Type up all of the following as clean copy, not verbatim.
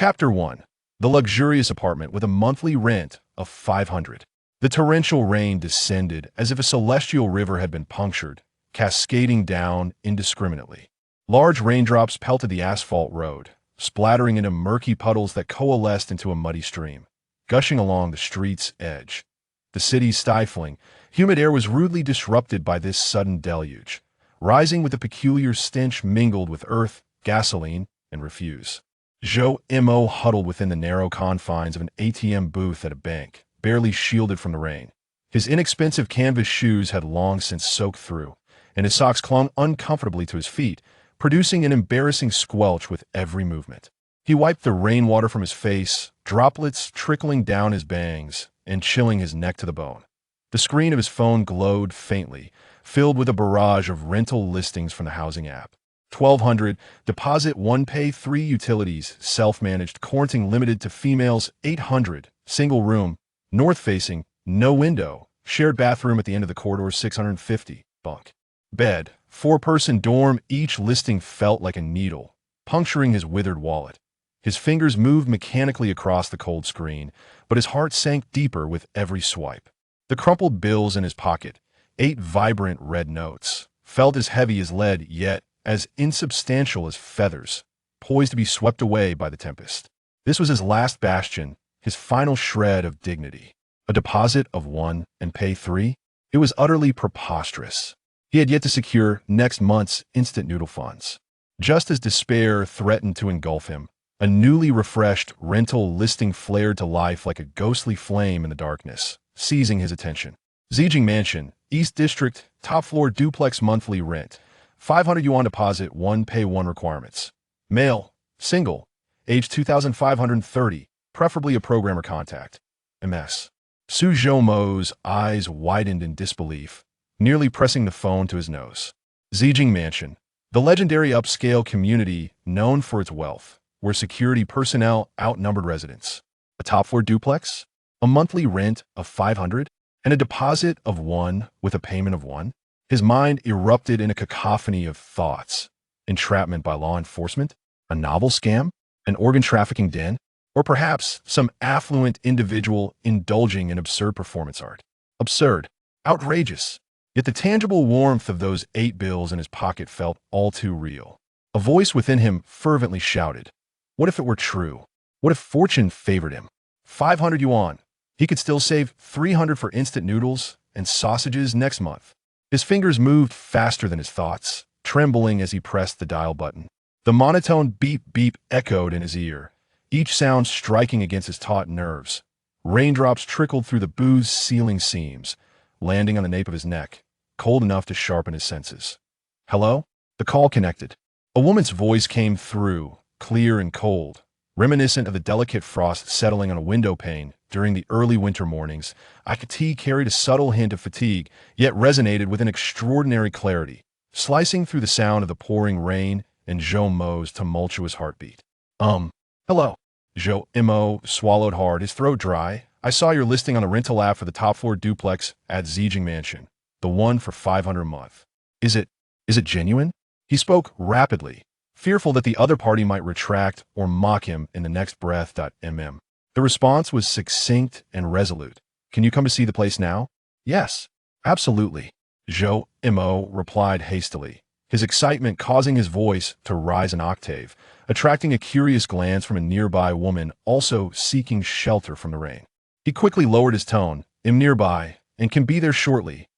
Chapter 1. The luxurious apartment with a monthly rent of 500. The torrential rain descended as if a celestial river had been punctured, cascading down indiscriminately. Large raindrops pelted the asphalt road, splattering into murky puddles that coalesced into a muddy stream, gushing along the street's edge. The city's stifling, humid air was rudely disrupted by this sudden deluge, rising with a peculiar stench mingled with earth, gasoline, and refuse. Joe M.O. huddled within the narrow confines of an ATM booth at a bank, barely shielded from the rain. His inexpensive canvas shoes had long since soaked through, and his socks clung uncomfortably to his feet, producing an embarrassing squelch with every movement. He wiped the rainwater from his face, droplets trickling down his bangs and chilling his neck to the bone. The screen of his phone glowed faintly, filled with a barrage of rental listings from the housing app. 1,200, deposit 1, pay 3 utilities, self-managed, quarantine limited to females. 800, single room, north-facing, no window, shared bathroom at the end of the corridor. 650, bunk bed, 4-person dorm. Each listing felt like a needle, puncturing his withered wallet. His fingers moved mechanically across the cold screen, but his heart sank deeper with every swipe. The crumpled bills in his pocket, 8 vibrant red notes, felt as heavy as lead, yet as insubstantial as feathers, poised to be swept away by the tempest. This was his last bastion, his final shred of dignity. A deposit of 1 and pay 3? It was utterly preposterous. He had yet to secure next month's instant noodle funds. Just as despair threatened to engulf him, a newly refreshed rental listing flared to life like a ghostly flame in the darkness, seizing his attention. Zijing Mansion, East District, top-floor duplex, monthly rent. 500 yuan deposit, 1 pay 1 requirements. Male, single, age 2,530, preferably a programmer contact. MS. Su Zhoumo's eyes widened in disbelief, nearly pressing the phone to his nose. Zijing Mansion, the legendary upscale community known for its wealth, where security personnel outnumbered residents. A top-floor duplex, a monthly rent of 500, and a deposit of 1 with a payment of 1? His mind erupted in a cacophony of thoughts. Entrapment by law enforcement? A novel scam? An organ trafficking den? Or perhaps some affluent individual indulging in absurd performance art? Absurd. Outrageous. Yet the tangible warmth of those 8 bills in his pocket felt all too real. A voice within him fervently shouted, what if it were true? What if fortune favored him? 500 yuan. He could still save 300 for instant noodles and sausages next month. His fingers moved faster than his thoughts, trembling as he pressed the dial button. The monotone beep-beep echoed in his ear, each sound striking against his taut nerves. Raindrops trickled through the booth's ceiling seams, landing on the nape of his neck, cold enough to sharpen his senses. Hello? The call connected. A woman's voice came through, clear and cold, reminiscent of the delicate frost settling on a window pane during the early winter mornings. Tea carried a subtle hint of fatigue, yet resonated with an extraordinary clarity, slicing through the sound of the pouring rain and Zhou Mo's tumultuous heartbeat. Hello. Zhou M.O. swallowed hard, his throat dry. I saw your listing on the rental app for the top-floor duplex at Zijing Mansion, the one for 500 a month. Is it genuine? He spoke rapidly, fearful that the other party might retract or mock him in the next breath. The response was succinct and resolute. Can you come to see the place now? Yes, absolutely. Zhou M.O. replied hastily, his excitement causing his voice to rise an octave, attracting a curious glance from a nearby woman also seeking shelter from the rain. He quickly lowered his tone. I'm nearby and can be there shortly.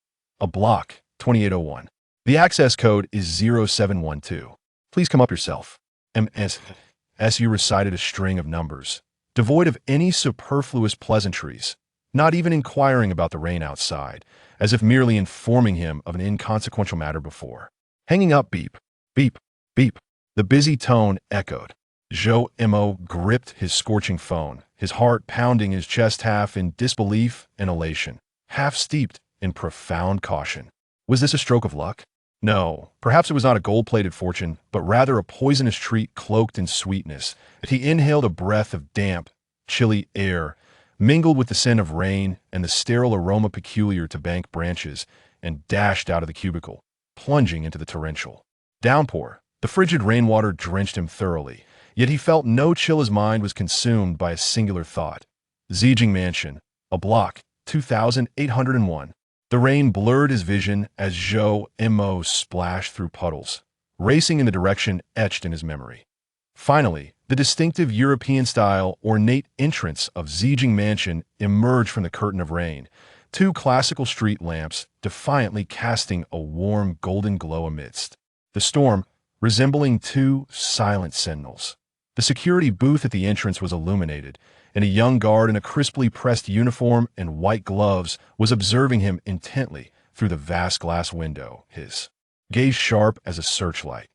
A block, 2801. The access code is 0712. Please come up yourself. You recited a string of numbers, devoid of any superfluous pleasantries, not even inquiring about the rain outside, as if merely informing him of an inconsequential matter before. Hanging up, beep, beep, beep. The busy tone echoed. Zhou M.O. gripped his scorching phone, his heart pounding his chest, half in disbelief and elation, half steeped in profound caution. Was this a stroke of luck? No, perhaps it was not a gold-plated fortune, but rather a poisonous treat cloaked in sweetness. He inhaled a breath of damp, chilly air, mingled with the scent of rain and the sterile aroma peculiar to bank branches, and dashed out of the cubicle, plunging into the torrential downpour. The frigid rainwater drenched him thoroughly, Yet he felt no chill. His mind was consumed by a singular thought. Zijing Mansion, a block, 2801. The rain blurred his vision as Zhou Mo splashed through puddles, racing in the direction etched in his memory. Finally, the distinctive European-style ornate entrance of Zijing Mansion emerged from the curtain of rain, two classical street lamps defiantly casting a warm golden glow amidst the storm, resembling two silent sentinels. The security booth at the entrance was illuminated, and a young guard in a crisply pressed uniform and white gloves was observing him intently through the vast glass window, his gaze sharp as a searchlight.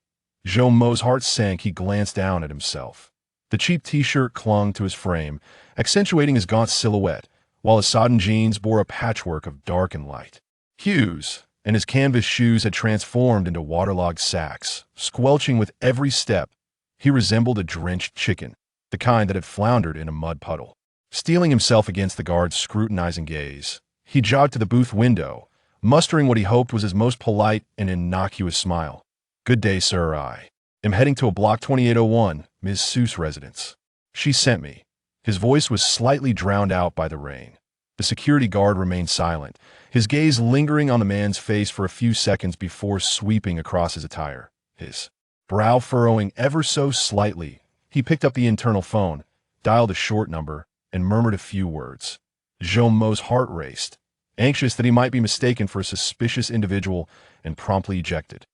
Zhou Mo's heart sank. He glanced down at himself. The cheap t-shirt clung to his frame, accentuating his gaunt silhouette, while his sodden jeans bore a patchwork of dark and light hues, and his canvas shoes had transformed into waterlogged sacks, squelching with every step. He resembled a drenched chicken, the kind that had floundered in a mud puddle. Steeling himself against the guard's scrutinizing gaze, he jogged to the booth window, mustering what he hoped was his most polite and innocuous smile. "Good day, sir. I am heading to a block 2801, Ms. Su's residence. She sent me." His voice was slightly drowned out by the rain. The security guard remained silent, his gaze lingering on the man's face for a few seconds before sweeping across his attire. His brow furrowing ever so slightly, he picked up the internal phone, dialed a short number, and murmured a few words. Zhou Mo's heart raced, anxious that he might be mistaken for a suspicious individual, and promptly ejected.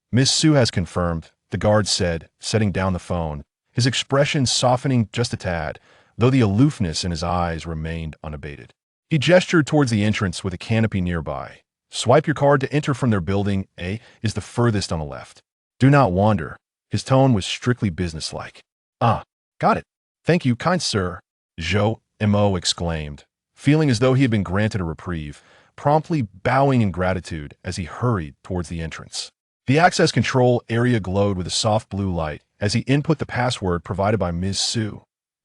Miss Su has confirmed," the guard said, setting down the phone, his expression softening just a tad, though the aloofness in his eyes remained unabated. He gestured towards the entrance with a canopy nearby. "Swipe your card to enter from their building. A is the furthest on the left. Do not wander." His tone was strictly businesslike. "Ah, got it. Thank you, kind sir," Zhou Mo exclaimed, feeling as though he had been granted a reprieve, promptly bowing in gratitude as he hurried towards the entrance. The access control area glowed with a soft blue light as he input the password provided by Ms. Su,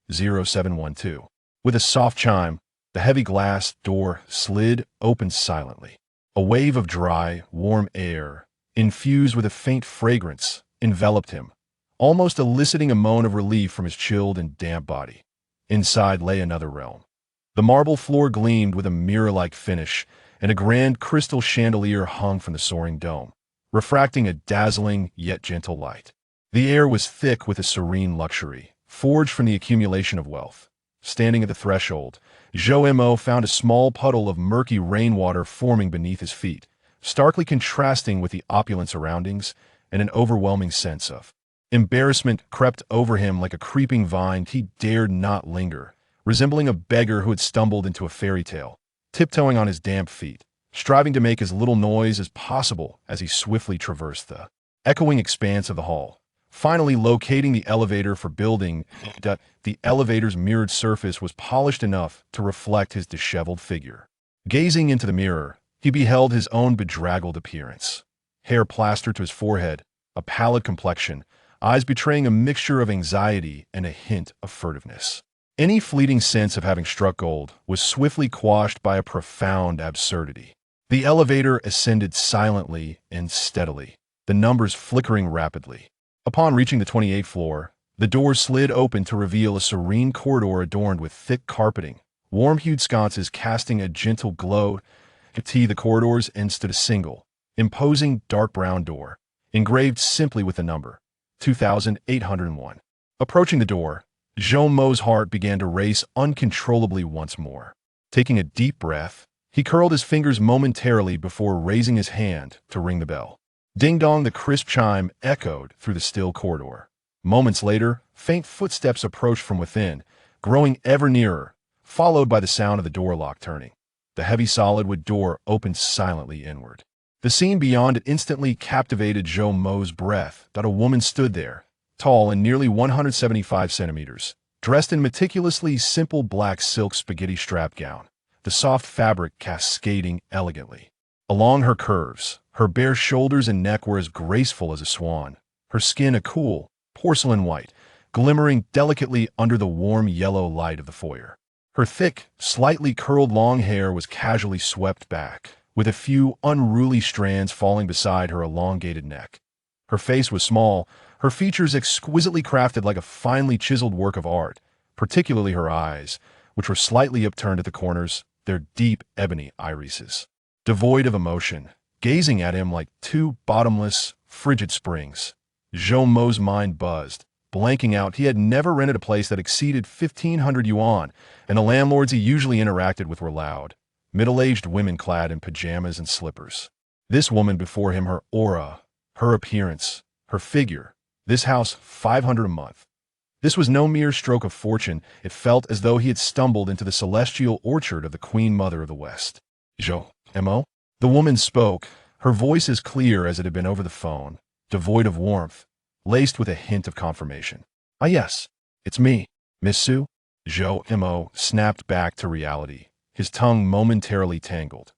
0712. With a soft chime, the heavy glass door slid open silently. A wave of dry, warm air, infused with a faint fragrance, enveloped him, almost eliciting a moan of relief from his chilled and damp body. Inside lay another realm. The marble floor gleamed with a mirror-like finish, and a grand crystal chandelier hung from the soaring dome, refracting a dazzling yet gentle light. The air was thick with a serene luxury, forged from the accumulation of wealth. Standing at the threshold, Zhou Mo found a small puddle of murky rainwater forming beneath his feet, starkly contrasting with the opulent surroundings, and an overwhelming sense of embarrassment crept over him like a creeping vine. He dared not linger, resembling a beggar who had stumbled into a fairy tale, tiptoeing on his damp feet, striving to make as little noise as possible as he swiftly traversed the echoing expanse of the hall. Finally locating the elevator for building, the elevator's mirrored surface was polished enough to reflect his disheveled figure. Gazing into the mirror, he beheld his own bedraggled appearance. Hair plastered to his forehead, a pallid complexion, eyes betraying a mixture of anxiety and a hint of furtiveness. Any fleeting sense of having struck gold was swiftly quashed by a profound absurdity. The elevator ascended silently and steadily, the numbers flickering rapidly. Upon reaching the 28th floor, the doors slid open to reveal a serene corridor adorned with thick carpeting, warm-hued sconces casting a gentle glow. To the corridor's end stood a single, imposing dark brown door, engraved simply with the number 2801. Approaching the door, Zhou Mo's heart began to race uncontrollably once more. Taking a deep breath, he curled his fingers momentarily before raising his hand to ring the bell. Ding-dong, the crisp chime echoed through the still corridor. Moments later, faint footsteps approached from within, growing ever nearer, followed by the sound of the door lock turning. The heavy solid wood door opened silently inward. The scene beyond it instantly captivated Zhou Mo's breath. That a woman stood there, tall and nearly 175 centimeters, dressed in meticulously simple black silk spaghetti strap gown, the soft fabric cascading elegantly. Along her curves, her bare shoulders and neck were as graceful as a swan, her skin a cool, porcelain white, glimmering delicately under the warm yellow light of the foyer. Her thick, slightly curled long hair was casually swept back, with a few unruly strands falling beside her elongated neck. Her face was small, her features exquisitely crafted like a finely chiseled work of art, particularly her eyes, which were slightly upturned at the corners, their deep ebony irises. Devoid of emotion, gazing at him like two bottomless, frigid springs. Zhou Mo's mind buzzed, blanking out he had never rented a place that exceeded 1,500 yuan, and the landlords he usually interacted with were loud, middle-aged women clad in pajamas and slippers. This woman before him, her aura, her appearance, her figure, this house 500 a month. This was no mere stroke of fortune. It felt as though he had stumbled into the celestial orchard of the Queen Mother of the West. Zhou Mo? The woman spoke, her voice as clear as it had been over the phone, devoid of warmth, laced with a hint of confirmation. "Ah yes, it's me, Miss Su." Zhou Mo snapped back to reality, his tongue momentarily tangled.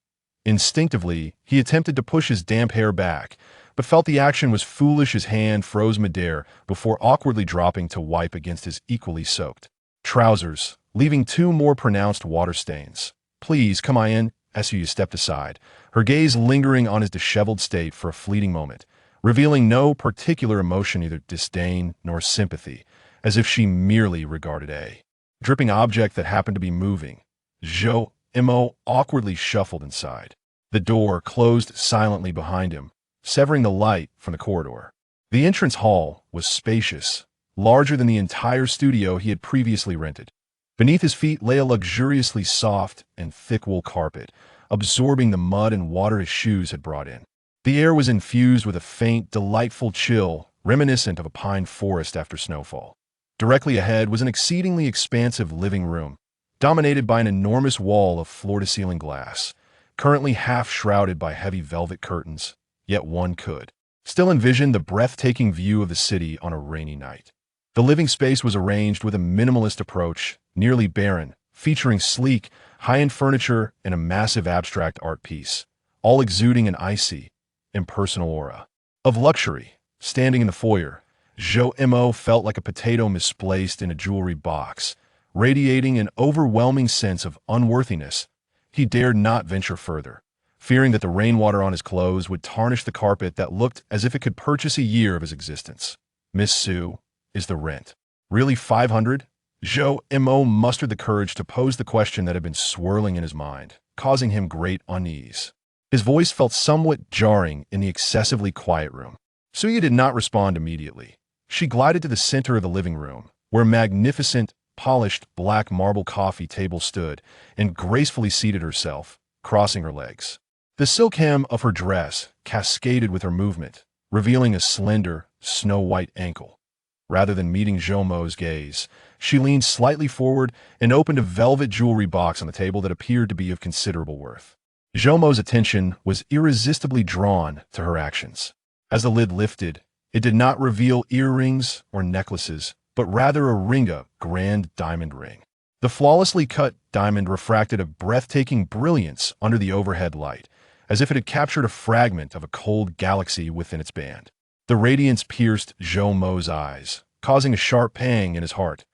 Instinctively, he attempted to push his damp hair back, but felt the action was foolish. His hand froze midair before awkwardly dropping to wipe against his equally soaked trousers, leaving two more pronounced water stains. "Please, come I in?" Su stepped aside, her gaze lingering on his disheveled state for a fleeting moment, revealing no particular emotion, either disdain nor sympathy, as if she merely regarded a dripping object that happened to be moving. Zhou Mo awkwardly shuffled inside. The door closed silently behind him, severing the light from the corridor. The entrance hall was spacious, larger than the entire studio he had previously rented. Beneath his feet lay a luxuriously soft and thick wool carpet, absorbing the mud and water his shoes had brought in. The air was infused with a faint, delightful chill, reminiscent of a pine forest after snowfall. Directly ahead was an exceedingly expansive living room, dominated by an enormous wall of floor-to-ceiling glass, currently half shrouded by heavy velvet curtains, yet one could still envision the breathtaking view of the city on a rainy night. The living space was arranged with a minimalist approach, nearly barren, featuring sleek, high-end furniture and a massive abstract art piece, all exuding an icy, impersonal aura of luxury. Standing in the foyer, Zhou Mo felt like a potato misplaced in a jewelry box, radiating an overwhelming sense of unworthiness. He dared not venture further, fearing that the rainwater on his clothes would tarnish the carpet that looked as if it could purchase a year of his existence. "Miss Su, is the rent really 500? Zhou Mo mustered the courage to pose the question that had been swirling in his mind, causing him great unease. His voice felt somewhat jarring in the excessively quiet room. Suya did not respond immediately. She glided to the center of the living room, where a magnificent, polished black marble coffee table stood, and gracefully seated herself, crossing her legs. The silk hem of her dress cascaded with her movement, revealing a slender, snow-white ankle. Rather than meeting Zhou Mo's gaze, she leaned slightly forward and opened a velvet jewelry box on the table that appeared to be of considerable worth. Zhou Mo's attention was irresistibly drawn to her actions. As the lid lifted, it did not reveal earrings or necklaces, but rather a ringa grand diamond ring. The flawlessly cut diamond refracted a breathtaking brilliance under the overhead light, as if it had captured a fragment of a cold galaxy within its band. The radiance pierced Zhou Mo's eyes, causing a sharp pang in his heart.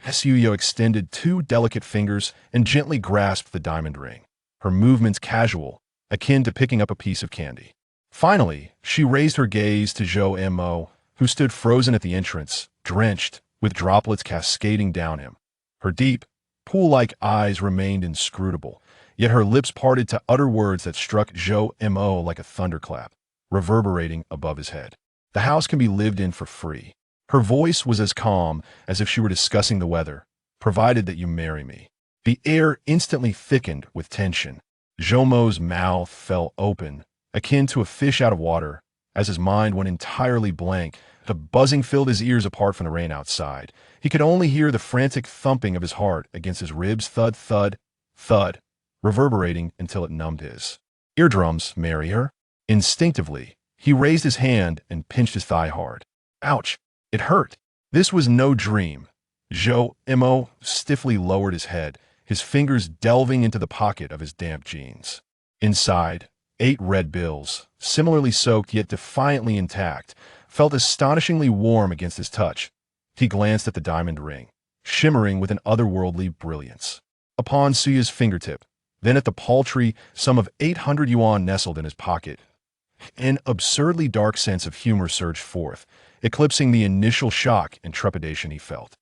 Suyo extended two delicate fingers and gently grasped the diamond ring, her movements casual, akin to picking up a piece of candy. Finally, she raised her gaze to Zhou Mo, who stood frozen at the entrance, drenched, with droplets cascading down him. Her deep, pool-like eyes remained inscrutable, yet her lips parted to utter words that struck Zhou Mo like a thunderclap, reverberating above his head. "The house can be lived in for free." Her voice was as calm as if she were discussing the weather, "provided that you marry me." The air instantly thickened with tension. Zhou Mo's mouth fell open, akin to a fish out of water, as his mind went entirely blank. The buzzing filled his ears apart from the rain outside. He could only hear the frantic thumping of his heart against his ribs, thud, thud, thud, reverberating until it numbed his eardrums. Marry her? Instinctively, he raised his hand and pinched his thigh hard. Ouch! It hurt. This was no dream. Zhou Mo stiffly lowered his head, his fingers delving into the pocket of his damp jeans. Inside, 8 red bills, similarly soaked yet defiantly intact, felt astonishingly warm against his touch. He glanced at the diamond ring, shimmering with an otherworldly brilliance, upon Suya's fingertip, then at the paltry sum of 800 yuan nestled in his pocket. An absurdly dark sense of humor surged forth, eclipsing the initial shock and trepidation he felt.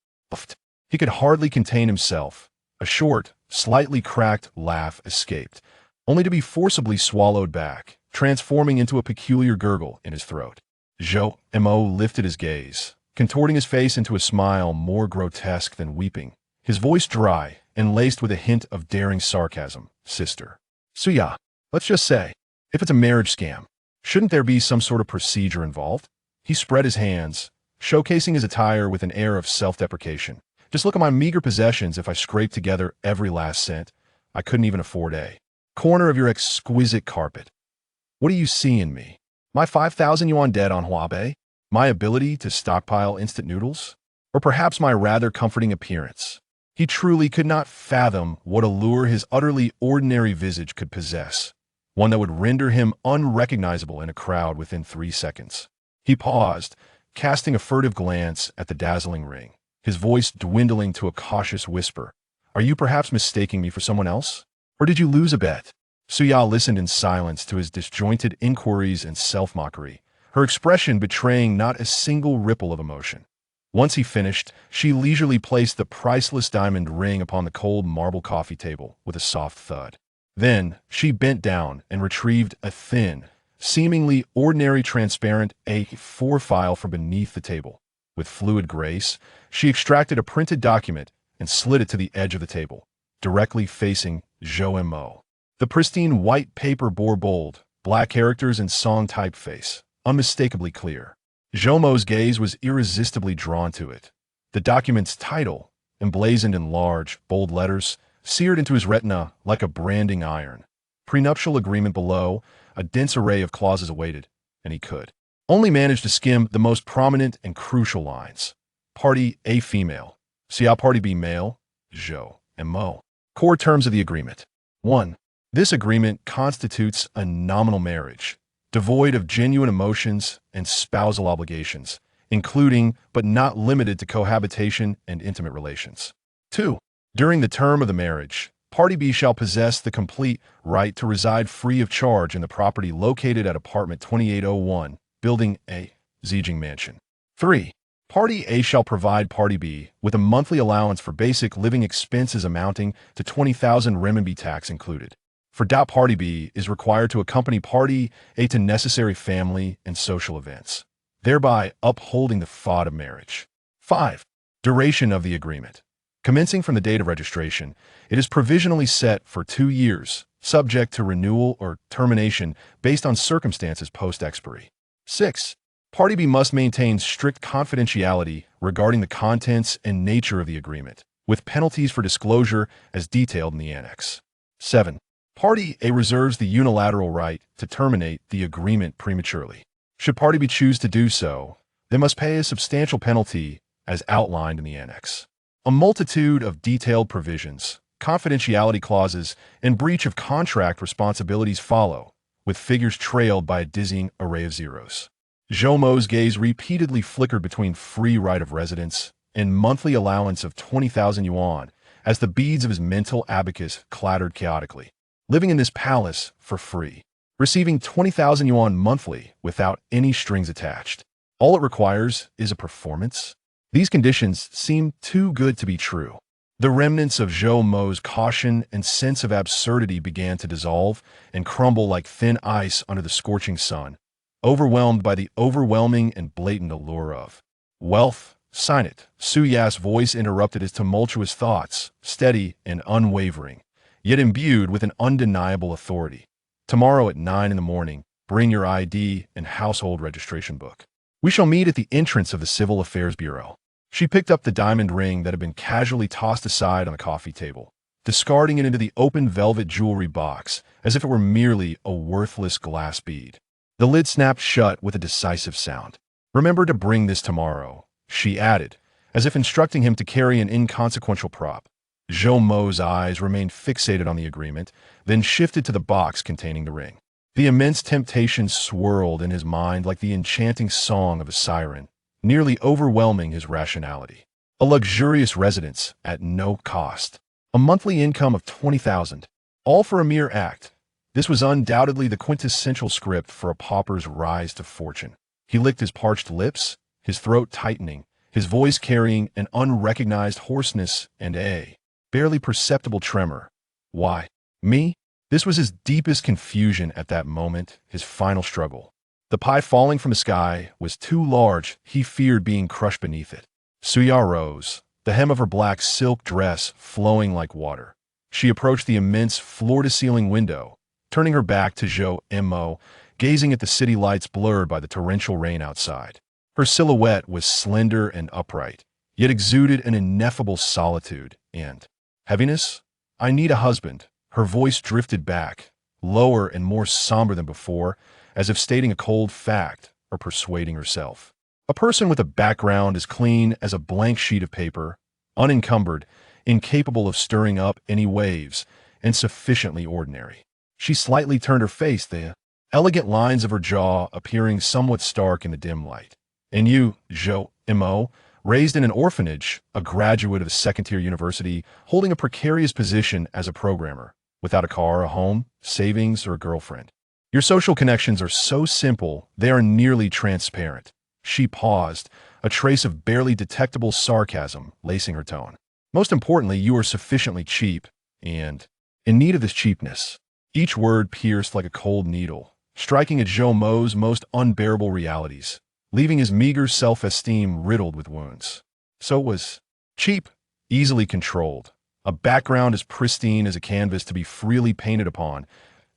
He could hardly contain himself. A short, slightly cracked laugh escaped, only to be forcibly swallowed back, transforming into a peculiar gurgle in his throat. Zhou Mo lifted his gaze, contorting his face into a smile more grotesque than weeping, his voice dry and laced with a hint of daring sarcasm. Sister. Suya, let's just say, if it's a marriage scam, shouldn't there be some sort of procedure involved? He spread his hands, showcasing his attire with an air of self-deprecation. Just look at my meager possessions. If I scraped together every last cent, I couldn't even afford a corner of your exquisite carpet. What do you see in me? My 5,000 yuan debt on Huabei? My ability to stockpile instant noodles? Or perhaps my rather comforting appearance? He truly could not fathom what allure his utterly ordinary visage could possess, one that would render him unrecognizable in a crowd within 3 seconds. He paused, casting a furtive glance at the dazzling ring, his voice dwindling to a cautious whisper. Are you perhaps mistaking me for someone else? Or did you lose a bet? Suya listened in silence to his disjointed inquiries and self-mockery, her expression betraying not a single ripple of emotion. Once he finished, she leisurely placed the priceless diamond ring upon the cold marble coffee table with a soft thud. Then, she bent down and retrieved a thin, seemingly ordinary transparent A4 file from beneath the table. With fluid grace, she extracted a printed document and slid it to the edge of the table, directly facing Zhou Mo. The pristine white paper bore bold, black characters and song typeface, unmistakably clear. Zhou Mo's gaze was irresistibly drawn to it. The document's title, emblazoned in large, bold letters, seared into his retina like a branding iron. Prenuptial agreement below, a dense array of clauses awaited, and he could only manage to skim the most prominent and crucial lines. Party A female. Xia Party B male. Zhou Mo. Core terms of the agreement. 1. This agreement constitutes a nominal marriage, devoid of genuine emotions and spousal obligations, including but not limited to cohabitation and intimate relations. 2. During the term of the marriage, Party B shall possess the complete right to reside free of charge in the property located at apartment 2801, Building A, Zijing Mansion. 3. Party A shall provide Party B with a monthly allowance for basic living expenses amounting to 20,000 renminbi, tax included. For Party B is required to accompany Party A to necessary family and social events, thereby upholding the thought of marriage. 5. Duration of the agreement. Commencing from the date of registration, it is provisionally set for 2 years, subject to renewal or termination based on circumstances post-expiry. 6. Party B must maintain strict confidentiality regarding the contents and nature of the agreement, with penalties for disclosure as detailed in the annex. 7. Party A reserves the unilateral right to terminate the agreement prematurely. Should Party B choose to do so, they must pay a substantial penalty as outlined in the annex. A multitude of detailed provisions, confidentiality clauses, and breach of contract responsibilities follow, with figures trailed by a dizzying array of zeros. Zhou Mo's gaze repeatedly flickered between free right of residence and monthly allowance of 20,000 yuan as the beads of his mental abacus clattered chaotically. Living in this palace for free, receiving 20,000 yuan monthly without any strings attached. All it requires is a performance. These conditions seem too good to be true. The remnants of Zhou Mo's caution and sense of absurdity began to dissolve and crumble like thin ice under the scorching sun, overwhelmed by the overwhelming and blatant allure of wealth. Sign it. Su Ya's voice interrupted his tumultuous thoughts, steady and unwavering, yet imbued with an undeniable authority. Tomorrow at 9 in the morning, bring your ID and household registration book. We shall meet at the entrance of the Civil Affairs Bureau. She picked up the diamond ring that had been casually tossed aside on the coffee table, discarding it into the open velvet jewelry box as if it were merely a worthless glass bead. The lid snapped shut with a decisive sound. Remember to bring this tomorrow, she added, as if instructing him to carry an inconsequential prop. Zhou Mo's eyes remained fixated on the agreement, then shifted to the box containing the ring. The immense temptation swirled in his mind like the enchanting song of a siren, nearly overwhelming his rationality. A luxurious residence at no cost. A monthly income of 20,000. All for a mere act. This was undoubtedly the quintessential script for a pauper's rise to fortune. He licked his parched lips, his throat tightening, his voice carrying an unrecognized hoarseness and a barely perceptible tremor. Why? Me? This was his deepest confusion at that moment, his final struggle. The pie falling from the sky was too large, he feared being crushed beneath it. Suya rose, the hem of her black silk dress flowing like water. She approached the immense floor-to-ceiling window, turning her back to Zhou Mo, gazing at the city lights blurred by the torrential rain outside. Her silhouette was slender and upright, yet exuded an ineffable solitude and heaviness. I need a husband. Her voice drifted back, lower and more somber than before, as if stating a cold fact or persuading herself. A person with a background as clean as a blank sheet of paper, unencumbered, incapable of stirring up any waves, and sufficiently ordinary. She slightly turned her face, the elegant lines of her jaw appearing somewhat stark in the dim light. And you, Zhou Mo, raised in an orphanage, a graduate of a second-tier university, holding a precarious position as a programmer, without a car, a home, savings, or a girlfriend. Your social connections are so simple, they are nearly transparent. She paused, a trace of barely detectable sarcasm lacing her tone. Most importantly, you are sufficiently cheap, and in need of this cheapness. Each word pierced like a cold needle, striking at Zhou Mo's most unbearable realities, leaving his meager self-esteem riddled with wounds. So it was cheap, easily controlled, a background as pristine as a canvas to be freely painted upon.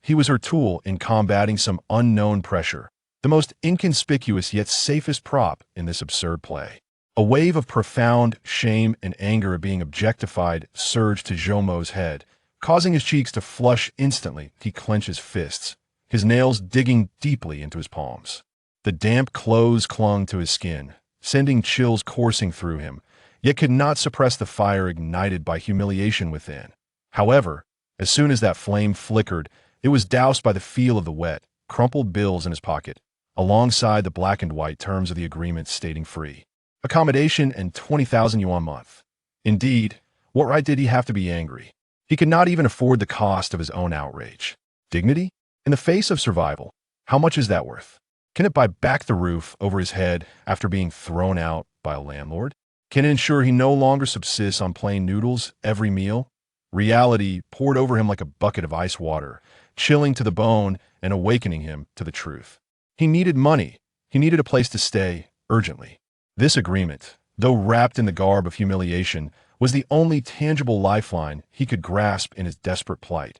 He was her tool in combating some unknown pressure, the most inconspicuous yet safest prop in this absurd play. A wave of profound shame and anger at being objectified surged to Zhou Mo's head, causing his cheeks to flush instantly. He clenched his fists, his nails digging deeply into his palms. The damp clothes clung to his skin, sending chills coursing through him, yet could not suppress the fire ignited by humiliation within. However, as soon as that flame flickered, it was doused by the feel of the wet, crumpled bills in his pocket, alongside the black and white terms of the agreement stating free accommodation and 20,000 yuan a month. Indeed, what right did he have to be angry? He could not even afford the cost of his own outrage. Dignity? In the face of survival, how much is that worth? Can it buy back the roof over his head after being thrown out by a landlord? Can it ensure he no longer subsists on plain noodles every meal? Reality poured over him like a bucket of ice water, chilling to the bone and awakening him to the truth. He needed money. He needed a place to stay, urgently. This agreement, though wrapped in the garb of humiliation, was the only tangible lifeline he could grasp in his desperate plight.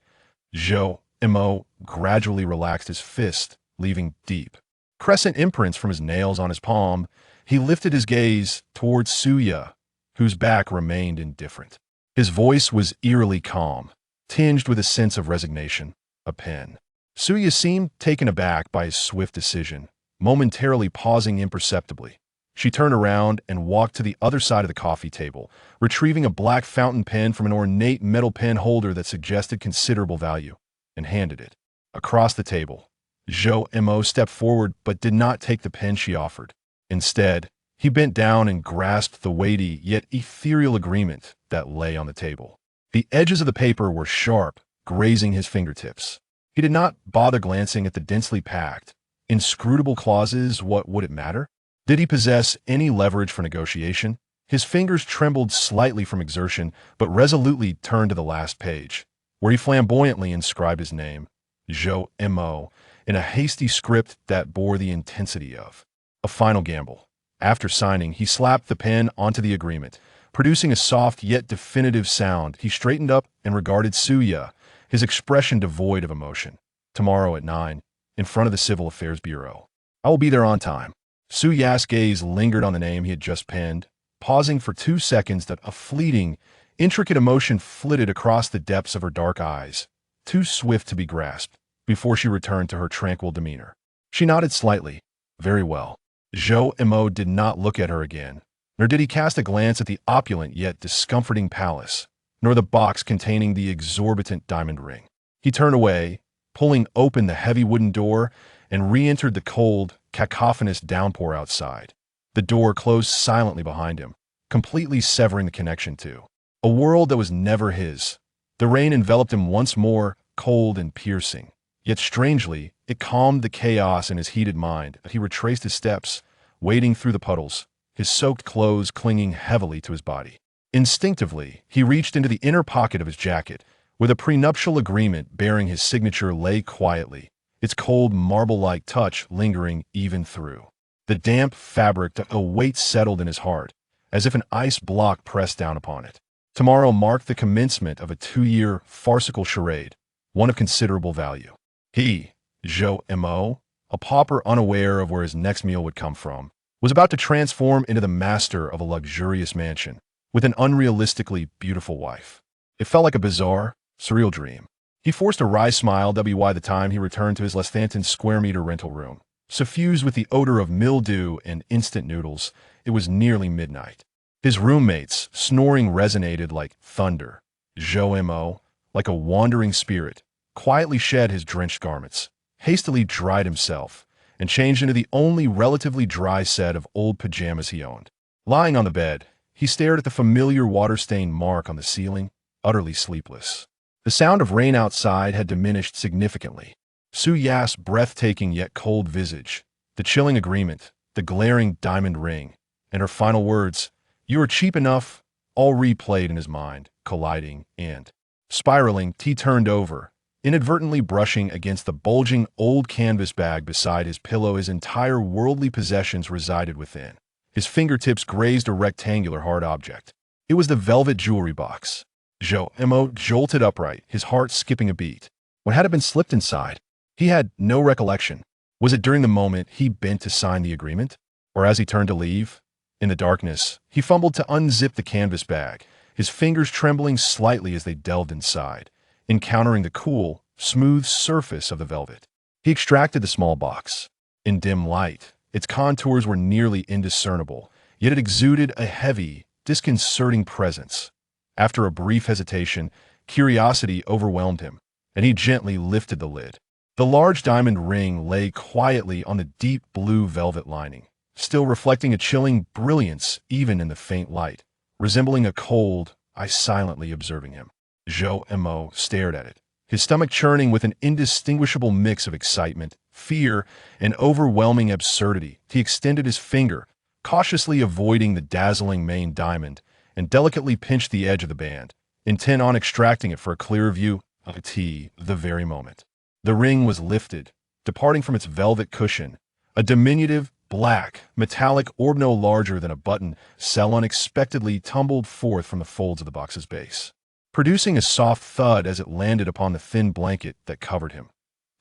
Zhou Mo gradually relaxed his fist, leaving deep crescent imprints from his nails on his palm. He lifted his gaze towards Suya, whose back remained indifferent. His voice was eerily calm, tinged with a sense of resignation. A pen. Suya seemed taken aback by his swift decision, momentarily pausing imperceptibly. She turned around and walked to the other side of the coffee table, retrieving a black fountain pen from an ornate metal pen holder that suggested considerable value, and handed it. Across the table, Zhou Mo stepped forward but did not take the pen she offered. Instead, he bent down and grasped the weighty yet ethereal agreement that lay on the table. The edges of the paper were sharp, grazing his fingertips. He did not bother glancing at the densely packed, inscrutable clauses. What would it matter? Did he possess any leverage for negotiation? His fingers trembled slightly from exertion, but resolutely turned to the last page, where he flamboyantly inscribed his name, Zhou Mo, in a hasty script that bore the intensity of a final gamble. After signing, he slapped the pen onto the agreement, producing a soft yet definitive sound. He straightened up and regarded Suya, his expression devoid of emotion. Tomorrow at 9, in front of the Civil Affairs Bureau. I will be there on time. Suya's gaze lingered on the name he had just penned, pausing for 2 seconds that a fleeting, intricate emotion flitted across the depths of her dark eyes, too swift to be grasped, before she returned to her tranquil demeanor. She nodded slightly. Very well. Zhou Mo did not look at her again, nor did he cast a glance at the opulent yet discomforting palace, nor the box containing the exorbitant diamond ring. He turned away, pulling open the heavy wooden door, and re-entered the cold, cacophonous downpour outside. The door closed silently behind him, completely severing the connection to a world that was never his. The rain enveloped him once more, cold and piercing. Yet strangely, it calmed the chaos in his heated mind. He retraced his steps, wading through the puddles, his soaked clothes clinging heavily to his body. Instinctively, he reached into the inner pocket of his jacket, where the prenuptial agreement bearing his signature lay quietly, its cold marble-like touch lingering even through the damp fabric. A weight settled in his heart, as if an ice block pressed down upon it. Tomorrow marked the commencement of a 2-year farcical charade, one of considerable value. He, Joe Mo, a pauper unaware of where his next meal would come from, was about to transform into the master of a luxurious mansion, with an unrealistically beautiful wife. It felt like a bizarre, surreal dream. He forced a wry smile by the time he returned to his less than square-meter rental room. Suffused with the odor of mildew and instant noodles, it was nearly midnight. His roommates' snoring resonated like thunder. Joe Mo, like a wandering spirit, quietly shed his drenched garments, hastily dried himself, and changed into the only relatively dry set of old pajamas he owned. Lying on the bed, he stared at the familiar water-stained mark on the ceiling, utterly sleepless. The sound of rain outside had diminished significantly. Su Ya's breathtaking yet cold visage, the chilling agreement, the glaring diamond ring, and her final words, "You are cheap enough," all replayed in his mind, colliding and spiraling. He turned over, inadvertently brushing against the bulging old canvas bag beside his pillow. His entire worldly possessions resided within. His fingertips grazed a rectangular hard object. It was the velvet jewelry box. Joe Mo jolted upright, his heart skipping a beat. What had it been slipped inside? He had no recollection. Was it during the moment he bent to sign the agreement? Or as he turned to leave? In the darkness, he fumbled to unzip the canvas bag, his fingers trembling slightly as they delved inside, encountering the cool, smooth surface of the velvet. He extracted the small box. In dim light, its contours were nearly indiscernible, yet it exuded a heavy, disconcerting presence. After a brief hesitation, curiosity overwhelmed him, and he gently lifted the lid. The large diamond ring lay quietly on the deep blue velvet lining, still reflecting a chilling brilliance even in the faint light, resembling a cold eye silently observing him. Joe Mo stared at it, his stomach churning with an indistinguishable mix of excitement, fear, and overwhelming absurdity. He extended his finger, cautiously avoiding the dazzling main diamond, and delicately pinched the edge of the band, intent on extracting it for a clearer view of the very moment. The ring was lifted, departing from its velvet cushion. A diminutive, black, metallic orb no larger than a button cell unexpectedly tumbled forth from the folds of the box's base, producing a soft thud as it landed upon the thin blanket that covered him.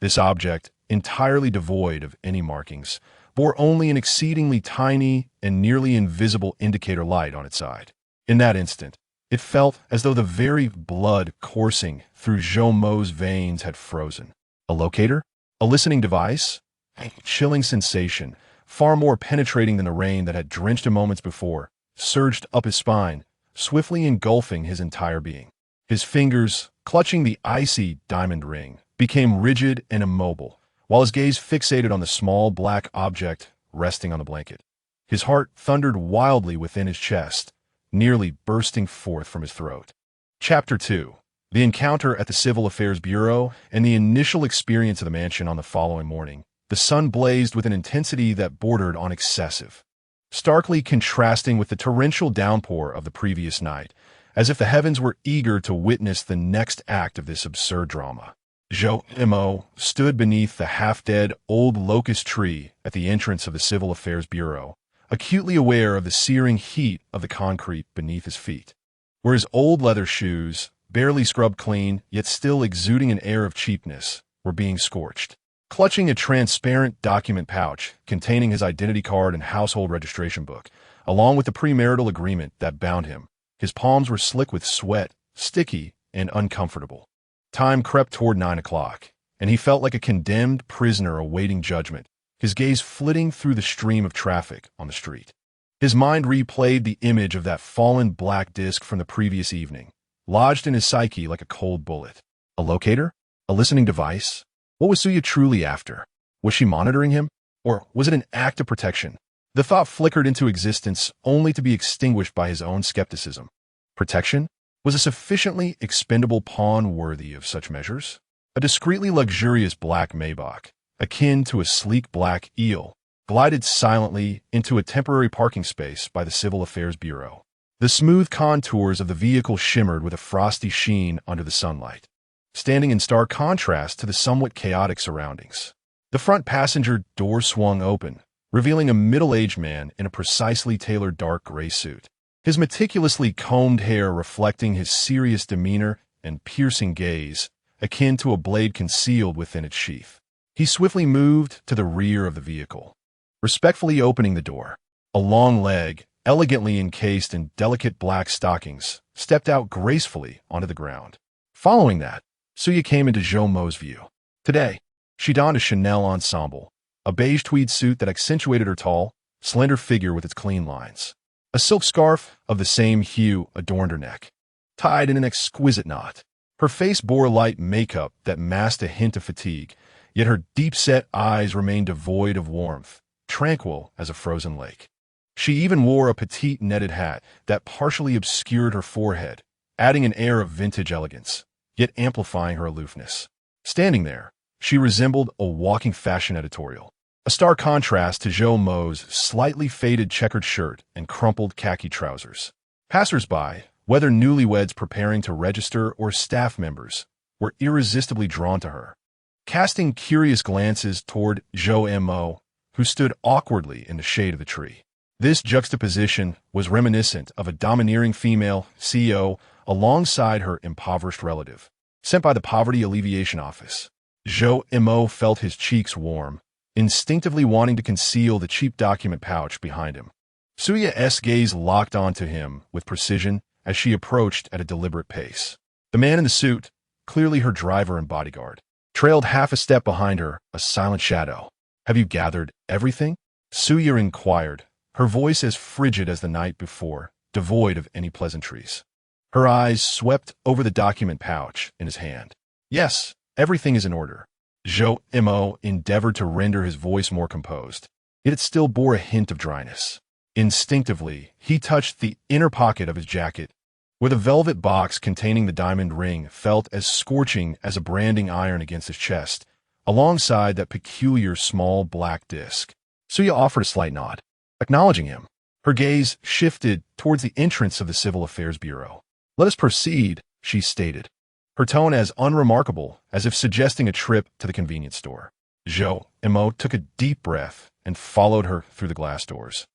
This object, entirely devoid of any markings, bore only an exceedingly tiny and nearly invisible indicator light on its side. In that instant, it felt as though the very blood coursing through Joe Mo's veins had frozen. A locator? A listening device? A chilling sensation, far more penetrating than the rain that had drenched him moments before, surged up his spine, swiftly engulfing his entire being. His fingers, clutching the icy diamond ring, became rigid and immobile, while his gaze fixated on the small black object resting on the blanket. His heart thundered wildly within his chest, nearly bursting forth from his throat. Chapter 2. The encounter at the Civil Affairs Bureau and the initial experience of the mansion on the following morning. The sun blazed with an intensity that bordered on excessive, starkly contrasting with the torrential downpour of the previous night, as if the heavens were eager to witness the next act of this absurd drama. Joe Mo stood beneath the half-dead old locust tree at the entrance of the Civil Affairs Bureau, acutely aware of the searing heat of the concrete beneath his feet, where his old leather shoes, barely scrubbed clean, yet still exuding an air of cheapness, were being scorched. Clutching a transparent document pouch containing his identity card and household registration book, along with the premarital agreement that bound him, his palms were slick with sweat, sticky and uncomfortable. Time crept toward 9 o'clock, and he felt like a condemned prisoner awaiting judgment, his gaze flitting through the stream of traffic on the street. His mind replayed the image of that fallen black disc from the previous evening, lodged in his psyche like a cold bullet. A locator? A listening device? What was Suya truly after? Was she monitoring him? Or was it an act of protection? The thought flickered into existence only to be extinguished by his own skepticism. Protection? Was a sufficiently expendable pawn worthy of such measures? A discreetly luxurious black Maybach, akin to a sleek black eel, glided silently into a temporary parking space by the Civil Affairs Bureau. The smooth contours of the vehicle shimmered with a frosty sheen under the sunlight, standing in stark contrast to the somewhat chaotic surroundings. The front passenger door swung open, revealing a middle-aged man in a precisely tailored dark gray suit, his meticulously combed hair reflecting his serious demeanor and piercing gaze, akin to a blade concealed within its sheath. He swiftly moved to the rear of the vehicle, respectfully opening the door. A long leg, elegantly encased in delicate black stockings, stepped out gracefully onto the ground. Following that, Suya came into Zhou Mo's view. Today, she donned a Chanel ensemble, a beige tweed suit that accentuated her tall, slender figure with its clean lines. A silk scarf of the same hue adorned her neck, tied in an exquisite knot. Her face bore light makeup that masked a hint of fatigue, yet her deep-set eyes remained devoid of warmth, tranquil as a frozen lake. She even wore a petite netted hat that partially obscured her forehead, adding an air of vintage elegance, yet amplifying her aloofness. Standing there, she resembled a walking fashion editorial, a stark contrast to Zhou Mo's slightly faded checkered shirt and crumpled khaki trousers. Passers-by, whether newlyweds preparing to register or staff members, were irresistibly drawn to her, casting curious glances toward Zhou Mo, who stood awkwardly in the shade of the tree. This juxtaposition was reminiscent of a domineering female CEO alongside her impoverished relative, sent by the Poverty Alleviation Office. Zhou Mo felt his cheeks warm, instinctively wanting to conceal the cheap document pouch behind him. Suya's gaze locked onto him with precision as she approached at a deliberate pace. The man in the suit, clearly her driver and bodyguard, trailed half a step behind her, a silent shadow. "Have you gathered everything?" Suya inquired, her voice as frigid as the night before, devoid of any pleasantries. Her eyes swept over the document pouch in his hand. "Yes, everything is in order." Zhou Mo endeavored to render his voice more composed, yet it still bore a hint of dryness. Instinctively, he touched the inner pocket of his jacket, where the velvet box containing the diamond ring felt as scorching as a branding iron against his chest, alongside that peculiar small black disc. Suya offered a slight nod, acknowledging him. Her gaze shifted towards the entrance of the Civil Affairs Bureau. "Let us proceed," she stated, her tone as unremarkable as if suggesting a trip to the convenience store. Zhou Mo took a deep breath and followed her through the glass doors,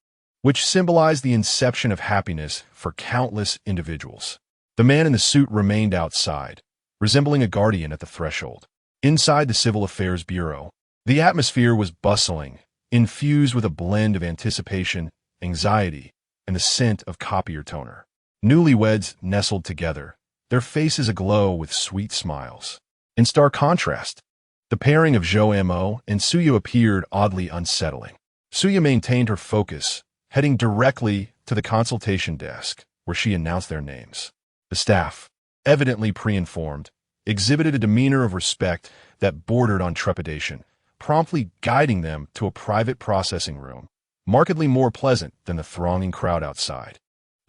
which symbolized the inception of happiness for countless individuals. The man in the suit remained outside, resembling a guardian at the threshold. Inside the Civil Affairs Bureau, the atmosphere was bustling, infused with a blend of anticipation, anxiety, and the scent of copier toner. Newlyweds nestled together, their faces aglow with sweet smiles. In stark contrast, the pairing of Zhou Mo and Suya appeared oddly unsettling. Suya maintained her focus, heading directly to the consultation desk, where she announced their names. The staff, evidently pre-informed, exhibited a demeanor of respect that bordered on trepidation, promptly guiding them to a private processing room, markedly more pleasant than the thronging crowd outside.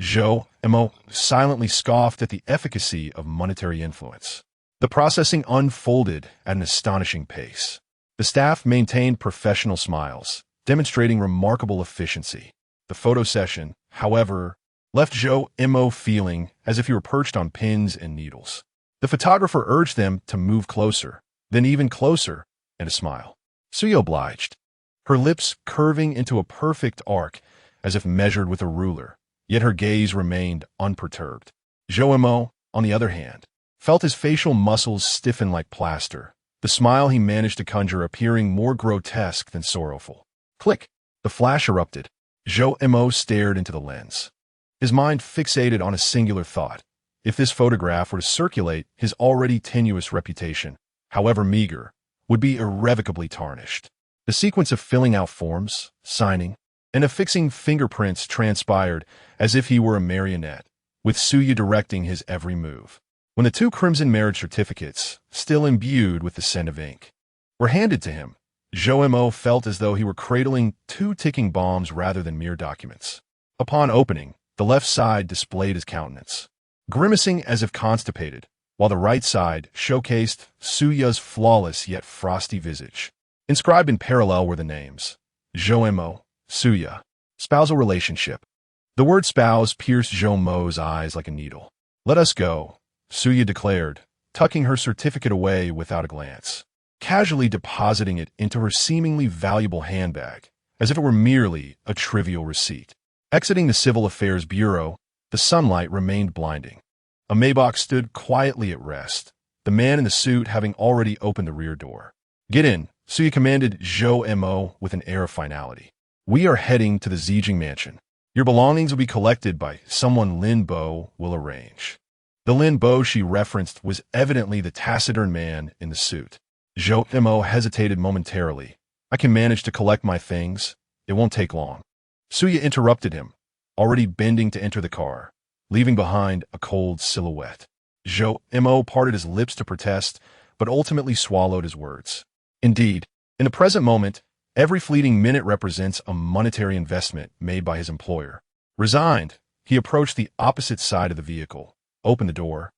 Zhou Mo silently scoffed at the efficacy of monetary influence. The processing unfolded at an astonishing pace. The staff maintained professional smiles, demonstrating remarkable efficiency. The photo session, however, left Zhou Mo feeling as if he were perched on pins and needles. The photographer urged them to move closer, then even closer, and to smile. Suya obliged, her lips curving into a perfect arc as if measured with a ruler, yet her gaze remained unperturbed. Zhou Mo, on the other hand, felt his facial muscles stiffen like plaster, the smile he managed to conjure appearing more grotesque than sorrowful. Click! The flash erupted. Zhou Mo stared into the lens, his mind fixated on a singular thought. If this photograph were to circulate, his already tenuous reputation, however meager, would be irrevocably tarnished. The sequence of filling out forms, signing, and affixing fingerprints transpired as if he were a marionette, with Suya directing his every move. When the two crimson marriage certificates, still imbued with the scent of ink, were handed to him, Zhou Mo felt as though he were cradling two ticking bombs rather than mere documents. Upon opening, the left side displayed his countenance, grimacing as if constipated, while the right side showcased Suya's flawless yet frosty visage. Inscribed in parallel were the names, Jomo, Suya. Spousal relationship. The word spouse pierced Jomo's eyes like a needle. Let us go, Suya declared, tucking her certificate away without a glance, casually depositing it into her seemingly valuable handbag, as if it were merely a trivial receipt. Exiting the Civil Affairs Bureau, the sunlight remained blinding. A Maybach stood quietly at rest, the man in the suit having already opened the rear door. Get in, Suya commanded Jomo with an air of finality. We are heading to the Zijing mansion. Your belongings will be collected by someone Lin Bo will arrange. The Lin Bo she referenced was evidently the taciturn man in the suit. Jomo hesitated momentarily. I can manage to collect my things. It won't take long. Suya interrupted him, already bending to enter the car, leaving behind a cold silhouette. Jomo parted his lips to protest, but ultimately swallowed his words. Indeed, in the present moment, every fleeting minute represents a monetary investment made by his employer. Resigned, he approached the opposite side of the vehicle, opened the door,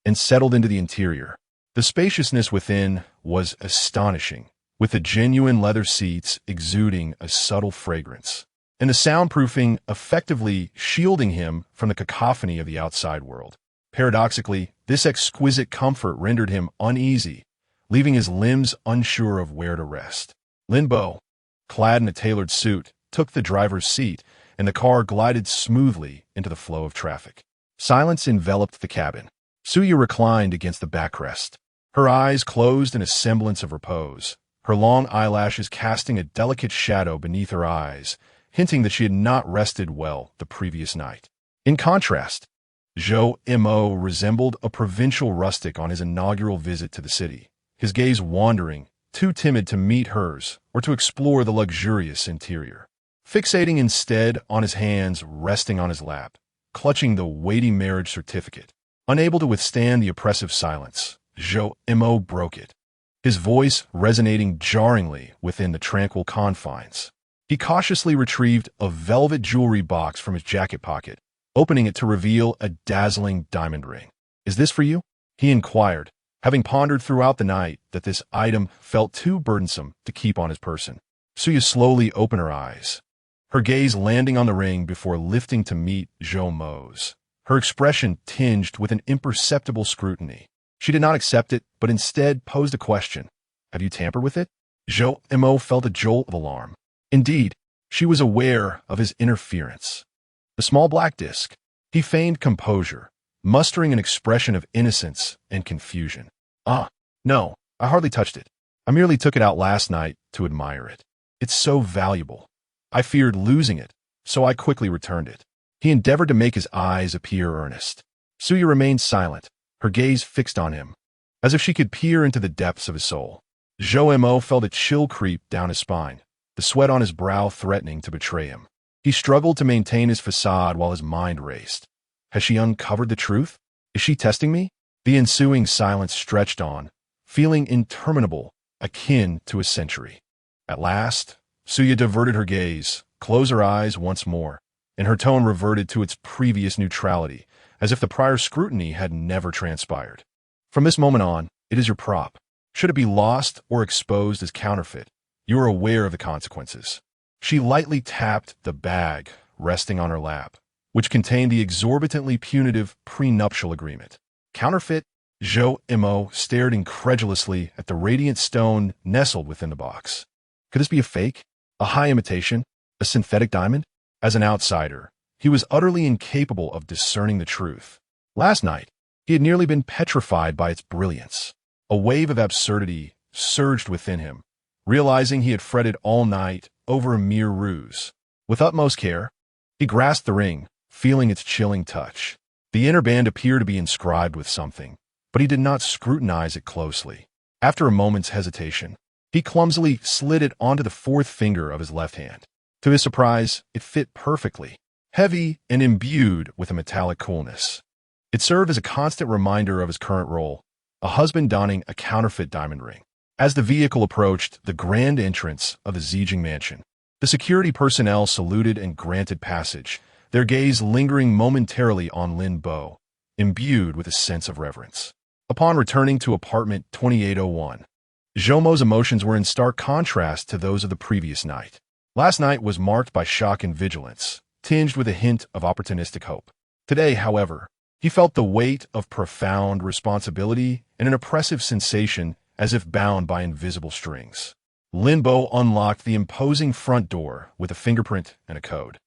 and settled into the interior. The spaciousness within was astonishing, with the genuine leather seats exuding a subtle fragrance, and the soundproofing effectively shielding him from the cacophony of the outside world. Paradoxically, this exquisite comfort rendered him uneasy, leaving his limbs unsure of where to rest. Lin Bo, clad in a tailored suit, took the driver's seat, and the car glided smoothly into the flow of traffic. Silence enveloped the cabin. Suya reclined against the backrest, her eyes closed in a semblance of repose, her long eyelashes casting a delicate shadow beneath her eyes, hinting that she had not rested well the previous night. In contrast, Jomo resembled a provincial rustic on his inaugural visit to the city, his gaze wandering, too timid to meet hers or to explore the luxurious interior. Fixating instead on his hands resting on his lap, clutching the weighty marriage certificate. Unable to withstand the oppressive silence, Jomo broke it, his voice resonating jarringly within the tranquil confines. He cautiously retrieved a velvet jewelry box from his jacket pocket, opening it to reveal a dazzling diamond ring. Is this for you? He inquired, having pondered throughout the night that this item felt too burdensome to keep on his person. Suya slowly opened her eyes, her gaze landing on the ring before lifting to meet Jomo's, her expression tinged with an imperceptible scrutiny. She did not accept it, but instead posed a question. Have you tampered with it? Jomo felt a jolt of alarm. Indeed, she was aware of his interference. The small black disc. He feigned composure, mustering an expression of innocence and confusion. No, I hardly touched it. I merely took it out last night to admire it. It's so valuable. I feared losing it, so I quickly returned it. He endeavored to make his eyes appear earnest. Suya remained silent, her gaze fixed on him, as if she could peer into the depths of his soul. Jomo felt a chill creep down his spine, the sweat on his brow threatening to betray him. He struggled to maintain his facade while his mind raced. Has she uncovered the truth? Is she testing me? The ensuing silence stretched on, feeling interminable, akin to a century. At last, Suya diverted her gaze, closed her eyes once more, and her tone reverted to its previous neutrality, as if the prior scrutiny had never transpired. From this moment on, it is your prop. Should it be lost or exposed as counterfeit, you are aware of the consequences. She lightly tapped the bag resting on her lap, which contained the exorbitantly punitive prenuptial agreement. Counterfeit? Jomo stared incredulously at the radiant stone nestled within the box. Could this be a fake? A high imitation? A synthetic diamond? As an outsider, he was utterly incapable of discerning the truth. Last night, he had nearly been petrified by its brilliance. A wave of absurdity surged within him, realizing he had fretted all night over a mere ruse. With utmost care, he grasped the ring, feeling its chilling touch. The inner band appeared to be inscribed with something, but he did not scrutinize it closely. After a moment's hesitation, he clumsily slid it onto the fourth finger of his left hand. To his surprise, it fit perfectly, heavy and imbued with a metallic coolness. It served as a constant reminder of his current role, a husband donning a counterfeit diamond ring. As the vehicle approached the grand entrance of the Zijing mansion, the security personnel saluted and granted passage, their gaze lingering momentarily on Lin Bo, imbued with a sense of reverence. Upon returning to apartment 2801, Jomo's emotions were in stark contrast to those of the previous night. Last night was marked by shock and vigilance, tinged with a hint of opportunistic hope. Today, however, he felt the weight of profound responsibility and an oppressive sensation as if bound by invisible strings. Linbo unlocked the imposing front door with a fingerprint and a code,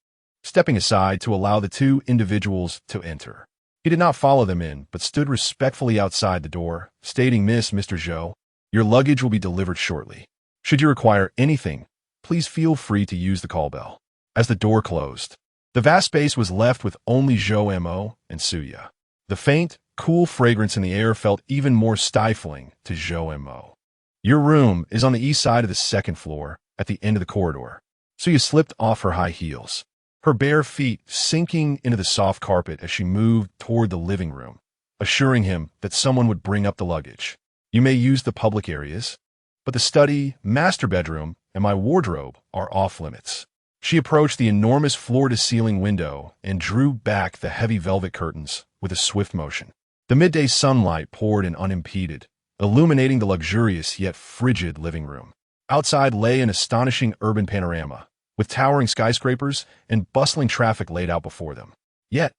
stepping aside to allow the two individuals to enter. He did not follow them in, but stood respectfully outside the door, stating, Mr. Zhou, your luggage will be delivered shortly. Should you require anything, please feel free to use the call bell. As the door closed, the vast space was left with only Zhou Mo and Suya. The faint, cool fragrance in the air felt even more stifling to Zhou Mo. Your room is on the east side of the second floor, at the end of the corridor. Suya slipped off her high heels, her bare feet sinking into the soft carpet as she moved toward the living room, assuring him that someone would bring up the luggage. You may use the public areas, but the study, master bedroom, and my wardrobe are off limits. She approached the enormous floor-to-ceiling window and drew back the heavy velvet curtains with a swift motion. The midday sunlight poured in unimpeded, illuminating the luxurious yet frigid living room. Outside lay an astonishing urban panorama, with towering skyscrapers and bustling traffic laid out before them. Yet,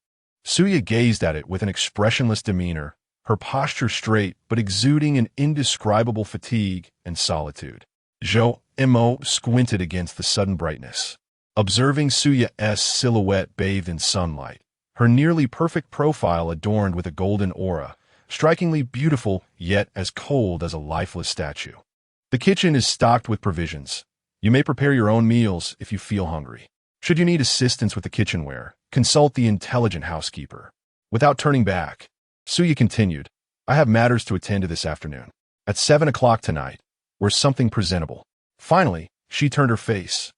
Suya gazed at it with an expressionless demeanor, her posture straight but exuding an indescribable fatigue and solitude. Zhou Mo squinted against the sudden brightness, observing Suya's silhouette bathed in sunlight, her nearly perfect profile adorned with a golden aura, strikingly beautiful yet as cold as a lifeless statue. The kitchen is stocked with provisions. You may prepare your own meals if you feel hungry. Should you need assistance with the kitchenware, consult the intelligent housekeeper. Without turning back, Suya continued, I have matters to attend to this afternoon. At 7 o'clock tonight, we're something presentable. Finally, she turned her face,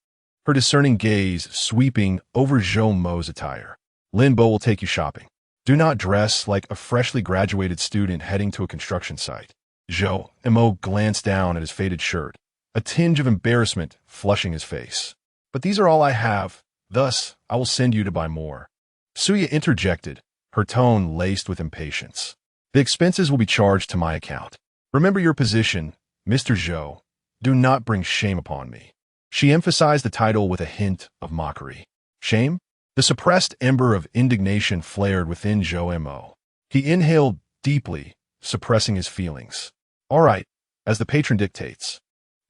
her discerning gaze sweeping over Zhou Mo's attire. Linbo will take you shopping. Do not dress like a freshly graduated student heading to a construction site. Zhou Mo glanced down at his faded shirt, a tinge of embarrassment flushing his face. But these are all I have, thus I will send you to buy more. Suya interjected, her tone laced with impatience. The expenses will be charged to my account. Remember your position, Mr. Zhou. Do not bring shame upon me. She emphasized the title with a hint of mockery. Shame? The suppressed ember of indignation flared within Zhou Mo. He inhaled deeply, suppressing his feelings. All right, as the patron dictates.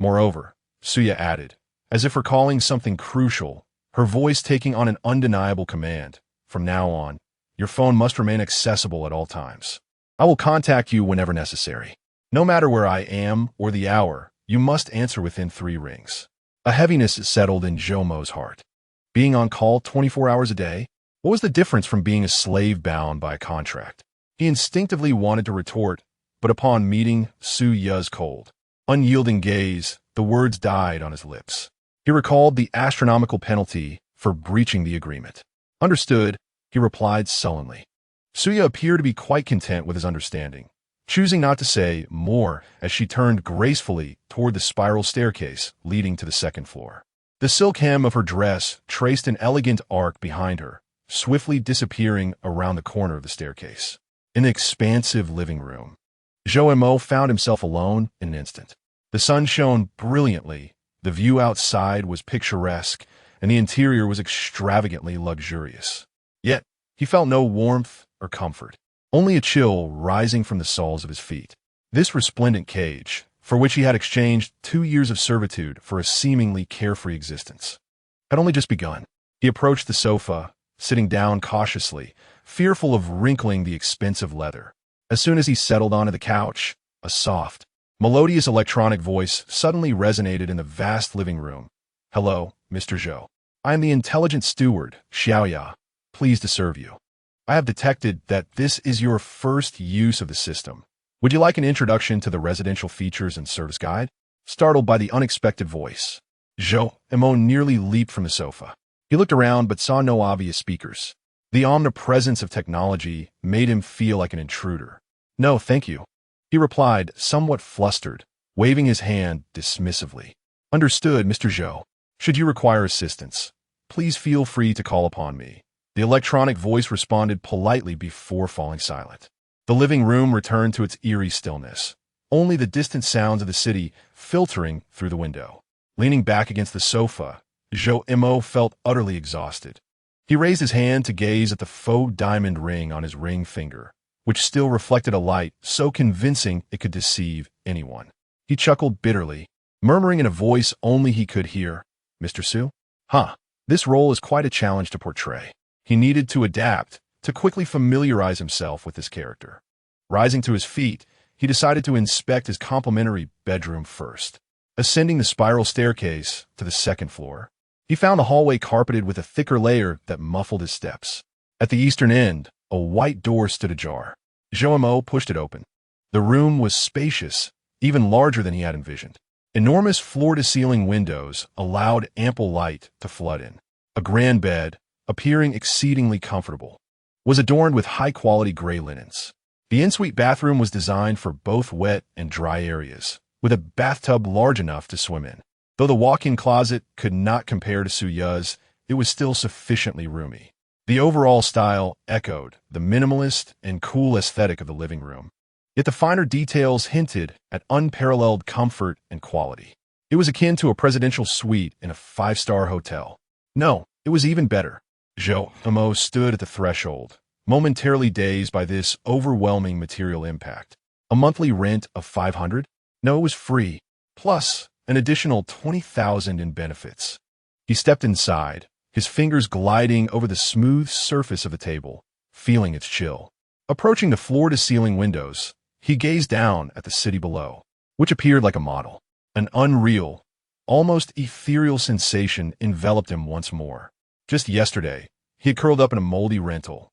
Moreover, Suya added, as if recalling something crucial, her voice taking on an undeniable command, from now on, your phone must remain accessible at all times. I will contact you whenever necessary. No matter where I am or the hour, you must answer within 3 rings. A heaviness settled in Zhou Mo's heart. Being on call 24 hours a day? What was the difference from being a slave bound by a contract? He instinctively wanted to retort, but upon meeting Suya's cold, unyielding gaze, the words died on his lips. He recalled the astronomical penalty for breaching the agreement. Understood, he replied sullenly. Suya appeared to be quite content with his understanding, choosing not to say more as she turned gracefully toward the spiral staircase leading to the second floor. The silk hem of her dress traced an elegant arc behind her, swiftly disappearing around the corner of the staircase. In the expansive living room, Zhou Mo found himself alone in an instant. The sun shone brilliantly, the view outside was picturesque, and the interior was extravagantly luxurious. Yet, he felt no warmth or comfort, only a chill rising from the soles of his feet. This resplendent cage, for which he had exchanged 2 years of servitude for a seemingly carefree existence, had only just begun. He approached the sofa, sitting down cautiously, fearful of wrinkling the expensive leather. As soon as he settled onto the couch, a soft, melodious electronic voice suddenly resonated in the vast living room. Hello, Mr. Zhou. I am the intelligent steward, Xiaoya, pleased to serve you. I have detected that this is your first use of the system. Would you like an introduction to the residential features and service guide? Startled by the unexpected voice, Zhou Mo nearly leaped from the sofa. He looked around but saw no obvious speakers. The omnipresence of technology made him feel like an intruder. No, thank you, he replied, somewhat flustered, waving his hand dismissively. Understood, Mr. Zhou. Should you require assistance, please feel free to call upon me. The electronic voice responded politely before falling silent. The living room returned to its eerie stillness, only the distant sounds of the city filtering through the window. Leaning back against the sofa, Zhou Mo felt utterly exhausted. He raised his hand to gaze at the faux diamond ring on his ring finger, which still reflected a light so convincing it could deceive anyone. He chuckled bitterly, murmuring in a voice only he could hear, "Mr. Su? Huh, this role is quite a challenge to portray." He needed to adapt, to quickly familiarize himself with this character. Rising to his feet, he decided to inspect his complimentary bedroom first. Ascending the spiral staircase to the second floor, he found the hallway carpeted with a thicker layer that muffled his steps. At the eastern end, a white door stood ajar. Zhou Mo pushed it open. The room was spacious, even larger than he had envisioned. Enormous floor-to-ceiling windows allowed ample light to flood in. A grand bed, appearing exceedingly comfortable, was adorned with high-quality gray linens. The ensuite bathroom was designed for both wet and dry areas, with a bathtub large enough to swim in. Though the walk-in closet could not compare to Su Ya's, it was still sufficiently roomy. The overall style echoed the minimalist and cool aesthetic of the living room, yet the finer details hinted at unparalleled comfort and quality. It was akin to a presidential suite in a five-star hotel. No, it was even better. Zhou Mo stood at the threshold, momentarily dazed by this overwhelming material impact. A monthly rent of 500? No, it was free, plus an additional 20,000 in benefits. He stepped inside, his fingers gliding over the smooth surface of the table, feeling its chill. Approaching the floor-to-ceiling windows, he gazed down at the city below, which appeared like a model. An unreal, almost ethereal sensation enveloped him once more. Just yesterday, he had curled up in a moldy rental,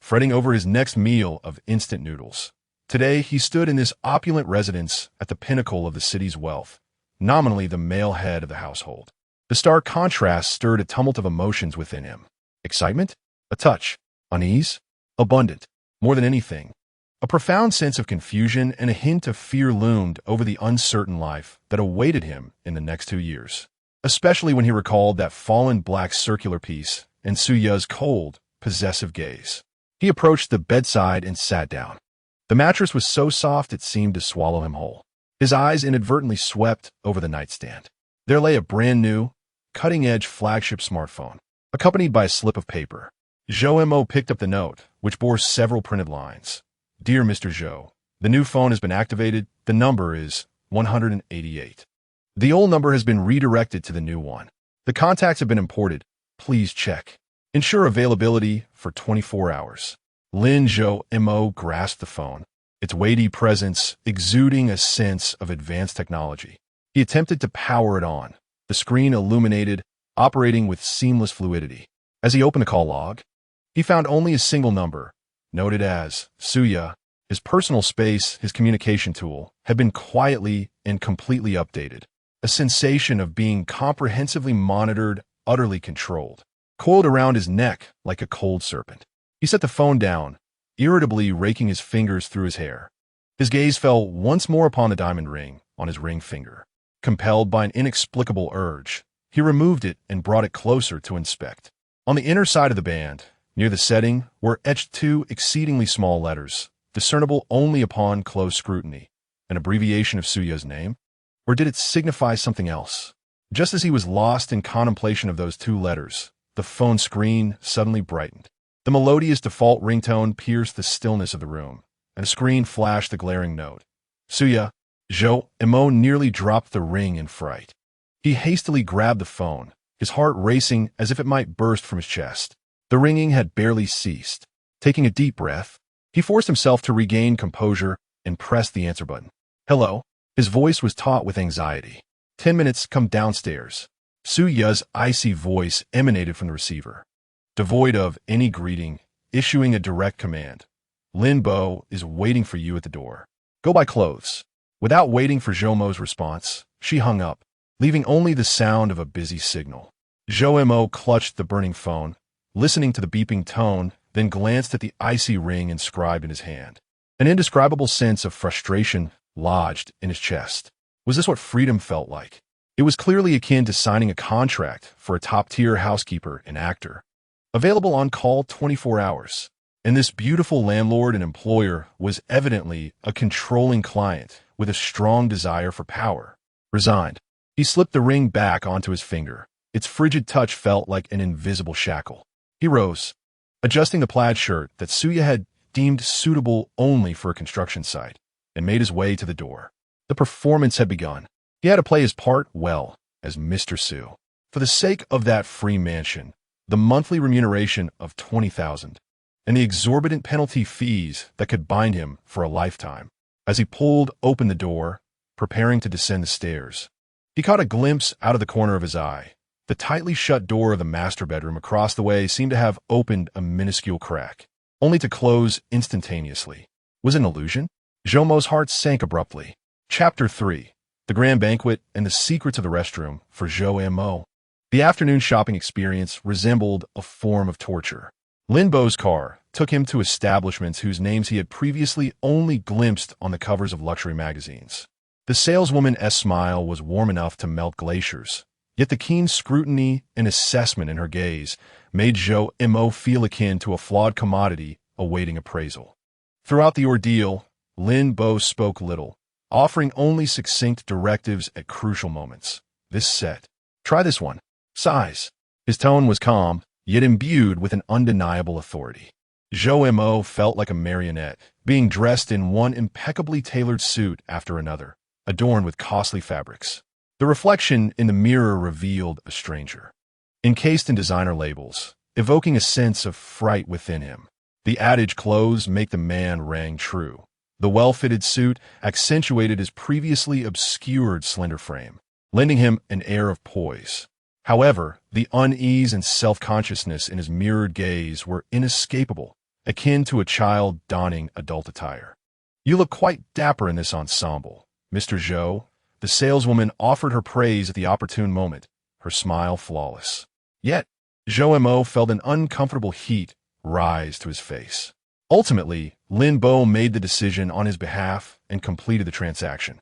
fretting over his next meal of instant noodles. Today, he stood in this opulent residence at the pinnacle of the city's wealth, nominally the male head of the household. The stark contrast stirred a tumult of emotions within him. Excitement? A touch. Unease? Abundant. More than anything, a profound sense of confusion and a hint of fear loomed over the uncertain life that awaited him in the next 2 years, especially when he recalled that fallen black circular piece and Su Ya's cold, possessive gaze. He approached the bedside and sat down. The mattress was so soft it seemed to swallow him whole. His eyes inadvertently swept over the nightstand. There lay a brand-new, cutting-edge flagship smartphone, accompanied by a slip of paper. Zhou Mo picked up the note, which bore several printed lines. "Dear Mr. Zhou, the new phone has been activated. The number is 188. The old number has been redirected to the new one. The contacts have been imported. Please check. Ensure availability for 24 hours. Lin Zhou Mo grasped the phone, its weighty presence exuding a sense of advanced technology. He attempted to power it on, the screen illuminated, operating with seamless fluidity. As he opened the call log, he found only a single number, noted as Suya. His personal space, his communication tool, had been quietly and completely updated. A sensation of being comprehensively monitored, utterly controlled, coiled around his neck like a cold serpent. He set the phone down, irritably raking his fingers through his hair. His gaze fell once more upon the diamond ring on his ring finger. Compelled by an inexplicable urge, he removed it and brought it closer to inspect. On the inner side of the band, near the setting, were etched two exceedingly small letters, discernible only upon close scrutiny. An abbreviation of Suya's name? Or did it signify something else? Just as he was lost in contemplation of those two letters, the phone screen suddenly brightened. The melodious default ringtone pierced the stillness of the room, and the screen flashed the glaring note. Suya. Zhou Mo nearly dropped the ring in fright. He hastily grabbed the phone, his heart racing as if it might burst from his chest. The ringing had barely ceased. Taking a deep breath, he forced himself to regain composure and pressed the answer button. "Hello." His voice was taut with anxiety. 10 minutes, come downstairs." Su Ya's icy voice emanated from the receiver, devoid of any greeting, issuing a direct command. "Lin Bo is waiting for you at the door. Go buy clothes." Without waiting for Zhou Mo's response, she hung up, leaving only the sound of a busy signal. Zhou Mo clutched the burning phone, listening to the beeping tone, then glanced at the icy ring inscribed in his hand. An indescribable sense of frustration lodged in his chest. Was this what freedom felt like? It was clearly akin to signing a contract for a top-tier housekeeper and actor, available on call 24 hours. And this beautiful landlord and employer was evidently a controlling client with a strong desire for power. Resigned, he slipped the ring back onto his finger, Its frigid touch felt like an invisible shackle. He rose, adjusting the plaid shirt that Suya had deemed suitable only for a construction site, and made his way to the door. The performance had begun. He had to play his part well as Mr. Su. For the sake of that free mansion, the monthly remuneration of 20,000, and the exorbitant penalty fees that could bind him for a lifetime. As he pulled open the door, preparing to descend the stairs, he caught a glimpse out of the corner of his eye. The tightly shut door of the master bedroom across the way seemed to have opened a minuscule crack, only to close instantaneously. Was it an illusion? Zhoumo's heart sank abruptly. Chapter 3. The Grand Banquet and the Secrets of the Restroom for Zhou Mo. The afternoon shopping experience resembled a form of torture. Lin Bo's car took him to establishments whose names he had previously only glimpsed on the covers of luxury magazines. The saleswoman's smile was warm enough to melt glaciers, yet the keen scrutiny and assessment in her gaze made Zhou Mo feel akin to a flawed commodity awaiting appraisal. Throughout the ordeal, Lin Bo spoke little, offering only succinct directives at crucial moments. This set. Try this one. Size. His tone was calm, yet imbued with an undeniable authority. Zhou Mo felt like a marionette, being dressed in one impeccably tailored suit after another, adorned with costly fabrics. The reflection in the mirror revealed a stranger, encased in designer labels, evoking a sense of fright within him. The adage clothes make the man rang true. The well-fitted suit accentuated his previously obscured slender frame, lending him an air of poise. However, the unease and self-consciousness in his mirrored gaze were inescapable, akin to a child donning adult attire. "You look quite dapper in this ensemble, Mr. Zhou." The saleswoman offered her praise at the opportune moment, her smile flawless. Yet, Zhou Mo felt an uncomfortable heat rise to his face. Ultimately, Lin Bo made the decision on his behalf and completed the transaction.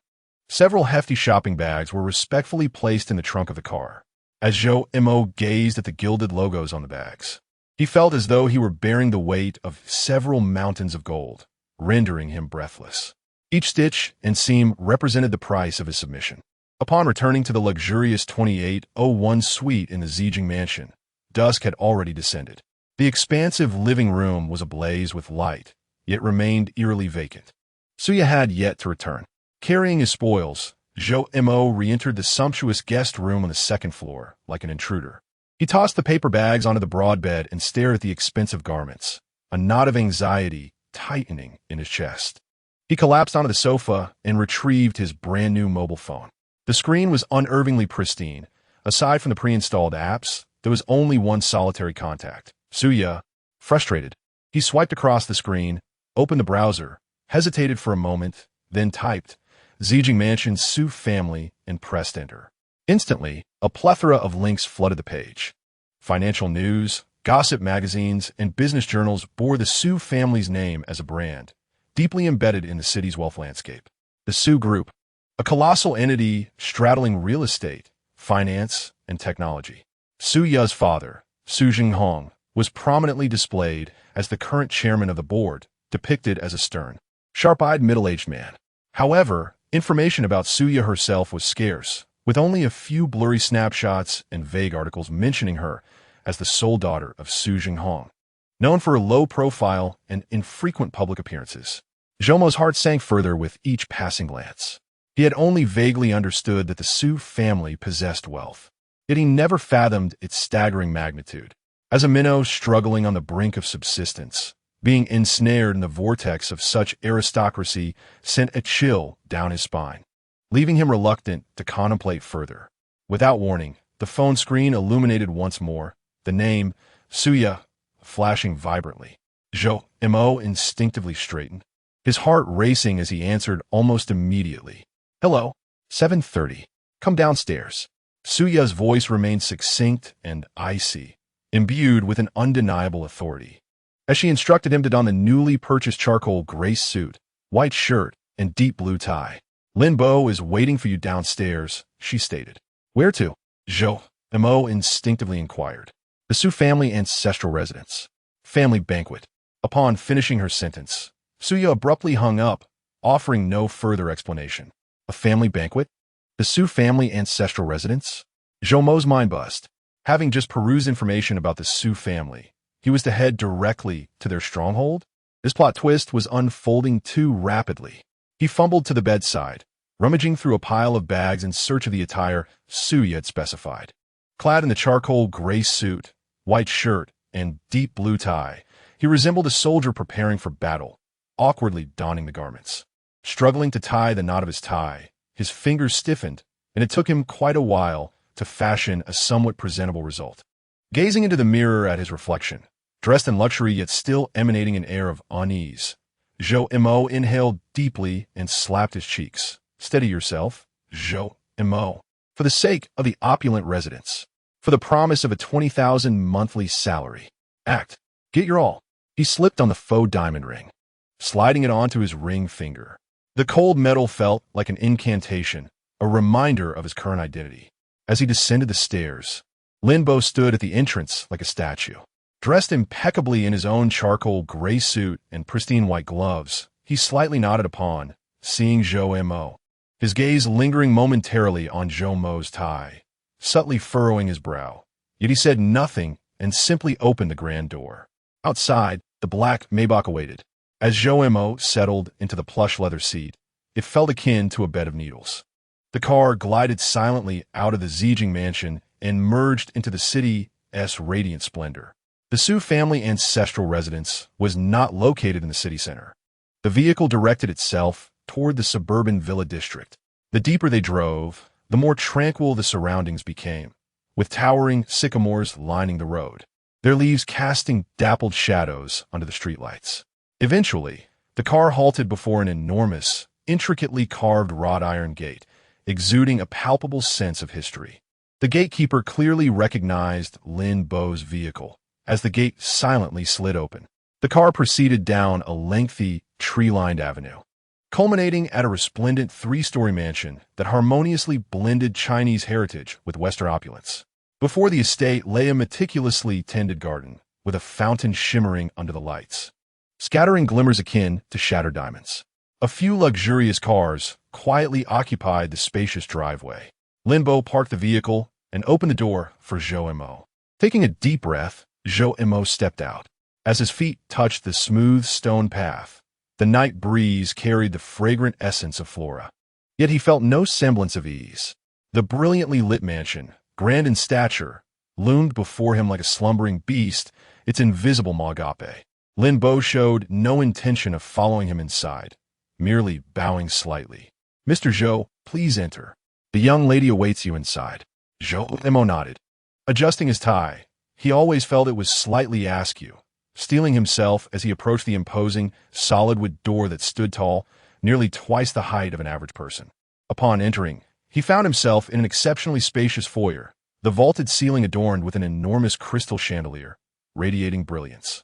Several hefty shopping bags were respectfully placed in the trunk of the car. As Zhou Mo gazed at the gilded logos on the bags, he felt as though he were bearing the weight of several mountains of gold, rendering him breathless. Each stitch and seam represented the price of his submission. Upon returning to the luxurious 2801 suite in the Zijing mansion, dusk had already descended. The expansive living room was ablaze with light, yet remained eerily vacant. Suya had yet to return. Carrying his spoils, Zhou Mo re-entered the sumptuous guest room on the second floor, like an intruder. He tossed the paper bags onto the broad bed and stared at the expensive garments, a knot of anxiety tightening in his chest. He collapsed onto the sofa and retrieved his brand-new mobile phone. The screen was unervingly pristine. Aside from the pre-installed apps, there was only one solitary contact. Suya, frustrated. He swiped across the screen, opened the browser, hesitated for a moment, then typed Zijing Mansion Su Family and pressed enter. Instantly, a plethora of links flooded the page. Financial news, gossip magazines, and business journals bore the Su family's name as a brand, deeply embedded in the city's wealth landscape. The Su Group, a colossal entity straddling real estate, finance, and technology. Su Ya's father, Su Jinghong, was prominently displayed as the current chairman of the board, depicted as a stern, sharp-eyed middle-aged man. However, information about Suya herself was scarce, with only a few blurry snapshots and vague articles mentioning her as the sole daughter of Su Jinghong, known for her low profile and infrequent public appearances. Zhoumo's heart sank further with each passing glance. He had only vaguely understood that the Su family possessed wealth, yet he never fathomed its staggering magnitude. As a minnow struggling on the brink of subsistence, being ensnared in the vortex of such aristocracy sent a chill down his spine, leaving him reluctant to contemplate further. Without warning, the phone screen illuminated once more, the name, Suya, flashing vibrantly. Zhou Mo instinctively straightened, his heart racing as he answered almost immediately. "Hello, 7:30. Come downstairs." Suya's voice remained succinct and icy, imbued with an undeniable authority. As she instructed him to don the newly purchased charcoal gray suit, white shirt, and deep blue tie. "Lin Bo is waiting for you downstairs," she stated. "Where to?" Zhou Mo instinctively inquired. "The Su family ancestral residence. Family banquet." Upon finishing her sentence, Suya abruptly hung up, offering no further explanation. "A family banquet? The Su family ancestral residence?" Zhou Mo's mind buzzed. Having just perused information about the Sioux family, he was to head directly to their stronghold? This plot twist was unfolding too rapidly. He fumbled to the bedside, rummaging through a pile of bags in search of the attire Sioux had specified. Clad in the charcoal gray suit, white shirt, and deep blue tie, he resembled a soldier preparing for battle, awkwardly donning the garments. Struggling to tie the knot of his tie, his fingers stiffened, and it took him quite a while to fashion a somewhat presentable result. Gazing into the mirror at his reflection, dressed in luxury yet still emanating an air of unease, Zhou Mo inhaled deeply and slapped his cheeks. Steady yourself, Zhou Mo. For the sake of the opulent residence, for the promise of a 20,000 monthly salary. Act. Get your all. He slipped on the faux diamond ring, sliding it onto his ring finger. The cold metal felt like an incantation, a reminder of his current identity. As he descended the stairs, Lin Bo stood at the entrance like a statue. Dressed impeccably in his own charcoal gray suit and pristine white gloves, he slightly nodded upon seeing Zhou Mo, his gaze lingering momentarily on Zhou Mo's tie, subtly furrowing his brow. Yet he said nothing and simply opened the grand door. Outside, the black Maybach awaited. As Zhou Mo settled into the plush leather seat, it felt akin to a bed of needles. The car glided silently out of the Zijing mansion and merged into the city's radiant splendor. The Sioux family ancestral residence was not located in the city center. The vehicle directed itself toward the suburban villa district. The deeper they drove, the more tranquil the surroundings became, with towering sycamores lining the road, their leaves casting dappled shadows under the streetlights. Eventually, the car halted before an enormous, intricately carved wrought iron gate, exuding a palpable sense of history. The gatekeeper clearly recognized Lin Bo's vehicle as the gate silently slid open. The car proceeded down a lengthy, tree-lined avenue, culminating at a resplendent three-story mansion that harmoniously blended Chinese heritage with Western opulence. Before the estate lay a meticulously tended garden, with a fountain shimmering under the lights, scattering glimmers akin to shattered diamonds. A few luxurious cars quietly occupied the spacious driveway. Lin Bo parked the vehicle and opened the door for Zhou Mo. Taking a deep breath, Zhou Mo stepped out. As his feet touched the smooth stone path, the night breeze carried the fragrant essence of flora. Yet he felt no semblance of ease. The brilliantly lit mansion, grand in stature, loomed before him like a slumbering beast, its invisible maw agape. Lin Bo showed no intention of following him inside, merely bowing slightly. "Mr. Zhou, please enter. The young lady awaits you inside." Zhou Mo nodded. Adjusting his tie, he always felt it was slightly askew, steeling himself as he approached the imposing, solid wood door that stood tall, nearly twice the height of an average person. Upon entering, he found himself in an exceptionally spacious foyer, the vaulted ceiling adorned with an enormous crystal chandelier, radiating brilliance.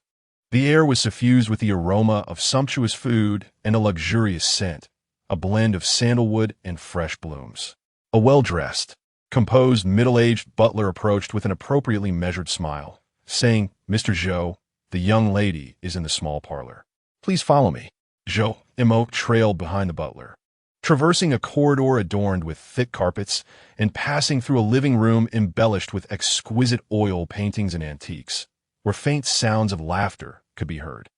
The air was suffused with the aroma of sumptuous food and a luxurious scent, a blend of sandalwood and fresh blooms. A well-dressed, composed, middle-aged butler approached with an appropriately measured smile, saying, "Mr. Zhou, the young lady is in the small parlor. Please follow me." Zhou Mo trailed behind the butler, traversing a corridor adorned with thick carpets and passing through a living room embellished with exquisite oil paintings and antiques, where faint sounds of laughter could be heard.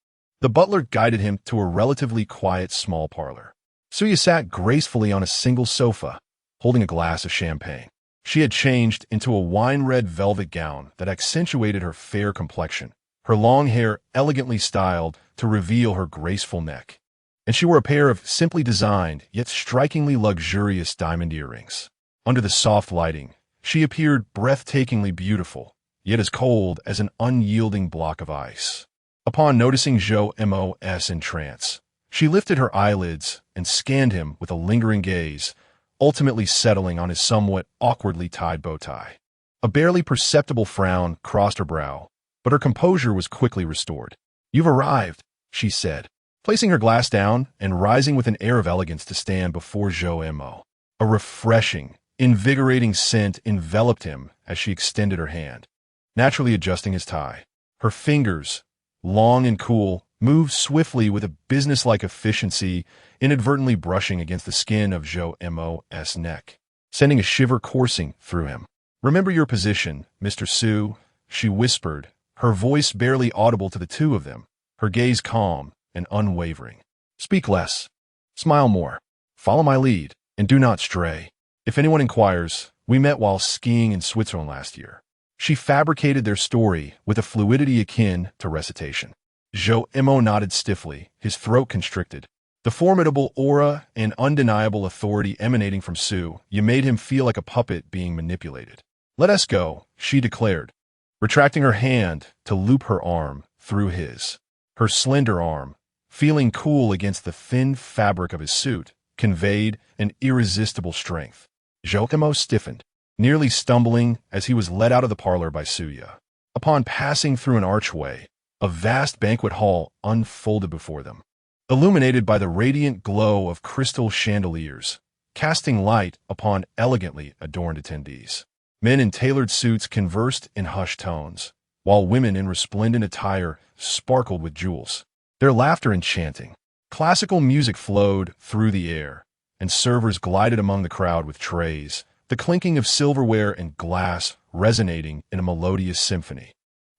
The butler guided him to a relatively quiet small parlor. Suya sat gracefully on a single sofa, holding a glass of champagne. She had changed into a wine-red velvet gown that accentuated her fair complexion, her long hair elegantly styled to reveal her graceful neck, and she wore a pair of simply designed yet strikingly luxurious diamond earrings. Under the soft lighting, she appeared breathtakingly beautiful, yet as cold as an unyielding block of ice. Upon noticing Zhou Mo's entrance, she lifted her eyelids and scanned him with a lingering gaze, ultimately settling on his somewhat awkwardly tied bow tie. A barely perceptible frown crossed her brow, but her composure was quickly restored. "You've arrived," she said, placing her glass down and rising with an air of elegance to stand before Zhou Mo. A refreshing, invigorating scent enveloped him as she extended her hand, naturally adjusting his tie. Her fingers, long and cool, moved swiftly with a businesslike efficiency, inadvertently brushing against the skin of Zhou Mo's neck, sending a shiver coursing through him. Remember your position, Mr. Su, she whispered, her voice barely audible to the two of them, her gaze calm and unwavering. Speak less. Smile more. Follow my lead, and do not stray. If anyone inquires, we met while skiing in Switzerland last year. She fabricated their story with a fluidity akin to recitation. Zhou Imo nodded stiffly, his throat constricted. The formidable aura and undeniable authority emanating from Su, you made him feel like a puppet being manipulated. Let us go, she declared, retracting her hand to loop her arm through his. Her slender arm, feeling cool against the thin fabric of his suit, conveyed an irresistible strength. Zhou Imo stiffened, nearly stumbling as he was led out of the parlor by Suya. Upon passing through an archway, a vast banquet hall unfolded before them, illuminated by the radiant glow of crystal chandeliers, casting light upon elegantly adorned attendees. Men in tailored suits conversed in hushed tones, while women in resplendent attire sparkled with jewels, their laughter enchanting. Classical music flowed through the air, and servers glided among the crowd with trays, the clinking of silverware and glass resonating in a melodious symphony.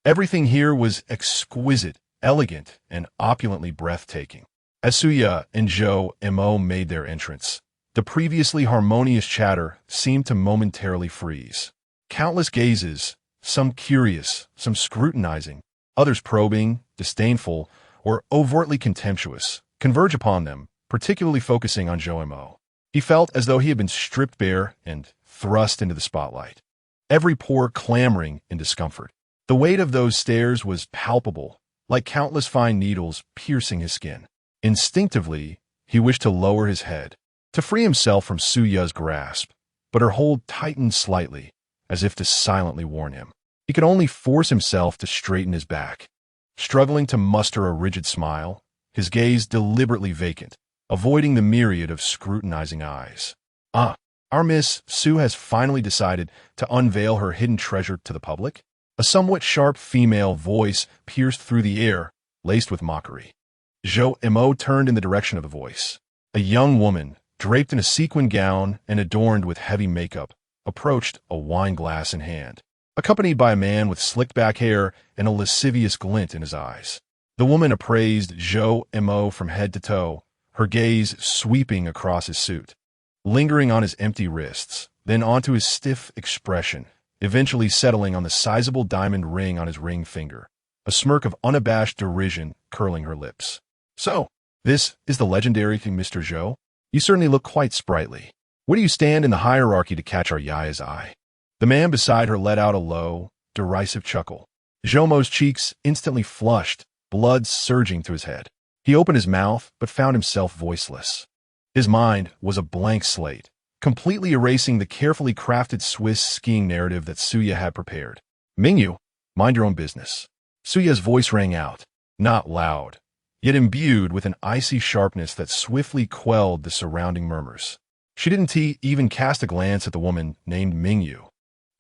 Everything here was exquisite, elegant, and opulently breathtaking. As Suya and Zhou Imo made their entrance, the previously harmonious chatter seemed to momentarily freeze. Countless gazes, some curious, some scrutinizing, others probing, disdainful, or overtly contemptuous, converge upon them, particularly focusing on Zhou Imo. He felt as though he had been stripped bare and thrust into the spotlight, every pore clamoring in discomfort. The weight of those stares was palpable, like countless fine needles piercing his skin. Instinctively, he wished to lower his head, to free himself from Suya's grasp, but her hold tightened slightly, as if to silently warn him. He could only force himself to straighten his back. Struggling to muster a rigid smile, his gaze deliberately vacant, avoiding the myriad of scrutinizing eyes. Our Miss Su has finally decided to unveil her hidden treasure to the public? A somewhat sharp female voice pierced through the air, laced with mockery. Zhou Imo turned in the direction of the voice. A young woman, draped in a sequin gown and adorned with heavy makeup, approached, a wine glass in hand, accompanied by a man with slicked back hair and a lascivious glint in his eyes. The woman appraised Zhou Imo from head to toe, her gaze sweeping across his suit, lingering on his empty wrists, then onto his stiff expression, eventually settling on the sizable diamond ring on his ring finger, a smirk of unabashed derision curling her lips. So, this is the legendary Mr. Zhou? You certainly look quite sprightly. Where do you stand in the hierarchy to catch our Yaya's eye? The man beside her let out a low, derisive chuckle. Zhou Imo's cheeks instantly flushed, blood surging to his head. He opened his mouth, but found himself voiceless. His mind was a blank slate, completely erasing the carefully crafted Swiss skiing narrative that Suya had prepared. Mingyu, mind your own business. Suya's voice rang out, not loud, yet imbued with an icy sharpness that swiftly quelled the surrounding murmurs. She didn't even cast a glance at the woman named Mingyu,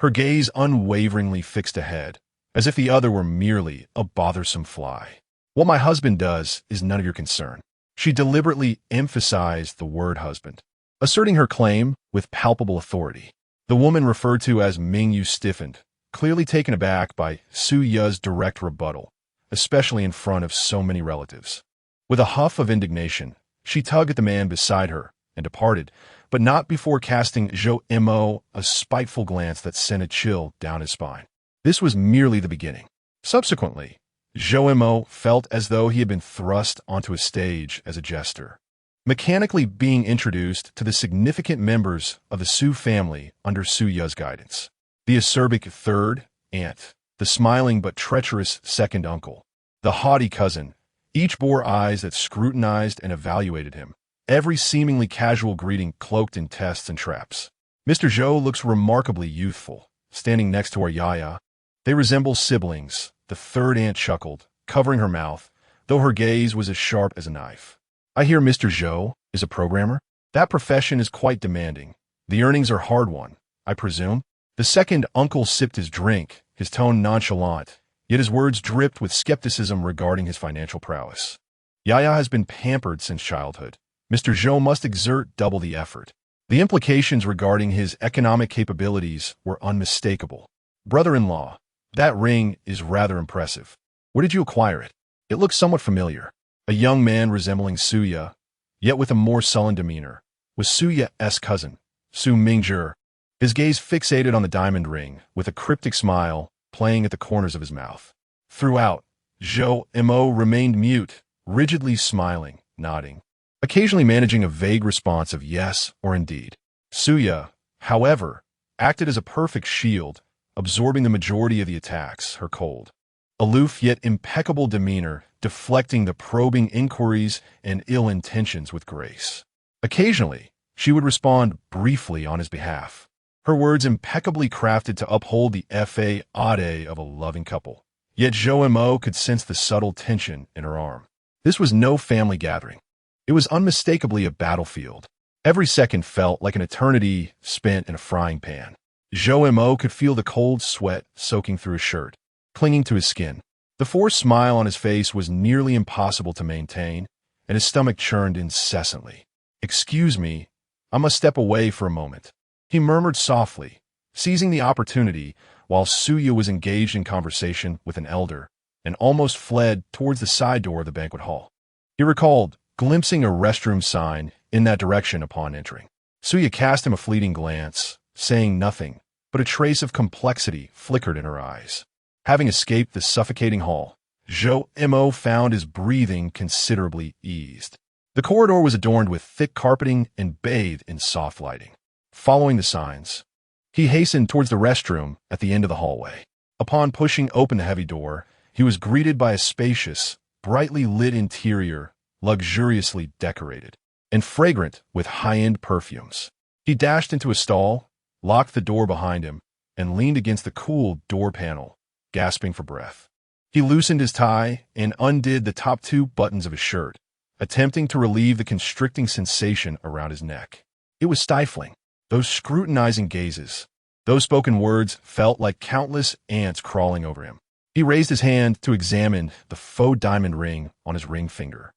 her gaze unwaveringly fixed ahead, as if the other were merely a bothersome fly. What my husband does is none of your concern. She deliberately emphasized the word husband, asserting her claim with palpable authority. The woman referred to as Mingyu stiffened, clearly taken aback by Suya's direct rebuttal, especially in front of so many relatives. With a huff of indignation, she tugged at the man beside her and departed, but not before casting Zhou Imo a spiteful glance that sent a chill down his spine. This was merely the beginning. Subsequently, Zhou Imo felt as though he had been thrust onto a stage as a jester, mechanically being introduced to the significant members of the Su family under Suya's guidance. The acerbic third aunt, the smiling but treacherous second uncle, the haughty cousin, each bore eyes that scrutinized and evaluated him, every seemingly casual greeting cloaked in tests and traps. Mr. Zhou looks remarkably youthful, standing next to our Yaya. They resemble siblings, the third aunt chuckled, covering her mouth, though her gaze was as sharp as a knife. I hear Mr. Zhou is a programmer? That profession is quite demanding. The earnings are hard-won, I presume? The second uncle sipped his drink, his tone nonchalant, yet his words dripped with skepticism regarding his financial prowess. Yaya has been pampered since childhood. Mr. Zhou must exert double the effort. The implications regarding his economic capabilities were unmistakable. Brother-in-law, that ring is rather impressive. Where did you acquire it? It looks somewhat familiar. A young man resembling Suya, yet with a more sullen demeanor, was Suya's cousin, Su Mingzhi. His gaze fixated on the diamond ring, with a cryptic smile playing at the corners of his mouth. Throughout, Zhou Mo remained mute, rigidly smiling, nodding, occasionally managing a vague response of yes or indeed. Suya, however, acted as a perfect shield, absorbing the majority of the attacks, her cold, aloof yet impeccable demeanor deflecting the probing inquiries and ill intentions with grace. Occasionally, she would respond briefly on his behalf, her words impeccably crafted to uphold the fa-ade of a loving couple. Yet Zhou Mo could sense the subtle tension in her arm. This was no family gathering. It was unmistakably a battlefield. Every second felt like an eternity spent in a frying pan. Zhou Mo could feel the cold sweat soaking through his shirt, clinging to his skin. The forced smile on his face was nearly impossible to maintain, and his stomach churned incessantly. "Excuse me, I must step away for a moment," he murmured softly, seizing the opportunity while Suya was engaged in conversation with an elder, and almost fled towards the side door of the banquet hall. He recalled glimpsing a restroom sign in that direction upon entering. Suya cast him a fleeting glance, saying nothing, but a trace of complexity flickered in her eyes. Having escaped the suffocating hall, Zhou Mo found his breathing considerably eased. The corridor was adorned with thick carpeting and bathed in soft lighting. Following the signs, he hastened towards the restroom at the end of the hallway. Upon pushing open the heavy door, he was greeted by a spacious, brightly lit interior, luxuriously decorated, and fragrant with high-end perfumes. He dashed into a stall, locked the door behind him, and leaned against the cool door panel, gasping for breath. He loosened his tie and undid the top 2 buttons of his shirt, attempting to relieve the constricting sensation around his neck. It was stifling. Those scrutinizing gazes, those spoken words felt like countless ants crawling over him. He raised his hand to examine the faux diamond ring on his ring finger,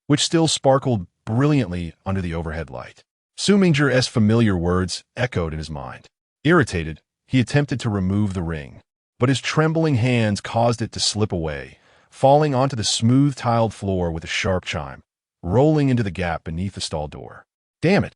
which still sparkled brilliantly under the overhead light. Su Mingzhi's familiar words echoed in his mind. Irritated, he attempted to remove the ring, but his trembling hands caused it to slip away, falling onto the smooth tiled floor with a sharp chime, rolling into the gap beneath the stall door. "Damn it!"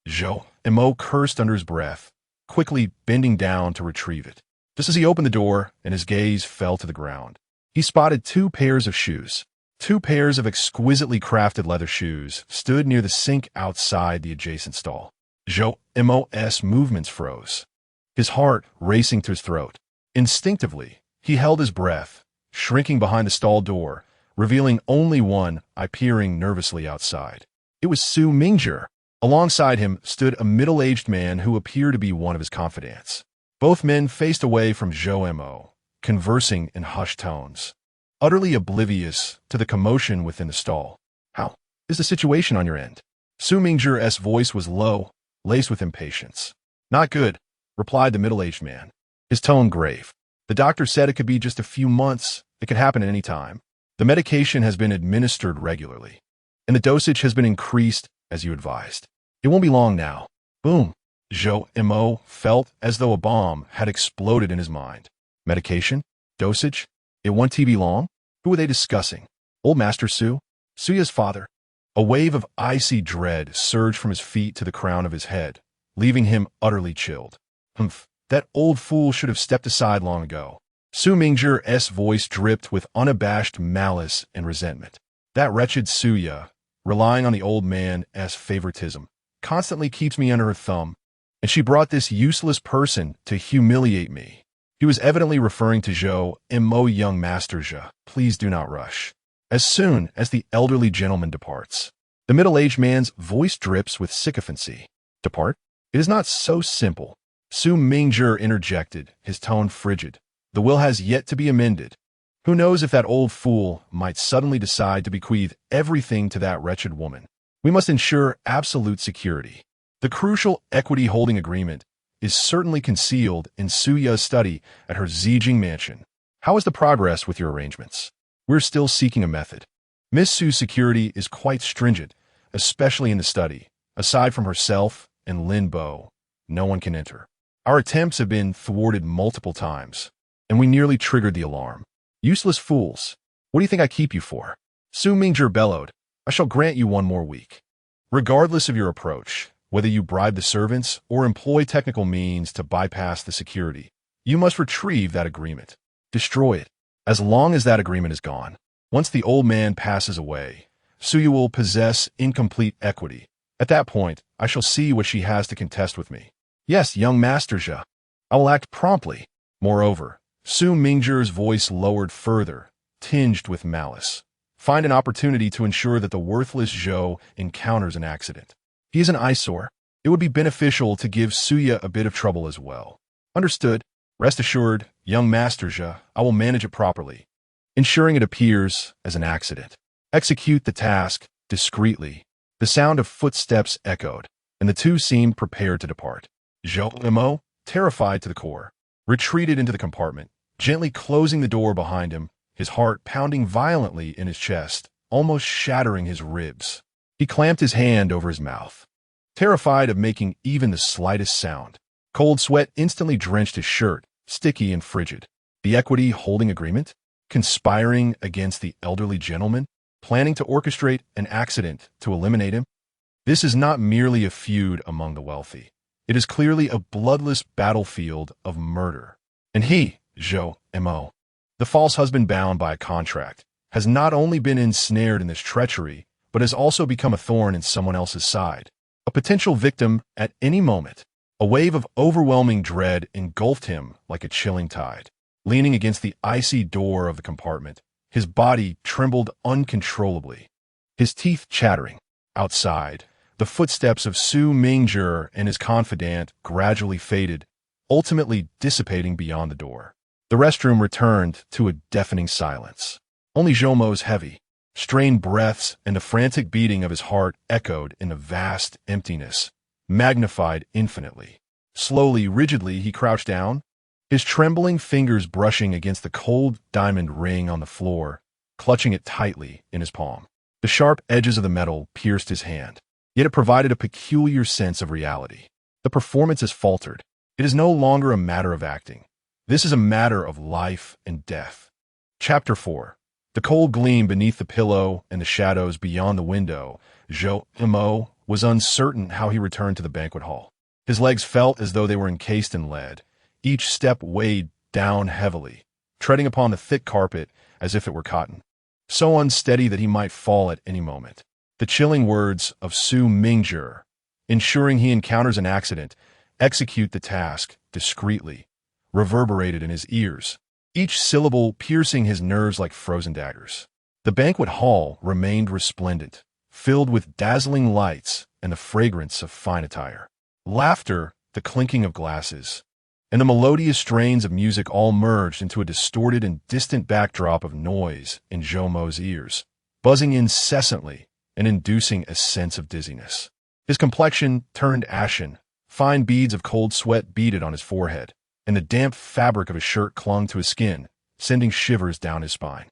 Zhou Mo cursed under his breath, quickly bending down to retrieve it. Just as he opened the door and his gaze fell to the ground, he spotted 2 pairs of shoes. 2 pairs of exquisitely crafted leather shoes stood near the sink outside the adjacent stall. Zhou Mo's movements froze, his heart racing to his throat. Instinctively, he held his breath, shrinking behind the stall door, revealing only one eye peering nervously outside. It was Su Mingzhi. Alongside him stood a middle-aged man who appeared to be one of his confidants. Both men faced away from Zhou Mo, conversing in hushed tones, utterly oblivious to the commotion within the stall. "How is the situation on your end?" Su Mingzhi's voice was low, laced with impatience. "Not good," replied the middle-aged man, his tone grave. "The doctor said it could be just a few months. It could happen at any time. The medication has been administered regularly, and the dosage has been increased as you advised. It won't be long now." Boom. Zhou Mo felt as though a bomb had exploded in his mind. Medication? Dosage? It won't be long? Who were they discussing? Old Master Su? Suya's father? A wave of icy dread surged from his feet to the crown of his head, leaving him utterly chilled. "Humph, that old fool should have stepped aside long ago." Su Mingzhi's voice dripped with unabashed malice and resentment. "That wretched Suya, relying on the old man's favoritism, constantly keeps me under her thumb, and she brought this useless person to humiliate me." He was evidently referring to Zhou Mo. "Young Master Zhe, please do not rush." As soon as the elderly gentleman departs, the middle-aged man's voice drips with sycophancy. "Depart? It is not so simple," Su Mingzhi interjected, his tone frigid. "The will has yet to be amended. Who knows if that old fool might suddenly decide to bequeath everything to that wretched woman. We must ensure absolute security. The crucial equity holding agreement is certainly concealed in Suya's study at her Zijing mansion. How is the progress with your arrangements?" "We're still seeking a method. Miss Su's security is quite stringent, especially in the study. Aside from herself in limbo. No one can enter. Our attempts have been thwarted multiple times, and we nearly triggered the alarm. Useless fools. What do you think I keep you for? Su Mingzhi bellowed. I shall grant you one more week. Regardless of your approach, whether you bribe the servants or employ technical means to bypass the security, you must retrieve that agreement. Destroy it. As long as that agreement is gone, once the old man passes away, Suya will possess incomplete equity. At that point, I shall see what she has to contest with me. Yes, young Master Zhe. I will act promptly. Moreover, Su Mingzhi's voice lowered further, tinged with malice. Find an opportunity to ensure that the worthless Zhou encounters an accident. He is an eyesore. It would be beneficial to give Suya a bit of trouble as well. Understood. Rest assured, young Master Zhe, I will manage it properly, ensuring it appears as an accident. Execute the task discreetly. The sound of footsteps echoed, and the two seemed prepared to depart. Zhou Mo, terrified to the core, retreated into the compartment, gently closing the door behind him, his heart pounding violently in his chest, almost shattering his ribs. He clamped his hand over his mouth, terrified of making even the slightest sound. Cold sweat instantly drenched his shirt, sticky and frigid. The equity holding agreement? Conspiring against the elderly gentleman? Planning to orchestrate an accident to eliminate him? This is not merely a feud among the wealthy. It is clearly a bloodless battlefield of murder. And he, Zhou Mo, the false husband bound by a contract, has not only been ensnared in this treachery, but has also become a thorn in someone else's side. A potential victim at any moment. A wave of overwhelming dread engulfed him like a chilling tide. Leaning against the icy door of the compartment, his body trembled uncontrollably, his teeth chattering. Outside, the footsteps of Su Mingzhi and his confidant gradually faded, ultimately dissipating beyond the door. The restroom returned to a deafening silence. Only Zhoumo's heavy, strained breaths and the frantic beating of his heart echoed in the vast emptiness, magnified infinitely. Slowly, rigidly, he crouched down, his trembling fingers brushing against the cold diamond ring on the floor, clutching it tightly in his palm. The sharp edges of the metal pierced his hand, yet it provided a peculiar sense of reality. The performance has faltered. It is no longer a matter of acting. This is a matter of life and death. Chapter 4. The cold gleam beneath the pillow and the shadows beyond the window. Zhou Mo was uncertain how he returned to the banquet hall. His legs felt as though they were encased in lead. Each step weighed down heavily, treading upon the thick carpet as if it were cotton, so unsteady that he might fall at any moment. The chilling words of Su Mingzhi, ensuring he encounters an accident, execute the task discreetly, reverberated in his ears, each syllable piercing his nerves like frozen daggers. The banquet hall remained resplendent, filled with dazzling lights and the fragrance of fine attire. Laughter, the clinking of glasses, and the melodious strains of music all merged into a distorted and distant backdrop of noise in Zhoumo's ears, buzzing incessantly and inducing a sense of dizziness. His complexion turned ashen, fine beads of cold sweat beaded on his forehead, and the damp fabric of his shirt clung to his skin, sending shivers down his spine.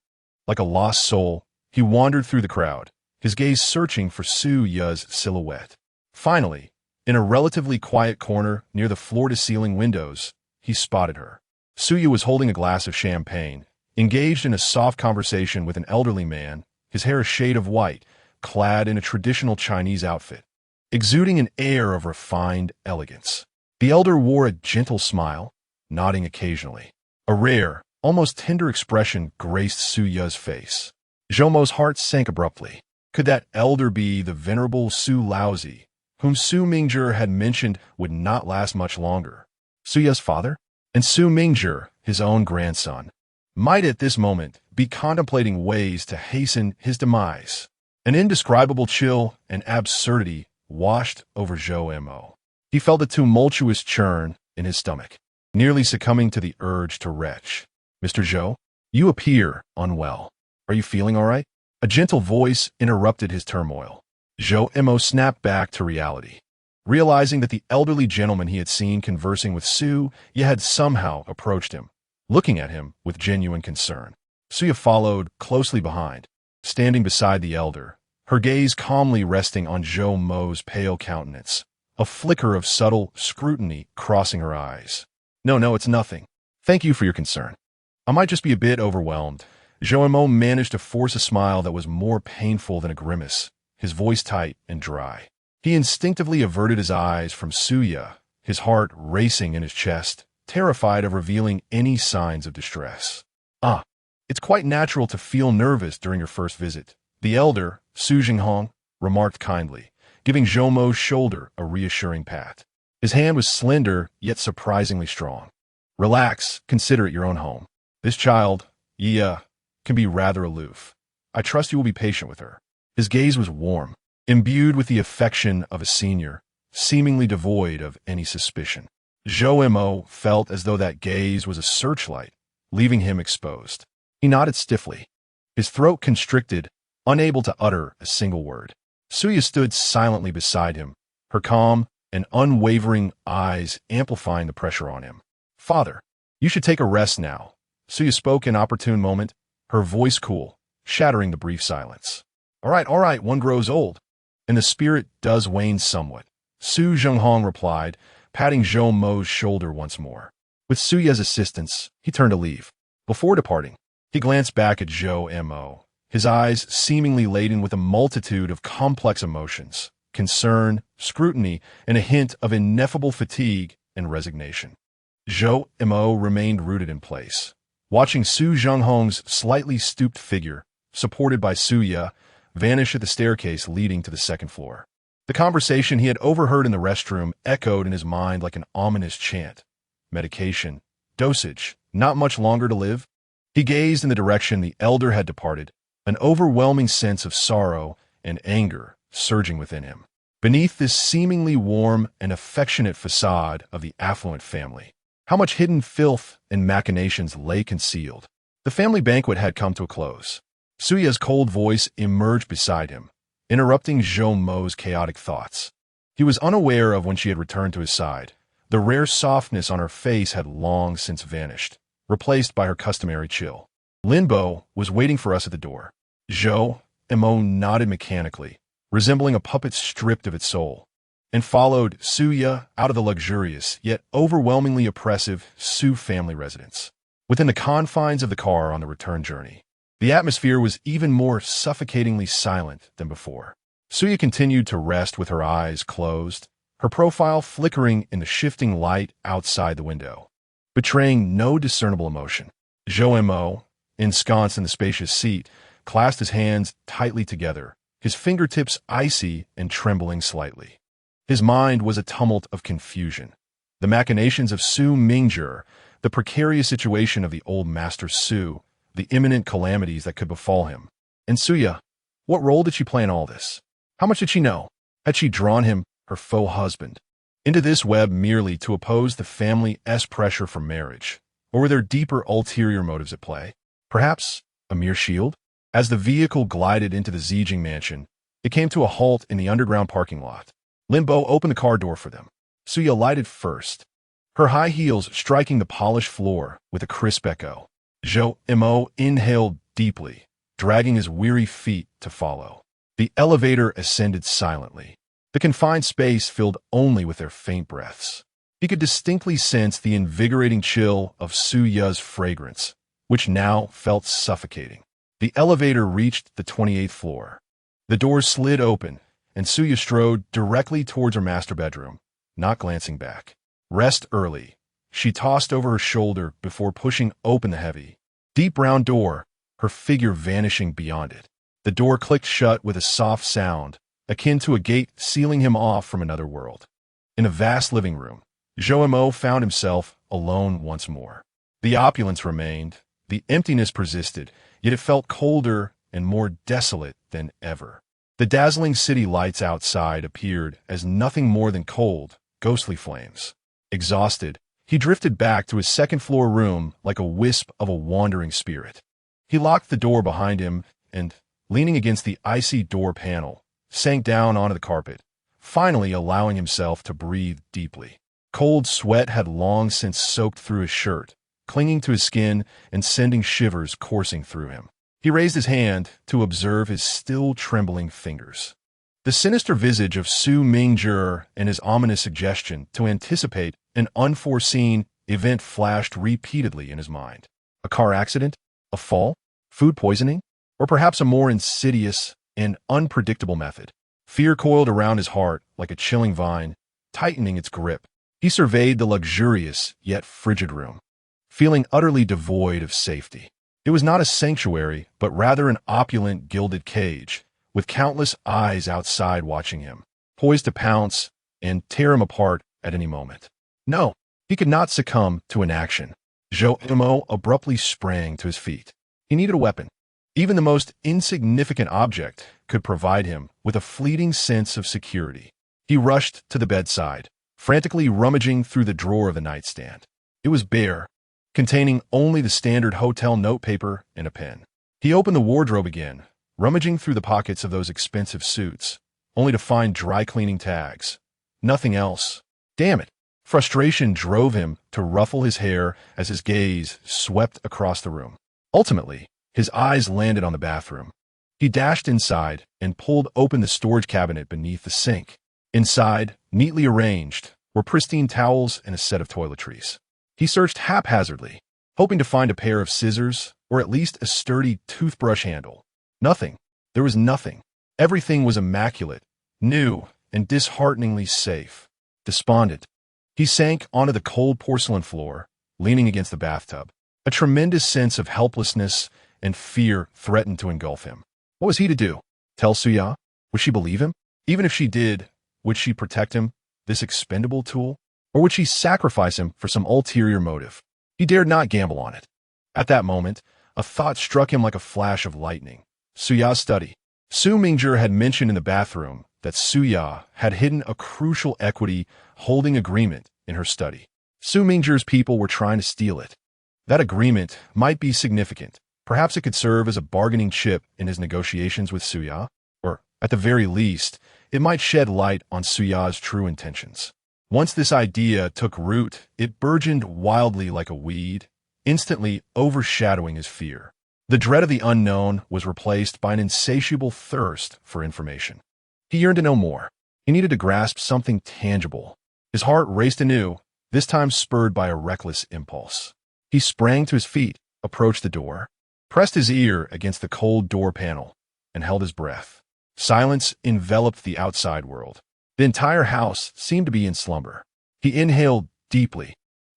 Like a lost soul, he wandered through the crowd, his gaze searching for Suya's silhouette. Finally, in a relatively quiet corner near the floor-to-ceiling windows, he spotted her. Suya was holding a glass of champagne, engaged in a soft conversation with an elderly man, his hair a shade of white, clad in a traditional Chinese outfit, exuding an air of refined elegance. The elder wore a gentle smile, nodding occasionally. A rare, almost tender expression graced Suya's face. Zhoumo's heart sank abruptly. Could that elder be the venerable Su Laozi, whom Su Mingzhi had mentioned would not last much longer? Suya's father? And Su Mingzhi, his own grandson, might at this moment be contemplating ways to hasten his demise. An indescribable chill and absurdity washed over Zhou Mo. He felt a tumultuous churn in his stomach, nearly succumbing to the urge to retch. Mr. Zhou, you appear unwell. Are you feeling all right? A gentle voice interrupted his turmoil. Zhou Mo snapped back to reality, realizing that the elderly gentleman he had seen conversing with Su had somehow approached him, looking at him with genuine concern. Suya followed closely behind, standing beside the elder, her gaze calmly resting on Zhou Mo's pale countenance, a flicker of subtle scrutiny crossing her eyes. No, it's nothing. Thank you for your concern. I might just be a bit overwhelmed. Joemo managed to force a smile that was more painful than a grimace, his voice tight and dry. He instinctively averted his eyes from Suya, his heart racing in his chest, terrified of revealing any signs of distress. It's quite natural to feel nervous during your first visit, the elder, Su Jinghong, remarked kindly, giving Zhoumo's shoulder a reassuring pat. His hand was slender, yet surprisingly strong. Relax, consider it your own home. This child, Yia, can be rather aloof. I trust you will be patient with her. His gaze was warm, imbued with the affection of a senior, seemingly devoid of any suspicion. Zhou felt as though that gaze was a searchlight, leaving him exposed. He nodded stiffly, his throat constricted, unable to utter a single word. Suya stood silently beside him, her calm and unwavering eyes amplifying the pressure on him. Father, you should take a rest now. Suya spoke in opportune moment, her voice cool, shattering the brief silence. All right, one grows old, and the spirit does wane somewhat. Su Zhenghong replied, patting Zhou Mo's shoulder once more. With Suya's assistance, he turned to leave. Before departing, he glanced back at Zhou Mo, his eyes seemingly laden with a multitude of complex emotions, concern, scrutiny, and a hint of ineffable fatigue and resignation. Zhou Mo remained rooted in place, watching Su Zhenghong's slightly stooped figure, supported by Suya, vanish at the staircase leading to the second floor. The conversation he had overheard in the restroom echoed in his mind like an ominous chant. Medication, dosage, not much longer to live. He gazed in the direction the elder had departed, an overwhelming sense of sorrow and anger surging within him. Beneath this seemingly warm and affectionate facade of the affluent family, how much hidden filth and machinations lay concealed. The family banquet had come to a close. Suya's cold voice emerged beside him, interrupting Zhou Mo's chaotic thoughts. He was unaware of when she had returned to his side. The rare softness on her face had long since vanished, replaced by her customary chill. Linbo was waiting for us at the door. Zhou Mo nodded mechanically, resembling a puppet stripped of its soul, and followed Suya out of the luxurious yet overwhelmingly oppressive Su family residence. Within the confines of the car on the return journey, the atmosphere was even more suffocatingly silent than before. Suya continued to rest with her eyes closed, her profile flickering in the shifting light outside the window, betraying no discernible emotion. Zhou Mo, ensconced in the spacious seat, clasped his hands tightly together, his fingertips icy and trembling slightly. His mind was a tumult of confusion. The machinations of Su Mingzhi, the precarious situation of the old master Su, the imminent calamities that could befall him. And Suya, what role did she play in all this? How much did she know? Had she drawn him, her faux husband, into this web merely to oppose the family's pressure for marriage? Or were there deeper ulterior motives at play? Perhaps a mere shield? As the vehicle glided into the Zijing mansion, it came to a halt in the underground parking lot. Linbo opened the car door for them. Suya alighted first, her high heels striking the polished floor with a crisp echo. Zhou Mo inhaled deeply, dragging his weary feet to follow. The elevator ascended silently, the confined space filled only with their faint breaths. He could distinctly sense the invigorating chill of Suya's fragrance, which now felt suffocating. The elevator reached the 28th floor. The doors slid open, and Suya strode directly towards her master bedroom, not glancing back. Rest early, she tossed over her shoulder before pushing open the heavy, deep brown door, her figure vanishing beyond it. The door clicked shut with a soft sound, akin to a gate sealing him off from another world. In a vast living room, Zhou Mo found himself alone once more. The opulence remained, the emptiness persisted, yet it felt colder and more desolate than ever. The dazzling city lights outside appeared as nothing more than cold, ghostly flames. Exhausted, he drifted back to his second-floor room like a wisp of a wandering spirit. He locked the door behind him and, leaning against the icy door panel, sank down onto the carpet, finally allowing himself to breathe deeply. Cold sweat had long since soaked through his shirt, clinging to his skin and sending shivers coursing through him. He raised his hand to observe his still trembling fingers. The sinister visage of Su Mingjie and his ominous suggestion to anticipate an unforeseen event flashed repeatedly in his mind. A car accident? A fall? Food poisoning? Or perhaps a more insidious and unpredictable method? Fear coiled around his heart like a chilling vine, tightening its grip. He surveyed the luxurious yet frigid room, feeling utterly devoid of safety. It was not a sanctuary, but rather an opulent gilded cage, with countless eyes outside watching him, poised to pounce and tear him apart at any moment. No, he could not succumb to inaction. Zhou abruptly sprang to his feet. He needed a weapon. Even the most insignificant object could provide him with a fleeting sense of security. He rushed to the bedside, frantically rummaging through the drawer of the nightstand. It was bare, containing only the standard hotel notepaper and a pen. He opened the wardrobe again, rummaging through the pockets of those expensive suits, only to find dry cleaning tags. Nothing else. Damn it. Frustration drove him to ruffle his hair as his gaze swept across the room. Ultimately, his eyes landed on the bathroom. He dashed inside and pulled open the storage cabinet beneath the sink. Inside, neatly arranged, were pristine towels and a set of toiletries. He searched haphazardly, hoping to find a pair of scissors or at least a sturdy toothbrush handle. Nothing. There was nothing. Everything was immaculate, new, and dishearteningly safe. Despondent, he sank onto the cold porcelain floor, leaning against the bathtub. A tremendous sense of helplessness and fear threatened to engulf him. What was he to do? Tell Suya? Would she believe him? Even if she did, would she protect him, this expendable tool? Or would she sacrifice him for some ulterior motive? He dared not gamble on it. At that moment, a thought struck him like a flash of lightning. Suya's study. Su Mingjie had mentioned in the bathroom that Suya had hidden a crucial equity holding agreement in her study. Su Mingjie's people were trying to steal it. That agreement might be significant. Perhaps it could serve as a bargaining chip in his negotiations with Suya, or, at the very least, it might shed light on Suya's true intentions. Once this idea took root, it burgeoned wildly like a weed, instantly overshadowing his fear. The dread of the unknown was replaced by an insatiable thirst for information. He yearned to know more. He needed to grasp something tangible. His heart raced anew, this time spurred by a reckless impulse. He sprang to his feet, approached the door, pressed his ear against the cold door panel, and held his breath. Silence enveloped the outside world. The entire house seemed to be in slumber. He inhaled deeply,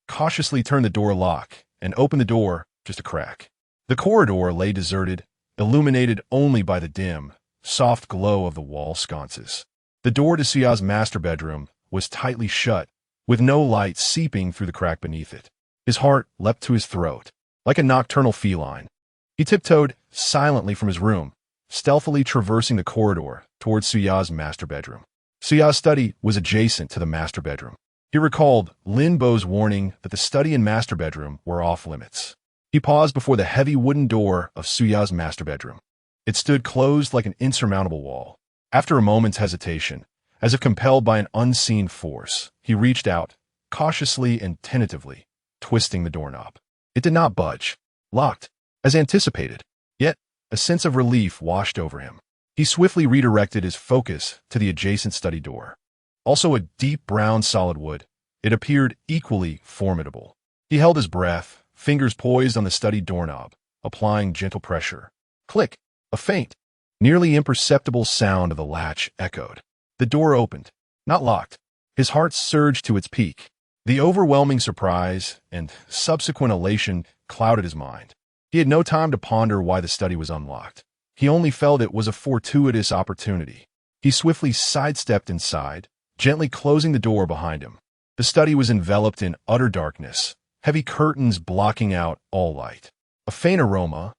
cautiously turned the door lock, and opened the door just a crack. The corridor lay deserted, illuminated only by the dim, soft glow of the wall sconces. The door to Suya's master bedroom was tightly shut, with no light seeping through the crack beneath it. His heart leapt to his throat, like a nocturnal feline. He tiptoed silently from his room, stealthily traversing the corridor towards Suya's master bedroom. Suya's study was adjacent to the master bedroom. He recalled Lin Bo's warning that the study and master bedroom were off limits. He paused before the heavy wooden door of Suya's master bedroom. It stood closed like an insurmountable wall. After a moment's hesitation, as if compelled by an unseen force, he reached out, cautiously and tentatively, twisting the doorknob. It did not budge. Locked, as anticipated. Yet, a sense of relief washed over him. He swiftly redirected his focus to the adjacent study door. Also a deep brown solid wood, it appeared equally formidable. He held his breath, fingers poised on the study doorknob, applying gentle pressure. Click! A faint, nearly imperceptible sound of the latch echoed. The door opened, not locked. His heart surged to its peak. The overwhelming surprise and subsequent elation clouded his mind. He had no time to ponder why the study was unlocked. He only felt it was a fortuitous opportunity. He swiftly sidestepped inside, gently closing the door behind him. The study was enveloped in utter darkness, heavy curtains blocking out all light. A faint aroma,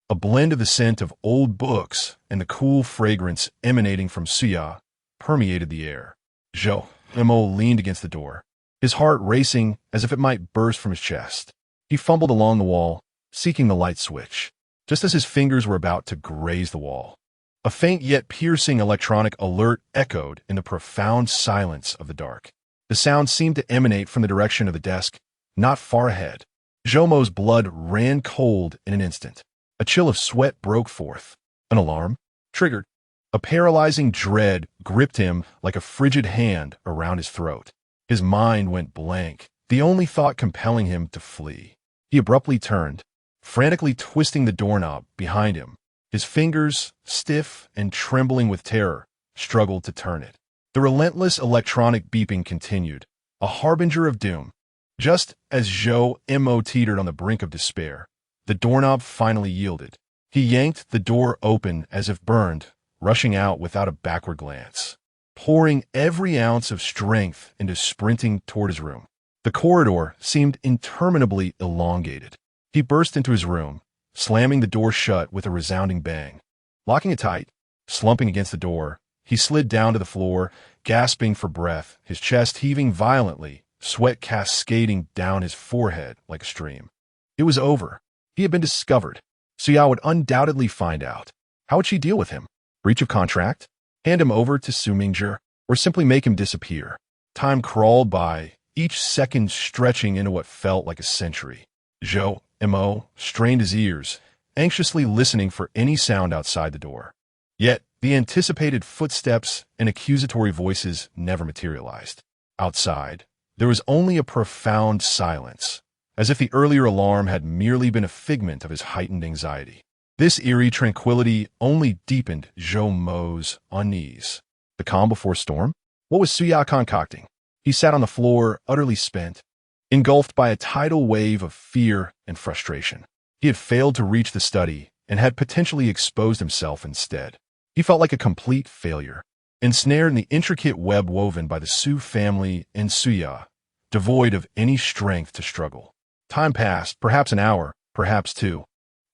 a blend of the scent of old books and the cool fragrance emanating from Suya, permeated the air. Zhou leaned against the door, his heart racing as if it might burst from his chest. He fumbled along the wall, seeking the light switch, just as his fingers were about to graze the wall. A faint yet piercing electronic alert echoed in the profound silence of the dark. The sound seemed to emanate from the direction of the desk, not far ahead. Zhou's blood ran cold in an instant. A chill of sweat broke forth. An alarm? Triggered. A paralyzing dread gripped him like a frigid hand around his throat. His mind went blank, the only thought compelling him to flee. He abruptly turned, frantically twisting the doorknob behind him. His fingers, stiff and trembling with terror, struggled to turn it. The relentless electronic beeping continued, a harbinger of doom. Just as Zhou Mo teetered on the brink of despair, the doorknob finally yielded. He yanked the door open as if burned, rushing out without a backward glance, pouring every ounce of strength into sprinting toward his room. The corridor seemed interminably elongated. He burst into his room, slamming the door shut with a resounding bang. Locking it tight, slumping against the door, he slid down to the floor, gasping for breath, his chest heaving violently, sweat cascading down his forehead like a stream. It was over. He had been discovered. Suya would undoubtedly find out. How would she deal with him? Breach of contract? Hand him over to Su Mingzhi? Or simply make him disappear? Time crawled by, each second stretching into what felt like a century. Zhou Mo strained his ears, anxiously listening for any sound outside the door. Yet, the anticipated footsteps and accusatory voices never materialized. Outside, there was only a profound silence, as if the earlier alarm had merely been a figment of his heightened anxiety. This eerie tranquility only deepened Zhou Mo's unease. The calm before storm? What was Suya concocting? He sat on the floor, utterly spent, engulfed by a tidal wave of fear and frustration. He had failed to reach the study and had potentially exposed himself instead. He felt like a complete failure, ensnared in the intricate web woven by the Su family and Suya, devoid of any strength to struggle. Time passed, perhaps an hour, perhaps two.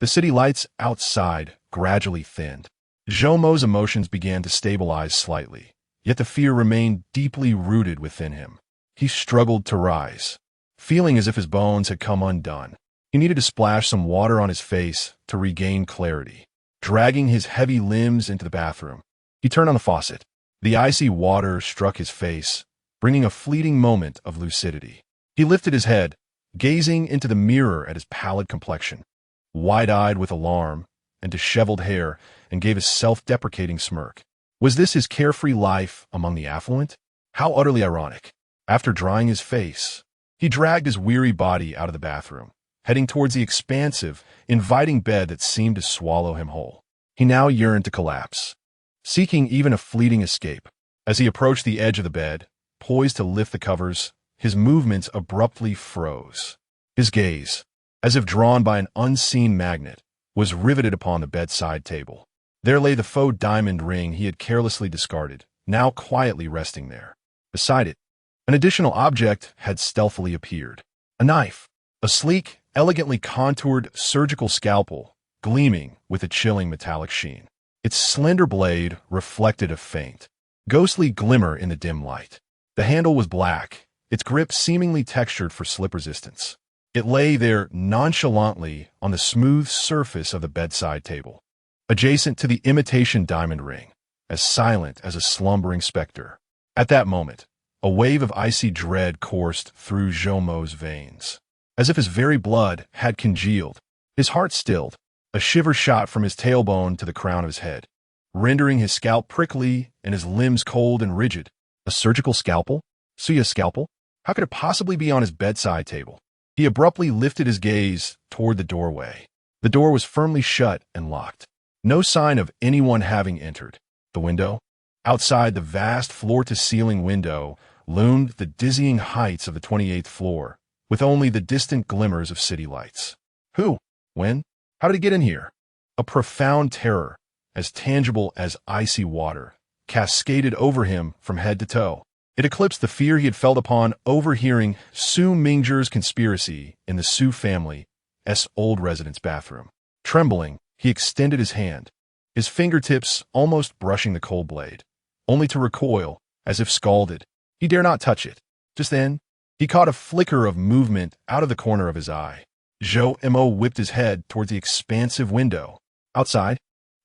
The city lights outside gradually thinned. Zhou Mo's emotions began to stabilize slightly, yet the fear remained deeply rooted within him. He struggled to rise, feeling as if his bones had come undone. He needed to splash some water on his face to regain clarity. Dragging his heavy limbs into the bathroom, he turned on the faucet. The icy water struck his face, bringing a fleeting moment of lucidity. He lifted his head, gazing into the mirror at his pallid complexion, wide-eyed with alarm and disheveled hair, and gave a self-deprecating smirk. Was this his carefree life among the affluent? How utterly ironic. After drying his face, he dragged his weary body out of the bathroom, heading towards the expansive, inviting bed that seemed to swallow him whole. He now yearned to collapse, seeking even a fleeting escape. As he approached the edge of the bed, poised to lift the covers, his movements abruptly froze. His gaze, as if drawn by an unseen magnet, was riveted upon the bedside table. There lay the faux diamond ring he had carelessly discarded, now quietly resting there. Beside it, an additional object had stealthily appeared. A knife. A sleek, elegantly contoured surgical scalpel, gleaming with a chilling metallic sheen. Its slender blade reflected a faint, ghostly glimmer in the dim light. The handle was black, its grip seemingly textured for slip resistance. It lay there nonchalantly on the smooth surface of the bedside table, adjacent to the imitation diamond ring, as silent as a slumbering specter. At that moment, a wave of icy dread coursed through Zhou Mo's veins. As if his very blood had congealed, his heart stilled. A shiver shot from his tailbone to the crown of his head, rendering his scalp prickly and his limbs cold and rigid. A surgical scalpel? Suya's scalpel? How could it possibly be on his bedside table? He abruptly lifted his gaze toward the doorway. The door was firmly shut and locked. No sign of anyone having entered. The window? Outside the vast floor-to-ceiling window loomed the dizzying heights of the 28th floor, with only the distant glimmers of city lights. Who? When? How did he get in here? A profound terror, as tangible as icy water, cascaded over him from head to toe. It eclipsed the fear he had felt upon overhearing Su Mingzhi's conspiracy in the Su family's old residence bathroom. Trembling, he extended his hand, his fingertips almost brushing the cold blade, only to recoil, as if scalded. He dare not touch it. Just then, he caught a flicker of movement out of the corner of his eye. Zhou Mo whipped his head towards the expansive window. Outside,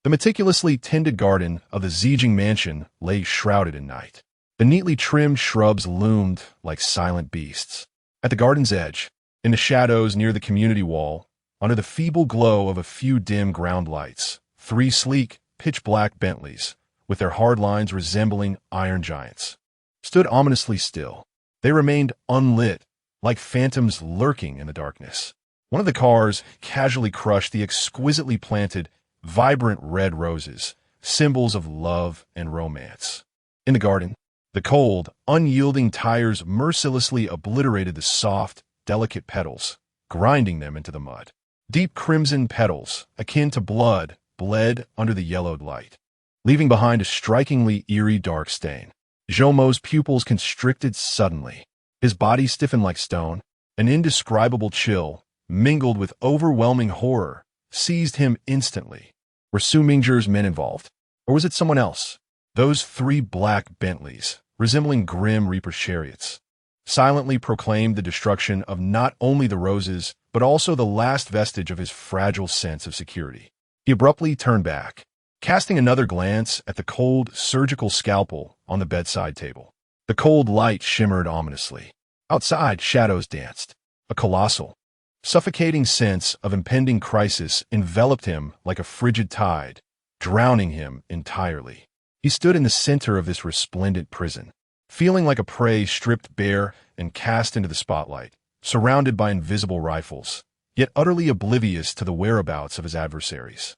the meticulously tended garden of the Zijing mansion lay shrouded in night. The neatly trimmed shrubs loomed like silent beasts. At the garden's edge, in the shadows near the community wall, under the feeble glow of a few dim ground lights, 3 sleek, pitch-black Bentleys with their hard lines resembling iron giants, stood ominously still. They remained unlit, like phantoms lurking in the darkness. One of the cars casually crushed the exquisitely planted, vibrant red roses, symbols of love and romance. In the garden, the cold, unyielding tires mercilessly obliterated the soft, delicate petals, grinding them into the mud. Deep crimson petals, akin to blood, bled under the yellowed light, leaving behind a strikingly eerie dark stain. Jomo's pupils constricted suddenly. His body stiffened like stone. An indescribable chill, mingled with overwhelming horror, seized him instantly. Were Su Mingzhi's men involved? Or was it someone else? Those 3 black Bentleys, resembling grim Reaper chariots, silently proclaimed the destruction of not only the roses, but also the last vestige of his fragile sense of security. He abruptly turned back, casting another glance at the cold, surgical scalpel on the bedside table. The cold light shimmered ominously. Outside, shadows danced. A colossal, suffocating sense of impending crisis enveloped him like a frigid tide, drowning him entirely. He stood in the center of this resplendent prison, feeling like a prey stripped bare and cast into the spotlight, surrounded by invisible rifles, yet utterly oblivious to the whereabouts of his adversaries.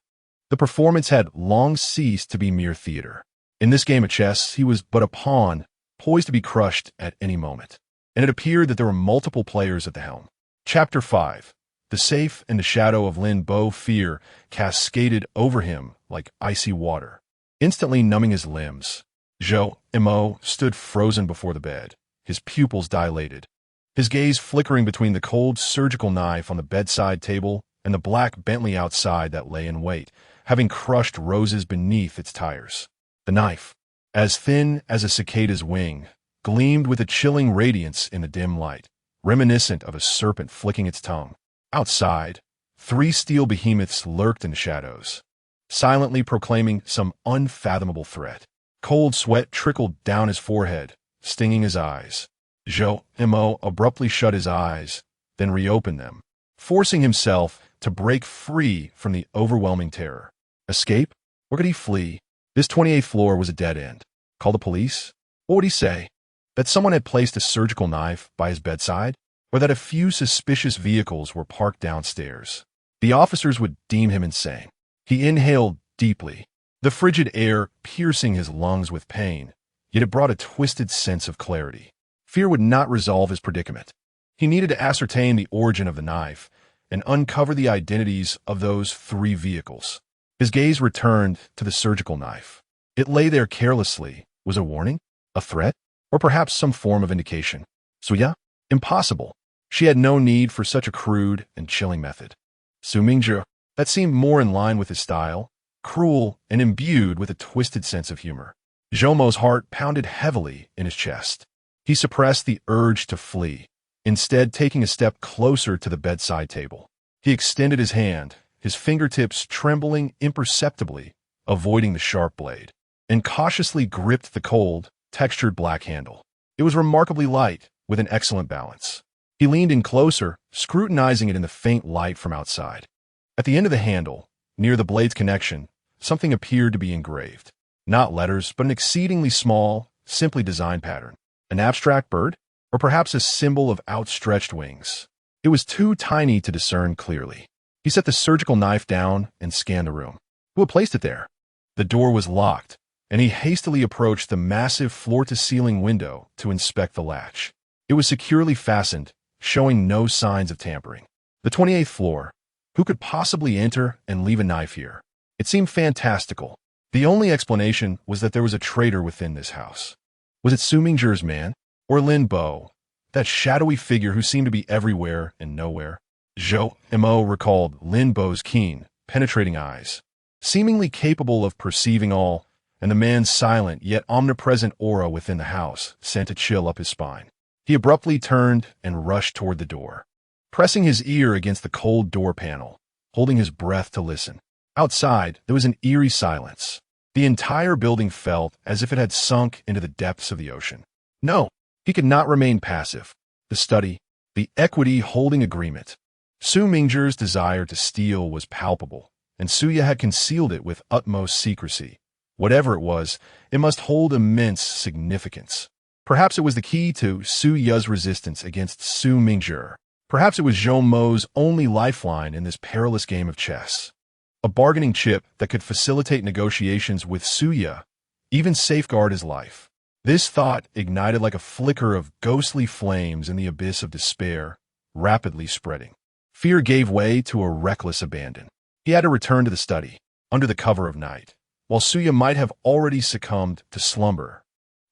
The performance had long ceased to be mere theater. In this game of chess, he was but a pawn, poised to be crushed at any moment. And it appeared that there were multiple players at the helm. Chapter 5. The safe and the shadow of Lin Bo fear cascaded over him like icy water, instantly numbing his limbs. Zhou Mo stood frozen before the bed, his pupils dilated, his gaze flickering between the cold surgical knife on the bedside table and the black Bentley outside that lay in wait, having crushed roses beneath its tires. The knife, as thin as a cicada's wing, gleamed with a chilling radiance in the dim light, reminiscent of a serpent flicking its tongue. Outside, 3 steel behemoths lurked in the shadows, silently proclaiming some unfathomable threat. Cold sweat trickled down his forehead, stinging his eyes. Zhou Mo abruptly shut his eyes, then reopened them, forcing himself to break free from the overwhelming terror. Escape? Or could he flee? This 28th floor was a dead end. Call the police? What would he say? That someone had placed a surgical knife by his bedside? Or that a few suspicious vehicles were parked downstairs? The officers would deem him insane. He inhaled deeply, the frigid air piercing his lungs with pain, yet it brought a twisted sense of clarity. Fear would not resolve his predicament. He needed to ascertain the origin of the knife and uncover the identities of those 3 vehicles. His gaze returned to the surgical knife. It lay there carelessly. Was it a warning? A threat? Or perhaps some form of indication? Suya? Impossible. She had no need for such a crude and chilling method. Su Mingzhi, that seemed more in line with his style, cruel and imbued with a twisted sense of humor. Zhoumo's heart pounded heavily in his chest. He suppressed the urge to flee, instead taking a step closer to the bedside table. He extended his hand, his fingertips trembling imperceptibly, avoiding the sharp blade, and cautiously gripped the cold, textured black handle. It was remarkably light, with an excellent balance. He leaned in closer, scrutinizing it in the faint light from outside. At the end of the handle, near the blade's connection, something appeared to be engraved. Not letters, but an exceedingly small, simply designed pattern. An abstract bird? Or perhaps a symbol of outstretched wings. It was too tiny to discern clearly. He set the surgical knife down and scanned the room. Who had placed it there? The door was locked, and he hastily approached the massive floor-to-ceiling window to inspect the latch. It was securely fastened, showing no signs of tampering. The 28th floor. Who could possibly enter and leave a knife here? It seemed fantastical. The only explanation was that there was a traitor within this house. Was it Su Mingzhi's man? Or Lin Bo, that shadowy figure who seemed to be everywhere and nowhere? Zhou Mo recalled Lin Bo's keen, penetrating eyes, seemingly capable of perceiving all, and the man's silent yet omnipresent aura within the house sent a chill up his spine. He abruptly turned and rushed toward the door, pressing his ear against the cold door panel, holding his breath to listen. Outside, there was an eerie silence. The entire building felt as if it had sunk into the depths of the ocean. No, he could not remain passive. The study, the equity holding agreement. Su Mingzhi's desire to steal was palpable, and Suya had concealed it with utmost secrecy, Whatever it was, it must hold immense significance. Perhaps it was the key to Su Ya's resistance against Su Mingzhi. Perhaps it was Zhou Mo's only lifeline in this perilous game of chess. A bargaining chip that could facilitate negotiations with Su Ya, even safeguard his life. This thought ignited like a flicker of ghostly flames in the abyss of despair, rapidly spreading. Fear gave way to a reckless abandon. He had to return to the study, under the cover of night, while Su Ya might have already succumbed to slumber.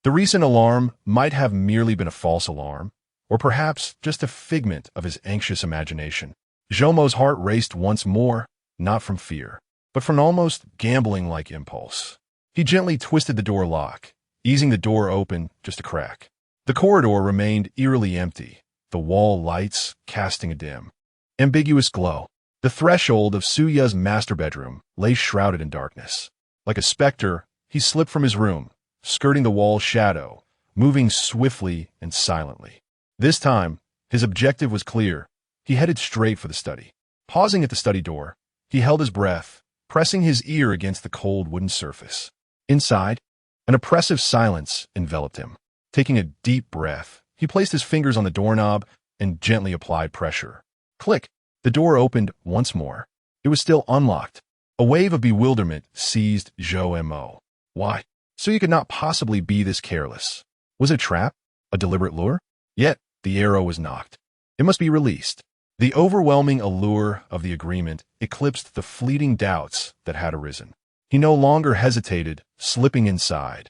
The recent alarm might have merely been a false alarm, or perhaps just a figment of his anxious imagination. Zhou Mo's heart raced once more, not from fear, but from an almost gambling-like impulse. He gently twisted the door lock, easing the door open just a crack. The corridor remained eerily empty, the wall lights casting a dim, ambiguous glow. The threshold of Su Ya's master bedroom lay shrouded in darkness. Like a specter, he slipped from his room, skirting the wall's shadow, moving swiftly and silently. This time, his objective was clear. He headed straight for the study. Pausing at the study door, he held his breath, pressing his ear against the cold wooden surface. Inside, an oppressive silence enveloped him. Taking a deep breath, he placed his fingers on the doorknob and gently applied pressure. Click! The door opened once more. It was still unlocked. A wave of bewilderment seized Zhou Mo. Why? So you could not possibly be this careless. Was it a trap? A deliberate lure? Yet, the arrow was knocked. It must be released. The overwhelming allure of the agreement eclipsed the fleeting doubts that had arisen. He no longer hesitated, slipping inside,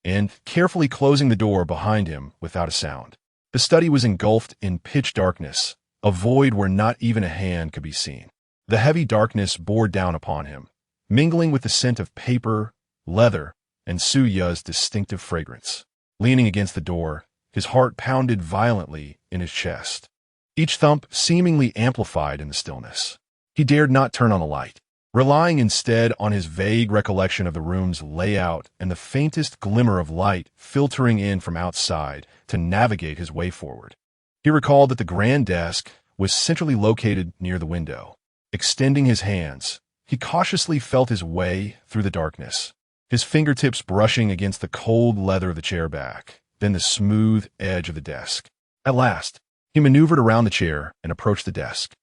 and carefully closing the door behind him without a sound. The study was engulfed in pitch darkness, a void where not even a hand could be seen. The heavy darkness bore down upon him, mingling with the scent of paper, leather, and Su Ya's distinctive fragrance. Leaning against the door, his heart pounded violently in his chest, each thump seemingly amplified in the stillness. He dared not turn on the light, relying instead on his vague recollection of the room's layout and the faintest glimmer of light filtering in from outside to navigate his way forward. He recalled that the grand desk was centrally located near the window. Extending his hands, he cautiously felt his way through the darkness, his fingertips brushing against the cold leather of the chair back, then the smooth edge of the desk. At last, he maneuvered around the chair and approached the desk.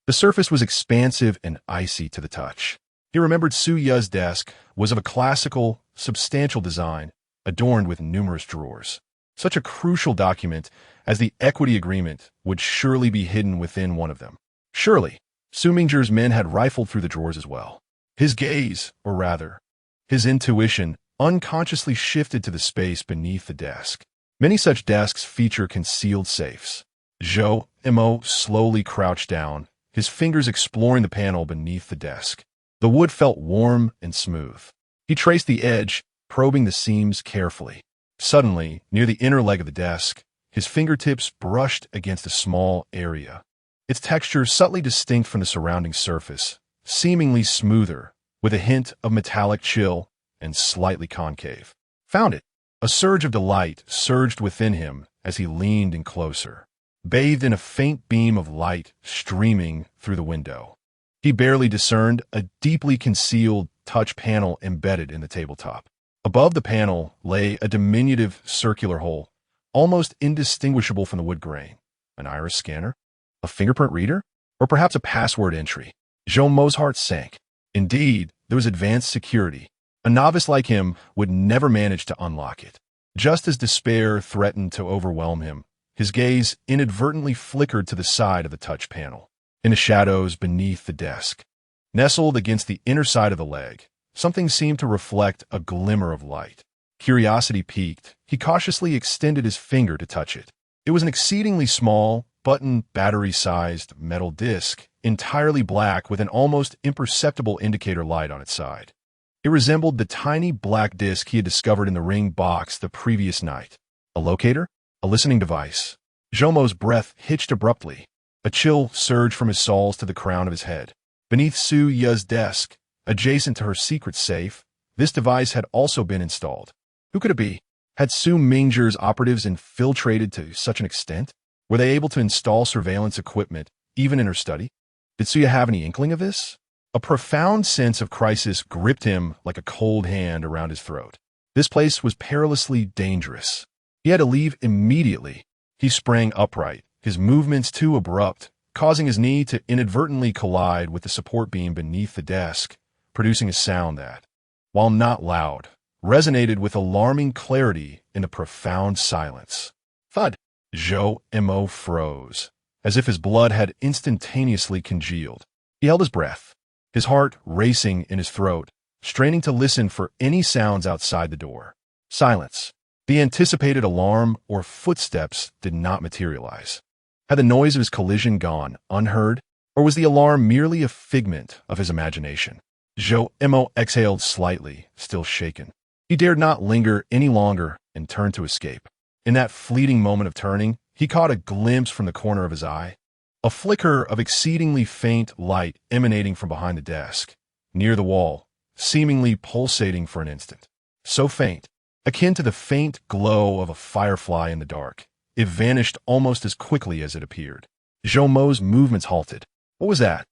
The surface was expansive and icy to the touch. He remembered Su Ya's desk was of a classical, substantial design, adorned with numerous drawers. Such a crucial document as the equity agreement would surely be hidden within one of them. Surely, Su Mingzhi's men had rifled through the drawers as well. His gaze, or rather, his intuition, unconsciously shifted to the space beneath the desk. Many such desks feature concealed safes. Zhou Mo slowly crouched down, his fingers exploring the panel beneath the desk. The wood felt warm and smooth. He traced the edge, probing the seams carefully. Suddenly, near the inner leg of the desk, his fingertips brushed against a small area. Its texture subtly distinct from the surrounding surface, seemingly smoother, with a hint of metallic chill and slightly concave. Found it! A surge of delight surged within him as he leaned in closer, bathed in a faint beam of light streaming through the window. He barely discerned a deeply concealed touch panel embedded in the tabletop. Above the panel lay a diminutive circular hole, almost indistinguishable from the wood grain. An iris scanner? A fingerprint reader? Or perhaps a password entry? Zhou Mo's heart sank. Indeed, there was advanced security. A novice like him would never manage to unlock it. Just as despair threatened to overwhelm him, his gaze inadvertently flickered to the side of the touch panel, in the shadows beneath the desk. Nestled against the inner side of the leg, something seemed to reflect a glimmer of light. Curiosity piqued, he cautiously extended his finger to touch it. It was an exceedingly small, button battery-sized metal disc, entirely black with an almost imperceptible indicator light on its side. It resembled the tiny black disc he had discovered in the ring box the previous night. A locator? A listening device. Zhou Mo's breath hitched abruptly. A chill surged from his soles to the crown of his head. Beneath Su Ya's desk, adjacent to her secret safe, this device had also been installed. Who could it be? Had Su Mingzhi's operatives infiltrated to such an extent? Were they able to install surveillance equipment, even in her study? Did Su Ya have any inkling of this? A profound sense of crisis gripped him like a cold hand around his throat. This place was perilously dangerous. He had to leave immediately. He sprang upright, his movements too abrupt, causing his knee to inadvertently collide with the support beam beneath the desk, producing a sound that, while not loud, resonated with alarming clarity in the profound silence. Thud! Zhou Mo froze, as if his blood had instantaneously congealed. He held his breath, his heart racing in his throat, straining to listen for any sounds outside the door. Silence. The anticipated alarm or footsteps did not materialize. Had the noise of his collision gone unheard, or was the alarm merely a figment of his imagination? Zhou Mo exhaled slightly, still shaken. He dared not linger any longer and turned to escape. In that fleeting moment of turning, he caught a glimpse from the corner of his eye, a flicker of exceedingly faint light emanating from behind the desk, near the wall, seemingly pulsating for an instant. So faint, akin to the faint glow of a firefly in the dark, it vanished almost as quickly as it appeared. Zhou Mo's movements halted. What was that?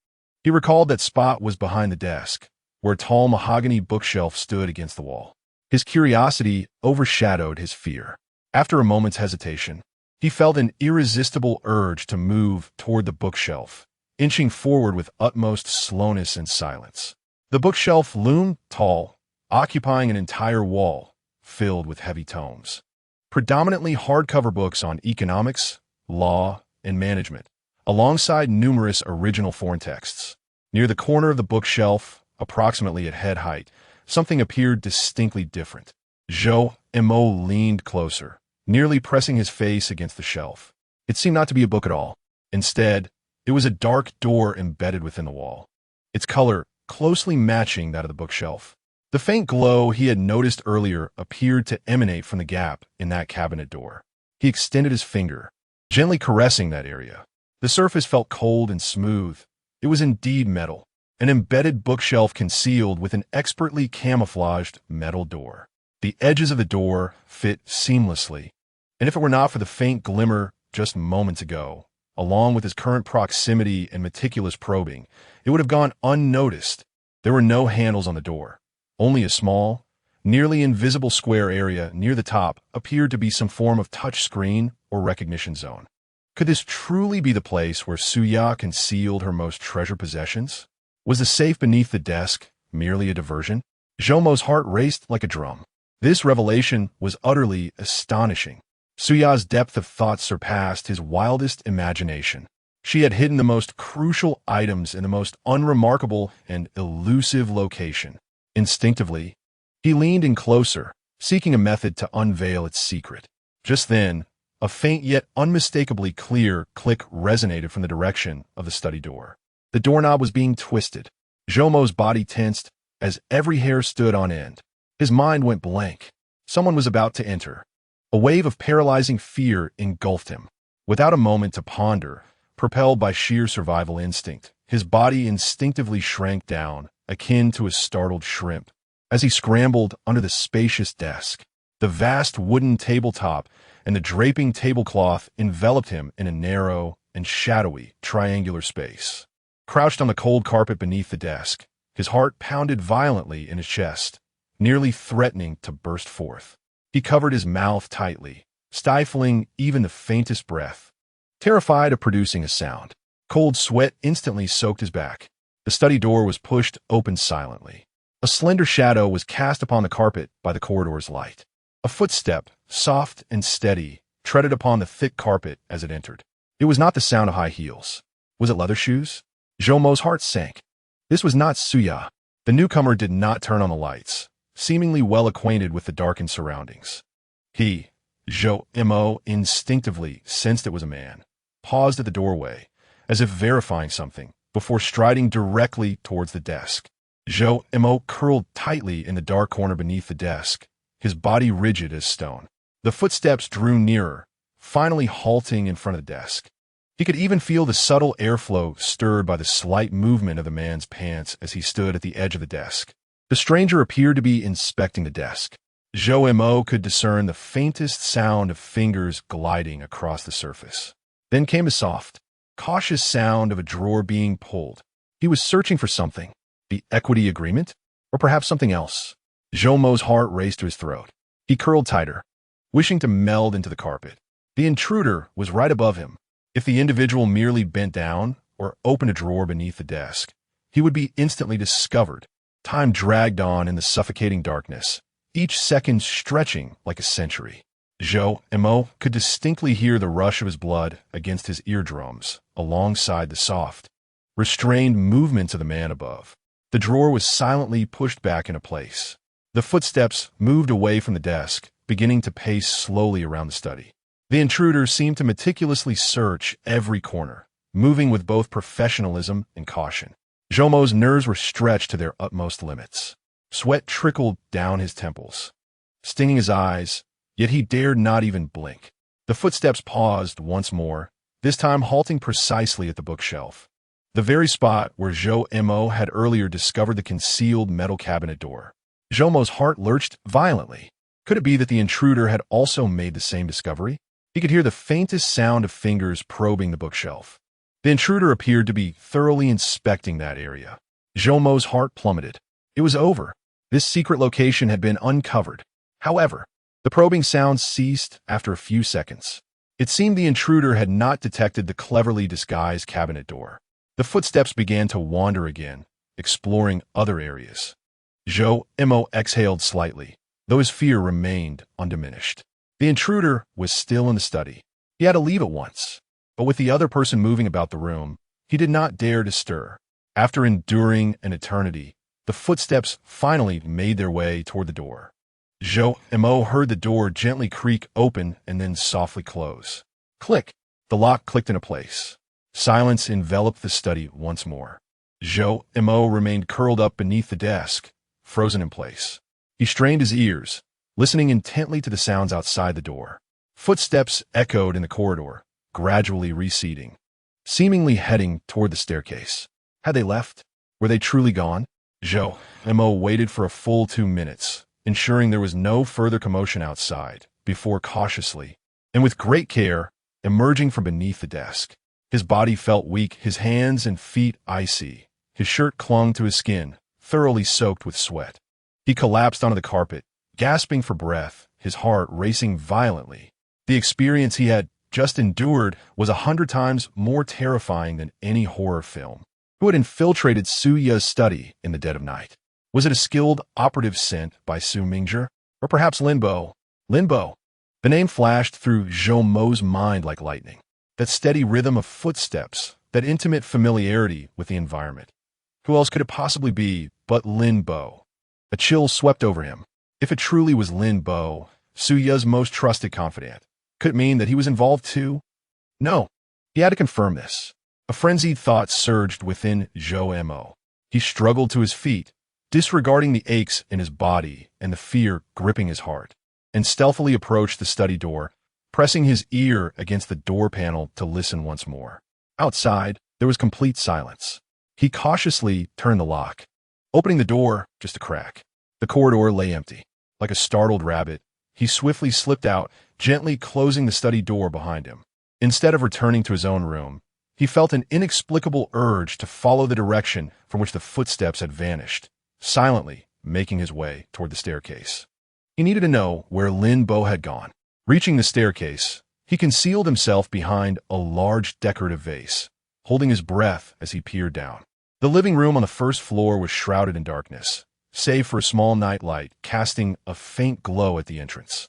He recalled that spot was behind the desk, where a tall mahogany bookshelf stood against the wall. His curiosity overshadowed his fear. After a moment's hesitation, he felt an irresistible urge to move toward the bookshelf, inching forward with utmost slowness and silence. The bookshelf loomed tall, occupying an entire wall, filled with heavy tomes. Predominantly hardcover books on economics, law, and management, alongside numerous original foreign texts. Near the corner of the bookshelf, approximately at head height, something appeared distinctly different. Zhou Mo leaned closer, nearly pressing his face against the shelf. It seemed not to be a book at all. Instead, it was a dark door embedded within the wall, its color closely matching that of the bookshelf. The faint glow he had noticed earlier appeared to emanate from the gap in that cabinet door. He extended his finger, gently caressing that area. The surface felt cold and smooth. It was indeed metal, an embedded bookshelf concealed with an expertly camouflaged metal door. The edges of the door fit seamlessly, and if it were not for the faint glimmer just moments ago, along with his current proximity and meticulous probing, it would have gone unnoticed. There were no handles on the door. Only a small, nearly invisible square area near the top appeared to be some form of touch screen or recognition zone. Could this truly be the place where Suya concealed her most treasured possessions? Was the safe beneath the desk merely a diversion? Zhou Mo's heart raced like a drum. This revelation was utterly astonishing. Suya's depth of thought surpassed his wildest imagination. She had hidden the most crucial items in the most unremarkable and elusive location. Instinctively, he leaned in closer, seeking a method to unveil its secret. Just then, a faint yet unmistakably clear click resonated from the direction of the study door. The doorknob was being twisted. Zhou Mo's body tensed as every hair stood on end. His mind went blank. Someone was about to enter. A wave of paralyzing fear engulfed him. Without a moment to ponder, propelled by sheer survival instinct, his body instinctively shrank down, akin to a startled shrimp. As he scrambled under the spacious desk, the vast wooden tabletop and the draping tablecloth enveloped him in a narrow and shadowy triangular space. Crouched on the cold carpet beneath the desk, his heart pounded violently in his chest, nearly threatening to burst forth. He covered his mouth tightly, stifling even the faintest breath. Terrified of producing a sound, cold sweat instantly soaked his back. The study door was pushed open silently. A slender shadow was cast upon the carpet by the corridor's light. A footstep, soft and steady, treaded upon the thick carpet as it entered. It was not the sound of high heels. Was it leather shoes? Zhou Mo's heart sank. This was not Suya. The newcomer did not turn on the lights, seemingly well acquainted with the darkened surroundings. He, Zhou Mo, instinctively sensed it was a man, paused at the doorway, as if verifying something, before striding directly towards the desk. Zhou Mo curled tightly in the dark corner beneath the desk, his body rigid as stone. The footsteps drew nearer, finally halting in front of the desk. He could even feel the subtle airflow stirred by the slight movement of the man's pants as he stood at the edge of the desk. The stranger appeared to be inspecting the desk. Zhou Mo could discern the faintest sound of fingers gliding across the surface. Then came a soft, cautious sound of a drawer being pulled. He was searching for something, The equity agreement? Or perhaps something else? Jomo's heart raced to his throat. He curled tighter, wishing to meld into the carpet. The intruder was right above him. If the individual merely bent down or opened a drawer beneath the desk, he would be instantly discovered. Time dragged on in the suffocating darkness, each second stretching like a century. Zhou Mo could distinctly hear the rush of his blood against his eardrums, alongside the soft, restrained movements of the man above. The drawer was silently pushed back into place. The footsteps moved away from the desk, beginning to pace slowly around the study. The intruder seemed to meticulously search every corner, moving with both professionalism and caution. Jomo's nerves were stretched to their utmost limits. Sweat trickled down his temples, stinging his eyes, yet he dared not even blink. The footsteps paused once more, this time halting precisely at the bookshelf, the very spot where Zhou Mo had earlier discovered the concealed metal cabinet door. Jomo's heart lurched violently. Could it be that the intruder had also made the same discovery? He could hear the faintest sound of fingers probing the bookshelf. The intruder appeared to be thoroughly inspecting that area. Jomo's heart plummeted. It was over. This secret location had been uncovered. However, the probing sound ceased after a few seconds. It seemed the intruder had not detected the cleverly disguised cabinet door. The footsteps began to wander again, exploring other areas. Zhou Mo exhaled slightly, though his fear remained undiminished. The intruder was still in the study. He had to leave at once, but with the other person moving about the room, he did not dare to stir. After enduring an eternity, the footsteps finally made their way toward the door. Zhou Mo heard the door gently creak open and then softly close. Click! The lock clicked into place. Silence enveloped the study once more. Zhou Mo remained curled up beneath the desk, frozen in place. He strained his ears, listening intently to the sounds outside the door. Footsteps echoed in the corridor, gradually receding, seemingly heading toward the staircase. Had they left? Were they truly gone? Zhou Mo waited for a full 2 minutes, ensuring there was no further commotion outside, before cautiously, and with great care, emerging from beneath the desk. His body felt weak, his hands and feet icy. His shirt clung to his skin, thoroughly soaked with sweat. He collapsed onto the carpet, gasping for breath, his heart racing violently. The experience he had just endured was 100 times more terrifying than any horror film. Who had infiltrated Su Ya's study in the dead of night? Was it a skilled operative sent by Su Mingzhi? Or perhaps Lin Bo? Lin Bo. The name flashed through Zhou Mo's mind like lightning. That steady rhythm of footsteps, that intimate familiarity with the environment. Who else could it possibly be but Lin Bo? A chill swept over him. If it truly was Lin Bo, Su Ya's most trusted confidant, could it mean that he was involved too? No. He had to confirm this. A frenzied thought surged within Zhou Mo. He struggled to his feet, disregarding the aches in his body and the fear gripping his heart, and stealthily approached the study door, pressing his ear against the door panel to listen once more. Outside, there was complete silence. He cautiously turned the lock, opening the door just a crack. The corridor lay empty. Like a startled rabbit, he swiftly slipped out, gently closing the study door behind him. Instead of returning to his own room, he felt an inexplicable urge to follow the direction from which the footsteps had vanished, silently making his way toward the staircase. He needed to know where Lin Bo had gone. Reaching the staircase, he concealed himself behind a large decorative vase, holding his breath as he peered down. The living room on the first floor was shrouded in darkness, save for a small night light casting a faint glow at the entrance.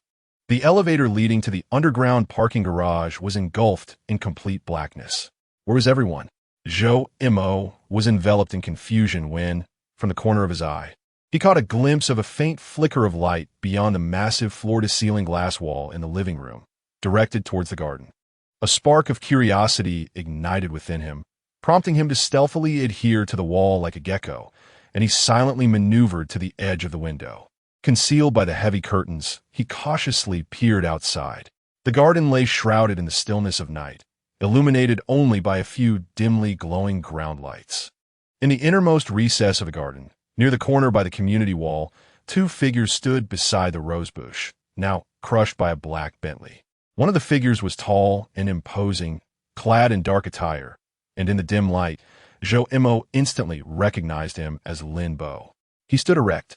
The elevator leading to the underground parking garage was engulfed in complete blackness. Where was everyone? Zhou Mo was enveloped in confusion when, from the corner of his eye, he caught a glimpse of a faint flicker of light beyond the massive floor-to-ceiling glass wall in the living room, directed towards the garden. A spark of curiosity ignited within him, prompting him to stealthily adhere to the wall like a gecko, and he silently maneuvered to the edge of the window. Concealed by the heavy curtains, he cautiously peered outside. The garden lay shrouded in the stillness of night, illuminated only by a few dimly glowing ground lights. In the innermost recess of the garden, near the corner by the community wall, 2 figures stood beside the rosebush, now crushed by a black Bentley. One of the figures was tall and imposing, clad in dark attire, and in the dim light, Zhou Mo instantly recognized him as Lin Bo. He stood erect,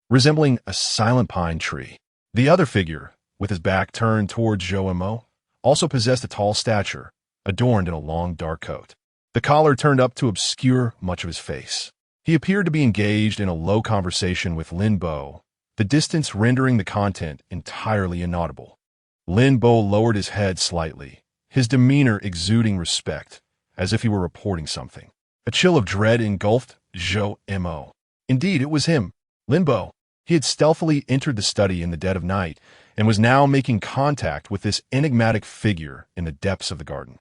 resembling a silent pine tree. The other figure, with his back turned towards Zhou Mo, also possessed a tall stature, adorned in a long dark coat. The collar turned up to obscure much of his face. He appeared to be engaged in a low conversation with Lin Bo, the distance rendering the content entirely inaudible. Lin Bo lowered his head slightly, his demeanor exuding respect, as if he were reporting something. A chill of dread engulfed Zhou Mo. Indeed, it was him, Lin Bo. He had stealthily entered the study in the dead of night and was now making contact with this enigmatic figure in the depths of the garden.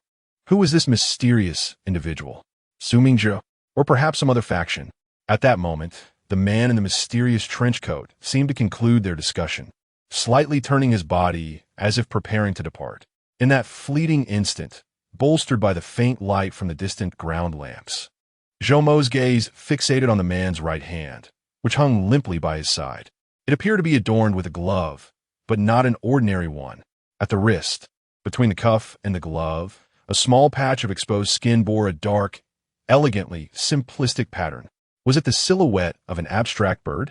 Who was this mysterious individual? Su Mingzhe, or perhaps some other faction? At that moment, the man in the mysterious trench coat seemed to conclude their discussion, slightly turning his body as if preparing to depart. In that fleeting instant, bolstered by the faint light from the distant ground lamps, Zhou Mo's gaze fixated on the man's right hand, which hung limply by his side. It appeared to be adorned with a glove, but not an ordinary one. At the wrist, between the cuff and the glove, a small patch of exposed skin bore a dark, elegantly simplistic pattern. Was it the silhouette of an abstract bird?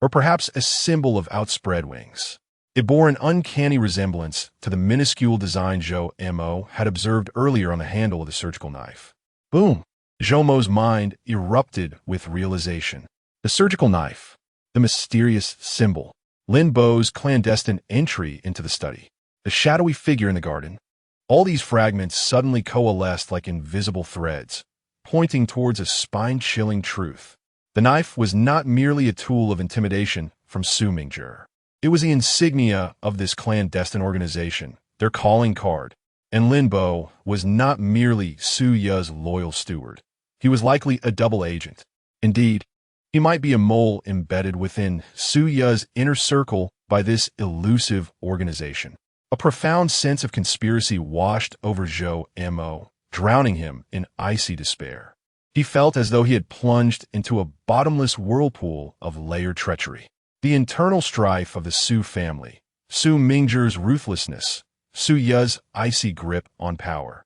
Or perhaps a symbol of outspread wings? It bore an uncanny resemblance to the minuscule design Zhou Mo had observed earlier on the handle of the surgical knife. Boom! Zhou Mo's mind erupted with realization. The surgical knife, the mysterious symbol, Lin Bo's clandestine entry into the study, the shadowy figure in the garden. All these fragments suddenly coalesced like invisible threads, pointing towards a spine-chilling truth. The knife was not merely a tool of intimidation from Su Mingzhe. It was the insignia of this clandestine organization, their calling card. And Lin Bo was not merely Su Ye's loyal steward. He was likely a double agent. Indeed, he might be a mole embedded within Su Ye's inner circle by this elusive organization. A profound sense of conspiracy washed over Zhou Mo, drowning him in icy despair. He felt as though he had plunged into a bottomless whirlpool of layered treachery. The internal strife of the Su family, Su Mingzhe's ruthlessness, Su Ye's icy grip on power,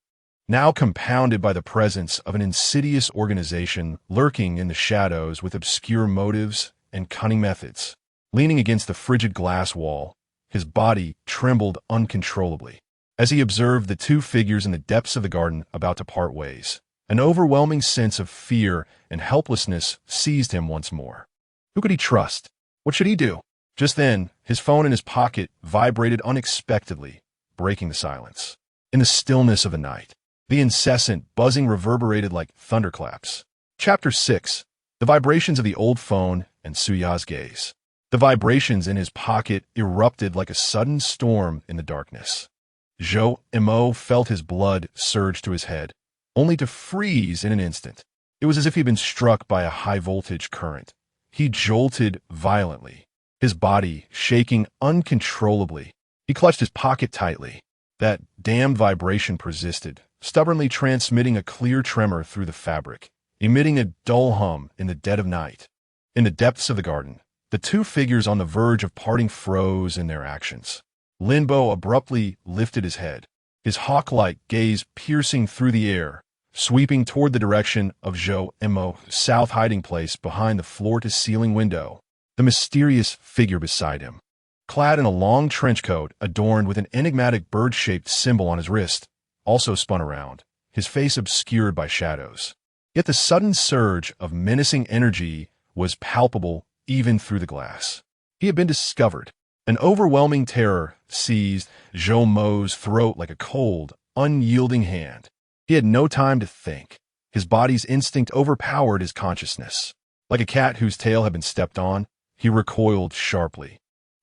now compounded by the presence of an insidious organization lurking in the shadows with obscure motives and cunning methods. Leaning against the frigid glass wall, his body trembled uncontrollably. As he observed the two figures in the depths of the garden about to part ways, an overwhelming sense of fear and helplessness seized him once more. Who could he trust? What should he do? Just then, his phone in his pocket vibrated unexpectedly, breaking the silence. In the stillness of the night, the incessant buzzing reverberated like thunderclaps. Chapter 6. The vibrations of the old phone and Su Ya's gaze. The vibrations in his pocket erupted like a sudden storm in the darkness. Zhou Mo felt his blood surge to his head, only to freeze in an instant. It was as if he'd been struck by a high-voltage current. He jolted violently, his body shaking uncontrollably. He clutched his pocket tightly. That damned vibration persisted, stubbornly transmitting a clear tremor through the fabric, emitting a dull hum in the dead of night. In the depths of the garden, the two figures on the verge of parting froze in their actions. Lin Bo abruptly lifted his head, his hawk-like gaze piercing through the air, sweeping toward the direction of Zhou Mo's south hiding place behind the floor-to-ceiling window. The mysterious figure beside him, clad in a long trench coat adorned with an enigmatic bird-shaped symbol on his wrist, also spun around, his face obscured by shadows. Yet the sudden surge of menacing energy was palpable even through the glass. He had been discovered. An overwhelming terror seized Zhou Mo's throat like a cold, unyielding hand. He had no time to think. His body's instinct overpowered his consciousness. Like a cat whose tail had been stepped on, he recoiled sharply,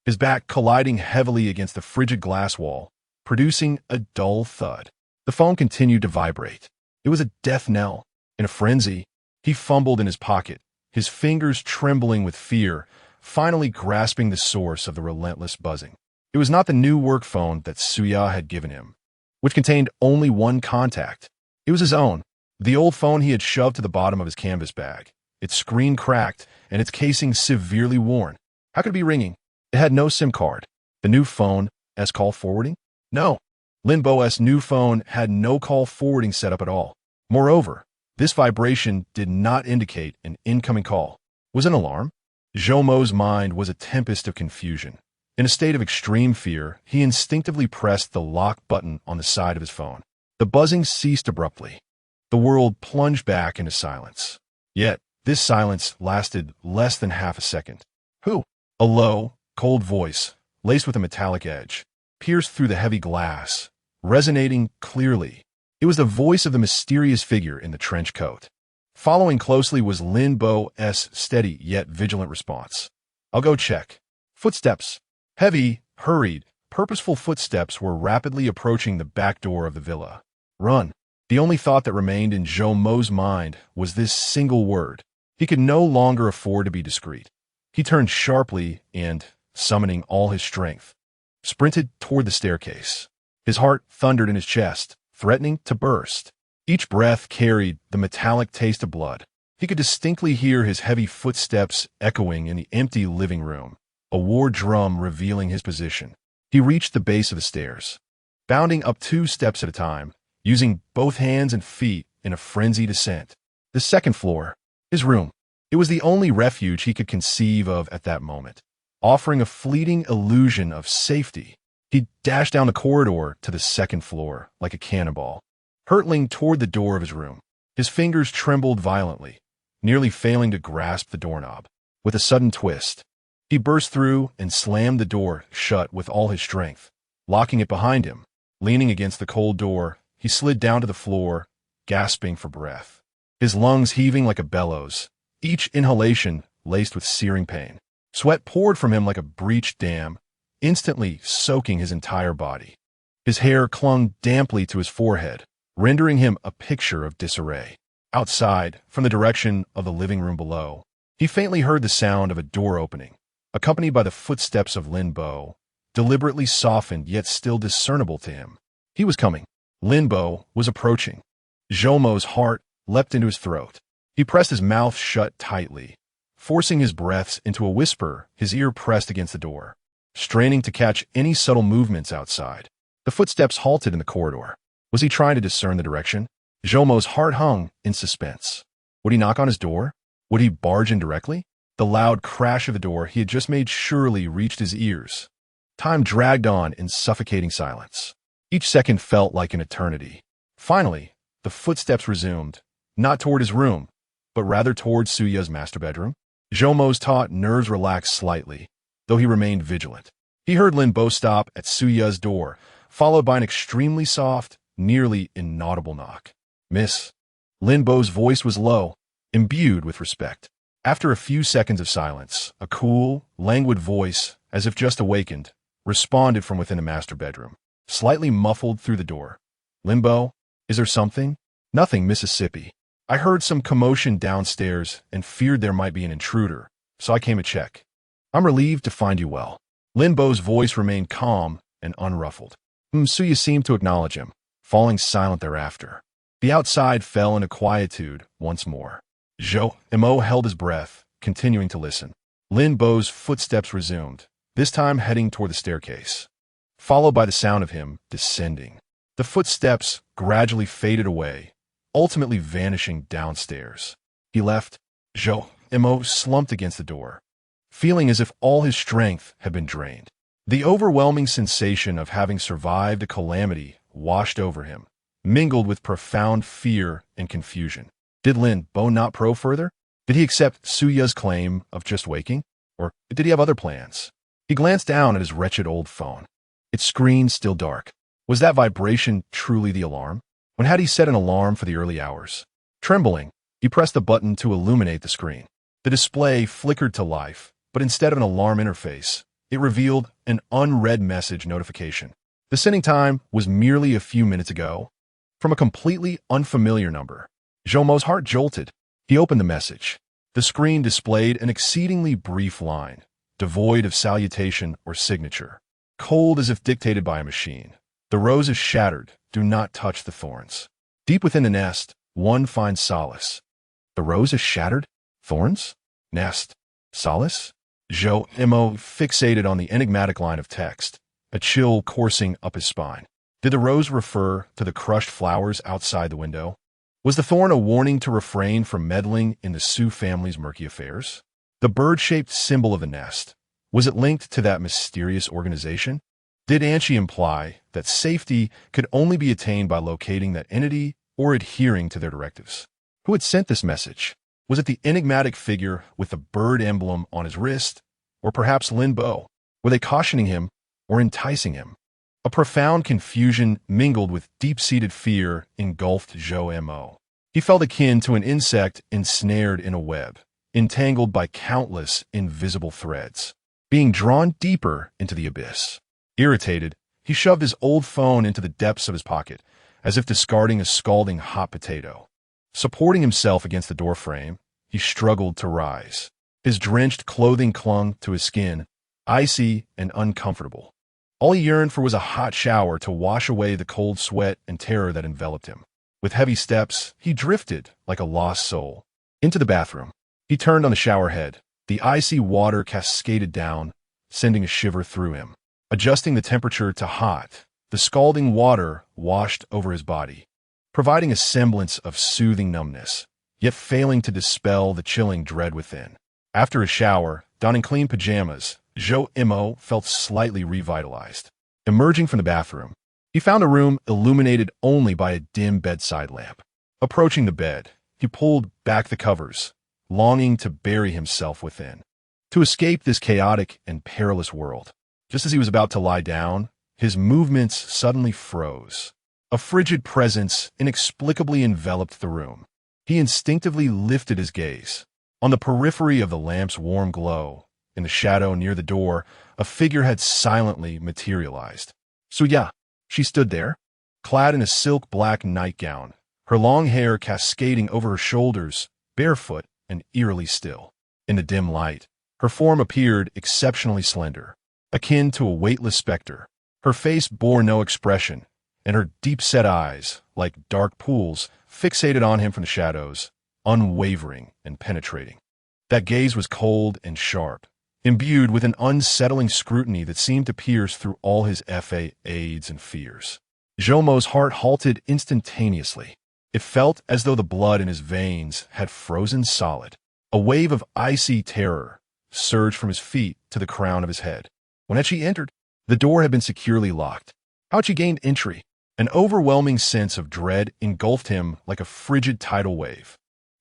his back colliding heavily against the frigid glass wall, producing a dull thud. The phone continued to vibrate. It was a death knell. In a frenzy, he fumbled in his pocket, his fingers trembling with fear, finally grasping the source of the relentless buzzing. It was not the new work phone that Su Ya had given him, which contained only one contact. It was his own, the old phone he had shoved to the bottom of his canvas bag, its screen cracked and its casing severely worn. How could it be ringing? It had no SIM card. The new phone, as call forwarding? No. Lin Bo's new phone had no call forwarding set up at all. Moreover, This vibration did not indicate an incoming call. Was it an alarm? Jomo's mind was a tempest of confusion. In a state of extreme fear, he instinctively pressed the lock button on the side of his phone. The buzzing ceased abruptly. The world plunged back into silence. Yet, this silence lasted less than half a second. Who? A low, cold voice, laced with a metallic edge, pierced through the heavy glass, resonating clearly. It was the voice of the mysterious figure in the trench coat. Following closely was Lin Bo's steady yet vigilant response. I'll go check. Footsteps. Heavy, hurried, purposeful footsteps were rapidly approaching the back door of the villa. Run. The only thought that remained in Jomo's mind was this single word. He could no longer afford to be discreet. He turned sharply and, summoning all his strength, sprinted toward the staircase. His heart thundered in his chest, threatening to burst. Each breath carried the metallic taste of blood. He could distinctly hear his heavy footsteps echoing in the empty living room, a war drum revealing his position. He reached the base of the stairs, bounding up 2 steps at a time, using both hands and feet in a frenzied ascent. The second floor, his room. It was the only refuge he could conceive of at that moment, offering a fleeting illusion of safety. He dashed down the corridor to the second floor like a cannonball, hurtling toward the door of his room. His fingers trembled violently, nearly failing to grasp the doorknob. With a sudden twist, he burst through and slammed the door shut with all his strength, locking it behind him. Leaning against the cold door, he slid down to the floor, gasping for breath, his lungs heaving like a bellows, each inhalation laced with searing pain. Sweat poured from him like a breached dam, instantly soaking his entire body. His hair clung damply to his forehead, rendering him a picture of disarray. Outside, from the direction of the living room below, he faintly heard the sound of a door opening, accompanied by the footsteps of Lin Bo, deliberately softened yet still discernible to him. He was coming. Lin Bo was approaching. Jomo's heart leapt into his throat. He pressed his mouth shut tightly, forcing his breaths into a whisper, his ear pressed against the door, straining to catch any subtle movements outside. The footsteps halted in the corridor. Was he trying to discern the direction? Jomo's heart hung in suspense. Would he knock on his door? Would he barge in directly? The loud crash of the door he had just made surely reached his ears. Time dragged on in suffocating silence. Each second felt like an eternity. Finally, the footsteps resumed, not toward his room, but rather toward Suya's master bedroom. Jomo's taut nerves relaxed slightly, though he remained vigilant. He heard Lin Bo stop at Suya's door, followed by an extremely soft, nearly inaudible knock. Miss. Lin Bo's voice was low, imbued with respect. After a few seconds of silence, a cool, languid voice, as if just awakened, responded from within the master bedroom, slightly muffled through the door. Lin Bo, is there something? Nothing, Mississippi. I heard some commotion downstairs and feared there might be an intruder, so I came to check. I'm relieved to find you well. Lin Bo's voice remained calm and unruffled. Suya seemed to acknowledge him, falling silent thereafter. The outside fell into quietude once more. Mo held his breath, continuing to listen. Lin Bo's footsteps resumed, this time heading toward the staircase, followed by the sound of him descending. The footsteps gradually faded away, ultimately vanishing downstairs. He left. Mo slumped against the door, feeling as if all his strength had been drained. The overwhelming sensation of having survived a calamity washed over him, mingled with profound fear and confusion. Did Lin Bo not probe further? Did he accept Suya's claim of just waking? Or did he have other plans? He glanced down at his wretched old phone. Its screen still dark. Was that vibration truly the alarm? When had he set an alarm for the early hours? Trembling, he pressed the button to illuminate the screen. The display flickered to life, but instead of an alarm interface, it revealed an unread message notification. The sending time was merely a few minutes ago, from a completely unfamiliar number. Jomo's heart jolted. He opened the message. The screen displayed an exceedingly brief line, devoid of salutation or signature, cold as if dictated by a machine. The rose is shattered. Do not touch the thorns. Deep within the nest, one finds solace. The rose is shattered? Thorns? Nest? Solace? Mo fixated on the enigmatic line of text, a chill coursing up his spine. Did the rose refer to the crushed flowers outside the window? Was the thorn a warning to refrain from meddling in the Sioux family's murky affairs? The bird-shaped symbol of the nest, was it linked to that mysterious organization? Did Anchi imply that safety could only be attained by locating that entity or adhering to their directives? Who had sent this message? Was it the enigmatic figure with the bird emblem on his wrist, or perhaps Lin Bo? Were they cautioning him or enticing him? A profound confusion mingled with deep-seated fear engulfed Zhou Mo. He felt akin to an insect ensnared in a web, entangled by countless invisible threads, being drawn deeper into the abyss. Irritated, he shoved his old phone into the depths of his pocket, as if discarding a scalding hot potato. Supporting himself against the doorframe, he struggled to rise. His drenched clothing clung to his skin, icy and uncomfortable. All he yearned for was a hot shower to wash away the cold sweat and terror that enveloped him. With heavy steps, he drifted like a lost soul into the bathroom. He turned on the shower head. The icy water cascaded down, sending a shiver through him. Adjusting the temperature to hot, the scalding water washed over his body, providing a semblance of soothing numbness, yet failing to dispel the chilling dread within. After a shower, donning clean pajamas, Zhou Mo felt slightly revitalized. Emerging from the bathroom, he found a room illuminated only by a dim bedside lamp. Approaching the bed, he pulled back the covers, longing to bury himself within, to escape this chaotic and perilous world. Just as he was about to lie down, his movements suddenly froze. A frigid presence inexplicably enveloped the room. He instinctively lifted his gaze. On the periphery of the lamp's warm glow, in the shadow near the door, a figure had silently materialized. Suya. She stood there, clad in a silk black nightgown, her long hair cascading over her shoulders, barefoot and eerily still. In the dim light, her form appeared exceptionally slender, akin to a weightless specter. Her face bore no expression, and her deep-set eyes, like dark pools, fixated on him from the shadows, unwavering and penetrating. That gaze was cold and sharp, imbued with an unsettling scrutiny that seemed to pierce through all his aids and fears. Zhou Mo's heart halted instantaneously. It felt as though the blood in his veins had frozen solid. A wave of icy terror surged from his feet to the crown of his head. When had she entered? The door had been securely locked. How had she gained entry? An overwhelming sense of dread engulfed him like a frigid tidal wave.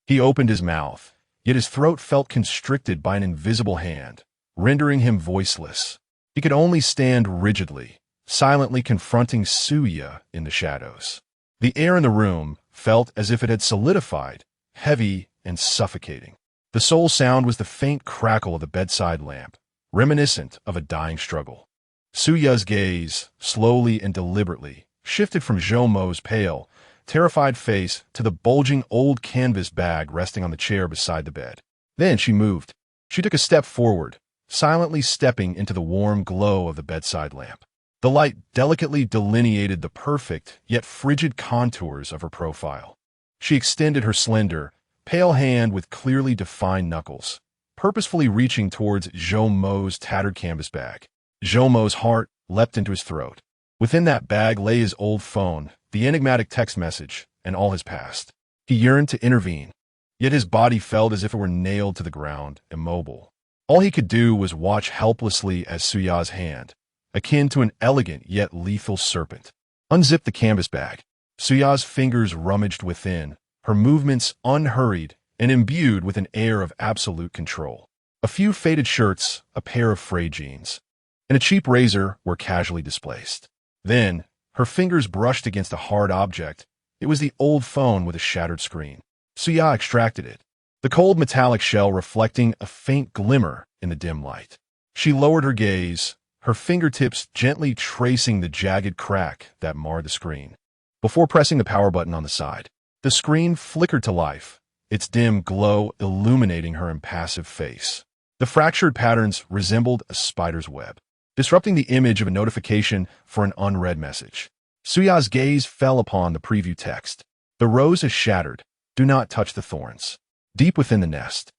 He opened his mouth, yet his throat felt constricted by an invisible hand, rendering him voiceless. He could only stand rigidly, silently confronting Suya in the shadows. The air in the room felt as if it had solidified, heavy and suffocating. The sole sound was the faint crackle of the bedside lamp, reminiscent of a dying struggle. Suya's gaze, slowly and deliberately, shifted from Zhou Mo's pale, terrified face to the bulging old canvas bag resting on the chair beside the bed. Then she moved. She took a step forward, silently stepping into the warm glow of the bedside lamp. The light delicately delineated the perfect yet frigid contours of her profile. She extended her slender, pale hand with clearly defined knuckles, purposefully reaching towards Zhou Mo's tattered canvas bag. Zhou Mo's heart leapt into his throat. Within that bag lay his old phone, the enigmatic text message, and all his past. He yearned to intervene, yet his body felt as if it were nailed to the ground, immobile. All he could do was watch helplessly as Suya's hand, akin to an elegant yet lethal serpent, unzipped the canvas bag. Suya's fingers rummaged within, her movements unhurried and imbued with an air of absolute control. A few faded shirts, a pair of frayed jeans, and a cheap razor were casually displaced. Then, her fingers brushed against a hard object. It was the old phone with a shattered screen. Suya extracted it, the cold metallic shell reflecting a faint glimmer in the dim light. She lowered her gaze, her fingertips gently tracing the jagged crack that marred the screen. Before pressing the power button on the side, the screen flickered to life, its dim glow illuminating her impassive face. The fractured patterns resembled a spider's web, disrupting the image of a notification for an unread message. Suya's gaze fell upon the preview text. The rose is shattered. Do not touch the thorns. Deep within the nest,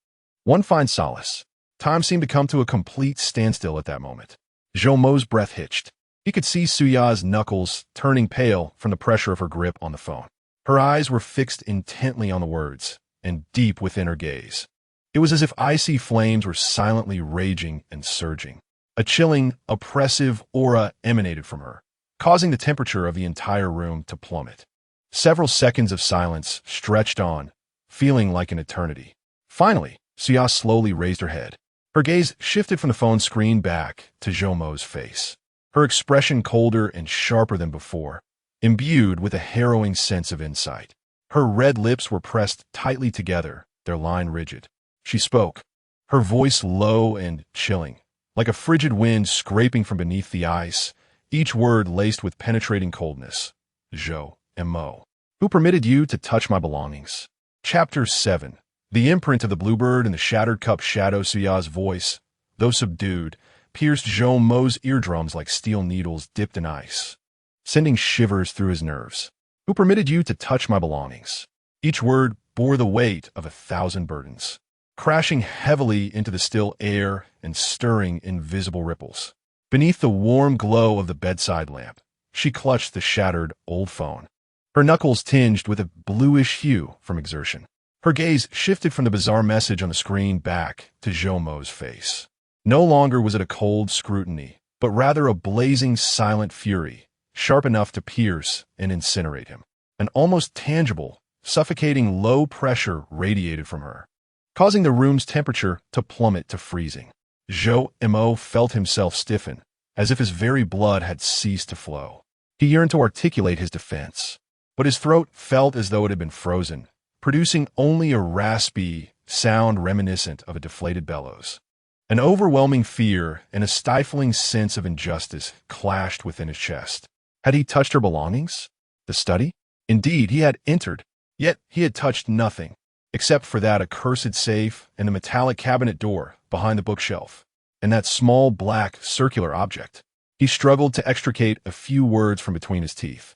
one finds solace. Time seemed to come to a complete standstill at that moment. Zhou Mo's breath hitched. He could see Suya's knuckles turning pale from the pressure of her grip on the phone. Her eyes were fixed intently on the words, and deep within her gaze. It was as if icy flames were silently raging and surging. A chilling, oppressive aura emanated from her, causing the temperature of the entire room to plummet. Several seconds of silence stretched on, feeling like an eternity. Finally, Suya slowly raised her head. Her gaze shifted from the phone screen back to Jomo's face. Her expression colder and sharper than before, imbued with a harrowing sense of insight. Her red lips were pressed tightly together, their line rigid. She spoke, her voice low and chilling, like a frigid wind scraping from beneath the ice, each word laced with penetrating coldness. Jo, M.O. Who permitted you to touch my belongings? Chapter 7. The imprint of the bluebird in the shattered cup shadow. Suya's voice, though subdued, pierced Jomo's eardrums like steel needles dipped in ice, sending shivers through his nerves. Who permitted you to touch my belongings? Each word bore the weight of 1,000 burdens, crashing heavily into the still air and stirring invisible ripples. Beneath the warm glow of the bedside lamp, she clutched the shattered old phone, her knuckles tinged with a bluish hue from exertion. Her gaze shifted from the bizarre message on the screen back to Jomo's face. No longer was it a cold scrutiny, but rather a blazing silent fury, sharp enough to pierce and incinerate him. An almost tangible, suffocating low pressure radiated from her, causing the room's temperature to plummet to freezing. Jo-Mo felt himself stiffen, as if his very blood had ceased to flow. He yearned to articulate his defense, but his throat felt as though it had been frozen, producing only a raspy sound reminiscent of a deflated bellows. An overwhelming fear and a stifling sense of injustice clashed within his chest. Had he touched her belongings? The study? Indeed, he had entered, yet he had touched nothing, except for that accursed safe and the metallic cabinet door behind the bookshelf, and that small black circular object. He struggled to extricate a few words from between his teeth,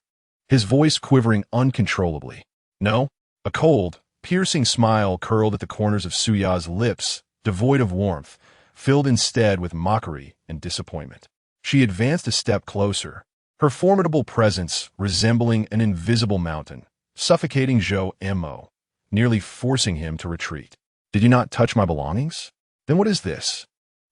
his voice quivering uncontrollably. No, a cold, piercing smile curled at the corners of Suya's lips, devoid of warmth, filled instead with mockery and disappointment. She advanced a step closer, her formidable presence resembling an invisible mountain, suffocating Jo-Mo, nearly forcing him to retreat. Did you not touch my belongings? Then what is this?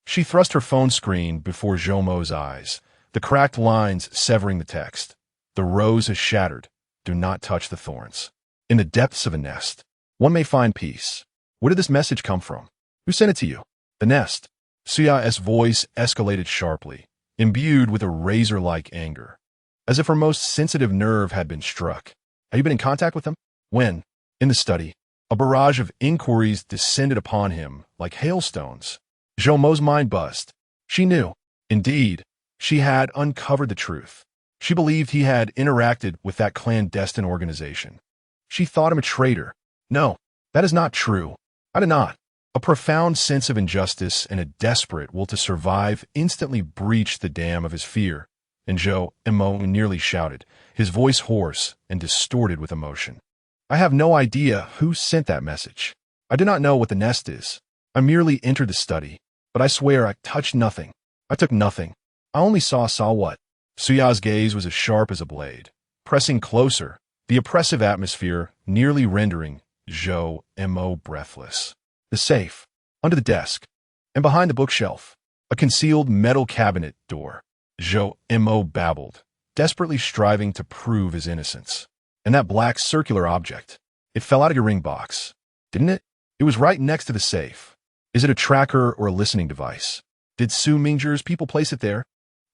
She thrust her phone screen before Jomo's eyes, the cracked lines severing the text. The rose is shattered. Do not touch the thorns. In the depths of a nest, one may find peace. Where did this message come from? Who sent it to you? The nest. Suya's voice escalated sharply, imbued with a razor-like anger, as if her most sensitive nerve had been struck. Have you been in contact with them? When? In the study. A barrage of inquiries descended upon him like hailstones. Jomo's mind buzzed. She knew. Indeed, she had uncovered the truth. She believed he had interacted with that clandestine organization. She thought him a traitor. No, that is not true. I did not. A profound sense of injustice and a desperate will to survive instantly breached the dam of his fear, and Jo-Mo nearly shouted, his voice hoarse and distorted with emotion. I have no idea who sent that message. I do not know what the nest is. I merely entered the study, but I swear I touched nothing. I took nothing. I only saw what? Suya's gaze was as sharp as a blade, pressing closer, the oppressive atmosphere nearly rendering Jo-Mo breathless. The safe, under the desk, and behind the bookshelf, a concealed metal cabinet door. Jo-Mo babbled, desperately striving to prove his innocence. And that black circular object, it fell out of your ring box, didn't it? It was right next to the safe. Is it a tracker or a listening device? Did Su Mingzhi's people place it there?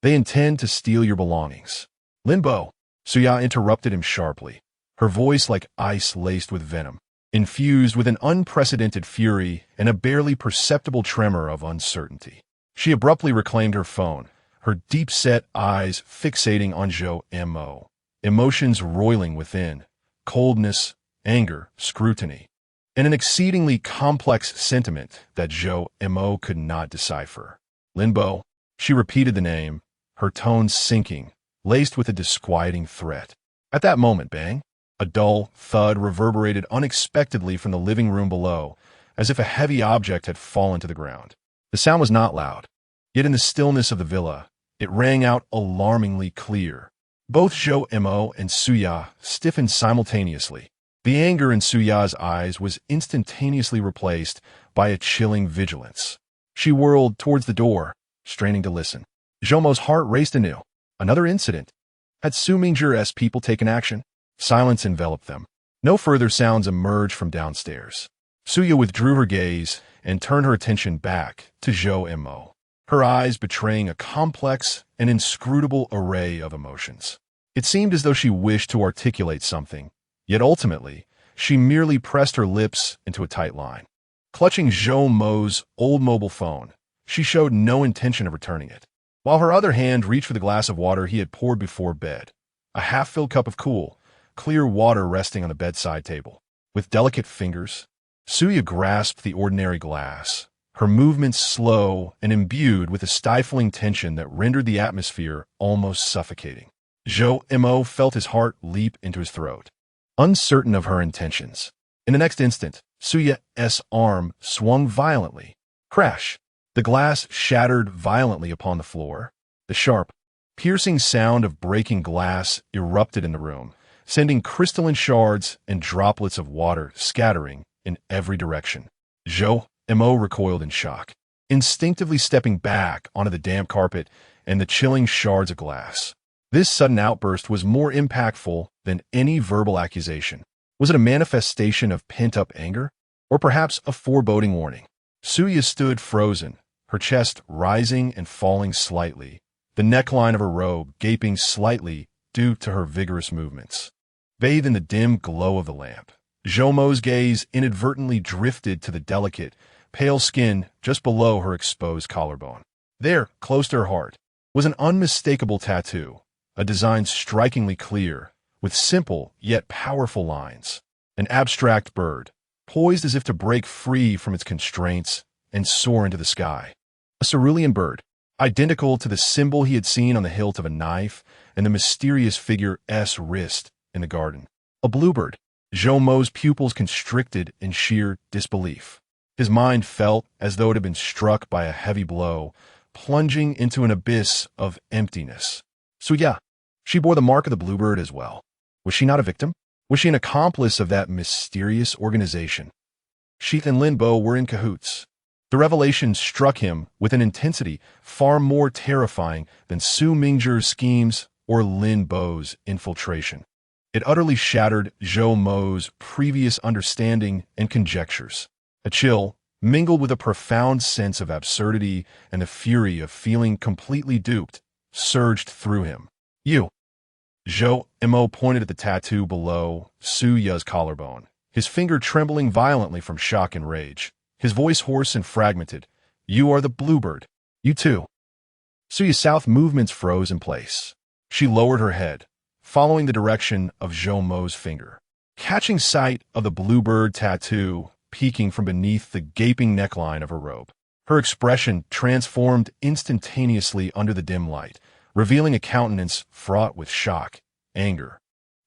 They intend to steal your belongings. Linbo, Suya interrupted him sharply, her voice like ice laced with venom, infused with an unprecedented fury and a barely perceptible tremor of uncertainty. She abruptly reclaimed her phone, her deep-set eyes fixating on Jo-Mo, emotions roiling within, coldness, anger, scrutiny, and an exceedingly complex sentiment that Jo-Mo could not decipher. Linbo, she repeated the name, her tone sinking, laced with a disquieting threat. At that moment, bang! A dull thud reverberated unexpectedly from the living room below, as if a heavy object had fallen to the ground. The sound was not loud, yet in the stillness of the villa, it rang out alarmingly clear. Both Zhou Mo and Suya stiffened simultaneously. The anger in Suya's eyes was instantaneously replaced by a chilling vigilance. She whirled towards the door, straining to listen. Zhou Mo's heart raced anew. Another incident. Had Su Mingjie's people taken action? Silence enveloped them. No further sounds emerged from downstairs. Suya withdrew her gaze and turned her attention back to Zhou Mo, her eyes betraying a complex and inscrutable array of emotions. It seemed as though she wished to articulate something, yet ultimately, she merely pressed her lips into a tight line. Clutching Zhou Mo's old mobile phone, she showed no intention of returning it, while her other hand reached for the glass of water he had poured before bed, a half-filled cup of cool, clear water resting on the bedside table. With delicate fingers, Suya grasped the ordinary glass, her movements slow and imbued with a stifling tension that rendered the atmosphere almost suffocating. Zhou Mo felt his heart leap into his throat, uncertain of her intentions. In the next instant, Suya's arm swung violently. Crash! The glass shattered violently upon the floor. The sharp, piercing sound of breaking glass erupted in the room, sending crystalline shards and droplets of water scattering in every direction. Zhou Mo recoiled in shock, instinctively stepping back onto the damp carpet and the chilling shards of glass. This sudden outburst was more impactful than any verbal accusation. Was it a manifestation of pent-up anger, or perhaps a foreboding warning? Suya stood frozen, her chest rising and falling slightly, the neckline of her robe gaping slightly due to her vigorous movements. Bathed in the dim glow of the lamp, Zhou Mo's gaze inadvertently drifted to the delicate, pale skin just below her exposed collarbone. There, close to her heart, was an unmistakable tattoo, a design strikingly clear, with simple yet powerful lines. An abstract bird, poised as if to break free from its constraints and soar into the sky. A cerulean bird, identical to the symbol he had seen on the hilt of a knife and the mysterious figure's wrist in the garden. A bluebird. Zhou Mo's pupils constricted in sheer disbelief. His mind felt as though it had been struck by a heavy blow, plunging into an abyss of emptiness. Suya, she bore the mark of the bluebird as well. Was she not a victim? Was she an accomplice of that mysterious organization? Sheath and Lin Bo were in cahoots. The revelation struck him with an intensity far more terrifying than Su Mingjie's schemes or Lin Bo's infiltration. It utterly shattered Zhou Mo's previous understanding and conjectures. A chill, mingled with a profound sense of absurdity and the fury of feeling completely duped, surged through him. You! Zhou Mo pointed at the tattoo below Suya's collarbone, his finger trembling violently from shock and rage, his voice hoarse and fragmented. You are the bluebird. You too. Suya's south movements froze in place. She lowered her head, following the direction of Zhou Mo's finger. Catching sight of the bluebird tattoo peeking from beneath the gaping neckline of her robe, her expression transformed instantaneously under the dim light, revealing a countenance fraught with shock, anger,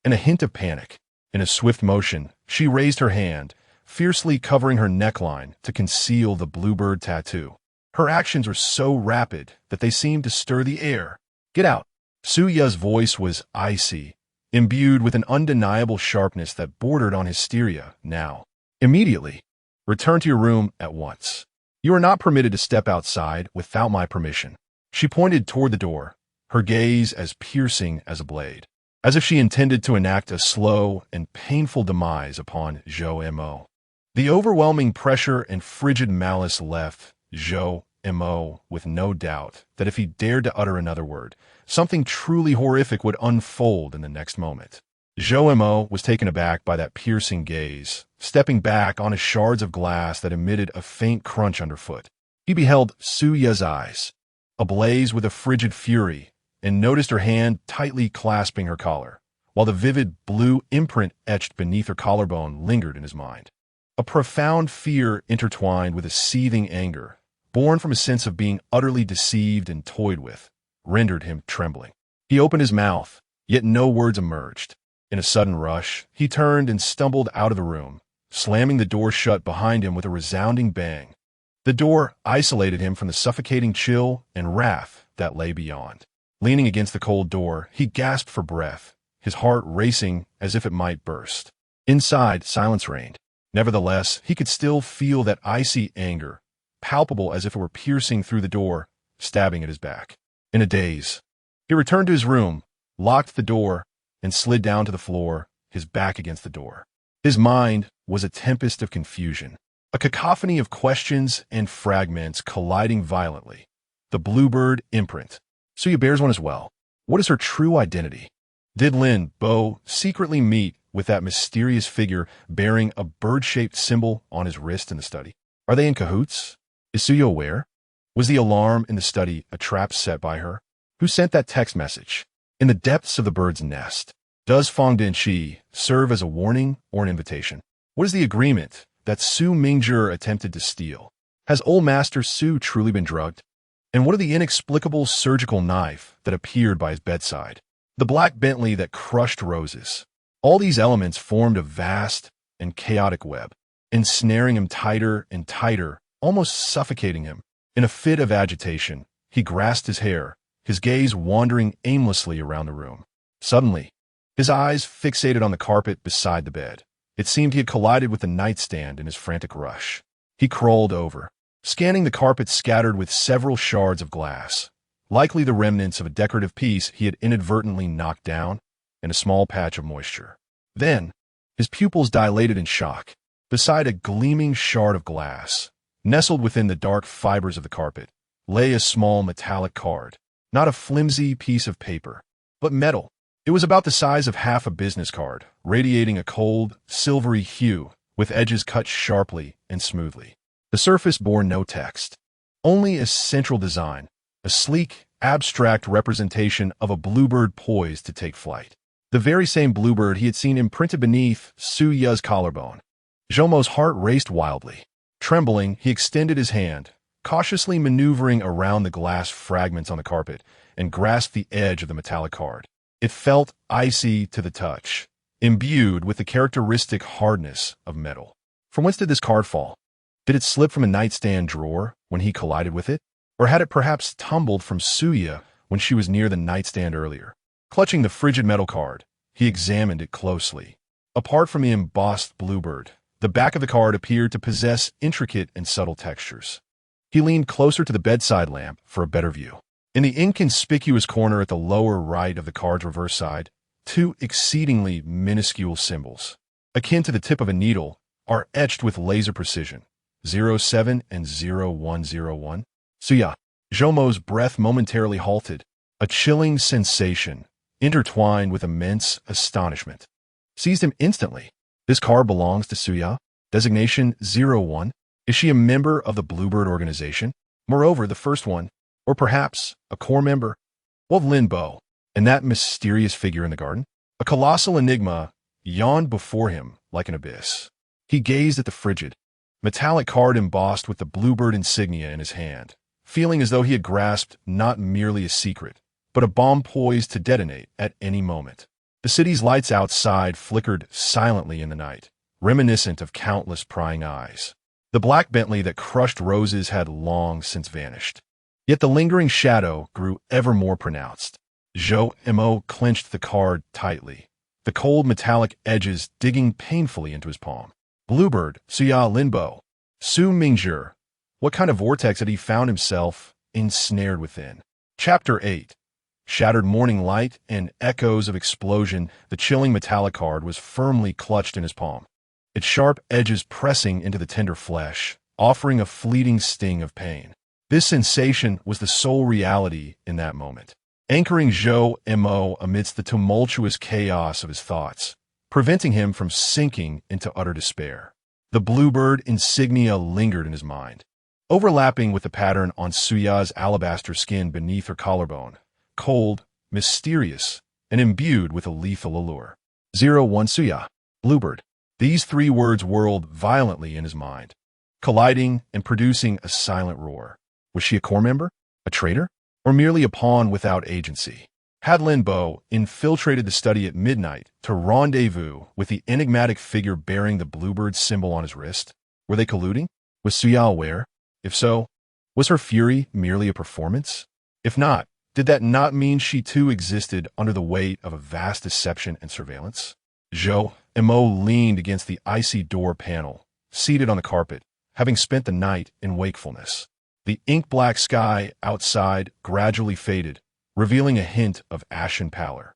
and a hint of panic. In a swift motion, she raised her hand, fiercely covering her neckline to conceal the bluebird tattoo. Her actions were so rapid that they seemed to stir the air. Get out! Suya's voice was icy, imbued with an undeniable sharpness that bordered on hysteria. Now, immediately, return to your room at once. You are not permitted to step outside without my permission. She pointed toward the door, her gaze as piercing as a blade, as if she intended to enact a slow and painful demise upon Zhou Mo. The overwhelming pressure and frigid malice left Zhou Mo with no doubt that if he dared to utter another word, something truly horrific would unfold in the next moment. Zhou Mo was taken aback by that piercing gaze, stepping back on his shards of glass that emitted a faint crunch underfoot. He beheld Suya's eyes, ablaze with a frigid fury, and noticed her hand tightly clasping her collar, while the vivid blue imprint etched beneath her collarbone lingered in his mind. A profound fear intertwined with a seething anger, born from a sense of being utterly deceived and toyed with, rendered him trembling. He opened his mouth, yet no words emerged. In a sudden rush, he turned and stumbled out of the room, slamming the door shut behind him with a resounding bang. The door isolated him from the suffocating chill and wrath that lay beyond. Leaning against the cold door, he gasped for breath, his heart racing as if it might burst. Inside, silence reigned. Nevertheless, he could still feel that icy anger, palpable as if it were piercing through the door, stabbing at his back. In a daze, he returned to his room, locked the door, and slid down to the floor, his back against the door. His mind was a tempest of confusion, a cacophony of questions and fragments colliding violently. The Bluebird imprint. Suya bears one as well. What is her true identity? Did Lin Bo secretly meet with that mysterious figure bearing a bird-shaped symbol on his wrist in the study? Are they in cahoots? Is Suya aware? Was the alarm in the study a trap set by her? Who sent that text message? In the depths of the bird's nest, does Fang Denqi serve as a warning or an invitation? What is the agreement that Su Mingjie attempted to steal? Has old Master Su truly been drugged? And what of the inexplicable surgical knife that appeared by his bedside? The black Bentley that crushed roses. All these elements formed a vast and chaotic web, ensnaring him tighter and tighter, almost suffocating him. In a fit of agitation, he grasped his hair, his gaze wandering aimlessly around the room. Suddenly, his eyes fixated on the carpet beside the bed. It seemed he had collided with the nightstand in his frantic rush. He crawled over, scanning the carpet scattered with several shards of glass, likely the remnants of a decorative piece he had inadvertently knocked down, and a small patch of moisture. Then, his pupils dilated in shock. Beside a gleaming shard of glass, nestled within the dark fibers of the carpet, lay a small metallic card. Not a flimsy piece of paper, but metal. It was about the size of half a business card, radiating a cold, silvery hue, with edges cut sharply and smoothly. The surface bore no text, only a central design, a sleek, abstract representation of a bluebird poised to take flight. The very same bluebird he had seen imprinted beneath Su Ya's collarbone. Zhoumo's heart raced wildly. Trembling, he extended his hand, cautiously maneuvering around the glass fragments on the carpet, and grasped the edge of the metallic card. It felt icy to the touch, imbued with the characteristic hardness of metal. From whence did this card fall? Did it slip from a nightstand drawer when he collided with it? Or had it perhaps tumbled from Suya when she was near the nightstand earlier? Clutching the frigid metal card, he examined it closely. Apart from the embossed bluebird, the back of the card appeared to possess intricate and subtle textures. He leaned closer to the bedside lamp for a better view. In the inconspicuous corner at the lower right of the card's reverse side, two exceedingly minuscule symbols, akin to the tip of a needle, are etched with laser precision. 07 and 0101. Suya. Zhoumo's breath momentarily halted, a chilling sensation, intertwined with immense astonishment, seized him instantly. This card belongs to Suya. Designation 01. Is she a member of the Bluebird organization? Moreover, the first one, or perhaps a core member? What of Lin Bo and that mysterious figure in the garden? A colossal enigma yawned before him like an abyss. He gazed at the frigid, metallic card embossed with the Bluebird insignia in his hand, feeling as though he had grasped not merely a secret, but a bomb poised to detonate at any moment. The city's lights outside flickered silently in the night, reminiscent of countless prying eyes. The black Bentley that crushed roses had long since vanished. Yet the lingering shadow grew ever more pronounced. Zhou clenched the card tightly, the cold metallic edges digging painfully into his palm. Bluebird, Suya Lin Bo, Su Mingjie. What kind of vortex had he found himself ensnared within? Chapter 8. Shattered morning light and echoes of explosion, the chilling metallic card was firmly clutched in his palm, its sharp edges pressing into the tender flesh, offering a fleeting sting of pain. This sensation was the sole reality in that moment, anchoring Zhou Mo amidst the tumultuous chaos of his thoughts, preventing him from sinking into utter despair. The bluebird insignia lingered in his mind, overlapping with the pattern on Suya's alabaster skin beneath her collarbone, cold, mysterious, and imbued with a lethal allure. 01 Suya, Bluebird. These three words whirled violently in his mind, colliding and producing a silent roar. Was she a core member, a traitor, or merely a pawn without agency? Had Lin Bo infiltrated the study at midnight to rendezvous with the enigmatic figure bearing the bluebird symbol on his wrist? Were they colluding? Was Suya aware? If so, was her fury merely a performance? If not, Did that not mean she too existed under the weight of a vast deception and surveillance? Zhou Mo leaned against the icy door panel, seated on the carpet, having spent the night in wakefulness. The ink-black sky outside gradually faded, revealing a hint of ashen pallor.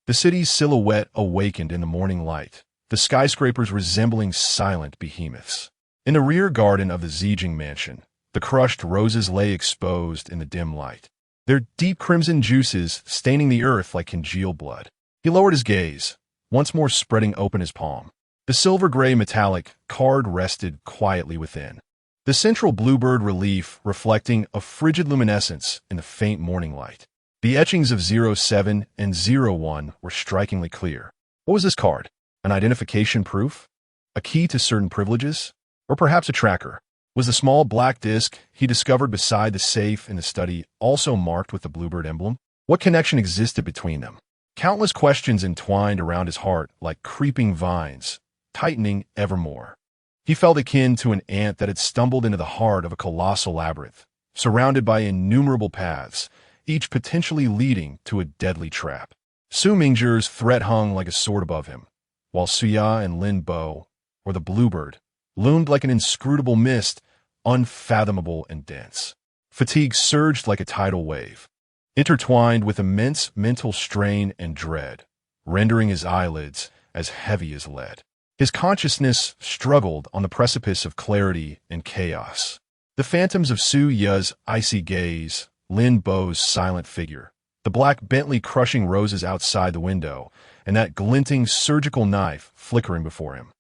The city's silhouette awakened in the morning light, the skyscrapers resembling silent behemoths. In the rear garden of the Zijing mansion, the crushed roses lay exposed in the dim light, their deep crimson juices staining the earth like congealed blood. He lowered his gaze, once more spreading open his palm. The silver-gray metallic card rested quietly within, the central bluebird relief reflecting a frigid luminescence in the faint morning light. The etchings of 07 and 01 were strikingly clear. What was this card? An identification proof? A key to certain privileges? Or perhaps a tracker? Was the small black disc he discovered beside the safe in the study also marked with the bluebird emblem? What connection existed between them? Countless questions entwined around his heart like creeping vines, tightening evermore. He felt akin to an ant that had stumbled into the heart of a colossal labyrinth, surrounded by innumerable paths, each potentially leading to a deadly trap. Su Mingzhi's threat hung like a sword above him, while Suya and Lin Bo, or the bluebird, loomed like an inscrutable mist, unfathomable and dense. Fatigue surged like a tidal wave, intertwined with immense mental strain and dread, rendering his eyelids as heavy as lead. His consciousness struggled on the precipice of clarity and chaos. The phantoms of Su Ya's icy gaze, Lin Bo's silent figure, the black Bentley crushing roses outside the window, and that glinting surgical knife flickering before him.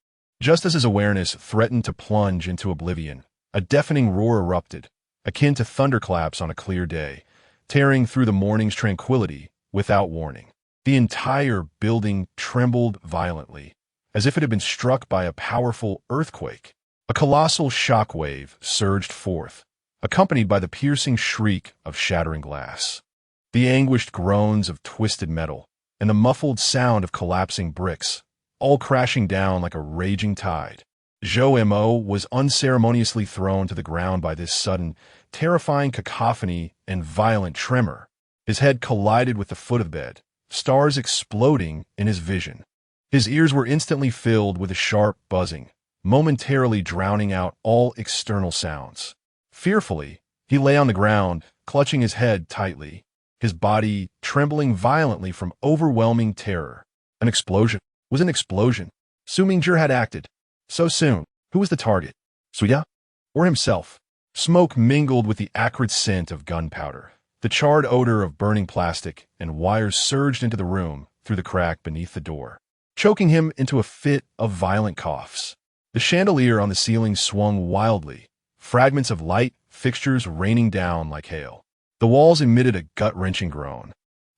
Just as his awareness threatened to plunge into oblivion, a deafening roar erupted, akin to thunderclaps on a clear day, tearing through the morning's tranquility without warning. The entire building trembled violently, as if it had been struck by a powerful earthquake. A colossal shockwave surged forth, accompanied by the piercing shriek of shattering glass, the anguished groans of twisted metal, and the muffled sound of collapsing bricks, all crashing down like a raging tide. Zhou Mo was unceremoniously thrown to the ground by this sudden, terrifying cacophony and violent tremor. His head collided with the foot of the bed, stars exploding in his vision. His ears were instantly filled with a sharp buzzing, momentarily drowning out all external sounds. Fearfully, he lay on the ground, clutching his head tightly, his body trembling violently from overwhelming terror. An explosion. Was an explosion. Su Mingzhi had acted. So soon. Who was the target? Suya? Or himself? Smoke mingled with the acrid scent of gunpowder. The charred odor of burning plastic and wires surged into the room through the crack beneath the door, choking him into a fit of violent coughs. The chandelier on the ceiling swung wildly, fragments of light fixtures raining down like hail. The walls emitted a gut-wrenching groan,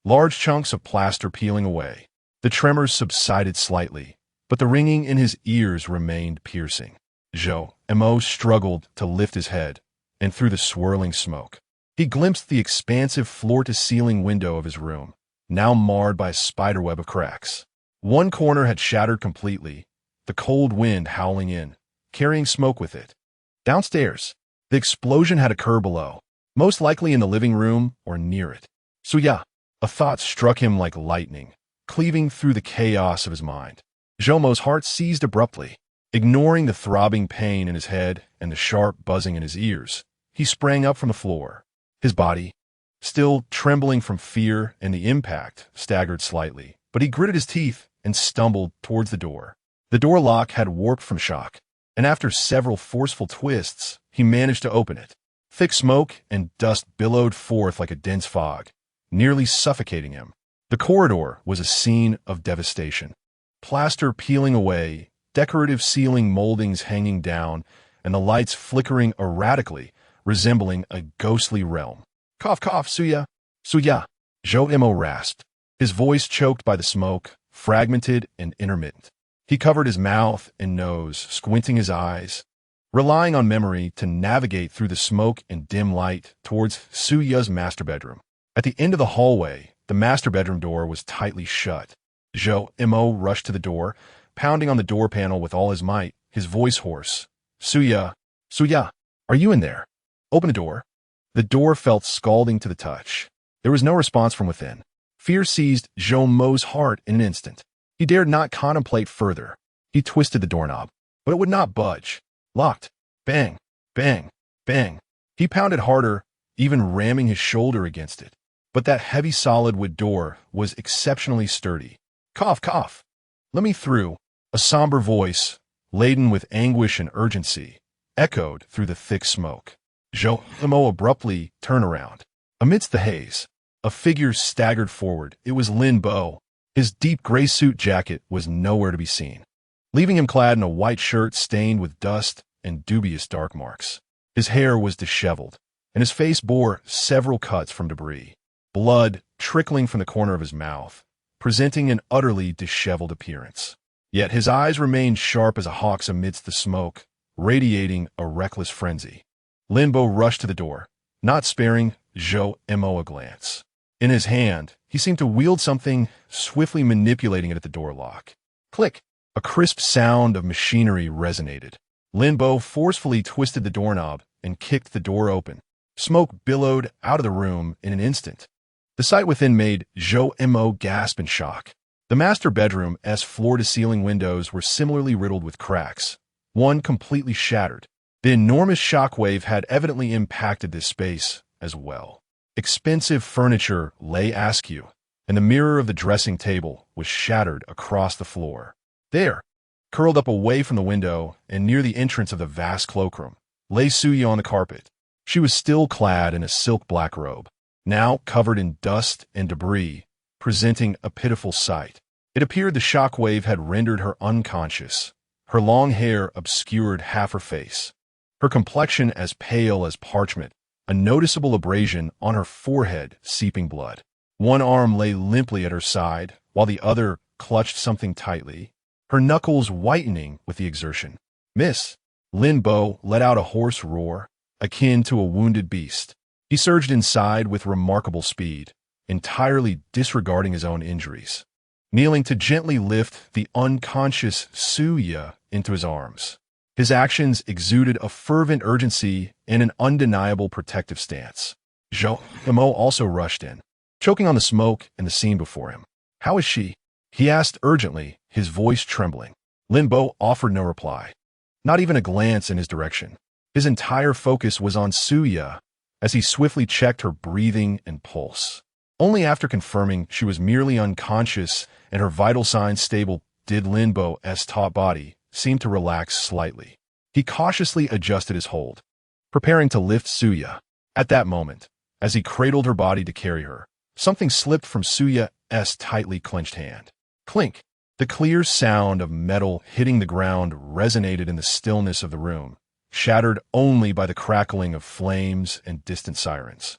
large chunks of plaster peeling away. The tremors subsided slightly, but the ringing in his ears remained piercing. Zhou Mo struggled to lift his head, and through the swirling smoke, he glimpsed the expansive floor-to-ceiling window of his room, now marred by a spiderweb of cracks. One corner had shattered completely, the cold wind howling in, carrying smoke with it. Downstairs, the explosion had occurred below, most likely in the living room or near it. Suya, a thought struck him like lightning, cleaving through the chaos of his mind. Zhou Mo's heart seized abruptly. Ignoring the throbbing pain in his head and the sharp buzzing in his ears, he sprang up from the floor. His body, still trembling from fear and the impact, staggered slightly, but he gritted his teeth and stumbled towards the door. The door lock had warped from shock, and after several forceful twists, he managed to open it. Thick smoke and dust billowed forth like a dense fog, nearly suffocating him. The corridor was a scene of devastation. Plaster peeling away, decorative ceiling moldings hanging down, and the lights flickering erratically, resembling a ghostly realm. Cough, cough, Suya. Suya. Zhou Mo rasped, his voice choked by the smoke, fragmented and intermittent. He covered his mouth and nose, squinting his eyes, relying on memory to navigate through the smoke and dim light towards Suya's master bedroom. At the end of the hallway, the master bedroom door was tightly shut. Zhou Mo rushed to the door, pounding on the door panel with all his might, his voice hoarse. Suya, Suya, are you in there? Open the door. The door felt scalding to the touch. There was no response from within. Fear seized Zhou Mo's heart in an instant. He dared not contemplate further. He twisted the doorknob, but it would not budge. Locked. Bang, bang, bang. He pounded harder, even ramming his shoulder against it. But that heavy solid wood door was exceptionally sturdy. Cough, cough. Let me through. A somber voice, laden with anguish and urgency, echoed through the thick smoke. Zhou Mo abruptly turned around. Amidst the haze, a figure staggered forward. It was Lin Bo. His deep gray suit jacket was nowhere to be seen, leaving him clad in a white shirt stained with dust and dubious dark marks. His hair was disheveled, and his face bore several cuts from debris, blood trickling from the corner of his mouth, presenting an utterly disheveled appearance. Yet his eyes remained sharp as a hawk's amidst the smoke, radiating a reckless frenzy. Lin Bo rushed to the door, not sparing Zhou Mo a glance. In his hand, he seemed to wield something, swiftly manipulating it at the door lock. Click! A crisp sound of machinery resonated. Lin Bo forcefully twisted the doorknob and kicked the door open. Smoke billowed out of the room in an instant. The sight within made Zhou Mo gasp in shock. The master bedroom's floor-to-ceiling windows were similarly riddled with cracks, one completely shattered. The enormous shockwave had evidently impacted this space as well. Expensive furniture lay askew, and the mirror of the dressing table was shattered across the floor. There, curled up away from the window and near the entrance of the vast cloakroom, lay Suya on the carpet. She was still clad in a silk black robe, now covered in dust and debris, presenting a pitiful sight. It appeared the shockwave had rendered her unconscious. Her long hair obscured half her face, her complexion as pale as parchment, a noticeable abrasion on her forehead seeping blood. One arm lay limply at her side, while the other clutched something tightly, her knuckles whitening with the exertion. Miss! Lin Bo let out a hoarse roar, akin to a wounded beast. He surged inside with remarkable speed, entirely disregarding his own injuries, kneeling to gently lift the unconscious Suya into his arms. His actions exuded a fervent urgency and an undeniable protective stance. Zhou Mo also rushed in, choking on the smoke and the scene before him. How is she? He asked urgently, his voice trembling. Lin Bo offered no reply, not even a glance in his direction. His entire focus was on Suya as he swiftly checked her breathing and pulse. Only after confirming she was merely unconscious and her vital signs stable did Lin Bo's taut body seem to relax slightly. He cautiously adjusted his hold, preparing to lift Suya. At that moment, as he cradled her body to carry her, something slipped from Suya's tightly clenched hand. Clink! The clear sound of metal hitting the ground resonated in the stillness of the room, shattered only by the crackling of flames and distant sirens.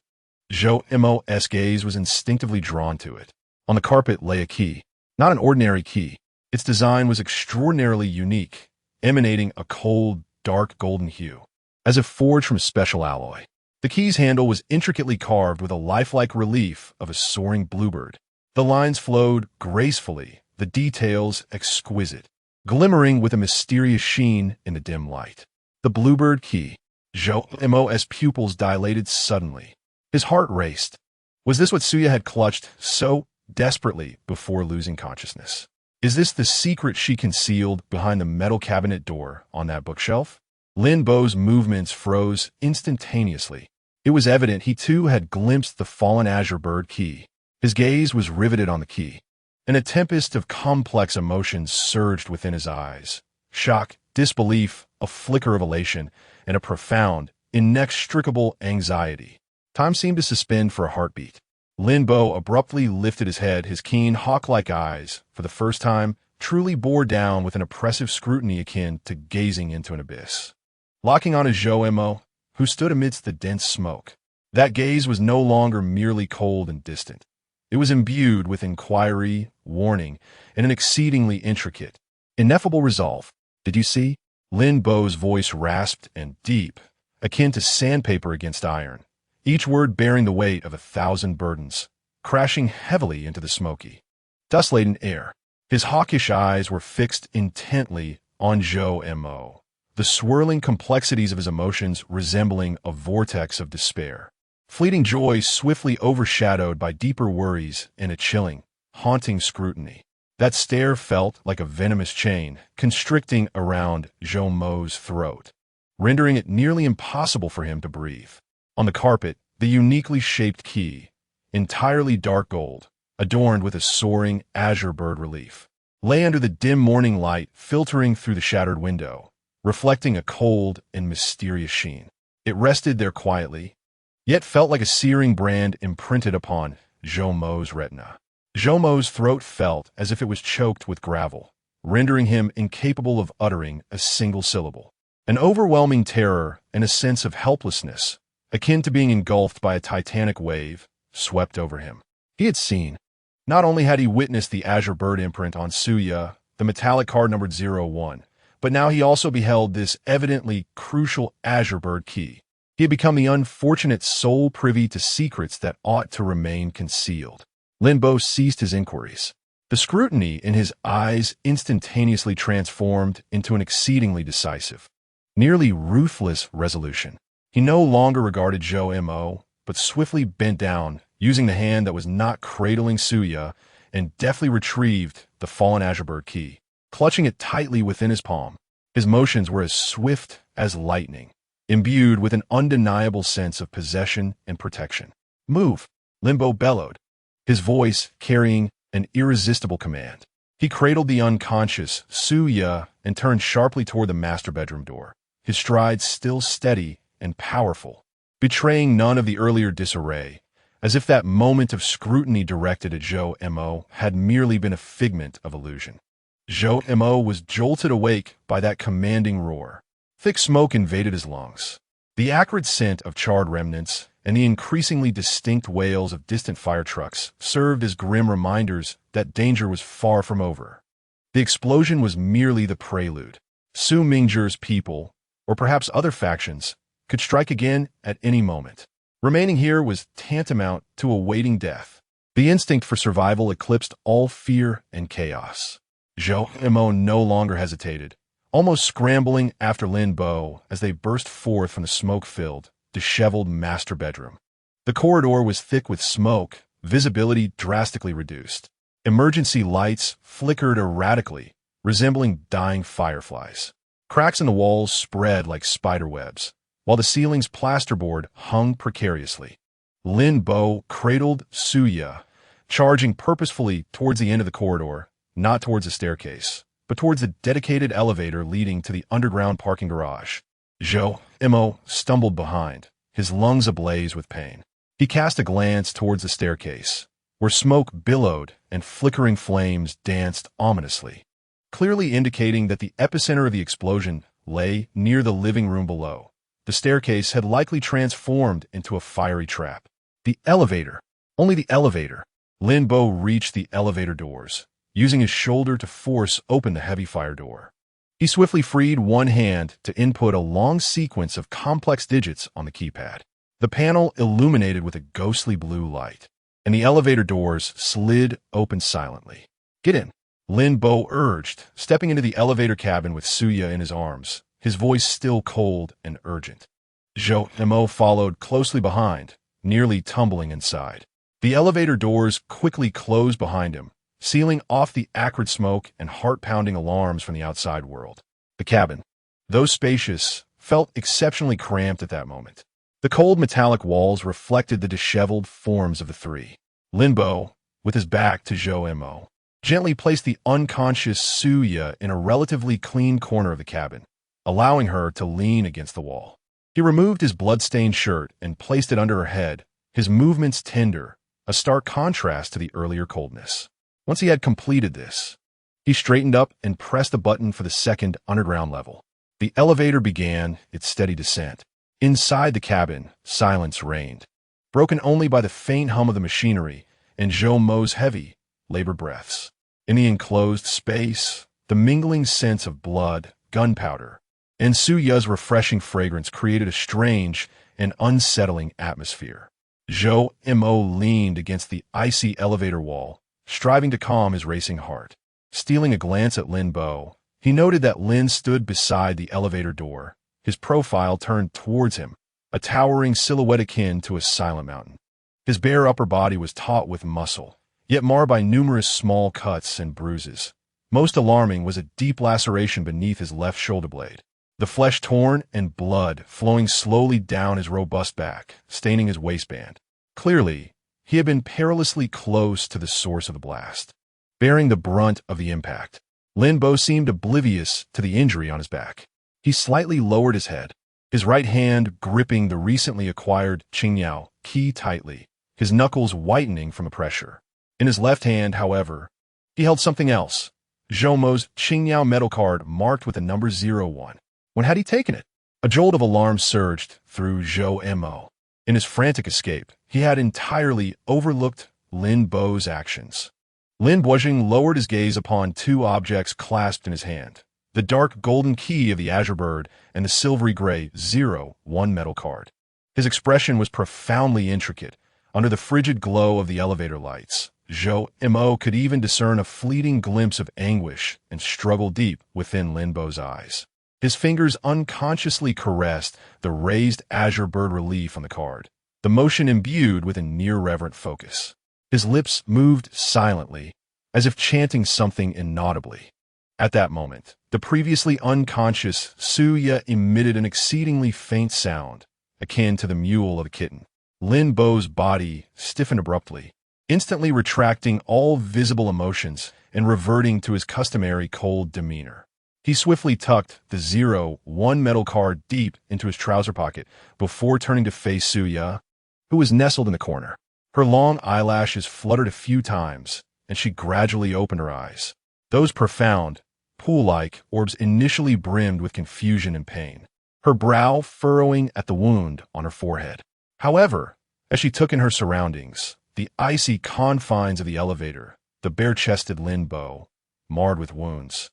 Zhou Mo's gaze was instinctively drawn to it. On the carpet lay a key, not an ordinary key. Its design was extraordinarily unique, emanating a cold, dark golden hue, as if forged from a special alloy. The key's handle was intricately carved with a lifelike relief of a soaring bluebird. The lines flowed gracefully, the details exquisite, glimmering with a mysterious sheen in the dim light. The bluebird key. Zhou Mo's pupils dilated suddenly. His heart raced. Was this what Suya had clutched so desperately before losing consciousness? Is this the secret she concealed behind the metal cabinet door on that bookshelf? Lin Bo's movements froze instantaneously. It was evident he too had glimpsed the fallen azure bird key. His gaze was riveted on the key, and a tempest of complex emotions surged within his eyes. Shock, disbelief, a flicker of elation, and a profound, inextricable anxiety. Time seemed to suspend for a heartbeat. Lin Bo abruptly lifted his head, his keen, hawk-like eyes, for the first time, truly bore down with an oppressive scrutiny akin to gazing into an abyss. Locking on his Zhou Mo, who stood amidst the dense smoke. That gaze was no longer merely cold and distant. It was imbued with inquiry, warning, and an exceedingly intricate, ineffable resolve. Did you see? Lin Bo's voice rasped and deep, akin to sandpaper against iron, each word bearing the weight of 1,000 burdens, crashing heavily into the smoky, dust-laden air. His hawkish eyes were fixed intently on Zhou Mo, the swirling complexities of his emotions resembling a vortex of despair. Fleeting joy swiftly overshadowed by deeper worries and a chilling, haunting scrutiny. That stare felt like a venomous chain constricting around Zhou Mo's throat, rendering it nearly impossible for him to breathe. On the carpet, the uniquely shaped key, entirely dark gold, adorned with a soaring azure bird relief, lay under the dim morning light filtering through the shattered window, reflecting a cold and mysterious sheen. It rested there quietly, yet felt like a searing brand imprinted upon Zhou Mo's retina. Zhou Mo's throat felt as if it was choked with gravel, rendering him incapable of uttering a single syllable. An overwhelming terror and a sense of helplessness, akin to being engulfed by a titanic wave, swept over him. He had seen. Not only had he witnessed the azure bird imprint on Suya, the metallic card numbered 01, but now he also beheld this evidently crucial azure bird key. He had become the unfortunate soul privy to secrets that ought to remain concealed. Lin Bo ceased his inquiries. The scrutiny in his eyes instantaneously transformed into an exceedingly decisive, nearly ruthless resolution. He no longer regarded Zhou Mo, but swiftly bent down, using the hand that was not cradling Suya, and deftly retrieved the fallen azure bird key, clutching it tightly within his palm. His motions were as swift as lightning, imbued with an undeniable sense of possession and protection. "Move!" Lin Bo bellowed, his voice carrying an irresistible command. He cradled the unconscious Suya and turned sharply toward the master bedroom door, his strides still steady and powerful, betraying none of the earlier disarray, as if that moment of scrutiny directed at Zhou Mo had merely been a figment of illusion. Zhou Mo was jolted awake by that commanding roar. Thick smoke invaded his lungs. The acrid scent of charred remnants and the increasingly distinct wails of distant fire trucks served as grim reminders that danger was far from over. The explosion was merely the prelude. Su Mingzhi's people, or perhaps other factions, could strike again at any moment. Remaining here was tantamount to awaiting death. The instinct for survival eclipsed all fear and chaos. Zhou Mo no longer hesitated, almost scrambling after Lin Bo as they burst forth from the smoke-filled, disheveled master bedroom. The corridor was thick with smoke, visibility drastically reduced. Emergency lights flickered erratically, resembling dying fireflies. Cracks in the walls spread like spider webs, while the ceiling's plasterboard hung precariously. Lin Bo cradled Suya, charging purposefully towards the end of the corridor, not towards the staircase, but towards the dedicated elevator leading to the underground parking garage. Zhou Mo stumbled behind, his lungs ablaze with pain. He cast a glance towards the staircase, where smoke billowed and flickering flames danced ominously, clearly indicating that the epicenter of the explosion lay near the living room below. The staircase had likely transformed into a fiery trap. The elevator. Only the elevator. Lin Bo reached the elevator doors, using his shoulder to force open the heavy fire door. He swiftly freed one hand to input a long sequence of complex digits on the keypad. The panel illuminated with a ghostly blue light, and the elevator doors slid open silently. "Get in," Lin Bo urged, stepping into the elevator cabin with Suya in his arms, his voice still cold and urgent. Zhou Mo followed closely behind, nearly tumbling inside. The elevator doors quickly closed behind him, sealing off the acrid smoke and heart-pounding alarms from the outside world. The cabin, though spacious, felt exceptionally cramped at that moment. The cold metallic walls reflected the disheveled forms of the three. Lin Bo, with his back to Zhou Mo, gently placed the unconscious Suya in a relatively clean corner of the cabin, allowing her to lean against the wall. He removed his blood-stained shirt and placed it under her head, his movements tender, a stark contrast to the earlier coldness. Once he had completed this, he straightened up and pressed a button for the second underground level. The elevator began its steady descent. Inside the cabin, silence reigned, broken only by the faint hum of the machinery and Zhou Mo's heavy, labored breaths. In the enclosed space, the mingling scents of blood, gunpowder, and Suya's refreshing fragrance created a strange and unsettling atmosphere. Zhou Mo leaned against the icy elevator wall, striving to calm his racing heart. Stealing a glance at Lin Bo, he noted that Lin stood beside the elevator door, his profile turned towards him, a towering silhouette akin to a silent mountain. His bare upper body was taut with muscle, yet marred by numerous small cuts and bruises. Most alarming was a deep laceration beneath his left shoulder blade, the flesh torn and blood flowing slowly down his robust back, staining his waistband. Clearly, he had been perilously close to the source of the blast. Bearing the brunt of the impact, Lin Bo seemed oblivious to the injury on his back. He slightly lowered his head, his right hand gripping the recently acquired Qingyao key tightly, his knuckles whitening from the pressure. In his left hand, however, he held something else, Zhoumo's Qingyao metal card marked with the number 01. When had he taken it? A jolt of alarm surged through Zhou Mo. In his frantic escape, he had entirely overlooked Lin Bo's actions. Lin Boijing lowered his gaze upon two objects clasped in his hand, the dark golden key of the Azure Bird and the silvery gray 01 metal card. His expression was profoundly intricate. Under the frigid glow of the elevator lights, Zhou Mo could even discern a fleeting glimpse of anguish and struggle deep within Lin Bo's eyes. His fingers unconsciously caressed the raised Azure Bird relief on the card, the motion imbued with a near-reverent focus. His lips moved silently, as if chanting something inaudibly. At that moment, the previously unconscious Suya emitted an exceedingly faint sound, akin to the mewl of a kitten. Lin Bo's body stiffened abruptly, instantly retracting all visible emotions and reverting to his customary cold demeanor. He swiftly tucked the 01 metal card deep into his trouser pocket before turning to face Suya, who was nestled in the corner. Her long eyelashes fluttered a few times, and she gradually opened her eyes. Those profound, pool-like orbs initially brimmed with confusion and pain, her brow furrowing at the wound on her forehead. However, as she took in her surroundings, the icy confines of the elevator, the bare-chested Lin Bo, marred with wounds,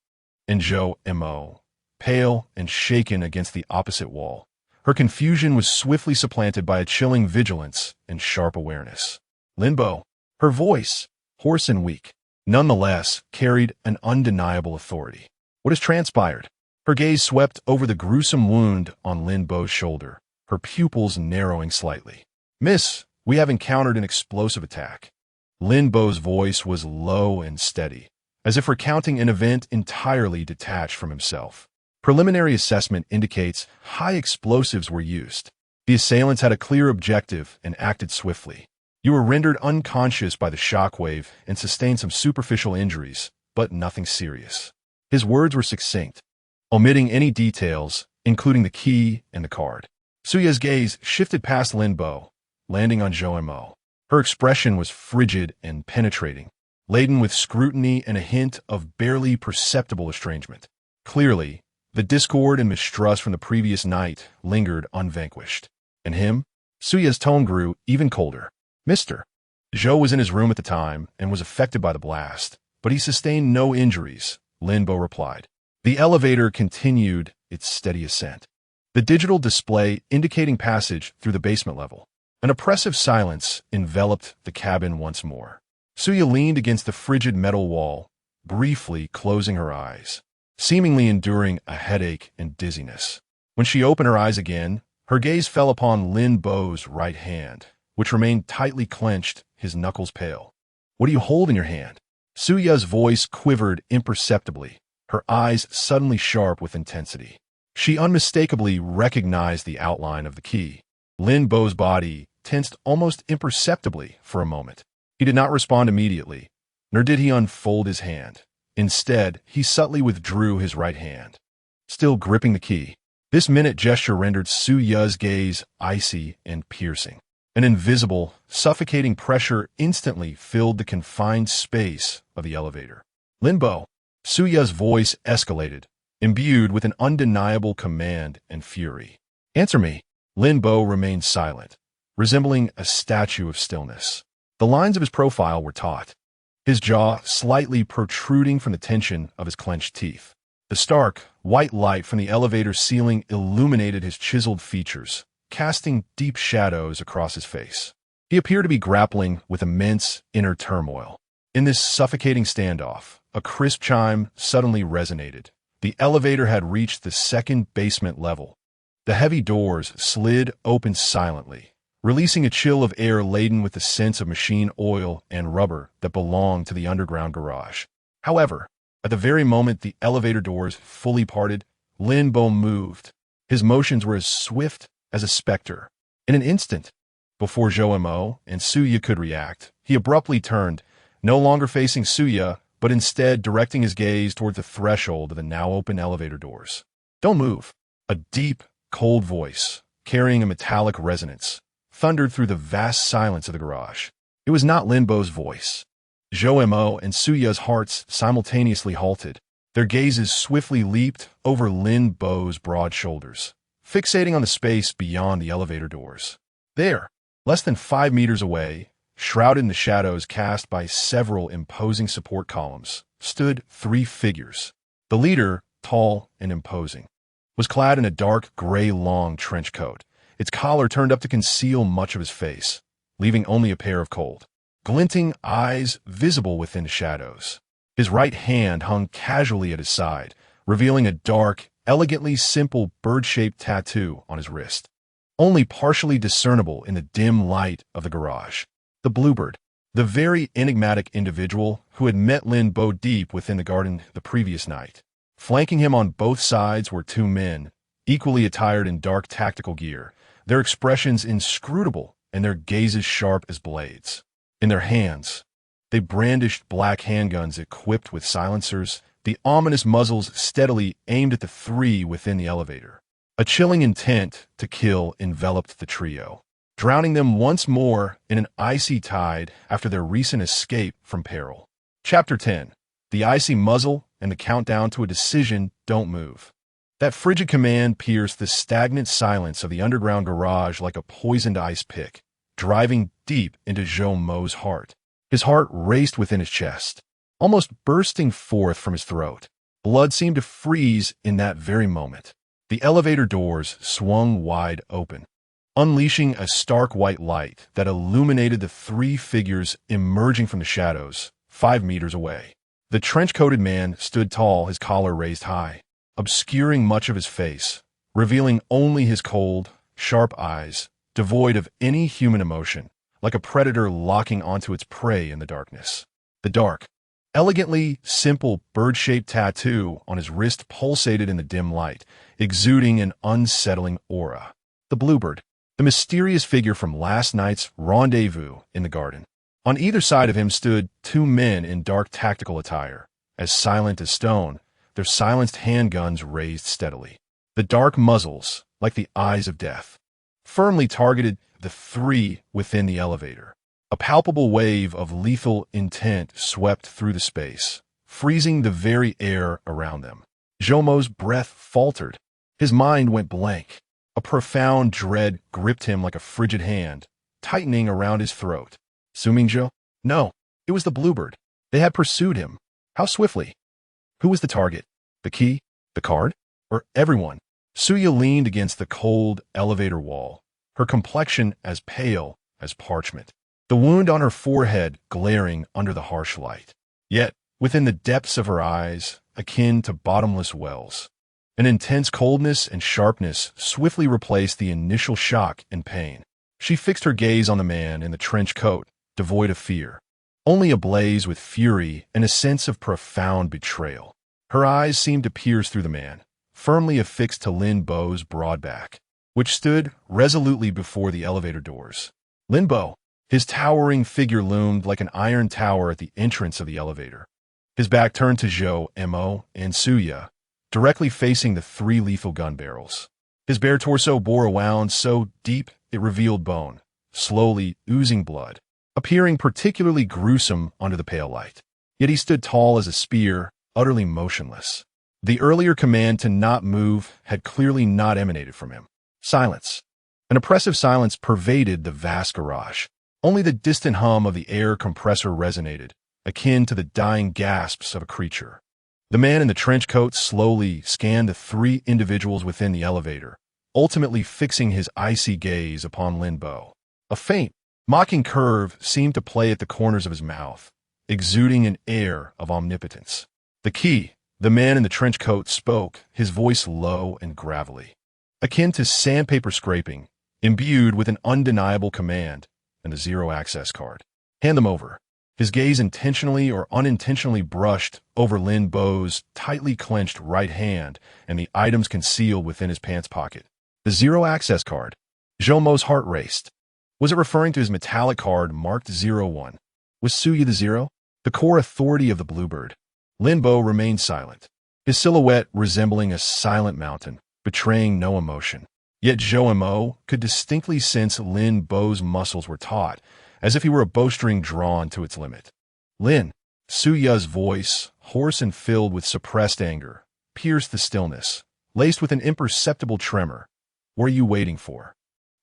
and Zhou Mo, pale and shaken against the opposite wall, her confusion was swiftly supplanted by a chilling vigilance and sharp awareness. Lin Bo, her voice, hoarse and weak, nonetheless carried an undeniable authority. What has transpired? Her gaze swept over the gruesome wound on Lin Bo's shoulder, her pupils narrowing slightly. Miss, we have encountered an explosive attack. Lin Bo's voice was low and steady, as if recounting an event entirely detached from himself. Preliminary assessment indicates high explosives were used. The assailants had a clear objective and acted swiftly. You were rendered unconscious by the shockwave and sustained some superficial injuries, but nothing serious. His words were succinct, omitting any details, including the key and the card. Suya's gaze shifted past Lin Bo, landing on Zhou Mo. Her expression was frigid and penetrating, laden with scrutiny and a hint of barely perceptible estrangement. Clearly, the discord and mistrust from the previous night lingered unvanquished. And him? Suya's tone grew even colder. Mister. Zhou was in his room at the time and was affected by the blast, but he sustained no injuries, Lin Bo replied. The elevator continued its steady ascent, the digital display indicating passage through the basement level. An oppressive silence enveloped the cabin once more. Suya leaned against the frigid metal wall, briefly closing her eyes, seemingly enduring a headache and dizziness. When she opened her eyes again, her gaze fell upon Lin Bo's right hand, which remained tightly clenched, his knuckles pale. What do you hold in your hand? Suya's voice quivered imperceptibly, her eyes suddenly sharp with intensity. She unmistakably recognized the outline of the key. Lin Bo's body tensed almost imperceptibly for a moment. He did not respond immediately, nor did he unfold his hand. Instead, he subtly withdrew his right hand, still gripping the key. This minute gesture rendered Suya's gaze icy and piercing. An invisible, suffocating pressure instantly filled the confined space of the elevator. Lin Bo. Suya's voice escalated, imbued with an undeniable command and fury. Answer me. Lin Bo remained silent, resembling a statue of stillness. The lines of his profile were taut, his jaw slightly protruding from the tension of his clenched teeth. The stark, white light from the elevator ceiling illuminated his chiseled features, casting deep shadows across his face. He appeared to be grappling with immense inner turmoil. In this suffocating standoff, a crisp chime suddenly resonated. The elevator had reached the second basement level. The heavy doors slid open silently, releasing a chill of air laden with the scents of machine oil and rubber that belonged to the underground garage. However, at the very moment the elevator doors fully parted, Linbo moved. His motions were as swift as a specter. In an instant, before Joemo and Suya could react, he abruptly turned, no longer facing Suya, but instead directing his gaze toward the threshold of the now open elevator doors. "Don't move." A deep, cold voice, carrying a metallic resonance, thundered through the vast silence of the garage. It was not Linbo's voice. Joemo and Suya's hearts simultaneously halted. Their gazes swiftly leaped over Linbo's broad shoulders, fixating on the space beyond the elevator doors. There, less than 5 meters away, shrouded in the shadows cast by several imposing support columns, stood 3 figures. The leader, tall and imposing, was clad in a dark gray long trench coat, its collar turned up to conceal much of his face, leaving only a pair of cold, glinting eyes visible within the shadows. His right hand hung casually at his side, revealing a dark, elegantly simple bird-shaped tattoo on his wrist, only partially discernible in the dim light of the garage. The Bluebird, the very enigmatic individual who had met Linbo deep within the garden the previous night. Flanking him on both sides were 2 men, equally attired in dark tactical gear, their expressions inscrutable and their gazes sharp as blades. In their hands, they brandished black handguns equipped with silencers, the ominous muzzles steadily aimed at the 3 within the elevator. A chilling intent to kill enveloped the trio, drowning them once more in an icy tide after their recent escape from peril. Chapter 10. The icy muzzle and the countdown to a decision. Don't move. That frigid command pierced the stagnant silence of the underground garage like a poisoned ice pick, driving deep into Zhou Mo's heart. His heart raced within his chest, almost bursting forth from his throat. Blood seemed to freeze in that very moment. The elevator doors swung wide open, unleashing a stark white light that illuminated the 3 figures emerging from the shadows 5 meters away. The trench-coated man stood tall, his collar raised high, obscuring much of his face, revealing only his cold, sharp eyes, devoid of any human emotion, like a predator locking onto its prey in the darkness. The dark, elegantly simple bird-shaped tattoo on his wrist pulsated in the dim light, exuding an unsettling aura. The Bluebird, the mysterious figure from last night's rendezvous in the garden. On either side of him stood 2 men in dark tactical attire, as silent as stone, their silenced handguns raised steadily. The dark muzzles, like the eyes of death, firmly targeted the 3 within the elevator. A palpable wave of lethal intent swept through the space, freezing the very air around them. Jomo's breath faltered. His mind went blank. A profound dread gripped him like a frigid hand, tightening around his throat. Sumingzhou? No, it was the Bluebird. They had pursued him. How swiftly? Who was the target? The key? The card? Or everyone? Suya leaned against the cold elevator wall, her complexion as pale as parchment, the wound on her forehead glaring under the harsh light. Yet, within the depths of her eyes, akin to bottomless wells, an intense coldness and sharpness swiftly replaced the initial shock and pain. She fixed her gaze on the man in the trench coat, devoid of fear, only ablaze with fury and a sense of profound betrayal. Her eyes seemed to pierce through the man, firmly affixed to Linbo's broad back, which stood resolutely before the elevator doors. Linbo, his towering figure loomed like an iron tower at the entrance of the elevator, his back turned to Zhou Mo and Suya, directly facing the 3 lethal gun barrels. His bare torso bore a wound so deep it revealed bone, slowly oozing blood, appearing particularly gruesome under the pale light. Yet he stood tall as a spear, utterly motionless. The earlier command to not move had clearly not emanated from him. Silence. An oppressive silence pervaded the vast garage. Only the distant hum of the air compressor resonated, akin to the dying gasps of a creature. The man in the trench coat slowly scanned the 3 individuals within the elevator, ultimately fixing his icy gaze upon Linbo. A faint, mocking curve seemed to play at the corners of his mouth, exuding an air of omnipotence. The key, the man in the trench coat, spoke, his voice low and gravelly. akin to sandpaper scraping, imbued with an undeniable command and a zero access card. Hand them over. His gaze intentionally or unintentionally brushed over Lin Bo's tightly clenched right hand and the items concealed within his pants pocket. The zero access card. Zhou Mo's heart raced. Was it referring to his metallic card marked 01? Was Suya the zero? The core authority of the Bluebird? Lin Bo remained silent, his silhouette resembling a silent mountain, betraying no emotion. Yet Zhou Mo could distinctly sense Lin Bo's muscles were taut, as if he were a bowstring drawn to its limit. Lin, Suya's voice, hoarse and filled with suppressed anger, pierced the stillness, laced with an imperceptible tremor. What are you waiting for?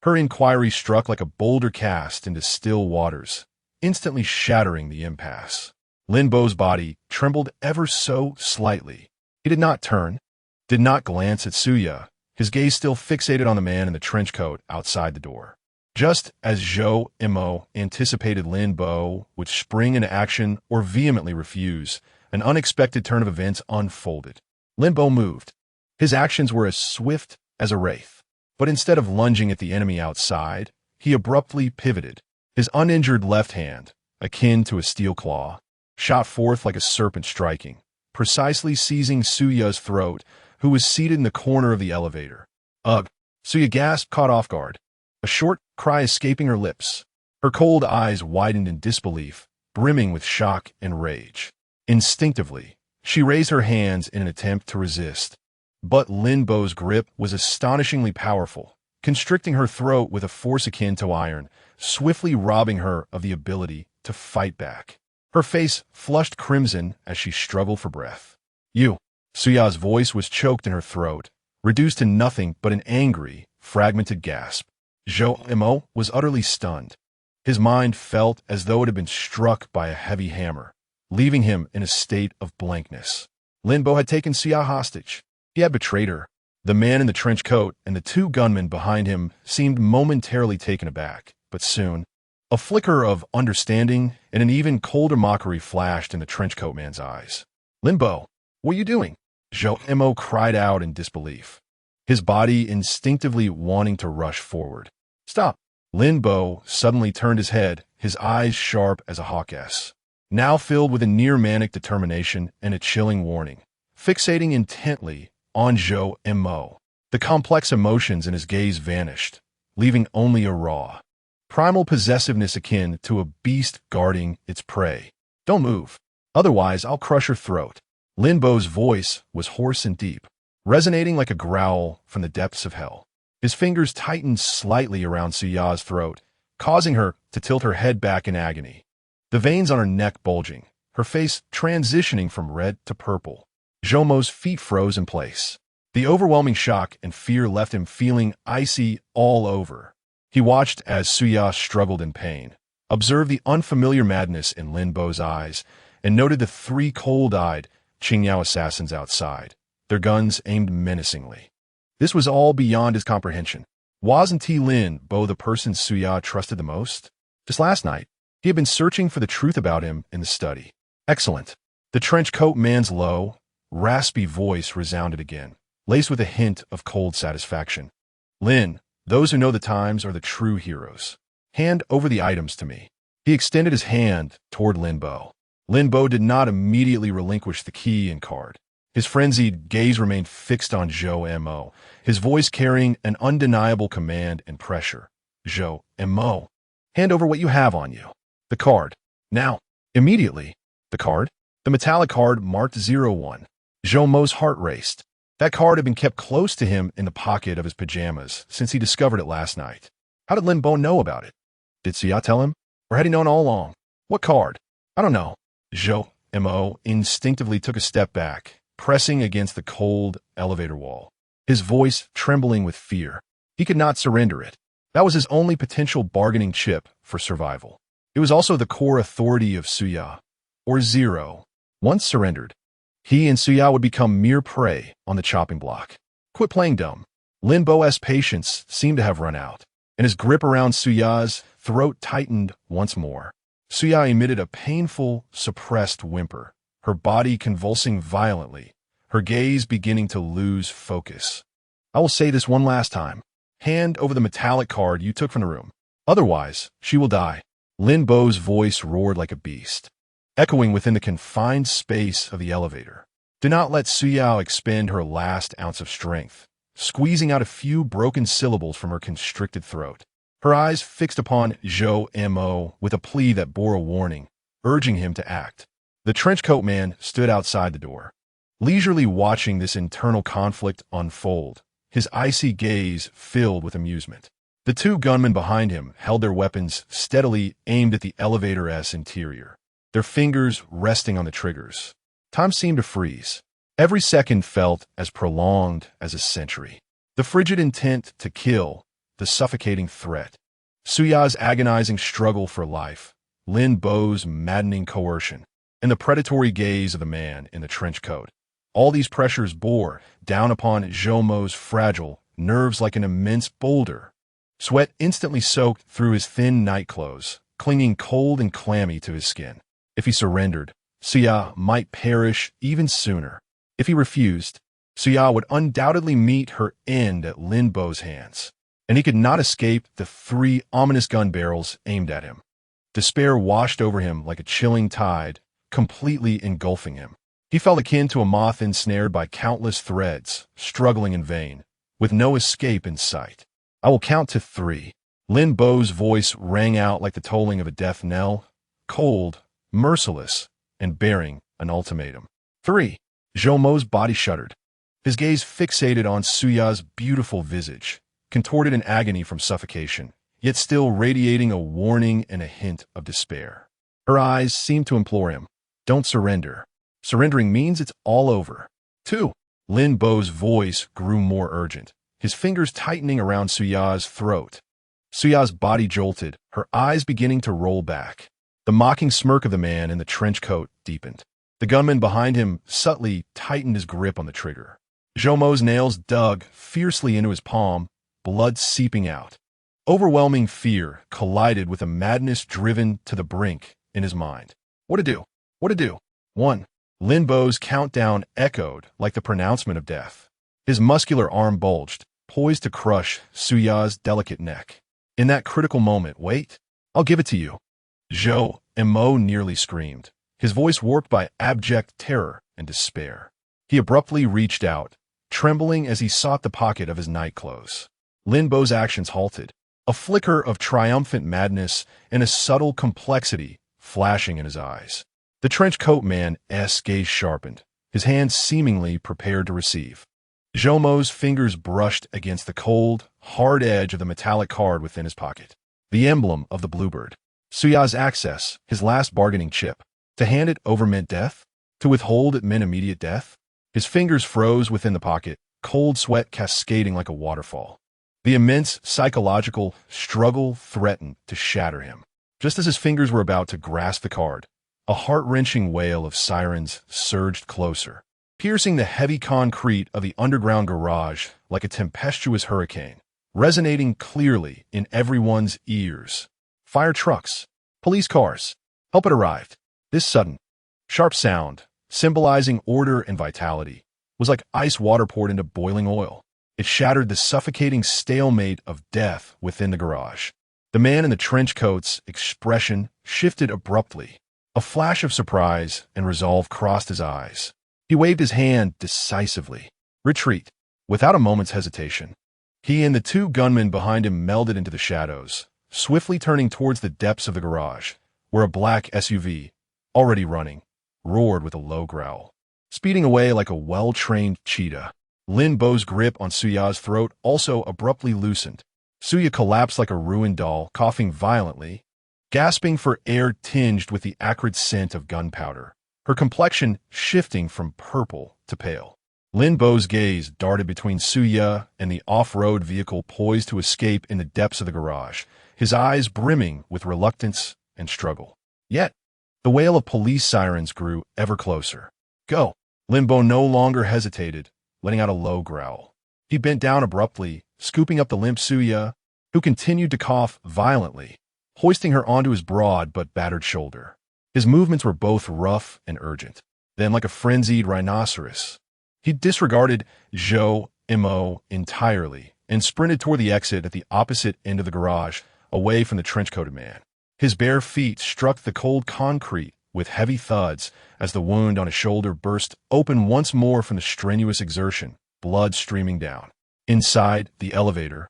Her inquiry struck like a boulder cast into still waters, instantly shattering the impasse. Lin Bo's body trembled ever so slightly. He did not turn, did not glance at Suya, his gaze still fixated on the man in the trench coat outside the door. Just as Zhou Mo anticipated Lin Bo would spring into action or vehemently refuse, an unexpected turn of events unfolded. Lin Bo moved. His actions were as swift as a wraith. But instead of lunging at the enemy outside, he abruptly pivoted. His uninjured left hand, akin to a steel claw, shot forth like a serpent striking, precisely seizing Suya's throat, who was seated in the corner of the elevator. Ugh! Suya gasped, caught off guard, a short cry escaping her lips. Her cold eyes widened in disbelief, brimming with shock and rage. Instinctively, she raised her hands in an attempt to resist. But Lin Bo's grip was astonishingly powerful, constricting her throat with a force akin to iron, swiftly robbing her of the ability to fight back. Her face flushed crimson as she struggled for breath. You! Suya's voice was choked in her throat, reduced to nothing but an angry, fragmented gasp. Zhou Mo was utterly stunned. His mind felt as though it had been struck by a heavy hammer, leaving him in a state of blankness. Lin Bo had taken Suya hostage. He had betrayed her. The man in the trench coat and the two gunmen behind him seemed momentarily taken aback, but soon, a flicker of understanding and an even colder mockery flashed in the trenchcoat man's eyes. Lin Bo, what are you doing? Zhou Mo cried out in disbelief, his body instinctively wanting to rush forward. Stop! Lin Bo suddenly turned his head, his eyes sharp as a hawk's, now filled with a near-manic determination and a chilling warning, fixating intently on Zhou Mo. The complex emotions in his gaze vanished, leaving only a raw, primal possessiveness akin to a beast guarding its prey. Don't move, otherwise I'll crush your throat. Lin Bo's voice was hoarse and deep, resonating like a growl from the depths of hell. His fingers tightened slightly around Suya's throat, causing her to tilt her head back in agony. The veins on her neck bulging, her face transitioning from red to purple. Zhou Mo's feet froze in place. The overwhelming shock and fear left him feeling icy all over. He watched as Suya struggled in pain, observed the unfamiliar madness in Lin Bo's eyes, and noted the three cold-eyed Qingyao assassins outside, their guns aimed menacingly. This was all beyond his comprehension. Wasn't Lin Bo the person Suya trusted the most? Just last night, he had been searching for the truth about him in the study. Excellent. The trench coat man's low, raspy voice resounded again, laced with a hint of cold satisfaction. Lin, those who know the times are the true heroes. Hand over the items to me. He extended his hand toward Lin Bo. Lin Bo did not immediately relinquish the key and card. His frenzied gaze remained fixed on Zhou Mo, his voice carrying an undeniable command and pressure. Zhou Mo, hand over what you have on you. The card. Now. Immediately. The card? The metallic card marked 01. Zhou Mo's heart raced. That card had been kept close to him in the pocket of his pajamas since he discovered it last night. How did Lin Bo know about it? Did Suya tell him? Or had he known all along? What card? I don't know. Zhou Mo instinctively took a step back, pressing against the cold elevator wall, his voice trembling with fear. He could not surrender it. That was his only potential bargaining chip for survival. It was also the core authority of Suya, or 0. Once surrendered, he and Suya would become mere prey on the chopping block. Quit playing dumb. Lin Bo's patience seemed to have run out, and his grip around Suya's throat tightened once more. Suya emitted a painful, suppressed whimper, her body convulsing violently, her gaze beginning to lose focus. I will say this one last time. Hand over the metallic card you took from the room. Otherwise, she will die. Lin Bo's voice roared like a beast, echoing within the confined space of the elevator. Do not let Suyao expend her last ounce of strength, squeezing out a few broken syllables from her constricted throat. Her eyes fixed upon Zhou Mo with a plea that bore a warning, urging him to act. The trenchcoat man stood outside the door, leisurely watching this internal conflict unfold, his icy gaze filled with amusement. The two gunmen behind him held their weapons steadily aimed at the elevator's interior, their fingers resting on the triggers. Time seemed to freeze. Every second felt as prolonged as a century. The frigid intent to kill, the suffocating threat, Suya's agonizing struggle for life, Lin Bo's maddening coercion, and the predatory gaze of the man in the trench coat. All these pressures bore down upon Zhou Mo's fragile nerves like an immense boulder. Sweat instantly soaked through his thin nightclothes, clinging cold and clammy to his skin. If he surrendered, Suya might perish even sooner. If he refused, Suya would undoubtedly meet her end at Lin Bo's hands, and he could not escape the 3 ominous gun barrels aimed at him. Despair washed over him like a chilling tide, completely engulfing him. He felt akin to a moth ensnared by countless threads, struggling in vain, with no escape in sight. I will count to 3. Lin Bo's voice rang out like the tolling of a death knell, cold, merciless, and bearing an ultimatum. 3. Zhou Mo's body shuddered, his gaze fixated on Suya's beautiful visage, contorted in agony from suffocation, yet still radiating a warning and a hint of despair. Her eyes seemed to implore him, don't surrender. Surrendering means it's all over. 2. Lin Bo's voice grew more urgent, his fingers tightening around Suya's throat. Suya's body jolted, her eyes beginning to roll back. The mocking smirk of the man in the trench coat deepened. The gunman behind him subtly tightened his grip on the trigger. Zhou Mo's nails dug fiercely into his palm, blood seeping out. Overwhelming fear collided with a madness driven to the brink in his mind. What to do? What to do? 1. Lin Bo's countdown echoed like the pronouncement of death. His muscular arm bulged, poised to crush Suya's delicate neck. In that critical moment, wait, I'll give it to you. Zhou Mo nearly screamed, his voice warped by abject terror and despair. He abruptly reached out, trembling as he sought the pocket of his nightclothes. Lin Bo's actions halted, a flicker of triumphant madness and a subtle complexity flashing in his eyes. The trench coat man's gaze sharpened, his hands seemingly prepared to receive. Zhou Mo's fingers brushed against the cold, hard edge of the metallic card within his pocket, the emblem of the bluebird. Suya's access, his last bargaining chip. To hand it over meant death? To withhold it meant immediate death? His fingers froze within the pocket, cold sweat cascading like a waterfall. The immense psychological struggle threatened to shatter him. Just as his fingers were about to grasp the card, a heart-wrenching wail of sirens surged closer, piercing the heavy concrete of the underground garage like a tempestuous hurricane, resonating clearly in everyone's ears. Fire trucks, police cars, help had arrived. This sudden, sharp sound, symbolizing order and vitality, was like ice water poured into boiling oil. It shattered the suffocating stalemate of death within the garage. The man in the trench coat's expression shifted abruptly. A flash of surprise and resolve crossed his eyes. He waved his hand decisively. Retreat, without a moment's hesitation. He and the 2 gunmen behind him melded into the shadows, swiftly turning towards the depths of the garage, where a black SUV, already running, roared with a low growl. Speeding away like a well-trained cheetah, Lin Bo's grip on Suya's throat also abruptly loosened. Suya collapsed like a ruined doll, coughing violently, gasping for air tinged with the acrid scent of gunpowder, her complexion shifting from purple to pale. Lin Bo's gaze darted between Suya and the off-road vehicle poised to escape in the depths of the garage, his eyes brimming with reluctance and struggle. Yet, the wail of police sirens grew ever closer. Go! Lin Bo no longer hesitated, letting out a low growl. He bent down abruptly, scooping up the limp Suya, who continued to cough violently, hoisting her onto his broad but battered shoulder. His movements were both rough and urgent. Then, like a frenzied rhinoceros, he disregarded Zhou Mo entirely and sprinted toward the exit at the opposite end of the garage, away from the trench-coated man. His bare feet struck the cold concrete with heavy thuds as the wound on his shoulder burst open once more from the strenuous exertion, blood streaming down. Inside the elevator,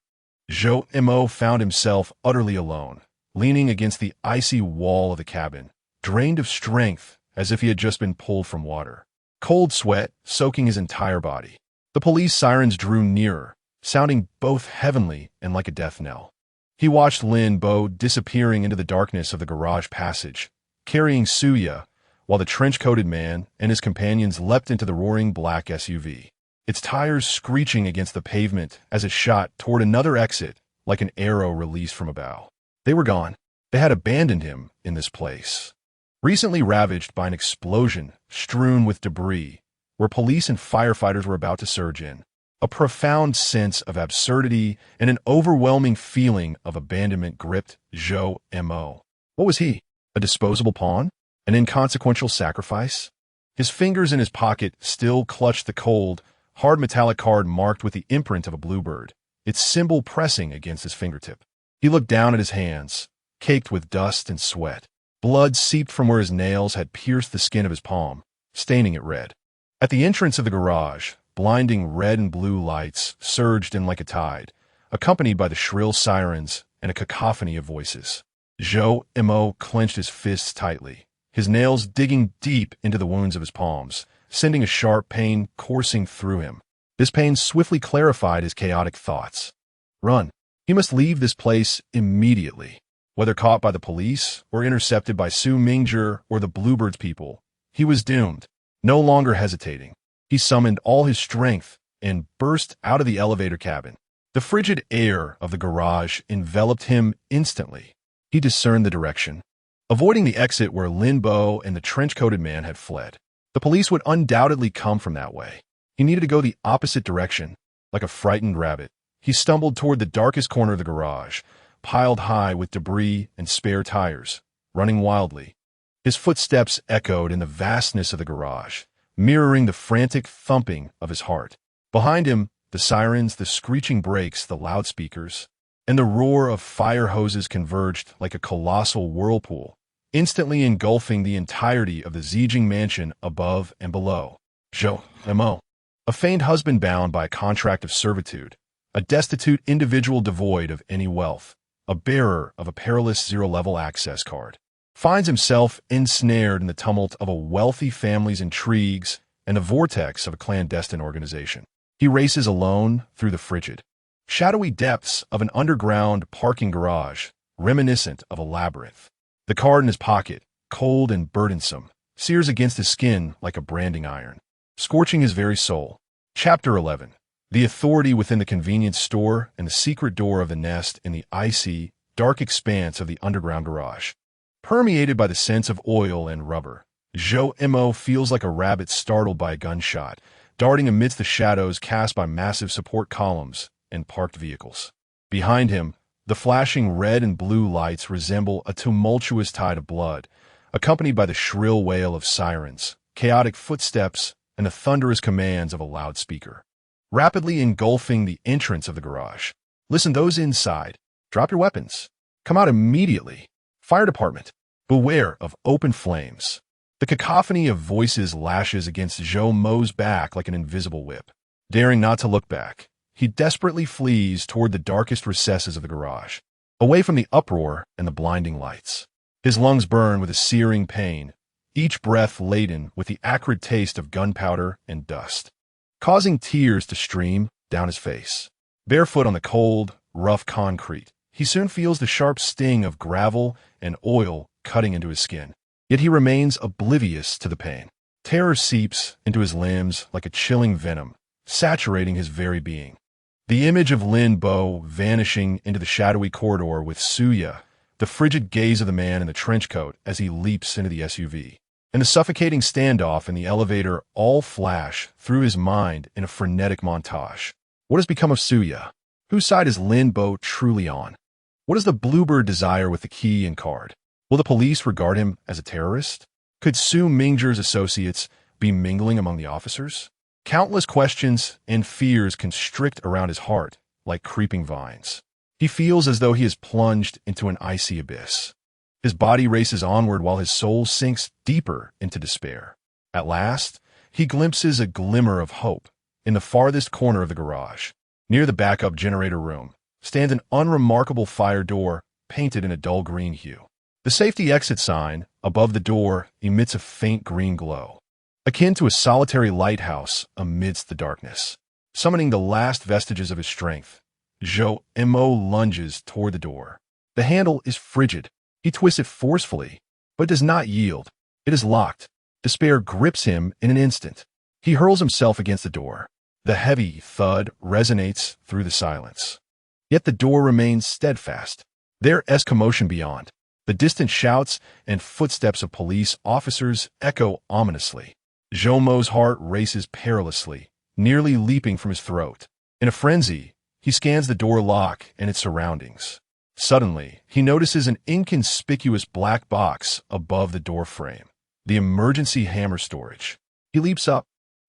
Mo found himself utterly alone, leaning against the icy wall of the cabin, drained of strength as if he had just been pulled from water. Cold sweat soaking his entire body. The police sirens drew nearer, sounding both heavenly and like a death knell. He watched Lin Bo disappearing into the darkness of the garage passage, carrying Suya, while the trench-coated man and his companions leapt into the roaring black SUV, its tires screeching against the pavement as it shot toward another exit like an arrow released from a bow. They were gone. They had abandoned him in this place, recently ravaged by an explosion strewn with debris, where police and firefighters were about to surge in. A profound sense of absurdity and an overwhelming feeling of abandonment gripped Mo. What was he? A disposable pawn? An inconsequential sacrifice? His fingers in his pocket still clutched the cold, hard metallic card marked with the imprint of a bluebird, its symbol pressing against his fingertip. He looked down at his hands, caked with dust and sweat. Blood seeped from where his nails had pierced the skin of his palm, staining it red. At the entrance of the garage, blinding red and blue lights surged in like a tide, accompanied by the shrill sirens and a cacophony of voices. Mo clenched his fists tightly, his nails digging deep into the wounds of his palms, sending a sharp pain coursing through him. This pain swiftly clarified his chaotic thoughts. Run. He must leave this place immediately. Whether caught by the police or intercepted by Su Mingzhi or the Bluebird's people, he was doomed. No longer hesitating, he summoned all his strength and burst out of the elevator cabin. The frigid air of the garage enveloped him instantly. He discerned the direction, avoiding the exit where Lin Bo and the trench-coated man had fled. The police would undoubtedly come from that way. He needed to go the opposite direction. Like a frightened rabbit, he stumbled toward the darkest corner of the garage, piled high with debris and spare tires, running wildly. His footsteps echoed in the vastness of the garage, mirroring the frantic thumping of his heart. Behind him, the sirens, the screeching brakes, the loudspeakers, and the roar of fire hoses converged like a colossal whirlpool, instantly engulfing the entirety of the Zijing mansion above and below. Mo, a feigned husband bound by a contract of servitude, a destitute individual devoid of any wealth, a bearer of a perilous zero-level access card, finds himself ensnared in the tumult of a wealthy family's intrigues and the vortex of a clandestine organization. He races alone through the frigid, shadowy depths of an underground parking garage, reminiscent of a labyrinth. The card in his pocket, cold and burdensome, sears against his skin like a branding iron, scorching his very soul. Chapter 11. The authority within the convenience store and the secret door of the nest in the icy, dark expanse of the underground garage. Permeated by the scents of oil and rubber, Mo feels like a rabbit startled by a gunshot, darting amidst the shadows cast by massive support columns and parked vehicles. Behind him, the flashing red and blue lights resemble a tumultuous tide of blood, accompanied by the shrill wail of sirens, chaotic footsteps, and the thunderous commands of a loudspeaker, rapidly engulfing the entrance of the garage. Listen, those inside, drop your weapons. Come out immediately. Fire department, beware of open flames. The cacophony of voices lashes against Mo's back like an invisible whip. Daring not to look back, he desperately flees toward the darkest recesses of the garage, away from the uproar and the blinding lights. His lungs burn with a searing pain, each breath laden with the acrid taste of gunpowder and dust, causing tears to stream down his face. Barefoot on the cold, rough concrete, he soon feels the sharp sting of gravel and oil cutting into his skin. Yet he remains oblivious to the pain. Terror seeps into his limbs like a chilling venom, saturating his very being. The image of Lin Bo vanishing into the shadowy corridor with Suya, the frigid gaze of the man in the trench coat as he leaps into the SUV, and the suffocating standoff in the elevator all flash through his mind in a frenetic montage. What has become of Suya? Whose side is Lin Bo truly on? What does the Bluebird desire with the key and card? Will the police regard him as a terrorist? Could Su Mingzhi's associates be mingling among the officers? Countless questions and fears constrict around his heart like creeping vines. He feels as though he is plunged into an icy abyss. His body races onward while his soul sinks deeper into despair. At last, he glimpses a glimmer of hope. In the farthest corner of the garage, near the backup generator room, stands an unremarkable fire door painted in a dull green hue. The safety exit sign above the door emits a faint green glow, akin to a solitary lighthouse amidst the darkness. Summoning the last vestiges of his strength, Joe lunges toward the door. The handle is frigid. He twists it forcefully, but does not yield. It is locked. Despair grips him in an instant. He hurls himself against the door. The heavy thud resonates through the silence. Yet the door remains steadfast. There is commotion beyond. The distant shouts and footsteps of police officers echo ominously. Jomo's heart races perilously, nearly leaping from his throat. In a frenzy, he scans the door lock and its surroundings. Suddenly, he notices an inconspicuous black box above the door frame, the emergency hammer storage. He leaps up,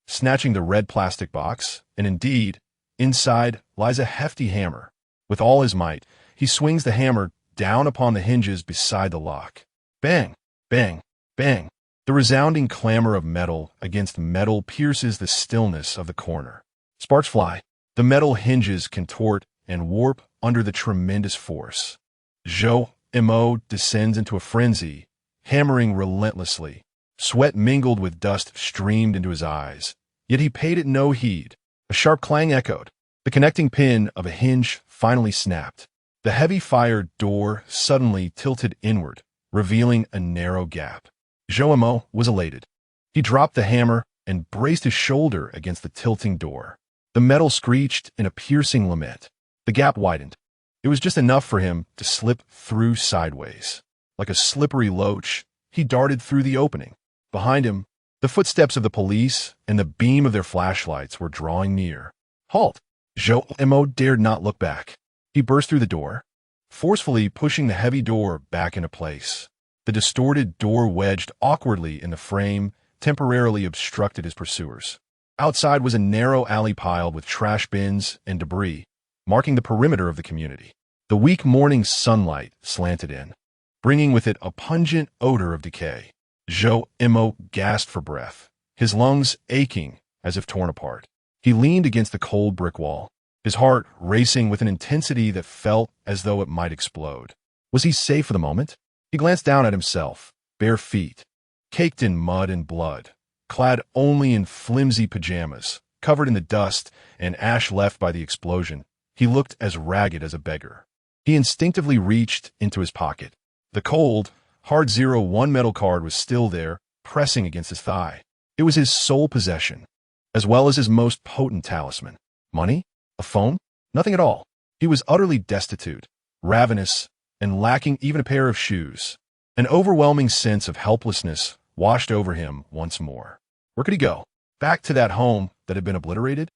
snatching the red plastic box, and indeed, inside lies a hefty hammer. With all his might, he swings the hammer down upon the hinges beside the lock. Bang! Bang! Bang! The resounding clamor of metal against metal pierces the stillness of the corner. Sparks fly. The metal hinges contort and warp under the tremendous force. Joe descends into a frenzy, hammering relentlessly. Sweat mingled with dust streamed into his eyes, yet he paid it no heed. A sharp clang echoed. The connecting pin of a hinge finally snapped. The heavy fire door suddenly tilted inward, revealing a narrow gap. Joe was elated. He dropped the hammer and braced his shoulder against the tilting door. The metal screeched in a piercing lament. The gap widened. It was just enough for him to slip through sideways. Like a slippery loach, he darted through the opening. Behind him, the footsteps of the police and the beam of their flashlights were drawing near. Halt! Joe dared not look back. He burst through the door, forcefully pushing the heavy door back into place. The distorted door wedged awkwardly in the frame temporarily obstructed his pursuers. Outside was a narrow alley piled with trash bins and debris, marking the perimeter of the community. The weak morning sunlight slanted in, bringing with it a pungent odor of decay. Joe gasped for breath, his lungs aching as if torn apart. He leaned against the cold brick wall, his heart racing with an intensity that felt as though it might explode. Was he safe for the moment? He glanced down at himself, bare feet, caked in mud and blood, clad only in flimsy pajamas, covered in the dust and ash left by the explosion. He looked as ragged as a beggar. He instinctively reached into his pocket. The cold, hard 01 metal card was still there, pressing against his thigh. It was his sole possession, as well as his most potent talisman. Money? A phone? Nothing at all. He was utterly destitute, ravenous, and lacking even a pair of shoes. An overwhelming sense of helplessness washed over him once more. Where could he go? Back to that home that had been obliterated?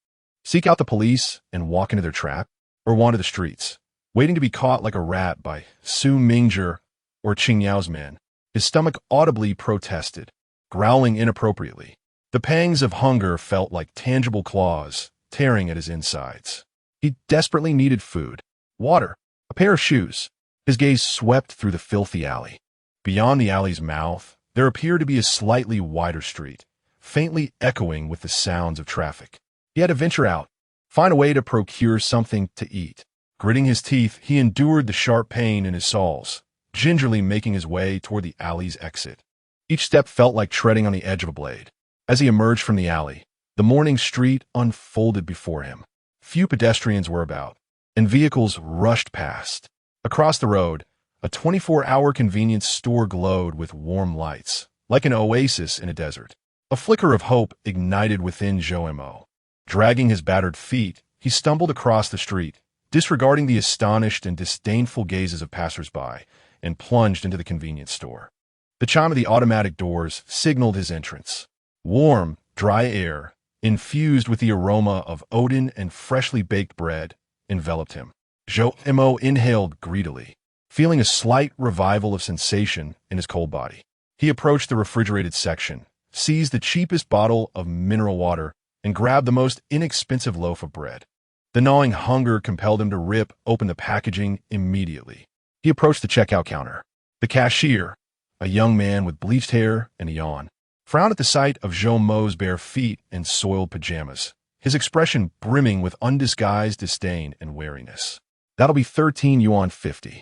Seek out the police and walk into their trap? Or wander the streets, waiting to be caught like a rat by Su Mingzhi or Qing Yao's men? His stomach audibly protested, growling inappropriately. The pangs of hunger felt like tangible claws tearing at his insides. He desperately needed food, water, a pair of shoes. His gaze swept through the filthy alley. Beyond the alley's mouth, there appeared to be a slightly wider street, faintly echoing with the sounds of traffic. He had to venture out, find a way to procure something to eat. Gritting his teeth, he endured the sharp pain in his soles, gingerly making his way toward the alley's exit. Each step felt like treading on the edge of a blade. As he emerged from the alley, the morning street unfolded before him. Few pedestrians were about, and vehicles rushed past. Across the road, a 24-hour convenience store glowed with warm lights, like an oasis in a desert. A flicker of hope ignited within Joe. Dragging his battered feet, he stumbled across the street, disregarding the astonished and disdainful gazes of passers-by, and plunged into the convenience store. The chime of the automatic doors signaled his entrance. Warm, dry air, infused with the aroma of oaten and freshly baked bread, enveloped him. Joe inhaled greedily, feeling a slight revival of sensation in his cold body. He approached the refrigerated section, seized the cheapest bottle of mineral water, and grabbed the most inexpensive loaf of bread. The gnawing hunger compelled him to rip open the packaging immediately. He approached the checkout counter. The cashier, a young man with bleached hair and a yawn, frowned at the sight of Zhou Mo's bare feet and soiled pajamas, his expression brimming with undisguised disdain and wariness. "That'll be 13 yuan 50.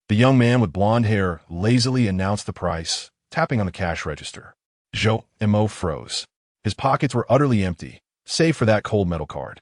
The young man with blonde hair lazily announced the price, tapping on the cash register. Zhou Mo froze. His pockets were utterly empty, save for that cold metal card.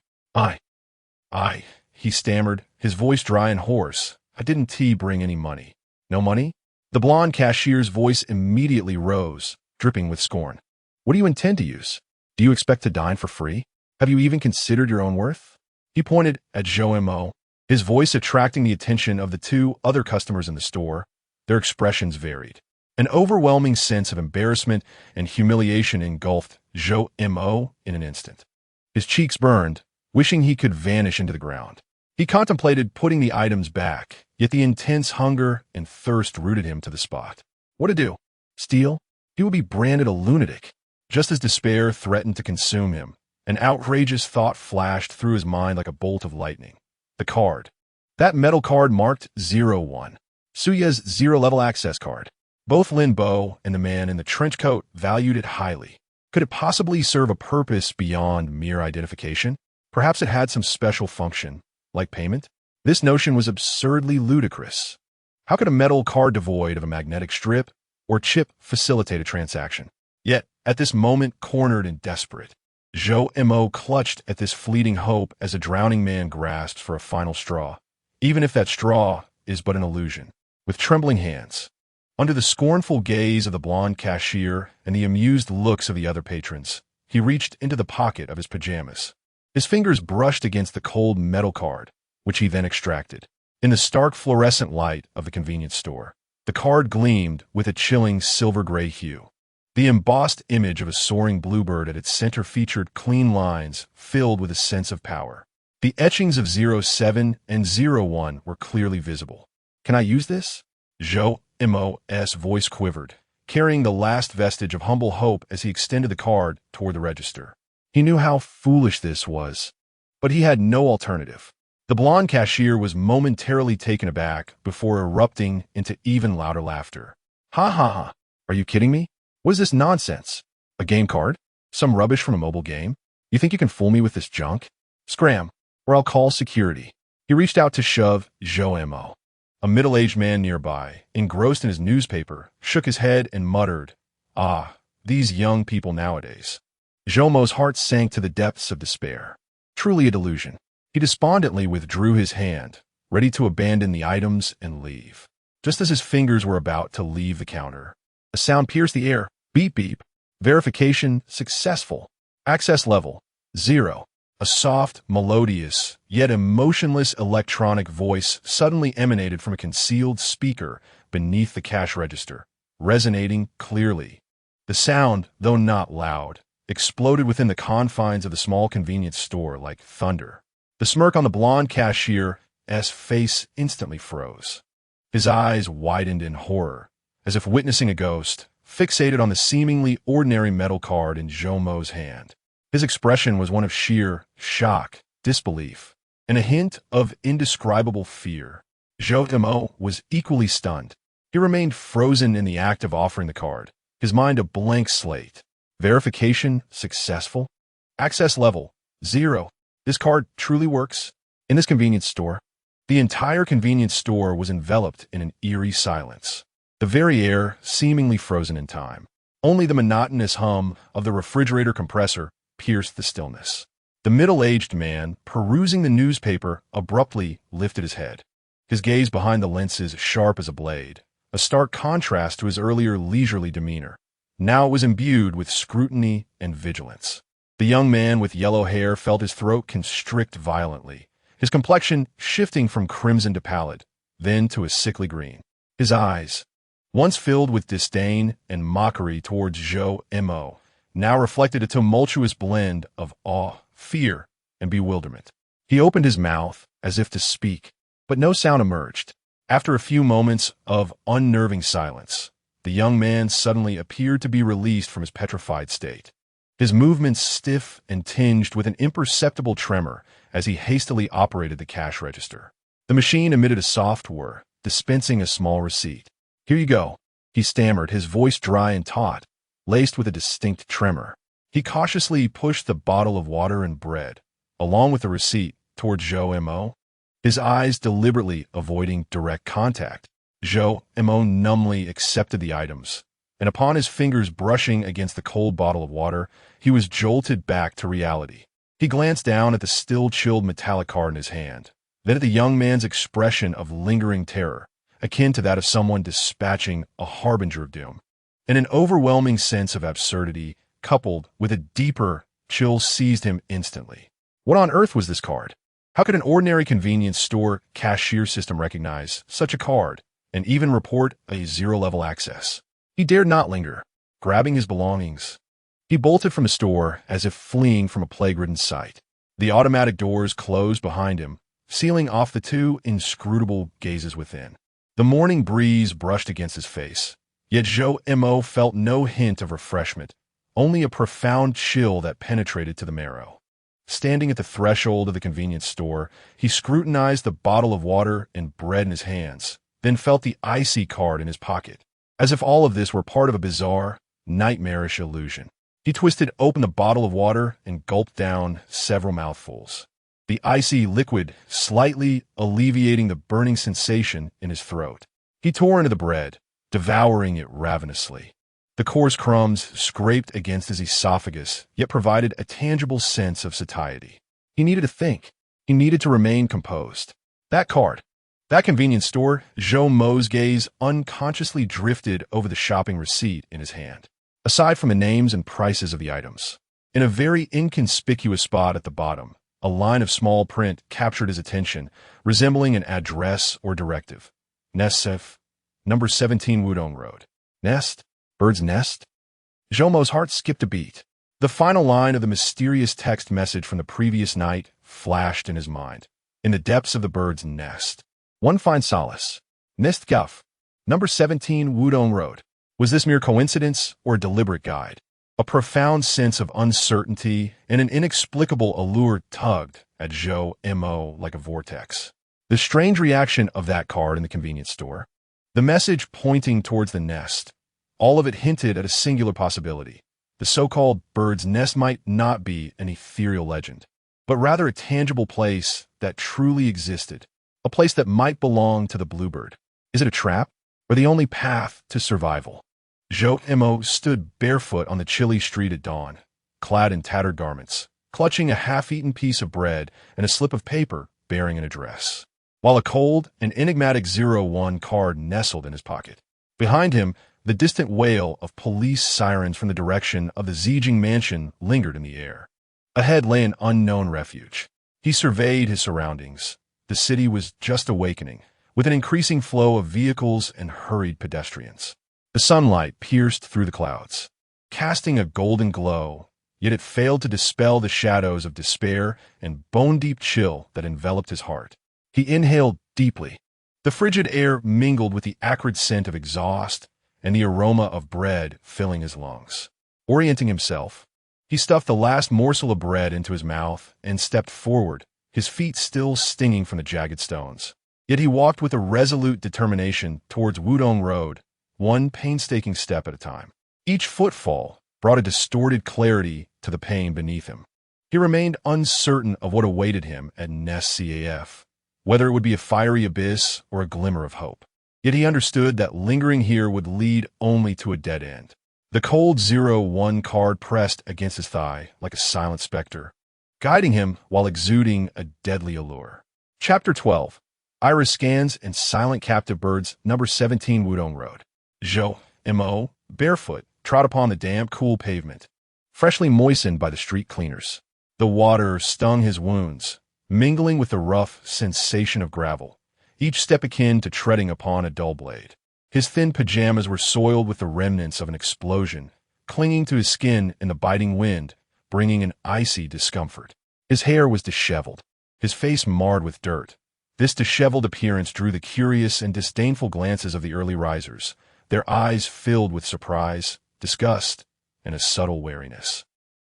I, he stammered, his voice dry and hoarse. I didn't bring any money. No money? The blonde cashier's voice immediately rose, dripping with scorn. What do you intend to use? Do you expect to dine for free? Have you even considered your own worth? He pointed at Zhou Mo, his voice attracting the attention of the two other customers in the store. Their expressions varied. An overwhelming sense of embarrassment and humiliation engulfed Zhou Mo in an instant. His cheeks burned, wishing he could vanish into the ground. He contemplated putting the items back, yet the intense hunger and thirst rooted him to the spot. What to do? Steal? He would be branded a lunatic. Just as despair threatened to consume him, an outrageous thought flashed through his mind like a bolt of lightning. The card. That metal card marked 01. Suya's zero-level access card. Both Lin Bo and the man in the trench coat valued it highly. Could it possibly serve a purpose beyond mere identification? Perhaps it had some special function, like payment? This notion was absurdly ludicrous. How could a metal card devoid of a magnetic strip or chip facilitate a transaction? Yet, at this moment cornered and desperate, Zhou Mo clutched at this fleeting hope as a drowning man grasps for a final straw, even if that straw is but an illusion. With trembling hands, under the scornful gaze of the blonde cashier and the amused looks of the other patrons, he reached into the pocket of his pajamas. His fingers brushed against the cold metal card, which he then extracted. In the stark fluorescent light of the convenience store, the card gleamed with a chilling silver-gray hue. The embossed image of a soaring bluebird at its center featured clean lines filled with a sense of power. The etchings of 07 and 01 were clearly visible. "Can I use this?" Zhou Mo's voice quivered, carrying the last vestige of humble hope as he extended the card toward the register. He knew how foolish this was, but he had no alternative. The blonde cashier was momentarily taken aback before erupting into even louder laughter. "Ha ha ha! Are you kidding me? What is this nonsense? A game card? Some rubbish from a mobile game? You think you can fool me with this junk? Scram, or I'll call security." He reached out to shove Zhou Mo. A middle-aged man nearby, engrossed in his newspaper, shook his head and muttered, "Ah, these young people nowadays." Zhou Mo's heart sank to the depths of despair. Truly a delusion. He despondently withdrew his hand, ready to abandon the items and leave. Just as his fingers were about to leave the counter, a sound pierced the air. Beep beep. Verification successful. Access level 0. A soft, melodious, yet emotionless electronic voice suddenly emanated from a concealed speaker beneath the cash register, resonating clearly. The sound, though not loud, exploded within the confines of the small convenience store like thunder. The smirk on the blonde cashier's face instantly froze. His eyes widened in horror, as if witnessing a ghost, fixated on the seemingly ordinary metal card in Zhou Mo's hand. His expression was one of sheer shock, disbelief, and a hint of indescribable fear. Zhou Mo was equally stunned. He remained frozen in the act of offering the card, his mind a blank slate. Verification successful. Access level 0. This card truly works. In this convenience store, the entire convenience store was enveloped in an eerie silence. The very air seemingly frozen in time. Only the monotonous hum of the refrigerator compressor pierced the stillness. The middle-aged man, perusing the newspaper, abruptly lifted his head, his gaze behind the lenses sharp as a blade, a stark contrast to his earlier leisurely demeanor. Now it was imbued with scrutiny and vigilance. The young man with yellow hair felt his throat constrict violently, his complexion shifting from crimson to pallid, then to a sickly green. His eyes, once filled with disdain and mockery towards Zhou Mo, now reflected a tumultuous blend of awe, fear, and bewilderment. He opened his mouth as if to speak, but no sound emerged. After a few moments of unnerving silence, the young man suddenly appeared to be released from his petrified state. his movements stiff and tinged with an imperceptible tremor as he hastily operated the cash register. The machine emitted a soft whir, dispensing a small receipt. "Here you go," he stammered, his voice dry and taut, laced with a distinct tremor. He cautiously pushed the bottle of water and bread, along with the receipt, towards Joe M.O., his eyes deliberately avoiding direct contact. Joe M.O. numbly accepted the items, and upon his fingers brushing against the cold bottle of water, he was jolted back to reality. He glanced down at the still-chilled metallic card in his hand, then at the young man's expression of lingering terror, akin to that of someone dispatching a harbinger of doom. And an overwhelming sense of absurdity, coupled with a deeper chill, seized him instantly. What on earth was this card? How could an ordinary convenience store cashier system recognize such a card and even report a zero-level access? He dared not linger. Grabbing his belongings, he bolted from the store as if fleeing from a plague-ridden sight. The automatic doors closed behind him, sealing off the two inscrutable gazes within. The morning breeze brushed against his face, yet Joe M.O. felt no hint of refreshment, only a profound chill that penetrated to the marrow. Standing at the threshold of the convenience store, he scrutinized the bottle of water and bread in his hands, then felt the icy card in his pocket, as if all of this were part of a bizarre, nightmarish illusion. He twisted open the bottle of water and gulped down several mouthfuls, the icy liquid slightly alleviating the burning sensation in his throat. He tore into the bread, devouring it ravenously. The coarse crumbs scraped against his esophagus, yet provided a tangible sense of satiety. He needed to think. He needed to remain composed. That card, that convenience store, Joe Mo's gaze unconsciously drifted over the shopping receipt in his hand. Aside from the names and prices of the items, in a very inconspicuous spot at the bottom, a line of small print captured his attention, resembling an address or directive. Nesef, number 17 Wudong Road. Nest? Bird's nest? Jomo's heart skipped a beat. The final line of the mysterious text message from the previous night flashed in his mind. In the depths of the bird's nest, one finds solace. Nest Guff, number 17 Wudong Road. Was this mere coincidence or a deliberate guide? A profound sense of uncertainty and an inexplicable allure tugged at Joe M.O. like a vortex. The strange reaction of that card in the convenience store, the message pointing towards the nest, all of it hinted at a singular possibility. The so-called bird's nest might not be an ethereal legend, but rather a tangible place that truly existed, a place that might belong to the bluebird. Is it a trap or the only path to survival? Joe M.O. stood barefoot on the chilly street at dawn, clad in tattered garments, clutching a half-eaten piece of bread and a slip of paper bearing an address, while a cold and enigmatic 01 card nestled in his pocket. Behind him, the distant wail of police sirens from the direction of the Zijing mansion lingered in the air. Ahead lay an unknown refuge. He surveyed his surroundings. The city was just awakening, with an increasing flow of vehicles and hurried pedestrians. The sunlight pierced through the clouds, casting a golden glow, yet it failed to dispel the shadows of despair and bone-deep chill that enveloped his heart. He inhaled deeply. The frigid air mingled with the acrid scent of exhaust and the aroma of bread filling his lungs. Orienting himself, he stuffed the last morsel of bread into his mouth and stepped forward, his feet still stinging from the jagged stones. Yet he walked with a resolute determination towards Wudong Road, one painstaking step at a time. Each footfall brought a distorted clarity to the pain beneath him. He remained uncertain of what awaited him at Nest CAF, whether it would be a fiery abyss or a glimmer of hope. Yet he understood that lingering here would lead only to a dead end. The cold 01 card pressed against his thigh like a silent specter, guiding him while exuding a deadly allure. Chapter 12. Iris Scans and Silent Captive Birds, number 17 Wudong Road. Joe M.O., barefoot, trod upon the damp, cool pavement, freshly moistened by the street cleaners. The water stung his wounds, mingling with the rough sensation of gravel, each step akin to treading upon a dull blade. His thin pajamas were soiled with the remnants of an explosion, clinging to his skin in the biting wind, bringing an icy discomfort. His hair was disheveled, his face marred with dirt. This disheveled appearance drew the curious and disdainful glances of the early risers, their eyes filled with surprise, disgust, and a subtle wariness.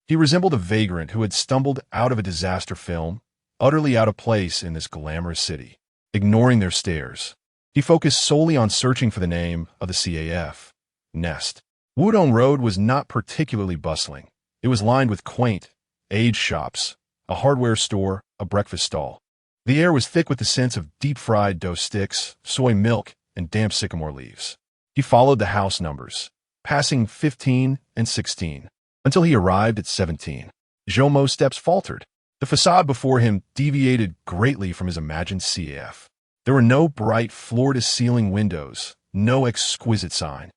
He resembled a vagrant who had stumbled out of a disaster film, utterly out of place in this glamorous city. Ignoring their stares, he focused solely on searching for the name of the CAF nest. Wudong Road was not particularly bustling. It was lined with quaint, aged shops, a hardware store, a breakfast stall. The air was thick with the scents of deep-fried dough sticks, soy milk, and damp sycamore leaves. He followed the house numbers, passing 15 and 16, until he arrived at 17. Zhoumo's steps faltered. The facade before him deviated greatly from his imagined CAF. There were no bright floor-to-ceiling windows, no exquisite sign,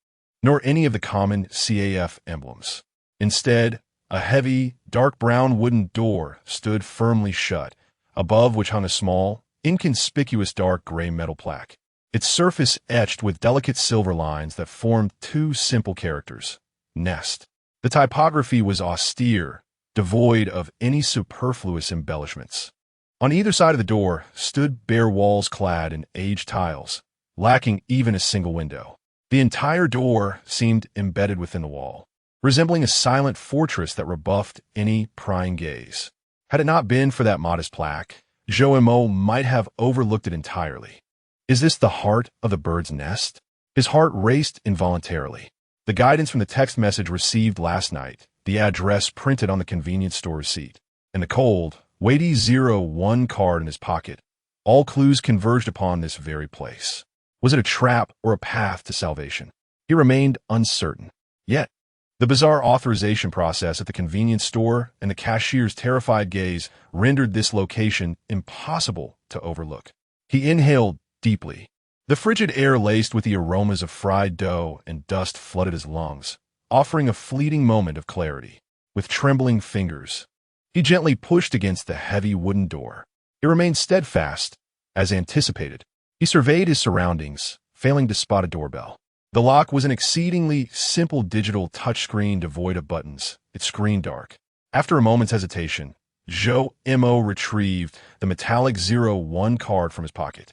nor any of the common CAF emblems. Instead, a heavy, dark brown wooden door stood firmly shut, above which hung a small, inconspicuous dark gray metal plaque, its surface etched with delicate silver lines that formed two simple characters, Nest. The typography was austere, devoid of any superfluous embellishments. On either side of the door stood bare walls clad in aged tiles, lacking even a single window. The entire door seemed embedded within the wall, resembling a silent fortress that rebuffed any prying gaze. Had it not been for that modest plaque, Zhoumo might have overlooked it entirely. Is this the heart of the bird's nest? His heart raced involuntarily. The guidance from the text message received last night, the address printed on the convenience store receipt, and the cold, weighty 01 card in his pocket. All clues converged upon this very place. Was it a trap or a path to salvation? He remained uncertain. Yet, the bizarre authorization process at the convenience store and the cashier's terrified gaze rendered this location impossible to overlook. He inhaled deeply. The frigid air laced with the aromas of fried dough and dust flooded his lungs, offering a fleeting moment of clarity. With trembling fingers, he gently pushed against the heavy wooden door. It remained steadfast, as anticipated. He surveyed his surroundings, failing to spot a doorbell. The lock was an exceedingly simple digital touchscreen devoid of buttons, its screen dark. After a moment's hesitation, Zhoumo retrieved the metallic 01 card from his pocket.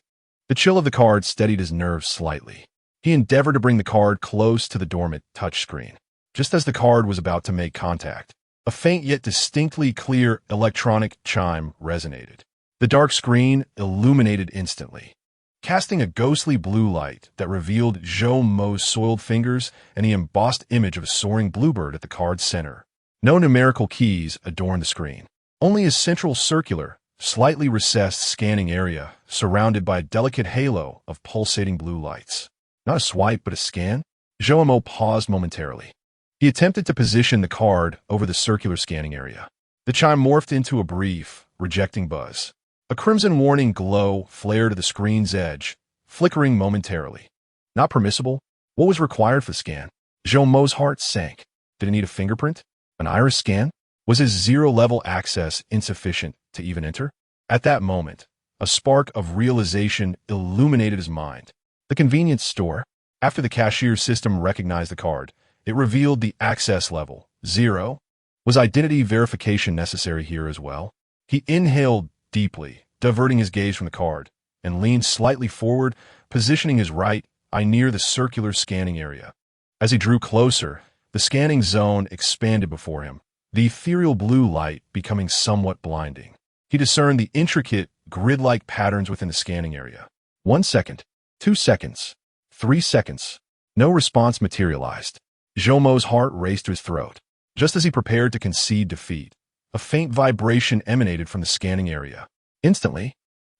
The chill of the card steadied his nerves slightly. He endeavored to bring the card close to the dormant touchscreen. Just as the card was about to make contact, a faint yet distinctly clear electronic chime resonated. The dark screen illuminated instantly, casting a ghostly blue light that revealed Zhoumo's soiled fingers and the embossed image of a soaring bluebird at the card's center. No numerical keys adorned the screen, only a central circular, slightly recessed scanning area surrounded by a delicate halo of pulsating blue lights. Not a swipe, but a scan? Zhoumo paused momentarily. He attempted to position the card over the circular scanning area. The chime morphed into a brief, rejecting buzz. A crimson warning glow flared at the screen's edge, flickering momentarily. Not permissible? What was required for the scan? Zhoumo's heart sank. Did it need a fingerprint? An iris scan? Was his zero-level access insufficient to even enter? At that moment, a spark of realization illuminated his mind. The convenience store. After the cashier's system recognized the card, it revealed the access level, 0. Was identity verification necessary here as well? He inhaled deeply, diverting his gaze from the card, and leaned slightly forward, positioning his right eye near the circular scanning area. As he drew closer, the scanning zone expanded before him, the ethereal blue light becoming somewhat blinding. He discerned the intricate, grid-like patterns within the scanning area. 1 second, 2 seconds, 3 seconds. No response materialized. Zhoumo's heart raced to his throat. Just as he prepared to concede defeat, a faint vibration emanated from the scanning area. Instantly,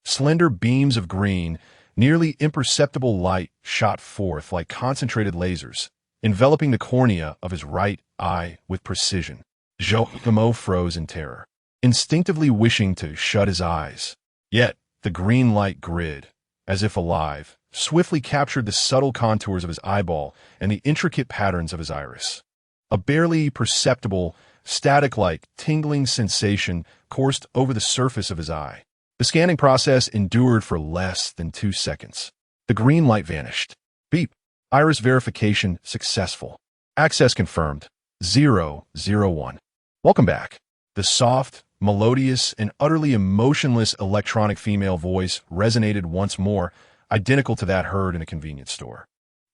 slender beams of green, nearly imperceptible light shot forth like concentrated lasers, enveloping the cornea of his right eye with precision. Zhoumo froze in terror, instinctively wishing to shut his eyes. Yet, the green light grid, as if alive, swiftly captured the subtle contours of his eyeball and the intricate patterns of his iris. A barely perceptible, static-like, tingling sensation coursed over the surface of his eye. The scanning process endured for less than 2 seconds. The green light vanished. Beep. Iris verification successful. Access confirmed. 001. Welcome back. The soft, melodious, and utterly emotionless electronic female voice resonated once more, identical to that heard in a convenience store.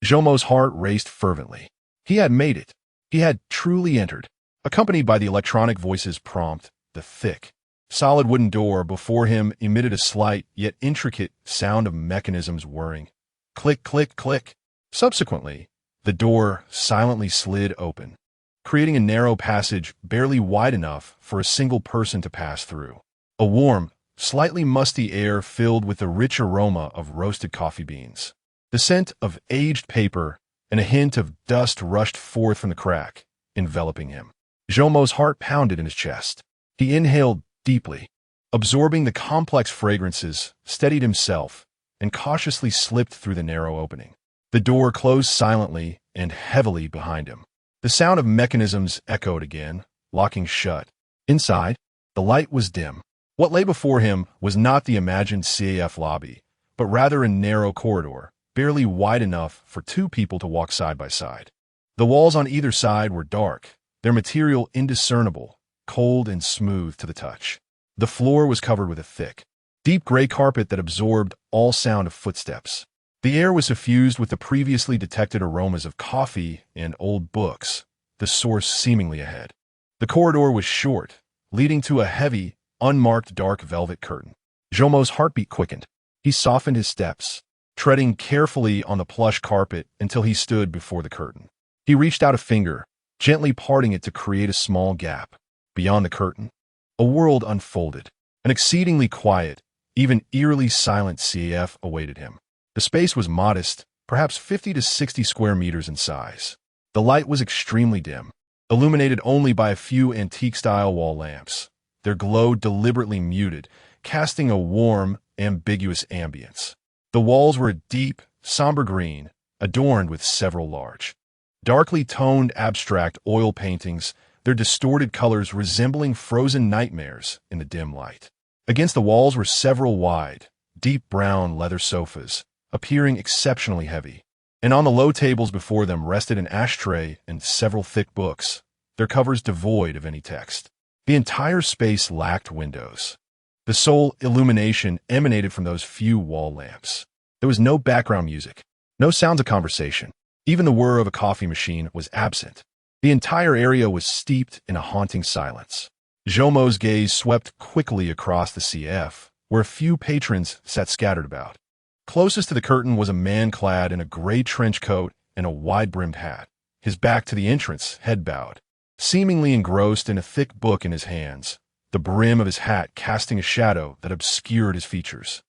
Zhoumo's heart raced fervently. He had made it. He had truly entered. accompanied by the electronic voice's prompt. The thick, solid wooden door before him emitted a slight yet intricate sound of mechanisms whirring. Click, click, click. Subsequently, the door silently slid open, creating a narrow passage barely wide enough for a single person to pass through. A warm, slightly musty air filled with the rich aroma of roasted coffee beans. The scent of aged paper and a hint of dust rushed forth from the crack, enveloping him. Jomo's heart pounded in his chest. He inhaled deeply, absorbing the complex fragrances, steadied himself, and cautiously slipped through the narrow opening. The door closed silently and heavily behind him. The sound of mechanisms echoed again, locking shut. Inside, the light was dim. What lay before him was not the imagined CAF lobby, but rather a narrow corridor, barely wide enough for two people to walk side by side. The walls on either side were dark, their material indiscernible, cold and smooth to the touch. The floor was covered with a thick, deep gray carpet that absorbed all sound of footsteps. The air was suffused with the previously detected aromas of coffee and old books, the source seemingly ahead. The corridor was short, leading to a heavy, unmarked dark velvet curtain. Jomo's heartbeat quickened. He softened his steps, treading carefully on the plush carpet until he stood before the curtain. He reached out a finger, gently parting it to create a small gap. Beyond the curtain, a world unfolded. An exceedingly quiet, even eerily silent CAF awaited him. The space was modest, perhaps 50 to 60 square meters in size. The light was extremely dim, illuminated only by a few antique-style wall lamps, their glow deliberately muted, casting a warm, ambiguous ambience. The walls were a deep, somber green, adorned with several large, darkly toned abstract oil paintings, their distorted colors resembling frozen nightmares in the dim light. Against the walls were several wide, deep brown leather sofas, appearing exceptionally heavy, and on the low tables before them rested an ashtray and several thick books, their covers devoid of any text. The entire space lacked windows. The sole illumination emanated from those few wall lamps. There was no background music, no sounds of conversation. Even the whir of a coffee machine was absent. The entire area was steeped in a haunting silence. Jomo's gaze swept quickly across the CF, where a few patrons sat scattered about. Closest to the curtain was a man clad in a gray trench coat and a wide-brimmed hat, his back to the entrance, head bowed, seemingly engrossed in a thick book in his hands, the brim of his hat casting a shadow that obscured his features.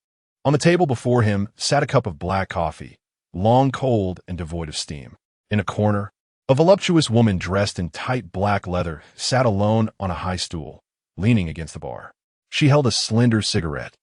On the table before him sat a cup of black coffee, long cold and devoid of steam. In a corner, a voluptuous woman dressed in tight black leather sat alone on a high stool, leaning against the bar. She held a slender cigarette,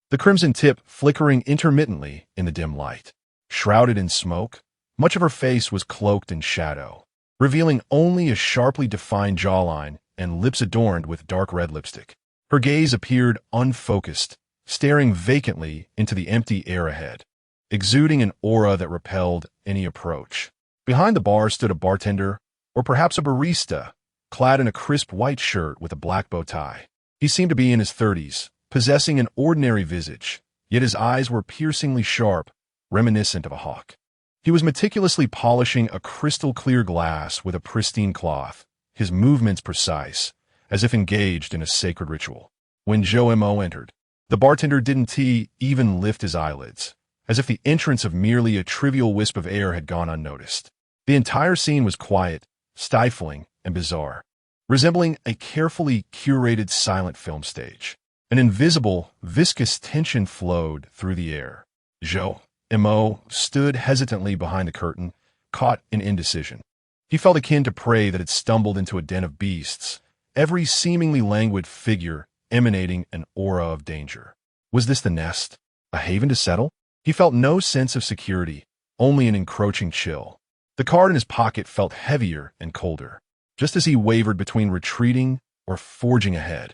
the crimson tip flickering intermittently in the dim light. Shrouded in smoke, much of her face was cloaked in shadow, revealing only a sharply defined jawline and lips adorned with dark red lipstick. Her gaze appeared unfocused, staring vacantly into the empty air ahead, exuding an aura that repelled any approach. Behind the bar stood a bartender, or perhaps a barista, clad in a crisp white shirt with a black bow tie. He seemed to be in his 30s, possessing an ordinary visage, yet his eyes were piercingly sharp, reminiscent of a hawk. He was meticulously polishing a crystal-clear glass with a pristine cloth, his movements precise, as if engaged in a sacred ritual. When Jomo entered, the bartender didn't even lift his eyelids, as if the entrance of merely a trivial wisp of air had gone unnoticed. The entire scene was quiet, stifling, and bizarre, resembling a carefully curated silent film stage. An invisible, viscous tension flowed through the air. Jomo stood hesitantly behind the curtain, caught in indecision. He felt akin to prey that had stumbled into a den of beasts, every seemingly languid figure emanating an aura of danger. Was this the nest? A haven to settle? He felt no sense of security, only an encroaching chill. The card in his pocket felt heavier and colder, just as he wavered between retreating or forging ahead.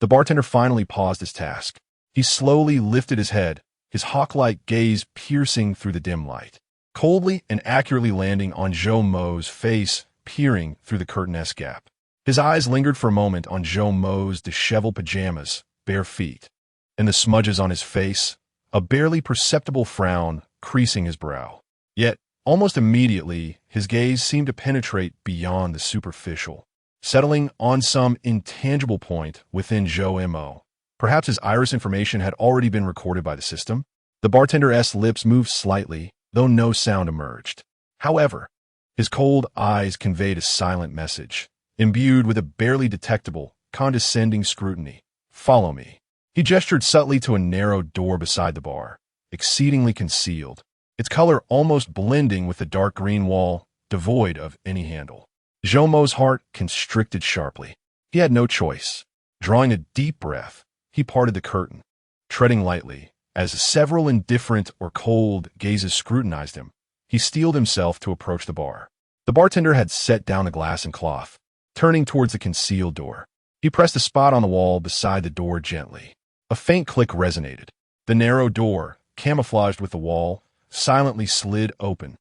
The bartender finally paused his task. He slowly lifted his head, his hawk-like gaze piercing through the dim light, coldly and accurately landing on Jomo's face, peering through the curtain-esque gap. His eyes lingered for a moment on Jomo's disheveled pajamas, bare feet, and the smudges on his face, a barely perceptible frown creasing his brow. Yet, almost immediately, his gaze seemed to penetrate beyond the superficial, settling on some intangible point within Zhou Mo. Perhaps his iris information had already been recorded by the system? The bartender's lips moved slightly, though no sound emerged. However, his cold eyes conveyed a silent message, imbued with a barely detectable, condescending scrutiny. "Follow me." He gestured subtly to a narrow door beside the bar, exceedingly concealed, its color almost blending with the dark green wall, devoid of any handle. Zhou heart constricted sharply. He had no choice. Drawing a deep breath, he parted the curtain, treading lightly. As several indifferent or cold gazes scrutinized him, he steeled himself to approach the bar. The bartender had set down the glass and cloth, turning towards the concealed door. He pressed a spot on the wall beside the door gently. A faint click resonated. The narrow door, camouflaged with the wall, silently slid open,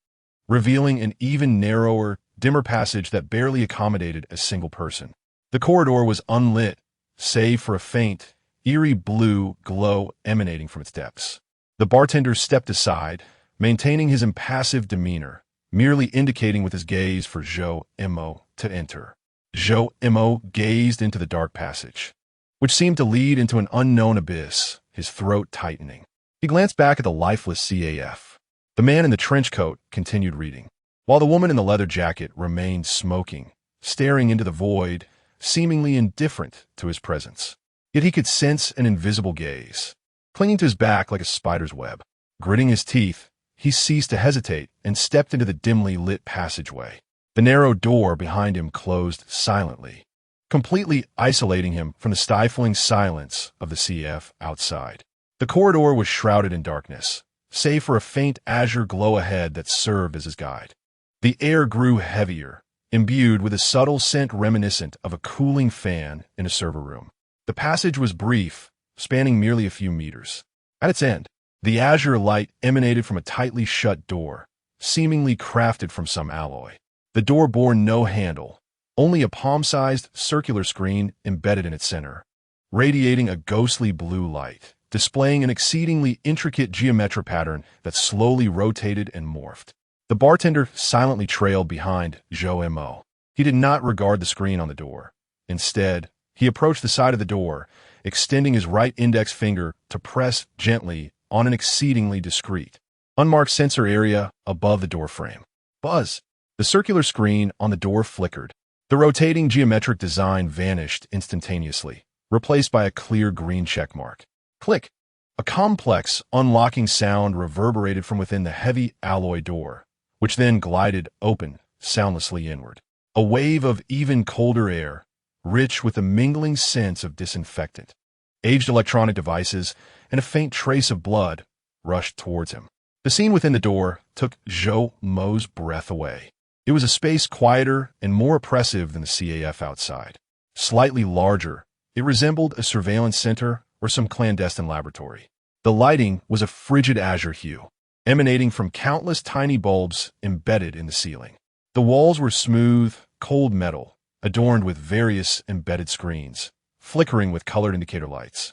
revealing an even narrower, dimmer passage that barely accommodated a single person. The corridor was unlit, save for a faint, eerie blue glow emanating from its depths. The bartender stepped aside, maintaining his impassive demeanor, merely indicating with his gaze for Zhou Mo to enter. Zhou Mo gazed into the dark passage, which seemed to lead into an unknown abyss, his throat tightening. He glanced back at the lifeless CAF. The man in the trench coat continued reading, while the woman in the leather jacket remained smoking, staring into the void, seemingly indifferent to his presence. Yet he could sense an invisible gaze, clinging to his back like a spider's web. Gritting his teeth, he ceased to hesitate and stepped into the dimly lit passageway. The narrow door behind him closed silently, completely isolating him from the stifling silence of the CF outside. The corridor was shrouded in darkness, save for a faint azure glow ahead that served as his guide. The air grew heavier, imbued with a subtle scent reminiscent of a cooling fan in a server room. The passage was brief, spanning merely a few meters. At its end, the azure light emanated from a tightly shut door, seemingly crafted from some alloy. The door bore no handle, only a palm-sized circular screen embedded in its center, radiating a ghostly blue light, displaying an exceedingly intricate geometric pattern that slowly rotated and morphed. The bartender silently trailed behind Zhou Mo. He did not regard the screen on the door. Instead, he approached the side of the door, extending his right index finger to press gently on an exceedingly discreet, unmarked sensor area above the door frame. Buzz! The circular screen on the door flickered. The rotating geometric design vanished instantaneously, replaced by a clear green checkmark. Click! A complex, unlocking sound reverberated from within the heavy alloy door, which then glided open, soundlessly inward. A wave of even colder air, rich with a mingling sense of disinfectant, aged electronic devices, and a faint trace of blood, rushed towards him. The scene within the door took Zhou Mo's breath away. It was a space quieter and more oppressive than the CAF outside. Slightly larger, it resembled a surveillance center or some clandestine laboratory. The lighting was a frigid azure hue, emanating from countless tiny bulbs embedded in the ceiling. The walls were smooth, cold metal, adorned with various embedded screens, flickering with colored indicator lights,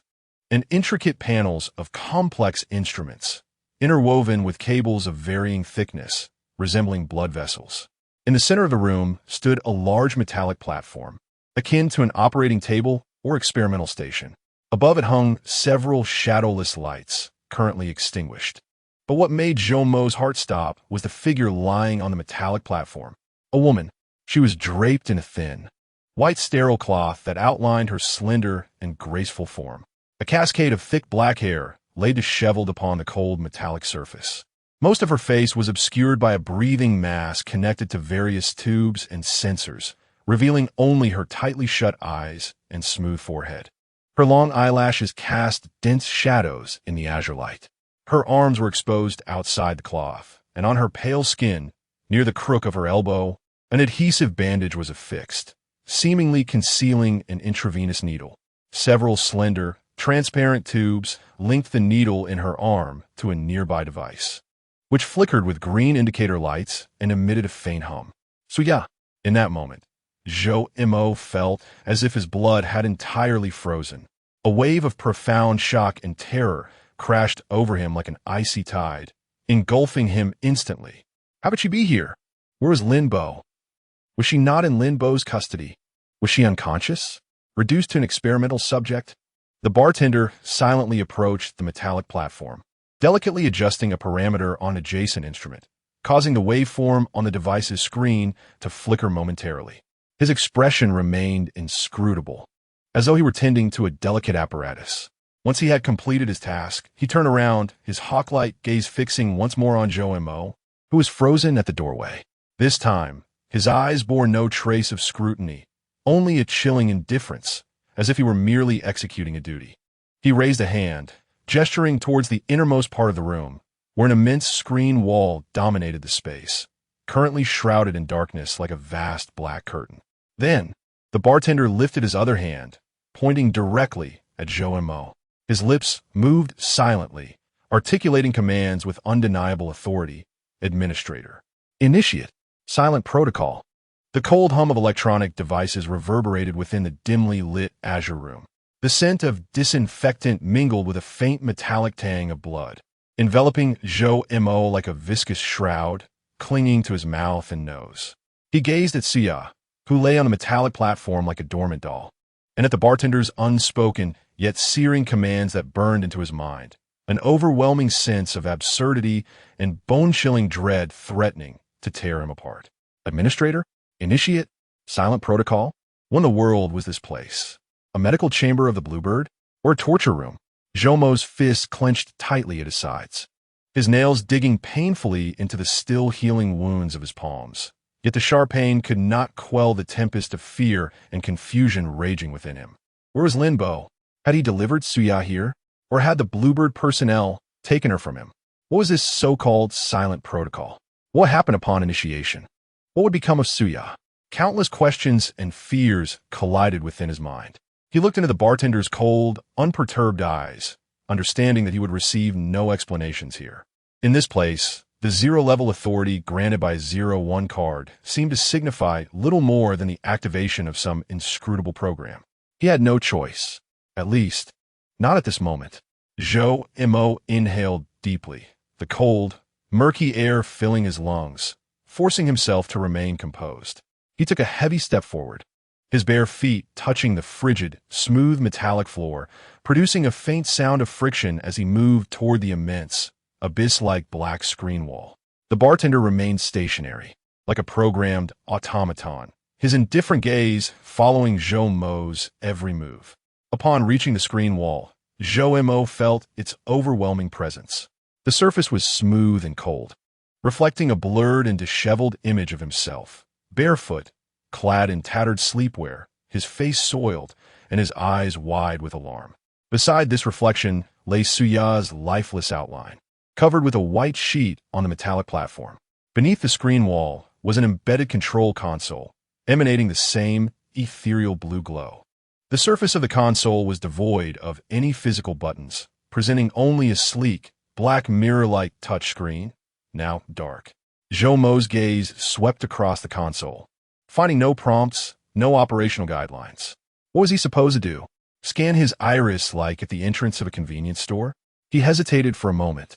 and intricate panels of complex instruments, interwoven with cables of varying thickness, resembling blood vessels. In the center of the room stood a large metallic platform, akin to an operating table or experimental station. Above it hung several shadowless lights, currently extinguished. But what made Zhou Mo's heart stop was the figure lying on the metallic platform. A woman. She was draped in a thin, white sterile cloth that outlined her slender and graceful form. A cascade of thick black hair lay disheveled upon the cold metallic surface. Most of her face was obscured by a breathing mask connected to various tubes and sensors, revealing only her tightly shut eyes and smooth forehead. Her long eyelashes cast dense shadows in the azure light. Her arms were exposed outside the cloth, and on her pale skin, near the crook of her elbow, an adhesive bandage was affixed, seemingly concealing an intravenous needle. Several slender, transparent tubes linked the needle in her arm to a nearby device, which flickered with green indicator lights and emitted a faint hum. So yeah, in that moment, Zhou Mo felt as if his blood had entirely frozen. A wave of profound shock and terror crashed over him like an icy tide, engulfing him instantly. How could she be here? Where was Lin Bo? Was she not in Lin Bo's custody? Was she unconscious? Reduced to an experimental subject? The bartender silently approached the metallic platform, delicately adjusting a parameter on an adjacent instrument, causing the waveform on the device's screen to flicker momentarily. His expression remained inscrutable, as though he were tending to a delicate apparatus. Once he had completed his task, he turned around, his hawk-like gaze fixing once more on Joe Mo, who was frozen at the doorway. This time, his eyes bore no trace of scrutiny, only a chilling indifference, as if he were merely executing a duty. He raised a hand, gesturing towards the innermost part of the room, where an immense screen wall dominated the space, currently shrouded in darkness like a vast black curtain. Then, the bartender lifted his other hand, pointing directly at Joe Mo. His lips moved silently, articulating commands with undeniable authority. Administrator. Initiate. Silent protocol. The cold hum of electronic devices reverberated within the dimly lit azure room. The scent of disinfectant mingled with a faint metallic tang of blood, enveloping Joe Mo like a viscous shroud, clinging to his mouth and nose. He gazed at Suya, who lay on a metallic platform like a dormant doll, and at the bartender's unspoken yet searing commands that burned into his mind, an overwhelming sense of absurdity and bone-chilling dread threatening to tear him apart. Administrator? Initiate? Silent protocol? What in the world was this place? A medical chamber of the Bluebird? Or a torture room? Jomo's fists clenched tightly at his sides, his nails digging painfully into the still-healing wounds of his palms. Yet the sharp pain could not quell the tempest of fear and confusion raging within him. Where was Linbo? Had he delivered Suya here? Or had the Bluebird personnel taken her from him? What was this so-called silent protocol? What happened upon initiation? What would become of Suya? Countless questions and fears collided within his mind. He looked into the bartender's cold, unperturbed eyes, understanding that he would receive no explanations here. In this place, the zero-level authority granted by 01 card seemed to signify little more than the activation of some inscrutable program. He had no choice, at least, not at this moment. Joe Mo inhaled deeply, the cold, murky air filling his lungs, forcing himself to remain composed. He took a heavy step forward, his bare feet touching the frigid, smooth metallic floor, producing a faint sound of friction as he moved toward the immense, abyss-like black screen wall. The bartender remained stationary, like a programmed automaton, his indifferent gaze following Joe Mo's every move. Upon reaching the screen wall, Joe Mo felt its overwhelming presence. The surface was smooth and cold, reflecting a blurred and disheveled image of himself, barefoot, clad in tattered sleepwear, his face soiled, and his eyes wide with alarm. Beside this reflection lay Suya's lifeless outline, covered with a white sheet on the metallic platform. Beneath the screen wall was an embedded control console, emanating the same ethereal blue glow. The surface of the console was devoid of any physical buttons, presenting only a sleek, black mirror-like touchscreen, now dark. Joe Mo's gaze swept across the console, finding no prompts, no operational guidelines. What was he supposed to do? Scan his iris like at the entrance of a convenience store? He hesitated for a moment,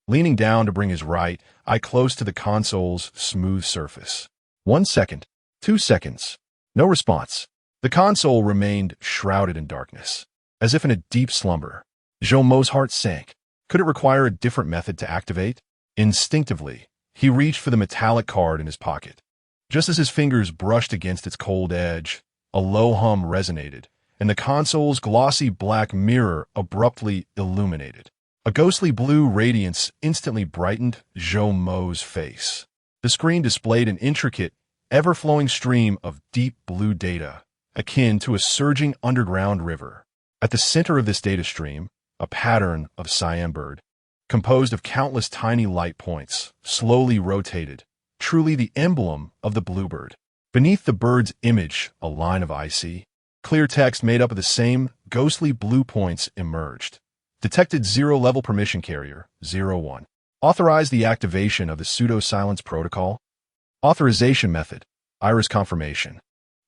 leaning down to bring his right eye close to the console's smooth surface. 1 second, 2 seconds. No response. The console remained shrouded in darkness, as if in a deep slumber. Joe Mo's heart sank. Could it require a different method to activate? Instinctively, he reached for the metallic card in his pocket. Just as his fingers brushed against its cold edge, a low hum resonated, and the console's glossy black mirror abruptly illuminated. A ghostly blue radiance instantly brightened Joe Mo's face. The screen displayed an intricate, ever-flowing stream of deep blue data, akin to a surging underground river. At the center of this data stream, a pattern of cyanide, composed of countless tiny light points, slowly rotated, truly the emblem of the Bluebird. Beneath the bird's image, a line of icy, clear text made up of the same ghostly blue points emerged. Detected zero-level permission carrier, 01. Authorized the activation of the pseudo-silence protocol. Authorization method, iris confirmation.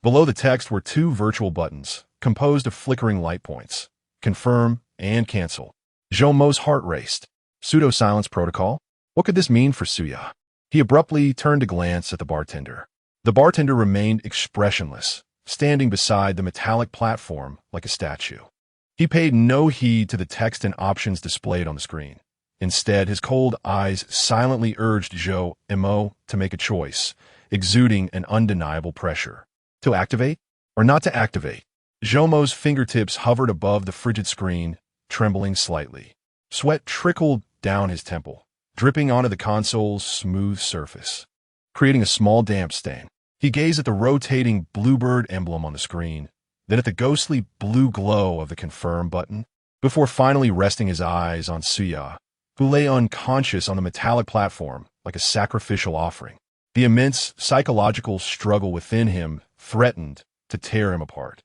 Below the text were 2 virtual buttons, composed of flickering light points. Confirm and cancel. Joe Mo's heart raced. Pseudo-silence protocol? What could this mean for Suya? He abruptly turned to glance at the bartender. The bartender remained expressionless, standing beside the metallic platform like a statue. He paid no heed to the text and options displayed on the screen. Instead, his cold eyes silently urged Zhou Mo to make a choice, exuding an undeniable pressure. To activate or not to activate? Zhou Mo's fingertips hovered above the frigid screen, trembling slightly. Sweat trickled down his temple, dripping onto the console's smooth surface, creating a small damp stain. He gazed at the rotating bluebird emblem on the screen, then at the ghostly blue glow of the confirm button, before finally resting his eyes on Suya, who lay unconscious on the metallic platform like a sacrificial offering. The immense psychological struggle within him threatened to tear him apart.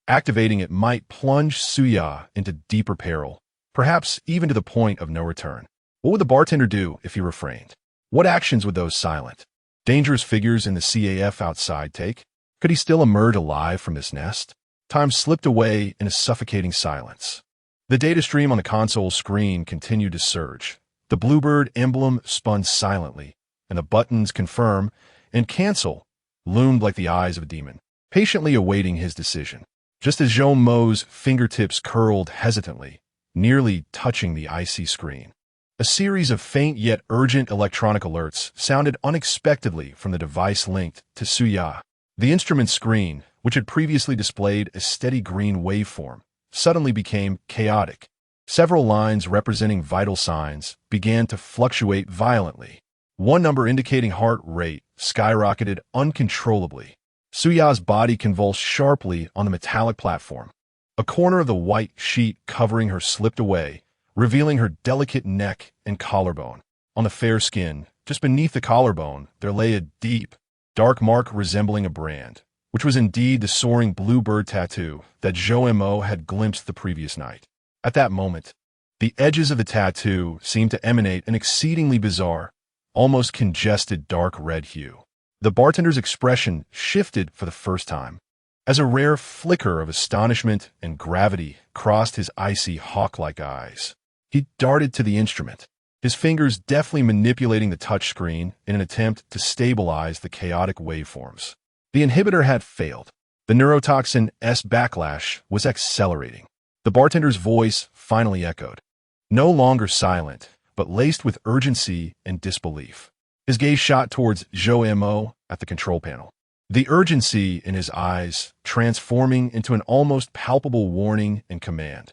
Activating it might plunge Suya into deeper peril, perhaps even to the point of no return. What would the bartender do if he refrained? What actions would those silent, dangerous figures in the CAF outside take? Could he still emerge alive from this nest? Time slipped away in a suffocating silence. The data stream on the console screen continued to surge. The bluebird emblem spun silently, and the buttons confirm and cancel loomed like the eyes of a demon, patiently awaiting his decision. Just as Zhou Mo's fingertips curled hesitantly, nearly touching the icy screen, a series of faint yet urgent electronic alerts sounded unexpectedly from the device linked to Suya. The instrument screen, which had previously displayed a steady green waveform, suddenly became chaotic. Several lines representing vital signs began to fluctuate violently. One number indicating heart rate skyrocketed uncontrollably. Suya's body convulsed sharply on the metallic platform. A corner of the white sheet covering her slipped away, revealing her delicate neck and collarbone. On the fair skin, just beneath the collarbone, there lay a deep, dark mark resembling a brand, which was indeed the soaring bluebird tattoo that Zhou Mo had glimpsed the previous night. At that moment, the edges of the tattoo seemed to emanate an exceedingly bizarre, almost congested dark red hue. The bartender's expression shifted for the first time, as a rare flicker of astonishment and gravity crossed his icy hawk-like eyes. He darted to the instrument, his fingers deftly manipulating the touchscreen in an attempt to stabilize the chaotic waveforms. The inhibitor had failed. The neurotoxin S backlash was accelerating. The bartender's voice finally echoed, no longer silent, but laced with urgency and disbelief. His gaze shot towards Zhou Mo at the control panel, the urgency in his eyes transforming into an almost palpable warning and command.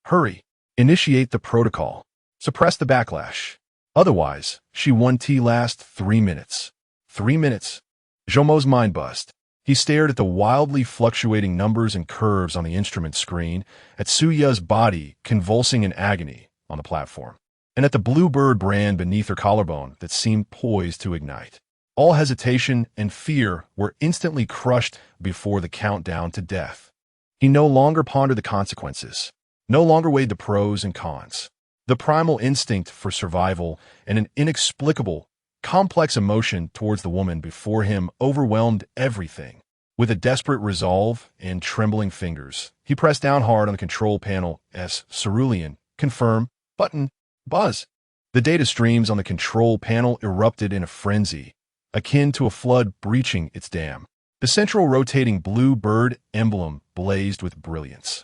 Hurry, initiate the protocol, suppress the backlash. Otherwise, she won't last 3 minutes. 3 minutes. Zhou Mo's mind buzzed. He stared at the wildly fluctuating numbers and curves on the instrument screen, at Suya's body convulsing in agony on the platform, and at the bluebird brand beneath her collarbone that seemed poised to ignite. All hesitation and fear were instantly crushed before the countdown to death. He no longer pondered the consequences, no longer weighed the pros and cons. The primal instinct for survival and an inexplicable, complex emotion towards the woman before him overwhelmed everything. With a desperate resolve and trembling fingers, he pressed down hard on the control panel as cerulean, confirm, button, buzz. The data streams on the control panel erupted in a frenzy, akin to a flood breaching its dam. The central rotating blue bird emblem blazed with brilliance,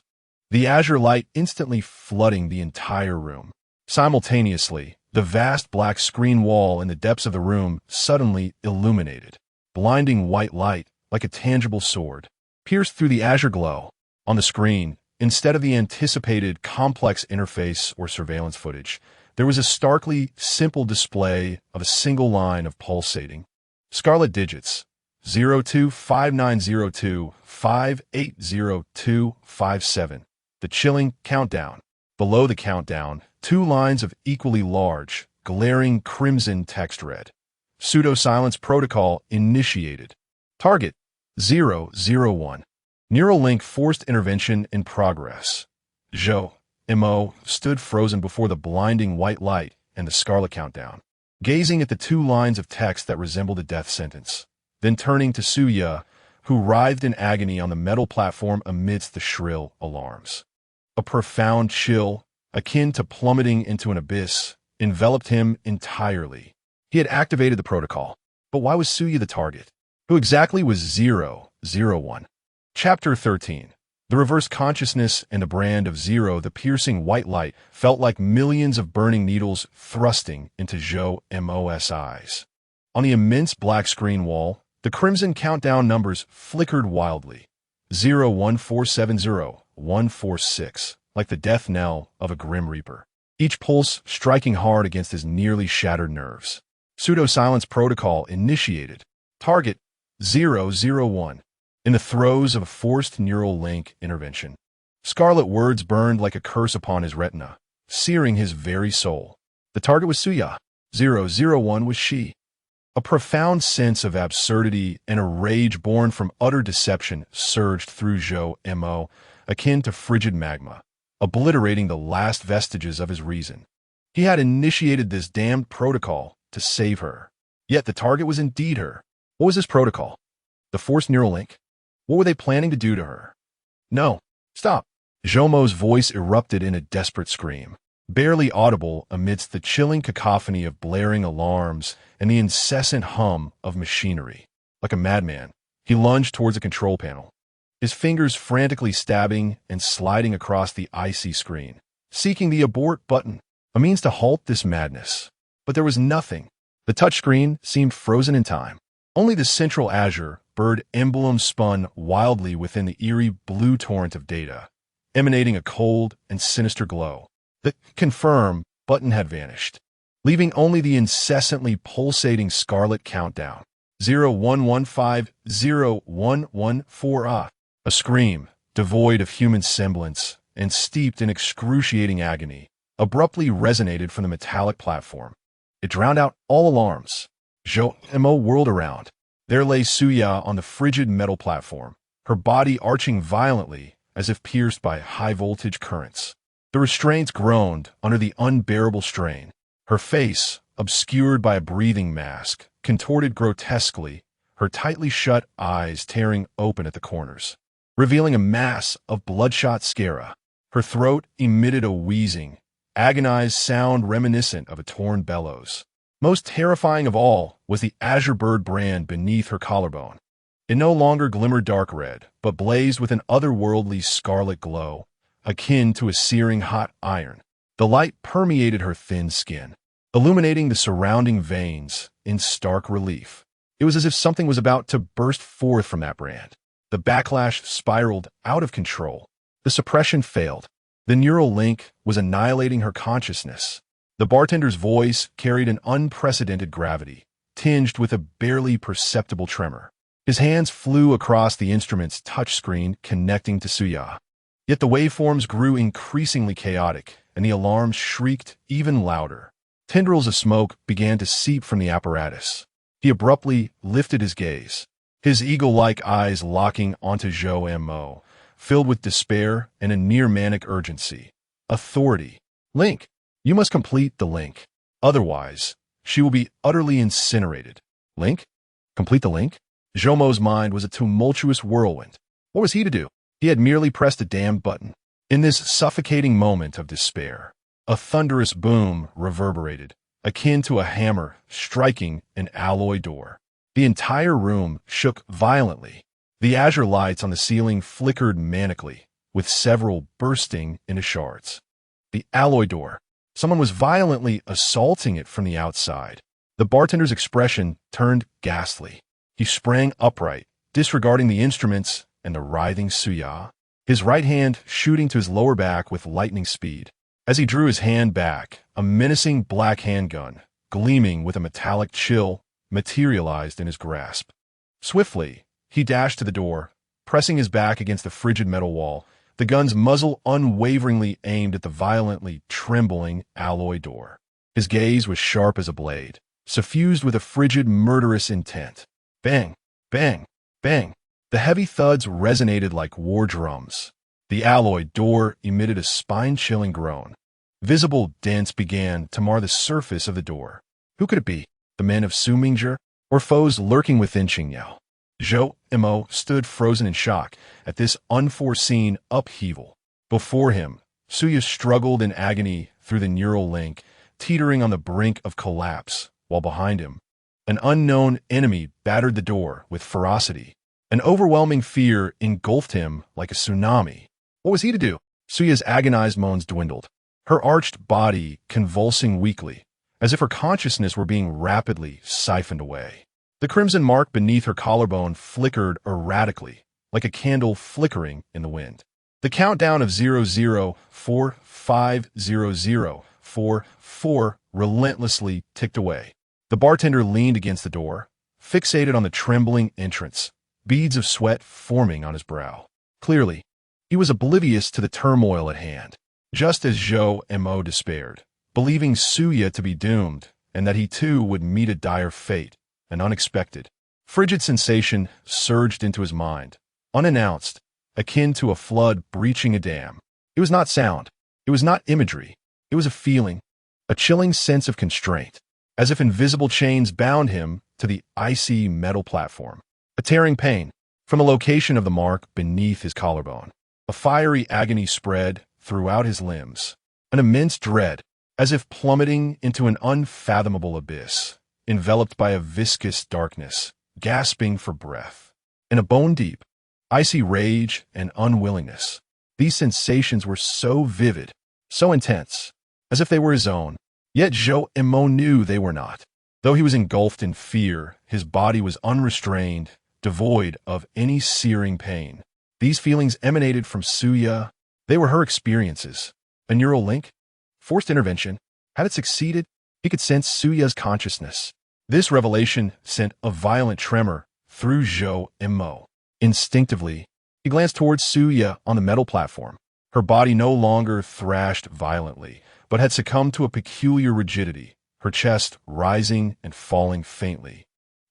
the azure light instantly flooding the entire room. Simultaneously, the vast black screen wall in the depths of the room suddenly illuminated. Blinding white light, like a tangible sword, pierced through the azure glow. On the screen, instead of the anticipated complex interface or surveillance footage, there was a starkly simple display of a single line of pulsating scarlet digits: 025902580257. The chilling countdown. Below the countdown, 2 lines of equally large, glaring crimson text read: Pseudo-silence protocol initiated. Target 001. Neural link forced intervention in progress. Zhou Mo stood frozen before the blinding white light and the scarlet countdown, gazing at the 2 lines of text that resembled a death sentence, then turning to Suya, who writhed in agony on the metal platform amidst the shrill alarms. A profound chill, akin to plummeting into an abyss, enveloped him entirely. He had activated the protocol, but why was Suya the target? Who exactly was 001? Chapter 13. The reverse consciousness and a brand of zero. The piercing white light felt like millions of burning needles thrusting into Zhou Mo's eyes. On the immense black screen wall, the crimson countdown numbers flickered wildly. 01470-146, like the death knell of a grim reaper. Each pulse striking hard against his nearly shattered nerves. Pseudo-silence protocol initiated. Target 001. In the throes of a forced neural link intervention. Scarlet words burned like a curse upon his retina, searing his very soul. The target was Suya. 001 was she. A profound sense of absurdity and a rage born from utter deception surged through Zhou Mo, akin to frigid magma, obliterating the last vestiges of his reason. He had initiated this damned protocol to save her. Yet the target was indeed her. What was this protocol? The forced neural link? What were they planning to do to her? No. Stop. Zhou voice erupted in a desperate scream, barely audible amidst the chilling cacophony of blaring alarms and the incessant hum of machinery. Like a madman, he lunged towards a control panel, his fingers frantically stabbing and sliding across the icy screen, seeking the abort button, a means to halt this madness. But there was nothing. The touchscreen seemed frozen in time. Only the central azure bird emblem spun wildly within the eerie blue torrent of data, emanating a cold and sinister glow. The confirm button had vanished, leaving only the incessantly pulsating scarlet countdown. 0115-0114. A scream, devoid of human semblance and steeped in excruciating agony, abruptly resonated from the metallic platform. It drowned out all alarms. Zhou Mo whirled around. There lay Suya on the frigid metal platform, her body arching violently as if pierced by high-voltage currents. The restraints groaned under the unbearable strain. Her face, obscured by a breathing mask, contorted grotesquely, her tightly shut eyes tearing open at the corners, revealing a mass of bloodshot sclera. Her throat emitted a wheezing, agonized sound reminiscent of a torn bellows. Most terrifying of all was the azure bird brand beneath her collarbone. It no longer glimmered dark red, but blazed with an otherworldly scarlet glow, akin to a searing hot iron. The light permeated her thin skin, illuminating the surrounding veins in stark relief. It was as if something was about to burst forth from that brand. The backlash spiraled out of control. The suppression failed. The neural link was annihilating her consciousness. The bartender's voice carried an unprecedented gravity, tinged with a barely perceptible tremor. His hands flew across the instrument's touchscreen connecting to Suya. Yet the waveforms grew increasingly chaotic, and the alarms shrieked even louder. Tendrils of smoke began to seep from the apparatus. He abruptly lifted his gaze, his eagle-like eyes locking onto Zhou Mo, filled with despair and a near-manic urgency. Authority. Link. You must complete the link. Otherwise, she will be utterly incinerated. Link? Complete the link? Zhou Mo's mind was a tumultuous whirlwind. What was he to do? He had merely pressed a damned button. In this suffocating moment of despair, a thunderous boom reverberated, akin to a hammer striking an alloy door. The entire room shook violently. The azure lights on the ceiling flickered manically, with several bursting into shards. The alloy door. Someone was violently assaulting it from the outside. The bartender's expression turned ghastly. He sprang upright, disregarding the instruments and the writhing Suya, his right hand shooting to his lower back with lightning speed. As he drew his hand back, a menacing black handgun, gleaming with a metallic chill, materialized in his grasp. Swiftly, he dashed to the door, pressing his back against the frigid metal wall, the gun's muzzle unwaveringly aimed at the violently trembling alloy door. His gaze was sharp as a blade, suffused with a frigid, murderous intent. Bang, bang, bang. The heavy thuds resonated like war drums. The alloy door emitted a spine-chilling groan. Visible dents began to mar the surface of the door. Who could it be? The men of Sumingzhi, or foes lurking within Qingyao? Zhou Mo stood frozen in shock at this unforeseen upheaval. Before him, Suya struggled in agony through the neural link, teetering on the brink of collapse, while behind him, an unknown enemy battered the door with ferocity. An overwhelming fear engulfed him like a tsunami. What was he to do? Suya's agonized moans dwindled, her arched body convulsing weakly, as if her consciousness were being rapidly siphoned away. The crimson mark beneath her collarbone flickered erratically, like a candle flickering in the wind. The countdown of 00450044 relentlessly ticked away. The bartender leaned against the door, fixated on the trembling entrance, beads of sweat forming on his brow. Clearly, he was oblivious to the turmoil at hand, just as Zhou and Mo despaired, believing Suya to be doomed and that he too would meet a dire fate, an unexpected, frigid sensation surged into his mind, unannounced, akin to a flood breaching a dam. It was not sound. It was not imagery. It was a feeling, a chilling sense of constraint, as if invisible chains bound him to the icy metal platform. A tearing pain from the location of the mark beneath his collarbone. A fiery agony spread throughout his limbs. An immense dread, as if plummeting into an unfathomable abyss, enveloped by a viscous darkness, gasping for breath. In a bone-deep, icy rage and unwillingness. These sensations were so vivid, so intense, as if they were his own. Yet Zhou and Mo knew they were not. Though he was engulfed in fear, his body was unrestrained, devoid of any searing pain. These feelings emanated from Suya. They were her experiences. A neural link? Forced intervention? Had it succeeded? He could sense Suya's consciousness. This revelation sent a violent tremor through Zhou and Mo. Instinctively, he glanced towards Suya on the metal platform. Her body no longer thrashed violently, but had succumbed to a peculiar rigidity, her chest rising and falling faintly,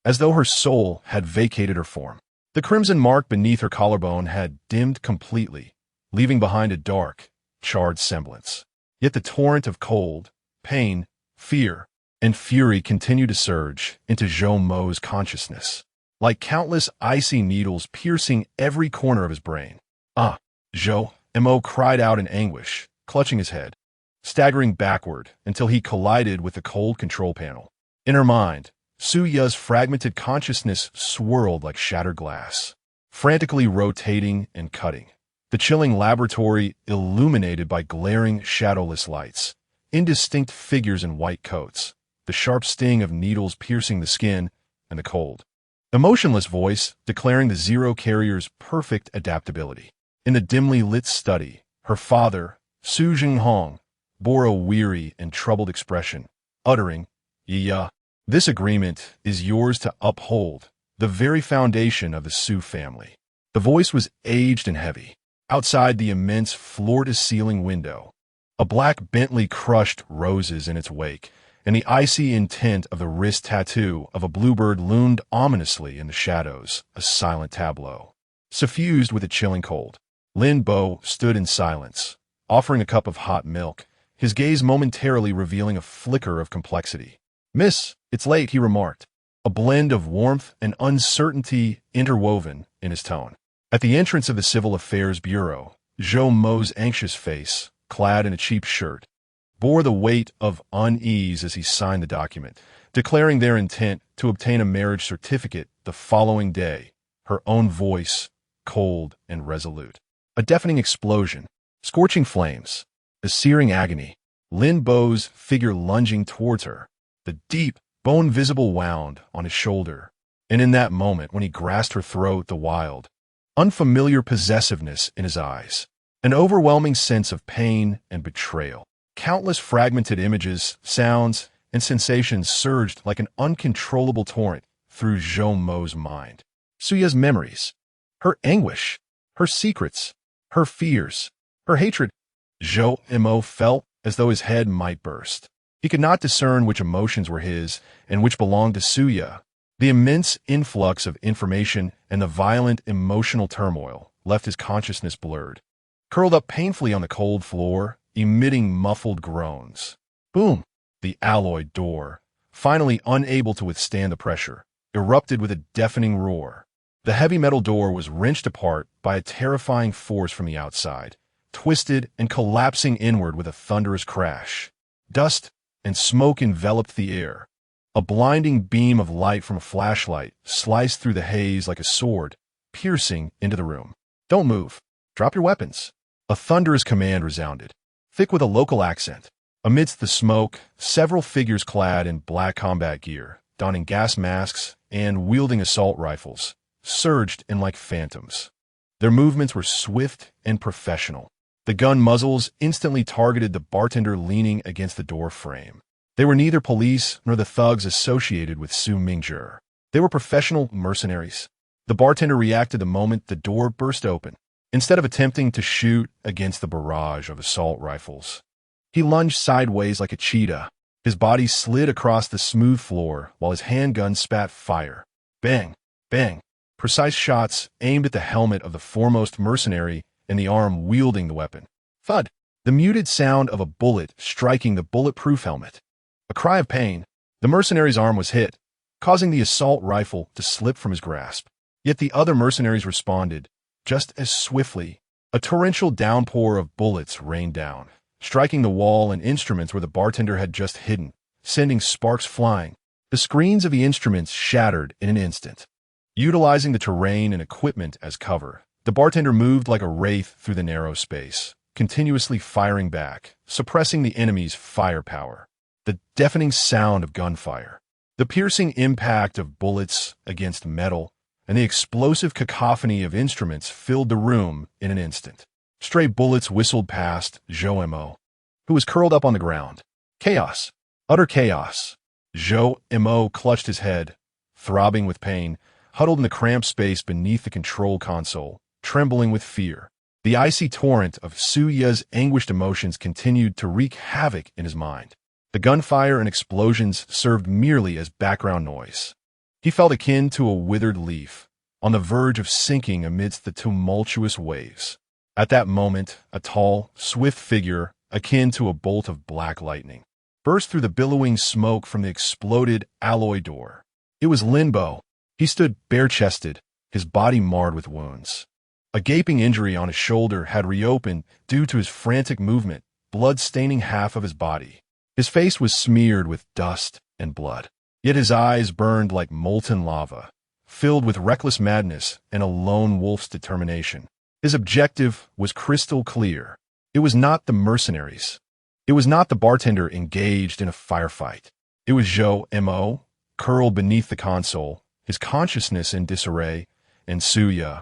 as though her soul had vacated her form. The crimson mark beneath her collarbone had dimmed completely, leaving behind a dark, charred semblance. Yet the torrent of cold, pain, fear, and fury continued to surge into Zhou Mo's consciousness, like countless icy needles piercing every corner of his brain. Ah! Zhou Mo cried out in anguish, clutching his head, staggering backward until he collided with the cold control panel. In her mind, Suya's fragmented consciousness swirled like shattered glass, frantically rotating and cutting. The chilling laboratory illuminated by glaring, shadowless lights, indistinct figures in white coats, the sharp sting of needles piercing the skin, and the cold, emotionless voice declaring the Zero Carrier's perfect adaptability. In the dimly lit study, her father, Su Jinghong, bore a weary and troubled expression, uttering, "Yeah, this agreement is yours to uphold, the very foundation of the Su family." The voice was aged and heavy. Outside the immense floor-to-ceiling window, a black Bentley crushed roses in its wake, and the icy intent of the wrist tattoo of a bluebird loomed ominously in the shadows, a silent tableau. Suffused with a chilling cold, Lin Bo stood in silence, offering a cup of hot milk, his gaze momentarily revealing a flicker of complexity. "Miss, it's late," he remarked, a blend of warmth and uncertainty interwoven in his tone. At the entrance of the Civil Affairs Bureau, Zhou Mo's anxious face, clad in a cheap shirt, bore the weight of unease as he signed the document, declaring their intent to obtain a marriage certificate the following day, her own voice cold and resolute. A deafening explosion, scorching flames, a searing agony, Lin Bo's figure lunging towards her, the deep, bone-visible wound on his shoulder, and in that moment when he grasped her throat, the wild, unfamiliar possessiveness in his eyes, an overwhelming sense of pain and betrayal. Countless fragmented images, sounds, and sensations surged like an uncontrollable torrent through Zhou Mo's mind. Suya's memories, her anguish, her secrets, her fears, her hatred. Zhou Mo felt as though his head might burst. He could not discern which emotions were his and which belonged to Suya. The immense influx of information and the violent emotional turmoil left his consciousness blurred. Curled up painfully on the cold floor, emitting muffled groans. Boom! The alloy door, finally unable to withstand the pressure, erupted with a deafening roar. The heavy metal door was wrenched apart by a terrifying force from the outside, twisted and collapsing inward with a thunderous crash. Dust and smoke enveloped the air. A blinding beam of light from a flashlight sliced through the haze like a sword, piercing into the room. "Don't move. Drop your weapons." A thunderous command resounded, thick with a local accent. Amidst the smoke, several figures clad in black combat gear, donning gas masks and wielding assault rifles, surged in like phantoms. Their movements were swift and professional. The gun muzzles instantly targeted the bartender leaning against the door frame. They were neither police nor the thugs associated with Su Mingjie. They were professional mercenaries. The bartender reacted the moment the door burst open. Instead of attempting to shoot against the barrage of assault rifles, he lunged sideways like a cheetah. His body slid across the smooth floor while his handgun spat fire. Bang! Bang! Precise shots aimed at the helmet of the foremost mercenary and the arm wielding the weapon. Thud! The muted sound of a bullet striking the bulletproof helmet. A cry of pain. The mercenary's arm was hit, causing the assault rifle to slip from his grasp. Yet the other mercenaries responded just as swiftly. A torrential downpour of bullets rained down, striking the wall and instruments where the bartender had just hidden, sending sparks flying. The screens of the instruments shattered in an instant. Utilizing the terrain and equipment as cover, the bartender moved like a wraith through the narrow space, continuously firing back, suppressing the enemy's firepower. The deafening sound of gunfire, the piercing impact of bullets against metal, and the explosive cacophony of instruments filled the room in an instant. Stray bullets whistled past Zhou Mo, who was curled up on the ground. Chaos. Utter chaos. Zhou Mo clutched his head, throbbing with pain, huddled in the cramped space beneath the control console, trembling with fear. The icy torrent of Su Ye's anguished emotions continued to wreak havoc in his mind. The gunfire and explosions served merely as background noise. He felt akin to a withered leaf, on the verge of sinking amidst the tumultuous waves. At that moment, a tall, swift figure, akin to a bolt of black lightning, burst through the billowing smoke from the exploded alloy door. It was Lin Bo. He stood bare-chested, his body marred with wounds. A gaping injury on his shoulder had reopened due to his frantic movement, blood staining half of his body. His face was smeared with dust and blood. Yet his eyes burned like molten lava, filled with reckless madness and a lone wolf's determination. His objective was crystal clear. It was not the mercenaries. It was not the bartender engaged in a firefight. It was Zhou Mo, curled beneath the console, his consciousness in disarray, and Su Ye,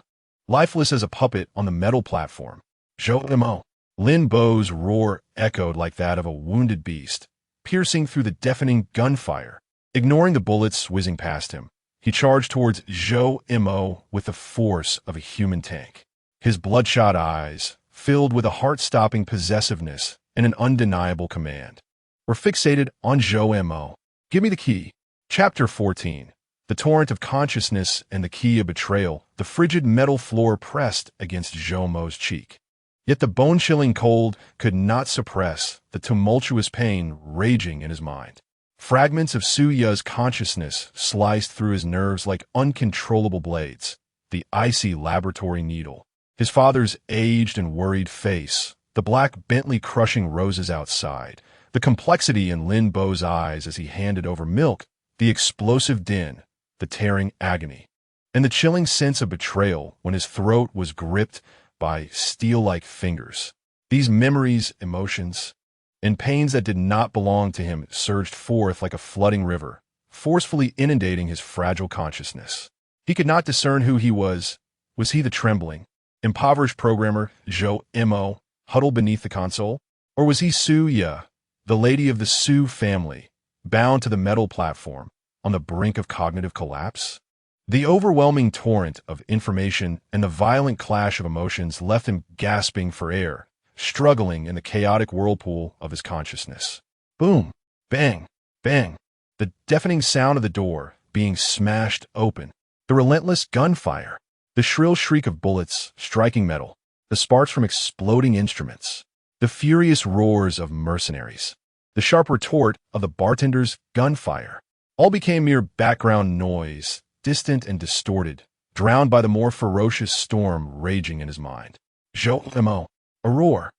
lifeless as a puppet on the metal platform. Zhou Mo. Lin Bo's roar echoed like that of a wounded beast, piercing through the deafening gunfire. Ignoring the bullets whizzing past him, he charged towards Zhou Mo with the force of a human tank. His bloodshot eyes, filled with a heart-stopping possessiveness and an undeniable command, were fixated on Zhou Mo. "Give me the key." Chapter 14. The torrent of consciousness and the key of betrayal. The frigid metal floor pressed against Zhou Mo's cheek. Yet the bone-chilling cold could not suppress the tumultuous pain raging in his mind. Fragments of Su Ye's consciousness sliced through his nerves like uncontrollable blades. The icy laboratory needle, his father's aged and worried face, the black Bentley crushing roses outside, the complexity in Lin Bo's eyes as he handed over milk, the explosive din, the tearing agony, and the chilling sense of betrayal when his throat was gripped by steel-like fingers. These memories, emotions, and pains that did not belong to him surged forth like a flooding river, forcefully inundating his fragile consciousness. He could not discern who he was. Was he the trembling, impoverished programmer Zhou Mo, huddled beneath the console? Or was he Su Ye, the lady of the Su family, bound to the metal platform, on the brink of cognitive collapse? The overwhelming torrent of information and the violent clash of emotions left him gasping for air, struggling in the chaotic whirlpool of his consciousness. Boom! Bang! Bang! The deafening sound of the door being smashed open, the relentless gunfire, the shrill shriek of bullets striking metal, the sparks from exploding instruments, the furious roars of mercenaries, the sharp retort of the bartender's gunfire, all became mere background noise, distant and distorted, drowned by the more ferocious storm raging in his mind. Zhou Mo. A roar,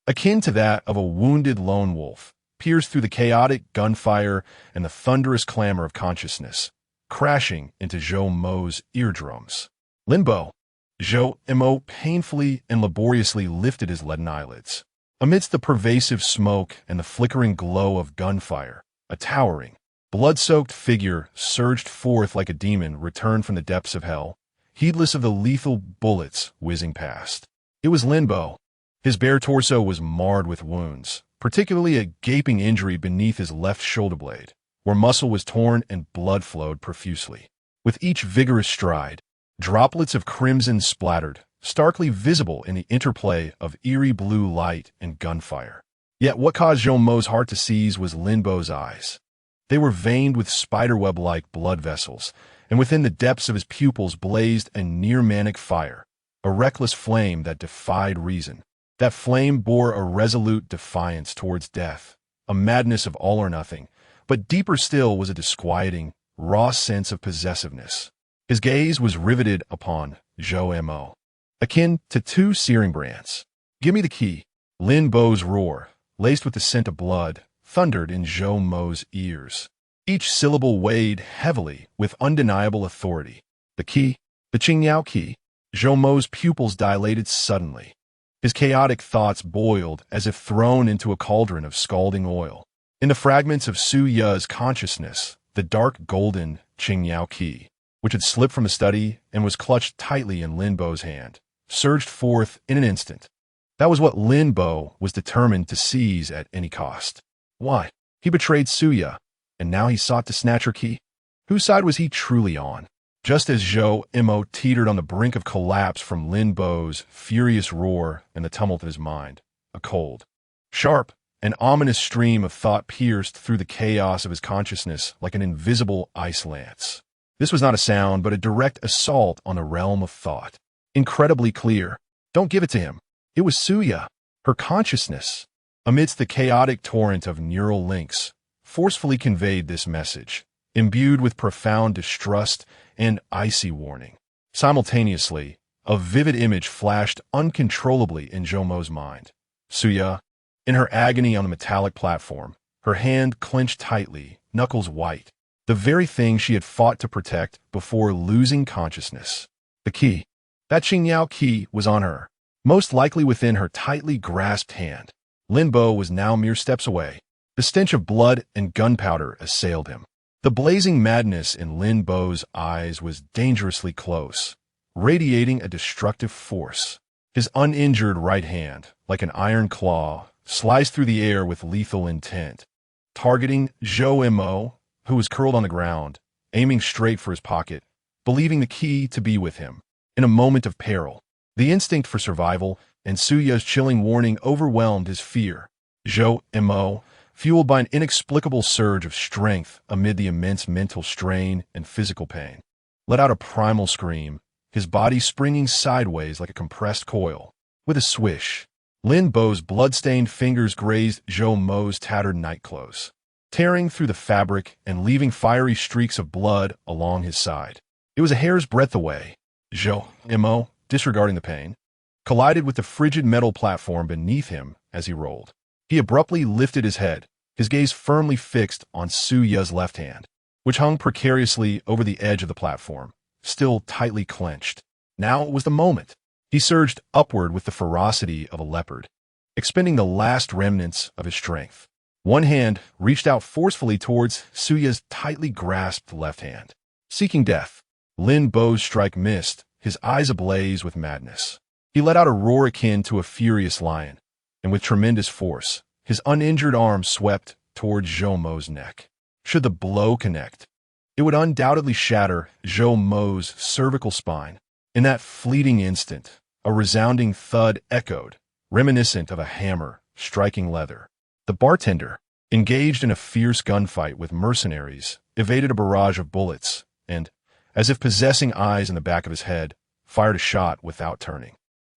akin to that of a wounded lone wolf, pierced through the chaotic gunfire and the thunderous clamor of consciousness, crashing into Zhou Mo's eardrums. Lin Bo. Zhou Mo painfully and laboriously lifted his leaden eyelids. Amidst the pervasive smoke and the flickering glow of gunfire, a towering, blood-soaked figure surged forth like a demon returned from the depths of hell, heedless of the lethal bullets whizzing past. It was Lin Bo. His bare torso was marred with wounds, particularly a gaping injury beneath his left shoulder blade, where muscle was torn and blood flowed profusely. With each vigorous stride, droplets of crimson splattered, starkly visible in the interplay of eerie blue light and gunfire. Yet what caused Zhou Mo's heart to seize was Lin Bo's eyes. They were veined with spiderweb-like blood vessels, and within the depths of his pupils blazed a near-manic fire, a reckless flame that defied reason. That flame bore a resolute defiance towards death, a madness of all or nothing, but deeper still was a disquieting, raw sense of possessiveness. His gaze was riveted upon Zhou Mo, akin to two searing brands. "Give me the key." Lin Bo's roar, laced with the scent of blood, thundered in Zhou Mo's ears. Each syllable weighed heavily with undeniable authority. The key, the Qingyao key. Zhou Mo's pupils dilated suddenly. His chaotic thoughts boiled as if thrown into a cauldron of scalding oil. In the fragments of Su Ya's consciousness, the dark golden Qingyao key, which had slipped from the study and was clutched tightly in Lin Bo's hand, surged forth in an instant. That was what Lin Bo was determined to seize at any cost. Why? He betrayed Su Ya, and now he sought to snatch her key? Whose side was he truly on? Just as Zhou Mo teetered on the brink of collapse from Lin Bo's furious roar and the tumult of his mind, a cold, sharp, and ominous stream of thought pierced through the chaos of his consciousness like an invisible ice lance. This was not a sound, but a direct assault on the realm of thought. Incredibly clear. Don't give it to him. It was Su Ya, her consciousness, amidst the chaotic torrent of neural links, forcefully conveyed this message, imbued with profound distrust and icy warning. Simultaneously, a vivid image flashed uncontrollably in Zhou Mo's mind. Su Ya, in her agony on the metallic platform, her hand clenched tightly, knuckles white, the very thing she had fought to protect before losing consciousness. The key, that Qingyao key, was on her, most likely within her tightly grasped hand. Lin Bo was now mere steps away. The stench of blood and gunpowder assailed him. The blazing madness in Lin Bo's eyes was dangerously close, radiating a destructive force. His uninjured right hand, like an iron claw, sliced through the air with lethal intent, targeting Zhou Mo, who was curled on the ground, aiming straight for his pocket, believing the key to be with him. In a moment of peril, the instinct for survival and Su Ya's chilling warning overwhelmed his fear. Zhou Mo, fueled by an inexplicable surge of strength amid the immense mental strain and physical pain, let out a primal scream, his body springing sideways like a compressed coil. With a swish, Lin Bo's blood-stained fingers grazed Zhou Mo's tattered nightclothes, tearing through the fabric and leaving fiery streaks of blood along his side. It was a hair's breadth away. Zhou Mo, disregarding the pain, collided with the frigid metal platform beneath him as he rolled. He abruptly lifted his head, his gaze firmly fixed on Su Ya's left hand, which hung precariously over the edge of the platform, still tightly clenched. Now was the moment. He surged upward with the ferocity of a leopard, expending the last remnants of his strength. One hand reached out forcefully towards Su Ya's tightly grasped left hand. Seeking death, Lin Bo's strike missed, his eyes ablaze with madness. He let out a roar akin to a furious lion, and with tremendous force, his uninjured arm swept towards Zhou Mo's neck. Should the blow connect, it would undoubtedly shatter Zhou Mo's cervical spine. In that fleeting instant, a resounding thud echoed, reminiscent of a hammer striking leather. The bartender, engaged in a fierce gunfight with mercenaries, evaded a barrage of bullets and, as if possessing eyes in the back of his head, fired a shot without turning.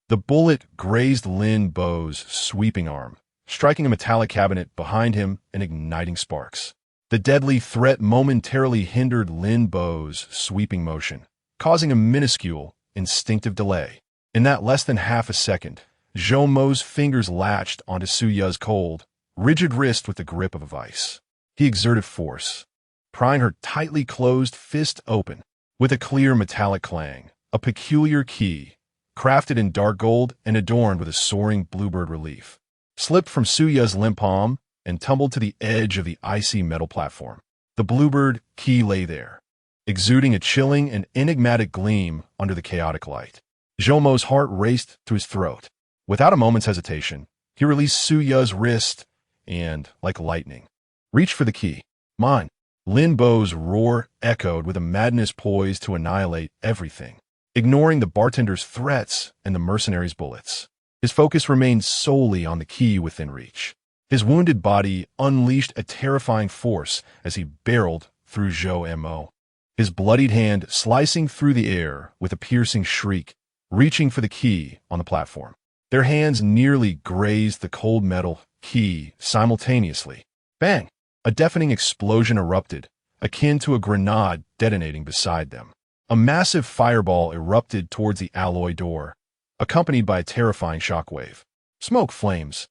The bullet grazed Lin Bo's sweeping arm, striking a metallic cabinet behind him and igniting sparks. The deadly threat momentarily hindered Lin Bo's sweeping motion, causing a minuscule, instinctive delay. In that less than half a second, Zhou Mo's fingers latched onto Su Ya's cold, rigid wrist with the grip of a vice. He exerted force, prying her tightly closed fist open. With a clear metallic clang, a peculiar key, crafted in dark gold and adorned with a soaring bluebird relief, slipped from Suya's limp palm and tumbled to the edge of the icy metal platform. The bluebird key lay there, exuding a chilling and enigmatic gleam under the chaotic light. Zhoumo's heart raced to his throat. Without a moment's hesitation, he released Suya's wrist and, like lightning, reached for the key. Mine. Lin Bo's roar echoed with a madness poised to annihilate everything, ignoring the bartender's threats and the mercenary's bullets. His focus remained solely on the key within reach. His wounded body unleashed a terrifying force as he barreled through Zhou Mo, his bloodied hand slicing through the air with a piercing shriek, reaching for the key on the platform. Their hands nearly grazed the cold metal key simultaneously. Bang! A deafening explosion erupted, akin to a grenade detonating beside them. A massive fireball erupted towards the alloy door, accompanied by a terrifying shockwave. Smoke flames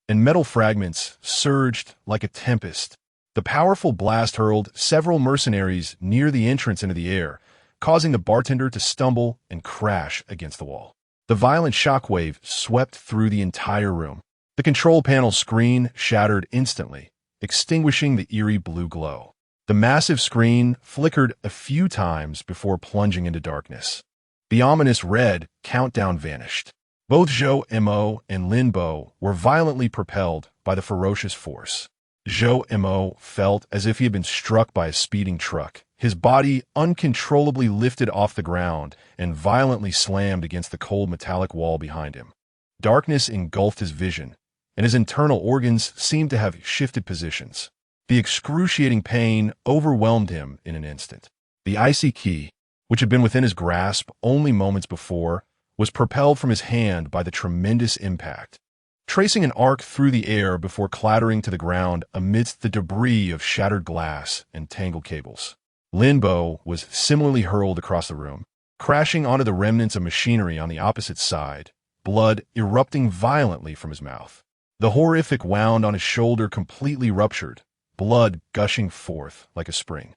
and metal fragments surged like a tempest. The powerful blast hurled several mercenaries near the entrance into the air, causing the bartender to stumble and crash against the wall. The violent shockwave swept through the entire room. The control panel screen shattered instantly, extinguishing the eerie blue glow. The massive screen flickered a few times before plunging into darkness. The ominous red countdown vanished. Both Zhou Mo and Lin Bo were violently propelled by the ferocious force. Zhou Mo felt as if he had been struck by a speeding truck. His body uncontrollably lifted off the ground and violently slammed against the cold metallic wall behind him. Darkness engulfed his vision, and his internal organs seemed to have shifted positions. The excruciating pain overwhelmed him in an instant. The icy key, which had been within his grasp only moments before, was propelled from his hand by the tremendous impact, tracing an arc through the air before clattering to the ground amidst the debris of shattered glass and tangled cables. Lin Bo was similarly hurled across the room, crashing onto the remnants of machinery on the opposite side, blood erupting violently from his mouth. The horrific wound on his shoulder completely ruptured, blood gushing forth like a spring.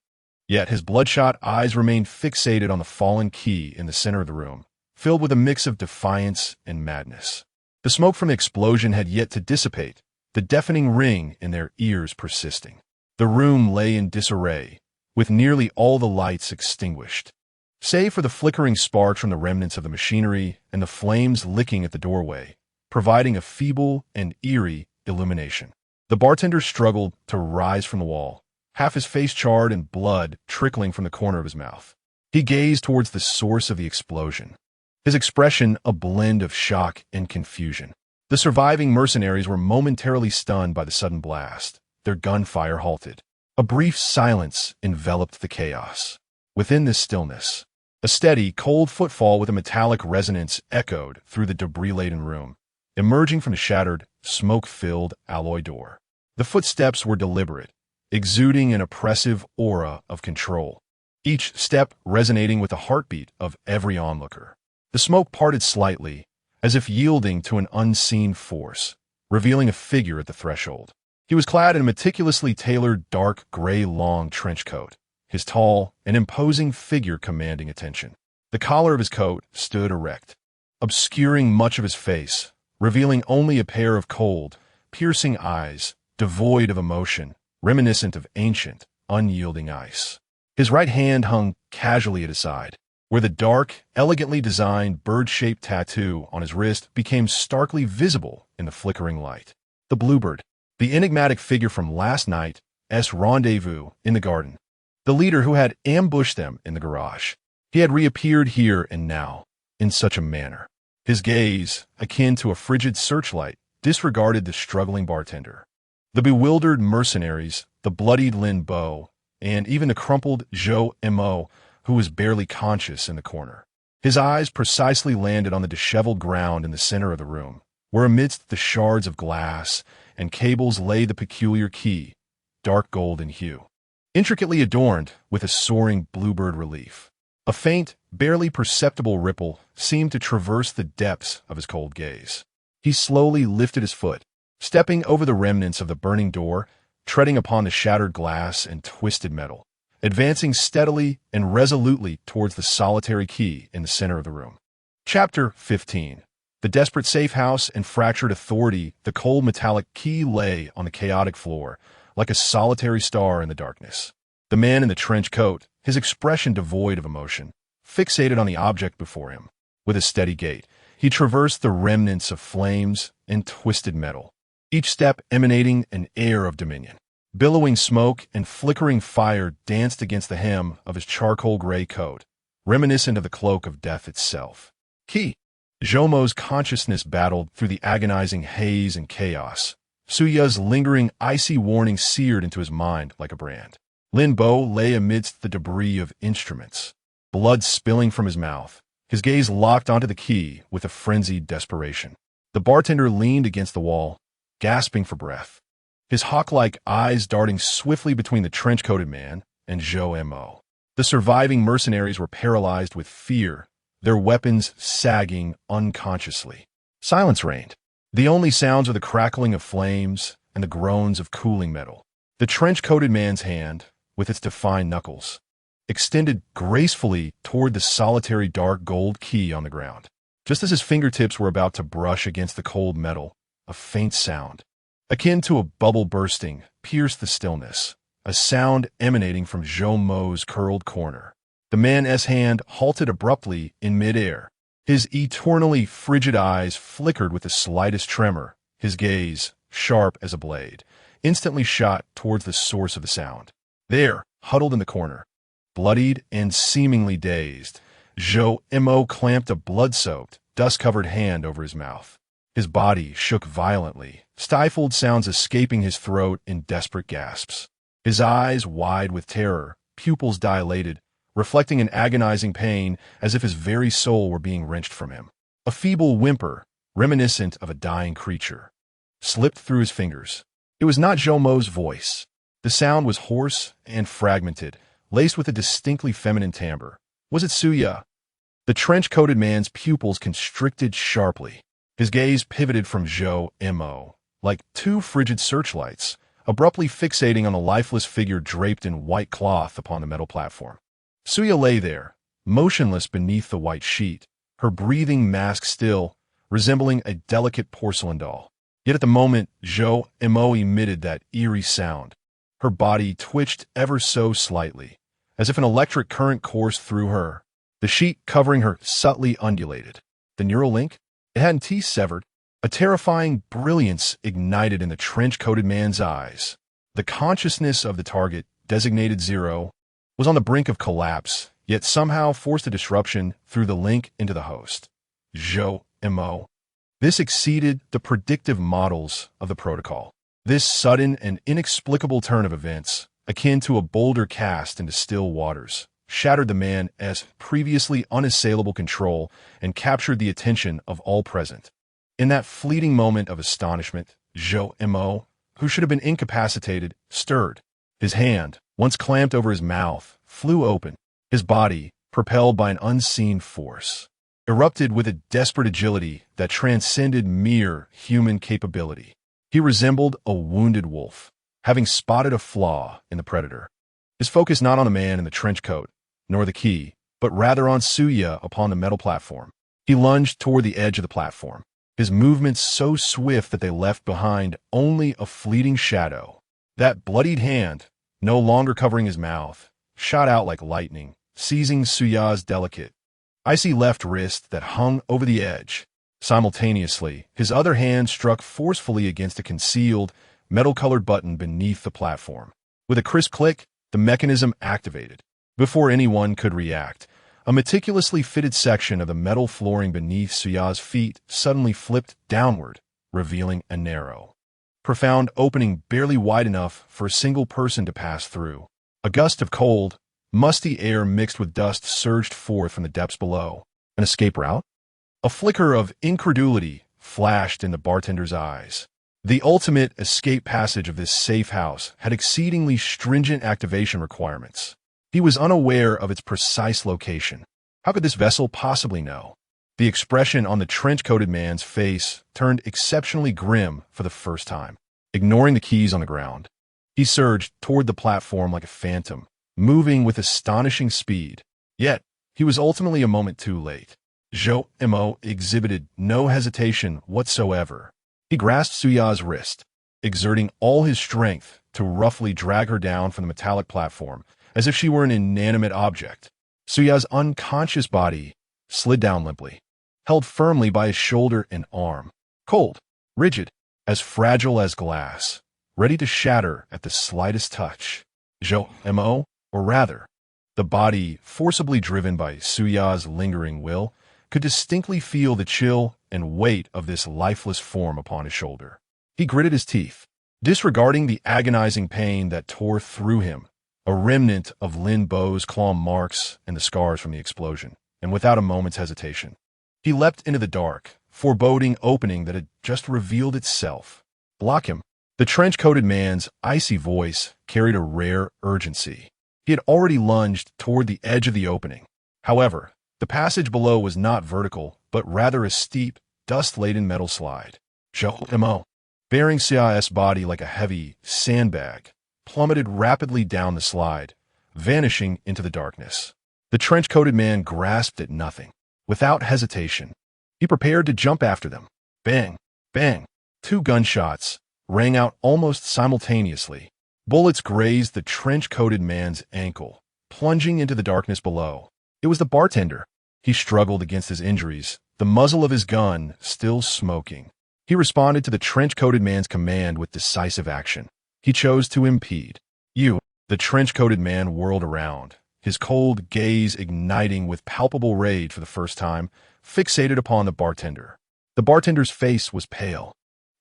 Yet his bloodshot eyes remained fixated on the fallen key in the center of the room, filled with a mix of defiance and madness. The smoke from the explosion had yet to dissipate, the deafening ring in their ears persisting. The room lay in disarray, with nearly all the lights extinguished. Save for the flickering sparks from the remnants of the machinery and the flames licking at the doorway, providing a feeble and eerie illumination. The bartender struggled to rise from the wall, half his face charred and blood trickling from the corner of his mouth. He gazed towards the source of the explosion, his expression a blend of shock and confusion. The surviving mercenaries were momentarily stunned by the sudden blast. Their gunfire halted. A brief silence enveloped the chaos. Within this stillness, a steady, cold footfall with a metallic resonance echoed through the debris-laden room, emerging from the shattered, smoke-filled alloy door. The footsteps were deliberate, exuding an oppressive aura of control, each step resonating with the heartbeat of every onlooker. The smoke parted slightly, as if yielding to an unseen force, revealing a figure at the threshold. He was clad in a meticulously tailored dark gray long trench coat, his tall and imposing figure commanding attention. The collar of his coat stood erect, obscuring much of his face, revealing only a pair of cold, piercing eyes, devoid of emotion, reminiscent of ancient, unyielding ice. His right hand hung casually at his side, where the dark, elegantly designed bird-shaped tattoo on his wrist became starkly visible in the flickering light. The bluebird, the enigmatic figure from last night's rendezvous in the garden. The leader who had ambushed them in the garage. He had reappeared here and now, in such a manner. His gaze, akin to a frigid searchlight, disregarded the struggling bartender, the bewildered mercenaries, the bloodied Lin Bo, and even the crumpled Zhou Mo, who was barely conscious in the corner. His eyes precisely landed on the disheveled ground in the center of the room, where amidst the shards of glass and cables lay the peculiar key, dark gold in hue, intricately adorned with a soaring bluebird relief. A faint, barely perceptible ripple seemed to traverse the depths of his cold gaze. He slowly lifted his foot, stepping over the remnants of the burning door, treading upon the shattered glass and twisted metal, advancing steadily and resolutely towards the solitary key in the center of the room. Chapter 15. The desperate safe house and fractured authority. The cold metallic key lay on the chaotic floor, like a solitary star in the darkness. The man in the trench coat, his expression devoid of emotion, fixated on the object before him. With a steady gait, he traversed the remnants of flames and twisted metal, each step emanating an air of dominion. Billowing smoke and flickering fire danced against the hem of his charcoal gray coat, reminiscent of the cloak of death itself. Key. Jomo's consciousness battled through the agonizing haze and chaos. Suya's lingering icy warning seared into his mind like a brand. Lin Bo lay amidst the debris of instruments, blood spilling from his mouth, his gaze locked onto the key with a frenzied desperation. The bartender leaned against the wall, gasping for breath, his hawk-like eyes darting swiftly between the trench-coated man and Zhou Mo. The surviving mercenaries were paralyzed with fear, their weapons sagging unconsciously. Silence reigned. The only sounds were the crackling of flames and the groans of cooling metal. The trench-coated man's hand, with its defined knuckles, extended gracefully toward the solitary dark gold key on the ground. Just as his fingertips were about to brush against the cold metal, a faint sound, akin to a bubble bursting, pierced the stillness, a sound emanating from Zhou Mo's curled corner. The man's hand halted abruptly in midair. His eternally frigid eyes flickered with the slightest tremor, his gaze, sharp as a blade, instantly shot towards the source of the sound. There, huddled in the corner, bloodied and seemingly dazed, Zhou Mo clamped a blood-soaked, dust-covered hand over his mouth. His body shook violently, stifled sounds escaping his throat in desperate gasps. His eyes wide with terror, pupils dilated, reflecting an agonizing pain as if his very soul were being wrenched from him. A feeble whimper, reminiscent of a dying creature, slipped through his fingers. It was not Zhou Mo's voice. The sound was hoarse and fragmented, laced with a distinctly feminine timbre. Was it Suya? The trench-coated man's pupils constricted sharply. His gaze pivoted from Zhou Mo, like two frigid searchlights, abruptly fixating on the lifeless figure draped in white cloth upon the metal platform. Suya lay there, motionless beneath the white sheet, her breathing mask still, resembling a delicate porcelain doll. Yet at the moment Zhou Mo emitted that eerie sound, her body twitched ever so slightly, as if an electric current coursed through her. The sheet covering her subtly undulated. The neural link? It hadn't teeth severed. A terrifying brilliance ignited in the trench-coated man's eyes. The consciousness of the target, designated 0, was on the brink of collapse, yet somehow forced a disruption through the link into the host. Zhou Mo. This exceeded the predictive models of the protocol. This sudden and inexplicable turn of events, akin to a boulder cast into still waters, shattered the man's previously unassailable control and captured the attention of all present. In that fleeting moment of astonishment, Zhou Mo, who should have been incapacitated, stirred. His hand, once clamped over his mouth, flew open. His body, propelled by an unseen force, erupted with a desperate agility that transcended mere human capability. He resembled a wounded wolf, having spotted a flaw in the predator. His focus not on the man in the trench coat, nor the key, but rather on Suya upon the metal platform. He lunged toward the edge of the platform, his movements so swift that they left behind only a fleeting shadow. That bloodied hand, no longer covering his mouth, shot out like lightning, seizing Suya's delicate, icy left wrist that hung over the edge. Simultaneously, his other hand struck forcefully against a concealed, metal-colored button beneath the platform. With a crisp click, the mechanism activated. Before anyone could react, a meticulously fitted section of the metal flooring beneath Suya's feet suddenly flipped downward, revealing a narrow, profound opening barely wide enough for a single person to pass through. A gust of cold, musty air mixed with dust surged forth from the depths below. An escape route? A flicker of incredulity flashed in the bartender's eyes. The ultimate escape passage of this safe house had exceedingly stringent activation requirements. He was unaware of its precise location. How could this vessel possibly know? The expression on the trench-coated man's face turned exceptionally grim for the first time. Ignoring the keys on the ground, he surged toward the platform like a phantom, moving with astonishing speed. Yet, he was ultimately a moment too late. Zhou Mo exhibited no hesitation whatsoever. He grasped Suya's wrist, exerting all his strength to roughly drag her down from the metallic platform, as if she were an inanimate object. Suya's unconscious body slid down limply, held firmly by his shoulder and arm, cold, rigid, as fragile as glass, ready to shatter at the slightest touch. Zhou Mo, or rather, the body, forcibly driven by Suya's lingering will, could distinctly feel the chill and weight of this lifeless form upon his shoulder. He gritted his teeth, disregarding the agonizing pain that tore through him, a remnant of Lin Bo's claw marks and the scars from the explosion, and without a moment's hesitation, he leapt into the dark, foreboding opening that had just revealed itself. Block him. The trench-coated man's icy voice carried a rare urgency. He had already lunged toward the edge of the opening. However, the passage below was not vertical, but rather a steep, dust-laden metal slide. Zhou Mo, bearing Sia's body like a heavy sandbag, plummeted rapidly down the slide, vanishing into the darkness. The trench-coated man grasped at nothing. Without hesitation, he prepared to jump after them. Bang! Bang! 2 gunshots rang out almost simultaneously. Bullets grazed the trench-coated man's ankle, plunging into the darkness below. It was the bartender. He struggled against his injuries, the muzzle of his gun still smoking. He responded to the trench-coated man's command with decisive action. He chose to impede. You, the trench-coated man whirled around, his cold gaze igniting with palpable rage for the first time, fixated upon the bartender. The bartender's face was pale,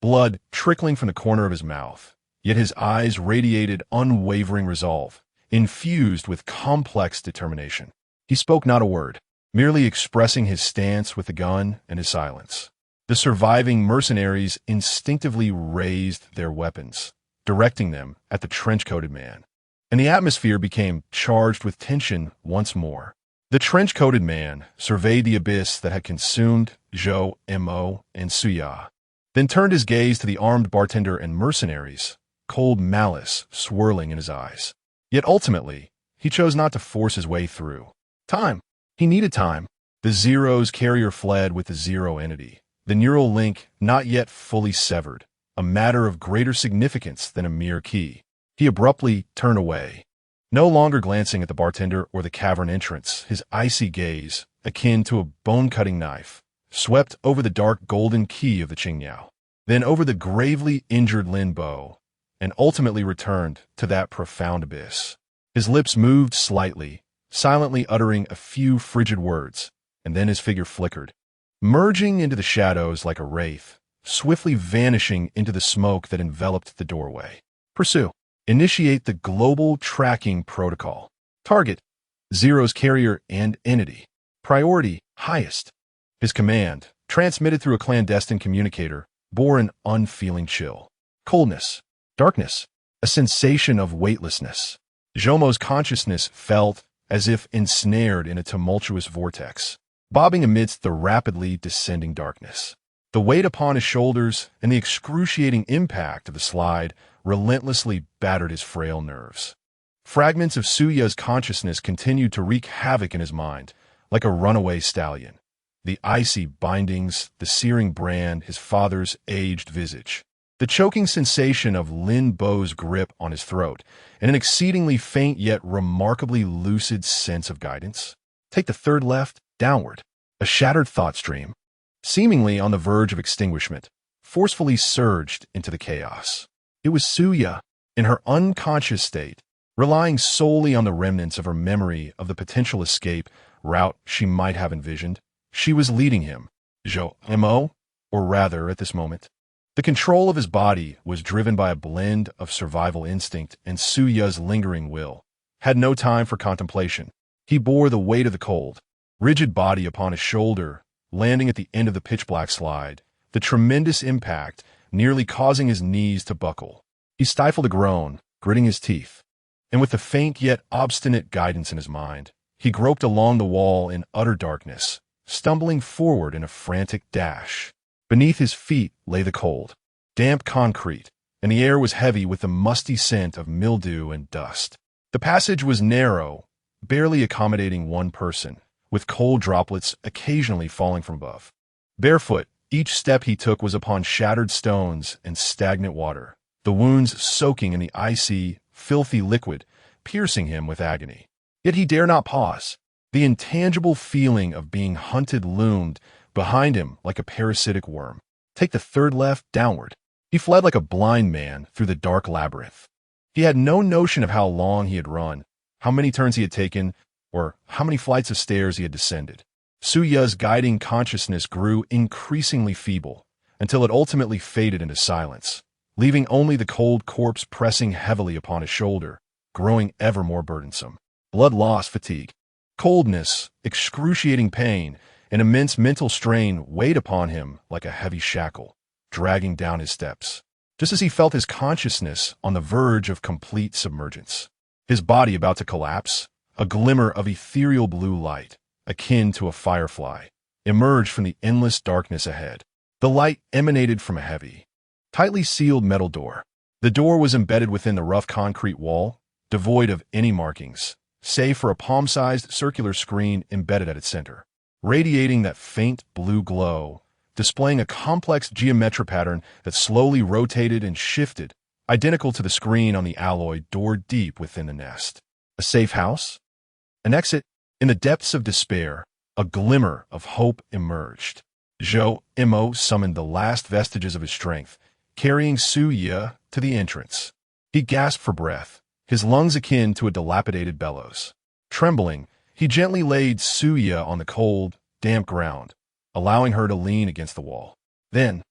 blood trickling from the corner of his mouth, yet his eyes radiated unwavering resolve, infused with complex determination. He spoke not a word, merely expressing his stance with the gun and his silence. The surviving mercenaries instinctively raised their weapons, directing them at the trench-coated man, and the atmosphere became charged with tension once more. The trench-coated man surveyed the abyss that had consumed Zhou Mo and Suya, then turned his gaze to the armed bartender and mercenaries, cold malice swirling in his eyes. Yet ultimately, he chose not to force his way through. Time. He needed time. The Zero's carrier fled with the Zero entity, the neural link not yet fully severed, a matter of greater significance than a mere key. He abruptly turned away, no longer glancing at the bartender or the cavern entrance, his icy gaze, akin to a bone-cutting knife, swept over the dark golden key of the Qingyao, then over the gravely injured Lin Bo, and ultimately returned to that profound abyss. His lips moved slightly, silently uttering a few frigid words, and then his figure flickered, merging into the shadows like a wraith, swiftly vanishing into the smoke that enveloped the doorway. Pursue. Initiate the global tracking protocol. Target. Zero's carrier and entity. Priority highest. His command, transmitted through a clandestine communicator, bore an unfeeling chill. Coldness. Darkness. A sensation of weightlessness. Zhou consciousness felt as if ensnared in a tumultuous vortex, bobbing amidst the rapidly descending darkness. The weight upon his shoulders and the excruciating impact of the slide relentlessly battered his frail nerves. Fragments of Suya's consciousness continued to wreak havoc in his mind, like a runaway stallion. The icy bindings, the searing brand, his father's aged visage, the choking sensation of Lin Bo's grip on his throat, and an exceedingly faint yet remarkably lucid sense of guidance. Take the third left, downward. A shattered thought stream, seemingly on the verge of extinguishment, forcefully surged into the chaos. It was Suya, in her unconscious state, relying solely on the remnants of her memory of the potential escape route she might have envisioned. She was leading him. Zhou Mo, or rather, at this moment, the control of his body was driven by a blend of survival instinct and Suya's lingering will. Had no time for contemplation. He bore the weight of the cold, rigid body upon his shoulder, landing at the end of the pitch-black slide, the tremendous impact nearly causing his knees to buckle. He stifled a groan, gritting his teeth, and with the faint yet obstinate guidance in his mind, he groped along the wall in utter darkness, stumbling forward in a frantic dash. Beneath his feet lay the cold, damp concrete, and the air was heavy with the musty scent of mildew and dust. The passage was narrow, barely accommodating one person, with cold droplets occasionally falling from above. Barefoot, each step he took was upon shattered stones and stagnant water, the wounds soaking in the icy, filthy liquid, piercing him with agony. Yet he dare not pause. The intangible feeling of being hunted loomed behind him like a parasitic worm. Take the third left downward. He fled like a blind man through the dark labyrinth. He had no notion of how long he had run, how many turns he had taken, or how many flights of stairs he had descended. Suya's guiding consciousness grew increasingly feeble until it ultimately faded into silence, leaving only the cold corpse pressing heavily upon his shoulder, growing ever more burdensome. Blood loss, fatigue, coldness, excruciating pain, and immense mental strain weighed upon him like a heavy shackle, dragging down his steps, just as he felt his consciousness on the verge of complete submergence. His body about to collapse, a glimmer of ethereal blue light, akin to a firefly, emerged from the endless darkness ahead. The light emanated from a heavy, tightly sealed metal door. The door was embedded within the rough concrete wall, devoid of any markings, save for a palm-sized circular screen embedded at its center, radiating that faint blue glow, displaying a complex geometric pattern that slowly rotated and shifted, identical to the screen on the alloy door deep within the nest. A safe house? An exit? In the depths of despair, a glimmer of hope emerged. Zhou Mo summoned the last vestiges of his strength, carrying Suya to the entrance. He gasped for breath, his lungs akin to a dilapidated bellows. Trembling, he gently laid Suya on the cold, damp ground, allowing her to lean against the wall. Then,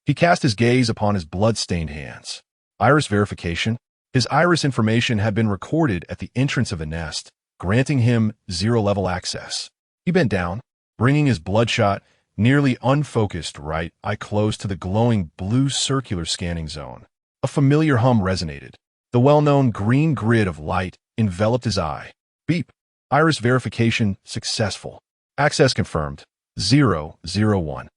he cast his gaze upon his blood-stained hands. Iris verification. His iris information had been recorded at the entrance of the nest, granting him zero-level access. He bent down, bringing his bloodshot, nearly unfocused right eye close to the glowing blue circular scanning zone. A familiar hum resonated. The well-known green grid of light enveloped his eye. Beep. Iris verification successful. Access confirmed. 001.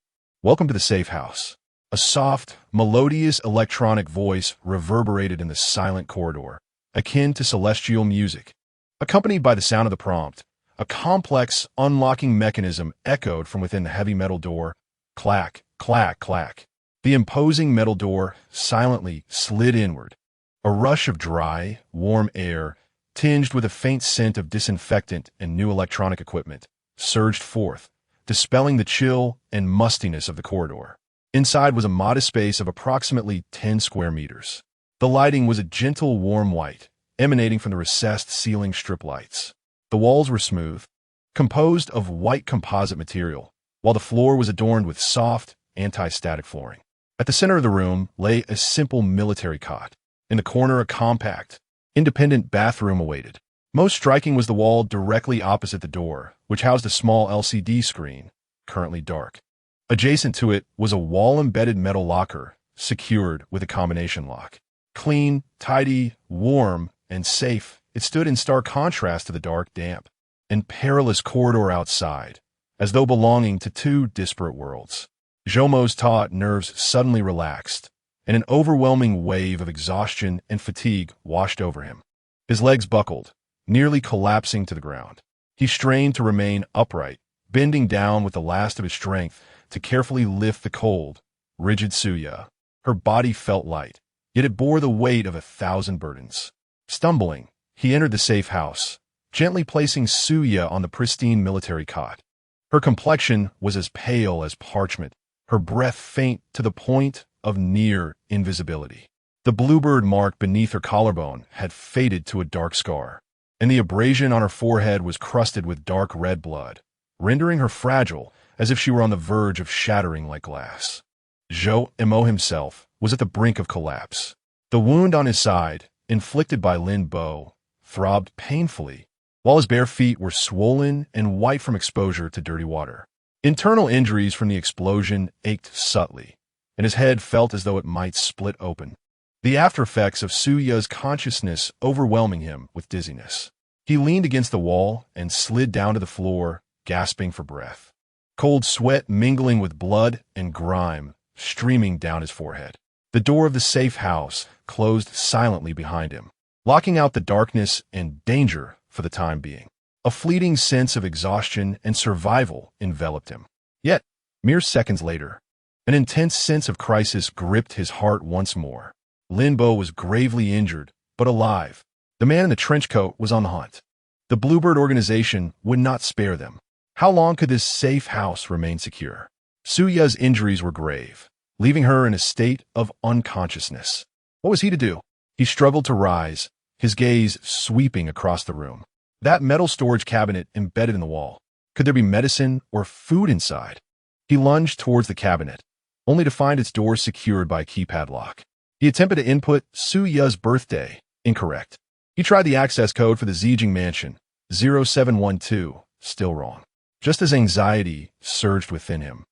Welcome to the safe house. A soft, melodious electronic voice reverberated in the silent corridor, akin to celestial music. Accompanied by the sound of the prompt, a complex, unlocking mechanism echoed from within the heavy metal door. Clack, clack, clack. The imposing metal door silently slid inward. A rush of dry, warm air, tinged with a faint scent of disinfectant and new electronic equipment, surged forth, dispelling the chill and mustiness of the corridor. Inside was a modest space of approximately 10 square meters. The lighting was a gentle, warm white, emanating from the recessed ceiling strip lights. The walls were smooth, composed of white composite material, while the floor was adorned with soft, anti-static flooring. At the center of the room lay a simple military cot. In the corner, a compact, independent bathroom awaited. Most striking was the wall directly opposite the door, which housed a small LCD screen, currently dark. Adjacent to it was a wall-embedded metal locker, secured with a combination lock. Clean, tidy, warm, and safe, it stood in stark contrast to the dark, damp, and perilous corridor outside, as though belonging to two disparate worlds. Zhoumo's taut nerves suddenly relaxed, and an overwhelming wave of exhaustion and fatigue washed over him. His legs buckled, nearly collapsing to the ground. He strained to remain upright, bending down with the last of his strength to carefully lift the cold, rigid Suya. Her body felt light, yet it bore the weight of 1,000 burdens. Stumbling, he entered the safe house, gently placing Suya on the pristine military cot. Her complexion was as pale as parchment, her breath faint to the point of near invisibility. The bluebird mark beneath her collarbone had faded to a dark scar, and the abrasion on her forehead was crusted with dark red blood, rendering her fragile as if she were on the verge of shattering like glass. Zhou Mo himself was at the brink of collapse. The wound on his side, inflicted by Lin Bo, throbbed painfully, while his bare feet were swollen and white from exposure to dirty water. Internal injuries from the explosion ached subtly, and his head felt as though it might split open, the aftereffects of Suya's consciousness overwhelming him with dizziness. He leaned against the wall and slid down to the floor, gasping for breath. Cold sweat mingling with blood and grime streaming down his forehead. The door of the safe house closed silently behind him, locking out the darkness and danger for the time being. A fleeting sense of exhaustion and survival enveloped him. Yet, mere seconds later, an intense sense of crisis gripped his heart once more. Linbo was gravely injured, but alive. The man in the trench coat was on the hunt. The Bluebird organization would not spare them. How long could this safe house remain secure? Suya's injuries were grave, leaving her in a state of unconsciousness. What was he to do? He struggled to rise, his gaze sweeping across the room. That metal storage cabinet embedded in the wall. Could there be medicine or food inside? He lunged towards the cabinet, only to find its door secured by a keypad lock. He attempted to input Suya's birthday. Incorrect. He tried the access code for the Zijing Mansion. 0712. Still wrong. Just as anxiety surged within him,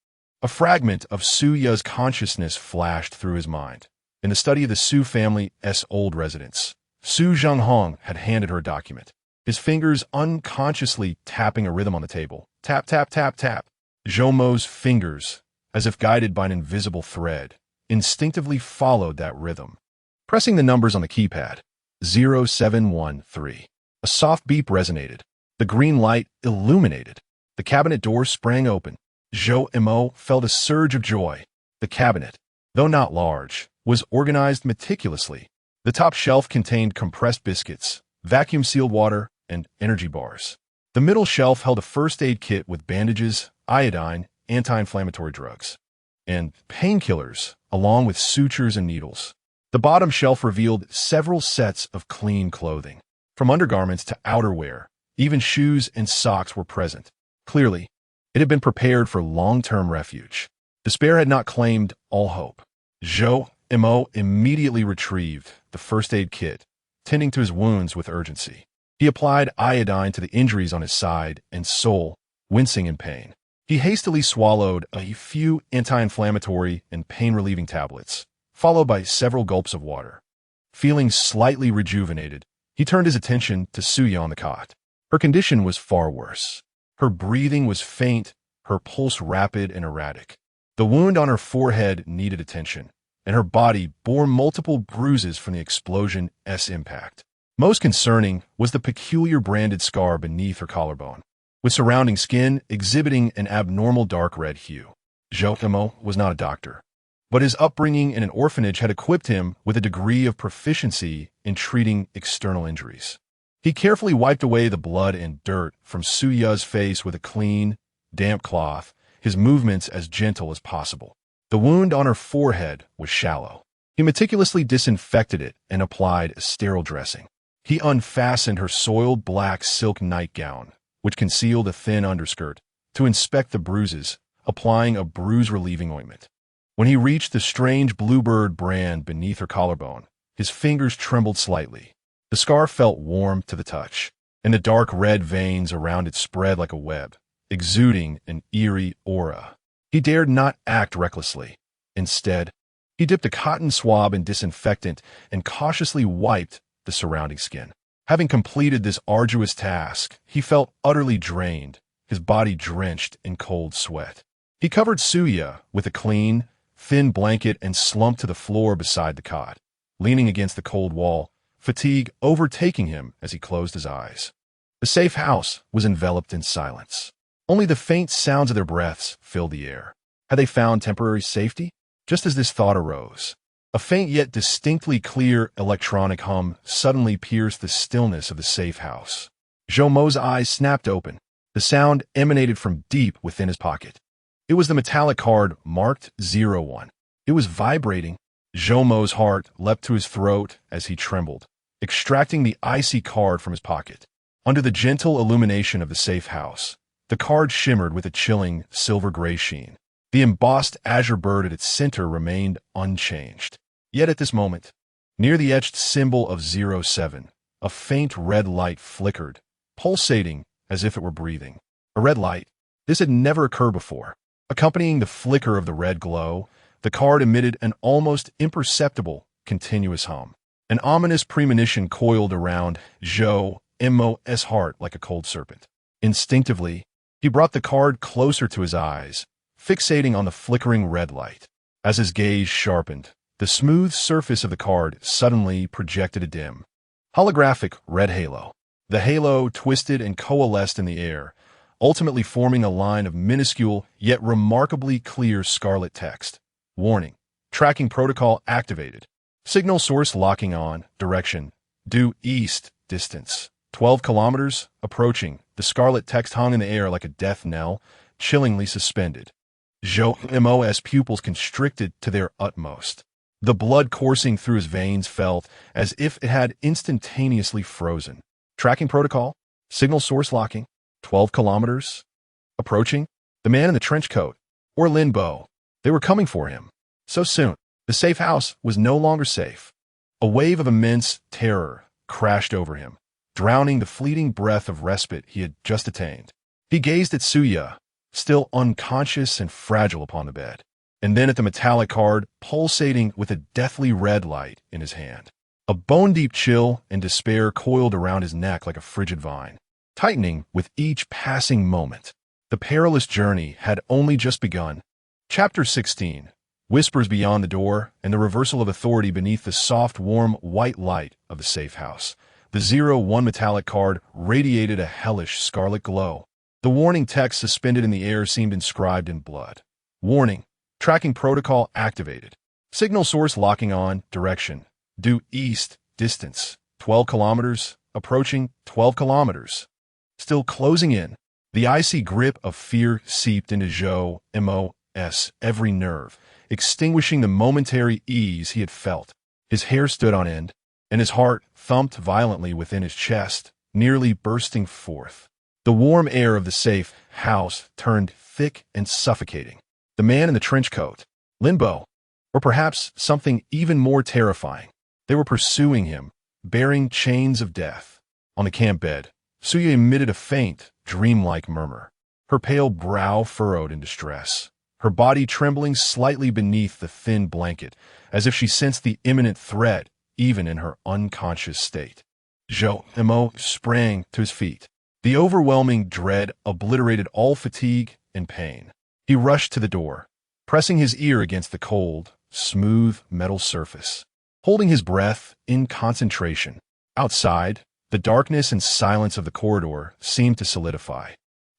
a fragment of Suya's consciousness flashed through his mind. In the study of the Su family's old residence, Su Zhenghong had handed her a document, his fingers unconsciously tapping a rhythm on the table. Tap, tap, tap, tap. Zhoumo's fingers, as if guided by an invisible thread, instinctively followed that rhythm. Pressing the numbers on the keypad, 0713. A soft beep resonated. The green light illuminated. The cabinet door sprang open. Zhou Mo felt a surge of joy. The cabinet, though not large, was organized meticulously. The top shelf contained compressed biscuits, vacuum-sealed water, and energy bars. The middle shelf held a first aid kit with bandages, iodine, anti-inflammatory drugs, and painkillers, along with sutures and needles. The bottom shelf revealed several sets of clean clothing. From undergarments to outerwear, even shoes and socks were present. Clearly, it had been prepared for long-term refuge. Despair had not claimed all hope. Zhou Mo immediately retrieved the first aid kit, tending to his wounds with urgency. He applied iodine to the injuries on his side and soul, wincing in pain. He hastily swallowed a few anti-inflammatory and pain-relieving tablets, followed by several gulps of water. Feeling slightly rejuvenated, he turned his attention to Suya on the cot. Her condition was far worse. Her breathing was faint, her pulse rapid and erratic. The wound on her forehead needed attention, and her body bore multiple bruises from the explosion's impact. Most concerning was the peculiar branded scar beneath her collarbone, with surrounding skin exhibiting an abnormal dark red hue. Zhou Mo was not a doctor, but his upbringing in an orphanage had equipped him with a degree of proficiency in treating external injuries. He carefully wiped away the blood and dirt from Suya's face with a clean, damp cloth, his movements as gentle as possible. The wound on her forehead was shallow. He meticulously disinfected it and applied a sterile dressing. He unfastened her soiled black silk nightgown, which concealed a thin underskirt, to inspect the bruises, applying a bruise-relieving ointment. When he reached the strange Bluebird brand beneath her collarbone, his fingers trembled slightly. The scar felt warm to the touch, and the dark red veins around it spread like a web, exuding an eerie aura. He dared not act recklessly. Instead, he dipped a cotton swab in disinfectant and cautiously wiped the surrounding skin. Having completed this arduous task, he felt utterly drained, his body drenched in cold sweat. He covered Suya with a clean, thin blanket and slumped to the floor beside the cot, leaning against the cold wall, fatigue overtaking him as he closed his eyes. The safe house was enveloped in silence. Only the faint sounds of their breaths filled the air. Had they found temporary safety? Just as this thought arose, a faint yet distinctly clear electronic hum suddenly pierced the stillness of the safe house. Zhoumo's eyes snapped open. The sound emanated from deep within his pocket. It was the metallic card marked 01. It was vibrating. Zhoumo's heart leapt to his throat as he trembled, extracting the icy card from his pocket. Under the gentle illumination of the safe house, the card shimmered with a chilling silver-gray sheen. The embossed azure bird at its center remained unchanged. Yet at this moment, near the etched symbol of 07, a faint red light flickered, pulsating as if it were breathing. A red light. This had never occurred before. Accompanying the flicker of the red glow, the card emitted an almost imperceptible, continuous hum. An ominous premonition coiled around Zhou Mo's heart like a cold serpent. Instinctively, he brought the card closer to his eyes, fixating on the flickering red light. As his gaze sharpened, the smooth surface of the card suddenly projected a dim, holographic red halo. The halo twisted and coalesced in the air, ultimately forming a line of minuscule yet remarkably clear scarlet text. Warning. Tracking protocol activated. Signal source locking on. Direction. Due east. Distance. 12 kilometers. Approaching. The scarlet text hung in the air like a death knell, chillingly suspended. Zhou-Mo's pupils constricted to their utmost. The blood coursing through his veins felt as if it had instantaneously frozen. Tracking protocol. Signal source locking. 12 kilometers. Approaching. The man in the trench coat. Or Linbo. They were coming for him. So soon. The safe house was no longer safe. A wave of immense terror crashed over him, drowning the fleeting breath of respite he had just attained. He gazed at Suya, still unconscious and fragile upon the bed, and then at the metallic card pulsating with a deathly red light in his hand. A bone-deep chill and despair coiled around his neck like a frigid vine, tightening with each passing moment. The perilous journey had only just begun. Chapter 16. Whispers beyond the door and the reversal of authority beneath the soft, warm, white light of the safe house. The 01 metallic card radiated a hellish scarlet glow. The warning text suspended in the air seemed inscribed in blood. Warning. Tracking protocol activated. Signal source locking on. Direction. Due east. Distance. 12 kilometers. Approaching. 12 kilometers. Still closing in. The icy grip of fear seeped into Zhou-Mo's every nerve, extinguishing the momentary ease he had felt. His hair stood on end, and his heart thumped violently within his chest, nearly bursting forth. The warm air of the safe house turned thick and suffocating. The man in the trench coat, Linbo, or perhaps something even more terrifying. They were pursuing him, bearing chains of death. On the camp bed, Suya emitted a faint, dreamlike murmur, her pale brow furrowed in distress, her body trembling slightly beneath the thin blanket, as if she sensed the imminent threat even in her unconscious state. Zhou-Mo sprang to his feet. The overwhelming dread obliterated all fatigue and pain. He rushed to the door, pressing his ear against the cold, smooth metal surface, holding his breath in concentration. Outside, the darkness and silence of the corridor seemed to solidify.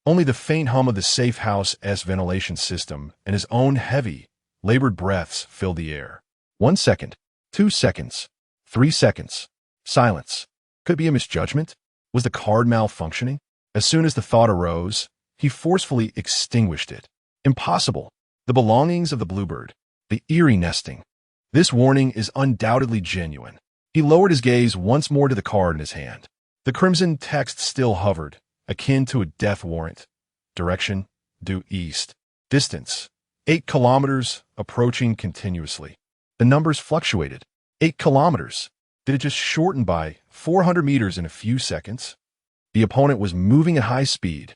Only the faint hum of the safe house's ventilation system and his own heavy, labored breaths filled the air. 1 second, 2 seconds, 3 seconds. Silence. Could it be a misjudgment? Was the card malfunctioning? As soon as the thought arose, he forcefully extinguished it. Impossible. The belongings of the bluebird. The eerie nesting. This warning is undoubtedly genuine. He lowered his gaze once more to the card in his hand. The crimson text still hovered, akin to a death warrant. Direction, due east. Distance, 8 kilometers, approaching continuously. The numbers fluctuated. 8 kilometers. Did it just shorten by 400 meters in a few seconds? The opponent was moving at high speed.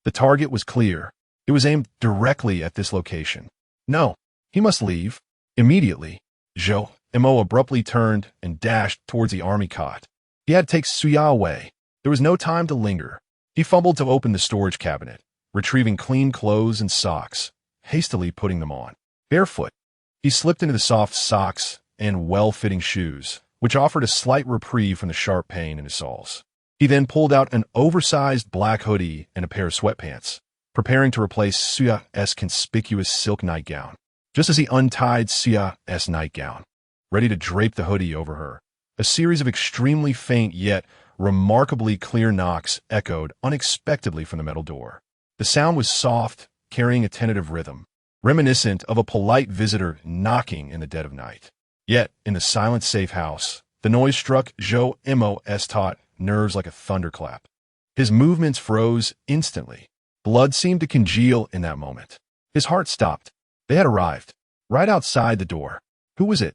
The target was clear. It was aimed directly at this location. No, he must leave. Immediately. Zhou-Mo abruptly turned and dashed towards the army cot. He had to take Suya away. There was no time to linger. He fumbled to open the storage cabinet, retrieving clean clothes and socks, hastily putting them on. Barefoot, he slipped into the soft socks and well-fitting shoes, which offered a slight reprieve from the sharp pain in his soles. He then pulled out an oversized black hoodie and a pair of sweatpants, preparing to replace Suya's conspicuous silk nightgown. Just as he untied Suya's nightgown, ready to drape the hoodie over her, a series of extremely faint yet remarkably clear knocks echoed unexpectedly from the metal door. The sound was soft, carrying a tentative rhythm, reminiscent of a polite visitor knocking in the dead of night. Yet, in the silent safe house, the noise struck Zhou-Mo's taut nerves like a thunderclap. His movements froze instantly. Blood seemed to congeal in that moment. His heart stopped. They had arrived. Right outside the door. Who was it?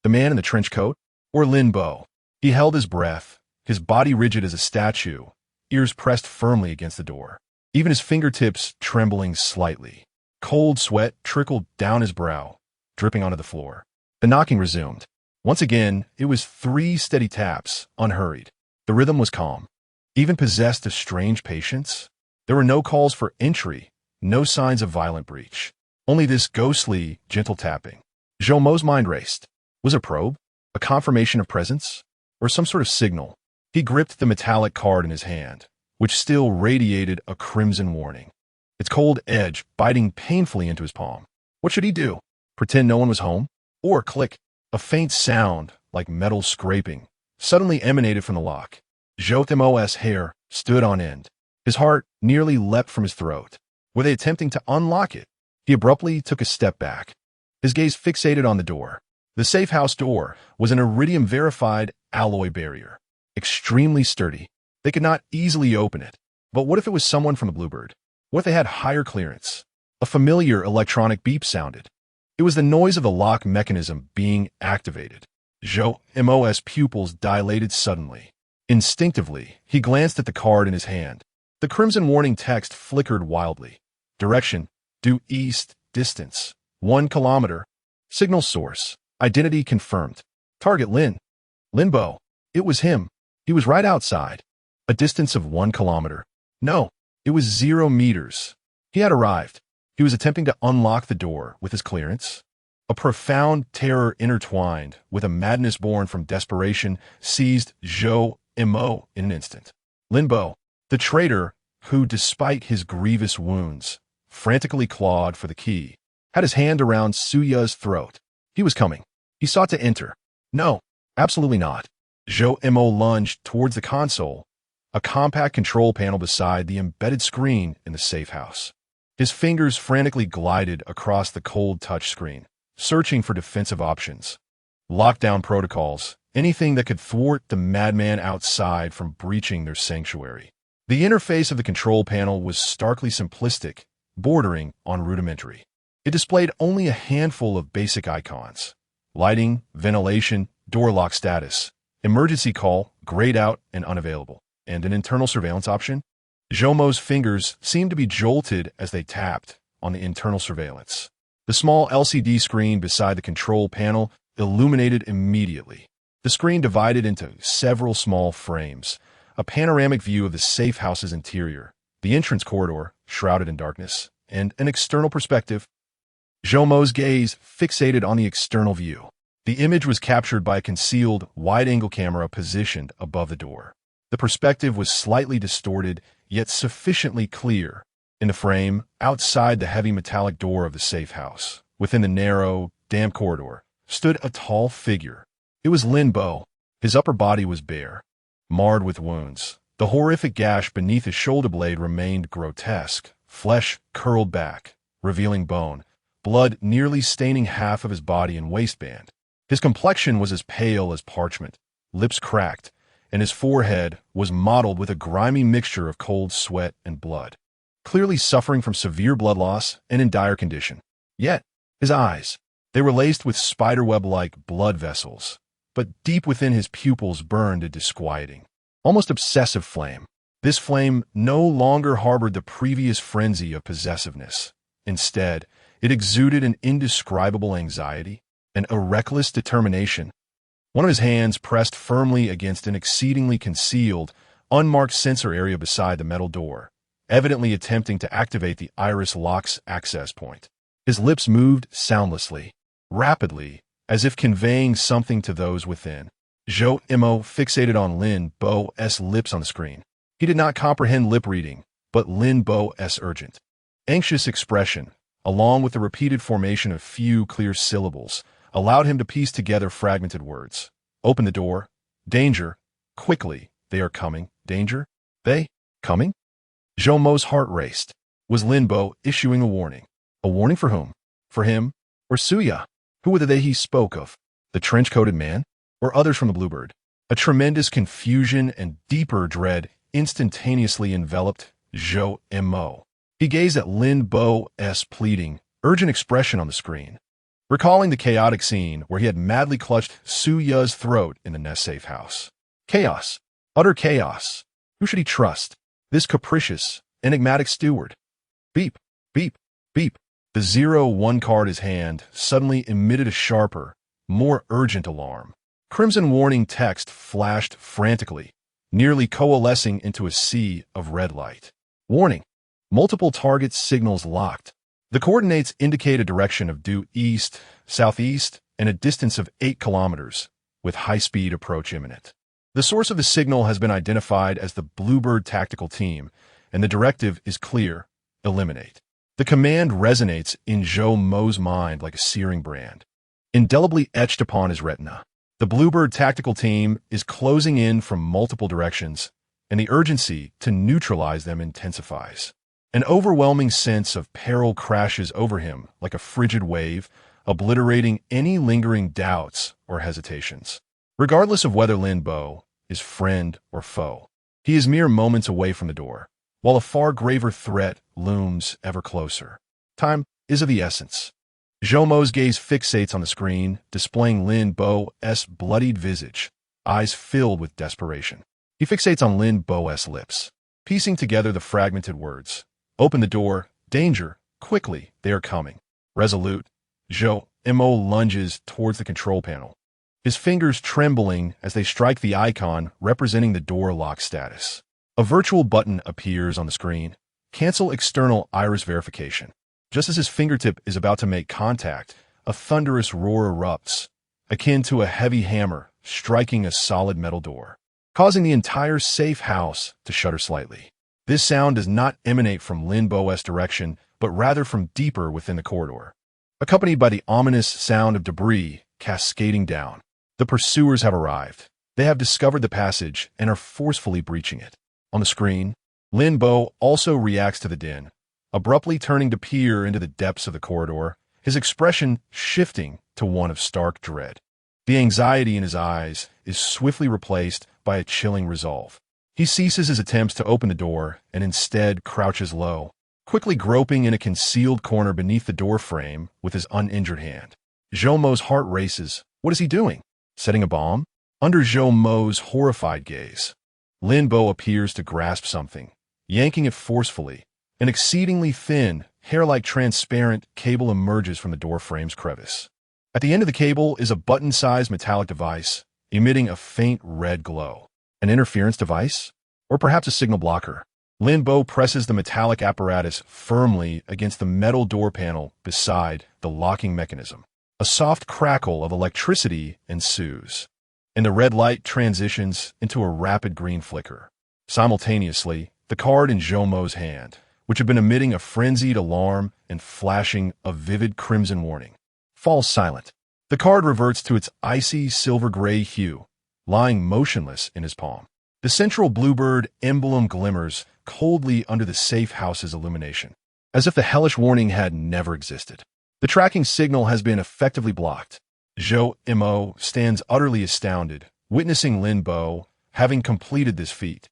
The man in the trench coat? Or Linbo? He held his breath, his body rigid as a statue, ears pressed firmly against the door, even his fingertips trembling slightly. Cold sweat trickled down his brow, dripping onto the floor. The knocking resumed. Once again, it was 3 steady taps, unhurried. The rhythm was calm, even possessed of strange patience. There were no calls for entry, no signs of violent breach. Only this ghostly, gentle tapping. Zhou-Mo's mind raced. Was it a probe? A confirmation of presence? Or some sort of signal? He gripped the metallic card in his hand, which still radiated a crimson warning, its cold edge biting painfully into his palm. What should he do? Pretend no one was home? Or click? A faint sound, like metal scraping, suddenly emanated from the lock. Jothimo's hair stood on end. His heart nearly leapt from his throat. Were they attempting to unlock it? He abruptly took a step back, his gaze fixated on the door. The safe house door was an iridium-verified alloy barrier, extremely sturdy. They could not easily open it. But what if it was someone from the Bluebird? What if they had higher clearance? A familiar electronic beep sounded. It was the noise of the lock mechanism being activated. Jo's pupils dilated suddenly. Instinctively, he glanced at the card in his hand. The crimson warning text flickered wildly. Direction, due east, distance, 1 kilometer. Signal source, identity confirmed. Target Lin. Linbo. It was him. He was right outside. A distance of 1 kilometer. No, it was 0 meters. He had arrived. He was attempting to unlock the door with his clearance. A profound terror intertwined with a madness born from desperation seized Zhou Mo in an instant. Linbo, the traitor who, despite his grievous wounds, frantically clawed for the key, had his hand around Suya's throat. He was coming. He sought to enter. No, absolutely not. Zhou Mo lunged towards the console, a compact control panel beside the embedded screen in the safe house. His fingers frantically glided across the cold touch screen, searching for defensive options. Lockdown protocols, anything that could thwart the madman outside from breaching their sanctuary. The interface of the control panel was starkly simplistic, bordering on rudimentary. It displayed only a handful of basic icons: lighting, ventilation, door lock status, emergency call, grayed out and unavailable, and an internal surveillance option. Zhoumo's fingers seemed to be jolted as they tapped on the internal surveillance. The small LCD screen beside the control panel illuminated immediately. The screen divided into several small frames, a panoramic view of the safe house's interior, the entrance corridor, shrouded in darkness, and an external perspective. Zhoumo's gaze fixated on the external view. The image was captured by a concealed, wide-angle camera positioned above the door. The perspective was slightly distorted, yet sufficiently clear. In the frame, outside the heavy metallic door of the safe house, within the narrow, damp corridor, stood a tall figure. It was Linbo. His upper body was bare, marred with wounds. The horrific gash beneath his shoulder blade remained grotesque, flesh curled back, revealing bone, blood nearly staining half of his body and waistband. His complexion was as pale as parchment, lips cracked, and his forehead was mottled with a grimy mixture of cold sweat and blood. Clearly suffering from severe blood loss and in dire condition. Yet, his eyes, they were laced with spiderweb-like blood vessels, but deep within his pupils burned a disquieting, almost obsessive flame. This flame no longer harbored the previous frenzy of possessiveness. Instead, it exuded an indescribable anxiety, a reckless determination. One of his hands pressed firmly against an exceedingly concealed, unmarked sensor area beside the metal door, evidently attempting to activate the iris lock's access point. His lips moved soundlessly, rapidly, as if conveying something to those within. Zhou Mo fixated on Lin Bo's lips on the screen. He did not comprehend lip reading, but Lin Bo's urgent, anxious expression, along with the repeated formation of few clear syllables, allowed him to piece together fragmented words. Open the door. Danger. Quickly. They are coming. Danger. They? Coming? Zhoumo's heart raced. Was Linbo issuing a warning? A warning for whom? For him? Or Suya? Who were the they he spoke of? The trench-coated man? Or others from the Bluebird? A tremendous confusion and deeper dread instantaneously enveloped Zhou Mo. He gazed at Lin Bo's pleading, urgent expression on the screen, recalling the chaotic scene where he had madly clutched Suya's throat in the Nest safe house. Chaos. Utter chaos. Who should he trust? This capricious, enigmatic steward. Beep, beep, beep. The 01 card in his hand suddenly emitted a sharper, more urgent alarm. Crimson warning text flashed frantically, nearly coalescing into a sea of red light. Warning. Multiple target signals locked. The coordinates indicate a direction of due east, southeast, and a distance of 8 kilometers, with high-speed approach imminent. The source of the signal has been identified as the Bluebird tactical team, and the directive is clear: eliminate. The command resonates in Zhou Mo's mind like a searing brand, indelibly etched upon his retina. The Bluebird tactical team is closing in from multiple directions, and the urgency to neutralize them intensifies. An overwhelming sense of peril crashes over him like a frigid wave, obliterating any lingering doubts or hesitations. Regardless of whether Lin Bo is friend or foe, he is mere moments away from the door, while a far graver threat looms ever closer. Time is of the essence. Zhou Mo's gaze fixates on the screen, displaying Lin Bo's bloodied visage, eyes filled with desperation. He fixates on Lin Bo's lips, piecing together the fragmented words. Open the door. Danger. Quickly. They are coming. Resolute, Zhou Mo lunges towards the control panel, his fingers trembling as they strike the icon representing the door lock status. A virtual button appears on the screen. Cancel external iris verification. Just as his fingertip is about to make contact, a thunderous roar erupts, akin to a heavy hammer striking a solid metal door, causing the entire safe house to shudder slightly. This sound does not emanate from Lin Bo's direction, but rather from deeper within the corridor, accompanied by the ominous sound of debris cascading down. The pursuers have arrived. They have discovered the passage and are forcefully breaching it. On the screen, Lin Bo also reacts to the din, abruptly turning to peer into the depths of the corridor, his expression shifting to one of stark dread. The anxiety in his eyes is swiftly replaced by a chilling resolve. He ceases his attempts to open the door and instead crouches low, quickly groping in a concealed corner beneath the door frame with his uninjured hand. Zhou Mo's heart races. What is he doing? Setting a bomb? Under Zhou Mo's horrified gaze, Lin Bo appears to grasp something, yanking it forcefully. An exceedingly thin, hair-like transparent cable emerges from the door frame's crevice. At the end of the cable is a button-sized metallic device, emitting a faint red glow. An interference device? Or perhaps a signal blocker? Lin Bo presses the metallic apparatus firmly against the metal door panel beside the locking mechanism. A soft crackle of electricity ensues, and the red light transitions into a rapid green flicker. Simultaneously, the card in Zhou Mo's hand, which had been emitting a frenzied alarm and flashing a vivid crimson warning, falls silent. The card reverts to its icy silver-gray hue, lying motionless in his palm. The central Bluebird emblem glimmers coldly under the safe house's illumination, as if the hellish warning had never existed. The tracking signal has been effectively blocked. Zhou Mo stands utterly astounded, witnessing Lin Bo, having completed this feat,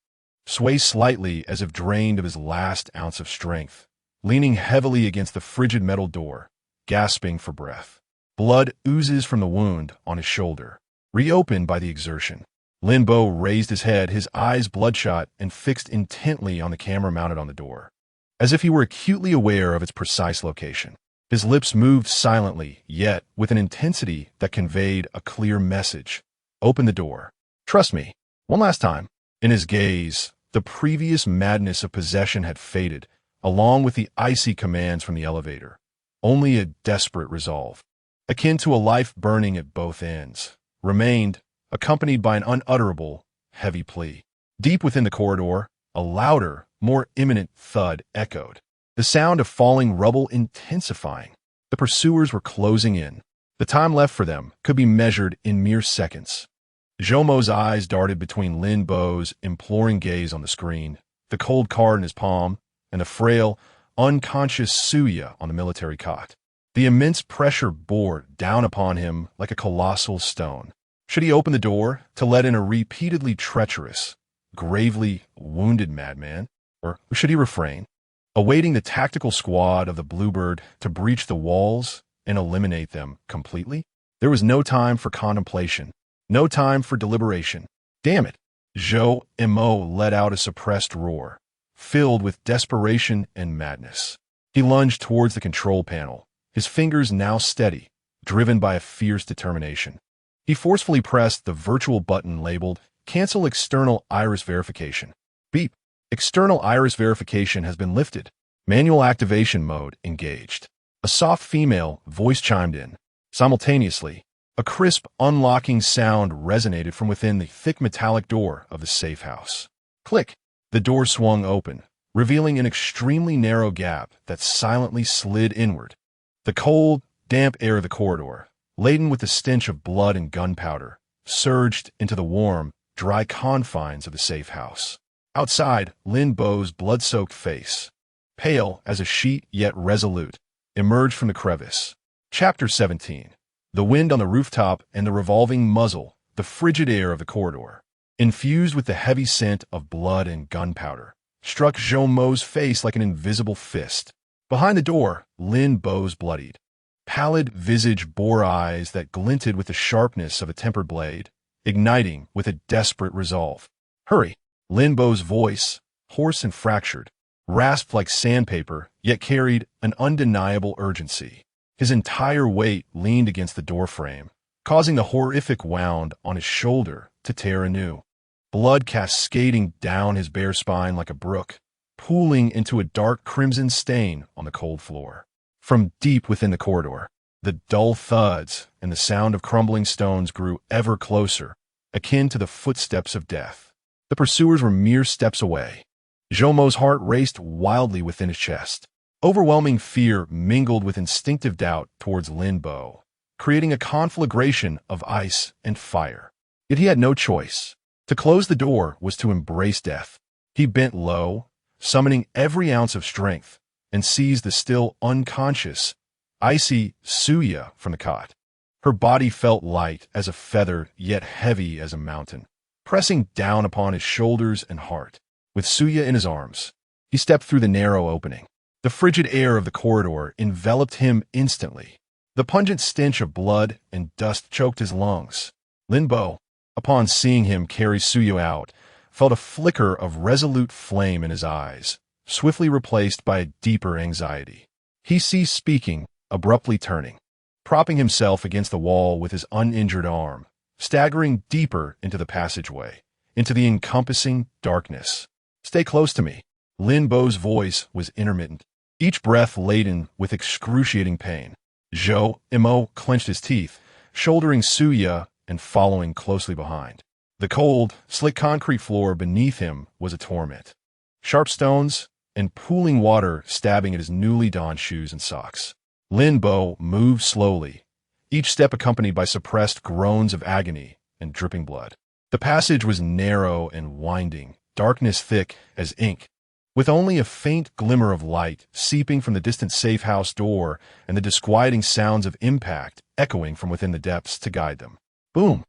sway slightly as if drained of his last ounce of strength, leaning heavily against the frigid metal door, gasping for breath. Blood oozes from the wound on his shoulder, reopened by the exertion. Lin Bo raised his head, his eyes bloodshot and fixed intently on the camera mounted on the door, as if he were acutely aware of its precise location. His lips moved silently, yet with an intensity that conveyed a clear message. Open the door. Trust me. One last time. In his gaze, the previous madness of possession had faded, along with the icy commands from the elevator. Only a desperate resolve, akin to a life burning at both ends, remained, accompanied by an unutterable, heavy plea. Deep within the corridor, a louder, more imminent thud echoed, the sound of falling rubble intensifying. The pursuers were closing in. The time left for them could be measured in mere seconds. Zhou Mo's eyes darted between Lin Bo's imploring gaze on the screen, the cold card in his palm, and the frail, unconscious Suya on the military cot. The immense pressure bore down upon him like a colossal stone. Should he open the door to let in a repeatedly treacherous, gravely wounded madman, or should he refrain, awaiting the tactical squad of the Bluebird to breach the walls and eliminate them completely? There was no time for contemplation, no time for deliberation. Damn it! Zhou Mo let out a suppressed roar, filled with desperation and madness. He lunged towards the control panel, his fingers now steady, driven by a fierce determination. He forcefully pressed the virtual button labeled Cancel External Iris Verification. Beep. External iris verification has been lifted. Manual activation mode engaged. A soft female voice chimed in. Simultaneously, A crisp, unlocking sound resonated from within the thick metallic door of the safe house. Click! The door swung open, revealing an extremely narrow gap that silently slid inward. The cold, damp air of the corridor, laden with the stench of blood and gunpowder, surged into the warm, dry confines of the safe house. Outside, Lin Bo's blood-soaked face, pale as a sheet yet resolute, emerged from the crevice. Chapter 17. The wind on the rooftop and the revolving muzzle, the frigid air of the corridor, infused with the heavy scent of blood and gunpowder, struck Zhou Mo's face like an invisible fist. Behind the door, Lin Bo's bloodied, pallid visage bore eyes that glinted with the sharpness of a tempered blade, igniting with a desperate resolve. Hurry! Lin Bo's voice, hoarse and fractured, rasped like sandpaper, yet carried an undeniable urgency. His entire weight leaned against the doorframe, causing the horrific wound on his shoulder to tear anew. Blood cascading down his bare spine like a brook, pooling into a dark crimson stain on the cold floor. From deep within the corridor, the dull thuds and the sound of crumbling stones grew ever closer, akin to the footsteps of death. The pursuers were mere steps away. Zhou Mo's heart raced wildly within his chest. Overwhelming fear mingled with instinctive doubt towards Lin Bo, creating a conflagration of ice and fire. Yet he had no choice. To close the door was to embrace death. He bent low, summoning every ounce of strength, and seized the still unconscious, icy Suya from the cot. Her body felt light as a feather, yet heavy as a mountain, pressing down upon his shoulders and heart. With Suya in his arms, he stepped through the narrow opening. The frigid air of the corridor enveloped him instantly. The pungent stench of blood and dust choked his lungs. Lin Bo, upon seeing him carry Suya out, felt a flicker of resolute flame in his eyes, swiftly replaced by a deeper anxiety. He ceased speaking, abruptly turning, propping himself against the wall with his uninjured arm, staggering deeper into the passageway, into the encompassing darkness. Stay close to me. Lin Bo's voice was intermittent, each breath laden with excruciating pain. Zhou Mo clenched his teeth, shouldering Suya and following closely behind. The cold, slick concrete floor beneath him was a torment. Sharp stones and pooling water stabbing at his newly donned shoes and socks. Lin Bo moved slowly, each step accompanied by suppressed groans of agony and dripping blood. The passage was narrow and winding, darkness thick as ink, with only a faint glimmer of light seeping from the distant safe house door and the disquieting sounds of impact echoing from within the depths to guide them. Boom!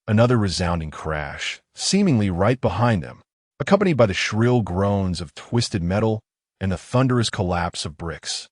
Another resounding crash, seemingly right behind them, accompanied by the shrill groans of twisted metal and the thunderous collapse of bricks.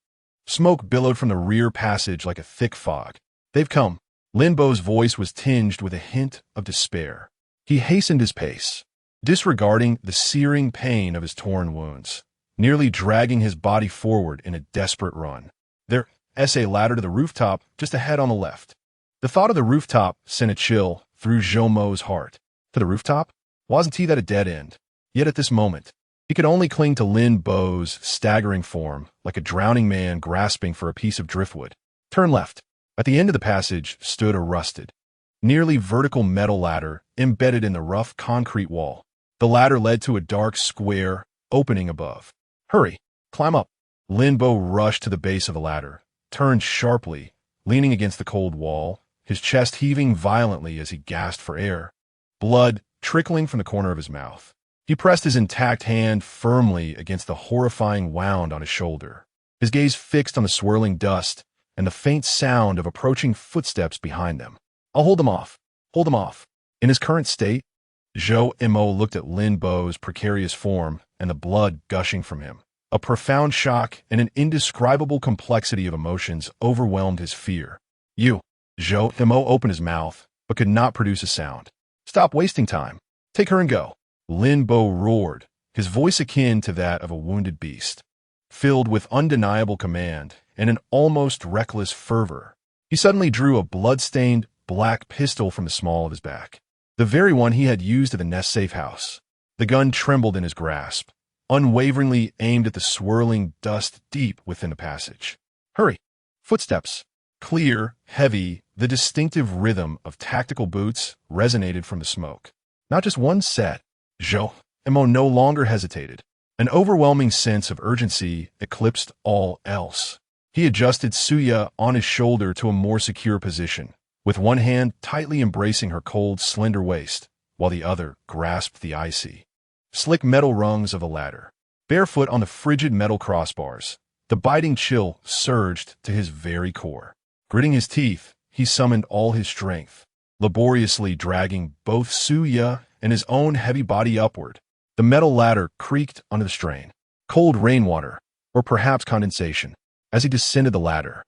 Smoke billowed from the rear passage like a thick fog. They've come. Lin Bo's voice was tinged with a hint of despair. He hastened his pace, disregarding the searing pain of his torn wounds, nearly dragging his body forward in a desperate run. There is a ladder to the rooftop just ahead on the left. The thought of the rooftop sent a chill through Zhou Mo's heart. To the rooftop? Wasn't he at a dead end? Yet at this moment, he could only cling to Lin Bo's staggering form, like a drowning man grasping for a piece of driftwood. Turn left. At the end of the passage stood a rusted, nearly vertical metal ladder embedded in the rough concrete wall. The ladder led to a dark square opening above. Hurry, climb up. Lin Bo rushed to the base of the ladder, turned sharply, leaning against the cold wall, his chest heaving violently as he gasped for air, blood trickling from the corner of his mouth. He pressed his intact hand firmly against the horrifying wound on his shoulder, his gaze fixed on the swirling dust and the faint sound of approaching footsteps behind them. I'll hold them off. Hold them off. In his current state, Zhou Mo looked at Lin Bo's precarious form and the blood gushing from him. A profound shock and an indescribable complexity of emotions overwhelmed his fear. Zhou Mo opened his mouth, but could not produce a sound. Stop wasting time. Take her and go. Lin Bo roared, his voice akin to that of a wounded beast, filled with undeniable command and an almost reckless fervor. He suddenly drew a blood-stained black pistol from the small of his back, the very one he had used at the Nest safe house. The gun trembled in his grasp, unwaveringly aimed at the swirling dust deep within the passage. Hurry! Footsteps. Clear, heavy, The distinctive rhythm of tactical boots resonated from the smoke. Not just one set. Zhou Emo no longer hesitated. An overwhelming sense of urgency eclipsed all else. He adjusted Suya on his shoulder to a more secure position, with one hand tightly embracing her cold, slender waist, while the other grasped the icy, slick metal rungs of the ladder. Barefoot on the frigid metal crossbars, the biting chill surged to his very core. Gritting his teeth, he summoned all his strength, laboriously dragging both Suya and his own heavy body upward. The metal ladder creaked under the strain. Cold rainwater, or perhaps condensation, as he descended the ladder.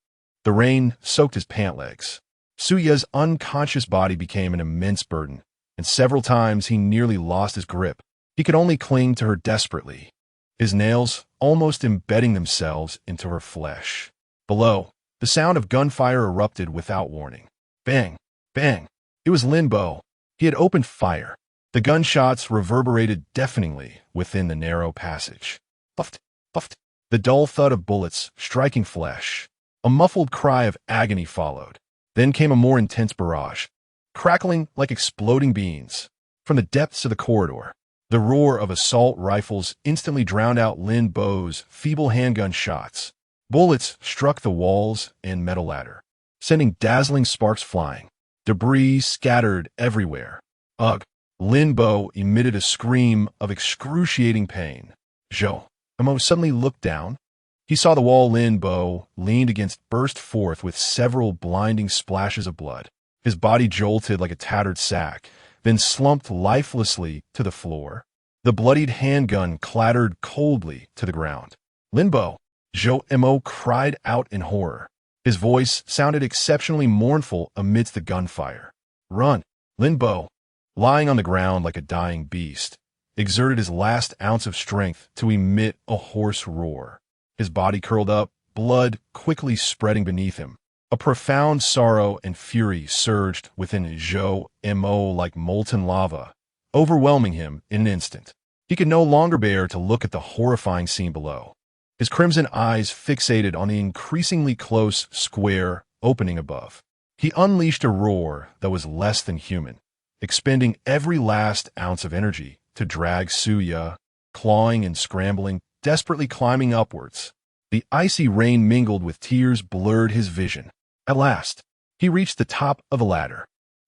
The rain soaked his pant legs. Suya's unconscious body became an immense burden, and several times he nearly lost his grip. He could only cling to her desperately, his nails almost embedding themselves into her flesh. Below, the sound of gunfire erupted without warning. Bang! Bang! It was Linbo. He had opened fire. The gunshots reverberated deafeningly within the narrow passage. Puffed! Puffed! The dull thud of bullets striking flesh. A muffled cry of agony followed. Then came a more intense barrage, crackling like exploding beans. From the depths of the corridor, the roar of assault rifles instantly drowned out Lin Bo's feeble handgun shots. Bullets struck the walls and metal ladder, sending dazzling sparks flying. Debris scattered everywhere. Ugh! Lin Bo emitted a scream of excruciating pain. Zhou Emo suddenly looked down. He saw the wall Lin Bo leaned against burst forth with several blinding splashes of blood. His body jolted like a tattered sack, then slumped lifelessly to the floor. The bloodied handgun clattered coldly to the ground. Linbo! Zhou Emo cried out in horror. His voice sounded exceptionally mournful amidst the gunfire. Run! Linbo, lying on the ground like a dying beast, exerted his last ounce of strength to emit a hoarse roar. His body curled up, blood quickly spreading beneath him. A profound sorrow and fury surged within Zhou Emo like molten lava, overwhelming him in an instant. He could no longer bear to look at the horrifying scene below. His crimson eyes fixated on the increasingly close, square opening above. He unleashed a roar that was less than human, expending every last ounce of energy to drag Suya, clawing and scrambling, desperately climbing upwards. The icy rain mingled with tears blurred his vision. At last, he reached the top of the ladder.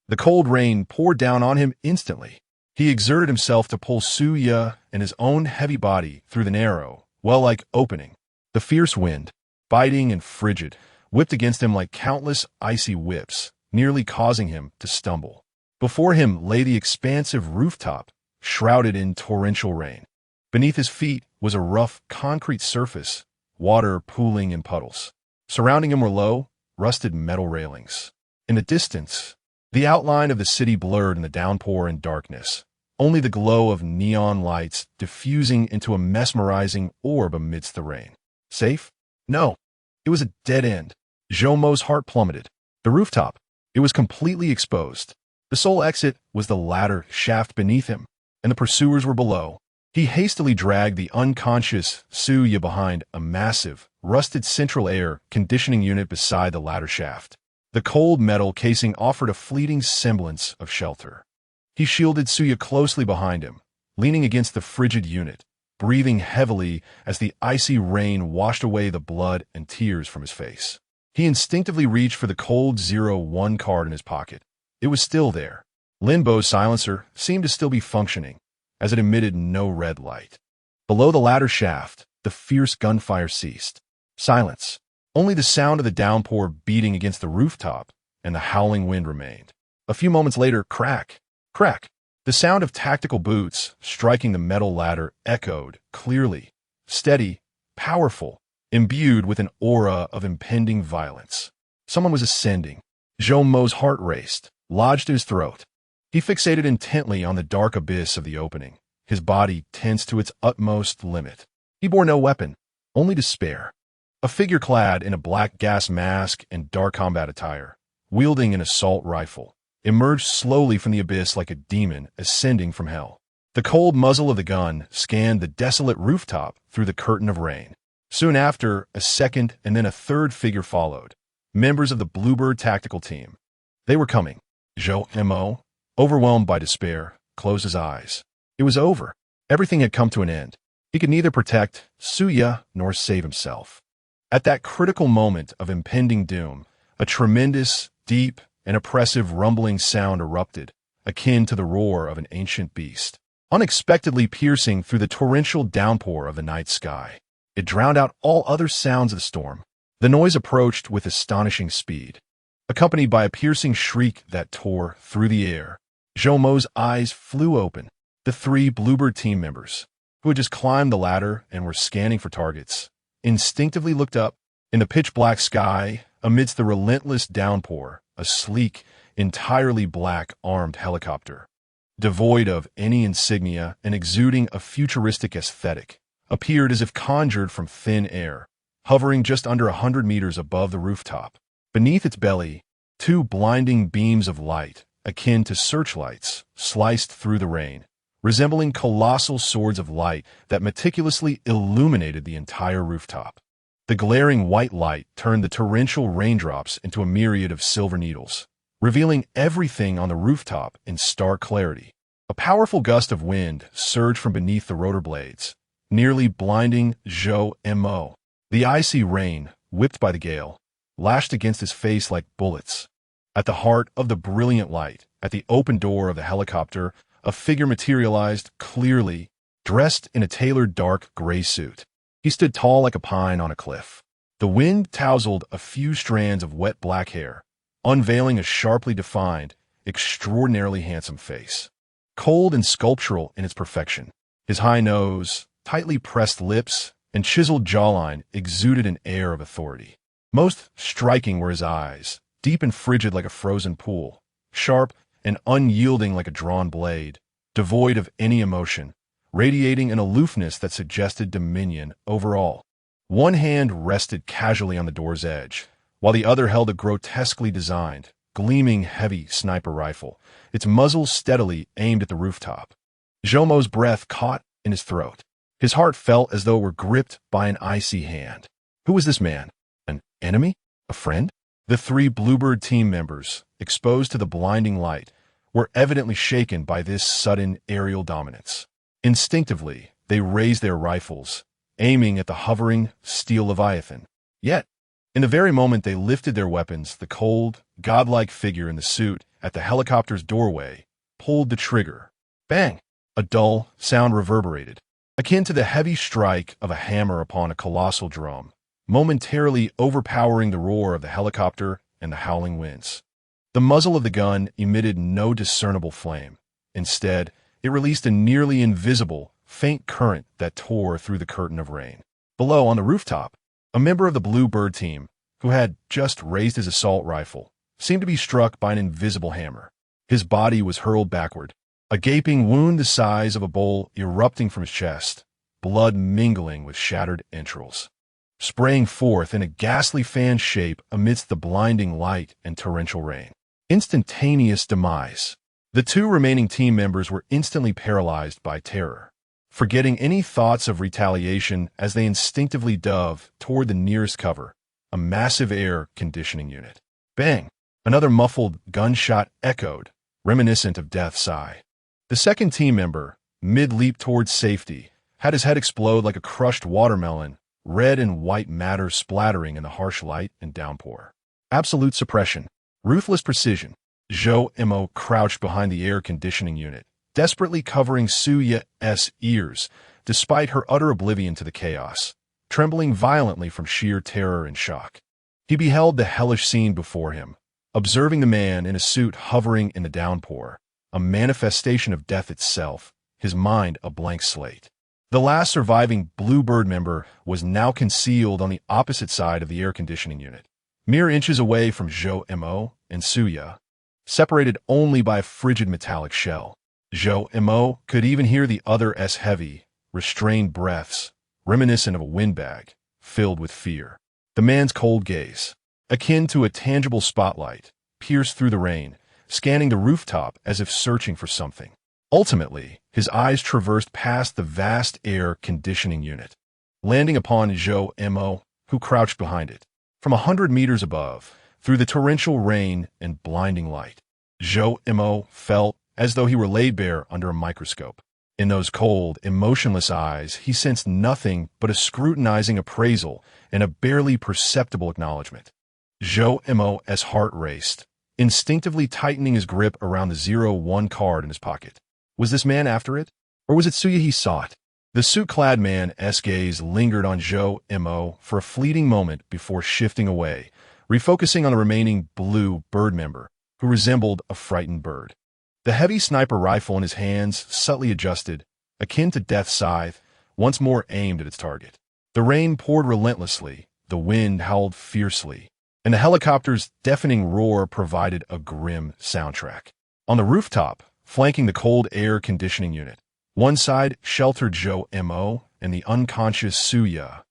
The cold rain poured down on him instantly. He exerted himself to pull Suya and his own heavy body through the narrow, well-like opening. The fierce wind, biting and frigid, whipped against him like countless icy whips, nearly causing him to stumble. Before him lay the expansive rooftop, shrouded in torrential rain. Beneath his feet was a rough concrete surface, water pooling in puddles. Surrounding him were low, rusted metal railings. In the distance, the outline of the city blurred in the downpour and darkness, only the glow of neon lights diffusing into a mesmerizing orb amidst the rain. Safe? No. It was a dead end. Zhoumo's heart plummeted. The rooftop. It was completely exposed. The sole exit was the ladder shaft beneath him, and the pursuers were below. He hastily dragged the unconscious Suya behind a massive, rusted central air conditioning unit beside the ladder shaft. The cold metal casing offered a fleeting semblance of shelter. He shielded Suya closely behind him, leaning against the frigid unit, breathing heavily as the icy rain washed away the blood and tears from his face. He instinctively reached for the cold 01 card in his pocket. It was still there. Linbo's silencer seemed to still be functioning, as it emitted no red light. Below the ladder shaft, the fierce gunfire ceased. Silence. Only the sound of the downpour beating against the rooftop and the howling wind remained. A few moments later, crack, crack. The sound of tactical boots striking the metal ladder echoed clearly, steady, powerful, imbued with an aura of impending violence. Someone was ascending. Zhoumo's heart raced, lodged in his throat. He fixated intently on the dark abyss of the opening, his body tense to its utmost limit. He bore no weapon, only despair. A figure clad in a black gas mask and dark combat attire, wielding an assault rifle, emerged slowly from the abyss like a demon ascending from hell. The cold muzzle of the gun scanned the desolate rooftop through the curtain of rain. Soon after, a second and then a third figure followed, members of the Bluebird tactical team. They were coming. Zhou Mo, overwhelmed by despair, closed his eyes. It was over. Everything had come to an end. He could neither protect Suya nor save himself. At that critical moment of impending doom, a tremendous, deep, and oppressive rumbling sound erupted, akin to the roar of an ancient beast, unexpectedly piercing through the torrential downpour of the night sky. It drowned out all other sounds of the storm. The noise approached with astonishing speed, accompanied by a piercing shriek that tore through the air. Zhou Mo's eyes flew open. The three Bluebird team members, who had just climbed the ladder and were scanning for targets, instinctively looked up. In the pitch-black sky, amidst the relentless downpour, a sleek, entirely black armed helicopter, devoid of any insignia and exuding a futuristic aesthetic, appeared as if conjured from thin air, hovering just under 100 meters above the rooftop. Beneath its belly, two blinding beams of light, akin to searchlights, sliced through the rain, resembling colossal swords of light that meticulously illuminated the entire rooftop. The glaring white light turned the torrential raindrops into a myriad of silver needles, revealing everything on the rooftop in stark clarity. A powerful gust of wind surged from beneath the rotor blades, nearly blinding Zhou Mo. The icy rain, whipped by the gale, lashed against his face like bullets. At the heart of the brilliant light, at the open door of the helicopter, a figure materialized clearly, dressed in a tailored dark gray suit. He stood tall like a pine on a cliff. The wind tousled a few strands of wet black hair, unveiling a sharply defined, extraordinarily handsome face. Cold and sculptural in its perfection, his high nose, tightly pressed lips, and chiseled jawline exuded an air of authority. Most striking were his eyes, deep and frigid like a frozen pool, sharp and unyielding like a drawn blade, devoid of any emotion, radiating an aloofness that suggested dominion over all. One hand rested casually on the door's edge, while the other held a grotesquely designed, gleaming heavy sniper rifle, its muzzle steadily aimed at the rooftop. Zhou Mo's breath caught in his throat. His heart felt as though it were gripped by an icy hand. Who was this man? An enemy? A friend? The three Bluebird team members, exposed to the blinding light, were evidently shaken by this sudden aerial dominance. Instinctively, they raised their rifles, aiming at the hovering steel leviathan. Yet, in the very moment they lifted their weapons, the cold, godlike figure in the suit at the helicopter's doorway pulled the trigger. Bang! A dull sound reverberated, akin to the heavy strike of a hammer upon a colossal drum, momentarily overpowering the roar of the helicopter and the howling winds. The muzzle of the gun emitted no discernible flame. Instead, it released a nearly invisible, faint current that tore through the curtain of rain. Below, on the rooftop, a member of the Bluebird team, who had just raised his assault rifle, seemed to be struck by an invisible hammer. His body was hurled backward, a gaping wound the size of a bowl erupting from his chest, blood mingling with shattered entrails, spraying forth in a ghastly fan shape amidst the blinding light and torrential rain. Instantaneous demise. The two remaining team members were instantly paralyzed by terror, forgetting any thoughts of retaliation as they instinctively dove toward the nearest cover, a massive air conditioning unit. Bang! Another muffled gunshot echoed, reminiscent of death's sigh. The second team member, mid-leap towards safety, had his head explode like a crushed watermelon, red and white matter splattering in the harsh light and downpour. Absolute suppression. Ruthless precision. Zhou Mo crouched behind the air conditioning unit, desperately covering Suya's ears, despite her utter oblivion to the chaos, trembling violently from sheer terror and shock. He beheld the hellish scene before him, observing the man in a suit hovering in the downpour, a manifestation of death itself, his mind a blank slate. The last surviving Bluebird member was now concealed on the opposite side of the air conditioning unit, mere inches away from Zhou Mo and Suya, separated only by a frigid metallic shell. Zhou Mo could even hear the other's heavy, restrained breaths, reminiscent of a windbag, filled with fear. The man's cold gaze, akin to a tangible spotlight, pierced through the rain, scanning the rooftop as if searching for something. Ultimately, his eyes traversed past the vast air conditioning unit, landing upon Zhou Mo, who crouched behind it. From 100 meters above, through the torrential rain and blinding light. Joe Mo felt as though he were laid bare under a microscope. In those cold, emotionless eyes, he sensed nothing but a scrutinizing appraisal and a barely perceptible acknowledgement. Joe Mo's heart raced, instinctively tightening his grip around the 0-1 card in his pocket. Was this man after it? Or was it Suya he sought? The suit-clad man's gaze lingered on Joe Mo for a fleeting moment before shifting away, refocusing on the remaining blue bird member, who resembled a frightened bird. The heavy sniper rifle in his hands, subtly adjusted, akin to death's scythe, once more aimed at its target. The rain poured relentlessly, the wind howled fiercely, and the helicopter's deafening roar provided a grim soundtrack. On the rooftop, flanking the cold air conditioning unit, one side sheltered Joe Mo and the unconscious Suya,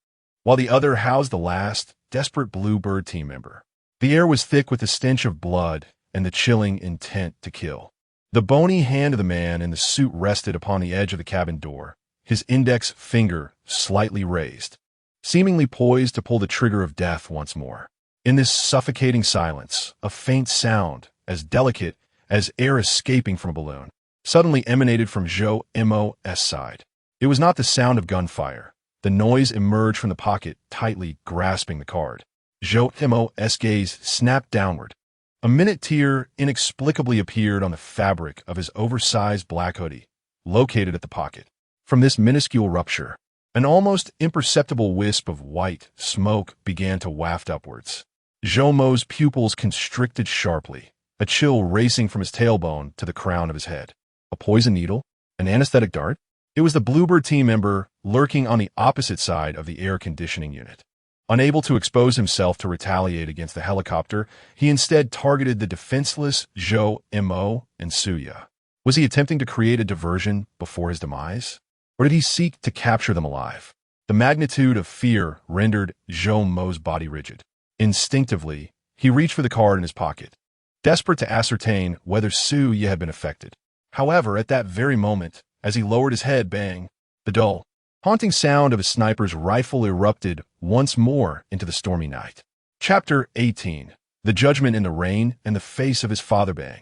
while the other housed the last, desperate Bluebird team member. The air was thick with the stench of blood and the chilling intent to kill. The bony hand of the man in the suit rested upon the edge of the cabin door, his index finger slightly raised, seemingly poised to pull the trigger of death once more. In this suffocating silence, a faint sound, as delicate as air escaping from a balloon, suddenly emanated from Joe Mo's side. It was not the sound of gunfire. The noise emerged from the pocket, tightly grasping the card. Joe Mo's gaze snapped downward. A minute tear inexplicably appeared on the fabric of his oversized black hoodie, located at the pocket. From this minuscule rupture, an almost imperceptible wisp of white smoke began to waft upwards. Joe Mo's pupils constricted sharply, a chill racing from his tailbone to the crown of his head. A poison needle? An anesthetic dart? It was the Bluebird team member lurking on the opposite side of the air conditioning unit. Unable to expose himself to retaliate against the helicopter, he instead targeted the defenseless Joe Mo and Suya. Was he attempting to create a diversion before his demise? Or did he seek to capture them alive? The magnitude of fear rendered Joe Mo's body rigid. Instinctively, he reached for the card in his pocket, desperate to ascertain whether Suya had been affected. However, at that very moment, as he lowered his head, bang, the dull, haunting sound of a sniper's rifle erupted once more into the stormy night. Chapter 18. The Judgment in the Rain and the Face of His Father. Bang.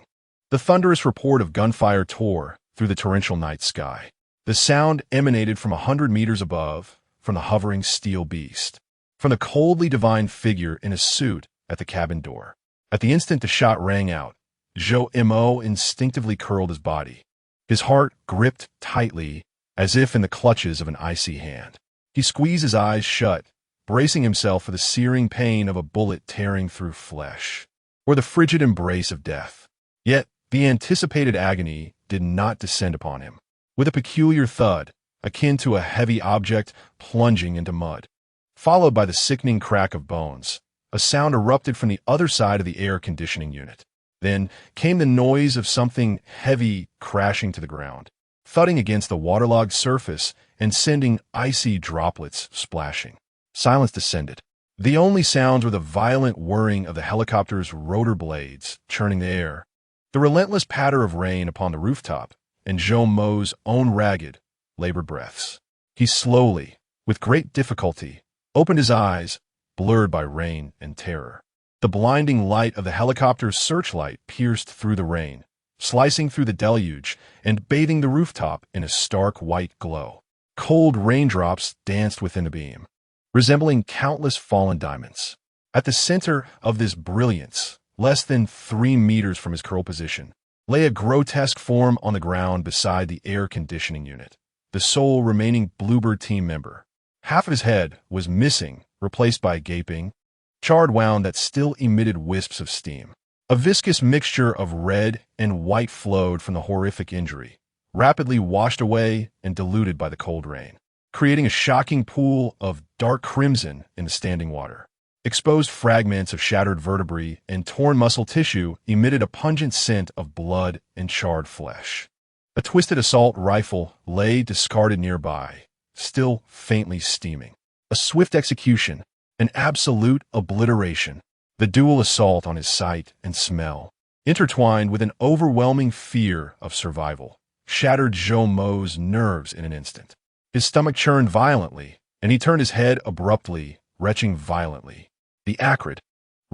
The thunderous report of gunfire tore through the torrential night sky. The sound emanated from 100 meters above, from the hovering steel beast, from the coldly divine figure in a suit at the cabin door. At the instant the shot rang out, Joe Mo instinctively curled his body. His heart gripped tightly, as if in the clutches of an icy hand. He squeezed his eyes shut, bracing himself for the searing pain of a bullet tearing through flesh, or the frigid embrace of death. Yet the anticipated agony did not descend upon him. With a peculiar thud, akin to a heavy object plunging into mud, followed by the sickening crack of bones, a sound erupted from the other side of the air conditioning unit. Then came the noise of something heavy crashing to the ground, thudding against the waterlogged surface and sending icy droplets splashing. Silence descended. The only sounds were the violent whirring of the helicopter's rotor blades churning the air, the relentless patter of rain upon the rooftop, and Joe Mo's own ragged, labored breaths. He slowly, with great difficulty, opened his eyes, blurred by rain and terror. The blinding light of the helicopter's searchlight pierced through the rain, slicing through the deluge and bathing the rooftop in a stark white glow. Cold raindrops danced within the beam, resembling countless fallen diamonds. At the center of this brilliance, less than 3 meters from his curl position, lay a grotesque form on the ground beside the air conditioning unit, the sole remaining Bluebird team member. Half of his head was missing, replaced by a gaping, charred wound that still emitted wisps of steam. A viscous mixture of red and white flowed from the horrific injury, rapidly washed away and diluted by the cold rain, creating a shocking pool of dark crimson in the standing water. Exposed fragments of shattered vertebrae and torn muscle tissue emitted a pungent scent of blood and charred flesh. A twisted assault rifle lay discarded nearby, still faintly steaming. A swift execution, an absolute obliteration. The dual assault on his sight and smell, intertwined with an overwhelming fear of survival, shattered Joe Mo's nerves in an instant. His stomach churned violently, and he turned his head abruptly, retching violently. The acrid,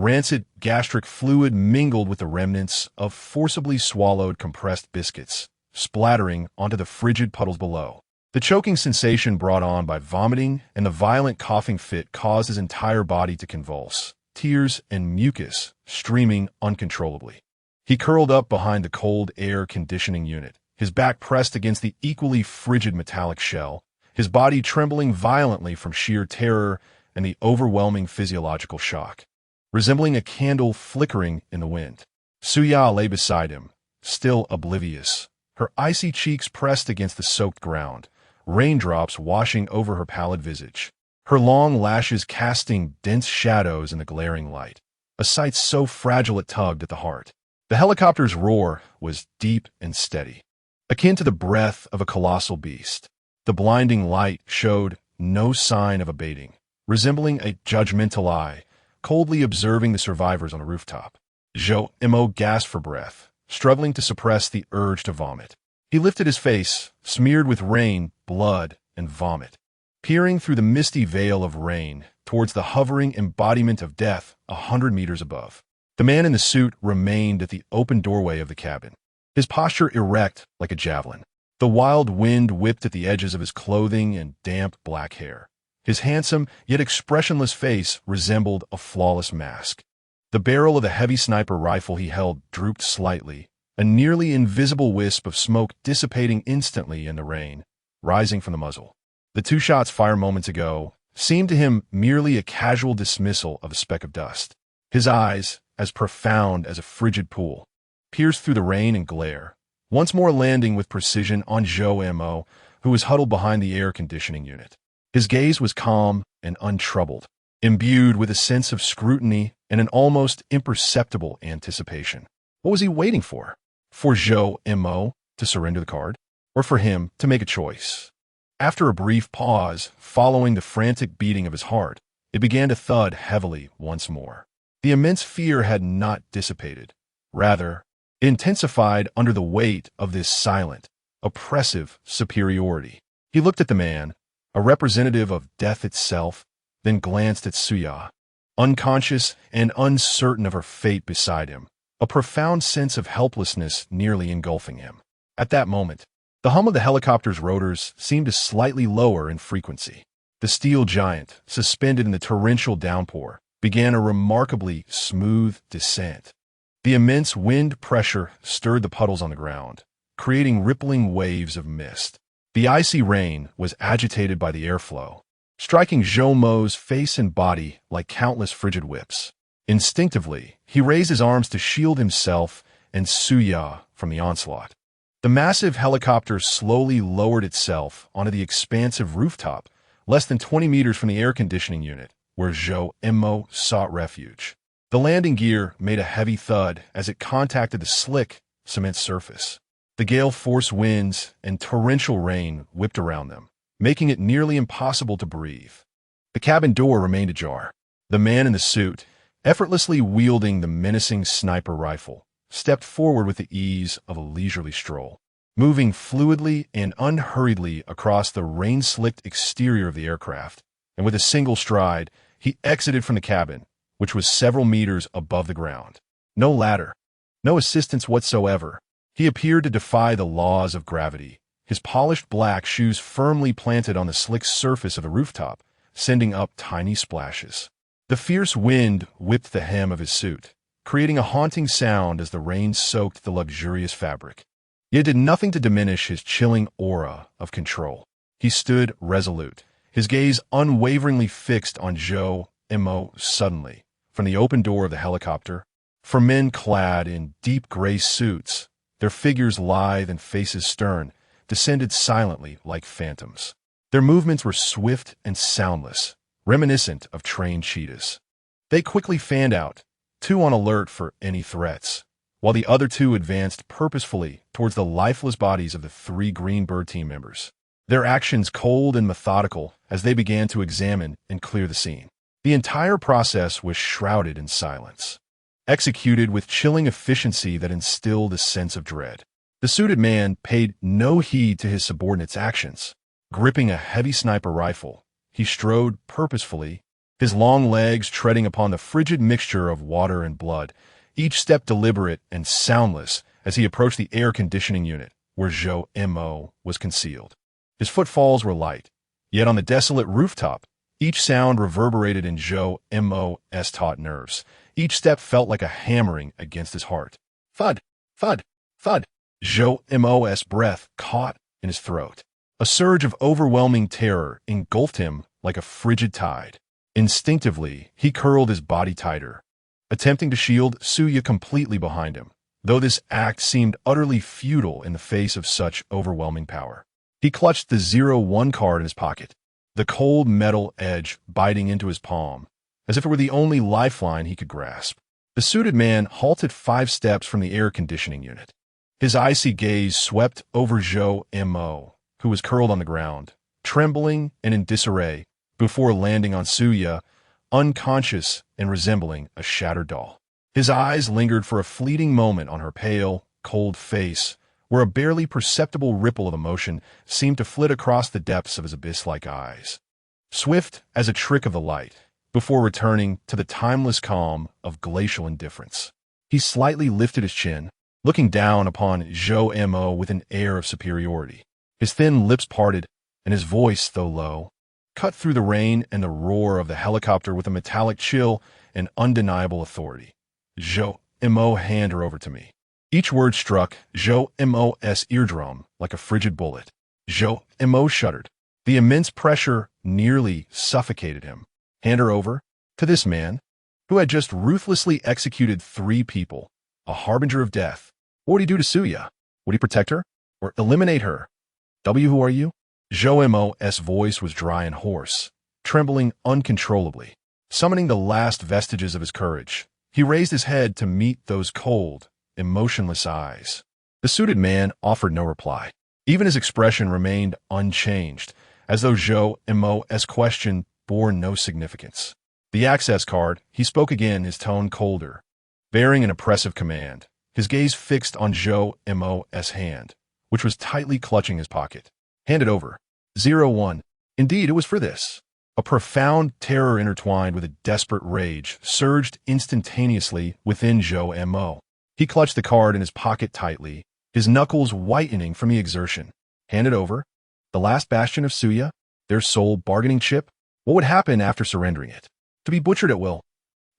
Rancid gastric fluid mingled with the remnants of forcibly swallowed compressed biscuits, splattering onto the frigid puddles below. The choking sensation brought on by vomiting and the violent coughing fit caused his entire body to convulse, tears and mucus streaming uncontrollably. He curled up behind the cold air conditioning unit, his back pressed against the equally frigid metallic shell, his body trembling violently from sheer terror and the overwhelming physiological shock. Resembling a candle flickering in the wind, Suya lay beside him, still oblivious, her icy cheeks pressed against the soaked ground, raindrops washing over her pallid visage, her long lashes casting dense shadows in the glaring light, a sight so fragile it tugged at the heart. The helicopter's roar was deep and steady, akin to the breath of a colossal beast. The blinding light showed no sign of abating, resembling a judgmental eye, coldly observing the survivors on a rooftop. Zhou Mo gasped for breath, struggling to suppress the urge to vomit. He lifted his face, smeared with rain, blood, and vomit, peering through the misty veil of rain towards the hovering embodiment of death 100 meters above. The man in the suit remained at the open doorway of the cabin, his posture erect like a javelin. The wild wind whipped at the edges of his clothing and damp black hair. His handsome, yet expressionless face resembled a flawless mask. The barrel of the heavy sniper rifle he held drooped slightly, a nearly invisible wisp of smoke dissipating instantly in the rain, rising from the muzzle. The 2 shots fired moments ago seemed to him merely a casual dismissal of a speck of dust. His eyes, as profound as a frigid pool, pierced through the rain and glare, once more landing with precision on Zhou Mo, who was huddled behind the air conditioning unit. His gaze was calm and untroubled, imbued with a sense of scrutiny and an almost imperceptible anticipation. What was he waiting for? For Zhou Mo to surrender the card? Or for him to make a choice? After a brief pause, following the frantic beating of his heart, it began to thud heavily once more. The immense fear had not dissipated. Rather, it intensified under the weight of this silent, oppressive superiority. He looked at the man, a representative of death itself, then glanced at Suya, unconscious and uncertain of her fate beside him, a profound sense of helplessness nearly engulfing him. At that moment, the hum of the helicopter's rotors seemed to slightly lower in frequency. The steel giant, suspended in the torrential downpour, began a remarkably smooth descent. The immense wind pressure stirred the puddles on the ground, creating rippling waves of mist. The icy rain was agitated by the airflow, striking Zhou Mo's face and body like countless frigid whips. Instinctively, he raised his arms to shield himself and Suya from the onslaught. The massive helicopter slowly lowered itself onto the expansive rooftop, less than 20 meters from the air conditioning unit, where Zhou Mo sought refuge. The landing gear made a heavy thud as it contacted the slick cement surface. The gale-force winds and torrential rain whipped around them, making it nearly impossible to breathe. The cabin door remained ajar. The man in the suit, effortlessly wielding the menacing sniper rifle, stepped forward with the ease of a leisurely stroll, moving fluidly and unhurriedly across the rain-slicked exterior of the aircraft, and with a single stride, he exited from the cabin, which was several meters above the ground. No ladder, no assistance whatsoever. He appeared to defy the laws of gravity, his polished black shoes firmly planted on the slick surface of the rooftop, sending up tiny splashes. The fierce wind whipped the hem of his suit, creating a haunting sound as the rain soaked the luxurious fabric. Yet it did nothing to diminish his chilling aura of control. He stood resolute, his gaze unwaveringly fixed on Zhou Mo. Suddenly, from the open door of the helicopter, 4 men clad in deep gray suits, their figures lithe and faces stern, descended silently like phantoms. Their movements were swift and soundless, reminiscent of trained cheetahs. They quickly fanned out, 2 on alert for any threats, while the other 2 advanced purposefully towards the lifeless bodies of the 3 Green Bird team members, their actions cold and methodical as they began to examine and clear the scene. The entire process was shrouded in silence, executed with chilling efficiency that instilled a sense of dread. The suited man paid no heed to his subordinates' actions. Gripping a heavy sniper rifle, he strode purposefully, his long legs treading upon the frigid mixture of water and blood, each step deliberate and soundless as he approached the air conditioning unit where Zhou Mo was concealed. His footfalls were light, yet on the desolate rooftop, each sound reverberated in Zhou Mo's taut nerves. Each step felt like a hammering against his heart. Thud, thud, thud. Zhou Mo's breath caught in his throat. A surge of overwhelming terror engulfed him like a frigid tide. Instinctively, he curled his body tighter, attempting to shield Suya completely behind him, though this act seemed utterly futile in the face of such overwhelming power. He clutched the 01 card in his pocket, the cold metal edge biting into his palm, as if it were the only lifeline he could grasp. The suited man halted 5 steps from the air conditioning unit. His icy gaze swept over Zhou Mo, who was curled on the ground, trembling and in disarray, before landing on Suya, unconscious and resembling a shattered doll. His eyes lingered for a fleeting moment on her pale, cold face, where a barely perceptible ripple of emotion seemed to flit across the depths of his abyss-like eyes. Swift as a trick of the light, before returning to the timeless calm of glacial indifference. He slightly lifted his chin, looking down upon Zhou Mo with an air of superiority. His thin lips parted, and his voice, though low, cut through the rain and the roar of the helicopter with a metallic chill and undeniable authority. Zhou Mo, hand her over to me. Each word struck Zhou Mo's eardrum like a frigid bullet. Zhou Mo shuddered. The immense pressure nearly suffocated him. Hand her over to this man who had just ruthlessly executed 3 people, a harbinger of death. What would he do to Suya? Would he protect her or eliminate her? Who are you? Zhou Mo's voice was dry and hoarse, trembling uncontrollably. Summoning the last vestiges of his courage, he raised his head to meet those cold, emotionless eyes. The suited man offered no reply. Even his expression remained unchanged, as though Zhou Mo's question bore no significance. The access card, he spoke again, his tone colder, bearing an oppressive command, his gaze fixed on Zhou Mo's hand, which was tightly clutching his pocket. Hand it over. 01. Indeed, it was for this. A profound terror intertwined with a desperate rage surged instantaneously within Zhou Mo. He clutched the card in his pocket tightly, his knuckles whitening from the exertion. Hand it over. The last bastion of Suya, their sole bargaining chip. What would happen after surrendering it? To be butchered at will?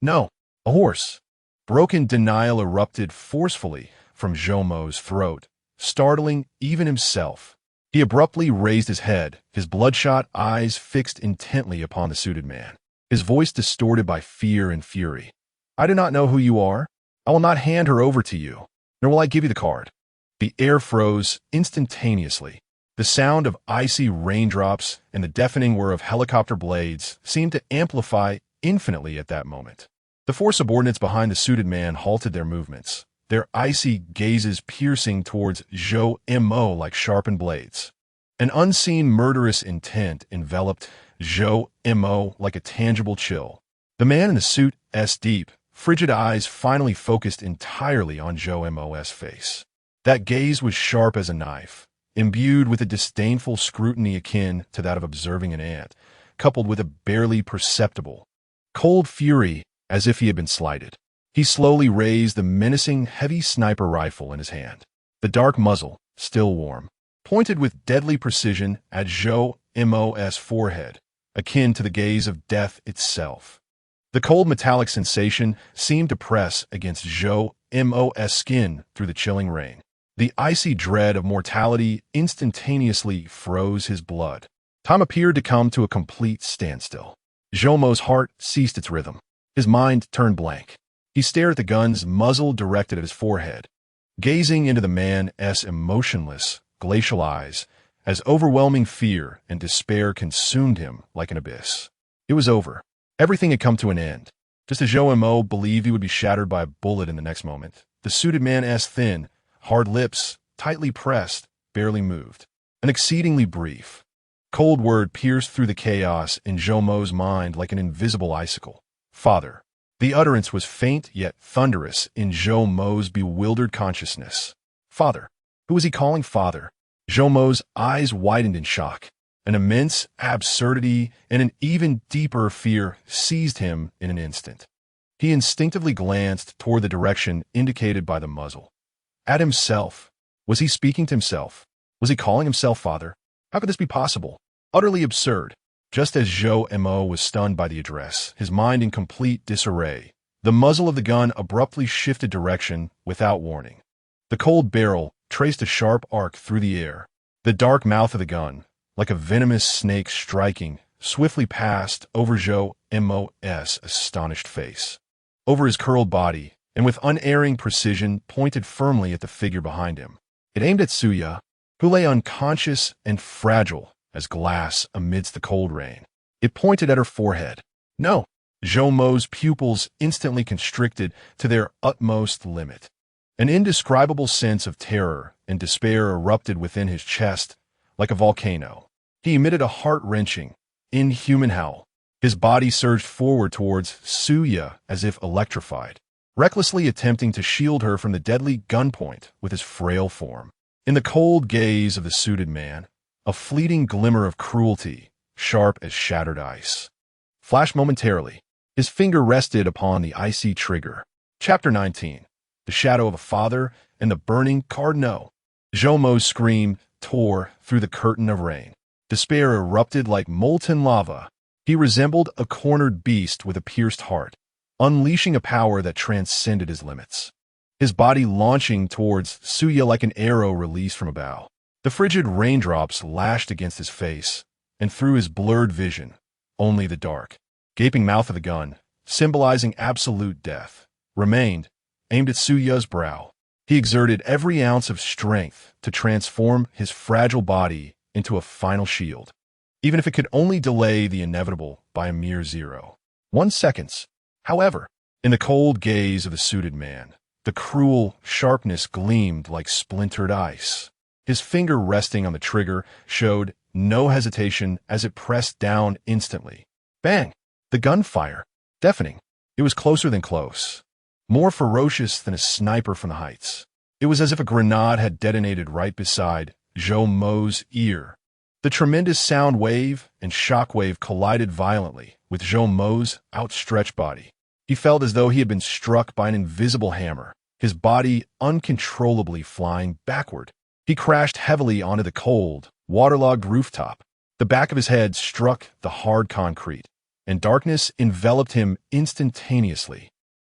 No. A horse. Broken denial erupted forcefully from Zhou Mo's throat, startling even himself. He abruptly raised his head, his bloodshot eyes fixed intently upon the suited man, his voice distorted by fear and fury. I do not know who you are. I will not hand her over to you, nor will I give you the card. The air froze instantaneously. The sound of icy raindrops and the deafening whir of helicopter blades seemed to amplify infinitely at that moment. The 4 subordinates behind the suited man halted their movements, their icy gazes piercing towards Zhou Mo like sharpened blades. An unseen murderous intent enveloped Zhou Mo like a tangible chill. The man in the suit's deep, frigid eyes finally focused entirely on Zhou Mo's face. That gaze was sharp as a knife, imbued with a disdainful scrutiny akin to that of observing an ant, coupled with a barely perceptible, cold fury as if he had been slighted. He slowly raised the menacing, heavy sniper rifle in his hand. The dark muzzle, still warm, pointed with deadly precision at Zhou Mo's forehead, akin to the gaze of death itself. The cold metallic sensation seemed to press against Zhou Mo's skin through the chilling rain. The icy dread of mortality instantaneously froze his blood. Time appeared to come to a complete standstill. Zhou Mo's heart ceased its rhythm. His mind turned blank. He stared at the gun's muzzle directed at his forehead, gazing into the man's emotionless, glacial eyes, as overwhelming fear and despair consumed him like an abyss. It was over. Everything had come to an end. Just as Zhou Mo believed he would be shattered by a bullet in the next moment, the suited man's thin, hard lips, tightly pressed, barely moved. An exceedingly brief, cold word pierced through the chaos in Zhou Mo's mind like an invisible icicle. Father. The utterance was faint yet thunderous in Zhou Mo's bewildered consciousness. Father. Who was he calling father? Zhou Mo's eyes widened in shock. An immense absurdity and an even deeper fear seized him in an instant. He instinctively glanced toward the direction indicated by the muzzle. At himself. Was he speaking to himself? Was he calling himself father? How could this be possible? Utterly absurd. Just as Zhou Mo was stunned by the address, his mind in complete disarray, the muzzle of the gun abruptly shifted direction without warning. The cold barrel traced a sharp arc through the air. The dark mouth of the gun, like a venomous snake striking, swiftly passed over Zhou Mo's astonished face, over his curled body, and with unerring precision pointed firmly at the figure behind him. It aimed at Suya, who lay unconscious and fragile as glass amidst the cold rain. It pointed at her forehead. No! Zhou Mo's pupils instantly constricted to their utmost limit. An indescribable sense of terror and despair erupted within his chest like a volcano. He emitted a heart-wrenching, inhuman howl. His body surged forward towards Suya as if electrified, recklessly attempting to shield her from the deadly gunpoint with his frail form. In the cold gaze of the suited man, a fleeting glimmer of cruelty, sharp as shattered ice, flashed momentarily. His finger rested upon the icy trigger. Chapter 19. The Shadow of a Father and the Burning Cardinal. Zhou Mo's scream tore through the curtain of rain. Despair erupted like molten lava. He resembled a cornered beast with a pierced heart, unleashing a power that transcended his limits. His body launching towards Suya like an arrow released from a bow. The frigid raindrops lashed against his face, and through his blurred vision, only the dark, gaping mouth of the gun, symbolizing absolute death, remained, aimed at Suya's brow. He exerted every ounce of strength to transform his fragile body into a final shield, even if it could only delay the inevitable by a mere 0.1 seconds. However, in the cold gaze of the suited man, the cruel sharpness gleamed like splintered ice. His finger resting on the trigger showed no hesitation as it pressed down instantly. Bang! The gunfire. Deafening. It was closer than close. More ferocious than a sniper from the heights. It was as if a grenade had detonated right beside Zhou Mo's ear. The tremendous sound wave and shock wave collided violently with Zhou Mo's outstretched body. He felt as though he had been struck by an invisible hammer, his body uncontrollably flying backward. He crashed heavily onto the cold, waterlogged rooftop. The back of his head struck the hard concrete, and darkness enveloped him instantaneously.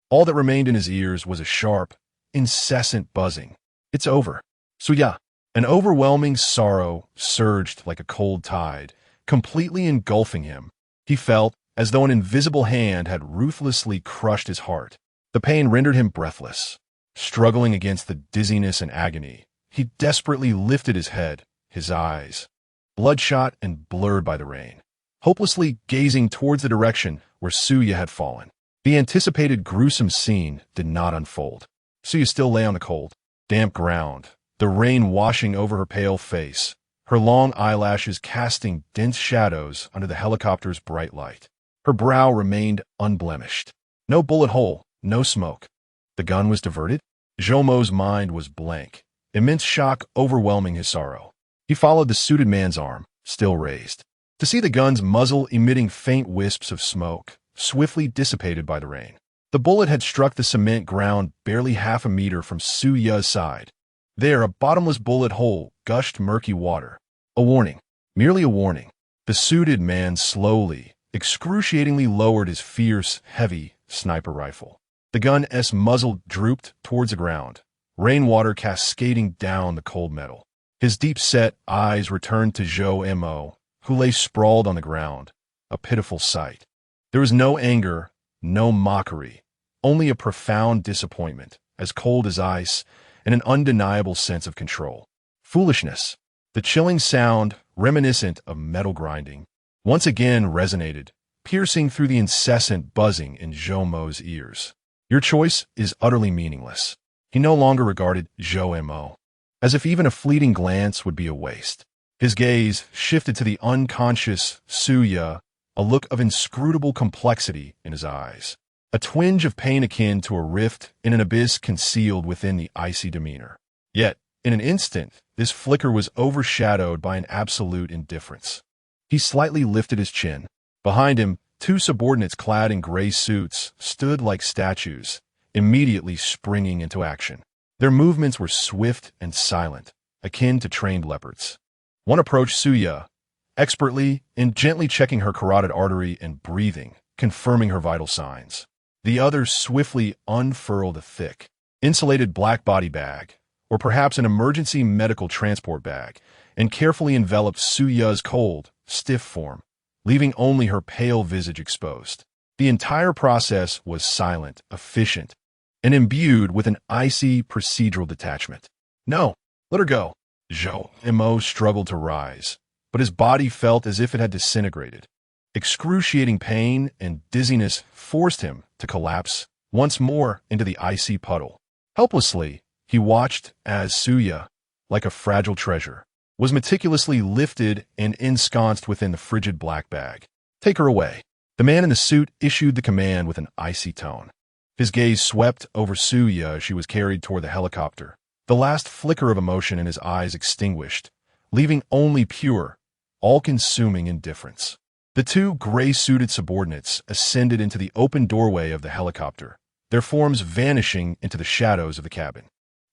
All that remained in his ears was a sharp, incessant buzzing. It's over. Suya. An overwhelming sorrow surged like a cold tide, completely engulfing him. He felt as though an invisible hand had ruthlessly crushed his heart. The pain rendered him breathless. Struggling against the dizziness and agony, he desperately lifted his head, his eyes, bloodshot and blurred by the rain, hopelessly gazing towards the direction where Suya had fallen. The anticipated gruesome scene did not unfold. Suya still lay on the cold, damp ground, the rain washing over her pale face, her long eyelashes casting dense shadows under the helicopter's bright light. Her brow remained unblemished. No bullet hole, no smoke. The gun was diverted? Zhou Mo's mind was blank, immense shock overwhelming his sorrow. He followed the suited man's arm, still raised, to see the gun's muzzle emitting faint wisps of smoke, swiftly dissipated by the rain. The bullet had struck the cement ground barely half a meter from Suya's side. There, a bottomless bullet hole gushed murky water. A warning. Merely a warning. The suited man slowly, excruciatingly lowered his fierce, heavy sniper rifle. The gun's muzzle drooped towards the ground, rainwater cascading down the cold metal. His deep-set eyes returned to Zhou Mo, who lay sprawled on the ground, a pitiful sight. There was no anger, no mockery, only a profound disappointment, as cold as ice, and an undeniable sense of control. Foolishness. The chilling sound, reminiscent of metal grinding, once again resonated, piercing through the incessant buzzing in Zhou Mo's ears. Your choice is utterly meaningless. He no longer regarded Zhou Mo, as if even a fleeting glance would be a waste. His gaze shifted to the unconscious Suya, a look of inscrutable complexity in his eyes, a twinge of pain akin to a rift in an abyss concealed within the icy demeanor. Yet, in an instant, this flicker was overshadowed by an absolute indifference. He slightly lifted his chin. Behind him, two subordinates clad in gray suits stood like statues, immediately springing into action. Their movements were swift and silent, akin to trained leopards. One approached Suya, expertly and gently checking her carotid artery and breathing, confirming her vital signs. The other swiftly unfurled a thick, insulated black body bag, or perhaps an emergency medical transport bag, and carefully enveloped Suya's cold, stiff form, leaving only her pale visage exposed. The entire process was silent, efficient, and imbued with an icy procedural detachment. "No, let her go." Zhou Mo struggled to rise, but his body felt as if it had disintegrated. Excruciating pain and dizziness forced him to collapse once more into the icy puddle. Helplessly, he watched as Suya, like a fragile treasure, was meticulously lifted and ensconced within the frigid black bag. "Take her away." The man in the suit issued the command with an icy tone. His gaze swept over Suya as she was carried toward the helicopter, the last flicker of emotion in his eyes extinguished, leaving only pure, all-consuming indifference. The two gray-suited subordinates ascended into the open doorway of the helicopter, their forms vanishing into the shadows of the cabin.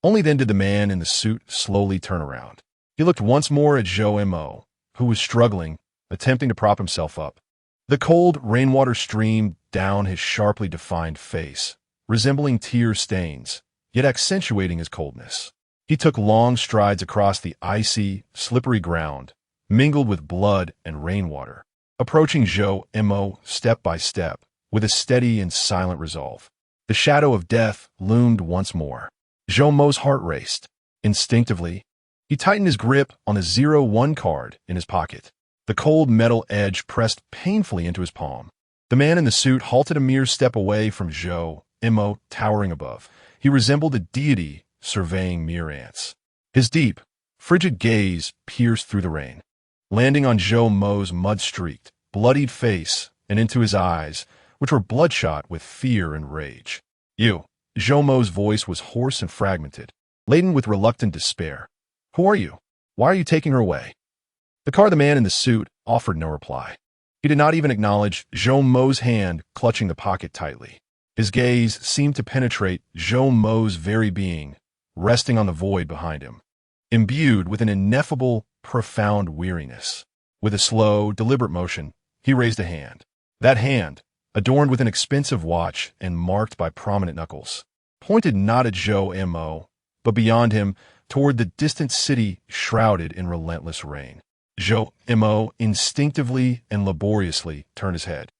Only then did the man in the suit slowly turn around. He looked once more at Zhou Mo, who was struggling, attempting to prop himself up. The cold rainwater streamed down his sharply defined face, resembling tear stains, yet accentuating his coldness. He took long strides across the icy, slippery ground, mingled with blood and rainwater, approaching Zhou Mo step by step, with a steady and silent resolve. The shadow of death loomed once more. Zhou Mo's heart raced. Instinctively, he tightened his grip on the 01 card in his pocket. The cold metal edge pressed painfully into his palm. The man in the suit halted a mere step away from Zhou Mo, towering above. He resembled a deity surveying mere ants. His deep, frigid gaze pierced through the rain, landing on Zhou Mo's mud-streaked, bloodied face and into his eyes, which were bloodshot with fear and rage. "You." Zhou Mo's voice was hoarse and fragmented, laden with reluctant despair. "Who are you? Why are you taking her away?" The man in the suit offered no reply. He did not even acknowledge Zhou Mo's hand clutching the pocket tightly. His gaze seemed to penetrate Zhou Mo's very being, resting on the void behind him, imbued with an ineffable, profound weariness. With a slow, deliberate motion, he raised a hand. That hand, adorned with an expensive watch and marked by prominent knuckles, pointed not at Zhou Mo, but beyond him toward the distant city shrouded in relentless rain. Zhou Mo instinctively and laboriously turned his head,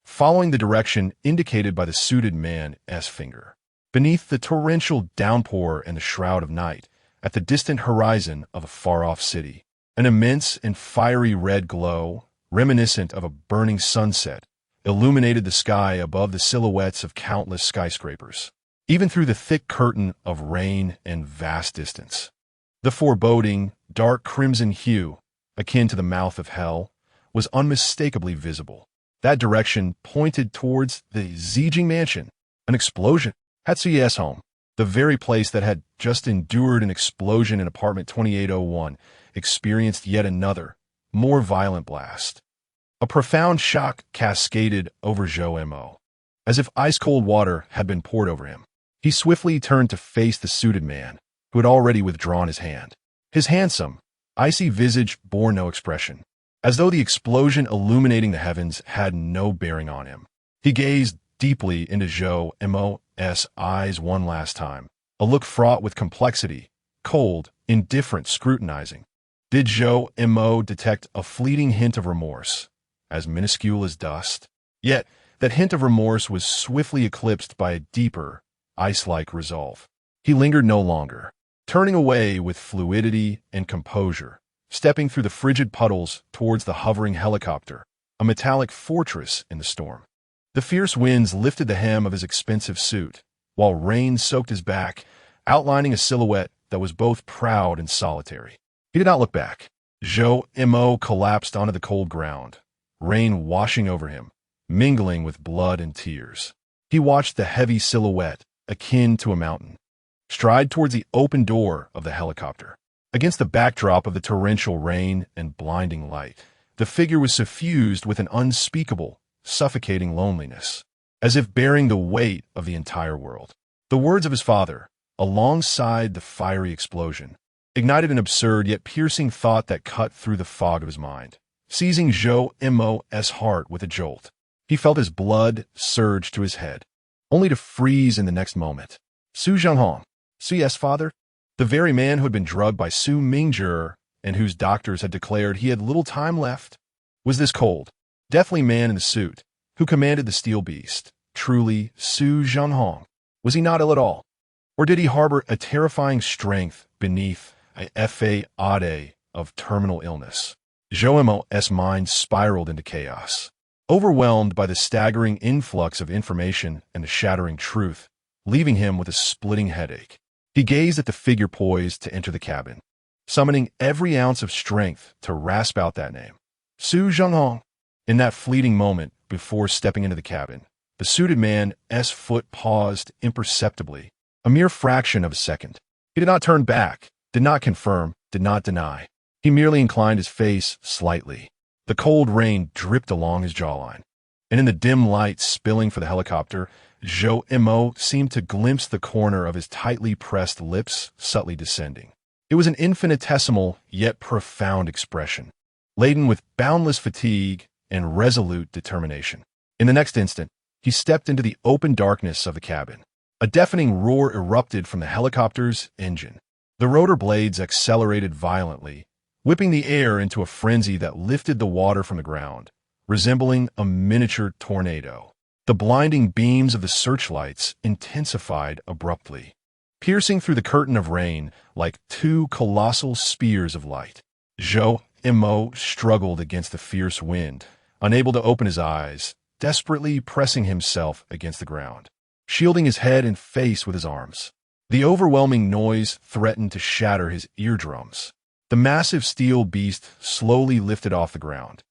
following the direction indicated by the suited man's finger. Beneath the torrential downpour and the shroud of night, at the distant horizon of a far-off city, an immense and fiery red glow, reminiscent of a burning sunset, illuminated the sky above the silhouettes of countless skyscrapers, even through the thick curtain of rain and vast distance. The foreboding, dark crimson hue, akin to the mouth of hell, was unmistakably visible. That direction pointed towards the Zijing mansion. An explosion. Hatsuya's home, the very place that had just endured an explosion in apartment 2801, experienced yet another, more violent blast. A profound shock cascaded over Zhou Mo, as if ice-cold water had been poured over him. He swiftly turned to face the suited man, who had already withdrawn his hand. His handsome, icy visage bore no expression, as though the explosion illuminating the heavens had no bearing on him. He gazed deeply into Zhou Mo's eyes one last time, a look fraught with complexity, cold, indifferent, scrutinizing. Did Zhou Mo detect a fleeting hint of remorse, as minuscule as dust? Yet, that hint of remorse was swiftly eclipsed by a deeper, ice-like resolve. He lingered no longer, turning away with fluidity and composure, stepping through the frigid puddles towards the hovering helicopter, a metallic fortress in the storm. The fierce winds lifted the hem of his expensive suit, while rain soaked his back, outlining a silhouette that was both proud and solitary. He did not look back. Zhou Mo collapsed onto the cold ground, rain washing over him, mingling with blood and tears. He watched the heavy silhouette, akin to a mountain, stride towards the open door of the helicopter. Against the backdrop of the torrential rain and blinding light, The figure was suffused with an unspeakable, suffocating loneliness, as if bearing the weight of the entire world. The words of his father, alongside the fiery explosion, ignited an absurd yet piercing thought that cut through the fog of his mind, seizing Zhou Mo's heart with a jolt. He felt his blood surge to his head, only to freeze in the next moment. Su Zhenghong, Su's father, the very man who had been drugged by Su Mingzhi and whose doctors had declared he had little time left, was this cold, deathly man in the suit who commanded the steel beast. Truly Su Zhenghong. Was he not ill at all? Or did he harbor a terrifying strength beneath a fade of terminal illness? Zhou Mo's mind spiraled into chaos. Overwhelmed by the staggering influx of information and the shattering truth, leaving him with a splitting headache. He gazed at the figure poised to enter the cabin, summoning every ounce of strength to rasp out that name. Su Zhenghong. In that fleeting moment before stepping into the cabin, the suited man's foot paused imperceptibly, a mere fraction of a second. He did not turn back, did not confirm, did not deny. He merely inclined his face slightly. The cold rain dripped along his jawline, and in the dim light spilling for the helicopter, Zhou Mo seemed to glimpse the corner of his tightly pressed lips subtly descending. It was an infinitesimal yet profound expression, laden with boundless fatigue and resolute determination. In the next instant, he stepped into the open darkness of the cabin. A deafening roar erupted from the helicopter's engine. The rotor blades accelerated violently, whipping the air into a frenzy that lifted the water from the ground, resembling a miniature tornado. The blinding beams of the searchlights intensified abruptly, piercing through the curtain of rain like two colossal spears of light. Zhou Mo struggled against the fierce wind, unable to open his eyes, desperately pressing himself against the ground, shielding his head and face with his arms. The overwhelming noise threatened to shatter his eardrums. The massive steel beast slowly lifted off the ground,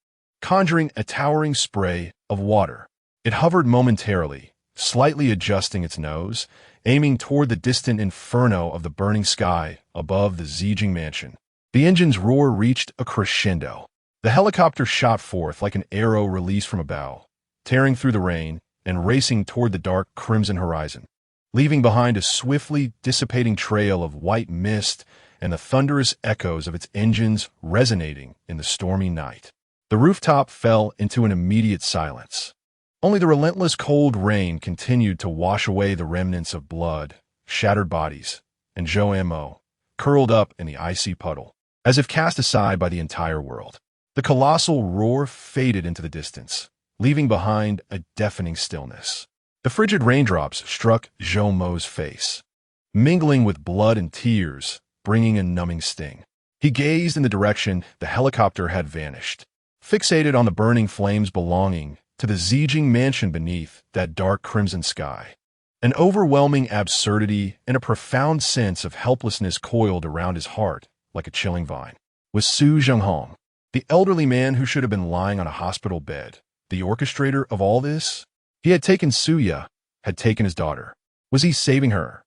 conjuring a towering spray of water. It hovered momentarily, slightly adjusting its nose, aiming toward the distant inferno of the burning sky above the Zijing mansion. The engine's roar reached a crescendo. The helicopter shot forth like an arrow released from a bow, tearing through the rain and racing toward the dark crimson horizon, leaving behind a swiftly dissipating trail of white mist and the thunderous echoes of its engines resonating in the stormy night. The rooftop fell into an immediate silence. Only the relentless cold rain continued to wash away the remnants of blood, shattered bodies, and Zhou Mo, curled up in the icy puddle, as if cast aside by the entire world. The colossal roar faded into the distance, leaving behind a deafening stillness. The frigid raindrops struck Zhou Mo's face, mingling with blood and tears, bringing a numbing sting. He gazed in the direction the helicopter had vanished, fixated on the burning flames belonging to the Zijing mansion beneath that dark crimson sky. An overwhelming absurdity and a profound sense of helplessness coiled around his heart like a chilling vine. Was Su Zhenghong, the elderly man who should have been lying on a hospital bed, the orchestrator of all this? He had taken Suya, had taken his daughter. Was he saving her,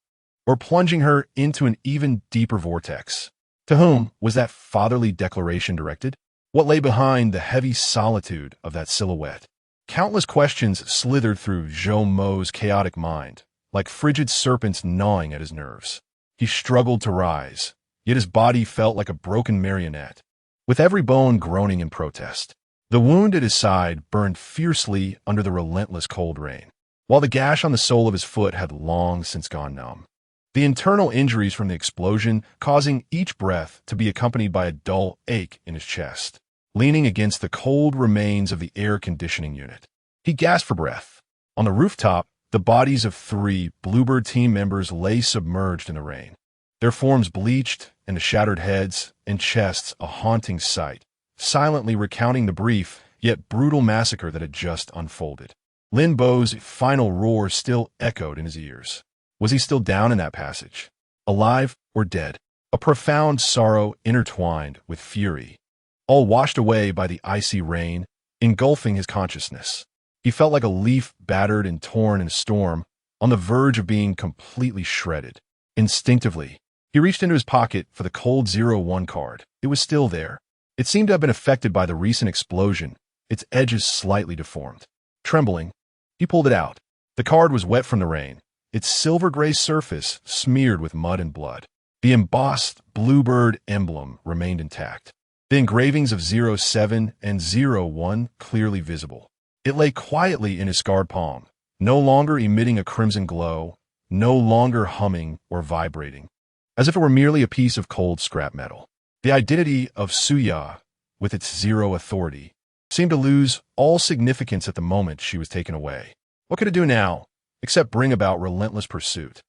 or plunging her into an even deeper vortex? To whom was that fatherly declaration directed? What lay behind the heavy solitude of that silhouette? Countless questions slithered through Zhou Mo's chaotic mind, like frigid serpents gnawing at his nerves. He struggled to rise, yet his body felt like a broken marionette, with every bone groaning in protest. The wound at his side burned fiercely under the relentless cold rain, while the gash on the sole of his foot had long since gone numb. The internal injuries from the explosion causing each breath to be accompanied by a dull ache in his chest. Leaning against the cold remains of the air conditioning unit, he gasped for breath. On the rooftop, the bodies of 3 Bluebird team members lay submerged in the rain, their forms bleached and the shattered heads and chests a haunting sight, silently recounting the brief yet brutal massacre that had just unfolded. Lin Bo's final roar still echoed in his ears. Was he still down in that passage, alive or dead? A profound sorrow intertwined with fury, all washed away by the icy rain, engulfing his consciousness. He felt like a leaf battered and torn in a storm, on the verge of being completely shredded. Instinctively, he reached into his pocket for the cold 01 card. It was still there, It seemed to have been affected by the recent explosion, its edges slightly deformed. Trembling, he pulled it out. The card was wet from the rain, its silver-gray surface smeared with mud and blood. The embossed bluebird emblem remained intact. The engravings of 07 and 01 clearly visible. It lay quietly in his scarred palm, no longer emitting a crimson glow, no longer humming or vibrating, as if it were merely a piece of cold scrap metal. The identity of Suya, with its zero authority, seemed to lose all significance at the moment she was taken away. What could it do now, except bring about relentless pursuit?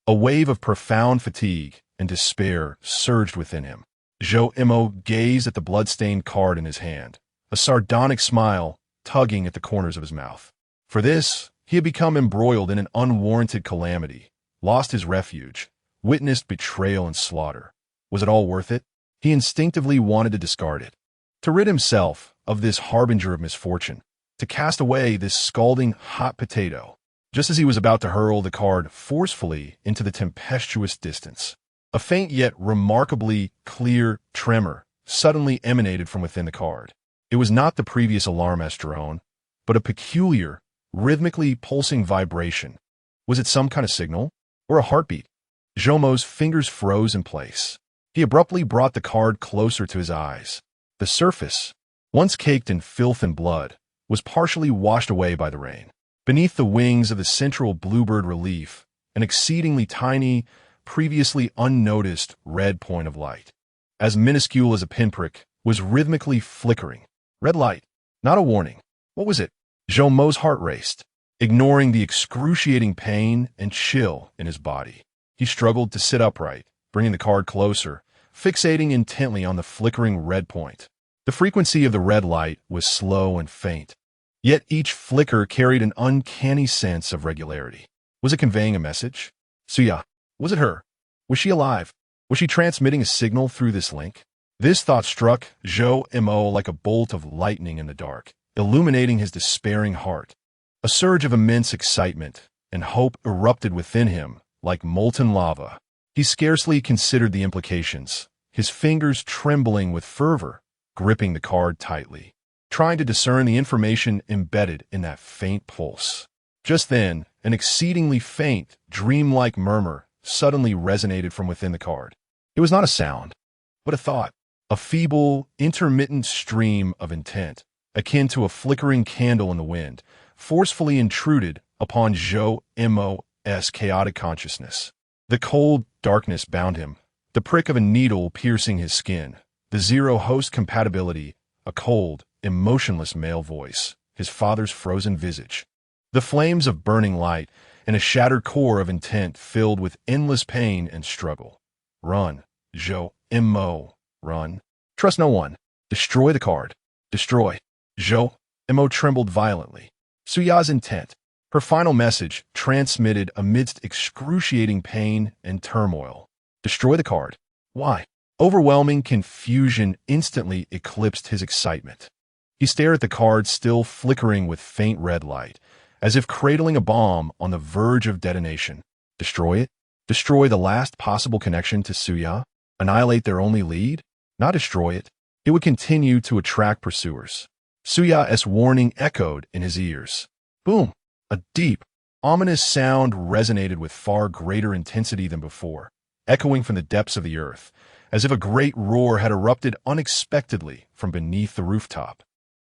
A wave of profound fatigue and despair surged within him. Zhou Imo gazed at the blood-stained card in his hand, a sardonic smile tugging at the corners of his mouth. For this, he had become embroiled in an unwarranted calamity, lost his refuge, witnessed betrayal and slaughter. Was it all worth it? He instinctively wanted to discard it, to rid himself of this harbinger of misfortune, to cast away this scalding hot potato. Just as he was about to hurl the card forcefully into the tempestuous distance, a faint yet remarkably clear tremor suddenly emanated from within the card. It was not the previous alarm-esque drone, but a peculiar, rhythmically pulsing vibration. Was it some kind of signal? Or a heartbeat? Zhoumo's fingers froze in place. He abruptly brought the card closer to his eyes. The surface, once caked in filth and blood, was partially washed away by the rain. Beneath the wings of the central bluebird relief, an exceedingly tiny, previously unnoticed red point of light, as minuscule as a pinprick, was rhythmically flickering. Red light, not a warning. What was it? Zhoumo's heart raced, ignoring the excruciating pain and chill in his body. He struggled to sit upright, bringing the card closer, fixating intently on the flickering red point. The frequency of the red light was slow and faint, yet each flicker carried an uncanny sense of regularity. Was it conveying a message? Suya. Was it her? Was she alive? Was she transmitting a signal through this link? This thought struck Zhou Imo like a bolt of lightning in the dark, illuminating his despairing heart. A surge of immense excitement and hope erupted within him like molten lava. He scarcely considered the implications, his fingers trembling with fervor, gripping the card tightly, trying to discern the information embedded in that faint pulse. Just then, an exceedingly faint, dreamlike murmur suddenly resonated from within the card. It was not a sound, but a thought, a feeble, intermittent stream of intent, akin to a flickering candle in the wind, forcefully intruded upon Zhou Imo's chaotic consciousness. The cold darkness bound him, the prick of a needle piercing his skin, the zero host compatibility, a cold, emotionless male voice, his father's frozen visage. The flames of burning light and a shattered core of intent filled with endless pain and struggle. Run, Zhou Imo, run. Trust no one. Destroy the card. Destroy. Zhou Imo trembled violently. Suya's intent, her final message, transmitted amidst excruciating pain and turmoil. Destroy the card. Why? Overwhelming confusion instantly eclipsed his excitement. He stared at the card still flickering with faint red light, as if cradling a bomb on the verge of detonation. Destroy it? Destroy the last possible connection to Suya? Annihilate their only lead? Not destroy it. It would continue to attract pursuers. Suya's warning echoed in his ears. Boom! A deep, ominous sound resonated with far greater intensity than before, echoing from the depths of the earth, as if a great roar had erupted unexpectedly from beneath the rooftop.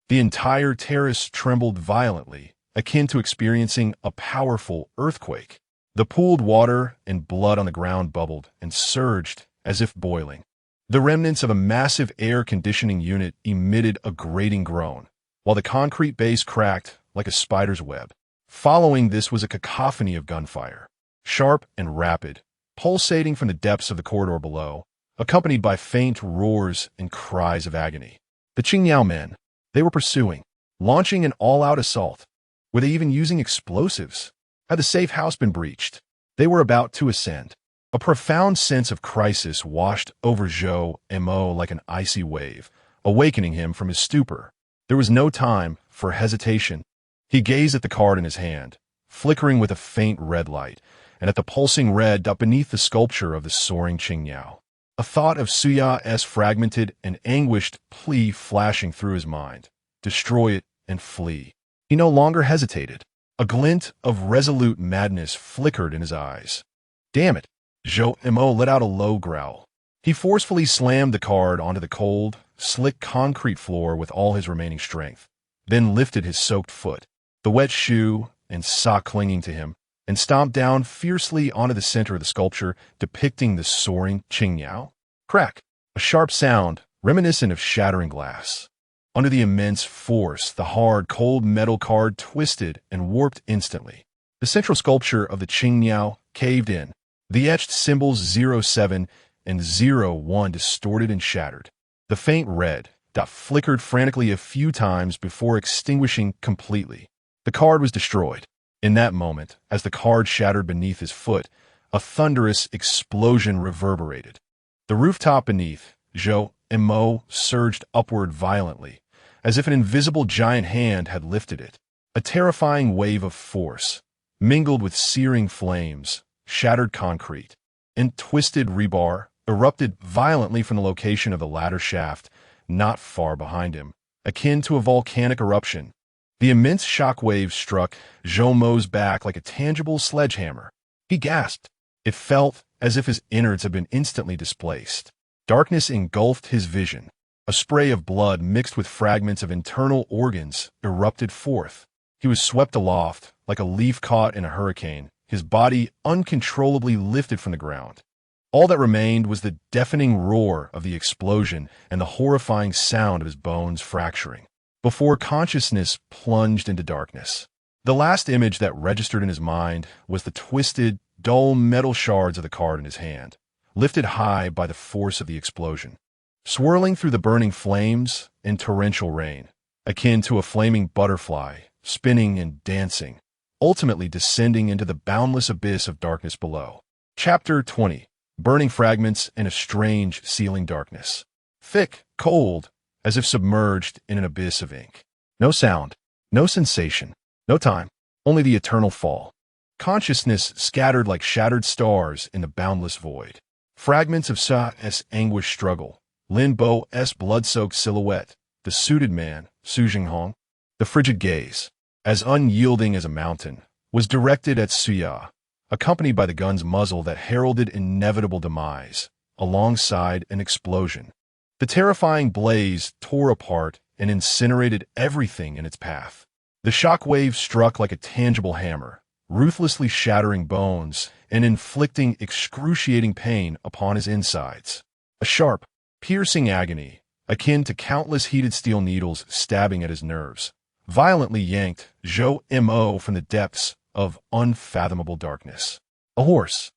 The entire terrace trembled violently, akin to experiencing a powerful earthquake. The pooled water and blood on the ground bubbled and surged as if boiling. The remnants of a massive air conditioning unit emitted a grating groan, while the concrete base cracked like a spider's web. Following this was a cacophony of gunfire, sharp and rapid, pulsating from the depths of the corridor below, accompanied by faint roars and cries of agony. The Qingyao men, they were pursuing, launching an all-out assault. Were they even using explosives? Had the safe house been breached? They were about to ascend. A profound sense of crisis washed over Zhou Imo like an icy wave, awakening him from his stupor. There was no time for hesitation. He gazed at the card in his hand, flickering with a faint red light, and at the pulsing red up beneath the sculpture of the soaring Qingyao. a thought of Suya's fragmented and anguished plea flashing through his mind. Destroy it and flee. He no longer hesitated. A glint of resolute madness flickered in his eyes. Damn it! Zhou Mo let out a low growl. He forcefully slammed the card onto the cold, slick concrete floor with all his remaining strength, then lifted his soaked foot, the wet shoe and sock clinging to him, and stomped down fiercely onto the center of the sculpture depicting the soaring Qingyao. Crack! A sharp sound, reminiscent of shattering glass. Under the immense force, the hard, cold metal card twisted and warped instantly. The central sculpture of the Qingyao caved in, the etched symbols 07 and 01 distorted and shattered. The faint red dot flickered frantically a few times before extinguishing completely. The card was destroyed. In that moment, as the card shattered beneath his foot, a thunderous explosion reverberated. The rooftop beneath, Zhou Mo surged upward violently, as if an invisible giant hand had lifted it. A terrifying wave of force, mingled with searing flames, shattered concrete, and twisted rebar, erupted violently from the location of the ladder shaft, not far behind him, akin to a volcanic eruption. The immense shock wave struck Zhou Mo's back like a tangible sledgehammer. He gasped. It felt as if his innards had been instantly displaced. Darkness engulfed his vision. A spray of blood mixed with fragments of internal organs erupted forth. He was swept aloft, like a leaf caught in a hurricane, his body uncontrollably lifted from the ground. All that remained was the deafening roar of the explosion and the horrifying sound of his bones fracturing, before consciousness plunged into darkness. The last image that registered in his mind was the twisted, dull metal shards of the card in his hand, lifted high by the force of the explosion, swirling through the burning flames in torrential rain, akin to a flaming butterfly, spinning and dancing, ultimately descending into the boundless abyss of darkness below. Chapter 20. Burning fragments in a strange, sealing darkness. Thick, cold, as if submerged in an abyss of ink. No sound, no sensation, no time, only the eternal fall. Consciousness scattered like shattered stars in the boundless void. Fragments of Sa's anguished struggle, Lin Bo's blood-soaked silhouette, the suited man, Su Jinghong. The frigid gaze, as unyielding as a mountain, was directed at Suya, accompanied by the gun's muzzle that heralded inevitable demise, alongside an explosion. The terrifying blaze tore apart and incinerated everything in its path. The shock wave struck like a tangible hammer, ruthlessly shattering bones and inflicting excruciating pain upon his insides. A sharp, piercing agony, akin to countless heated steel needles stabbing at his nerves, violently yanked Zhou Mo from the depths of unfathomable darkness. A hoarse,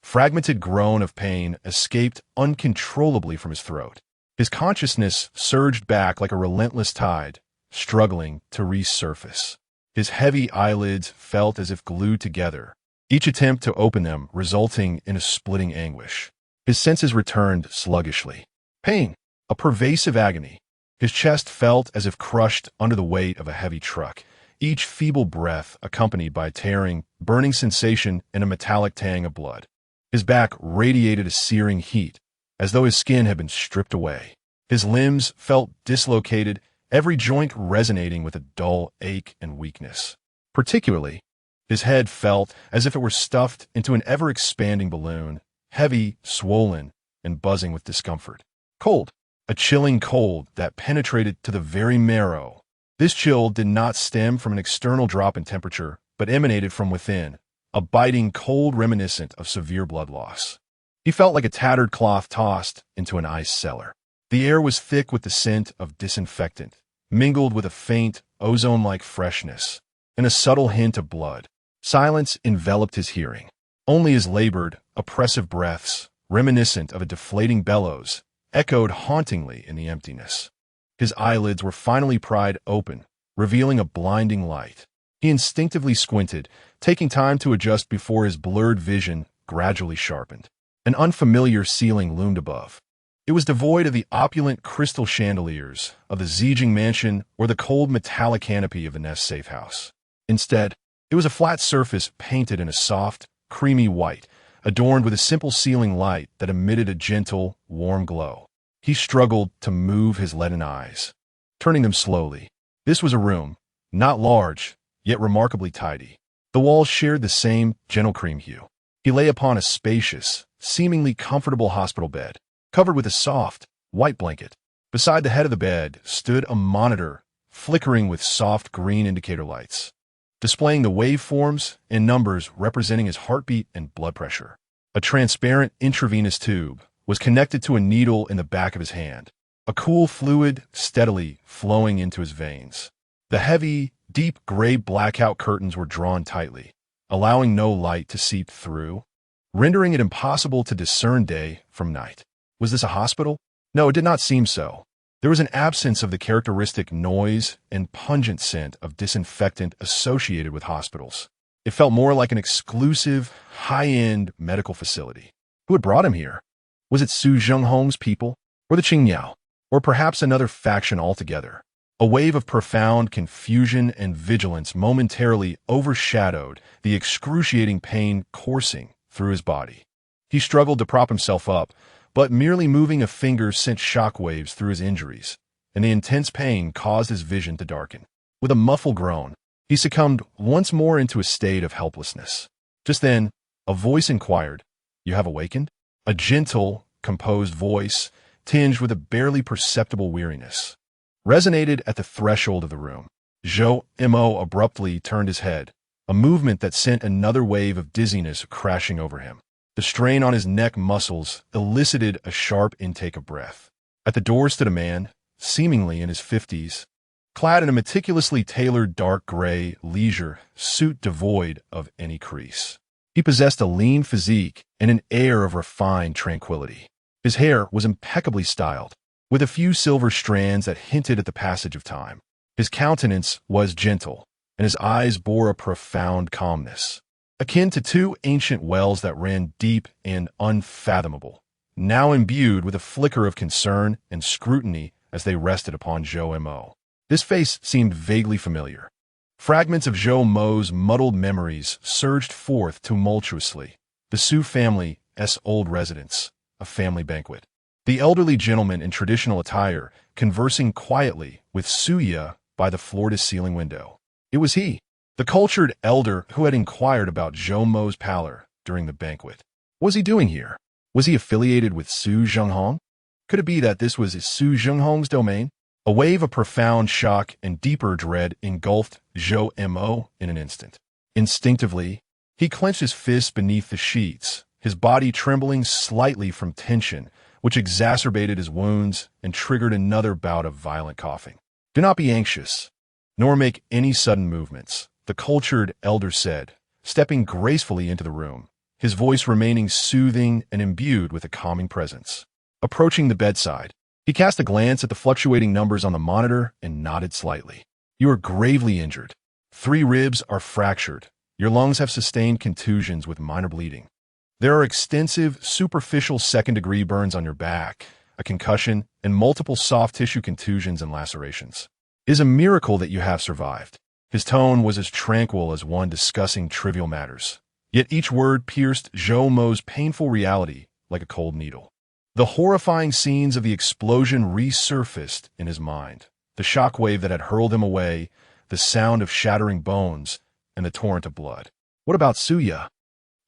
fragmented groan of pain escaped uncontrollably from his throat. His consciousness surged back like a relentless tide, struggling to resurface. His heavy eyelids felt as if glued together, each attempt to open them resulting in a splitting anguish. His senses returned sluggishly. Pain, a pervasive agony. His chest felt as if crushed under the weight of a heavy truck, each feeble breath accompanied by a tearing, burning sensation and a metallic tang of blood. His back radiated a searing heat, as though his skin had been stripped away. His limbs felt dislocated, every joint resonating with a dull ache and weakness. Particularly, his head felt as if it were stuffed into an ever-expanding balloon, heavy, swollen, and buzzing with discomfort. Cold, a chilling cold that penetrated to the very marrow. This chill did not stem from an external drop in temperature, but emanated from within, a biting cold reminiscent of severe blood loss. He felt like a tattered cloth tossed into an ice cellar. The air was thick with the scent of disinfectant, mingled with a faint, ozone-like freshness, and a subtle hint of blood. Silence enveloped his hearing. Only his labored, oppressive breaths, reminiscent of a deflating bellows, echoed hauntingly in the emptiness. His eyelids were finally pried open, revealing a blinding light. He instinctively squinted, taking time to adjust before his blurred vision gradually sharpened. An unfamiliar ceiling loomed above. It was devoid of the opulent crystal chandeliers of the Zijing mansion or the cold metallic canopy of the Nest safe house. Instead, it was a flat surface painted in a soft, creamy white, adorned with a simple ceiling light that emitted a gentle, warm glow. He struggled to move his leaden eyes, turning them slowly. This was a room, not large, yet remarkably tidy. The walls shared the same gentle cream hue. He lay upon a spacious, seemingly comfortable hospital bed, covered with a soft, white blanket. Beside the head of the bed stood a monitor, flickering with soft green indicator lights, displaying the waveforms and numbers representing his heartbeat and blood pressure. A transparent intravenous tube was connected to a needle in the back of his hand, a cool fluid steadily flowing into his veins. The heavy, deep gray blackout curtains were drawn tightly, allowing no light to seep through, rendering it impossible to discern day from night. Was this a hospital? No, it did not seem so. There was an absence of the characteristic noise and pungent scent of disinfectant associated with hospitals. It felt more like an exclusive, high-end medical facility. Who had brought him here? Was it Su Zhenghong's people, or the Qingyao, or perhaps another faction altogether? A wave of profound confusion and vigilance momentarily overshadowed the excruciating pain coursing through his body. He struggled to prop himself up, but merely moving a finger sent shockwaves through his injuries, and the intense pain caused his vision to darken. With a muffled groan, he succumbed once more into a state of helplessness. Just then, a voice inquired, "You have awakened?" A gentle, composed voice, tinged with a barely perceptible weariness, resonated at the threshold of the room. Zhou Mo abruptly turned his head, a movement that sent another wave of dizziness crashing over him. The strain on his neck muscles elicited a sharp intake of breath. At the door stood a man, seemingly in his 50s, clad in a meticulously tailored dark gray leisure suit devoid of any crease. He possessed a lean physique and an air of refined tranquility. His hair was impeccably styled, with a few silver strands that hinted at the passage of time. His countenance was gentle, and his eyes bore a profound calmness, akin to two ancient wells that ran deep and unfathomable, now imbued with a flicker of concern and scrutiny as they rested upon Zhou Mo. This face seemed vaguely familiar. Fragments of Zhou Mo's muddled memories surged forth tumultuously. The Su family's old residence, a family banquet. The elderly gentleman in traditional attire conversing quietly with Suya by the floor-to-ceiling window. It was he, the cultured elder who had inquired about Zhou Mo's pallor during the banquet. What was he doing here? Was he affiliated with Su Zhenghong? Could it be that this was Su Zhenghong's domain? A wave of profound shock and deeper dread engulfed Zhou Mo in an instant. Instinctively, he clenched his fists beneath the sheets, his body trembling slightly from tension, which exacerbated his wounds and triggered another bout of violent coughing. "Do not be anxious, nor make any sudden movements," the cultured elder said, stepping gracefully into the room, his voice remaining soothing and imbued with a calming presence. Approaching the bedside, he cast a glance at the fluctuating numbers on the monitor and nodded slightly. "You are gravely injured. 3 ribs are fractured. Your lungs have sustained contusions with minor bleeding. There are extensive, superficial second-degree burns on your back, a concussion, and multiple soft tissue contusions and lacerations. It is a miracle that you have survived." His tone was as tranquil as one discussing trivial matters, yet each word pierced Zhou Mo's painful reality like a cold needle. The horrifying scenes of the explosion resurfaced in his mind, the shockwave that had hurled him away, the sound of shattering bones, and the torrent of blood. What about Suya?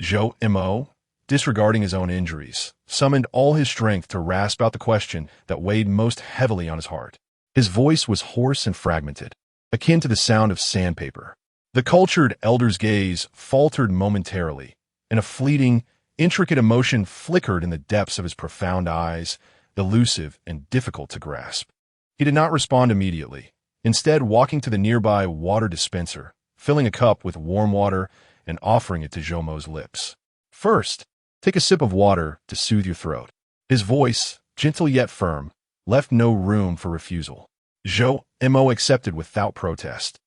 Zhou Mo, disregarding his own injuries, summoned all his strength to rasp out the question that weighed most heavily on his heart. His voice was hoarse and fragmented, akin to the sound of sandpaper. The cultured elder's gaze faltered momentarily, and a fleeting, intricate emotion flickered in the depths of his profound eyes, elusive and difficult to grasp. He did not respond immediately, instead walking to the nearby water dispenser, filling a cup with warm water and offering it to Zhou Mo's lips. "First, take a sip of water to soothe your throat." His voice, gentle yet firm, left no room for refusal. Zhou Mo accepted without protest.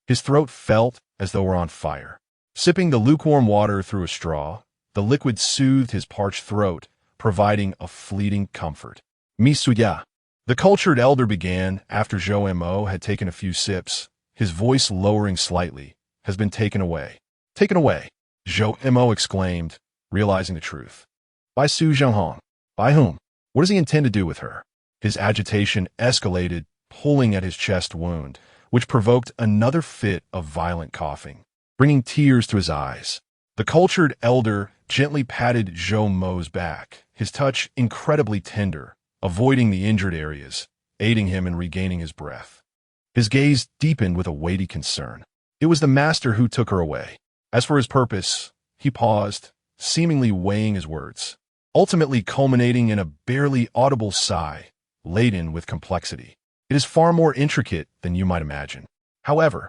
His throat felt as though it were on fire. Sipping the lukewarm water through a straw, the liquid soothed his parched throat, providing a fleeting comfort. "Misuya," the cultured elder began after Zhou Mo had taken a few sips, his voice lowering slightly, "has been taken away." "Taken away," Zhou Mo exclaimed, realizing the truth. By Su Zhenghong. By whom? What does he intend to do with her? His agitation escalated, pulling at his chest wound, which provoked another fit of violent coughing, bringing tears to his eyes. The cultured elder gently patted Zhou Mo's back, his touch incredibly tender, avoiding the injured areas, aiding him in regaining his breath. His gaze deepened with a weighty concern. It was the master who took her away. As for his purpose, he paused, seemingly weighing his words, ultimately culminating in a barely audible sigh, laden with complexity. It is far more intricate than you might imagine. However,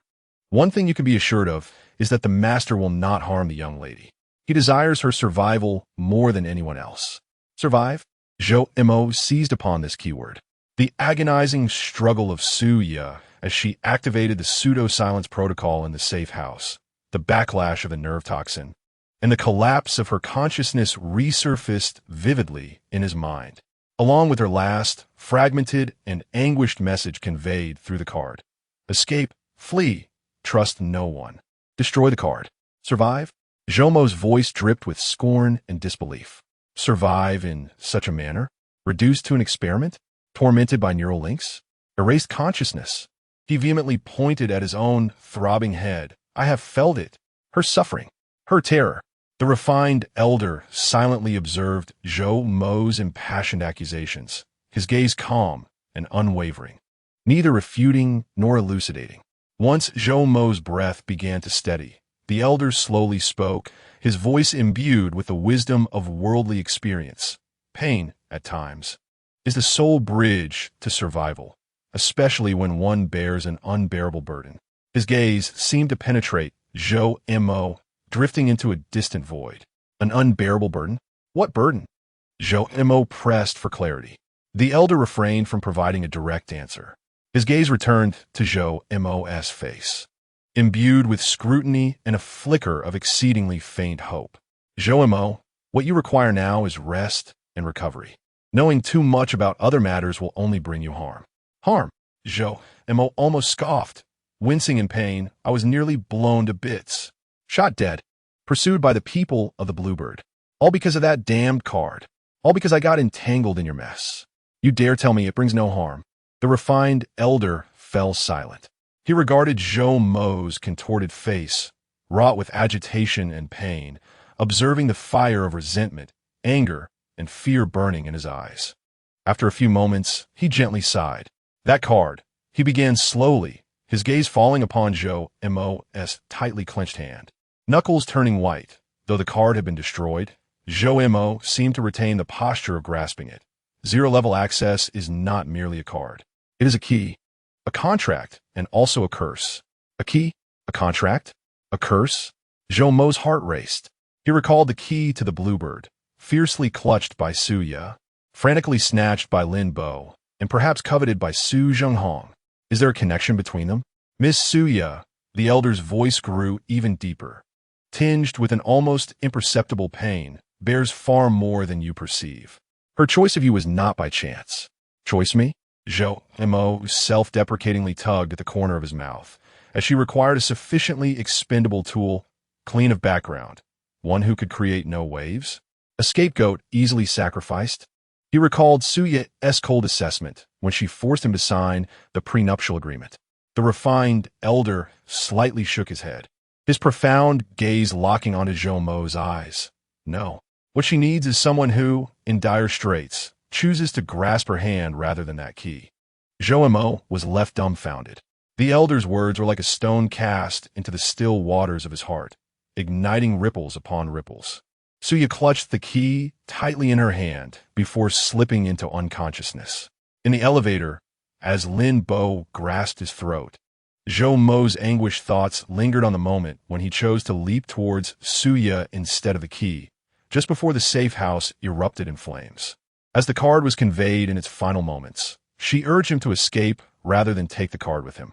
one thing you can be assured of is that the master will not harm the young lady. He desires her survival more than anyone else. Survive? Zhou Mo seized upon this keyword. The agonizing struggle of Su Ye as she activated the pseudo-silence protocol in the safe house, the backlash of the nerve toxin, and the collapse of her consciousness resurfaced vividly in his mind, along with her last, fragmented and anguished message conveyed through the card. Escape, flee, trust no one. Destroy the card. Survive? Zhou Mo's voice dripped with scorn and disbelief. Survive in such a manner? Reduced to an experiment? Tormented by neural links? Erased consciousness? He vehemently pointed at his own throbbing head. I have felt it. Her suffering. Her terror. The refined elder silently observed Zhou Mo's impassioned accusations, his gaze calm and unwavering, neither refuting nor elucidating. Once Zhou Mo's breath began to steady, the elder slowly spoke, his voice imbued with the wisdom of worldly experience. Pain, at times, is the sole bridge to survival, especially when one bears an unbearable burden. His gaze seemed to penetrate Zhou Mo, drifting into a distant void. An unbearable burden? What burden? Zhou Mo pressed for clarity. The elder refrained from providing a direct answer. His gaze returned to Zhou Mo's face, imbued with scrutiny and a flicker of exceedingly faint hope. Zhou Mo, what you require now is rest and recovery. Knowing too much about other matters will only bring you harm. Harm? Zhou Mo almost scoffed. Wincing in pain, I was nearly blown to bits. Shot dead. Pursued by the people of the Bluebird. All because of that damned card. All because I got entangled in your mess. You dare tell me it brings no harm? The refined elder fell silent. He regarded Zhou Mo's contorted face, wrought with agitation and pain, observing the fire of resentment, anger, and fear burning in his eyes. After a few moments, he gently sighed. That card, he began slowly, his gaze falling upon Zhou Mo's tightly clenched hand. Knuckles turning white, though the card had been destroyed, Zhou Mo seemed to retain the posture of grasping it. Zero-level access is not merely a card. It is a key, a contract, and also a curse. A key, a contract, a curse? Zhou Mo's heart raced. He recalled the key to the Bluebird, fiercely clutched by Su Ye, frantically snatched by Lin Bo, and perhaps coveted by Su Zhenghong. Is there a connection between them? Miss Su Ye, the elder's voice grew even deeper. Tinged with an almost imperceptible pain, bears far more than you perceive. Her choice of you was not by chance. Choice me? Zhou Mo self-deprecatingly tugged at the corner of his mouth, as she required a sufficiently expendable tool, clean of background, one who could create no waves. A scapegoat easily sacrificed. He recalled Su Ye's cold assessment when she forced him to sign the prenuptial agreement. The refined elder slightly shook his head, his profound gaze locking onto Zhou Mo's eyes. No. What she needs is someone who, in dire straits, chooses to grasp her hand rather than that key. Zhou Mo was left dumbfounded. The elder's words were like a stone cast into the still waters of his heart, igniting ripples upon ripples. Su Ye clutched the key tightly in her hand before slipping into unconsciousness. In the elevator, as Lin Bo grasped his throat, Zhou Mo's anguished thoughts lingered on the moment when he chose to leap towards Su Ye instead of the key, just before the safe house erupted in flames. As the card was conveyed in its final moments, she urged him to escape rather than take the card with him.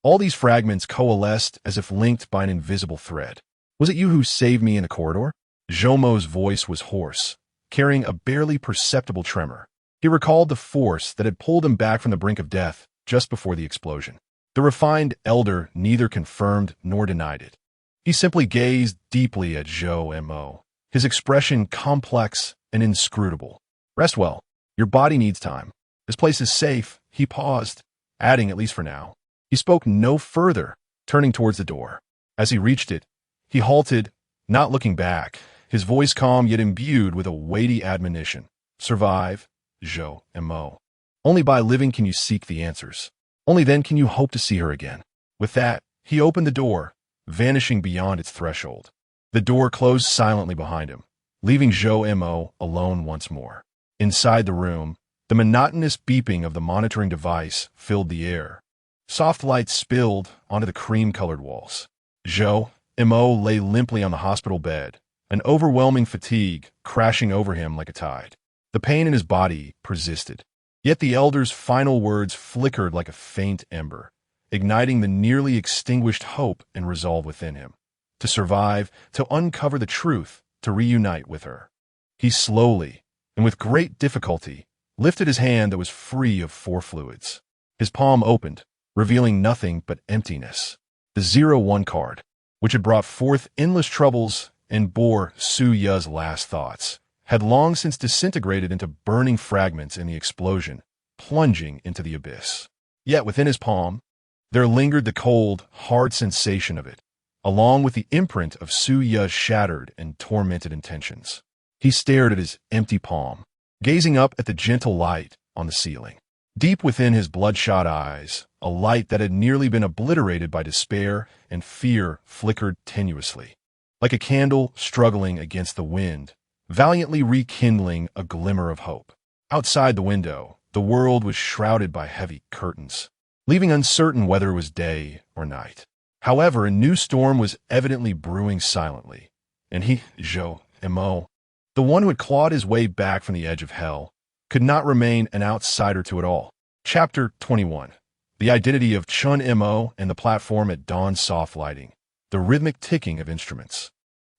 All these fragments coalesced as if linked by an invisible thread. Was it you who saved me in the corridor? Zhou Mo's voice was hoarse, carrying a barely perceptible tremor. He recalled the force that had pulled him back from the brink of death just before the explosion. The refined elder neither confirmed nor denied it. He simply gazed deeply at Zhou Mo, his expression complex and inscrutable. Rest well. Your body needs time. This place is safe. He paused, adding, at least for now. He spoke no further, turning towards the door. As he reached it, he halted, not looking back, his voice calm yet imbued with a weighty admonition. Survive, Jo and Mo. Only by living can you seek the answers. Only then can you hope to see her again. With that, he opened the door, vanishing beyond its threshold. The door closed silently behind him, leaving Jo and Mo alone once more. Inside the room, the monotonous beeping of the monitoring device filled the air. Soft light spilled onto the cream-colored walls. Jo and Mo lay limply on the hospital bed, an overwhelming fatigue crashing over him like a tide. The pain in his body persisted. Yet the elder's final words flickered like a faint ember, igniting the nearly extinguished hope and resolve within him. To survive, to uncover the truth, to reunite with her. He slowly, and with great difficulty, lifted his hand that was free of four fluids. His palm opened, revealing nothing but emptiness. The 01 card, which had brought forth endless troubles and bore Su-Ya's last thoughts, had long since disintegrated into burning fragments in the explosion, plunging into the abyss. Yet within his palm, there lingered the cold, hard sensation of it, along with the imprint of Su-Ya's shattered and tormented intentions. He stared at his empty palm, gazing up at the gentle light on the ceiling. Deep within his bloodshot eyes, a light that had nearly been obliterated by despair and fear flickered tenuously, like a candle struggling against the wind, valiantly rekindling a glimmer of hope. Outside the window, the world was shrouded by heavy curtains, leaving uncertain whether it was day or night. However, a new storm was evidently brewing silently, and he, Jo and Mo, the one who had clawed his way back from the edge of hell, could not remain an outsider to it all. Chapter 21. The identity of Chun Mo and the platform at dawn. Soft lighting, the rhythmic ticking of instruments,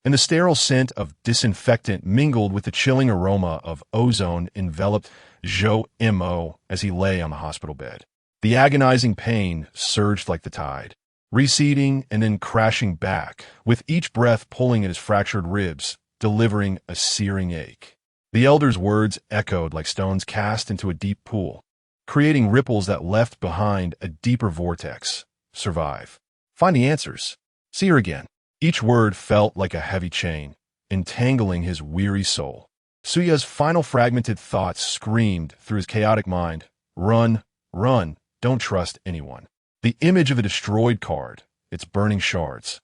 and the sterile scent of disinfectant mingled with the chilling aroma of ozone enveloped Jo Mo as he lay on the hospital bed. The agonizing pain surged like the tide, receding and then crashing back, with each breath pulling at his fractured ribs, delivering a searing ache. The elder's words echoed like stones cast into a deep pool, creating ripples that left behind a deeper vortex. Survive. Find the answers. See her again. Each word felt like a heavy chain, entangling his weary soul. Su-Ya's final fragmented thoughts screamed through his chaotic mind. Run, run, don't trust anyone. The image of a destroyed card, its burning shards,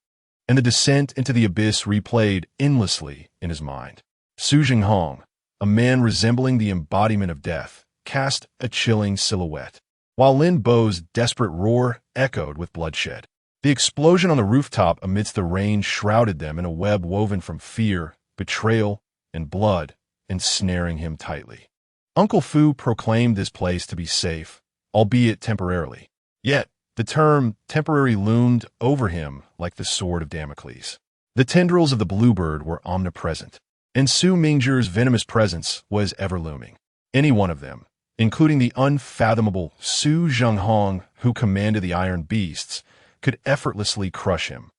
and the descent into the abyss replayed endlessly in his mind. Su Jinghong, a man resembling the embodiment of death, cast a chilling silhouette, while Lin Bo's desperate roar echoed with bloodshed. The explosion on the rooftop amidst the rain shrouded them in a web woven from fear, betrayal, and blood, ensnaring him tightly. Uncle Fu proclaimed this place to be safe, albeit temporarily. Yet, the term temporary loomed over him like the sword of Damocles. The tendrils of the bluebird were omnipresent, and Su Mingzhi's venomous presence was ever looming. Any one of them, including the unfathomable Su Zhenghong who commanded the iron beasts, could effortlessly crush him.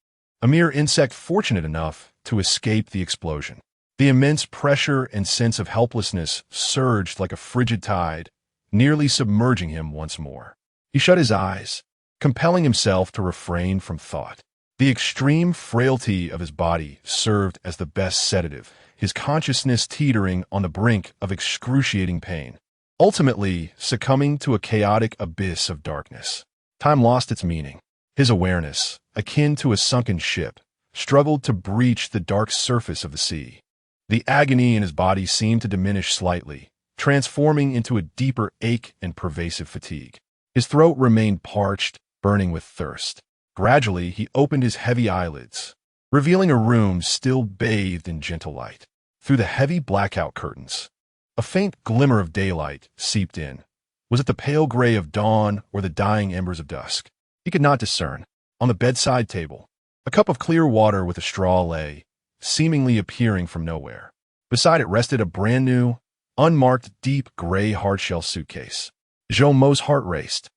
A mere insect fortunate enough to escape the explosion. The immense pressure and sense of helplessness surged like a frigid tide, nearly submerging him once more. He shut his eyes, compelling himself to refrain from thought. The extreme frailty of his body served as the best sedative, his consciousness teetering on the brink of excruciating pain, ultimately succumbing to a chaotic abyss of darkness. Time lost its meaning. His awareness, akin to a sunken ship, struggled to breach the dark surface of the sea. The agony in his body seemed to diminish slightly, transforming into a deeper ache and pervasive fatigue. His throat remained parched, burning with thirst. Gradually, he opened his heavy eyelids, revealing a room still bathed in gentle light. Through the heavy blackout curtains, a faint glimmer of daylight seeped in. Was it the pale gray of dawn or the dying embers of dusk? He could not discern. On the bedside table, a cup of clear water with a straw lay, seemingly appearing from nowhere. Beside it rested a brand new, unmarked, deep gray hardshell suitcase. Jo Mo's heart raced.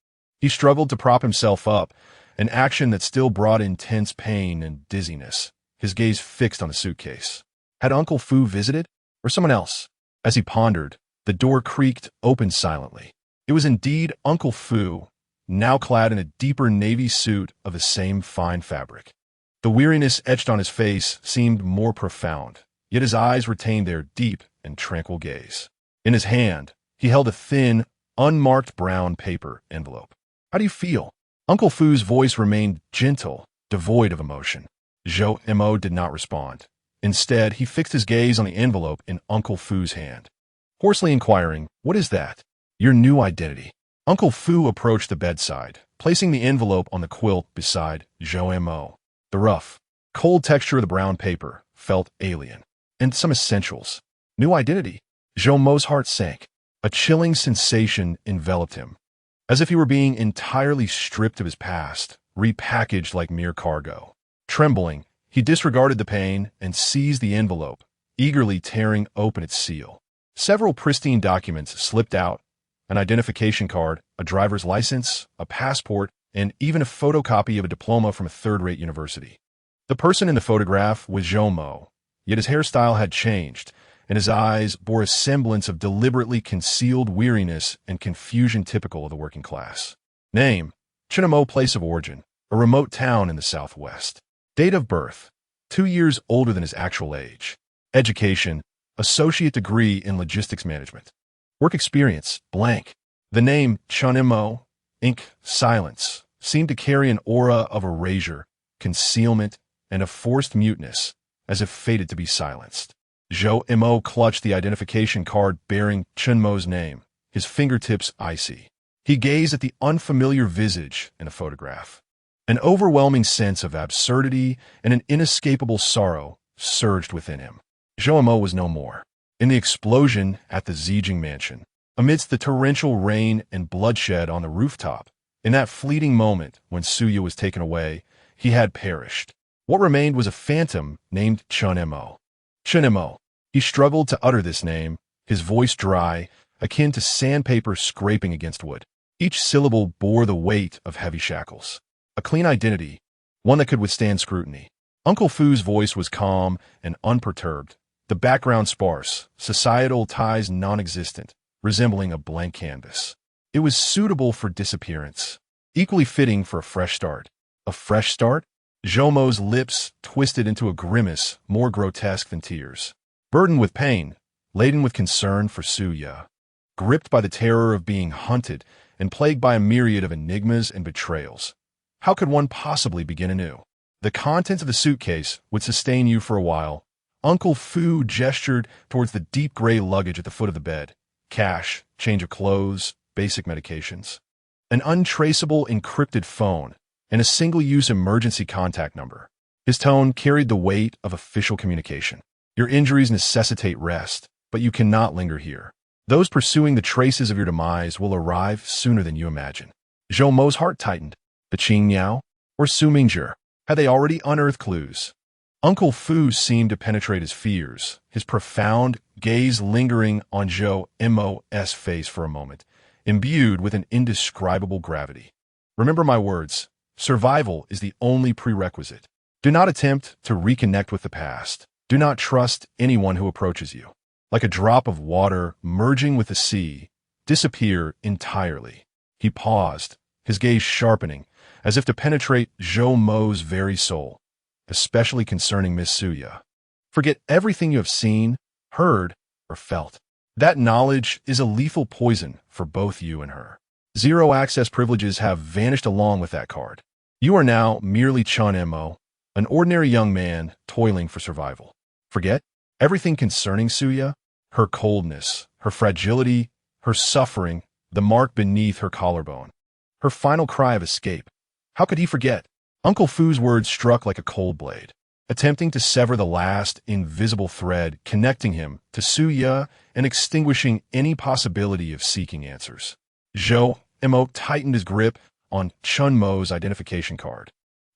He struggled to prop himself up, an action that still brought intense pain and dizziness, his gaze fixed on the suitcase. Had Uncle Fu visited? Or someone else? As he pondered, the door creaked open silently. It was indeed Uncle Fu, now clad in a deeper navy suit of the same fine fabric. The weariness etched on his face seemed more profound, yet his eyes retained their deep and tranquil gaze. In his hand, he held a thin, unmarked brown paper envelope. "How do you feel?" Uncle Fu's voice remained gentle, devoid of emotion. Zhou Mo did not respond. Instead, he fixed his gaze on the envelope in Uncle Fu's hand, hoarsely inquiring, "What is that?" "Your new identity." Uncle Fu approached the bedside, placing the envelope on the quilt beside Zhou Mo. The rough, cold texture of the brown paper felt alien. And some essentials. New identity. Zhou Mo's heart sank. A chilling sensation enveloped him, as if he were being entirely stripped of his past, repackaged like mere cargo. Trembling, he disregarded the pain and seized the envelope, eagerly tearing open its seal. Several pristine documents slipped out: an identification card, a driver's license, a passport, and even a photocopy of a diploma from a third-rate university. The person in the photograph was Zhou Mo, yet his hairstyle had changed, and his eyes bore a semblance of deliberately concealed weariness and confusion typical of the working class. Name: Chinamo. Place of origin: a remote town in the southwest. Date of birth: 2 years older than his actual age. Education: associate degree in logistics management. Work experience: blank. The name Chunimo, Inc., silence, seemed to carry an aura of erasure, concealment, and a forced muteness, as if fated to be silenced. Zhou Mo clutched the identification card bearing Chunmo's name, his fingertips icy. He gazed at the unfamiliar visage in the photograph. An overwhelming sense of absurdity and an inescapable sorrow surged within him. Zhou Mo was no more. In the explosion at the Zijing mansion, amidst the torrential rain and bloodshed on the rooftop, in that fleeting moment when Suya was taken away, he had perished. What remained was a phantom named Chunimo. Chunimo. He struggled to utter this name, his voice dry, akin to sandpaper scraping against wood. Each syllable bore the weight of heavy shackles. A clean identity, one that could withstand scrutiny. Uncle Fu's voice was calm and unperturbed, the background sparse, societal ties non-existent, resembling a blank canvas. It was suitable for disappearance, equally fitting for a fresh start. A fresh start? Zhou Mo's lips twisted into a grimace more grotesque than tears. Burdened with pain, laden with concern for Suya, gripped by the terror of being hunted and plagued by a myriad of enigmas and betrayals, how could one possibly begin anew? The contents of the suitcase would sustain you for a while. Uncle Fu gestured towards the deep gray luggage at the foot of the bed. Cash, change of clothes, basic medications. An untraceable encrypted phone, and a single-use emergency contact number. His tone carried the weight of official communication. Your injuries necessitate rest, but you cannot linger here. Those pursuing the traces of your demise will arrive sooner than you imagine. Zhou Mo's heart tightened. The Qing Niao or Su Mingzhi, had they already unearthed clues? Uncle Fu seemed to penetrate his fears, his profound gaze lingering on Zhou Mo's face for a moment, imbued with an indescribable gravity. Remember my words. Survival is the only prerequisite. Do not attempt to reconnect with the past. Do not trust anyone who approaches you. Like a drop of water merging with the sea, disappear entirely. He paused, his gaze sharpening, as if to penetrate Zhou Mo's very soul, especially concerning Miss Suya. Forget everything you have seen, heard, or felt. That knowledge is a lethal poison for both you and her. Zero access privileges have vanished along with that card. You are now merely Chun Mo, an ordinary young man toiling for survival. Forget everything concerning Suya, her coldness, her fragility, her suffering, the mark beneath her collarbone, her final cry of escape. How could he forget? Uncle Fu's words struck like a cold blade, attempting to sever the last invisible thread connecting him to Suya and extinguishing any possibility of seeking answers. Zhou Mo tightened his grip on Chun Mo's identification card,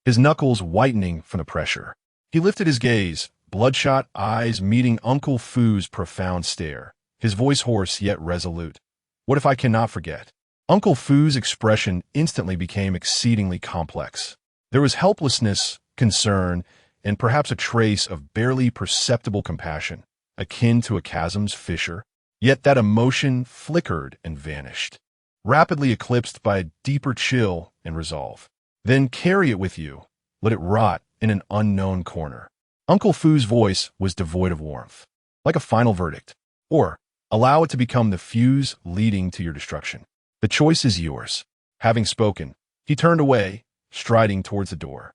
his knuckles whitening from the pressure. He lifted his gaze, bloodshot eyes meeting Uncle Fu's profound stare, his voice hoarse yet resolute. What if I cannot forget? Uncle Fu's expression instantly became exceedingly complex. There was helplessness, concern, and perhaps a trace of barely perceptible compassion, akin to a chasm's fissure. Yet that emotion flickered and vanished, rapidly eclipsed by a deeper chill and resolve. Then carry it with you. Let it rot in an unknown corner. Uncle Fu's voice was devoid of warmth, like a final verdict. Or allow it to become the fuse leading to your destruction. The choice is yours. Having spoken, he turned away, striding towards the door.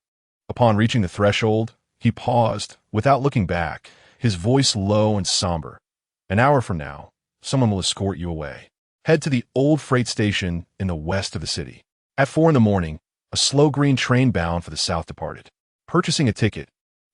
Upon reaching the threshold, he paused, without looking back, his voice low and somber. An hour from now, someone will escort you away. Head to the old freight station in the west of the city. At 4 in the morning, a slow green train bound for the south departed. Purchasing a ticket,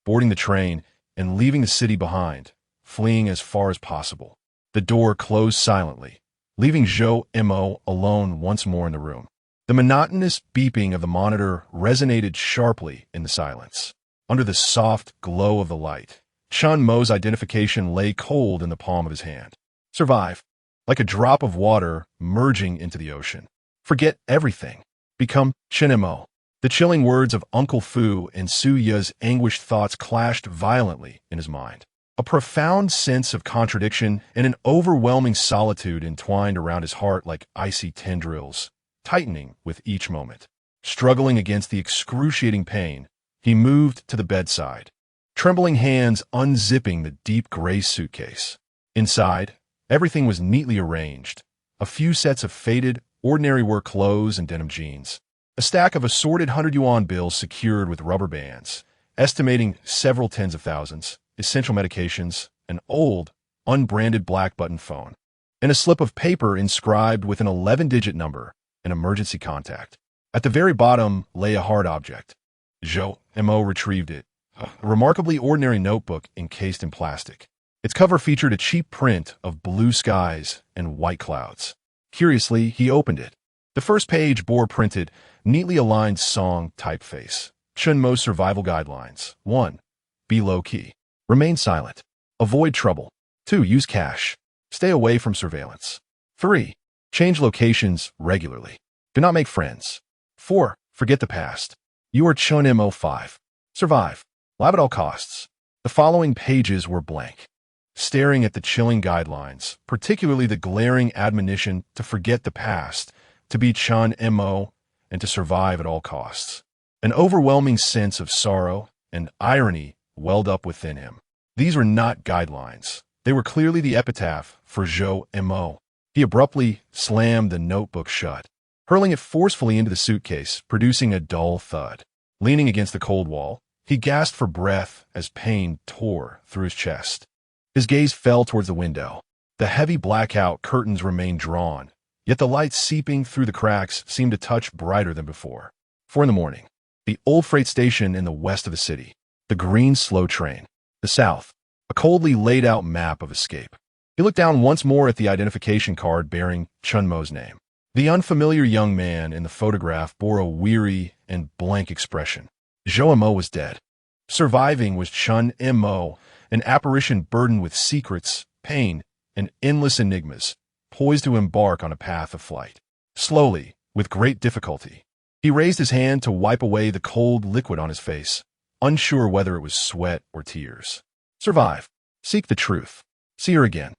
boarding the train, and leaving the city behind, fleeing as far as possible. The door closed silently, leaving Zhou Mo alone once more in the room. The monotonous beeping of the monitor resonated sharply in the silence. Under the soft glow of the light, Chun Mo's identification lay cold in the palm of his hand. Survive, like a drop of water merging into the ocean. Forget everything. Become Chen Mo. The chilling words of Uncle Fu and Su Ya's anguished thoughts clashed violently in his mind. A profound sense of contradiction and an overwhelming solitude entwined around his heart like icy tendrils, tightening with each moment. Struggling against the excruciating pain, he moved to the bedside, trembling hands unzipping the deep gray suitcase. Inside, everything was neatly arranged. A few sets of faded, ordinary work clothes and denim jeans. A stack of assorted 100 yuan bills secured with rubber bands, estimating several tens of thousands, essential medications, an old, unbranded black button phone, and a slip of paper inscribed with an 11-digit number, an emergency contact. At the very bottom lay a hard object. Zhou Mo retrieved it, a remarkably ordinary notebook encased in plastic. Its cover featured a cheap print of blue skies and white clouds. Curiously, he opened it. The first page bore printed, neatly aligned song typeface. Chun Mo's survival guidelines. 1. Be low-key. Remain silent. Avoid trouble. 2. Use cash. Stay away from surveillance. 3. Change locations regularly. Do not make friends. 4. Forget the past. You are Chun Mo. 5. Survive. Live at all costs. The following pages were blank. Staring at the chilling guidelines, particularly the glaring admonition to forget the past, to be Chun Mo, and to survive at all costs. An overwhelming sense of sorrow and irony welled up within him. These were not guidelines. They were clearly the epitaph for Zhou Mo. He abruptly slammed the notebook shut, hurling it forcefully into the suitcase, producing a dull thud. Leaning against the cold wall, he gasped for breath as pain tore through his chest. His gaze fell towards the window. The heavy blackout curtains remained drawn, yet the light seeping through the cracks seemed a touch brighter than before. 4 in the morning. The old freight station in the west of the city. The green slow train. The south. A coldly laid-out map of escape. He looked down once more at the identification card bearing Chun Mo's name. The unfamiliar young man in the photograph bore a weary and blank expression. Zhou Mo was dead. Surviving was Chun Mo, an apparition burdened with secrets, pain, and endless enigmas, poised to embark on a path of flight. Slowly, with great difficulty, he raised his hand to wipe away the cold liquid on his face, unsure whether it was sweat or tears. Survive. Seek the truth. See her again.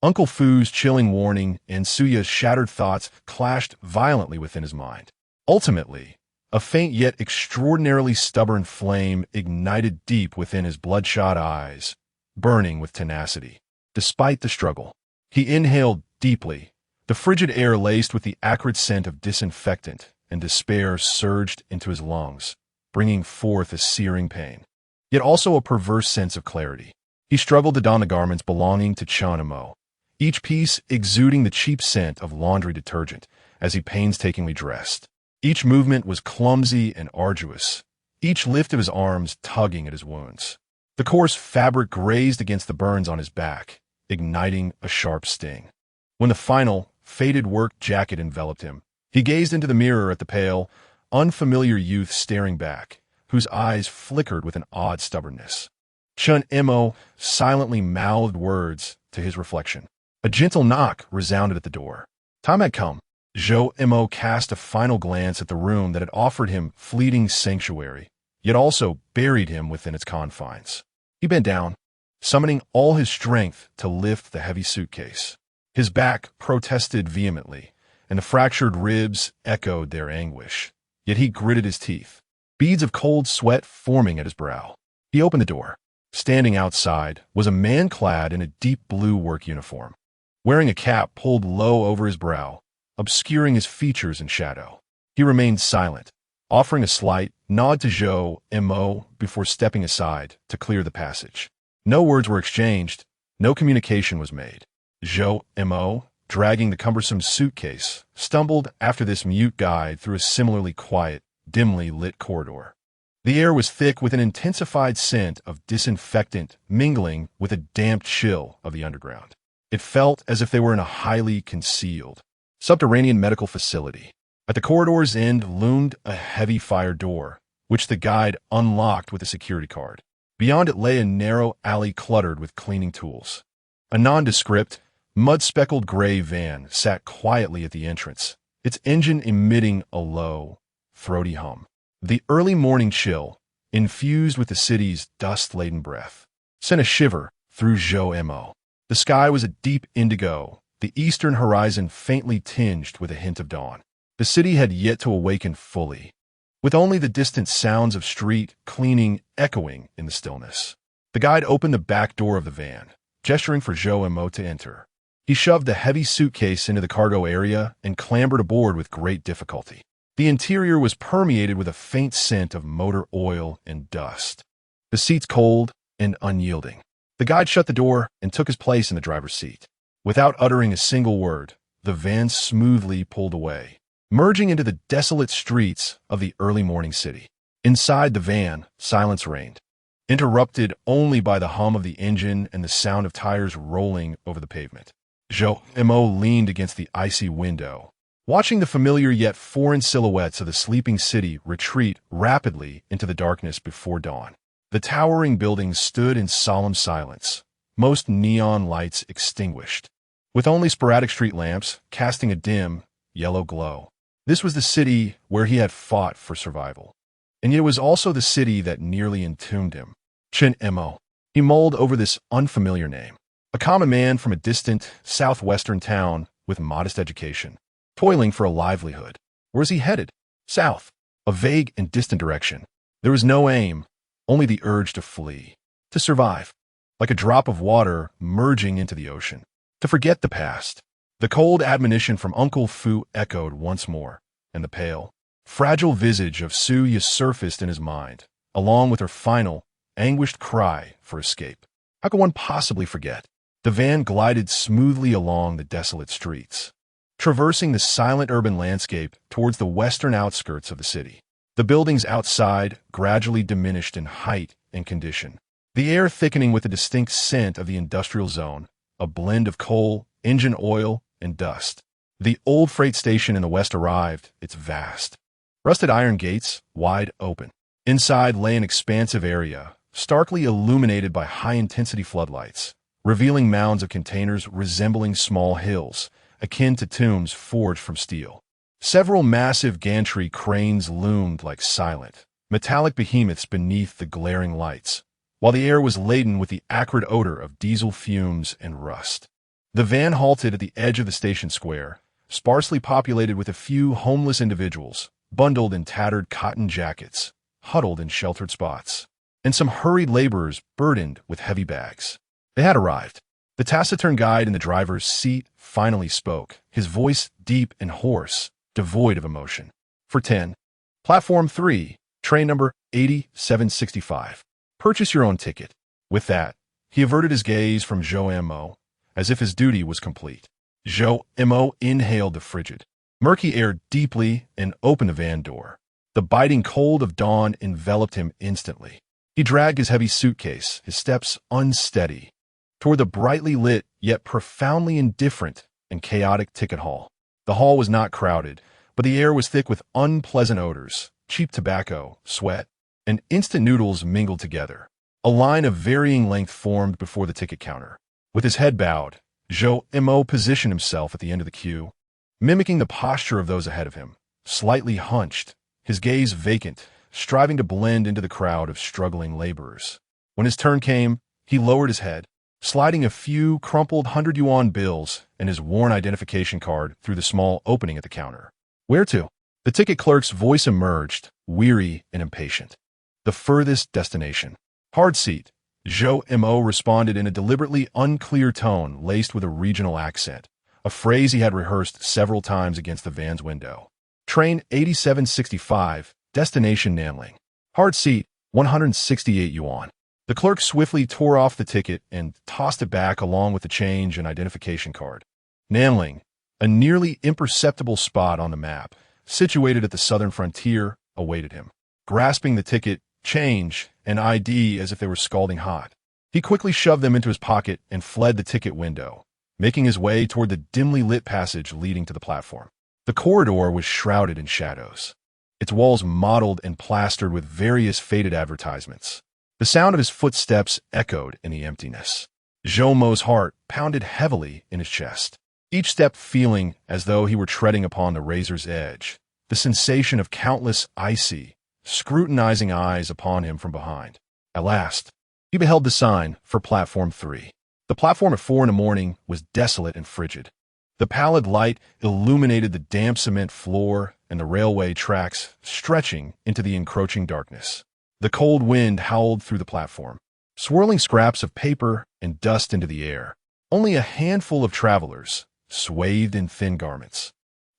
Uncle Fu's chilling warning and Suya's shattered thoughts clashed violently within his mind. Ultimately, a faint yet extraordinarily stubborn flame ignited deep within his bloodshot eyes, burning with tenacity. Despite the struggle, he inhaled deeply. The frigid air laced with the acrid scent of disinfectant, and despair surged into his lungs, bringing forth a searing pain, yet also a perverse sense of clarity. He struggled to don the garments belonging to Chun Mo, each piece exuding the cheap scent of laundry detergent as he painstakingly dressed. Each movement was clumsy and arduous, each lift of his arms tugging at his wounds. The coarse fabric grazed against the burns on his back, igniting a sharp sting. When the final, faded work jacket enveloped him, he gazed into the mirror at the pale, unfamiliar youth staring back, whose eyes flickered with an odd stubbornness. Chun Mo silently mouthed words to his reflection. A gentle knock resounded at the door. Time had come. Zhou Mo cast a final glance at the room that had offered him fleeting sanctuary, yet also buried him within its confines. He bent down, summoning all his strength to lift the heavy suitcase. His back protested vehemently, and the fractured ribs echoed their anguish. Yet he gritted his teeth, beads of cold sweat forming at his brow. He opened the door. Standing outside was a man clad in a deep blue work uniform, wearing a cap pulled low over his brow, obscuring his features in shadow. He remained silent, offering a slight nod to Zhou Mo before stepping aside to clear the passage. No words were exchanged, no communication was made. Zhou Mo, dragging the cumbersome suitcase, stumbled after this mute guide through a similarly quiet, dimly lit corridor. The air was thick with an intensified scent of disinfectant mingling with a damp chill of the underground. It felt as if they were in a highly concealed, subterranean medical facility. At the corridor's end loomed a heavy fire door, which the guide unlocked with a security card. Beyond it lay a narrow alley cluttered with cleaning tools. A nondescript, mud-speckled gray van sat quietly at the entrance, its engine emitting a low, throaty hum. The early morning chill, infused with the city's dust-laden breath, sent a shiver through Zhou Mo. The sky was a deep indigo, the eastern horizon faintly tinged with a hint of dawn. The city had yet to awaken fully, with only the distant sounds of street cleaning echoing in the stillness. The guide opened the back door of the van, gesturing for Zhou Mo to enter. He shoved the heavy suitcase into the cargo area and clambered aboard with great difficulty. The interior was permeated with a faint scent of motor oil and dust. The seats cold and unyielding. The guide shut the door and took his place in the driver's seat. Without uttering a single word, the van smoothly pulled away, merging into the desolate streets of the early morning city. Inside the van, silence reigned, interrupted only by the hum of the engine and the sound of tires rolling over the pavement. Zhou Mo leaned against the icy window, watching the familiar yet foreign silhouettes of the sleeping city retreat rapidly into the darkness before dawn. The towering buildings stood in solemn silence, most neon lights extinguished, with only sporadic street lamps casting a dim, yellow glow. This was the city where he had fought for survival, and yet it was also the city that nearly entombed him. Chen Mo. He mulled over this unfamiliar name, a common man from a distant, southwestern town with modest education, toiling for a livelihood. Where was he headed? South, a vague and distant direction. There was no aim, only the urge to flee, to survive, like a drop of water merging into the ocean, to forget the past. The cold admonition from Uncle Fu echoed once more, and the pale, fragile visage of Su Yi surfaced in his mind, along with her final, anguished cry for escape. How could one possibly forget? The van glided smoothly along the desolate streets, traversing the silent urban landscape towards the western outskirts of the city. The buildings outside gradually diminished in height and condition, the air thickening with a distinct scent of the industrial zone, a blend of coal, engine oil, and dust. The old freight station in the west arrived, its vast, rusted iron gates wide open. Inside lay an expansive area, starkly illuminated by high-intensity floodlights, revealing mounds of containers resembling small hills, akin to tombs forged from steel. Several massive gantry cranes loomed like silent, metallic behemoths beneath the glaring lights, while the air was laden with the acrid odor of diesel fumes and rust. The van halted at the edge of the station square, sparsely populated with a few homeless individuals, bundled in tattered cotton jackets, huddled in sheltered spots, and some hurried laborers burdened with heavy bags. They had arrived. The taciturn guide in the driver's seat finally spoke, his voice deep and hoarse, devoid of emotion. For 10. Platform 3, train number 8765. Purchase your own ticket. With that, he averted his gaze from Zhou Mo, as if his duty was complete. Zhou Mo inhaled the frigid, murky air deeply and opened the van door. The biting cold of dawn enveloped him instantly. He dragged his heavy suitcase, his steps unsteady, toward the brightly lit yet profoundly indifferent and chaotic ticket hall. The hall was not crowded, but the air was thick with unpleasant odors, cheap tobacco, sweat, and instant noodles mingled together. A line of varying length formed before the ticket counter. With his head bowed, Zhou Mo positioned himself at the end of the queue, mimicking the posture of those ahead of him, slightly hunched, his gaze vacant, striving to blend into the crowd of struggling laborers. When his turn came, he lowered his head, sliding a few crumpled 100 yuan bills and his worn identification card through the small opening at the counter. Where to? The ticket clerk's voice emerged, weary and impatient. The furthest destination. Hard seat. Zhou Mo responded in a deliberately unclear tone laced with a regional accent, a phrase he had rehearsed several times against the van's window. Train 8765, destination Nanling. Hard seat, 168 yuan. The clerk swiftly tore off the ticket and tossed it back along with the change and identification card. Nanling, a nearly imperceptible spot on the map, situated at the southern frontier, awaited him. Grasping the ticket, change, and ID as if they were scalding hot, he quickly shoved them into his pocket and fled the ticket window, making his way toward the dimly lit passage leading to the platform. The corridor was shrouded in shadows, its walls mottled and plastered with various faded advertisements. The sound of his footsteps echoed in the emptiness. Zhou Mo's heart pounded heavily in his chest, each step feeling as though he were treading upon the razor's edge, the sensation of countless icy, scrutinizing eyes upon him from behind. At last, he beheld the sign for Platform 3. The platform at 4 in the morning was desolate and frigid. The pallid light illuminated the damp cement floor and the railway tracks stretching into the encroaching darkness. The cold wind howled through the platform, swirling scraps of paper and dust into the air. Only a handful of travelers, swathed in thin garments,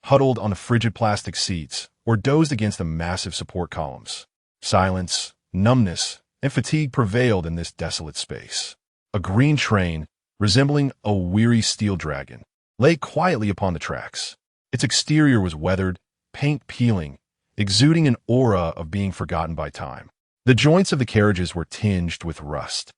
huddled on the frigid plastic seats or dozed against the massive support columns. Silence, numbness, and fatigue prevailed in this desolate space. A green train, resembling a weary steel dragon, lay quietly upon the tracks. Its exterior was weathered, paint peeling, exuding an aura of being forgotten by time. The joints of the carriages were tinged with rust,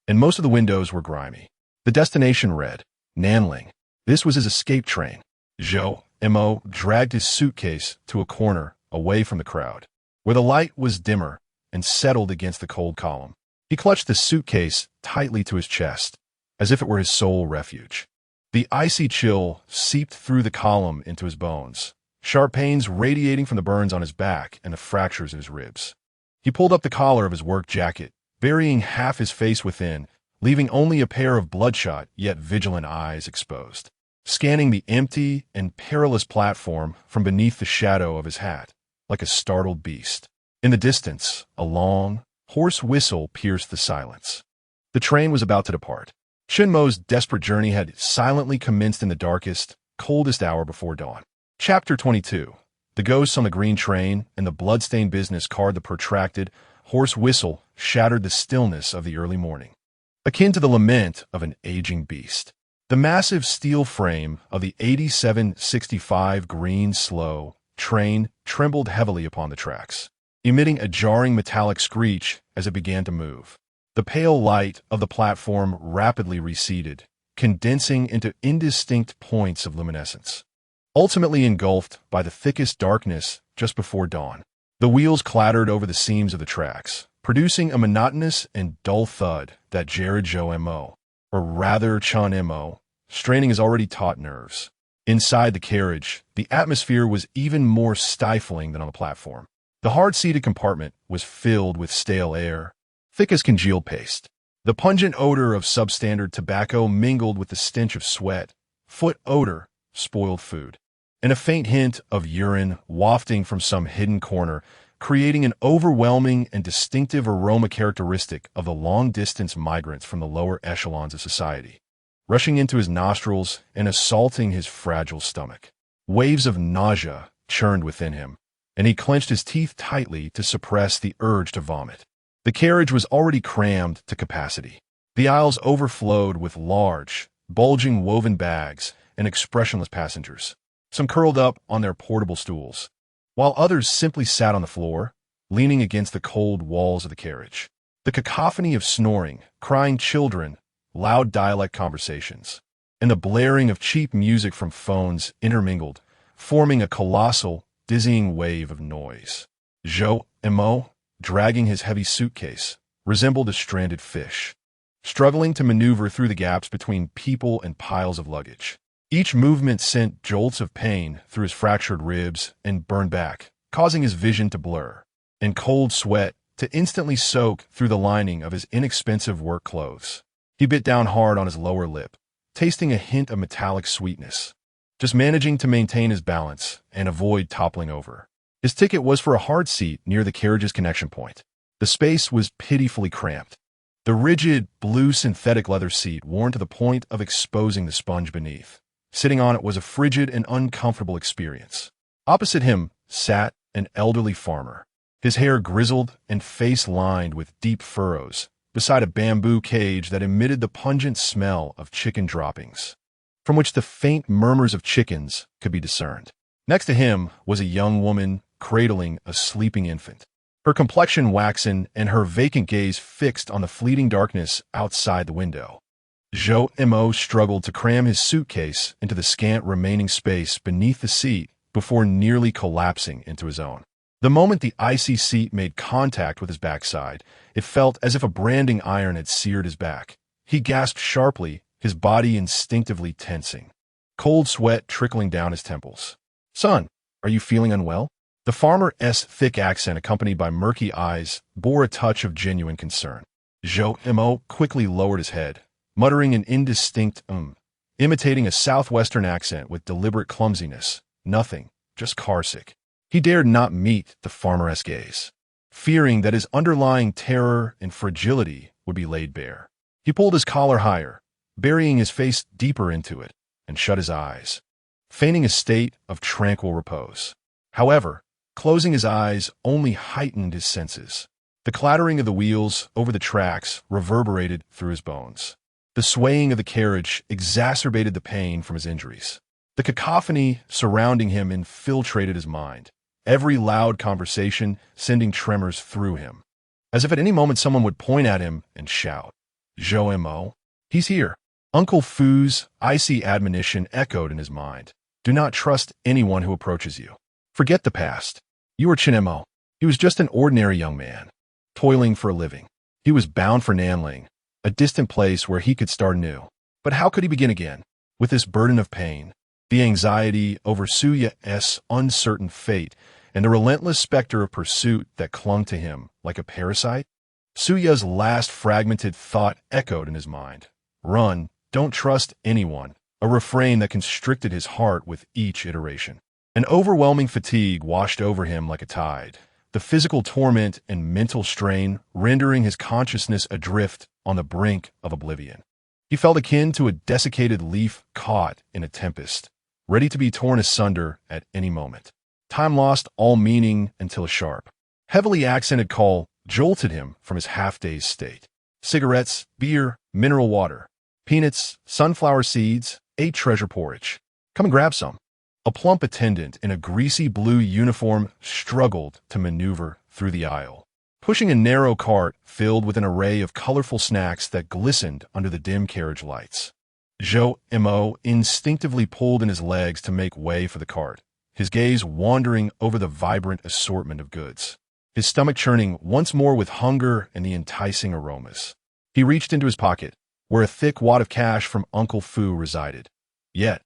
and most of the windows were grimy. The destination read, Nanling. This was his escape train. Zhou Mo dragged his suitcase to a corner away from the crowd, where the light was dimmer and settled against the cold column. He clutched the suitcase tightly to his chest, as if it were his sole refuge. The icy chill seeped through the column into his bones, sharp pains radiating from the burns on his back and the fractures in his ribs. He pulled up the collar of his work jacket, burying half his face within, leaving only a pair of bloodshot yet vigilant eyes exposed, scanning the empty and perilous platform from beneath the shadow of his hat, like a startled beast. In the distance, a long, hoarse whistle pierced the silence. The train was about to depart. Shinmo's desperate journey had silently commenced in the darkest, coldest hour before dawn. Chapter 22. The ghosts on the green train and the bloodstained business card. The protracted, hoarse whistle shattered the stillness of the early morning, akin to the lament of an aging beast. The massive steel frame of the 8765 green slow train trembled heavily upon the tracks, emitting a jarring metallic screech as it began to move. The pale light of the platform rapidly receded, condensing into indistinct points of luminescence, ultimately engulfed by the thickest darkness just before dawn. The wheels clattered over the seams of the tracks, producing a monotonous and dull thud that jarred Zhou Mo, or rather Chun Mo, straining his already taut nerves. Inside the carriage, the atmosphere was even more stifling than on the platform. The hard-seated compartment was filled with stale air, thick as congealed paste. The pungent odor of substandard tobacco mingled with the stench of sweat, foot odor, spoiled food, and a faint hint of urine wafting from some hidden corner, creating an overwhelming and distinctive aroma characteristic of the long-distance migrants from the lower echelons of society, rushing into his nostrils and assaulting his fragile stomach. Waves of nausea churned within him, and he clenched his teeth tightly to suppress the urge to vomit. The carriage was already crammed to capacity. The aisles overflowed with large, bulging woven bags and expressionless passengers, some curled up on their portable stools, while others simply sat on the floor, leaning against the cold walls of the carriage. The cacophony of snoring, crying children, loud dialect conversations, and the blaring of cheap music from phones intermingled, forming a colossal, dizzying wave of noise. Zhou Mo, dragging his heavy suitcase, resembled a stranded fish, struggling to maneuver through the gaps between people and piles of luggage. Each movement sent jolts of pain through his fractured ribs and burned back, causing his vision to blur. and cold sweat to instantly soak through the lining of his inexpensive work clothes. He bit down hard on his lower lip, tasting a hint of metallic sweetness, just managing to maintain his balance and avoid toppling over. His ticket was for a hard seat near the carriage's connection point. The space was pitifully cramped. The rigid, blue synthetic leather seat worn to the point of exposing the sponge beneath. Sitting on it was a frigid and uncomfortable experience. Opposite him sat an elderly farmer, his hair grizzled and face lined with deep furrows, beside a bamboo cage that emitted the pungent smell of chicken droppings, from which the faint murmurs of chickens could be discerned. Next to him was a young woman cradling a sleeping infant, her complexion waxen and her vacant gaze fixed on the fleeting darkness outside the window. Zhou Mo struggled to cram his suitcase into the scant remaining space beneath the seat before nearly collapsing into his own. The moment the icy seat made contact with his backside, it felt as if a branding iron had seared his back. He gasped sharply, his body instinctively tensing, cold sweat trickling down his temples. "Son, are you feeling unwell?" The farmer's thick accent, accompanied by murky eyes, bore a touch of genuine concern. Zhou Mo quickly lowered his head, muttering an indistinct imitating a southwestern accent with deliberate clumsiness. Nothing, just carsick. He dared not meet the farmer's gaze, fearing that his underlying terror and fragility would be laid bare. He pulled his collar higher, burying his face deeper into it, and shut his eyes, feigning a state of tranquil repose. However, closing his eyes only heightened his senses. The clattering of the wheels over the tracks reverberated through his bones. The swaying of the carriage exacerbated the pain from his injuries. The cacophony surrounding him infiltrated his mind, every loud conversation sending tremors through him, as if at any moment someone would point at him and shout, "Zhou Mo, he's here." Uncle Fu's icy admonition echoed in his mind. "Do not trust anyone who approaches you. Forget the past. You are Chen Mo." He was just an ordinary young man, toiling for a living. He was bound for Nanling, a distant place where he could start anew. But how could he begin again? With this burden of pain, the anxiety over Suya's uncertain fate, and the relentless specter of pursuit that clung to him like a parasite? Suya's last fragmented thought echoed in his mind. Run, don't trust anyone, a refrain that constricted his heart with each iteration. An overwhelming fatigue washed over him like a tide, the physical torment and mental strain rendering his consciousness adrift on the brink of oblivion. He felt akin to a desiccated leaf caught in a tempest, ready to be torn asunder at any moment. Time lost all meaning until a sharp, heavily accented call jolted him from his half-dazed state. Cigarettes, beer, mineral water, peanuts, sunflower seeds, ate treasure porridge. Come and grab some. A plump attendant in a greasy blue uniform struggled to maneuver through the aisle, pushing a narrow cart filled with an array of colorful snacks that glistened under the dim carriage lights. Zhou Mo instinctively pulled in his legs to make way for the cart, his gaze wandering over the vibrant assortment of goods, his stomach churning once more with hunger and the enticing aromas. He reached into his pocket, where a thick wad of cash from Uncle Fu resided. Yet,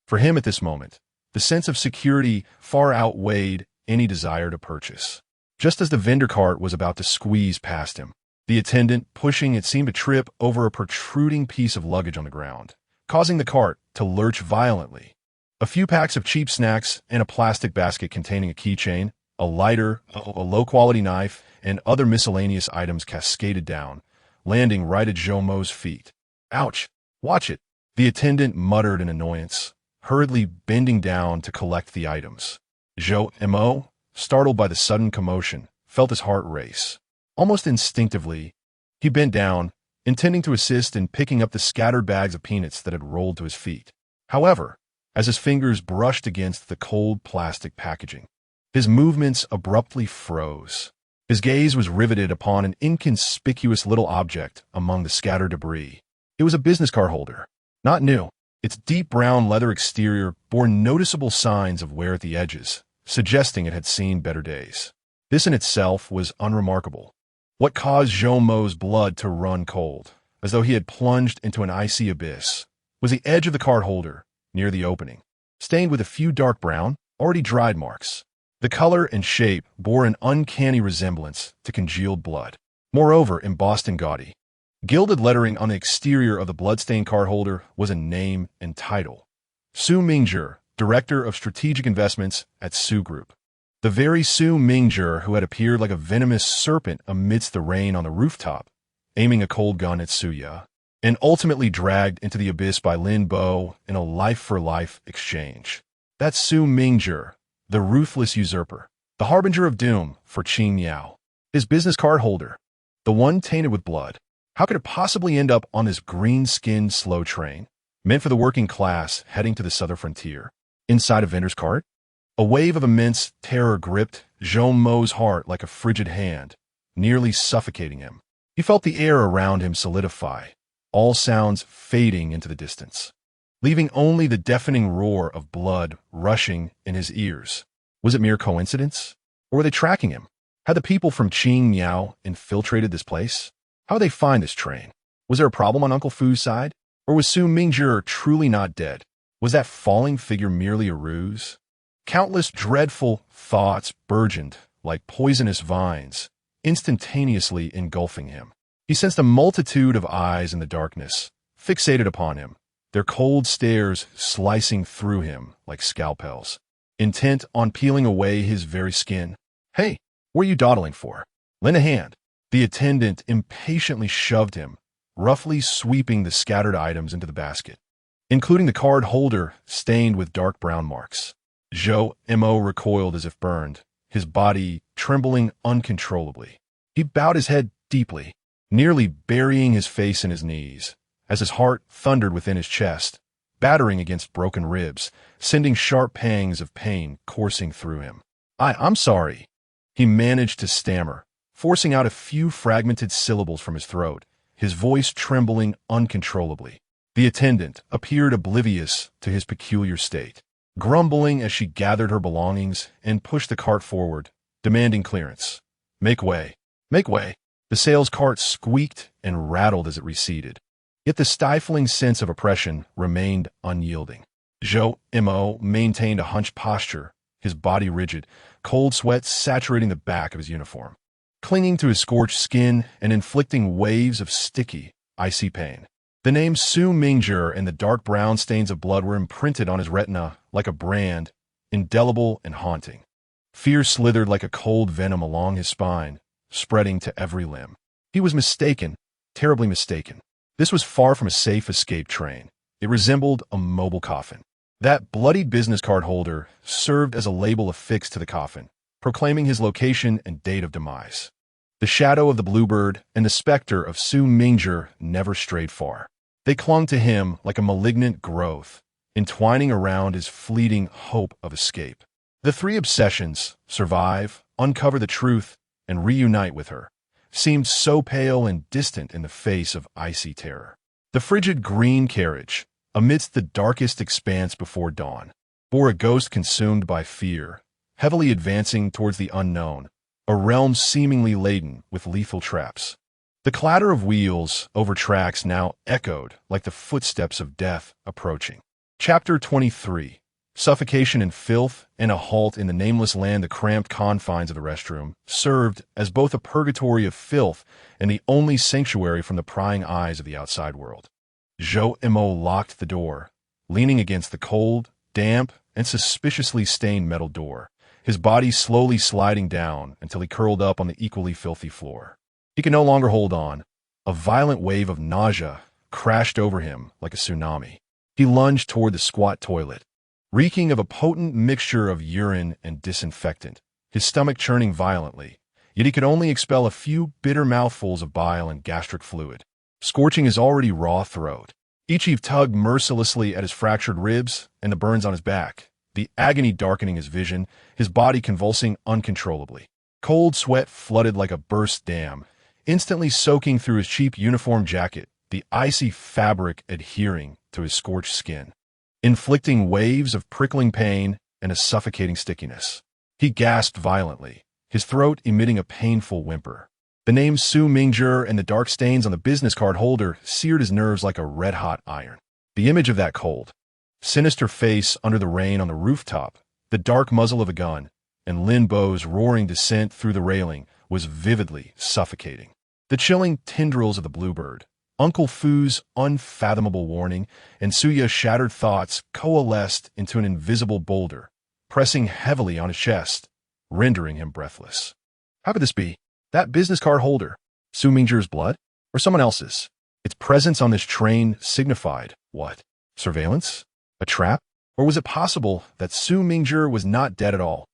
for him at this moment, the sense of security far outweighed any desire to purchase. Just as the vendor cart was about to squeeze past him, the attendant pushing it seemed to trip over a protruding piece of luggage on the ground, causing the cart to lurch violently. A few packs of cheap snacks and a plastic basket containing a keychain, a lighter, a low-quality knife, and other miscellaneous items cascaded down, landing right at Zhou Mo's feet. "Ouch! Watch it!" The attendant muttered in annoyance, hurriedly bending down to collect the items. Zhou Mo, startled by the sudden commotion, felt his heart race. Almost instinctively, he bent down, intending to assist in picking up the scattered bags of peanuts that had rolled to his feet. However, as his fingers brushed against the cold plastic packaging, his movements abruptly froze. His gaze was riveted upon an inconspicuous little object among the scattered debris. It was a business card holder, not new. Its deep brown leather exterior bore noticeable signs of wear at the edges, suggesting it had seen better days. This in itself was unremarkable. What caused Zhou Mo's blood to run cold, as though he had plunged into an icy abyss, was the edge of the card holder, near the opening, stained with a few dark brown, already dried marks. The color and shape bore an uncanny resemblance to congealed blood. Moreover, embossed in gaudy, gilded lettering on the exterior of the bloodstained cardholder was a name and title. Su Mingzhi, Director of Strategic Investments at Su Group. The very Su Mingzhi who had appeared like a venomous serpent amidst the rain on the rooftop, aiming a cold gun at Su Ya, and ultimately dragged into the abyss by Lin Bo in a life-for-life exchange. That's Su Mingzhi, the ruthless usurper, the harbinger of doom for Qing Yao. His business card holder, the one tainted with blood. How could it possibly end up on this green-skinned slow train, meant for the working class heading to the southern frontier? Inside a vendor's cart? A wave of immense terror gripped Zhou Mo's heart like a frigid hand, nearly suffocating him. He felt the air around him solidify, all sounds fading into the distance, leaving only the deafening roar of blood rushing in his ears. Was it mere coincidence? Or were they tracking him? Had the people from Qing Yao infiltrated this place? How would they find this train? Was there a problem on Uncle Fu's side? Or was Su Mingzhi truly not dead? Was that falling figure merely a ruse? Countless dreadful thoughts burgeoned like poisonous vines, instantaneously engulfing him. He sensed a multitude of eyes in the darkness, fixated upon him, their cold stares slicing through him like scalpels, intent on peeling away his very skin. "Hey, what are you dawdling for? Lend a hand." The attendant impatiently shoved him, roughly sweeping the scattered items into the basket, including the card holder stained with dark brown marks. Zhou Mo recoiled as if burned, his body trembling uncontrollably. He bowed his head deeply, nearly burying his face in his knees, as his heart thundered within his chest, battering against broken ribs, sending sharp pangs of pain coursing through him. I'm sorry," he managed to stammer, forcing out a few fragmented syllables from his throat, his voice trembling uncontrollably. The attendant appeared oblivious to his peculiar state, grumbling as she gathered her belongings and pushed the cart forward, demanding clearance. "Make way! Make way!" The sales cart squeaked and rattled as it receded. Yet the stifling sense of oppression remained unyielding. Zhou Mo maintained a hunched posture, his body rigid, cold sweat saturating the back of his uniform, clinging to his scorched skin and inflicting waves of sticky, icy pain. The names Su Mingzhi and the dark brown stains of blood were imprinted on his retina like a brand, indelible and haunting. Fear slithered like a cold venom along his spine, spreading to every limb. He was mistaken, terribly mistaken. This was far from a safe escape train. It resembled a mobile coffin. That bloodied business card holder served as a label affixed to the coffin, proclaiming his location and date of demise. The shadow of the bluebird and the specter of Su Mingzhi never strayed far. They clung to him like a malignant growth, entwining around his fleeting hope of escape. The three obsessions, survive, uncover the truth, and reunite with her, seemed so pale and distant in the face of icy terror. The frigid green carriage, amidst the darkest expanse before dawn, bore a ghost consumed by fear, heavily advancing towards the unknown, a realm seemingly laden with lethal traps. The clatter of wheels over tracks now echoed like the footsteps of death approaching. Chapter 23. Suffocation and filth, and a halt in the nameless land. The cramped confines of the restroom served as both a purgatory of filth and the only sanctuary from the prying eyes of the outside world. Zhou Mo locked the door, leaning against the cold, damp, and suspiciously stained metal door, his body slowly sliding down until he curled up on the equally filthy floor. He could no longer hold on. A violent wave of nausea crashed over him like a tsunami. He lunged toward the squat toilet, reeking of a potent mixture of urine and disinfectant, his stomach churning violently, yet he could only expel a few bitter mouthfuls of bile and gastric fluid, scorching his already raw throat. Each heave tugged mercilessly at his fractured ribs and the burns on his back, the agony darkening his vision, his body convulsing uncontrollably. Cold sweat flooded like a burst dam, instantly soaking through his cheap uniform jacket, the icy fabric adhering to his scorched skin, inflicting waves of prickling pain and a suffocating stickiness. He gasped violently, his throat emitting a painful whimper. The names Su Mingzhi and the dark stains on the business card holder seared his nerves like a red-hot iron. The image of that cold, sinister face under the rain on the rooftop, the dark muzzle of a gun, and Lin Bo's roaring descent through the railing was vividly suffocating. The chilling tendrils of the bluebird, Uncle Fu's unfathomable warning, and Suya's shattered thoughts coalesced into an invisible boulder, pressing heavily on his chest, rendering him breathless. How could this be? That business card holder? Su Mingzhi's blood? Or someone else's? Its presence on this train signified what? Surveillance? A trap? Or was it possible that Su Mingzhi was not dead at all?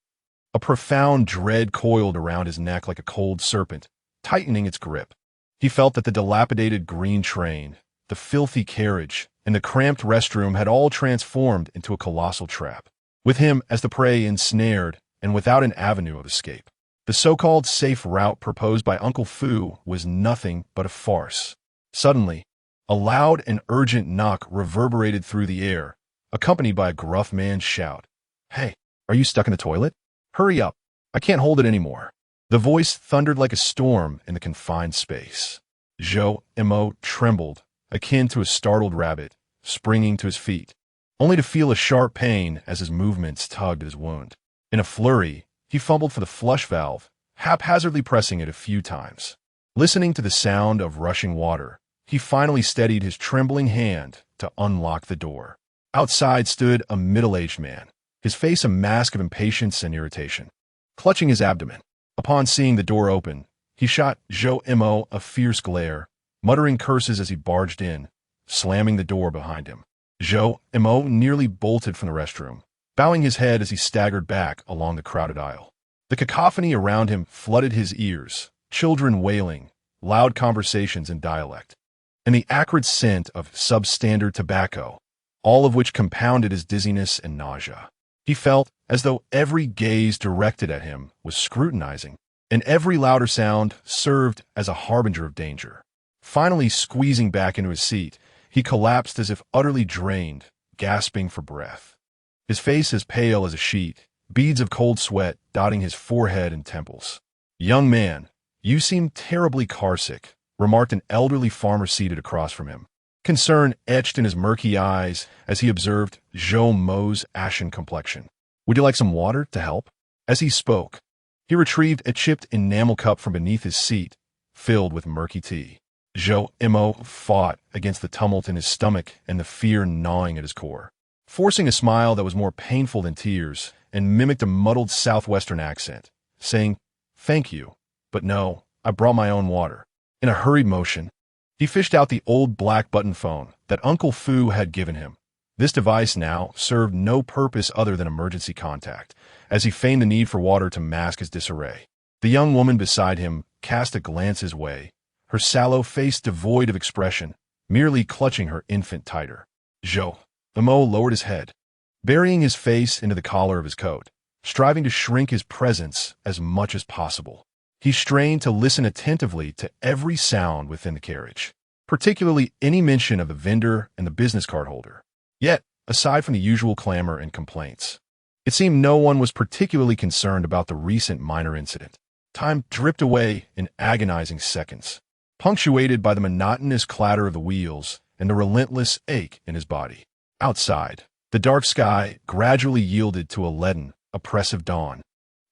A profound dread coiled around his neck like a cold serpent, tightening its grip. He felt that the dilapidated green train, the filthy carriage, and the cramped restroom had all transformed into a colossal trap, with him as the prey ensnared and without an avenue of escape. The so-called safe route proposed by Uncle Fu was nothing but a farce. Suddenly, a loud and urgent knock reverberated through the air, accompanied by a gruff man's shout. "Hey, are you stuck in the toilet? Hurry up. I can't hold it anymore." The voice thundered like a storm in the confined space. Zhou Mo trembled, akin to a startled rabbit, springing to his feet, only to feel a sharp pain as his movements tugged at his wound. In a flurry, he fumbled for the flush valve, haphazardly pressing it a few times. Listening to the sound of rushing water, he finally steadied his trembling hand to unlock the door. Outside stood a middle-aged man, his face a mask of impatience and irritation. Clutching his abdomen, upon seeing the door open, he shot Zhou Mo a fierce glare, muttering curses as he barged in, slamming the door behind him. Zhou Mo nearly bolted from the restroom, bowing his head as he staggered back along the crowded aisle. The cacophony around him flooded his ears, children wailing, loud conversations in dialect, and the acrid scent of substandard tobacco, all of which compounded his dizziness and nausea. He felt as though every gaze directed at him was scrutinizing, and every louder sound served as a harbinger of danger. Finally squeezing back into his seat, he collapsed as if utterly drained, gasping for breath. His face as pale as a sheet, beads of cold sweat dotting his forehead and temples. "Young man, you seem terribly carsick," remarked an elderly farmer seated across from him. Concern etched in his murky eyes as he observed Zhou Mo's ashen complexion. "Would you like some water to help?" As he spoke, he retrieved a chipped enamel cup from beneath his seat, filled with murky tea. Zhou Mo fought against the tumult in his stomach and the fear gnawing at his core. Forcing a smile that was more painful than tears, and mimicked a muddled southwestern accent, saying, "Thank you, but no, I brought my own water." In a hurried motion, he fished out the old black button phone that Uncle Fu had given him. This device now served no purpose other than emergency contact, as he feigned the need for water to mask his disarray. The young woman beside him cast a glance his way, her sallow face devoid of expression, merely clutching her infant tighter. Zhou Mo lowered his head, burying his face into the collar of his coat, striving to shrink his presence as much as possible. He strained to listen attentively to every sound within the carriage, particularly any mention of the vendor and the business card holder. Yet, aside from the usual clamor and complaints, it seemed no one was particularly concerned about the recent minor incident. Time dripped away in agonizing seconds, punctuated by the monotonous clatter of the wheels and the relentless ache in his body. Outside, the dark sky gradually yielded to a leaden, oppressive dawn,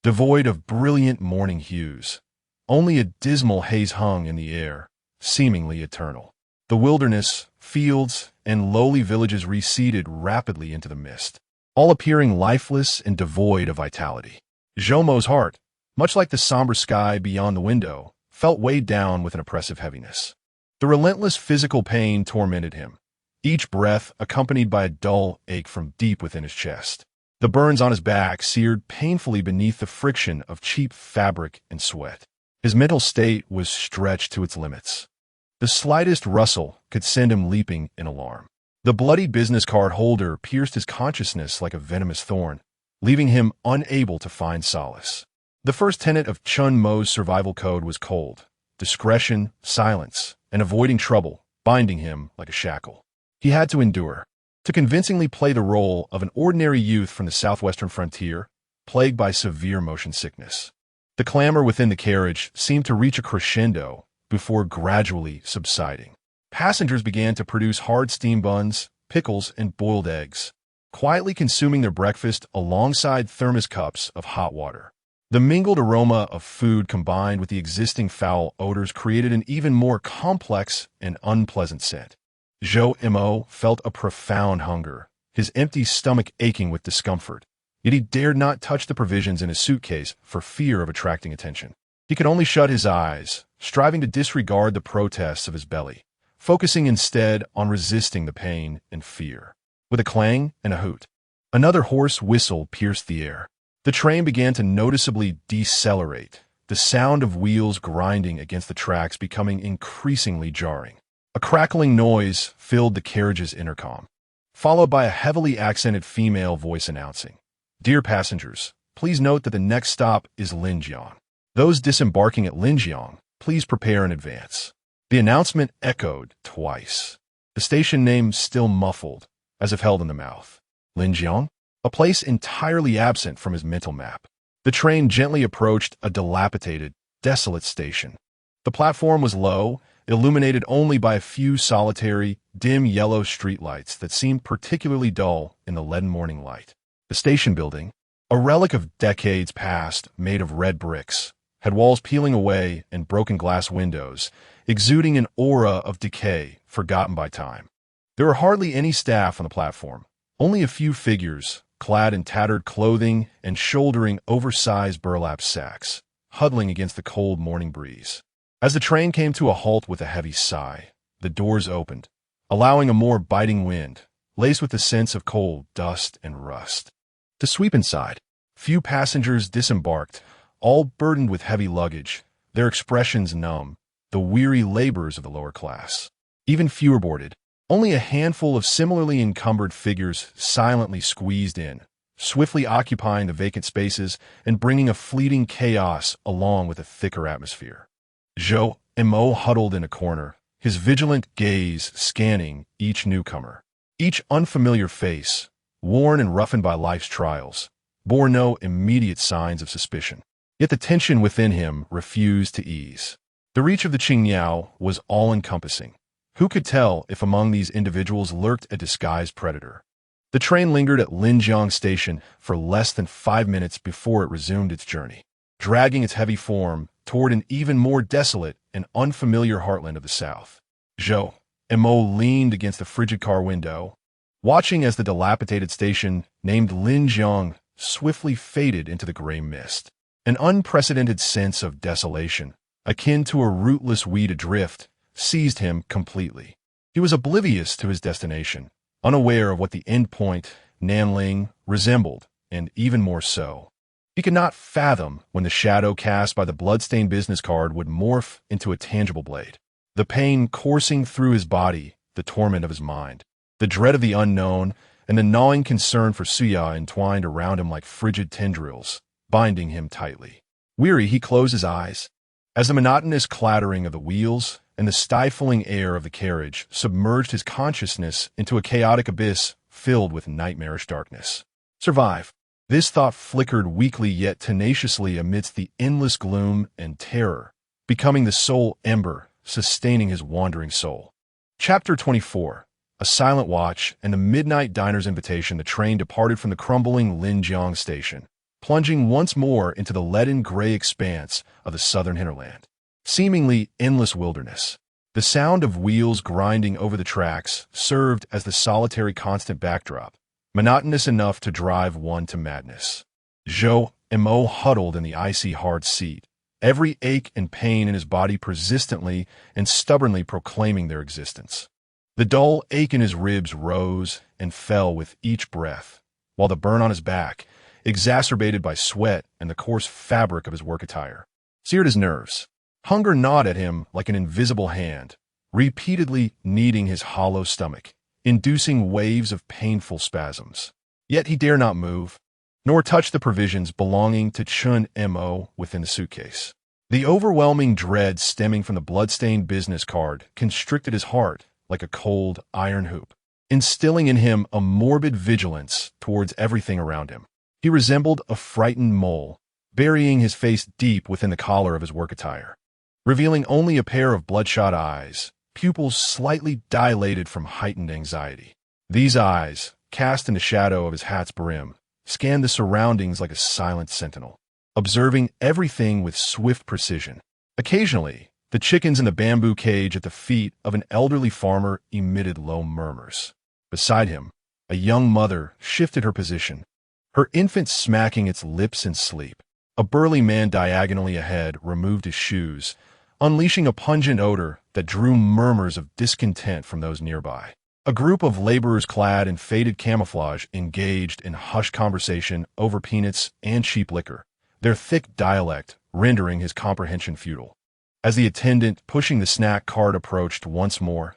devoid of brilliant morning hues. Only a dismal haze hung in the air, seemingly eternal. The wilderness, fields, and lowly villages receded rapidly into the mist, all appearing lifeless and devoid of vitality. Zhou Mo's heart, much like the somber sky beyond the window, felt weighed down with an oppressive heaviness. The relentless physical pain tormented him, each breath accompanied by a dull ache from deep within his chest. The burns on his back seared painfully beneath the friction of cheap fabric and sweat. His mental state was stretched to its limits. The slightest rustle could send him leaping in alarm. The bloody business card holder pierced his consciousness like a venomous thorn, leaving him unable to find solace. The first tenet of Chun Mo's survival code was cold, discretion, silence, and avoiding trouble, binding him like a shackle. He had to endure, to convincingly play the role of an ordinary youth from the southwestern frontier, plagued by severe motion sickness. The clamor within the carriage seemed to reach a crescendo before gradually subsiding. Passengers began to produce hard steam buns, pickles, and boiled eggs. quietly consuming their breakfast alongside thermos cups of hot water. The mingled aroma of food combined with the existing foul odors created an even more complex and unpleasant scent. Zhou Mo felt a profound hunger, his empty stomach aching with discomfort. Yet he dared not touch the provisions in his suitcase for fear of attracting attention. He could only shut his eyes, striving to disregard the protests of his belly, focusing instead on resisting the pain and fear. With a clang and a hoot, another hoarse whistle pierced the air. The train began to noticeably decelerate, the sound of wheels grinding against the tracks becoming increasingly jarring. A crackling noise filled the carriage's intercom, followed by a heavily accented female voice announcing, "Dear passengers, please note that the next stop is Linjiang. Those disembarking at Linjiang, please prepare in advance." The announcement echoed twice, the station name still muffled, as if held in the mouth. Linjiang? A place entirely absent from his mental map. The train gently approached a dilapidated, desolate station. The platform was low, illuminated only by a few solitary, dim yellow streetlights that seemed particularly dull in the leaden morning light. The station building, a relic of decades past made of red bricks, had walls peeling away and broken glass windows, exuding an aura of decay forgotten by time. There were hardly any staff on the platform, only a few figures, clad in tattered clothing and shouldering oversized burlap sacks, huddling against the cold morning breeze. As the train came to a halt with a heavy sigh, the doors opened, allowing a more biting wind, laced with the sense of cold, dust, and rust, to sweep inside. Few passengers disembarked, all burdened with heavy luggage, their expressions numb, the weary labors of the lower class. Even fewer boarded. Only a handful of similarly encumbered figures silently squeezed in, swiftly occupying the vacant spaces and bringing a fleeting chaos along with a thicker atmosphere. Zhou Mo huddled in a corner, his vigilant gaze scanning each newcomer. Each unfamiliar face, worn and roughened by life's trials, bore no immediate signs of suspicion. Yet the tension within him refused to ease. The reach of the Qingyao was all-encompassing. Who could tell if among these individuals lurked a disguised predator? The train lingered at Linjiang Station for less than 5 minutes before it resumed its journey, dragging its heavy form toward an even more desolate and unfamiliar heartland of the south. Zhou Mo leaned against the frigid car window, watching as the dilapidated station named Linjiang swiftly faded into the gray mist. An unprecedented sense of desolation, akin to a rootless weed adrift, seized him completely. He was oblivious to his destination, unaware of what the endpoint, Nanling, resembled, and even more so. He could not fathom when the shadow cast by the bloodstained business card would morph into a tangible blade. The pain coursing through his body, the torment of his mind, the dread of the unknown, and the gnawing concern for Suya entwined around him like frigid tendrils, binding him tightly. Weary, he closed his eyes, as the monotonous clattering of the wheels and the stifling air of the carriage submerged his consciousness into a chaotic abyss filled with nightmarish darkness. Survive. This thought flickered weakly yet tenaciously amidst the endless gloom and terror, becoming the sole ember sustaining his wandering soul. Chapter 24. A silent watch and a midnight diner's invitation, the train departed from the crumbling Linjiang station, plunging once more into the leaden gray expanse of the southern hinterland. Seemingly endless wilderness. The sound of wheels grinding over the tracks served as the solitary constant backdrop, monotonous enough to drive one to madness. Zhou Mo huddled in the icy hard seat, every ache and pain in his body persistently and stubbornly proclaiming their existence. The dull ache in his ribs rose and fell with each breath, while the burn on his back, exacerbated by sweat and the coarse fabric of his work attire, seared his nerves. Hunger gnawed at him like an invisible hand, repeatedly kneading his hollow stomach, inducing waves of painful spasms. Yet he dare not move, nor touch the provisions belonging to Chun Mo within the suitcase. The overwhelming dread stemming from the blood-stained business card constricted his heart like a cold iron hoop, instilling in him a morbid vigilance towards everything around him. He resembled a frightened mole, burying his face deep within the collar of his work attire, revealing only a pair of bloodshot eyes, pupils slightly dilated from heightened anxiety. These eyes, cast in the shadow of his hat's brim, scanned the surroundings like a silent sentinel, observing everything with swift precision. Occasionally, the chickens in the bamboo cage at the feet of an elderly farmer emitted low murmurs. Beside him, a young mother shifted her position, her infant smacking its lips in sleep. A burly man diagonally ahead removed his shoes, unleashing a pungent odor that drew murmurs of discontent from those nearby. A group of laborers clad in faded camouflage engaged in hushed conversation over peanuts and cheap liquor, their thick dialect rendering his comprehension futile. As the attendant pushing the snack cart approached once more,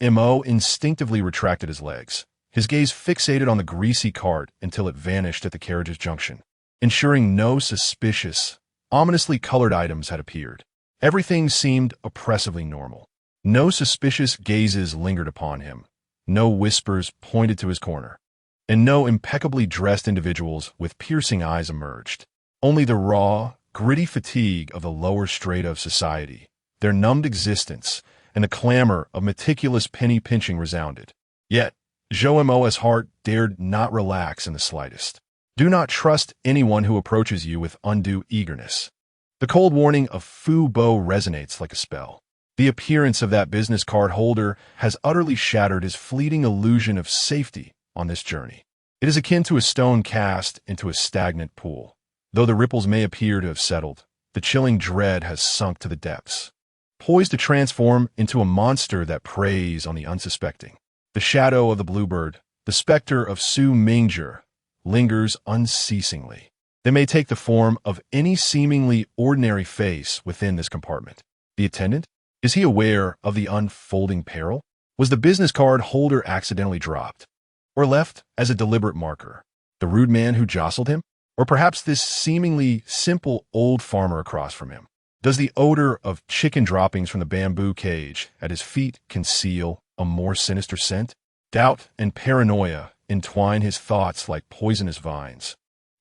Mo instinctively retracted his legs, his gaze fixated on the greasy cart until it vanished at the carriage's junction, ensuring no suspicious, ominously colored items had appeared. Everything seemed oppressively normal. No suspicious gazes lingered upon him, no whispers pointed to his corner, and no impeccably dressed individuals with piercing eyes emerged. Only the raw, gritty fatigue of the lower strata of society, their numbed existence, and the clamor of meticulous penny-pinching resounded. Yet, Mo's heart dared not relax in the slightest. Do not trust anyone who approaches you with undue eagerness. The cold warning of Fu Bo resonates like a spell. The appearance of that business card holder has utterly shattered his fleeting illusion of safety on this journey. It is akin to a stone cast into a stagnant pool. Though the ripples may appear to have settled, the chilling dread has sunk to the depths, poised to transform into a monster that preys on the unsuspecting. The shadow of the bluebird, the specter of Su Mingzhi, lingers unceasingly. They may take the form of any seemingly ordinary face within this compartment. The attendant? Is he aware of the unfolding peril? Was the business card holder accidentally dropped, or left as a deliberate marker? The rude man who jostled him? Or perhaps this seemingly simple old farmer across from him? Does the odor of chicken droppings from the bamboo cage at his feet conceal a more sinister scent? Doubt and paranoia entwine his thoughts like poisonous vines,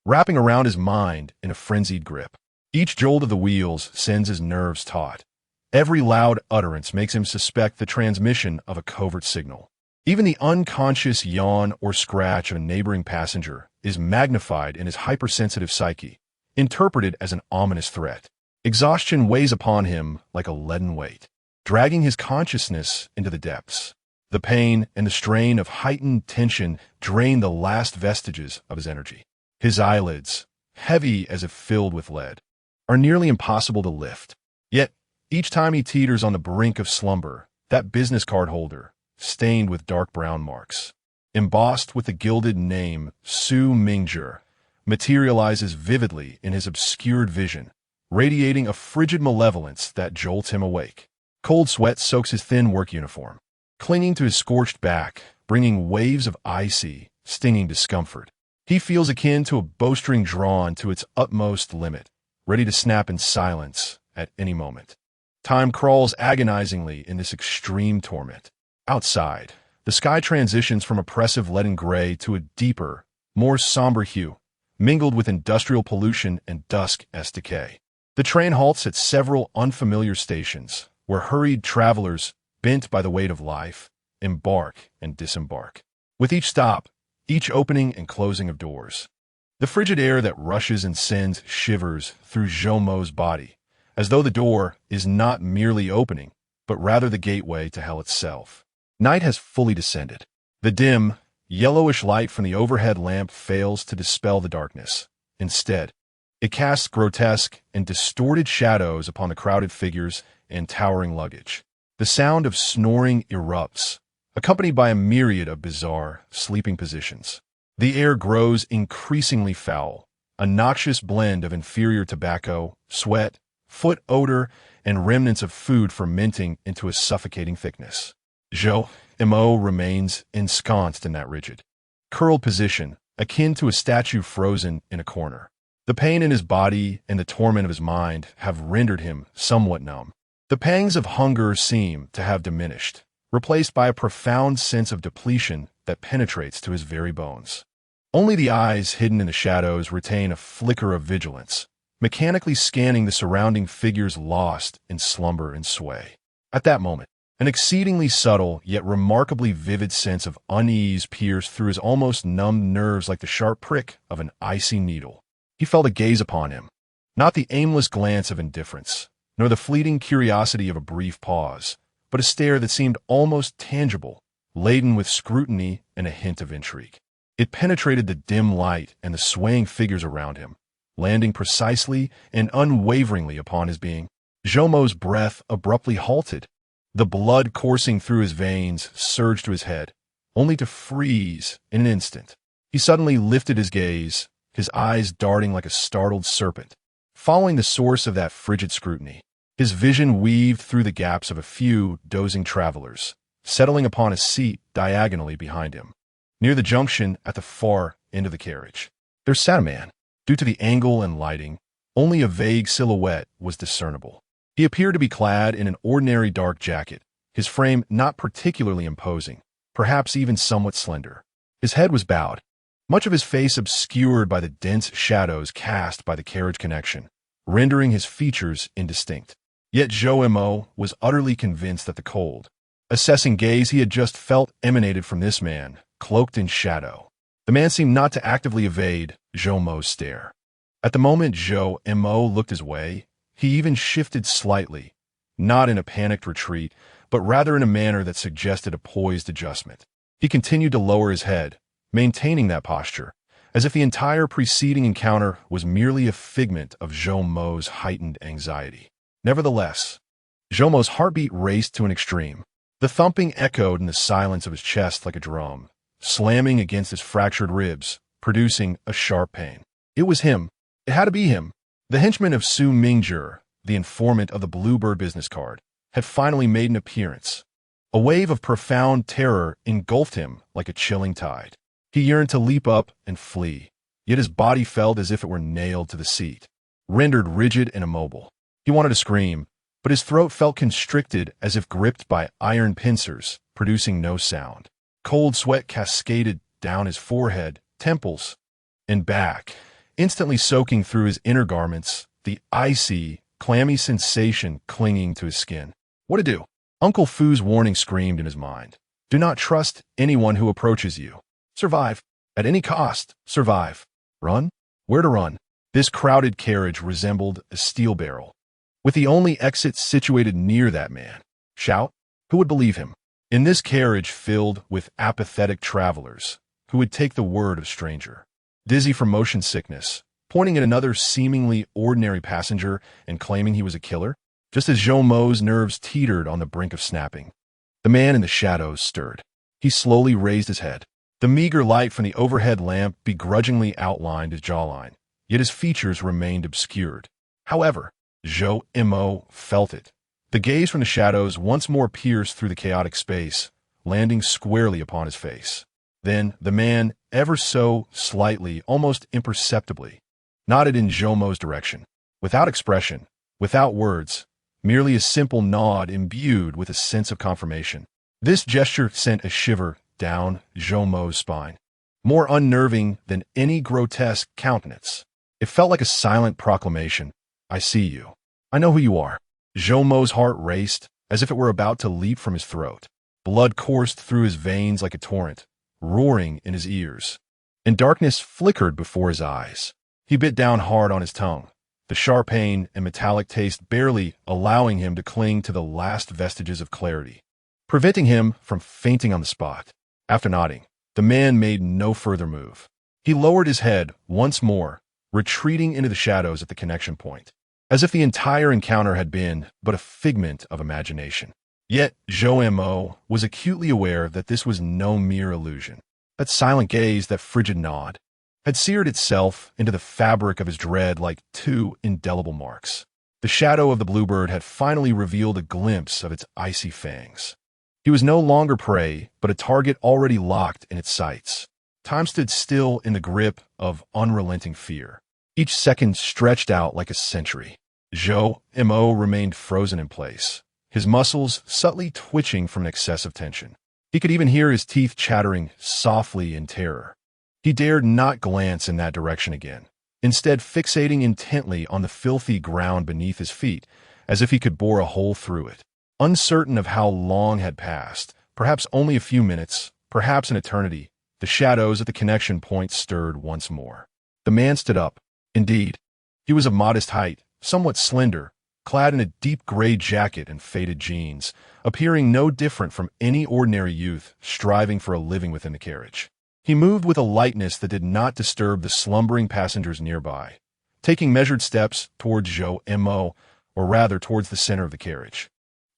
wrapping around his mind in a frenzied grip. Each jolt of the wheels sends his nerves taut. Every loud utterance makes him suspect the transmission of a covert signal. Even the unconscious yawn or scratch of a neighboring passenger is magnified in his hypersensitive psyche, interpreted as an ominous threat. Exhaustion weighs upon him like a leaden weight, dragging his consciousness into the depths. The pain and the strain of heightened tension drain the last vestiges of his energy. His eyelids, heavy as if filled with lead, are nearly impossible to lift. Yet, each time he teeters on the brink of slumber, that business card holder, stained with dark brown marks, embossed with the gilded name Su Mingzhi, materializes vividly in his obscured vision, radiating a frigid malevolence that jolts him awake. Cold sweat soaks his thin work uniform, clinging to his scorched back, bringing waves of icy, stinging discomfort. He feels akin to a bowstring drawn to its utmost limit, ready to snap in silence at any moment. Time crawls agonizingly in this extreme torment. Outside, the sky transitions from oppressive leaden gray to a deeper, more somber hue, mingled with industrial pollution and dusk as decay. The train halts at several unfamiliar stations, where hurried travelers, bent by the weight of life, embark and disembark. With each stop, each opening and closing of doors, the frigid air that rushes and sends shivers through Jomo's body, as though the door is not merely opening, but rather the gateway to hell itself. Night has fully descended. The dim, yellowish light from the overhead lamp fails to dispel the darkness. Instead, it casts grotesque and distorted shadows upon the crowded figures and towering luggage. The sound of snoring erupts, accompanied by a myriad of bizarre, sleeping positions. The air grows increasingly foul, a noxious blend of inferior tobacco, sweat, foot odor, and remnants of food fermenting into a suffocating thickness. Mo remains ensconced in that rigid, curled position, akin to a statue frozen in a corner. The pain in his body and the torment of his mind have rendered him somewhat numb. The pangs of hunger seem to have diminished, replaced by a profound sense of depletion that penetrates to his very bones. Only the eyes hidden in the shadows retain a flicker of vigilance, mechanically scanning the surrounding figures lost in slumber and sway. At that moment, An exceedingly subtle yet remarkably vivid sense of unease pierced through his almost numbed nerves like the sharp prick of an icy needle. He felt a gaze upon him, not the aimless glance of indifference, nor the fleeting curiosity of a brief pause, but a stare that seemed almost tangible, laden with scrutiny and a hint of intrigue. It penetrated the dim light and the swaying figures around him, landing precisely and unwaveringly upon his being. Jomo's breath abruptly halted. The blood coursing through his veins surged to his head, only to freeze in an instant. He suddenly lifted his gaze, his eyes darting like a startled serpent, following the source of that frigid scrutiny. His vision weaved through the gaps of a few dozing travelers, settling upon a seat diagonally behind him. Near the junction at the far end of the carriage, there sat a man. Due to the angle and lighting, only a vague silhouette was discernible. He appeared to be clad in an ordinary dark jacket, his frame not particularly imposing, perhaps even somewhat slender. His head was bowed, much of his face obscured by the dense shadows cast by the carriage connection, rendering his features indistinct. Yet Jomo was utterly convinced that the cold, assessing gaze he had just felt emanated from this man, cloaked in shadow. The man seemed not to actively evade Jomo's stare. At the moment Jomo looked his way, he even shifted slightly, not in a panicked retreat, but rather in a manner that suggested a poised adjustment. He continued to lower his head, maintaining that posture, as if the entire preceding encounter was merely a figment of Jomo's heightened anxiety. Nevertheless, Jomo's heartbeat raced to an extreme. The thumping echoed in the silence of his chest like a drum, slamming against his fractured ribs, producing a sharp pain. It was him. It had to be him. The henchman of Su Mingjur, the informant of the Bluebird business card, had finally made an appearance. A wave of profound terror engulfed him like a chilling tide. He yearned to leap up and flee, yet his body felt as if it were nailed to the seat, rendered rigid and immobile. He wanted to scream, but his throat felt constricted as if gripped by iron pincers, producing no sound. Cold sweat cascaded down his forehead, temples, and back, instantly soaking through his inner garments, the icy, clammy sensation clinging to his skin. What to do? Uncle Fu's warning screamed in his mind. Do not trust anyone who approaches you. Survive. At any cost, survive. Run? Where to run? This crowded carriage resembled a steel barrel, with the only exit situated near that man. Shout? Who would believe him? In this carriage filled with apathetic travelers, who would take the word of stranger? Dizzy from motion sickness, pointing at another seemingly ordinary passenger and claiming he was a killer, just as Jomo's nerves teetered on the brink of snapping. The man in the shadows stirred. He slowly raised his head. The meager light from the overhead lamp begrudgingly outlined his jawline, yet his features remained obscured. However, Jomo felt it. The gaze from the shadows once more pierced through the chaotic space, landing squarely upon his face. Then the man, ever so slightly, almost imperceptibly, nodded in Jomo's direction. Without expression, without words, merely a simple nod imbued with a sense of confirmation. This gesture sent a shiver down Jomo's spine, more unnerving than any grotesque countenance. It felt like a silent proclamation. I see you. I know who you are. Jomo's heart raced, as if it were about to leap from his throat. Blood coursed through his veins like a torrent, roaring in his ears, and darkness flickered before his eyes. He bit down hard on his tongue, the sharp pain and metallic taste barely allowing him to cling to the last vestiges of clarity, preventing him from fainting on the spot. After nodding, the man made no further move. He lowered his head once more, retreating into the shadows at the connection point, as if the entire encounter had been but a figment of imagination. Yet Jomo was acutely aware that this was no mere illusion. That silent gaze, that frigid nod, had seared itself into the fabric of his dread like two indelible marks. The shadow of the bluebird had finally revealed a glimpse of its icy fangs. He was no longer prey, but a target already locked in its sights. Time stood still in the grip of unrelenting fear. Each second stretched out like a century. Jomo remained frozen in place, his muscles subtly twitching from an excess of tension. He could even hear his teeth chattering softly in terror. He dared not glance in that direction again, instead fixating intently on the filthy ground beneath his feet, as if he could bore a hole through it. Uncertain of how long had passed, perhaps only a few minutes, perhaps an eternity, the shadows at the connection point stirred once more. The man stood up. Indeed, he was of modest height, somewhat slender, clad in a deep gray jacket and faded jeans, appearing no different from any ordinary youth striving for a living within the carriage. He moved with a lightness that did not disturb the slumbering passengers nearby, taking measured steps towards Zhou Mo, or rather towards the center of the carriage.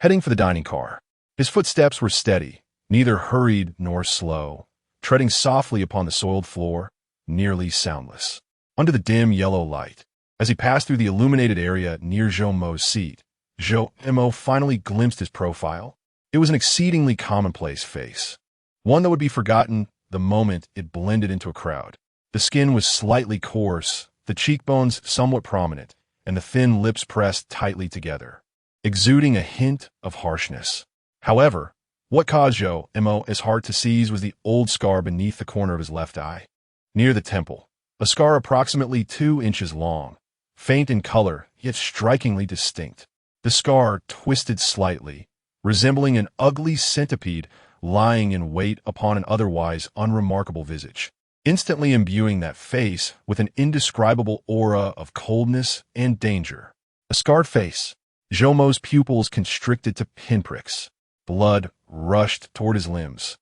Heading for the dining car. His footsteps were steady, neither hurried nor slow, treading softly upon the soiled floor, nearly soundless. Under the dim yellow light, as he passed through the illuminated area near Zhou Mo's seat, Zhou Mo finally glimpsed his profile. It was an exceedingly commonplace face, one that would be forgotten the moment it blended into a crowd. The skin was slightly coarse, the cheekbones somewhat prominent, and the thin lips pressed tightly together, exuding a hint of harshness. However, what caused Zhou Mo as hard to seize was the old scar beneath the corner of his left eye, near the temple, a scar approximately 2 inches long, faint in color, yet strikingly distinct. The scar twisted slightly, resembling an ugly centipede lying in wait upon an otherwise unremarkable visage, instantly imbuing that face with an indescribable aura of coldness and danger. A scarred face. Zhou Mo's pupils constricted to pinpricks. Blood rushed toward his limbs,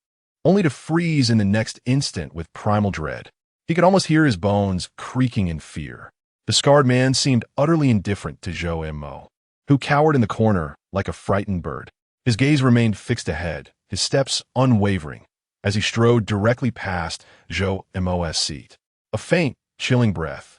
only to freeze in the next instant with primal dread. He could almost hear his bones creaking in fear. The scarred man seemed utterly indifferent to Zhou Mo, who cowered in the corner like a frightened bird. His gaze remained fixed ahead, his steps unwavering, as he strode directly past Zhou Mo's seat. A faint, chilling breath,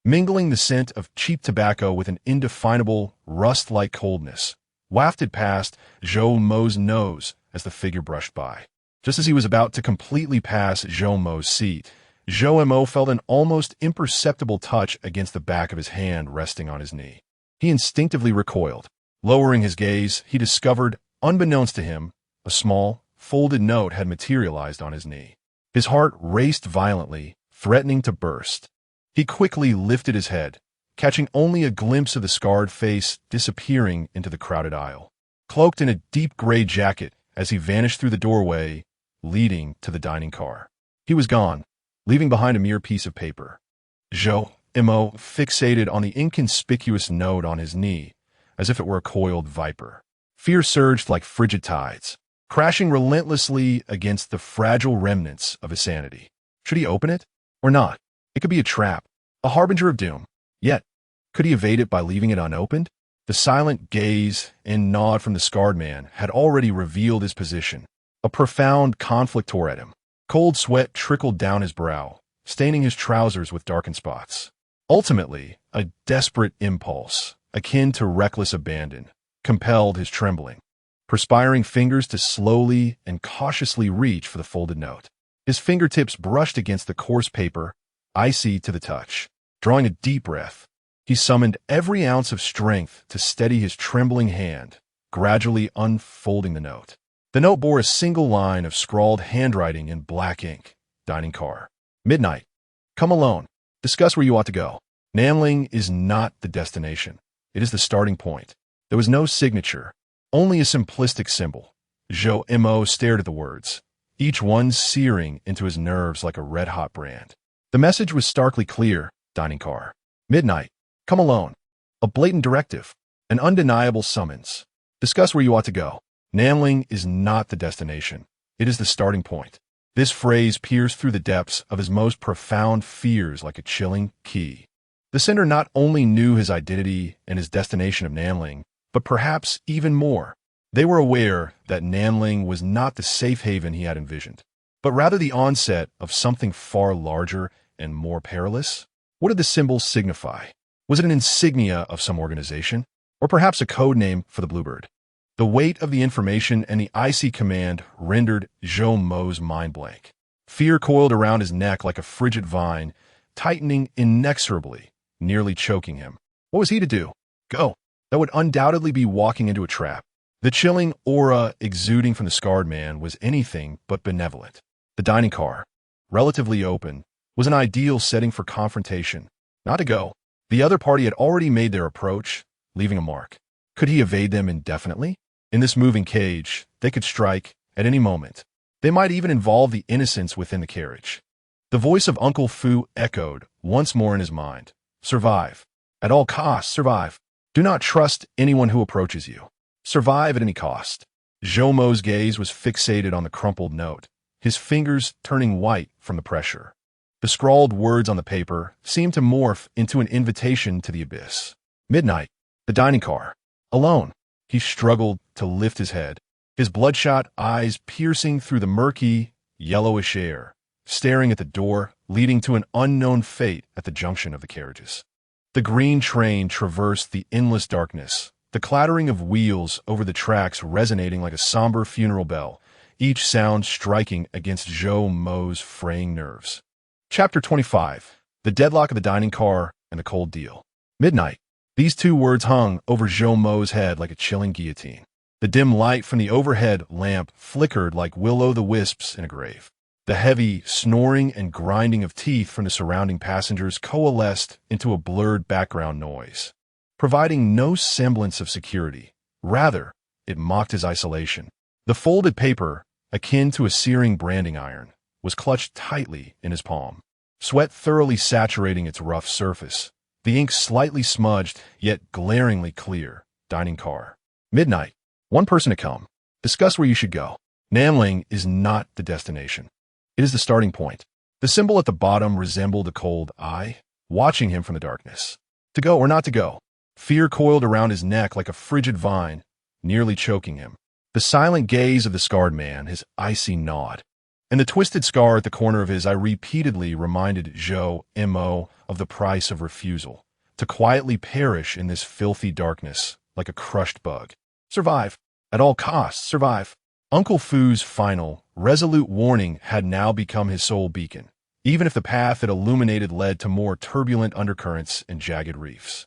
mingling the scent of cheap tobacco with an indefinable, rust-like coldness, wafted past Zhou Mo's nose as the figure brushed by. Just as he was about to completely pass Zhou Mo's seat, Zhou Mo felt an almost imperceptible touch against the back of his hand resting on his knee. He instinctively recoiled. Lowering his gaze, he discovered, unbeknownst to him, a small, folded note had materialized on his knee. His heart raced violently, threatening to burst. He quickly lifted his head, catching only a glimpse of the scarred face disappearing into the crowded aisle, cloaked in a deep gray jacket as he vanished through the doorway leading to the dining car. He was gone, leaving behind a mere piece of paper. Zhou Mo fixated on the inconspicuous note on his knee, as if it were a coiled viper. Fear surged like frigid tides, crashing relentlessly against the fragile remnants of his sanity. Should he open it or not? It could be a trap, a harbinger of doom. Yet, could he evade it by leaving it unopened? The silent gaze and nod from the scarred man had already revealed his position. A profound conflict tore at him. Cold sweat trickled down his brow, staining his trousers with darkened spots. Ultimately, a desperate impulse, akin to reckless abandon, compelled his trembling, perspiring fingers to slowly and cautiously reach for the folded note. His fingertips brushed against the coarse paper, icy to the touch. Drawing a deep breath, he summoned every ounce of strength to steady his trembling hand, gradually unfolding the note. The note bore a single line of scrawled handwriting in black ink. Dining car. Midnight. Come alone. Discuss where you ought to go. Nanling is not the destination. It is the starting point. There was no signature, only a simplistic symbol. Zhou Mo stared at the words, each one searing into his nerves like a red-hot brand. The message was starkly clear. Dining car. Midnight. Come alone. A blatant directive. An undeniable summons. Discuss where you ought to go. Nanling is not the destination. It is the starting point. This phrase pierced through the depths of his most profound fears like a chilling key. The sender not only knew his identity and his destination of Nanling, but perhaps even more. They were aware that Nanling was not the safe haven he had envisioned, but rather the onset of something far larger and more perilous. What did the symbol signify? Was it an insignia of some organization, or perhaps a code name for the Bluebird? The weight of the information and the icy command rendered Zhou Mo's mind blank. Fear coiled around his neck like a frigid vine, tightening inexorably, nearly choking him. What was he to do? Go. That would undoubtedly be walking into a trap. The chilling aura exuding from the scarred man was anything but benevolent. The dining car, relatively open, was an ideal setting for confrontation. Not to go. The other party had already made their approach, leaving a mark. Could he evade them indefinitely? In this moving cage, they could strike at any moment. They might even involve the innocents within the carriage. The voice of Uncle Fu echoed once more in his mind. Survive. At all costs, survive. Do not trust anyone who approaches you. Survive at any cost. Zhou Mo's gaze was fixated on the crumpled note, his fingers turning white from the pressure. The scrawled words on the paper seemed to morph into an invitation to the abyss. Midnight. The dining car. Alone. He struggled to lift his head, his bloodshot eyes piercing through the murky, yellowish air, staring at the door leading to an unknown fate at the junction of the carriages. The green train traversed the endless darkness, the clattering of wheels over the tracks resonating like a somber funeral bell, each sound striking against Zhou Mo's fraying nerves. Chapter 25. The Deadlock of the Dining Car and the Cold Deal. Midnight. These two words hung over Zhou Mo's head like a chilling guillotine. The dim light from the overhead lamp flickered like will-o'-the-wisps in a grave. The heavy snoring and grinding of teeth from the surrounding passengers coalesced into a blurred background noise, providing no semblance of security. Rather, it mocked his isolation. The folded paper, akin to a searing branding iron, was clutched tightly in his palm, sweat thoroughly saturating its rough surface, the ink slightly smudged yet glaringly clear. Dining car. Midnight. One person to come. Discuss where you should go. Namling is not the destination. It is the starting point. The symbol at the bottom resembled a cold eye, watching him from the darkness. To go or not to go. Fear coiled around his neck like a frigid vine, nearly choking him. The silent gaze of the scarred man, his icy nod, and the twisted scar at the corner of his eye repeatedly reminded Zhou Mo of the price of refusal, to quietly perish in this filthy darkness like a crushed bug. Survive. At all costs, survive. Uncle Fu's final, resolute warning had now become his sole beacon, even if the path it illuminated led to more turbulent undercurrents and jagged reefs.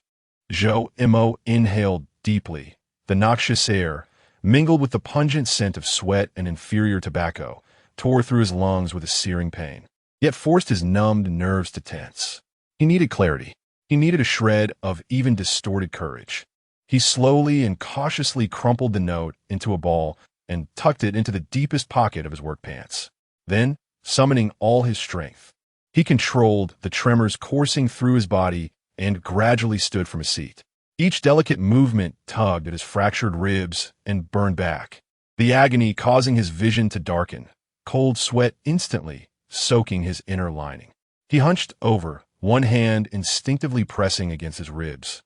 Zhou Mo inhaled deeply. The noxious air, mingled with the pungent scent of sweat and inferior tobacco, tore through his lungs with a searing pain, yet forced his numbed nerves to tense. He needed clarity. He needed a shred of even distorted courage. He slowly and cautiously crumpled the note into a ball and tucked it into the deepest pocket of his work pants. Then, summoning all his strength, he controlled the tremors coursing through his body and gradually stood from his seat. Each delicate movement tugged at his fractured ribs and burned back, the agony causing his vision to darken, cold sweat instantly soaking his inner lining. He hunched over, one hand instinctively pressing against his ribs,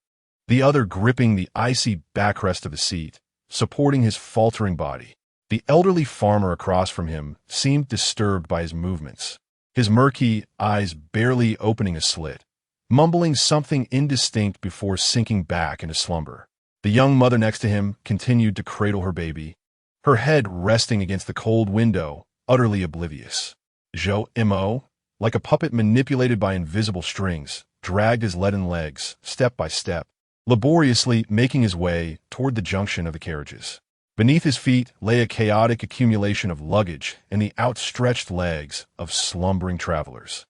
the other gripping the icy backrest of the seat, supporting his faltering body. The elderly farmer across from him seemed disturbed by his movements, his murky eyes barely opening a slit, mumbling something indistinct before sinking back into slumber. The young mother next to him continued to cradle her baby, her head resting against the cold window, utterly oblivious. Zhou Mo, like a puppet manipulated by invisible strings, dragged his leaden legs, step by step, laboriously making his way toward the junction of the carriages. Beneath his feet lay a chaotic accumulation of luggage and the outstretched legs of slumbering travelers,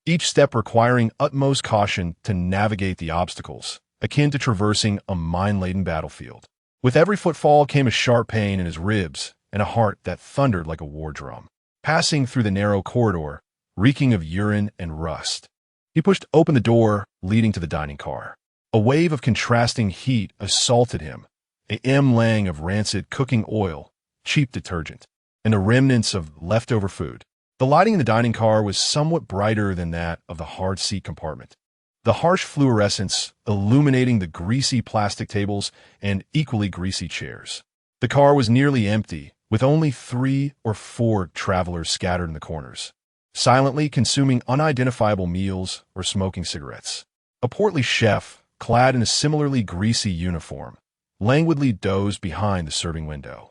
each step requiring utmost caution to navigate the obstacles, akin to traversing a mine-laden battlefield. With every footfall came a sharp pain in his ribs and a heart that thundered like a war drum. Passing through the narrow corridor, reeking of urine and rust, he pushed open the door leading to the dining car. A wave of contrasting heat assaulted him, a lang of rancid cooking oil, cheap detergent, and the remnants of leftover food. The lighting in the dining car was somewhat brighter than that of the hard seat compartment, the harsh fluorescence illuminating the greasy plastic tables and equally greasy chairs. The car was nearly empty, with only 3 or 4 travelers scattered in the corners, silently consuming unidentifiable meals or smoking cigarettes. A portly chef, clad in a similarly greasy uniform, languidly dozed behind the serving window.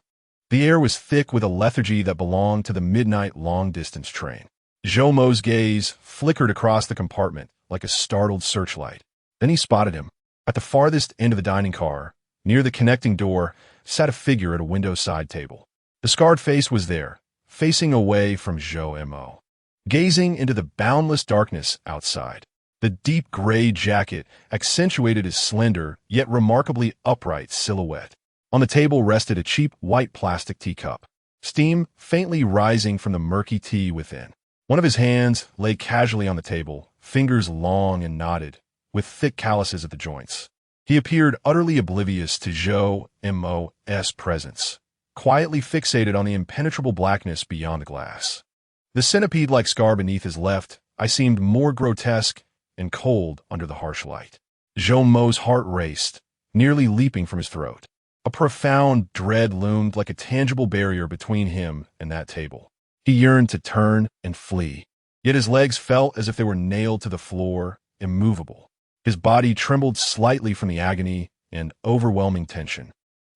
The air was thick with a lethargy that belonged to the midnight long-distance train. Zhou Mo's gaze flickered across the compartment like a startled searchlight. Then he spotted him. At the farthest end of the dining car, near the connecting door, sat a figure at a window side table. The scarred face was there, facing away from Zhou Mo, gazing into the boundless darkness outside. The deep gray jacket accentuated his slender, yet remarkably upright silhouette. On the table rested a cheap white plastic teacup, steam faintly rising from the murky tea within. One of his hands lay casually on the table, fingers long and knotted, with thick calluses at the joints. He appeared utterly oblivious to Zhou Mo's presence, quietly fixated on the impenetrable blackness beyond the glass. The centipede-like scar beneath his left eye seemed more grotesque and cold under the harsh light. Zhou Mo's heart raced, nearly leaping from his throat. A profound dread loomed like a tangible barrier between him and that table. He yearned to turn and flee, yet his legs felt as if they were nailed to the floor, immovable. His body trembled slightly from the agony and overwhelming tension.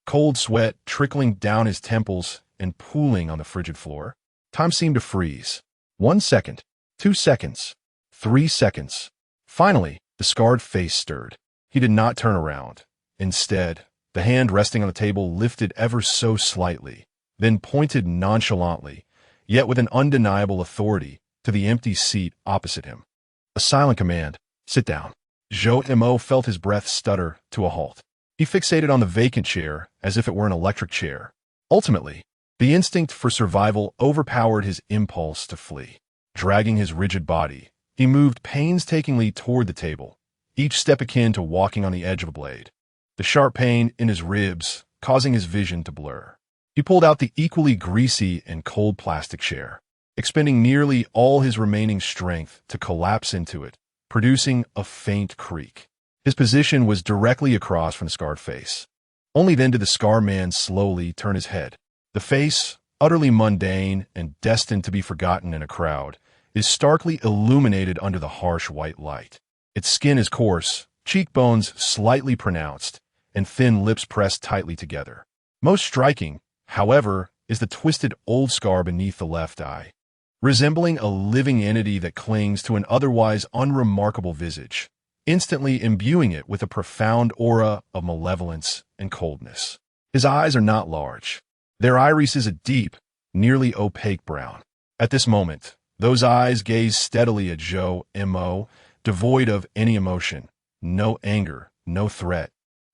Cold sweat trickling down his temples and pooling on the frigid floor. Time seemed to freeze. 1 second, 2 seconds, 3 seconds. Finally, the scarred face stirred. He did not turn around. Instead, the hand resting on the table lifted ever so slightly, then pointed nonchalantly, yet with an undeniable authority, to the empty seat opposite him. A silent command, "Sit down." Zhou Mo felt his breath stutter to a halt. He fixated on the vacant chair as if it were an electric chair. Ultimately, the instinct for survival overpowered his impulse to flee. Dragging his rigid body, he moved painstakingly toward the table, each step akin to walking on the edge of a blade. The sharp pain in his ribs causing his vision to blur. He pulled out the equally greasy and cold plastic chair, expending nearly all his remaining strength to collapse into it, producing a faint creak. His position was directly across from the scarred face. Only then did the scar man slowly turn his head. The face, utterly mundane and destined to be forgotten in a crowd, is starkly illuminated under the harsh white light. Its skin is coarse, cheekbones slightly pronounced, and thin lips pressed tightly together. Most striking, however, is the twisted old scar beneath the left eye, resembling a living entity that clings to an otherwise unremarkable visage, instantly imbuing it with a profound aura of malevolence and coldness. His eyes are not large. Their iris is a deep, nearly opaque brown. At this moment, those eyes gaze steadily at Zhou Mo, devoid of any emotion, no anger, no threat,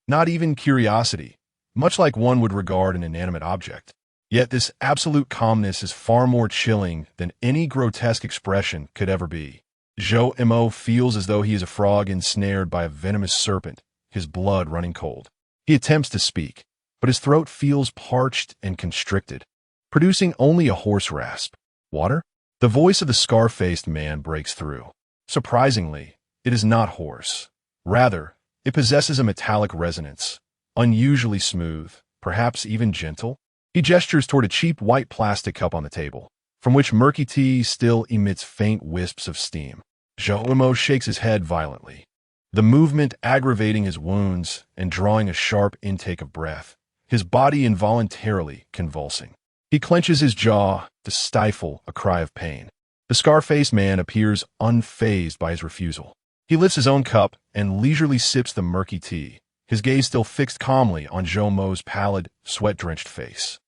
not even curiosity, much like one would regard an inanimate object. Yet this absolute calmness is far more chilling than any grotesque expression could ever be. Zhou Mo feels as though he is a frog ensnared by a venomous serpent, his blood running cold. He attempts to speak, but his throat feels parched and constricted, producing only a hoarse rasp. "Water?" The voice of the scar-faced man breaks through. Surprisingly, it is not hoarse. Rather, it possesses a metallic resonance, unusually smooth, perhaps even gentle. He gestures toward a cheap white plastic cup on the table, from which murky tea still emits faint wisps of steam. Zhou Mo shakes his head violently, the movement aggravating his wounds and drawing a sharp intake of breath, his body involuntarily convulsing. He clenches his jaw to stifle a cry of pain. The scar-faced man appears unfazed by his refusal. He lifts his own cup and leisurely sips the murky tea, his gaze still fixed calmly on Zhou Mo's pallid, sweat-drenched face.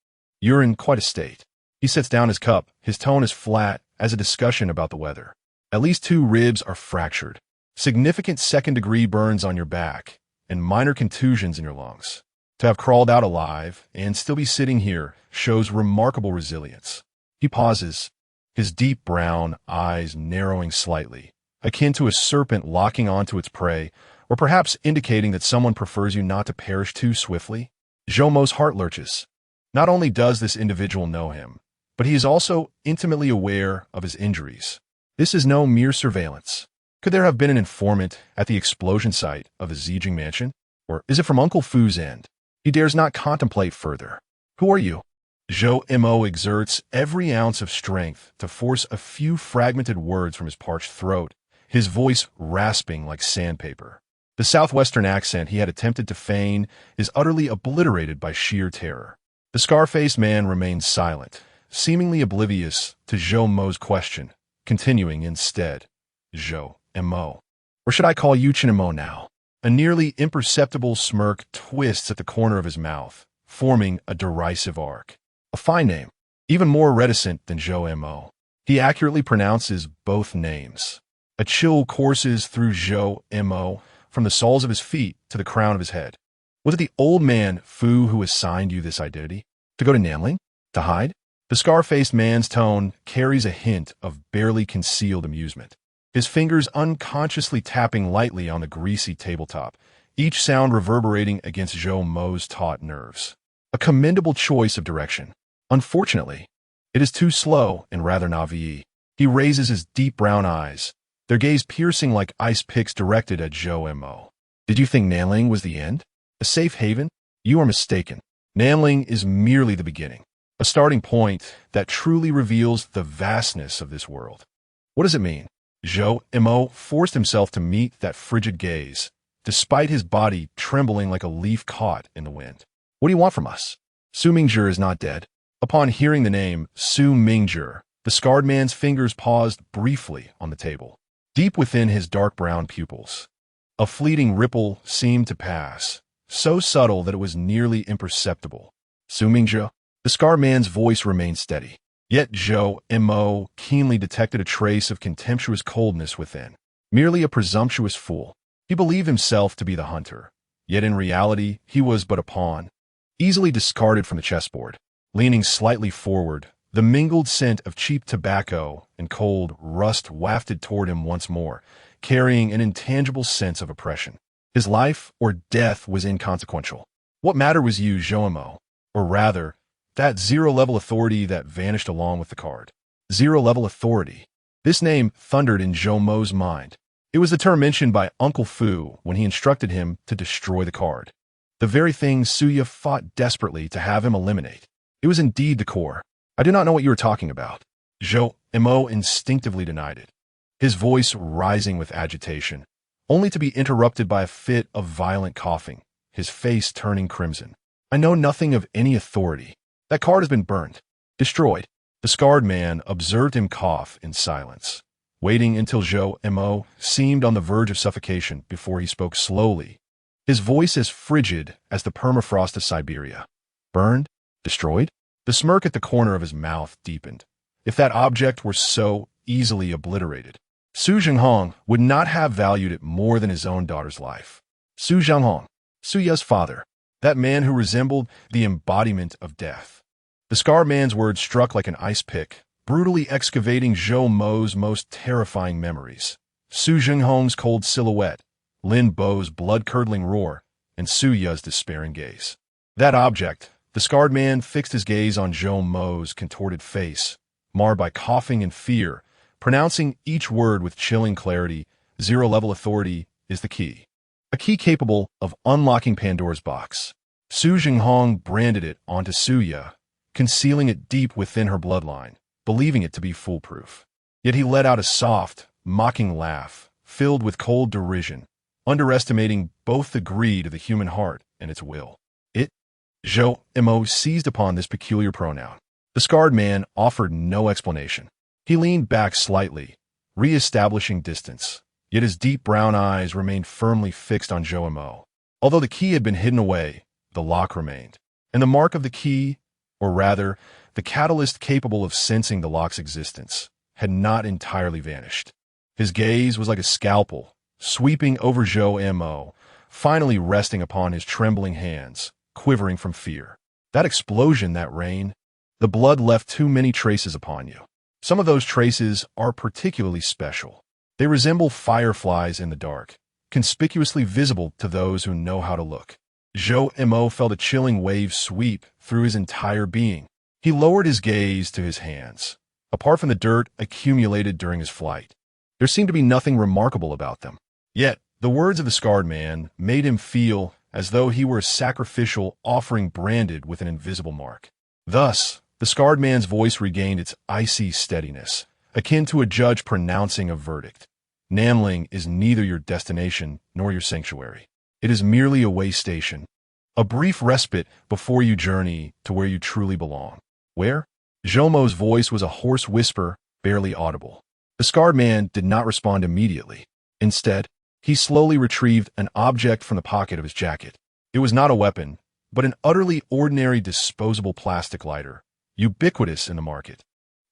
"You're in quite a state." He sets down his cup, his tone as flat as a discussion about the weather. "At least 2 ribs are fractured, significant second-degree burns on your back, and minor contusions in your lungs. To have crawled out alive and still be sitting here shows remarkable resilience." He pauses, his deep brown eyes narrowing slightly, akin to a serpent locking onto its prey, or perhaps indicating that someone prefers you not to perish too swiftly. Zhou Mo's heart lurches. Not only does this individual know him, but he is also intimately aware of his injuries. This is no mere surveillance. Could there have been an informant at the explosion site of the Zijing mansion? Or is it from Uncle Fu's end? He dares not contemplate further. "Who are you?" Zhou Mo exerts every ounce of strength to force a few fragmented words from his parched throat, his voice rasping like sandpaper. The southwestern accent he had attempted to feign is utterly obliterated by sheer terror. The scar-faced man remains silent, seemingly oblivious to Zhou Mo's question, continuing instead, "Zhou Mo. Or should I call you Mo now?" A nearly imperceptible smirk twists at the corner of his mouth, forming a derisive arc. A fine name, even more reticent than Zhou Mo. He accurately pronounces both names. A chill courses through Zhou Mo from the soles of his feet to the crown of his head. Was it the old man, Fu, who assigned you this identity? To go to Namling? To hide? The scar-faced man's tone carries a hint of barely concealed amusement, his fingers unconsciously tapping lightly on the greasy tabletop, each sound reverberating against Zhou Mo's taut nerves. A commendable choice of direction. Unfortunately, it is too slow and rather naive. He raises his deep brown eyes, their gaze piercing like ice picks directed at Zhou Mo. Did you think Nanling was the end? A safe haven? You are mistaken. Nanling is merely the beginning, a starting point that truly reveals the vastness of this world. What does it mean? Zhou Mo forced himself to meet that frigid gaze, despite his body trembling like a leaf caught in the wind. What do you want from us? Su Mingjie is not dead. Upon hearing the name Su Mingjie, the scarred man's fingers paused briefly on the table. Deep within his dark brown pupils, a fleeting ripple seemed to pass, so subtle that it was nearly imperceptible. Su Mingjie, the scarred man's voice remained steady. Yet Zhou Mo keenly detected a trace of contemptuous coldness within. Merely a presumptuous fool. He believed himself to be the hunter, yet in reality he was but a pawn, easily discarded from the chessboard. Leaning slightly forward, the mingled scent of cheap tobacco and cold rust wafted toward him once more, carrying an intangible sense of oppression. His life or death was inconsequential. What mattered was you, Zhou Mo, or rather, that zero-level authority that vanished along with the card. Zero-level authority. This name thundered in Zhou Mo's mind. It was the term mentioned by Uncle Fu when he instructed him to destroy the card. The very thing Suya fought desperately to have him eliminate. It was indeed the core. I do not know what you are talking about. Zhou Mo instinctively denied it, his voice rising with agitation, only to be interrupted by a fit of violent coughing, his face turning crimson. I know nothing of any authority. That card has been burned, destroyed. The scarred man observed him cough in silence, waiting until Zhou Mo seemed on the verge of suffocation before he spoke slowly, his voice as frigid as the permafrost of Siberia. Burned? Destroyed? The smirk at the corner of his mouth deepened. If that object were so easily obliterated, Su Zhenghong would not have valued it more than his own daughter's life. Su Zhenghong, Suya's father, that man who resembled the embodiment of death. The scarred man's words struck like an ice pick, brutally excavating Zhou Mo's most terrifying memories. Su Zhenghong's cold silhouette, Lin Bo's blood-curdling roar, and Suya's despairing gaze. That object, the scarred man fixed his gaze on Zhou Mo's contorted face, marred by coughing and fear, pronouncing each word with chilling clarity. Zero-level authority is the key. A key capable of unlocking Pandora's box. Su Zhenghong branded it onto Suya, concealing it deep within her bloodline, believing it to be foolproof. Yet he let out a soft, mocking laugh, filled with cold derision, underestimating both the greed of the human heart and its will. Zhou Mo seized upon this peculiar pronoun. The scarred man offered no explanation. He leaned back slightly, re-establishing distance, yet his deep brown eyes remained firmly fixed on Zhou Mo. Although the key had been hidden away, the lock remained, and the mark of the key, or rather, the catalyst capable of sensing the lock's existence, had not entirely vanished. His gaze was like a scalpel, sweeping over Zhou Mo, finally resting upon his trembling hands, quivering from fear. That explosion, that rain, the blood left too many traces upon you. Some of those traces are particularly special. They resemble fireflies in the dark, conspicuously visible to those who know how to look. Zhou Mo felt a chilling wave sweep through his entire being. He lowered his gaze to his hands. Apart from the dirt accumulated during his flight, there seemed to be nothing remarkable about them. Yet, the words of the scarred man made him feel as though he were a sacrificial offering branded with an invisible mark. Thus, the scarred man's voice regained its icy steadiness, akin to a judge pronouncing a verdict. Namling is neither your destination nor your sanctuary. It is merely a way station, a brief respite before you journey to where you truly belong. Where? Zhou Mo's voice was a hoarse whisper, barely audible. The scarred man did not respond immediately. Instead, he slowly retrieved an object from the pocket of his jacket. It was not a weapon, but an utterly ordinary disposable plastic lighter, ubiquitous in the market.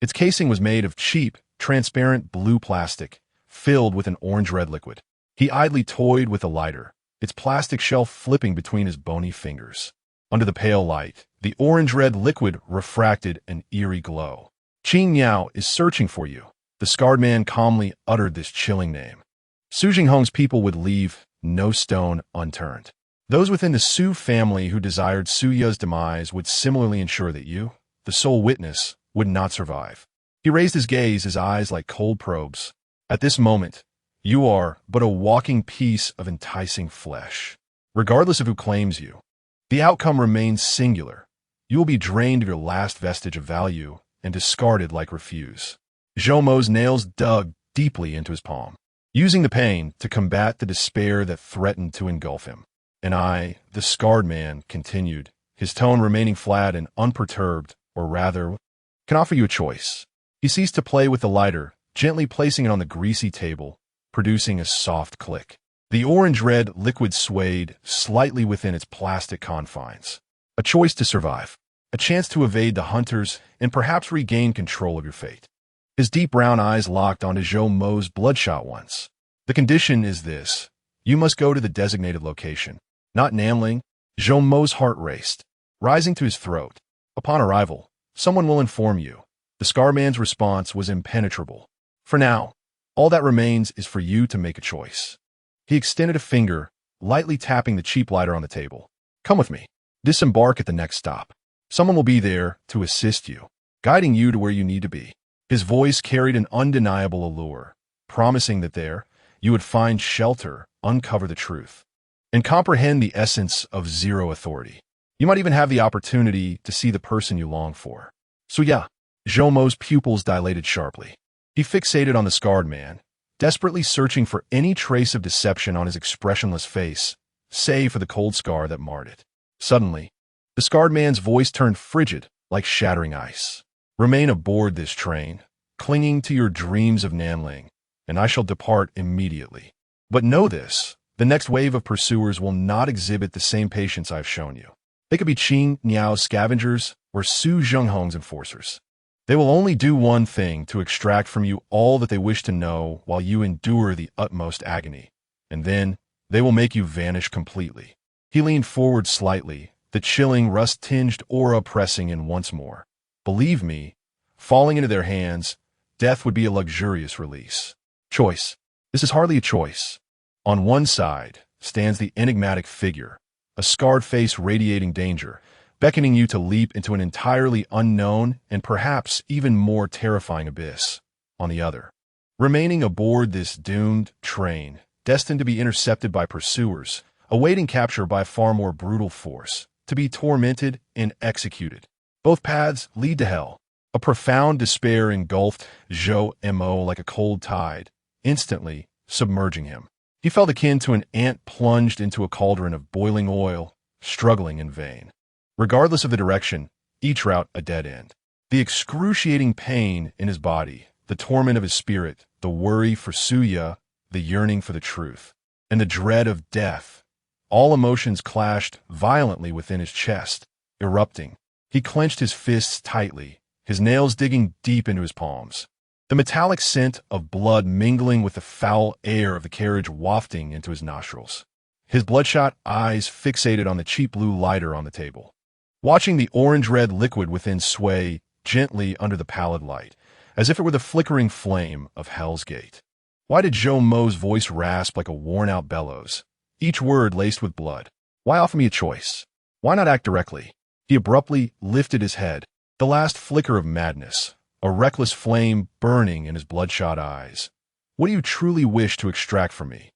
Its casing was made of cheap, transparent blue plastic, filled with an orange-red liquid. He idly toyed with the lighter, its plastic shell flipping between his bony fingers. Under the pale light, the orange-red liquid refracted an eerie glow. Qing Niao is searching for you. The scarred man calmly uttered this chilling name. Su Jinghong's people would leave no stone unturned. Those within the Su family who desired Su Ya's demise would similarly ensure that you, the sole witness, would not survive. He raised his gaze, his eyes like cold probes. At this moment, you are but a walking piece of enticing flesh. Regardless of who claims you, the outcome remains singular. You will be drained of your last vestige of value and discarded like refuse. Zhou Mo's nails dug deeply into his palm, using the pain to combat the despair that threatened to engulf him. And I, the scarred man, continued, his tone remaining flat and unperturbed, or rather, can offer you a choice. He ceased to play with the lighter, gently placing it on the greasy table, producing a soft click. The orange-red liquid swayed slightly within its plastic confines. A choice to survive, a chance to evade the hunters and perhaps regain control of your fate. His deep brown eyes locked onto Zhou Mo's bloodshot ones. The condition is this. You must go to the designated location. Not Nanling. Zhou Mo's heart raced, rising to his throat. Upon arrival, someone will inform you. The scar man's response was impenetrable. For now, all that remains is for you to make a choice. He extended a finger, lightly tapping the cheap lighter on the table. Come with me. Disembark at the next stop. Someone will be there to assist you, guiding you to where you need to be. His voice carried an undeniable allure, promising that there, you would find shelter, uncover the truth, and comprehend the essence of zero authority. You might even have the opportunity to see the person you long for. So yeah, Zhou Mo's pupils dilated sharply. He fixated on the scarred man, desperately searching for any trace of deception on his expressionless face, save for the cold scar that marred it. Suddenly, the scarred man's voice turned frigid, like shattering ice. Remain aboard this train, clinging to your dreams of Nanling, and I shall depart immediately. But know this, the next wave of pursuers will not exhibit the same patience I've shown you. They could be Qing Niao's scavengers or Su Jinghong's enforcers. They will only do one thing, to extract from you all that they wish to know while you endure the utmost agony, and then they will make you vanish completely. He leaned forward slightly, the chilling rust-tinged aura pressing in once more. Believe me, falling into their hands, death would be a luxurious release. Choice. This is hardly a choice. On one side stands the enigmatic figure, a scarred face radiating danger, beckoning you to leap into an entirely unknown and perhaps even more terrifying abyss. On the other, remaining aboard this doomed train, destined to be intercepted by pursuers, awaiting capture by far more brutal force, to be tormented and executed. Both paths lead to hell. A profound despair engulfed Zhou Mo like a cold tide, instantly submerging him. He felt akin to an ant plunged into a cauldron of boiling oil, struggling in vain. Regardless of the direction, each route a dead end. The excruciating pain in his body, the torment of his spirit, the worry for Suya, the yearning for the truth, and the dread of death, all emotions clashed violently within his chest, erupting. He clenched his fists tightly, his nails digging deep into his palms. The metallic scent of blood mingling with the foul air of the carriage wafting into his nostrils. His bloodshot eyes fixated on the cheap blue lighter on the table, watching the orange-red liquid within sway gently under the pallid light, as if it were the flickering flame of Hell's Gate. Why did Zhou Mo's voice rasp like a worn-out bellows, each word laced with blood? Why offer me a choice? Why not act directly? He abruptly lifted his head, the last flicker of madness, a reckless flame burning in his bloodshot eyes. What do you truly wish to extract from me?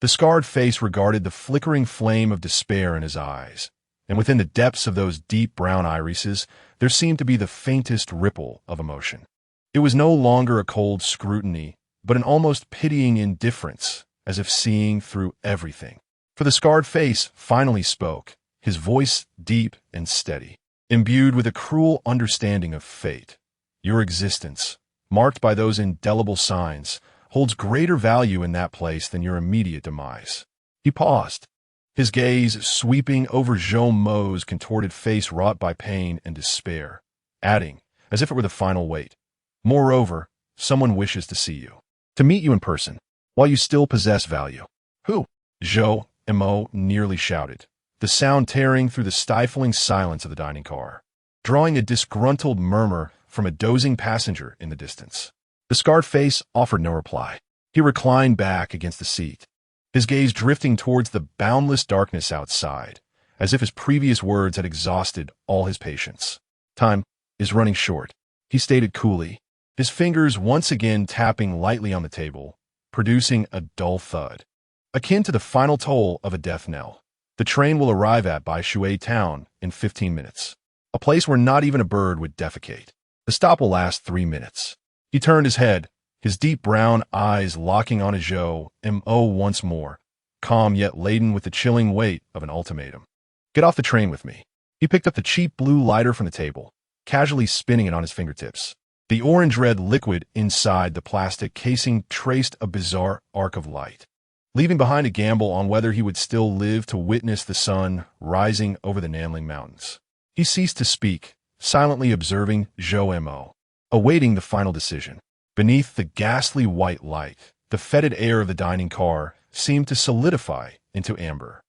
The scarred face regarded the flickering flame of despair in his eyes, and within the depths of those deep brown irises, there seemed to be the faintest ripple of emotion. It was no longer a cold scrutiny, but an almost pitying indifference, as if seeing through everything. For the scarred face finally spoke, his voice deep and steady, imbued with a cruel understanding of fate. Your existence, marked by those indelible signs, holds greater value in that place than your immediate demise. He paused, his gaze sweeping over Zhou Mo's contorted face wrought by pain and despair, adding, as if it were the final weight, moreover, someone wishes to see you, to meet you in person, while you still possess value. Who? Zhou Mo nearly shouted, the sound tearing through the stifling silence of the dining car, drawing a disgruntled murmur from a dozing passenger in the distance. The scarred face offered no reply. He reclined back against the seat, his gaze drifting towards the boundless darkness outside, as if his previous words had exhausted all his patience. Time is running short, he stated coolly, his fingers once again tapping lightly on the table, producing a dull thud, akin to the final toll of a death knell. The train will arrive at Baishui Town in 15 minutes, a place where not even a bird would defecate. The stop will last 3 minutes. He turned his head, his deep brown eyes locking on Zhou Mo once more, calm yet laden with the chilling weight of an ultimatum. Get off the train with me. He picked up the cheap blue lighter from the table, casually spinning it on his fingertips. The orange-red liquid inside the plastic casing traced a bizarre arc of light, leaving behind a gamble on whether he would still live to witness the sun rising over the Nanling Mountains. He ceased to speak, silently observing Zhou Mo, awaiting the final decision. Beneath the ghastly white light, the fetid air of the dining car seemed to solidify into amber.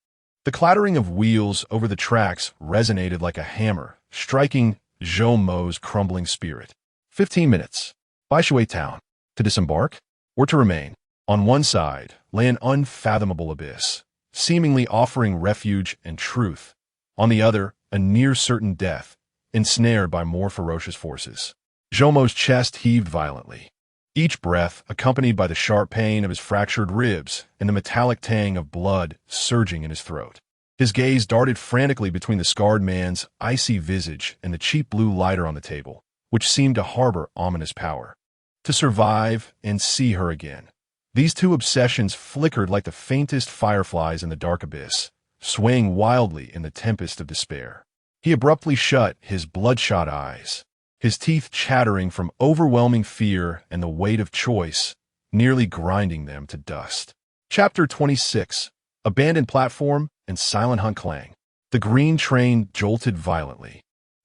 The clattering of wheels over the tracks resonated like a hammer, striking Zhou Mo's crumbling spirit. 15 minutes. Baishui Town. To disembark or to remain? On one side lay an unfathomable abyss, seemingly offering refuge and truth. On the other, a near-certain death, ensnared by more ferocious forces. Zhou Mo's chest heaved violently, each breath accompanied by the sharp pain of his fractured ribs and the metallic tang of blood surging in his throat. His gaze darted frantically between the scarred man's icy visage and the cheap blue lighter on the table, which seemed to harbor ominous power. To survive and see her again. These two obsessions flickered like the faintest fireflies in the dark abyss, swaying wildly in the tempest of despair. He abruptly shut his bloodshot eyes, his teeth chattering from overwhelming fear and the weight of choice, nearly grinding them to dust. Chapter 26. Abandoned Platform and Silent Hunt Clang. The green train jolted violently,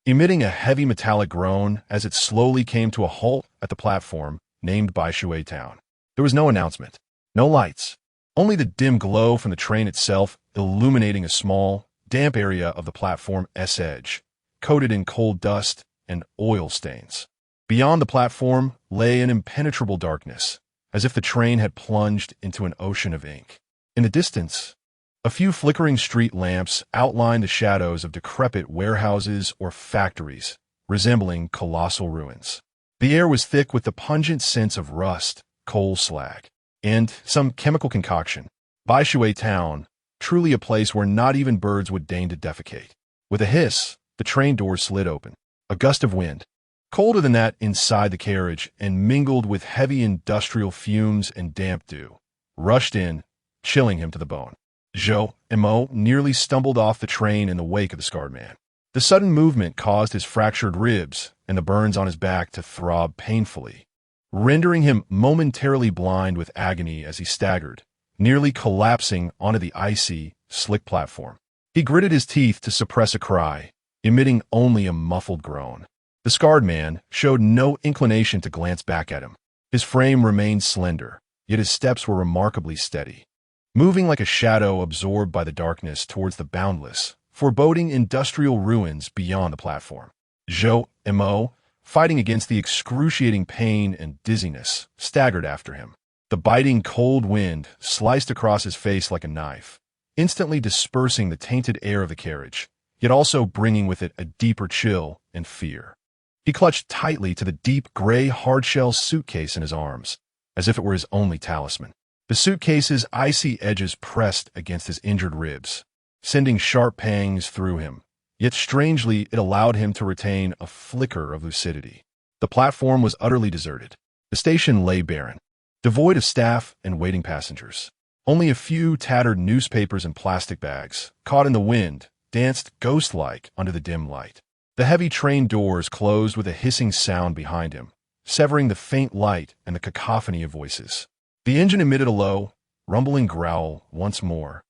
emitting a heavy metallic groan as it slowly came to a halt at the platform named Baishui Town. There was no announcement, no lights, only the dim glow from the train itself illuminating a small, damp area of the platform's edge, coated in coal dust and oil stains. Beyond the platform lay an impenetrable darkness, as if the train had plunged into an ocean of ink. In the distance, a few flickering street lamps outlined the shadows of decrepit warehouses or factories, resembling colossal ruins. The air was thick with the pungent scents of rust, coal slag, and some chemical concoction. Baishui Town, truly a place where not even birds would deign to defecate. With a hiss, the train doors slid open. A gust of wind, colder than that inside the carriage and mingled with heavy industrial fumes and damp dew, rushed in, chilling him to the bone. Zhou Mo nearly stumbled off the train in the wake of the scarred man. The sudden movement caused his fractured ribs and the burns on his back to throb painfully, rendering him momentarily blind with agony as he staggered, nearly collapsing onto the icy, slick platform. He gritted his teeth to suppress a cry, emitting only a muffled groan. The scarred man showed no inclination to glance back at him. His frame remained slender, yet his steps were remarkably steady, moving like a shadow absorbed by the darkness towards the boundless, foreboding industrial ruins beyond the platform. Zhou Mo, fighting against the excruciating pain and dizziness, staggered after him. The biting cold wind sliced across his face like a knife, instantly dispersing the tainted air of the carriage, yet also bringing with it a deeper chill and fear. He clutched tightly to the deep gray hardshell suitcase in his arms, as if it were his only talisman. The suitcase's icy edges pressed against his injured ribs, sending sharp pangs through him, yet strangely it allowed him to retain a flicker of lucidity. The platform was utterly deserted. The station lay barren, devoid of staff and waiting passengers. Only a few tattered newspapers and plastic bags, caught in the wind, danced ghost-like under the dim light. The heavy train doors closed with a hissing sound behind him, severing the faint light and the cacophony of voices. The engine emitted a low, rumbling growl once more,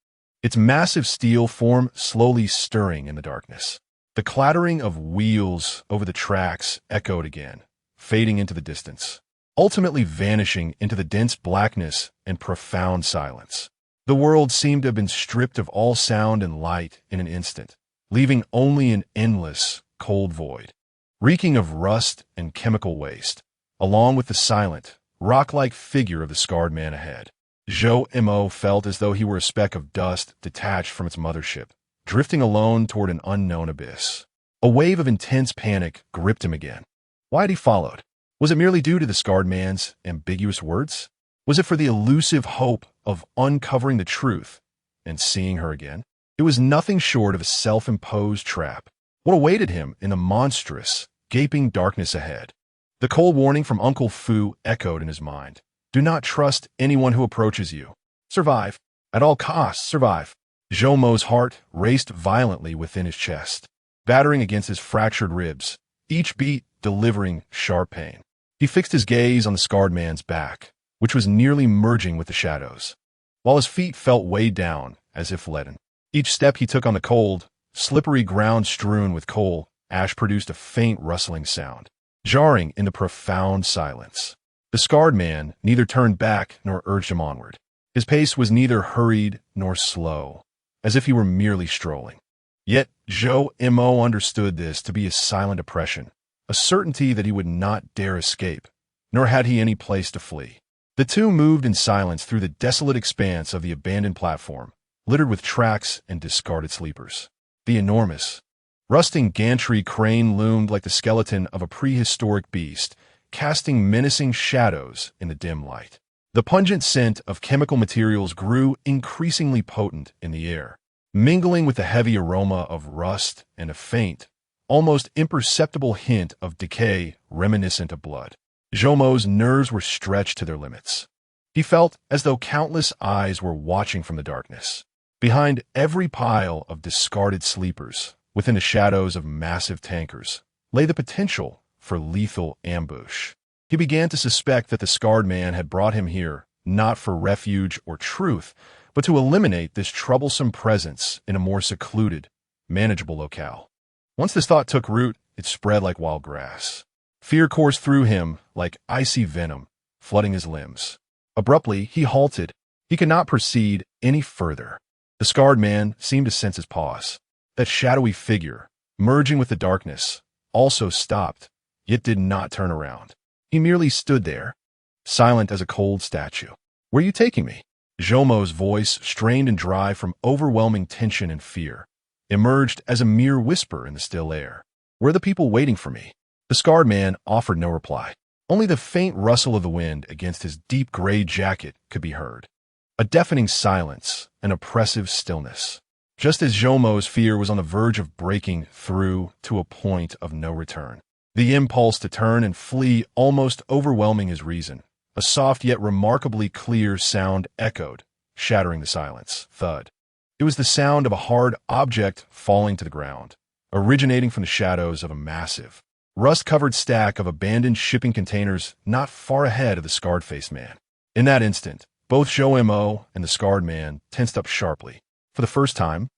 its massive steel form slowly stirring in the darkness. The clattering of wheels over the tracks echoed again, fading into the distance, ultimately vanishing into the dense blackness and profound silence. The world seemed to have been stripped of all sound and light in an instant, leaving only an endless, cold void, reeking of rust and chemical waste, along with the silent, rock-like figure of the scarred man ahead. Zhou Mo felt as though he were a speck of dust detached from its mothership, drifting alone toward an unknown abyss. A wave of intense panic gripped him again. Why had he followed? Was it merely due to the scarred man's ambiguous words? Was it for the elusive hope of uncovering the truth and seeing her again? It was nothing short of a self-imposed trap. What awaited him in the monstrous, gaping darkness ahead? The cold warning from Uncle Fu echoed in his mind. Do not trust anyone who approaches you. Survive. At all costs, survive. Zhou Mo's heart raced violently within his chest, battering against his fractured ribs, each beat delivering sharp pain. He fixed his gaze on the scarred man's back, which was nearly merging with the shadows, while his feet felt weighed down as if leaden. Each step he took on the cold, slippery ground strewn with coal ash produced a faint rustling sound, jarring in the profound silence. The scarred man neither turned back nor urged him onward. His pace was neither hurried nor slow, as if he were merely strolling. Yet Zhou Mo understood this to be a silent oppression, a certainty that he would not dare escape, nor had he any place to flee. The two moved in silence through the desolate expanse of the abandoned platform, littered with tracks and discarded sleepers. The enormous, rusting gantry crane loomed like the skeleton of a prehistoric beast, casting menacing shadows in the dim light. The pungent scent of chemical materials grew increasingly potent in the air, mingling with the heavy aroma of rust and a faint, almost imperceptible hint of decay reminiscent of blood. Zhou Mo's nerves were stretched to their limits. He felt as though countless eyes were watching from the darkness. Behind every pile of discarded sleepers, within the shadows of massive tankers, lay the potential for lethal ambush. He began to suspect that the scarred man had brought him here not for refuge or truth, but to eliminate this troublesome presence in a more secluded, manageable locale. Once this thought took root, it spread like wild grass. Fear coursed through him like icy venom, flooding his limbs. Abruptly, he halted. He could not proceed any further. The scarred man seemed to sense his pause. That shadowy figure, merging with the darkness, also stopped, yet did not turn around. He merely stood there, silent as a cold statue. Where are you taking me? Zhou Mo's voice, strained and dry from overwhelming tension and fear, emerged as a mere whisper in the still air. Where are the people waiting for me? The scarred man offered no reply. Only the faint rustle of the wind against his deep gray jacket could be heard. A deafening silence, an oppressive stillness. Just as Zhou Mo's fear was on the verge of breaking through to a point of no return. The impulse to turn and flee almost overwhelming his reason. A soft yet remarkably clear sound echoed, shattering the silence. Thud. It was the sound of a hard object falling to the ground, originating from the shadows of a massive, rust-covered stack of abandoned shipping containers not far ahead of the scarred-faced man. In that instant, both Zhou Mo and the scarred man tensed up sharply. For the first time,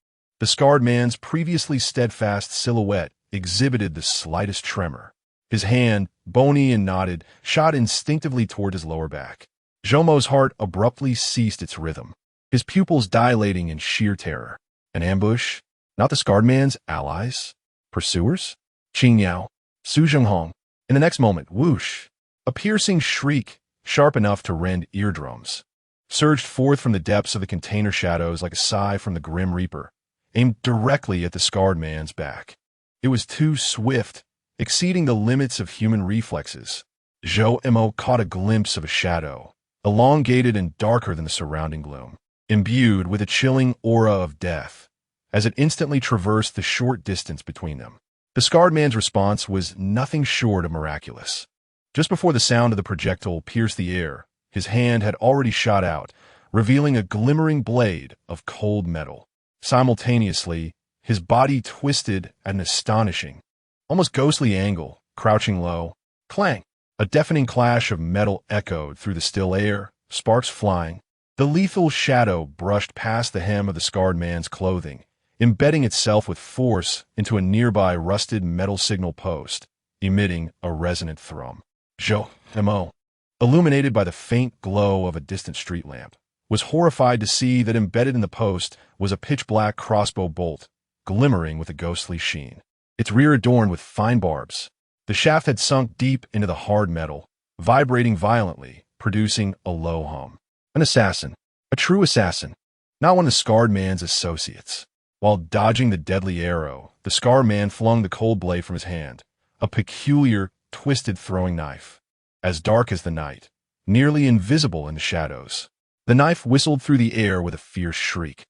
the scarred man's previously steadfast silhouette exhibited the slightest tremor. His hand, bony and knotted, shot instinctively toward his lower back. Zhou Mo's heart abruptly ceased its rhythm, his pupils dilating in sheer terror. An ambush? Not the scarred man's allies? Pursuers? Qing Yao, Su Zhenghong. In the next moment, whoosh! A piercing shriek, sharp enough to rend eardrums, surged forth from the depths of the container shadows like a sigh from the Grim Reaper, aimed directly at the scarred man's back. It was too swift, exceeding the limits of human reflexes. Zhou Mo caught a glimpse of a shadow, elongated and darker than the surrounding gloom, imbued with a chilling aura of death, as it instantly traversed the short distance between them. The scarred man's response was nothing short of miraculous. Just before the sound of the projectile pierced the air, his hand had already shot out, revealing a glimmering blade of cold metal. Simultaneously, his body twisted at an astonishing, almost ghostly angle, crouching low. Clang! A deafening clash of metal echoed through the still air, sparks flying. The lethal shadow brushed past the hem of the scarred man's clothing, embedding itself with force into a nearby rusted metal signal post, emitting a resonant thrum. Zhou Mo, illuminated by the faint glow of a distant street lamp, was horrified to see that embedded in the post was a pitch-black crossbow bolt, glimmering with a ghostly sheen. Its rear adorned with fine barbs. The shaft had sunk deep into the hard metal, vibrating violently, producing a low hum. An assassin. A true assassin. Not one of the scarred man's associates. While dodging the deadly arrow, the scarred man flung the cold blade from his hand, a peculiar, twisted throwing knife. As dark as the night, nearly invisible in the shadows. The knife whistled through the air with a fierce shriek,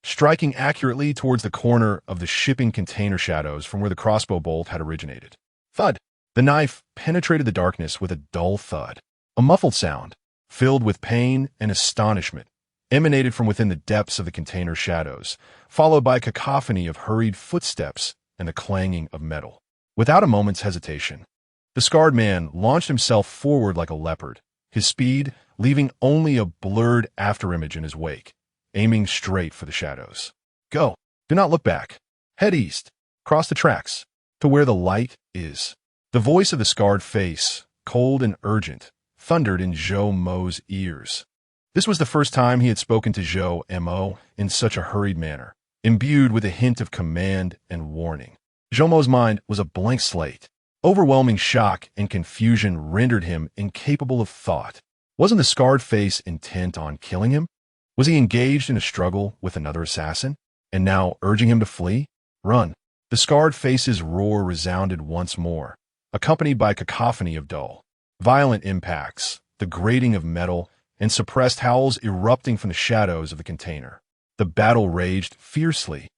striking accurately towards the corner of the shipping container shadows from where the crossbow bolt had originated. Thud! The knife penetrated the darkness with a dull thud. A muffled sound, filled with pain and astonishment, emanated from within the depths of the container shadows, followed by a cacophony of hurried footsteps and the clanging of metal. Without a moment's hesitation, the scarred man launched himself forward like a leopard, his speed leaving only a blurred afterimage in his wake, aiming straight for the shadows. Go! Do not look back. Head east. Cross the tracks. To where the light is. The voice of the scarred face, cold and urgent, thundered in Zhou Mo's ears. This was the first time he had spoken to Zhou Mo in such a hurried manner, imbued with a hint of command and warning. Zhou Mo's mind was a blank slate. Overwhelming shock and confusion rendered him incapable of thought. Wasn't the scarred face intent on killing him? Was he engaged in a struggle with another assassin, and now urging him to flee? Run! The scarred face's roar resounded once more, accompanied by a cacophony of dull, violent impacts, the grating of metal, and suppressed howls erupting from the shadows of the container. The battle raged fiercely,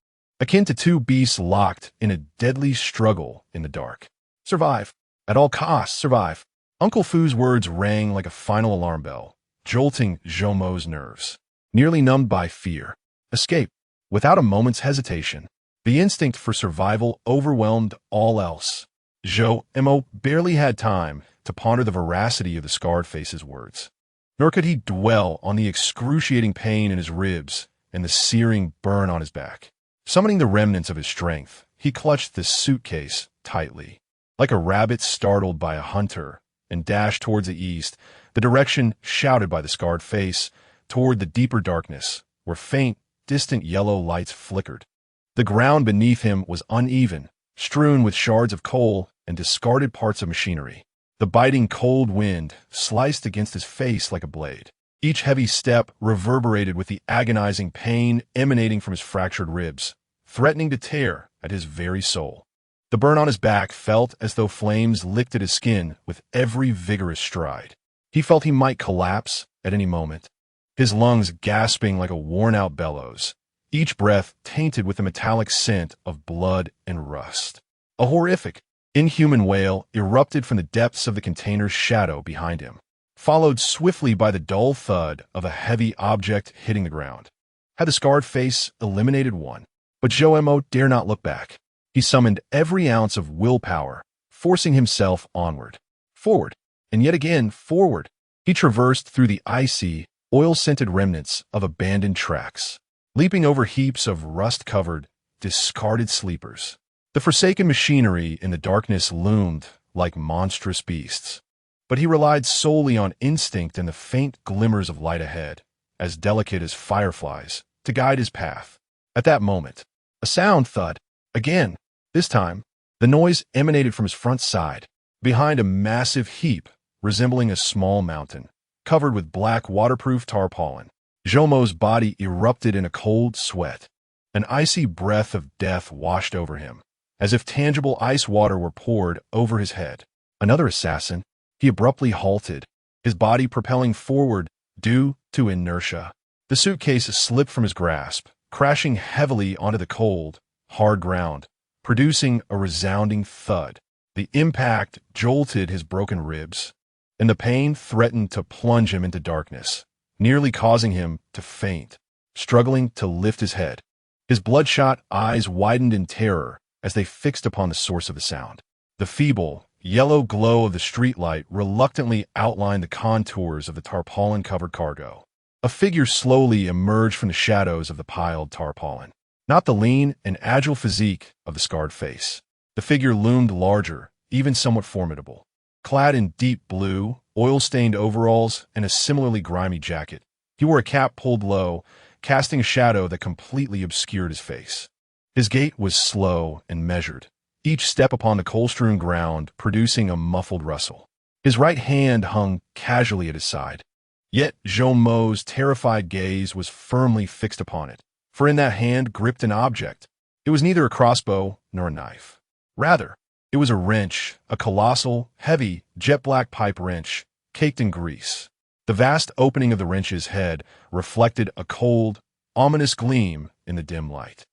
akin to two beasts locked in a deadly struggle in the dark. Survive. At all costs, survive. Uncle Fu's words rang like a final alarm bell, jolting Zhou Mo's nerves. Nearly numbed by fear. Escape. Without a moment's hesitation, the instinct for survival overwhelmed all else. Zhou Mo barely had time to ponder the veracity of the scarred face's words. Nor could he dwell on the excruciating pain in his ribs and the searing burn on his back. Summoning the remnants of his strength, he clutched the suitcase tightly. Like a rabbit startled by a hunter, and dashed towards the east, the direction shouted by the scarred face, toward the deeper darkness, where faint, distant yellow lights flickered. The ground beneath him was uneven, strewn with shards of coal and discarded parts of machinery. The biting cold wind sliced against his face like a blade. Each heavy step reverberated with the agonizing pain emanating from his fractured ribs, threatening to tear at his very soul. The burn on his back felt as though flames licked at his skin with every vigorous stride. He felt he might collapse at any moment, his lungs gasping like a worn-out bellows, each breath tainted with the metallic scent of blood and rust. A horrific, inhuman wail erupted from the depths of the container's shadow behind him, followed swiftly by the dull thud of a heavy object hitting the ground. Had the scarred face eliminated one? But Zhou Mo dare not look back. He summoned every ounce of willpower, forcing himself onward, forward, and yet again forward. He traversed through the icy, oil-scented remnants of abandoned tracks, leaping over heaps of rust-covered, discarded sleepers. The forsaken machinery in the darkness loomed like monstrous beasts, but he relied solely on instinct and the faint glimmers of light ahead, as delicate as fireflies, to guide his path. At that moment, a sound thud. Again. This time, the noise emanated from his front side, behind a massive heap resembling a small mountain, covered with black waterproof tarpaulin. Zhou Mo's body erupted in a cold sweat. An icy breath of death washed over him, as if tangible ice water were poured over his head. Another assassin. He abruptly halted, his body propelling forward due to inertia. The suitcase slipped from his grasp, crashing heavily onto the cold, hard ground, producing a resounding thud. The impact jolted his broken ribs, and the pain threatened to plunge him into darkness, nearly causing him to faint, struggling to lift his head. His bloodshot eyes widened in terror as they fixed upon the source of the sound. The feeble, yellow glow of the streetlight reluctantly outlined the contours of the tarpaulin-covered cargo. A figure slowly emerged from the shadows of the piled tarpaulin. Not the lean and agile physique of the scarred face. The figure loomed larger, even somewhat formidable. Clad in deep blue, oil-stained overalls, and a similarly grimy jacket, He wore a cap pulled low, casting a shadow that completely obscured his face. His gait was slow and measured, each step upon the coal-strewn ground producing a muffled rustle. His right hand hung casually at his side. Yet Zhou Mo's terrified gaze was firmly fixed upon it, for in that hand gripped an object. It was neither a crossbow nor a knife. Rather, it was a wrench, a colossal, heavy, jet-black pipe wrench, caked in grease. The vast opening of the wrench's head reflected a cold, ominous gleam in the dim light.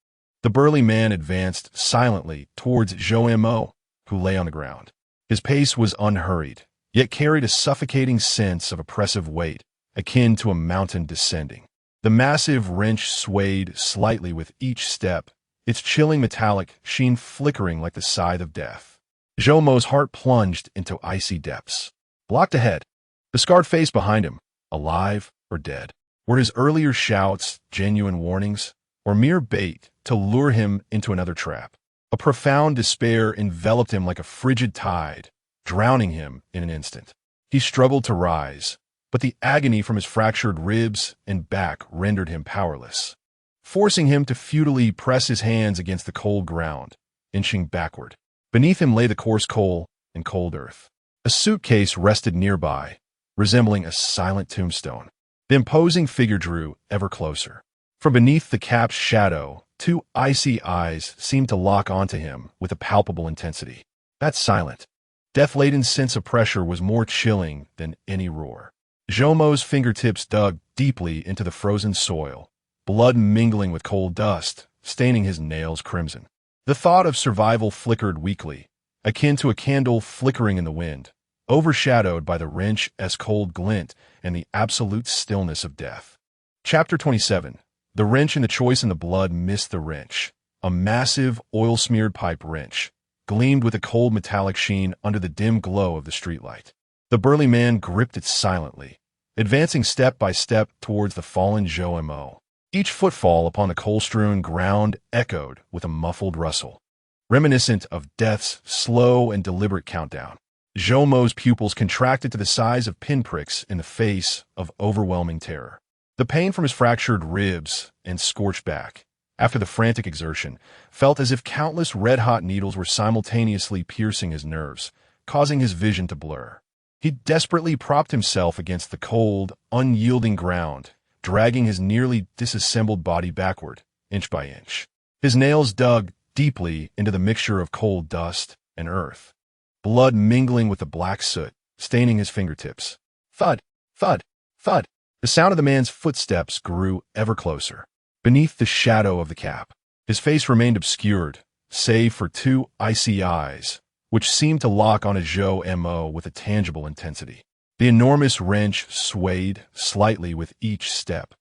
The burly man advanced silently towards Zhou Mo, who lay on the ground. His pace was unhurried, yet carried a suffocating sense of oppressive weight, akin to a mountain descending. The massive wrench swayed slightly with each step, its chilling metallic sheen flickering like the scythe of death. Zhou Mo's heart plunged into icy depths. Blocked ahead, the scarred face behind him, alive or dead. Were his earlier shouts genuine warnings, or mere bait to lure him into another trap? A profound despair enveloped him like a frigid tide, drowning him in an instant. He struggled to rise, but the agony from his fractured ribs and back rendered him powerless, forcing him to futilely press his hands against the cold ground, inching backward. Beneath him lay the coarse coal and cold earth. A suitcase rested nearby, resembling a silent tombstone. The imposing figure drew ever closer. From beneath the cap's shadow, two icy eyes seemed to lock onto him with a palpable intensity. That silent, death-laden sense of pressure was more chilling than any roar. Zhou Mo's fingertips dug deeply into the frozen soil, blood mingling with cold dust, staining his nails crimson. The thought of survival flickered weakly, akin to a candle flickering in the wind, overshadowed by the wrench's cold glint and the absolute stillness of death. Chapter 27. The wrench and the choice in the blood missed the wrench. A massive, oil-smeared pipe wrench gleamed with a cold metallic sheen under the dim glow of the streetlight. The burly man gripped it silently, advancing step by step towards the fallen Zhou Mo. Each footfall upon the coal-strewn ground echoed with a muffled rustle, reminiscent of death's slow and deliberate countdown. Zhou Mo's pupils contracted to the size of pinpricks in the face of overwhelming terror. The pain from his fractured ribs and scorched back, after the frantic exertion, felt as if countless red-hot needles were simultaneously piercing his nerves, causing his vision to blur. He desperately propped himself against the cold, unyielding ground, dragging his nearly disassembled body backward, inch by inch. His nails dug deeply into the mixture of cold dust and earth, blood mingling with the black soot, staining his fingertips. Thud, thud, thud. The sound of the man's footsteps grew ever closer. Beneath the shadow of the cap, his face remained obscured, save for two icy eyes, which seemed to lock on a Zhou Mo with a tangible intensity. The enormous wrench swayed slightly with each step,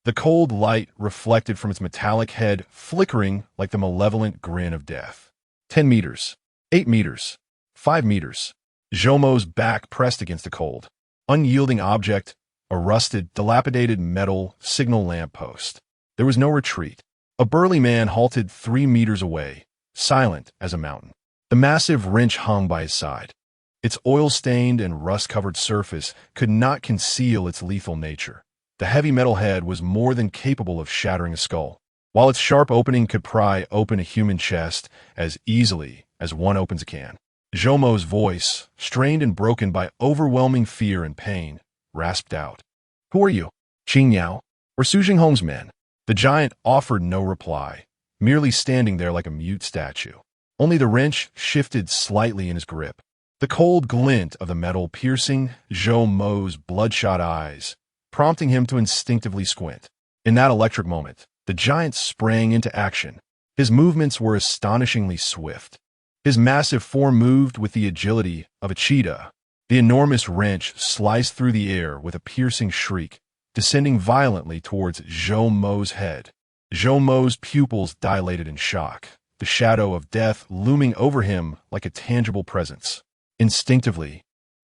the cold light reflected from its metallic head flickering like the malevolent grin of death. 10 meters, 8 meters, 5 meters. Zhou Mo's back pressed against the cold, unyielding object, a rusted, dilapidated metal signal lamp post. There was no retreat. A burly man halted 3 meters away, silent as a mountain. The massive wrench hung by his side. Its oil-stained and rust-covered surface could not conceal its lethal nature. The heavy metal head was more than capable of shattering a skull, while its sharp opening could pry open a human chest as easily as one opens a can. Zhou Mo's voice, strained and broken by overwhelming fear and pain, rasped out. "Who are you? Qing Yao? Or Su Jinghong's men?" The giant offered no reply, merely standing there like a mute statue. Only the wrench shifted slightly in his grip, the cold glint of the metal piercing Zhou Mo's bloodshot eyes, prompting him to instinctively squint. In that electric moment, the giant sprang into action. His movements were astonishingly swift. His massive form moved with the agility of a cheetah. The enormous wrench sliced through the air with a piercing shriek, descending violently towards Zhou Mo's head. Zhou Mo's pupils dilated in shock, the shadow of death looming over him like a tangible presence. Instinctively,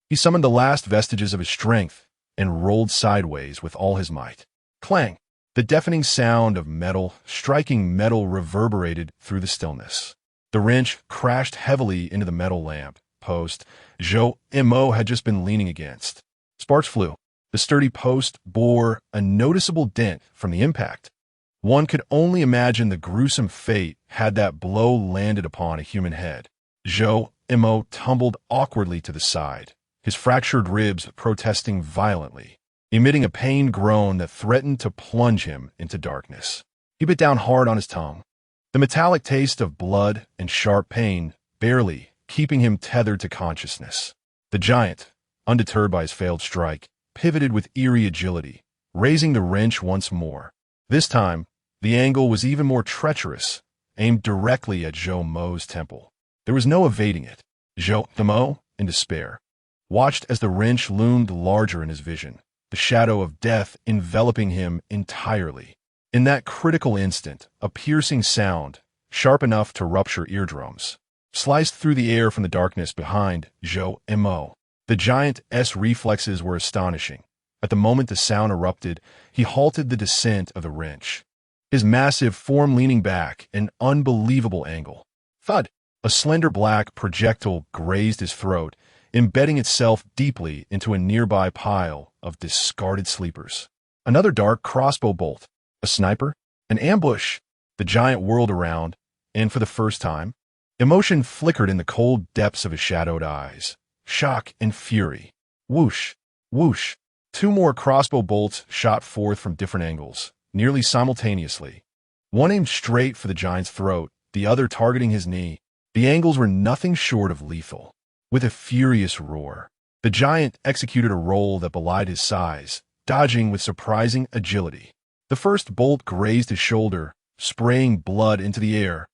he summoned the last vestiges of his strength and rolled sideways with all his might. Clang! The deafening sound of metal striking metal reverberated through the stillness. The wrench crashed heavily into the metal lamp post Zhou Mo had just been leaning against. Sparks flew. The sturdy post bore a noticeable dent from the impact. One could only imagine the gruesome fate had that blow landed upon a human head. Zhou Imo tumbled awkwardly to the side, his fractured ribs protesting violently, emitting a pained groan that threatened to plunge him into darkness. He bit down hard on his tongue, the metallic taste of blood and sharp pain barely keeping him tethered to consciousness. The giant, undeterred by his failed strike, pivoted with eerie agility, raising the wrench once more. This time, the angle was even more treacherous, aimed directly at Zhou Mo's temple. There was no evading it. Zhou Mo, in despair, watched as the wrench loomed larger in his vision, the shadow of death enveloping him entirely. In that critical instant, a piercing sound, sharp enough to rupture eardrums, sliced through the air from the darkness behind Zhou Mo. The giant's reflexes were astonishing. At the moment the sound erupted, he halted the descent of the wrench, his massive form leaning back, an unbelievable angle. Thud! A slender black projectile grazed his throat, embedding itself deeply into a nearby pile of discarded sleepers. Another dark crossbow bolt. A sniper? An ambush? The giant whirled around, and for the first time, emotion flickered in the cold depths of his shadowed eyes. Shock and fury. Whoosh! Whoosh! Two more crossbow bolts shot forth from different angles, nearly simultaneously. One aimed straight for the giant's throat, the other targeting his knee. The angles were nothing short of lethal. With a furious roar, the giant executed a roll that belied his size, dodging with surprising agility. The first bolt grazed his shoulder, spraying blood into the air.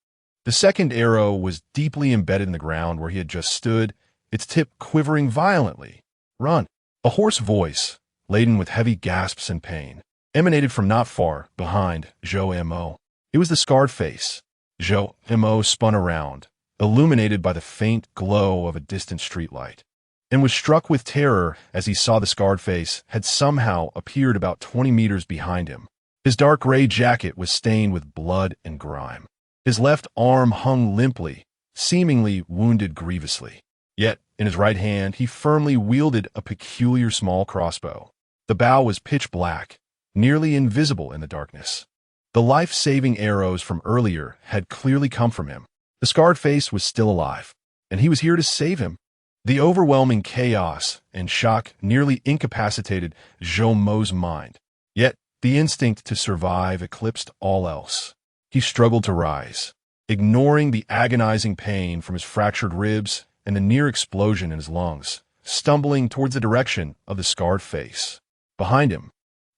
The second arrow was deeply embedded in the ground where he had just stood, its tip quivering violently. Run! A hoarse voice, laden with heavy gasps and pain, emanated from not far behind Zhou Mo. It was the scarred face. Zhou Mo spun around, illuminated by the faint glow of a distant streetlight, and was struck with terror as he saw the scarred face had somehow appeared about 20 meters behind him. His dark gray jacket was stained with blood and grime. His left arm hung limply, seemingly wounded grievously. Yet, in his right hand, he firmly wielded a peculiar small crossbow. The bow was pitch black, nearly invisible in the darkness. The life-saving arrows from earlier had clearly come from him. The scarred face was still alive, and he was here to save him. The overwhelming chaos and shock nearly incapacitated Zhou Mo's mind. Yet, the instinct to survive eclipsed all else. He struggled to rise, ignoring the agonizing pain from his fractured ribs and the near explosion in his lungs, stumbling towards the direction of the scarred face. Behind him,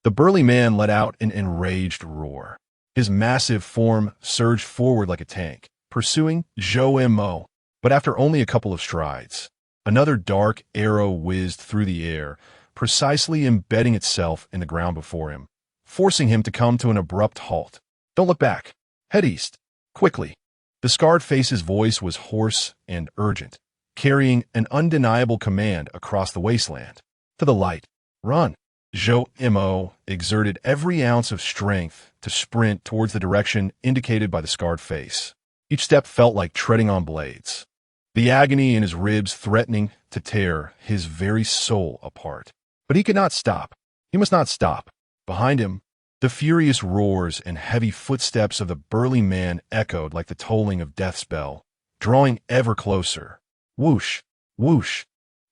the burly man let out an enraged roar. His massive form surged forward like a tank, pursuing Zhou Mo. But after only a couple of strides, another dark arrow whizzed through the air, precisely embedding itself in the ground before him, forcing him to come to an abrupt halt. Don't look back. Head east. Quickly. The scarred face's voice was hoarse and urgent, carrying an undeniable command across the wasteland. To the light. Run. Zhou Mo exerted every ounce of strength to sprint towards the direction indicated by the scarred face. Each step felt like treading on blades, the agony in his ribs threatening to tear his very soul apart. But he could not stop. He must not stop. Behind him, the furious roars and heavy footsteps of the burly man echoed like the tolling of death's bell, drawing ever closer. Whoosh! Whoosh!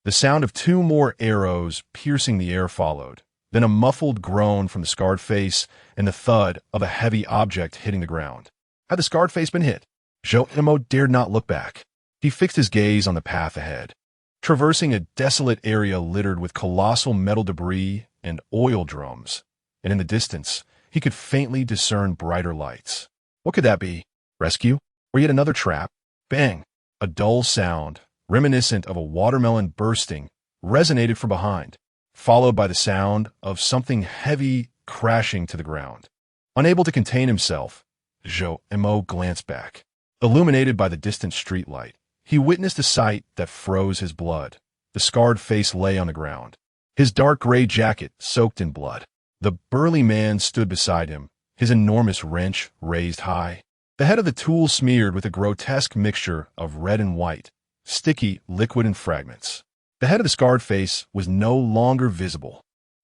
The sound of two more arrows piercing the air followed, then a muffled groan from the scarred face and the thud of a heavy object hitting the ground. Had the scarred face been hit? Zhou Mo dared not look back. He fixed his gaze on the path ahead, traversing a desolate area littered with colossal metal debris and oil drums, and in the distance, he could faintly discern brighter lights. What could that be? Rescue? Or yet another trap? Bang! A dull sound, reminiscent of a watermelon bursting, resonated from behind, followed by the sound of something heavy crashing to the ground. Unable to contain himself, Zhou Mo glanced back. Illuminated by the distant streetlight, he witnessed a sight that froze his blood. The scarred face lay on the ground, his dark gray jacket soaked in blood. The burly man stood beside him, his enormous wrench raised high, the head of the tool smeared with a grotesque mixture of red and white, sticky liquid and fragments. The head of the scarred face was no longer visible.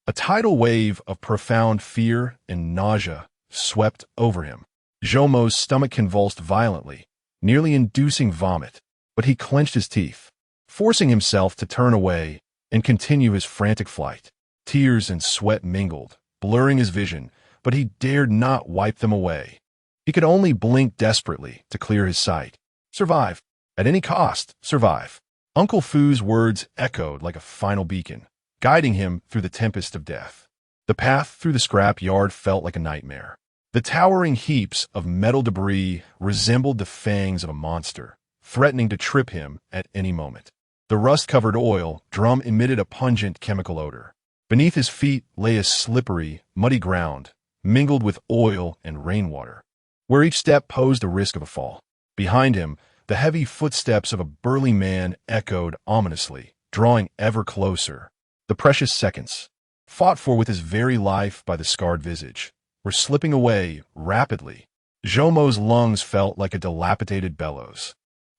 A tidal wave of profound fear and nausea swept over him. Jomo's stomach convulsed violently, nearly inducing vomit, but he clenched his teeth, forcing himself to turn away and continue his frantic flight. Tears and sweat mingled, blurring his vision, but he dared not wipe them away. He could only blink desperately to clear his sight. Survive. At any cost, survive. Uncle Fu's words echoed like a final beacon, guiding him through the tempest of death. The path through the scrap yard felt like a nightmare. The towering heaps of metal debris resembled the fangs of a monster, threatening to trip him at any moment. The rust-covered oil drum emitted a pungent chemical odor. Beneath his feet lay a slippery, muddy ground, mingled with oil and rainwater, where each step posed a risk of a fall. Behind him, the heavy footsteps of a burly man echoed ominously, drawing ever closer. The precious seconds, fought for with his very life by the scarred visage, were slipping away rapidly. Jomo's lungs felt like a dilapidated bellows,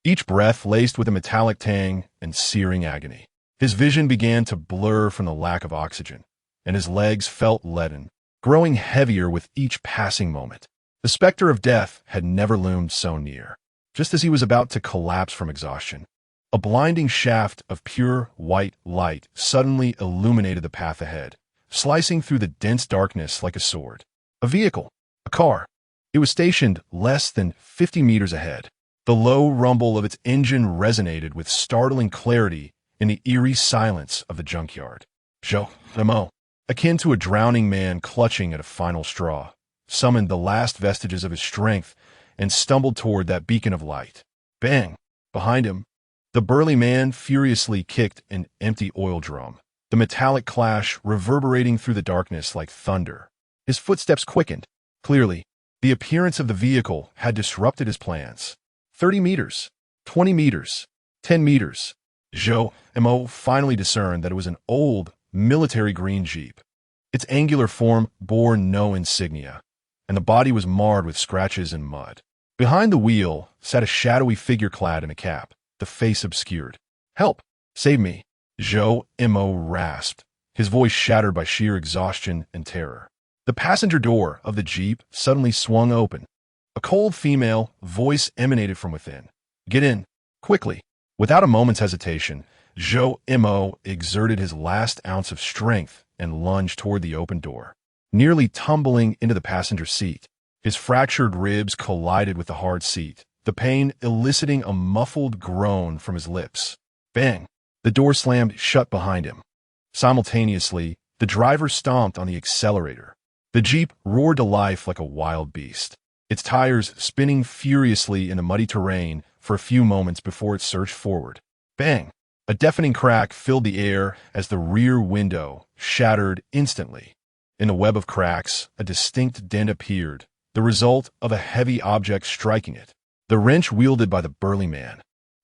each breath laced with a metallic tang and searing agony. His vision began to blur from the lack of oxygen, and his legs felt leaden, growing heavier with each passing moment. The specter of death had never loomed so near. Just as he was about to collapse from exhaustion, a blinding shaft of pure white light suddenly illuminated the path ahead, slicing through the dense darkness like a sword. A vehicle. A car. It was stationed less than 50 meters ahead. The low rumble of its engine resonated with startling clarity in the eerie silence of the junkyard. Jomo, akin to a drowning man clutching at a final straw, summoned the last vestiges of his strength and stumbled toward that beacon of light. Bang! Behind him, the burly man furiously kicked an empty oil drum, the metallic clash reverberating through the darkness like thunder. His footsteps quickened. Clearly, the appearance of the vehicle had disrupted his plans. 30 meters, 20 meters, 10 meters. Jomo finally discerned that it was an old, military green Jeep. Its angular form bore no insignia, and the body was marred with scratches and mud. Behind the wheel sat a shadowy figure clad in a cap, the face obscured. "Help! Save me!" Jomo rasped, his voice shattered by sheer exhaustion and terror. The passenger door of the Jeep suddenly swung open. A cold female voice emanated from within. "Get in, quickly." Without a moment's hesitation, Jomo exerted his last ounce of strength and lunged toward the open door, nearly tumbling into the passenger seat. His fractured ribs collided with the hard seat, the pain eliciting a muffled groan from his lips. Bang! The door slammed shut behind him. Simultaneously, the driver stomped on the accelerator. The Jeep roared to life like a wild beast, its tires spinning furiously in the muddy terrain for a few moments before it surged forward. Bang! A deafening crack filled the air as the rear window shattered instantly. In the web of cracks, a distinct dent appeared, the result of a heavy object striking it. The wrench wielded by the burly man.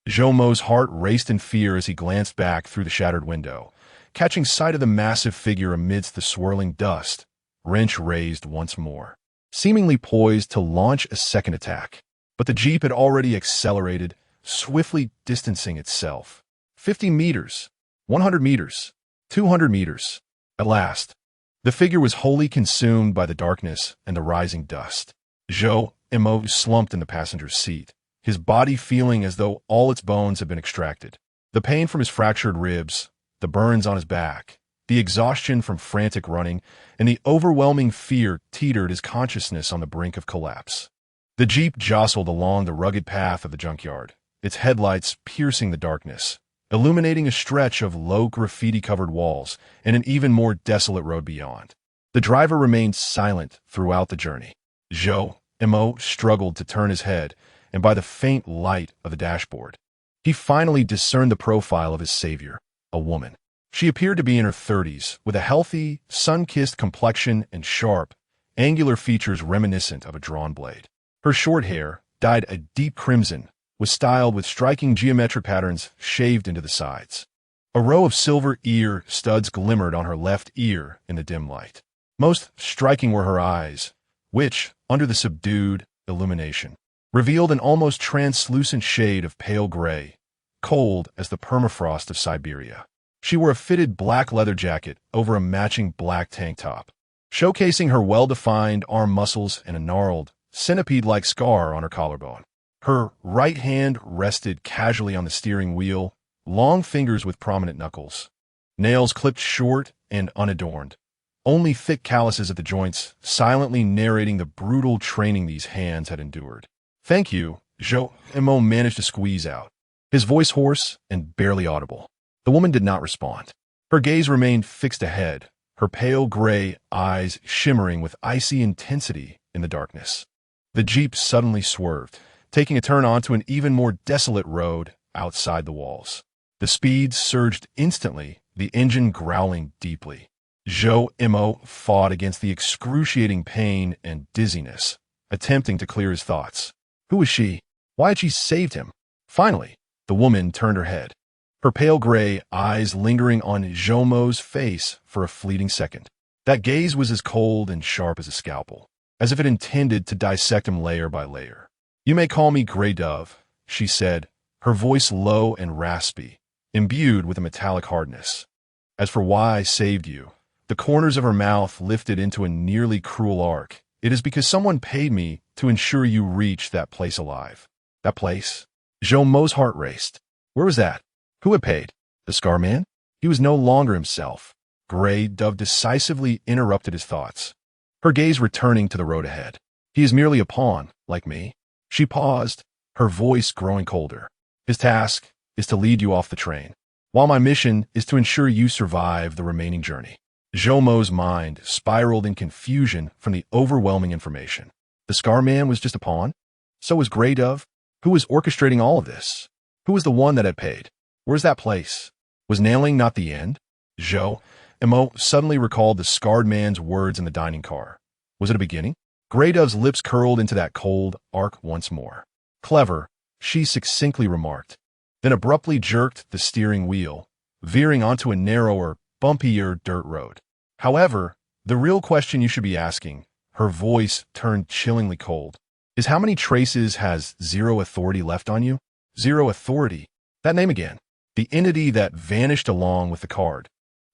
Jomo's heart raced in fear as he glanced back through the shattered window, catching sight of the massive figure amidst the swirling dust. Wrench raised once more, seemingly poised to launch a second attack. But the Jeep had already accelerated, swiftly distancing itself. 50 meters, 100 meters, 200 meters. At last, the figure was wholly consumed by the darkness and the rising dust. Jomo slumped in the passenger's seat, his body feeling as though all its bones had been extracted. The pain from his fractured ribs, the burns on his back, the exhaustion from frantic running, and the overwhelming fear teetered his consciousness on the brink of collapse. The Jeep jostled along the rugged path of the junkyard, its headlights piercing the darkness, illuminating a stretch of low graffiti-covered walls and an even more desolate road beyond. The driver remained silent throughout the journey. Jomo struggled to turn his head, and by the faint light of the dashboard, he finally discerned the profile of his savior, a woman. She appeared to be in her 30s, with a healthy, sun-kissed complexion and sharp, angular features reminiscent of a drawn blade. Her short hair, dyed a deep crimson, was styled with striking geometric patterns shaved into the sides. A row of silver ear studs glimmered on her left ear in the dim light. Most striking were her eyes, which, under the subdued illumination, revealed an almost translucent shade of pale gray, cold as the permafrost of Siberia. She wore a fitted black leather jacket over a matching black tank top, showcasing her well-defined arm muscles and a gnarled, centipede-like scar on her collarbone. Her right hand rested casually on the steering wheel, long fingers with prominent knuckles, nails clipped short and unadorned, only thick calluses at the joints silently narrating the brutal training these hands had endured. "Thank you," Joe managed to squeeze out, his voice hoarse and barely audible. The woman did not respond. Her gaze remained fixed ahead, her pale gray eyes shimmering with icy intensity in the darkness. The Jeep suddenly swerved, taking a turn onto an even more desolate road outside the walls. The speed surged instantly, the engine growling deeply. Joe fought against the excruciating pain and dizziness, attempting to clear his thoughts. Who was she? Why had she saved him? Finally, the woman turned her head, her pale gray eyes lingering on Jomo's face for a fleeting second. That gaze was as cold and sharp as a scalpel, as if it intended to dissect him layer by layer. "You may call me Grey Dove," she said, her voice low and raspy, imbued with a metallic hardness. "As for why I saved you," the corners of her mouth lifted into a nearly cruel arc, "it is because someone paid me to ensure you reach that place alive." That place? Jomo's heart raced. Where was that? Who had paid? The Scar Man? He was no longer himself. Grey Dove decisively interrupted his thoughts, her gaze returning to the road ahead. "He is merely a pawn, like me." She paused, her voice growing colder. "His task is to lead you off the train, while my mission is to ensure you survive the remaining journey." Jomo's mind spiraled in confusion from the overwhelming information. The Scar Man was just a pawn? So was Grey Dove? Who was orchestrating all of this? Who was the one that had paid? Where's that place? Was nailing not the end? Jomo suddenly recalled the scarred man's words in the dining car. Was it a beginning? Grey Dove's lips curled into that cold arc once more. "Clever," she succinctly remarked, then abruptly jerked the steering wheel, veering onto a narrower, bumpier dirt road. "However, the real question you should be asking," her voice turned chillingly cold, "is how many traces has Zero Authority left on you?" Zero Authority? That name again. The entity that vanished along with the card.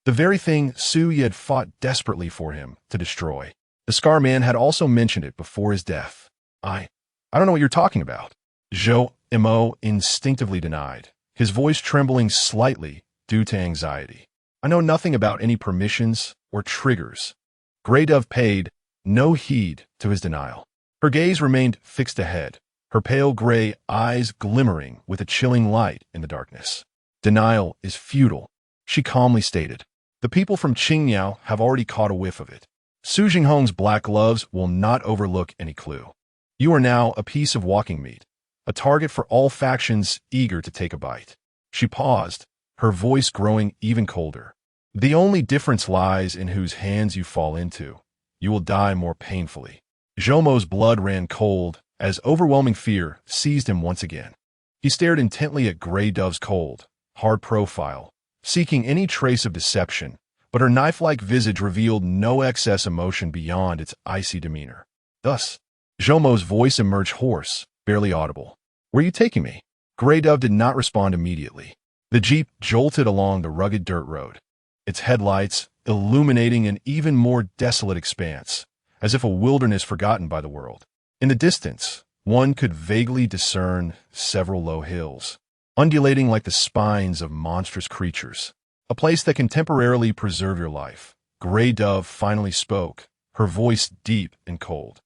The very thing Suyi had fought desperately for him to destroy. The Scar Man had also mentioned it before his death. I don't know what you're talking about." Jomo instinctively denied, his voice trembling slightly due to anxiety. "I know nothing about any permissions or triggers." Grey Dove paid no heed to his denial. Her gaze remained fixed ahead, her pale gray eyes glimmering with a chilling light in the darkness. "Denial is futile," she calmly stated. "The people from Qingyao have already caught a whiff of it. Su Jinghong's black gloves will not overlook any clue. You are now a piece of walking meat, a target for all factions eager to take a bite." She paused, her voice growing even colder. "The only difference lies in whose hands you fall into. You will die more painfully." Jomo's blood ran cold as overwhelming fear seized him once again. He stared intently at Grey Dove's cold, hard profile, seeking any trace of deception, but her knife-like visage revealed no excess emotion beyond its icy demeanor. Thus, Jomo's voice emerged hoarse, barely audible. "Where are you taking me?" Grey Dove did not respond immediately. The Jeep jolted along the rugged dirt road, its headlights illuminating an even more desolate expanse, as if a wilderness forgotten by the world. In the distance, one could vaguely discern several low hills, undulating like the spines of monstrous creatures. "A place that can temporarily preserve your life." Grey Dove finally spoke, her voice deep and cold.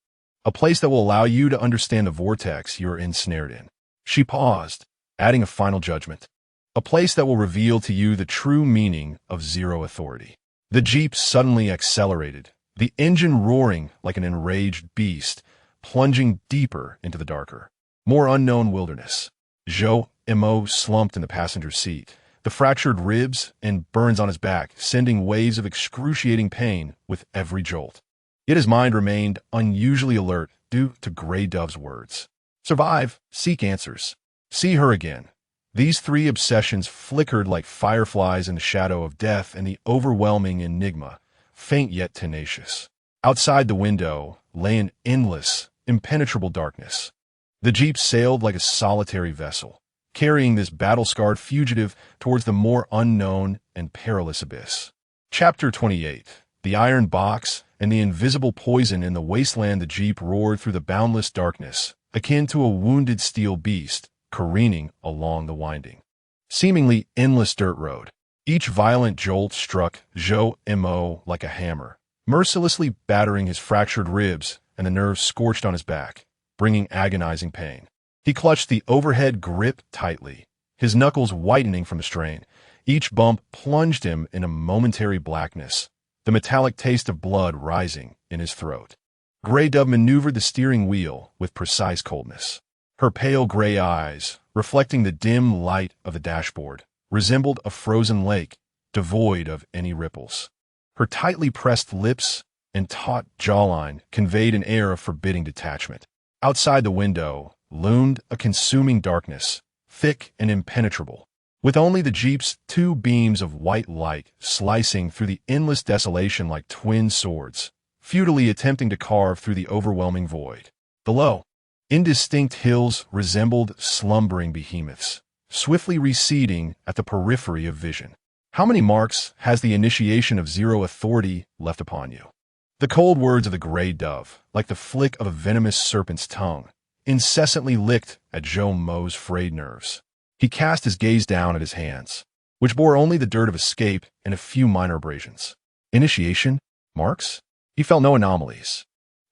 "A place that will allow you to understand the vortex you are ensnared in." She paused, adding a final judgment. "A place that will reveal to you the true meaning of Zero Authority." The Jeep suddenly accelerated, the engine roaring like an enraged beast, plunging deeper into the darker, more unknown wilderness. Jomo slumped in the passenger seat, the fractured ribs and burns on his back sending waves of excruciating pain with every jolt. Yet his mind remained unusually alert due to Grey Dove's words. Survive, seek answers, see her again. These three obsessions flickered like fireflies in the shadow of death and the overwhelming enigma, faint yet tenacious. Outside the window lay an endless, impenetrable darkness. The Jeep sailed like a solitary vessel, carrying this battle-scarred fugitive towards the more unknown and perilous abyss. Chapter 28. The Iron Box and the Invisible Poison. In the wasteland, the jeep roared through the boundless darkness, akin to a wounded steel beast careening along the winding, seemingly endless dirt road. Each violent jolt struck Joe Mo like a hammer, mercilessly battering his fractured ribs and the nerves scorched on his back, bringing agonizing pain. He clutched the overhead grip tightly, his knuckles whitening from the strain. Each bump plunged him in a momentary blackness, the metallic taste of blood rising in his throat. Grey Dove maneuvered the steering wheel with precise coldness. Her pale gray eyes, reflecting the dim light of the dashboard, resembled a frozen lake, devoid of any ripples. Her tightly pressed lips and taut jawline conveyed an air of forbidding detachment. Outside the window loomed a consuming darkness, thick and impenetrable, with only the jeep's two beams of white light slicing through the endless desolation like twin swords, futilely attempting to carve through the overwhelming void. The low, indistinct hills resembled slumbering behemoths, swiftly receding at the periphery of vision. How many marks has the initiation of zero authority left upon you? The cold words of the Grey Dove, like the flick of a venomous serpent's tongue, incessantly licked at Joe Mo's frayed nerves. He cast his gaze down at his hands, which bore only the dirt of escape and a few minor abrasions. Initiation? Marks? He felt no anomalies.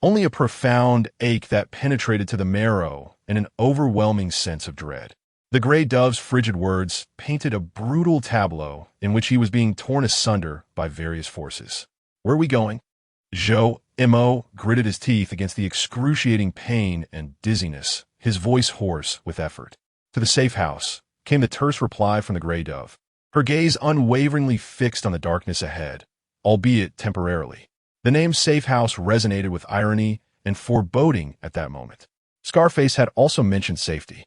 Only a profound ache that penetrated to the marrow and an overwhelming sense of dread. The Grey Dove's frigid words painted a brutal tableau in which he was being torn asunder by various forces. Where are we going? Joe Mo gritted his teeth against the excruciating pain and dizziness, his voice hoarse with effort. To the safe house, came the terse reply from the Grey Dove, her gaze unwaveringly fixed on the darkness ahead, albeit temporarily. The name Safe House resonated with irony and foreboding at that moment. Scarface had also mentioned safety.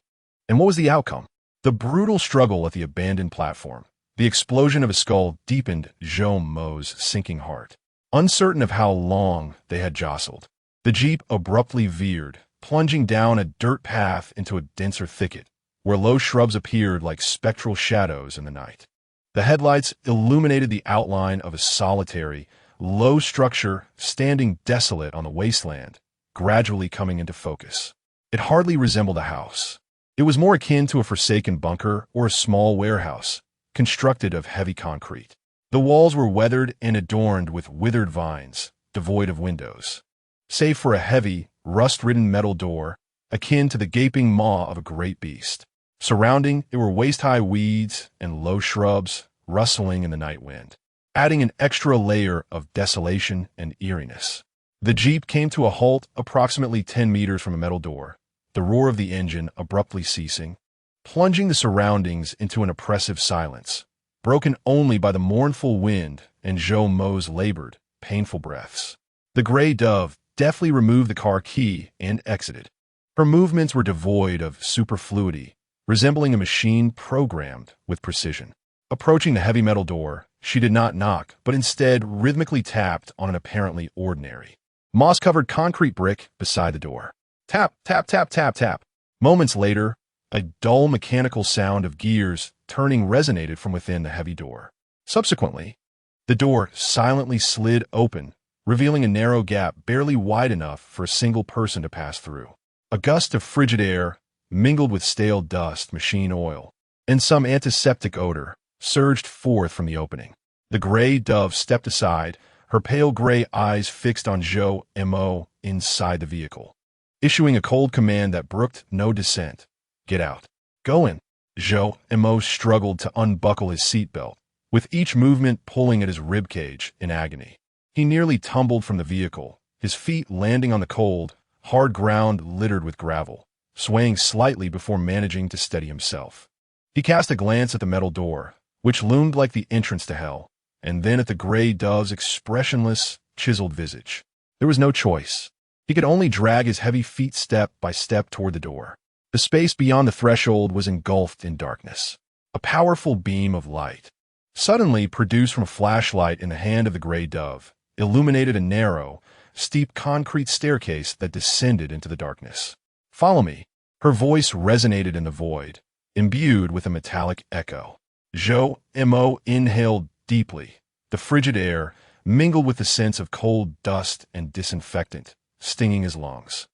And what was the outcome? The brutal struggle at the abandoned platform. The explosion of a skull deepened Joe Mo's sinking heart. Uncertain of how long they had jostled, the jeep abruptly veered, plunging down a dirt path into a denser thicket, where low shrubs appeared like spectral shadows in the night. The headlights illuminated the outline of a solitary, low structure standing desolate on the wasteland, gradually coming into focus. It hardly resembled a house. It was more akin to a forsaken bunker or a small warehouse, constructed of heavy concrete. The walls were weathered and adorned with withered vines, devoid of windows, save for a heavy, rust-ridden metal door, akin to the gaping maw of a great beast. Surrounding it were waist-high weeds and low shrubs rustling in the night wind, adding an extra layer of desolation and eeriness. The jeep came to a halt approximately 10 meters from a metal door, the roar of the engine abruptly ceasing, plunging the surroundings into an oppressive silence, broken only by the mournful wind and Joe Mo's labored, painful breaths. The Grey Dove deftly removed the car key and exited. Her movements were devoid of superfluity, resembling a machine programmed with precision. Approaching the heavy metal door, she did not knock, but instead rhythmically tapped on an apparently ordinary, moss-covered concrete brick beside the door. Tap, tap, tap, tap, tap. Moments later, a dull mechanical sound of gears turning resonated from within the heavy door. Subsequently, the door silently slid open, revealing a narrow gap barely wide enough for a single person to pass through. A gust of frigid air, mingled with stale dust, machine oil, and some antiseptic odor, surged forth from the opening. The Grey Dove stepped aside, her pale gray eyes fixed on Joe Mo inside the vehicle, issuing a cold command that brooked no dissent. Get out. Go in. Joe Mo struggled to unbuckle his seatbelt, with each movement pulling at his ribcage in agony. He nearly tumbled from the vehicle, his feet landing on the cold, hard ground littered with gravel, swaying slightly before managing to steady himself. He cast a glance at the metal door, which loomed like the entrance to hell, and then at the Grey Dove's expressionless, chiseled visage. There was no choice. He could only drag his heavy feet step by step toward the door. The space beyond the threshold was engulfed in darkness. A powerful beam of light, suddenly produced from a flashlight in the hand of the Grey Dove, illuminated a narrow, steep concrete staircase that descended into the darkness. Follow me. Her voice resonated in the void, imbued with a metallic echo. Zhou Mo inhaled deeply. The frigid air mingled with the sense of cold dust and disinfectant, stinging his lungs.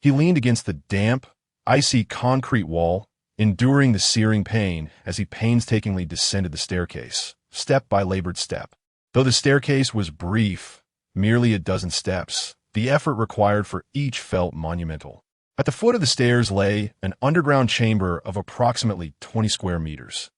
He leaned against the damp, icy concrete wall, enduring the searing pain as he painstakingly descended the staircase, step by labored step. Though the staircase was brief, merely a dozen steps, the effort required for each felt monumental. At the foot of the stairs lay an underground chamber of approximately 20 square meters.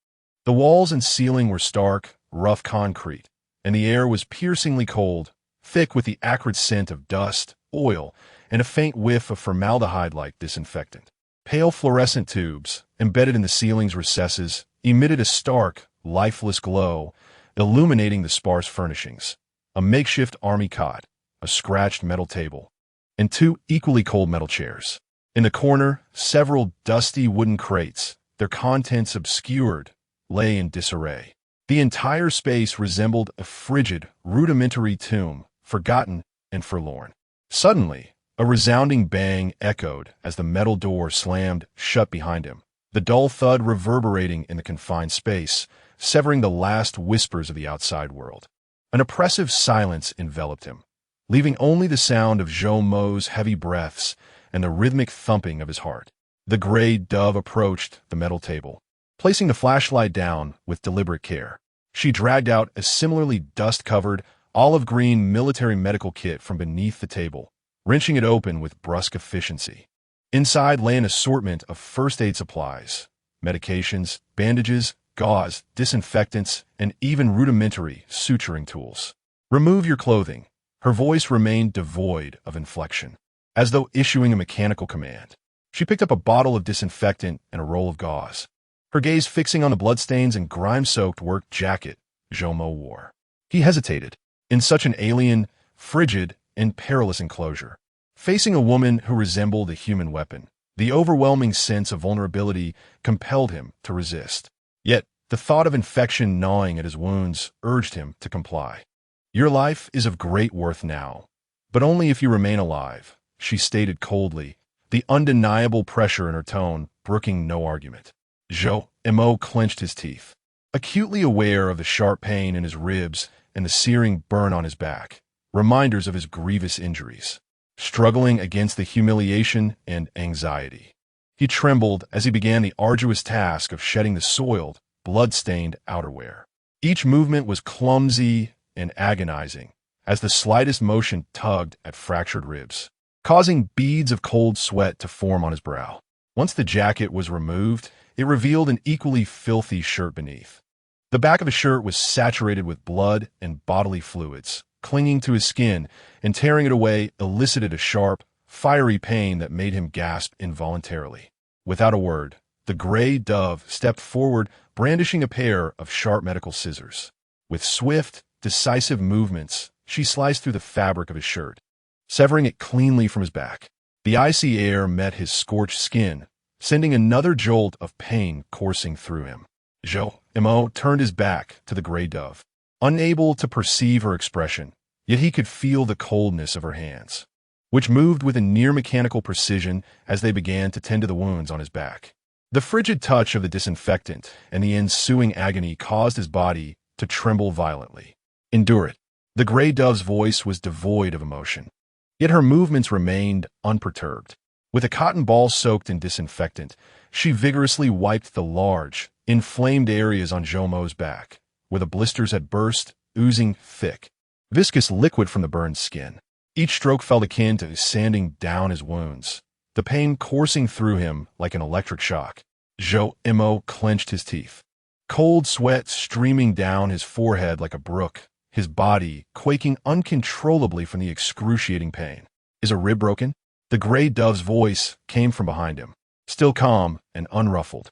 The walls and ceiling were stark, rough concrete, and the air was piercingly cold, thick with the acrid scent of dust, oil, and a faint whiff of formaldehyde-like disinfectant. Pale fluorescent tubes, embedded in the ceiling's recesses, emitted a stark, lifeless glow, illuminating the sparse furnishings. A makeshift army cot, a scratched metal table, and two equally cold metal chairs. In the corner, several dusty wooden crates, their contents obscured, lay in disarray. The entire space resembled a frigid, rudimentary tomb, forgotten and forlorn. Suddenly, a resounding bang echoed as the metal door slammed shut behind him, the dull thud reverberating in the confined space, severing the last whispers of the outside world. An oppressive silence enveloped him, leaving only the sound of Zhou Mo's heavy breaths and the rhythmic thumping of his heart. The gray dove approached the metal table, placing the flashlight down with deliberate care. She dragged out a similarly dust-covered, olive-green military medical kit from beneath the table, wrenching it open with brusque efficiency. Inside lay an assortment of first-aid supplies, medications, bandages, gauze, disinfectants, and even rudimentary suturing tools. "Remove your clothing." Her voice remained devoid of inflection, as though issuing a mechanical command. She picked up a bottle of disinfectant and a roll of gauze, her gaze fixing on the bloodstains and grime-soaked work jacket Zhou Mo wore. He hesitated, in such an alien, frigid, and perilous enclosure. Facing a woman who resembled a human weapon, the overwhelming sense of vulnerability compelled him to resist. Yet, the thought of infection gnawing at his wounds urged him to comply. "Your life is of great worth now, but only if you remain alive," she stated coldly, the undeniable pressure in her tone brooking no argument. Zhou Mo clenched his teeth, acutely aware of the sharp pain in his ribs and the searing burn on his back, reminders of his grievous injuries, struggling against the humiliation and anxiety. He trembled as he began the arduous task of shedding the soiled, blood-stained outerwear. Each movement was clumsy and agonizing, as the slightest motion tugged at fractured ribs, causing beads of cold sweat to form on his brow. Once the jacket was removed, it revealed an equally filthy shirt beneath. The back of the shirt was saturated with blood and bodily fluids, clinging to his skin, and tearing it away elicited a sharp, fiery pain that made him gasp involuntarily. Without a word, the gray dove stepped forward, brandishing a pair of sharp medical scissors. With swift, decisive movements, she sliced through the fabric of his shirt, severing it cleanly from his back. The icy air met his scorched skin, sending another jolt of pain coursing through him. Zhou Mo turned his back to the gray dove, unable to perceive her expression, yet he could feel the coldness of her hands, which moved with a near-mechanical precision as they began to tend to the wounds on his back. The frigid touch of the disinfectant and the ensuing agony caused his body to tremble violently. "Endure it." The gray dove's voice was devoid of emotion, yet her movements remained unperturbed. With a cotton ball soaked in disinfectant, she vigorously wiped the large, inflamed areas on Zhou Mo's back, where the blisters had burst, oozing thick, viscous liquid from the burned skin. Each stroke felt akin to sanding down his wounds, the pain coursing through him like an electric shock. Zhou Mo clenched his teeth, cold sweat streaming down his forehead like a brook, his body quaking uncontrollably from the excruciating pain. "Is a rib broken?" The gray dove's voice came from behind him, still calm and unruffled.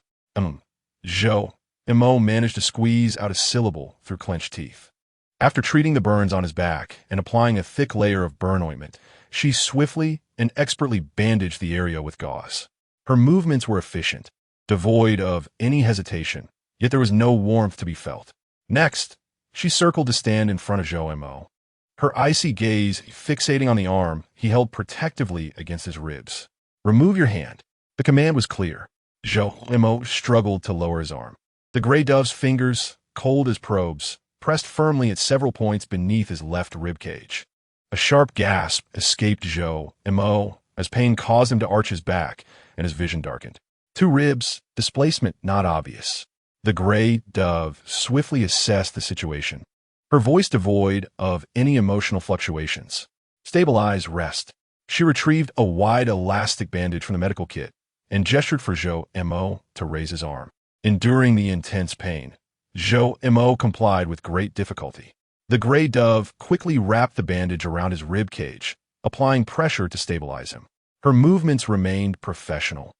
Zhou Mo managed to squeeze out a syllable through clenched teeth. After treating the burns on his back and applying a thick layer of burn ointment, she swiftly and expertly bandaged the area with gauze. Her movements were efficient, devoid of any hesitation, yet there was no warmth to be felt. Next, she circled to stand in front of Zhou Mo, her icy gaze fixating on the arm he held protectively against his ribs. "Remove your hand." The command was clear, Zhou Mo struggled to lower his arm. The gray dove's fingers, cold as probes, pressed firmly at several points beneath his left rib cage. A sharp gasp escaped Zhou Mo as pain caused him to arch his back and his vision darkened. 2 ribs, displacement not obvious. The gray dove swiftly assessed the situation, her voice devoid of any emotional fluctuations. Stabilize, rest. She retrieved a wide elastic bandage from the medical kit and gestured for Zhou Mo to raise his arm. Enduring the intense pain, Zhou Mo complied with great difficulty. The gray dove quickly wrapped the bandage around his rib cage, applying pressure to stabilize him. Her movements remained professional.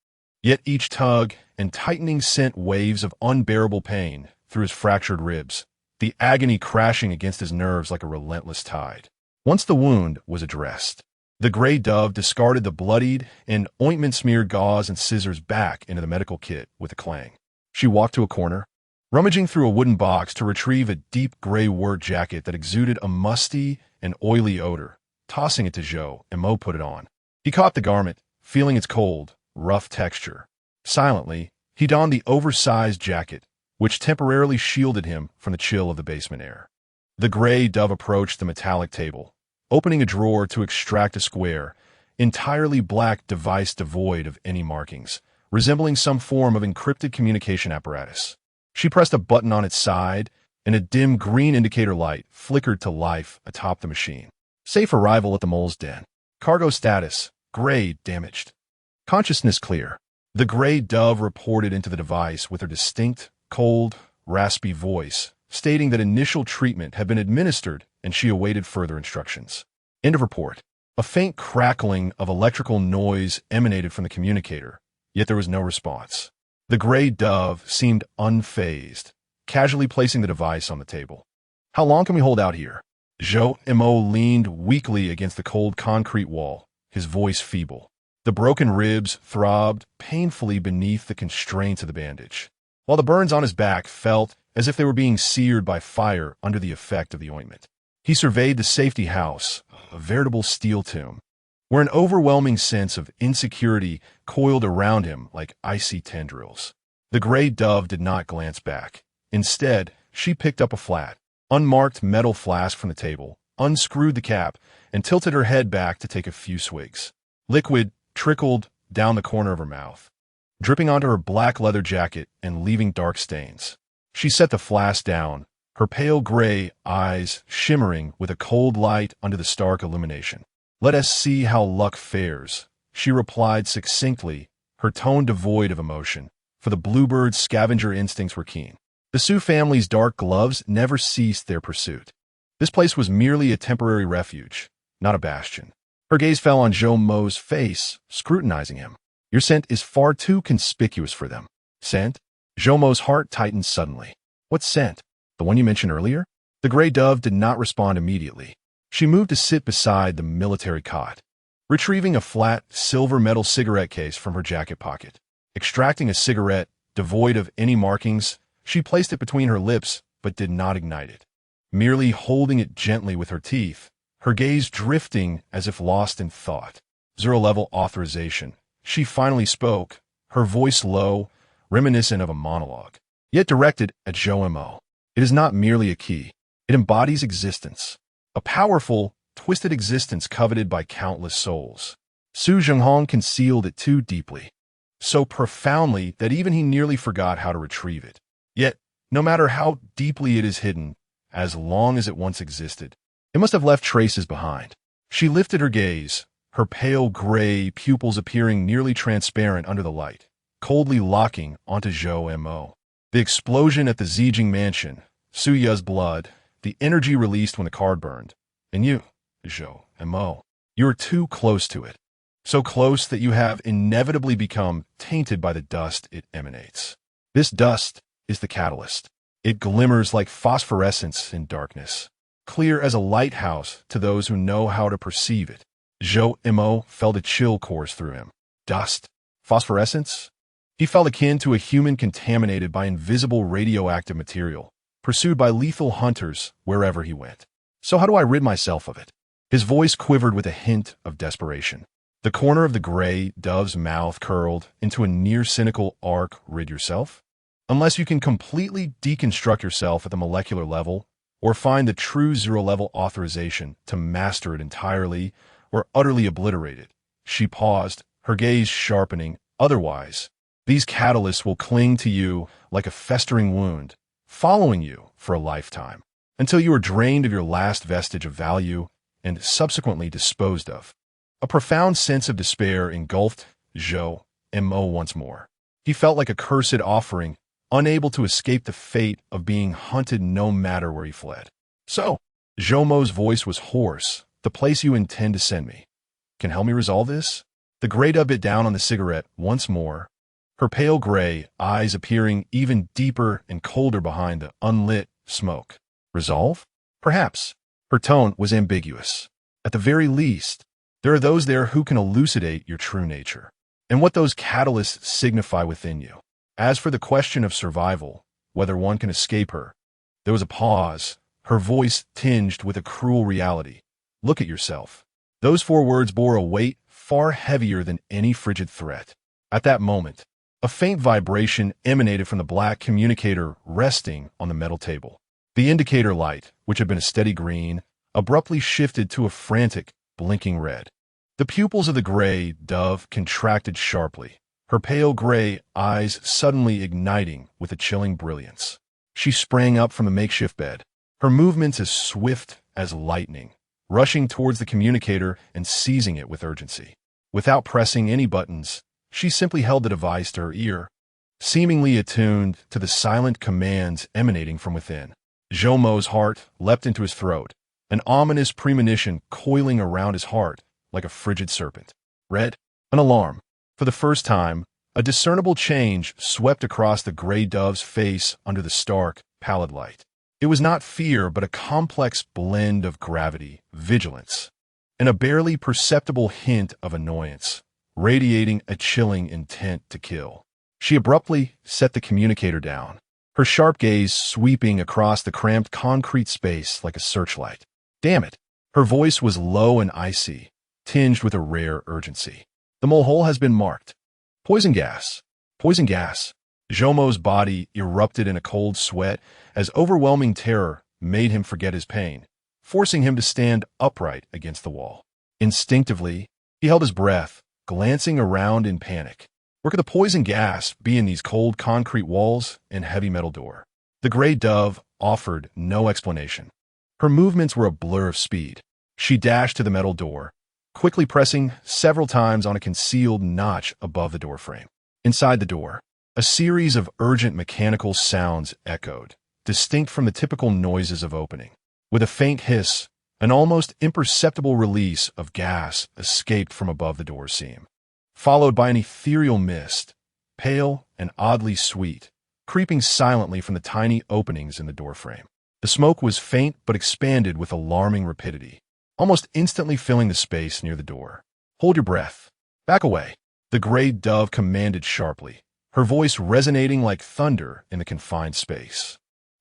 Yet each tug and tightening sent waves of unbearable pain through his fractured ribs, the agony crashing against his nerves like a relentless tide. Once the wound was addressed, the gray dove discarded the bloodied and ointment-smeared gauze and scissors back into the medical kit with a clang. She walked to a corner, rummaging through a wooden box to retrieve a deep gray work jacket that exuded a musty and oily odor. Tossing it to Zhou Mo put it on. He caught the garment, feeling its cold, rough texture. Silently, he donned the oversized jacket, which temporarily shielded him from the chill of the basement air. The gray dove approached the metallic table, opening a drawer to extract a square, entirely black device devoid of any markings, resembling some form of encrypted communication apparatus. She pressed a button on its side, and a dim green indicator light flickered to life atop the machine. Safe arrival at the mole's den. Cargo status, gray, damaged. Consciousness clear. The gray dove reported into the device with her distinct, cold, raspy voice, stating that initial treatment had been administered and she awaited further instructions. End of report. A faint crackling of electrical noise emanated from the communicator, yet there was no response. The gray dove seemed unfazed, casually placing the device on the table. How long can we hold out here? Zhou Mo leaned weakly against the cold concrete wall, his voice feeble. The broken ribs throbbed painfully beneath the constraints of the bandage, while the burns on his back felt as if they were being seared by fire under the effect of the ointment. He surveyed the safety house, a veritable steel tomb, where an overwhelming sense of insecurity coiled around him like icy tendrils. The gray dove did not glance back. Instead, she picked up a flat, unmarked metal flask from the table, unscrewed the cap, and tilted her head back to take a few swigs. Liquid trickled down the corner of her mouth, dripping onto her black leather jacket and leaving dark stains. She set the flask down, her pale gray eyes shimmering with a cold light under the stark illumination. Let us see how luck fares, she replied succinctly, her tone devoid of emotion, for the bluebird's scavenger instincts were keen. The Sioux family's dark gloves never ceased their pursuit. This place was merely a temporary refuge, not a bastion. Her gaze fell on Zhou Mo's face, scrutinizing him. Your scent is far too conspicuous for them. Scent? Zhou Mo's heart tightened suddenly. What scent? The one you mentioned earlier? The gray dove did not respond immediately. She moved to sit beside the military cot, retrieving a flat, silver metal cigarette case from her jacket pocket. Extracting a cigarette, devoid of any markings, she placed it between her lips but did not ignite it. Merely holding it gently with her teeth, her gaze drifting as if lost in thought. Zero-level authorization. She finally spoke, her voice low, reminiscent of a monologue, yet directed at Zhou Mo. It is not merely a key. It embodies existence. A powerful, twisted existence coveted by countless souls. Su Zhenghong concealed it too deeply, so profoundly that even he nearly forgot how to retrieve it. Yet, no matter how deeply it is hidden, as long as it once existed, it must have left traces behind. She lifted her gaze, her pale gray pupils appearing nearly transparent under the light, coldly locking onto Zhou Mo. The explosion at the Zijing mansion, Su Ya's blood, the energy released when the card burned. And you, Zhou Mo, you're too close to it. So close that you have inevitably become tainted by the dust it emanates. This dust is the catalyst. It glimmers like phosphorescence in darkness, clear as a lighthouse to those who know how to perceive it. Zhou Mo felt a chill course through him. Dust? Phosphorescence? He felt akin to a human contaminated by invisible radioactive material, pursued by lethal hunters wherever he went. So how do I rid myself of it? His voice quivered with a hint of desperation. The corner of the gray dove's mouth curled into a near-cynical arc. Rid yourself? Unless you can completely deconstruct yourself at the molecular level, or find the true zero-level authorization to master it entirely or utterly obliterate it. She paused, her gaze sharpening. Otherwise, these catalysts will cling to you like a festering wound, following you for a lifetime, until you are drained of your last vestige of value and subsequently disposed of. A profound sense of despair engulfed Zhou Mo once more. He felt like a cursed offering, unable to escape the fate of being hunted no matter where he fled. So, Zhou Mo's voice was hoarse. The place you intend to send me can help me resolve this? The gray dove bit down on the cigarette once more, her pale gray eyes appearing even deeper and colder behind the unlit smoke. Resolve? Perhaps. Her tone was ambiguous. At the very least, there are those there who can elucidate your true nature, and what those catalysts signify within you. As for the question of survival, whether one can escape her, there was a pause, her voice tinged with a cruel reality. Look at yourself. Those 4 words bore a weight far heavier than any frigid threat. At that moment, a faint vibration emanated from the black communicator resting on the metal table. The indicator light, which had been a steady green, abruptly shifted to a frantic, blinking red. The pupils of the gray dove contracted sharply, her pale gray eyes suddenly igniting with a chilling brilliance. She sprang up from the makeshift bed, her movements as swift as lightning, rushing towards the communicator and seizing it with urgency. Without pressing any buttons, she simply held the device to her ear, seemingly attuned to the silent commands emanating from within. Zhou Mo's heart leapt into his throat, an ominous premonition coiling around his heart like a frigid serpent. Red, an alarm. For the first time, a discernible change swept across the gray dove's face under the stark, pallid light. It was not fear, but a complex blend of gravity, vigilance, and a barely perceptible hint of annoyance, radiating a chilling intent to kill. She abruptly set the communicator down, her sharp gaze sweeping across the cramped concrete space like a searchlight. Damn it! Her voice was low and icy, tinged with a rare urgency. The mole hole has been marked. Poison gas. Poison gas. Zhou Mo's body erupted in a cold sweat as overwhelming terror made him forget his pain, forcing him to stand upright against the wall. Instinctively, he held his breath, glancing around in panic. Where could the poison gas be in these cold concrete walls and heavy metal door? The gray dove offered no explanation. Her movements were a blur of speed. She dashed to the metal door, quickly pressing several times on a concealed notch above the doorframe. Inside the door, a series of urgent mechanical sounds echoed, distinct from the typical noises of opening. With a faint hiss, an almost imperceptible release of gas escaped from above the door seam, followed by an ethereal mist, pale and oddly sweet, creeping silently from the tiny openings in the doorframe. The smoke was faint but expanded with alarming rapidity, almost instantly filling the space near the door. Hold your breath. Back away, the gray dove commanded sharply, her voice resonating like thunder in the confined space.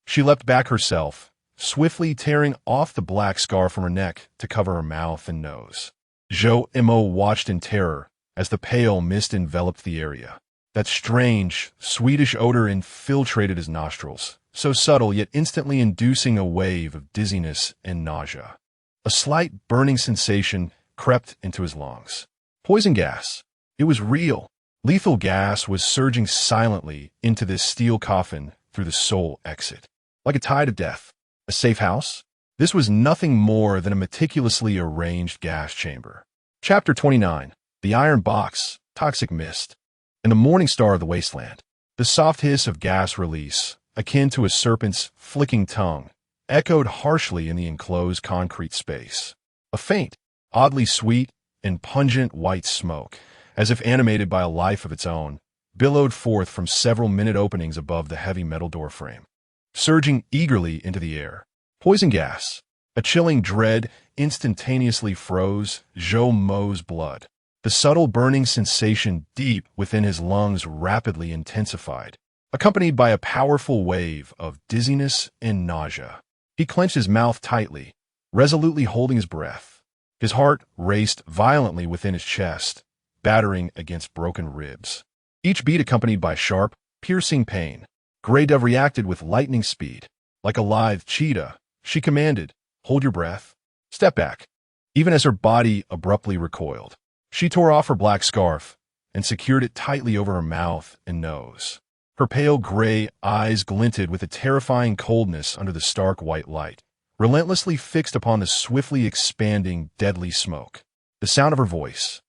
She leapt back herself, swiftly tearing off the black scarf from her neck to cover her mouth and nose. Zhou Mo watched in terror as the pale mist enveloped the area. That strange, sweetish odor infiltrated his nostrils, so subtle yet instantly inducing a wave of dizziness and nausea. A slight burning sensation crept into his lungs. Poison gas. It was real. Lethal gas was surging silently into this steel coffin through the sole exit. Like a tide of death. A safe house? This was nothing more than a meticulously arranged gas chamber. Chapter 29. The Iron Box, Toxic Mist. In the morning star of the wasteland, the soft hiss of gas release, akin to a serpent's flicking tongue, echoed harshly in the enclosed concrete space. A faint, oddly sweet, and pungent white smoke, as if animated by a life of its own, billowed forth from several minute openings above the heavy metal doorframe, surging eagerly into the air. Poison gas. A chilling dread instantaneously froze Zhou Mo's blood. The subtle burning sensation deep within his lungs rapidly intensified, accompanied by a powerful wave of dizziness and nausea. He clenched his mouth tightly, resolutely holding his breath. His heart raced violently within his chest, battering against broken ribs. Each beat accompanied by sharp, piercing pain. Grey Dove reacted with lightning speed. Like a lithe cheetah, she commanded, "Hold your breath. Step back." Even as her body abruptly recoiled, she tore off her black scarf and secured it tightly over her mouth and nose. Her pale gray eyes glinted with a terrifying coldness under the stark white light, relentlessly fixed upon the swiftly expanding, deadly smoke. The sound of her voice,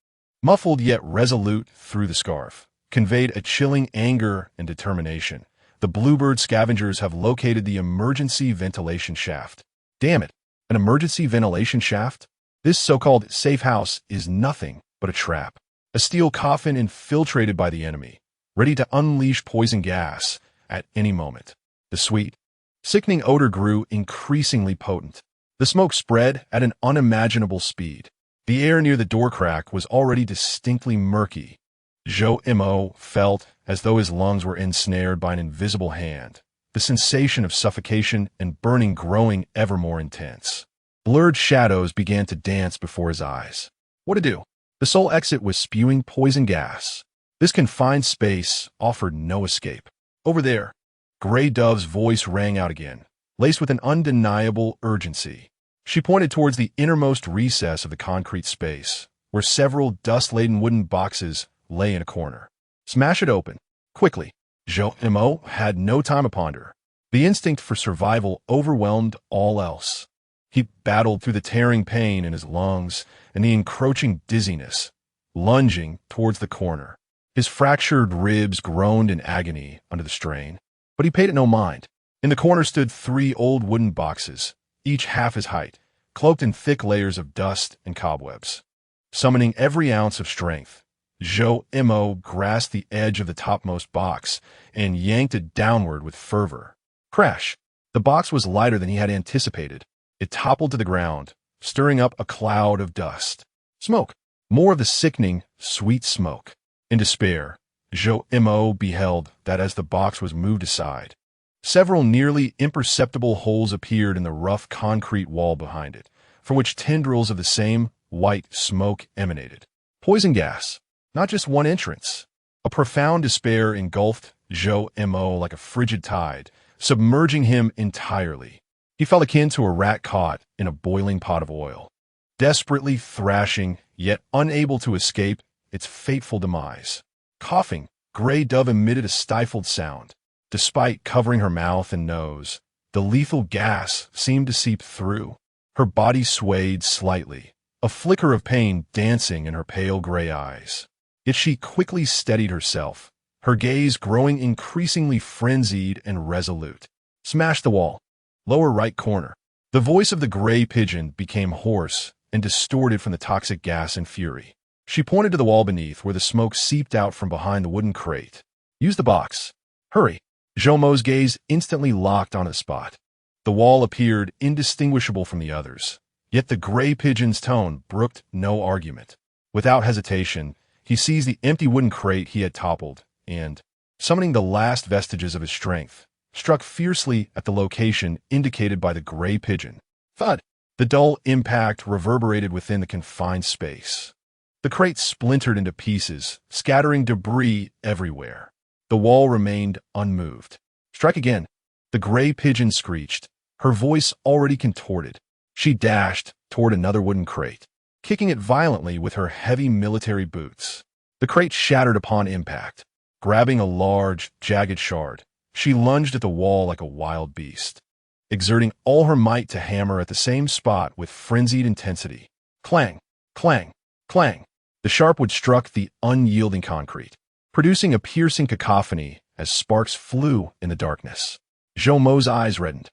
muffled yet resolute through the scarf, conveyed a chilling anger and determination. "The Bluebird scavengers have located the emergency ventilation shaft." Damn it, an emergency ventilation shaft? This so-called safe house is nothing but a trap. A steel coffin infiltrated by the enemy, ready to unleash poison gas at any moment. The sweet, sickening odor grew increasingly potent. The smoke spread at an unimaginable speed. The air near the door crack was already distinctly murky. Zhou Mo felt as though his lungs were ensnared by an invisible hand, the sensation of suffocation and burning growing ever more intense. Blurred shadows began to dance before his eyes. What to do? The sole exit was spewing poison gas. This confined space offered no escape. Over there, Grey Dove's voice rang out again, laced with an undeniable urgency. She pointed towards the innermost recess of the concrete space, where several dust-laden wooden boxes lay in a corner. "Smash it open, quickly." Zhou Mo had no time to ponder. The instinct for survival overwhelmed all else. He battled through the tearing pain in his lungs and the encroaching dizziness, lunging towards the corner. His fractured ribs groaned in agony under the strain, but he paid it no mind. In the corner stood 3 old wooden boxes, each half his height, cloaked in thick layers of dust and cobwebs. Summoning every ounce of strength, Zhou Mo grasped the edge of the topmost box and yanked it downward with fervor. Crash! The box was lighter than he had anticipated. It toppled to the ground, stirring up a cloud of dust. Smoke! More of the sickening, sweet smoke. In despair, Zhou Mo beheld that as the box was moved aside, several nearly imperceptible holes appeared in the rough concrete wall behind it, from which tendrils of the same white smoke emanated. Poison gas! Not just one entrance. A profound despair engulfed Zhou Mo like a frigid tide, submerging him entirely. He felt akin to a rat caught in a boiling pot of oil, desperately thrashing, yet unable to escape its fateful demise. Coughing, Grey Dove emitted a stifled sound. Despite covering her mouth and nose, the lethal gas seemed to seep through. Her body swayed slightly, a flicker of pain dancing in her pale gray eyes. Yet she quickly steadied herself, her gaze growing increasingly frenzied and resolute. "Smash the wall. Lower right corner." The voice of the gray pigeon became hoarse and distorted from the toxic gas and fury. She pointed to the wall beneath where the smoke seeped out from behind the wooden crate. "Use the box. Hurry." Zhou Mo's gaze instantly locked on the spot. The wall appeared indistinguishable from the others, yet the gray pigeon's tone brooked no argument. Without hesitation, he seized the empty wooden crate he had toppled and, summoning the last vestiges of his strength, struck fiercely at the location indicated by the gray pigeon. Thud! The dull impact reverberated within the confined space. The crate splintered into pieces, scattering debris everywhere. The wall remained unmoved. "Strike again." The gray pigeon screeched, her voice already contorted. She dashed toward another wooden crate, kicking it violently with her heavy military boots. The crate shattered upon impact. Grabbing a large, jagged shard, she lunged at the wall like a wild beast, exerting all her might to hammer at the same spot with frenzied intensity. Clang, clang, clang. The sharp wood struck the unyielding concrete, producing a piercing cacophony as sparks flew in the darkness. Zhou Mo's eyes reddened.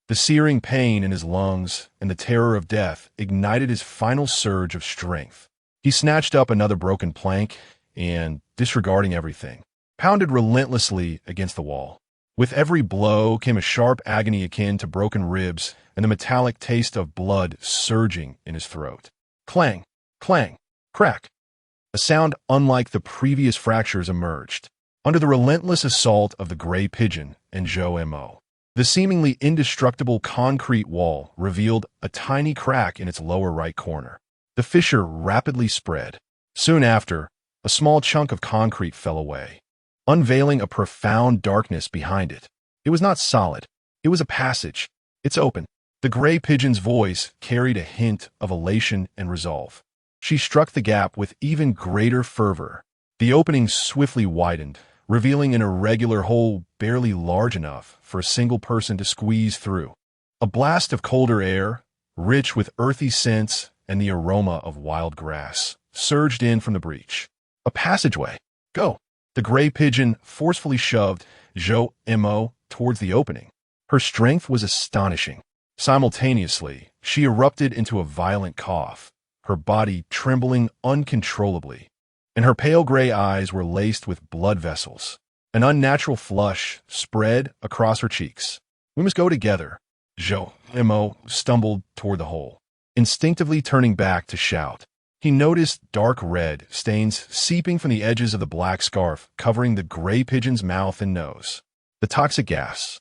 The searing pain in his lungs and the terror of death ignited his final surge of strength. He snatched up another broken plank and, disregarding everything, pounded relentlessly against the wall. With every blow came a sharp agony akin to broken ribs and the metallic taste of blood surging in his throat. Clang, clang, crack. A sound unlike the previous fractures emerged, under the relentless assault of the gray pigeon and Zhou Mo. The seemingly indestructible concrete wall revealed a tiny crack in its lower right corner. The fissure rapidly spread. Soon after, a small chunk of concrete fell away, unveiling a profound darkness behind it. It was not solid. It was a passage. It's open. The gray pigeon's voice carried a hint of elation and resolve. She struck the gap with even greater fervor. The opening swiftly widened, revealing an irregular hole barely large enough for a single person to squeeze through. A blast of colder air, rich with earthy scents and the aroma of wild grass, surged in from the breach. A passageway. Go! The gray pigeon forcefully shoved Zhou Mo towards the opening. Her strength was astonishing. Simultaneously, she erupted into a violent cough, her body trembling uncontrollably, and her pale gray eyes were laced with blood vessels. An unnatural flush spread across her cheeks. We must go together. Zhou Mo stumbled toward the hole, instinctively turning back to shout. He noticed dark red stains seeping from the edges of the black scarf covering the gray pigeon's mouth and nose. The toxic gas.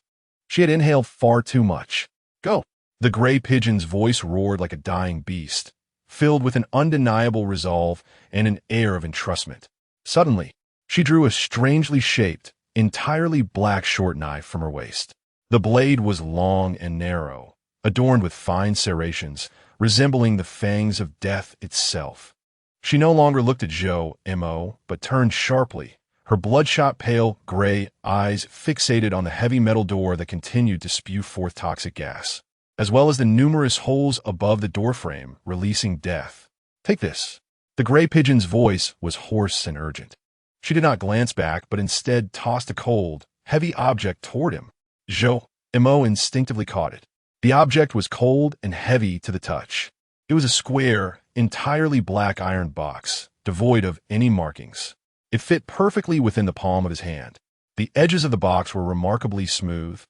She had inhaled far too much. Go! The gray pigeon's voice roared like a dying beast, filled with an undeniable resolve and an air of entrustment. Suddenly, she drew a strangely shaped, entirely black short knife from her waist. The blade was long and narrow, adorned with fine serrations, resembling the fangs of death itself. She no longer looked at Zhou Mo, but turned sharply, her bloodshot pale gray eyes fixated on the heavy metal door that continued to spew forth toxic gas, as well as the numerous holes above the doorframe releasing death. Take this. The gray pigeon's voice was hoarse and urgent. She did not glance back, but instead tossed a cold, heavy object toward him. Zhou Mo instinctively caught it. The object was cold and heavy to the touch. It was a square, entirely black iron box, devoid of any markings. It fit perfectly within the palm of his hand. The edges of the box were remarkably smooth,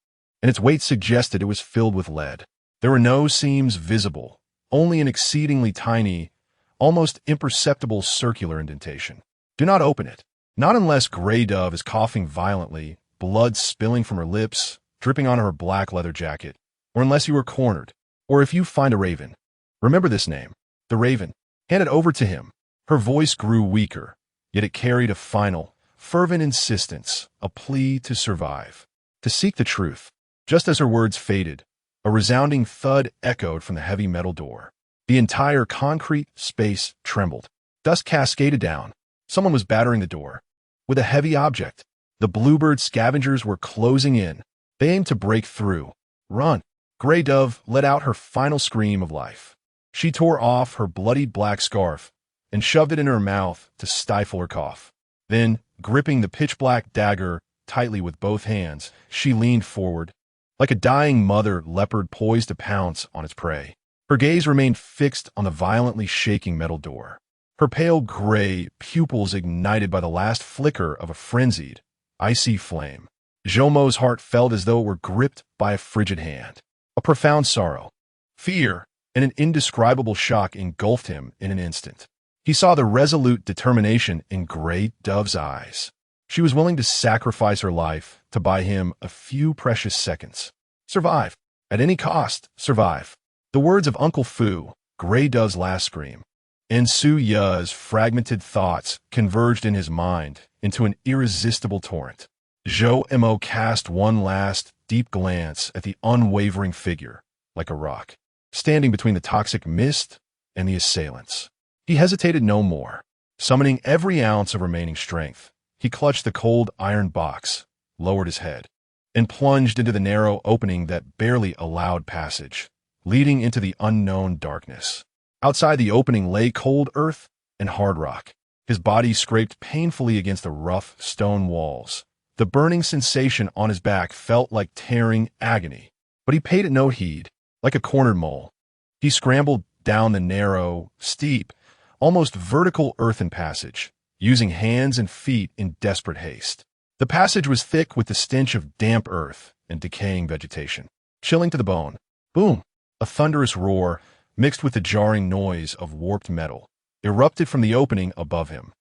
and its weight suggested it was filled with lead. There were no seams visible, only an exceedingly tiny, almost imperceptible circular indentation. Do not open it. Not unless Grey Dove is coughing violently, blood spilling from her lips, dripping on her black leather jacket, or unless you are cornered, or if you find a raven. Remember this name, the Raven. Hand it over to him. Her voice grew weaker, yet it carried a final, fervent insistence, a plea to survive, to seek the truth. Just as her words faded, a resounding thud echoed from the heavy metal door. The entire concrete space trembled. Dust cascaded down. Someone was battering the door with a heavy object. The bluebird scavengers were closing in. They aimed to break through. Run! Grey Dove let out her final scream of life. She tore off her bloodied black scarf and shoved it in her mouth to stifle her cough. Then, gripping the pitch-black dagger tightly with both hands, she leaned forward, like a dying mother leopard poised to pounce on its prey. Her gaze remained fixed on the violently shaking metal door. Her pale gray pupils ignited by the last flicker of a frenzied, icy flame. Zhou-Mo's heart felt as though it were gripped by a frigid hand. A profound sorrow, fear, and an indescribable shock engulfed him in an instant. He saw the resolute determination in Grey Dove's eyes. She was willing to sacrifice her life to buy him a few precious seconds. Survive. At any cost, survive. The words of Uncle Fu, Grey Dove's last scream, and Su Ya's fragmented thoughts converged in his mind into an irresistible torrent. Zhou Mo cast one last, deep glance at the unwavering figure, like a rock, standing between the toxic mist and the assailants. He hesitated no more. Summoning every ounce of remaining strength, he clutched the cold iron box, lowered his head, and plunged into the narrow opening that barely allowed passage, leading into the unknown darkness. Outside the opening lay cold earth and hard rock. His body scraped painfully against the rough stone walls. The burning sensation on his back felt like tearing agony, but he paid it no heed. Like a cornered mole, he scrambled down the narrow, steep, almost vertical earthen passage, using hands and feet in desperate haste. The passage was thick with the stench of damp earth and decaying vegetation, chilling to the bone. Boom! A thunderous roar, mixed with the jarring noise of warped metal, erupted from the opening above him,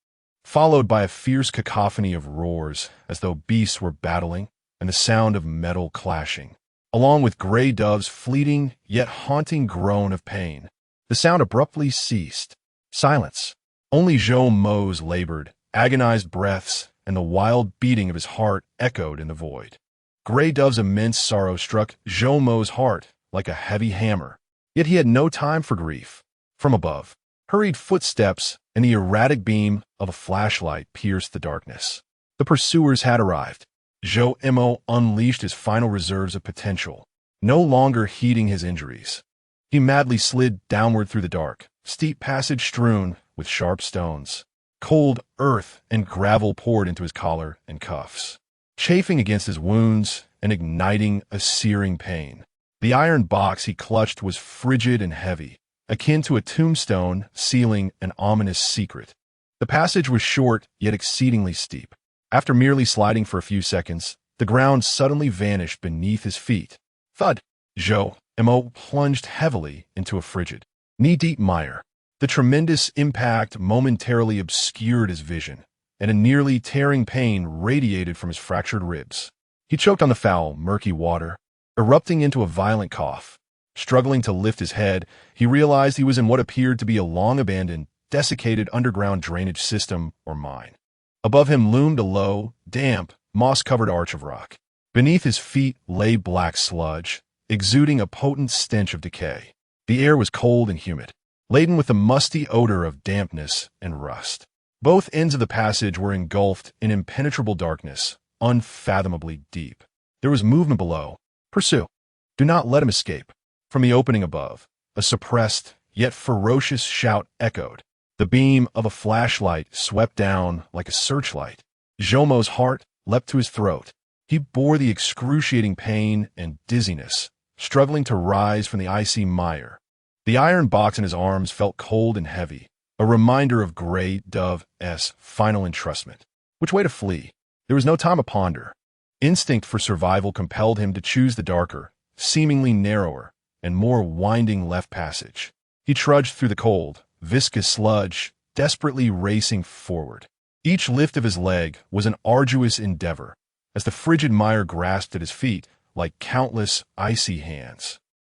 followed by a fierce cacophony of roars as though beasts were battling and the sound of metal clashing, along with Grey Dove's fleeting yet haunting groan of pain. The sound abruptly ceased. Silence. Only Zhou Mo's labored, agonized breaths and the wild beating of his heart echoed in the void. Grey Dove's immense sorrow struck Zhou Mo's heart like a heavy hammer. Yet he had no time for grief. From above, hurried footsteps and the erratic beam of a flashlight pierced the darkness. The pursuers had arrived. Zhou Mo unleashed his final reserves of potential, no longer heeding his injuries. He madly slid downward through the dark, steep passage strewn with sharp stones. Cold earth and gravel poured into his collar and cuffs, chafing against his wounds and igniting a searing pain. The iron box he clutched was frigid and heavy, akin to a tombstone sealing an ominous secret. The passage was short yet exceedingly steep. After merely sliding for a few seconds, the ground suddenly vanished beneath his feet. Thud! Zhou Mo plunged heavily into a frigid, knee-deep mire. The tremendous impact momentarily obscured his vision, and a nearly tearing pain radiated from his fractured ribs. He choked on the foul, murky water, erupting into a violent cough. Struggling to lift his head, he realized he was in what appeared to be a long-abandoned, desiccated underground drainage system or mine. Above him loomed a low, damp, moss-covered arch of rock. Beneath his feet lay black sludge, exuding a potent stench of decay. The air was cold and humid, laden with the musty odor of dampness and rust. Both ends of the passage were engulfed in impenetrable darkness, unfathomably deep. There was movement below. Pursue. Do not let him escape. From the opening above, a suppressed, yet ferocious shout echoed. The beam of a flashlight swept down like a searchlight. Zhou Mo's heart leapt to his throat. He bore the excruciating pain and dizziness, struggling to rise from the icy mire. The iron box in his arms felt cold and heavy, a reminder of Grey Dove's final entrustment. Which way to flee? There was no time to ponder. Instinct for survival compelled him to choose the darker, seemingly narrower, and more winding left passage. He trudged through the cold, viscous sludge, desperately racing forward. Each lift of his leg was an arduous endeavor, as the frigid mire grasped at his feet like countless icy hands.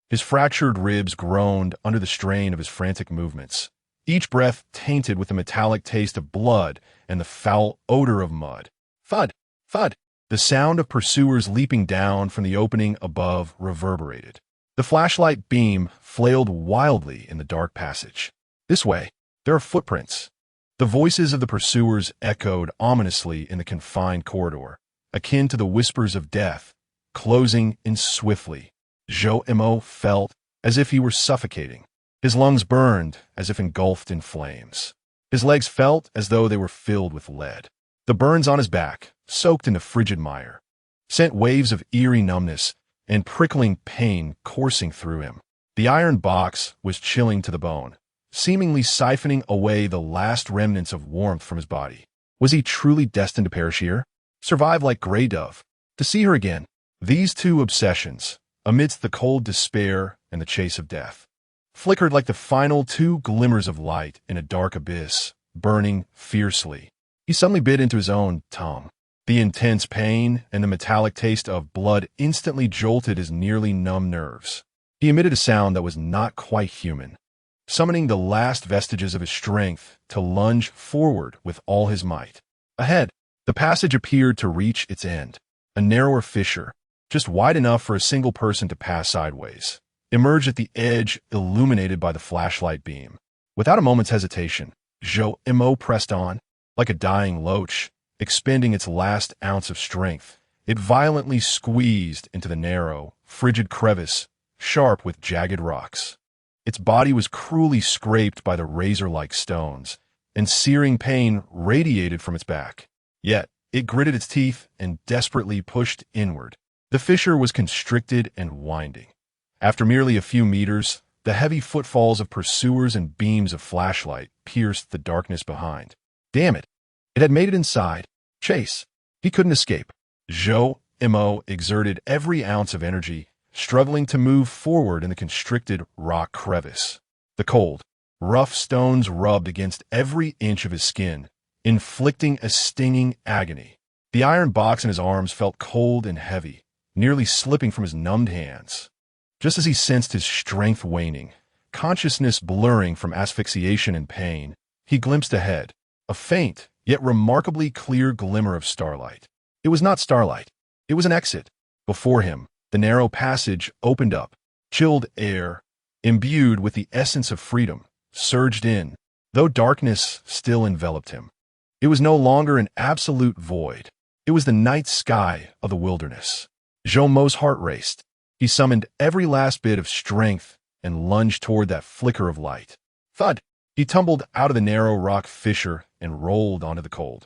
His fractured ribs groaned under the strain of his frantic movements, each breath tainted with the metallic taste of blood and the foul odor of mud. Thud! Thud! The sound of pursuers leaping down from the opening above reverberated. The flashlight beam flailed wildly in the dark passage. This way, there are footprints. The voices of the pursuers echoed ominously in the confined corridor, akin to the whispers of death, closing in swiftly. Zhou Mo felt as if he were suffocating. His lungs burned as if engulfed in flames. His legs felt as though they were filled with lead. The burns on his back, soaked in the frigid mire, sent waves of eerie numbness and prickling pain coursing through him. The iron box was chilling to the bone, seemingly siphoning away the last remnants of warmth from his body. Was he truly destined to perish here? Survive like Grey Dove? To see her again? These two obsessions, amidst the cold despair and the chase of death, flickered like the final two glimmers of light in a dark abyss, burning fiercely. He suddenly bit into his own tongue. The intense pain and the metallic taste of blood instantly jolted his nearly numb nerves. He emitted a sound that was not quite human, summoning the last vestiges of his strength to lunge forward with all his might. Ahead, the passage appeared to reach its end. A narrower fissure, just wide enough for a single person to pass sideways, emerged at the edge, illuminated by the flashlight beam. Without a moment's hesitation, Zhou Mo pressed on. Like a dying loach, expending its last ounce of strength, it violently squeezed into the narrow, frigid crevice, sharp with jagged rocks. Its body was cruelly scraped by the razor-like stones, and searing pain radiated from its back. Yet, it gritted its teeth and desperately pushed inward. The fissure was constricted and winding. After merely a few meters, the heavy footfalls of pursuers and beams of flashlight pierced the darkness behind. Damn it! It had made it inside. Chase. He couldn't escape. Zhou Mo exerted every ounce of energy, struggling to move forward in the constricted rock crevice. The cold, rough stones rubbed against every inch of his skin, inflicting a stinging agony. The iron box in his arms felt cold and heavy, nearly slipping from his numbed hands. Just as he sensed his strength waning, consciousness blurring from asphyxiation and pain, he glimpsed ahead, a faint, yet remarkably clear glimmer of starlight. It was not starlight. It was an exit. Before him, the narrow passage opened up. Chilled air, imbued with the essence of freedom, surged in, though darkness still enveloped him. It was no longer an absolute void. It was the night sky of the wilderness. Jomo's heart raced. He summoned every last bit of strength and lunged toward that flicker of light. Thud! He tumbled out of the narrow rock fissure and rolled onto the cold,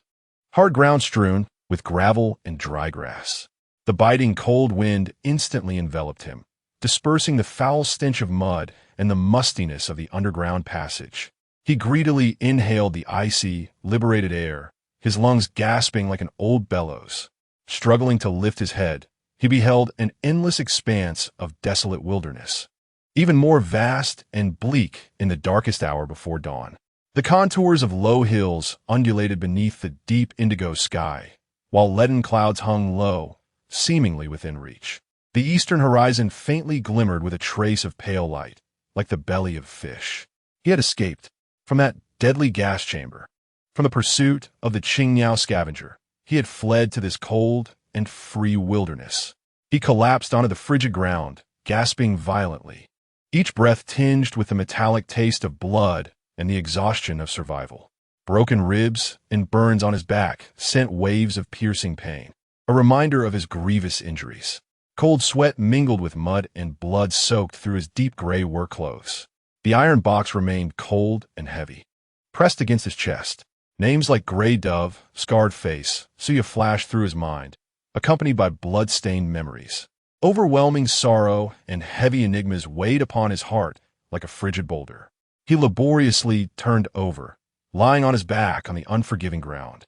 hard ground strewn with gravel and dry grass. The biting cold wind instantly enveloped him, dispersing the foul stench of mud and the mustiness of the underground passage. He greedily inhaled the icy, liberated air, his lungs gasping like an old bellows. Struggling to lift his head, he beheld an endless expanse of desolate wilderness, even more vast and bleak in the darkest hour before dawn. The contours of low hills undulated beneath the deep indigo sky, while leaden clouds hung low, seemingly within reach. The eastern horizon faintly glimmered with a trace of pale light, like the belly of fish. He had escaped from that deadly gas chamber, from the pursuit of the Qingyao scavenger. He had fled to this cold and free wilderness. He collapsed onto the frigid ground, gasping violently, each breath tinged with the metallic taste of blood and the exhaustion of survival. Broken ribs and burns on his back sent waves of piercing pain, a reminder of his grievous injuries. Cold sweat mingled with mud and blood soaked through his deep gray work clothes. The iron box remained cold and heavy, pressed against his chest. Names like Gray Dove, Scarred Face, flashed through his mind, accompanied by blood-stained memories. Overwhelming sorrow and heavy enigmas weighed upon his heart like a frigid boulder. He laboriously turned over, lying on his back on the unforgiving ground,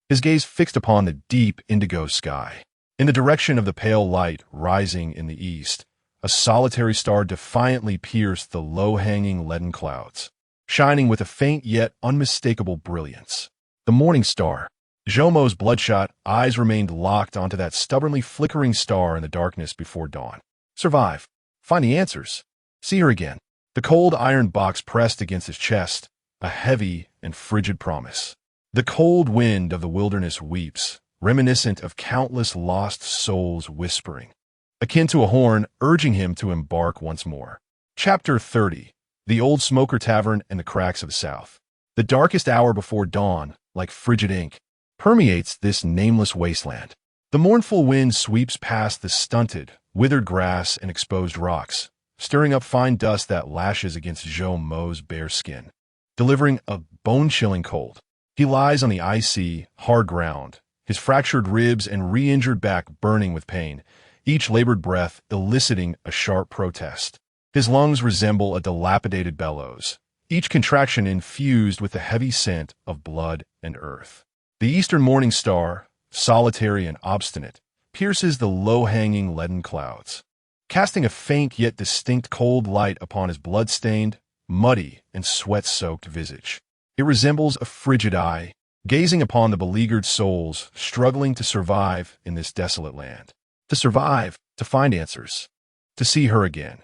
his gaze fixed upon the deep indigo sky. In the direction of the pale light rising in the east, a solitary star defiantly pierced the low-hanging leaden clouds, shining with a faint yet unmistakable brilliance. The morning star. Jomo's bloodshot eyes remained locked onto that stubbornly flickering star in the darkness before dawn. Survive. Find the answers. See her again. The cold iron box pressed against his chest, a heavy and frigid promise. The cold wind of the wilderness weeps, reminiscent of countless lost souls whispering, akin to a horn urging him to embark once more. Chapter 30. The Old Smoker Tavern and the Cracks of the South. The darkest hour before dawn, like frigid ink, permeates this nameless wasteland. The mournful wind sweeps past the stunted, withered grass and exposed rocks, stirring up fine dust that lashes against Jomo's bare skin, delivering a bone-chilling cold. He lies on the icy, hard ground, his fractured ribs and re-injured back burning with pain, each labored breath eliciting a sharp protest. His lungs resemble a dilapidated bellows, each contraction infused with the heavy scent of blood and earth. The eastern morning star, solitary and obstinate, pierces the low-hanging leaden clouds, casting a faint yet distinct cold light upon his blood-stained, muddy, and sweat-soaked visage. It resembles a frigid eye, gazing upon the beleaguered souls struggling to survive in this desolate land. To survive, to find answers, to see her again.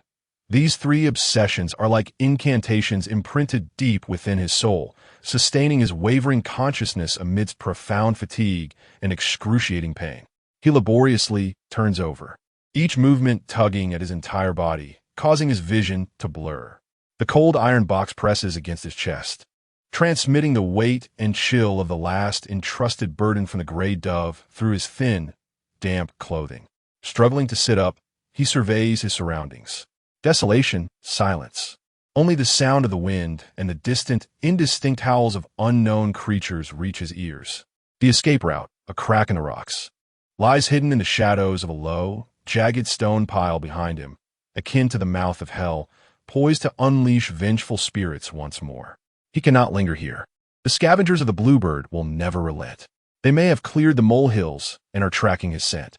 These three obsessions are like incantations imprinted deep within his soul, sustaining his wavering consciousness amidst profound fatigue and excruciating pain. He laboriously turns over, each movement tugging at his entire body, causing his vision to blur. The cold iron box presses against his chest, transmitting the weight and chill of the last entrusted burden from the Gray Dove through his thin, damp clothing. Struggling to sit up, he surveys his surroundings. Desolation, silence. Only the sound of the wind and the distant, indistinct howls of unknown creatures reach his ears. The escape route, a crack in the rocks, lies hidden in the shadows of a low, jagged stone pile behind him, akin to the mouth of hell, poised to unleash vengeful spirits once more. He cannot linger here. The scavengers of the Bluebird will never relent. They may have cleared the molehills and are tracking his scent.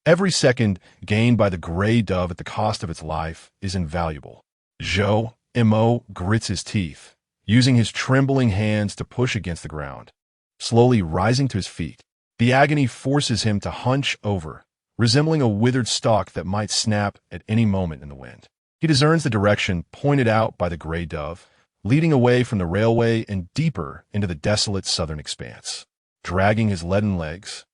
Every second gained by the Gray Dove at the cost of its life is invaluable. Jomo grits his teeth, using his trembling hands to push against the ground. Slowly rising to his feet, the agony forces him to hunch over, resembling a withered stalk that might snap at any moment in the wind. He discerns the direction pointed out by the gray dove, leading away from the railway and deeper into the desolate southern expanse. Dragging his leaden legs,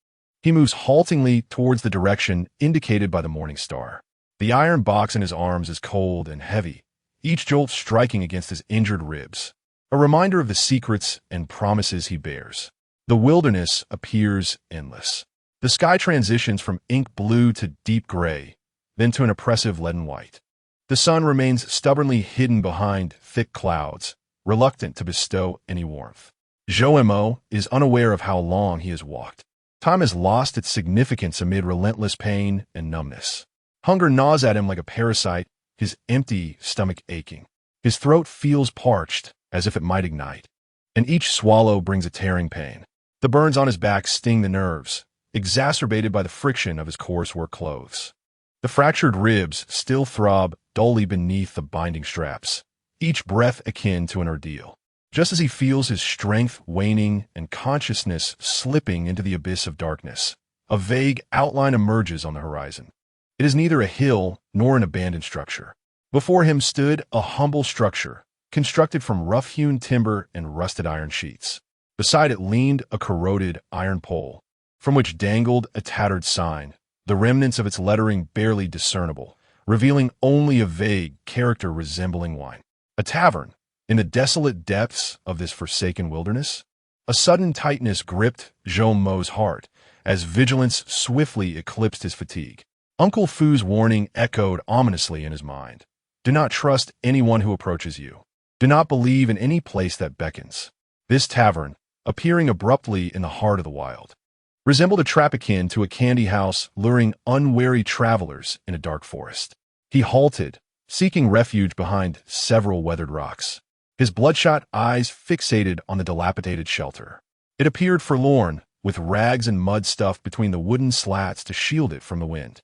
he moves haltingly towards the direction indicated by the morning star. The iron box in his arms is cold and heavy, each jolt striking against his injured ribs, a reminder of the secrets and promises he bears. The wilderness appears endless. The sky transitions from ink blue to deep gray, then to an oppressive leaden white. The sun remains stubbornly hidden behind thick clouds, reluctant to bestow any warmth. Joemo is unaware of how long he has walked. Time has lost its significance amid relentless pain and numbness. Hunger gnaws at him like a parasite, his empty stomach aching. His throat feels parched, as if it might ignite, and each swallow brings a tearing pain. The burns on his back sting the nerves, exacerbated by the friction of his coarse work clothes. The fractured ribs still throb dully beneath the binding straps, each breath akin to an ordeal. Just as he feels his strength waning and consciousness slipping into the abyss of darkness, a vague outline emerges on the horizon. It is neither a hill nor an abandoned structure. Before him stood a humble structure, constructed from rough-hewn timber and rusted iron sheets. Beside it leaned a corroded iron pole, from which dangled a tattered sign, the remnants of its lettering barely discernible, revealing only a vague character resembling wine. A tavern, in the desolate depths of this forsaken wilderness? A sudden tightness gripped Jomo's heart, as vigilance swiftly eclipsed his fatigue. Uncle Fu's warning echoed ominously in his mind. Do not trust anyone who approaches you. Do not believe in any place that beckons. This tavern, appearing abruptly in the heart of the wild, resembled a trap akin to a candy house luring unwary travelers in a dark forest. He halted, seeking refuge behind several weathered rocks, his bloodshot eyes fixated on the dilapidated shelter. It appeared forlorn, with rags and mud stuffed between the wooden slats to shield it from the wind.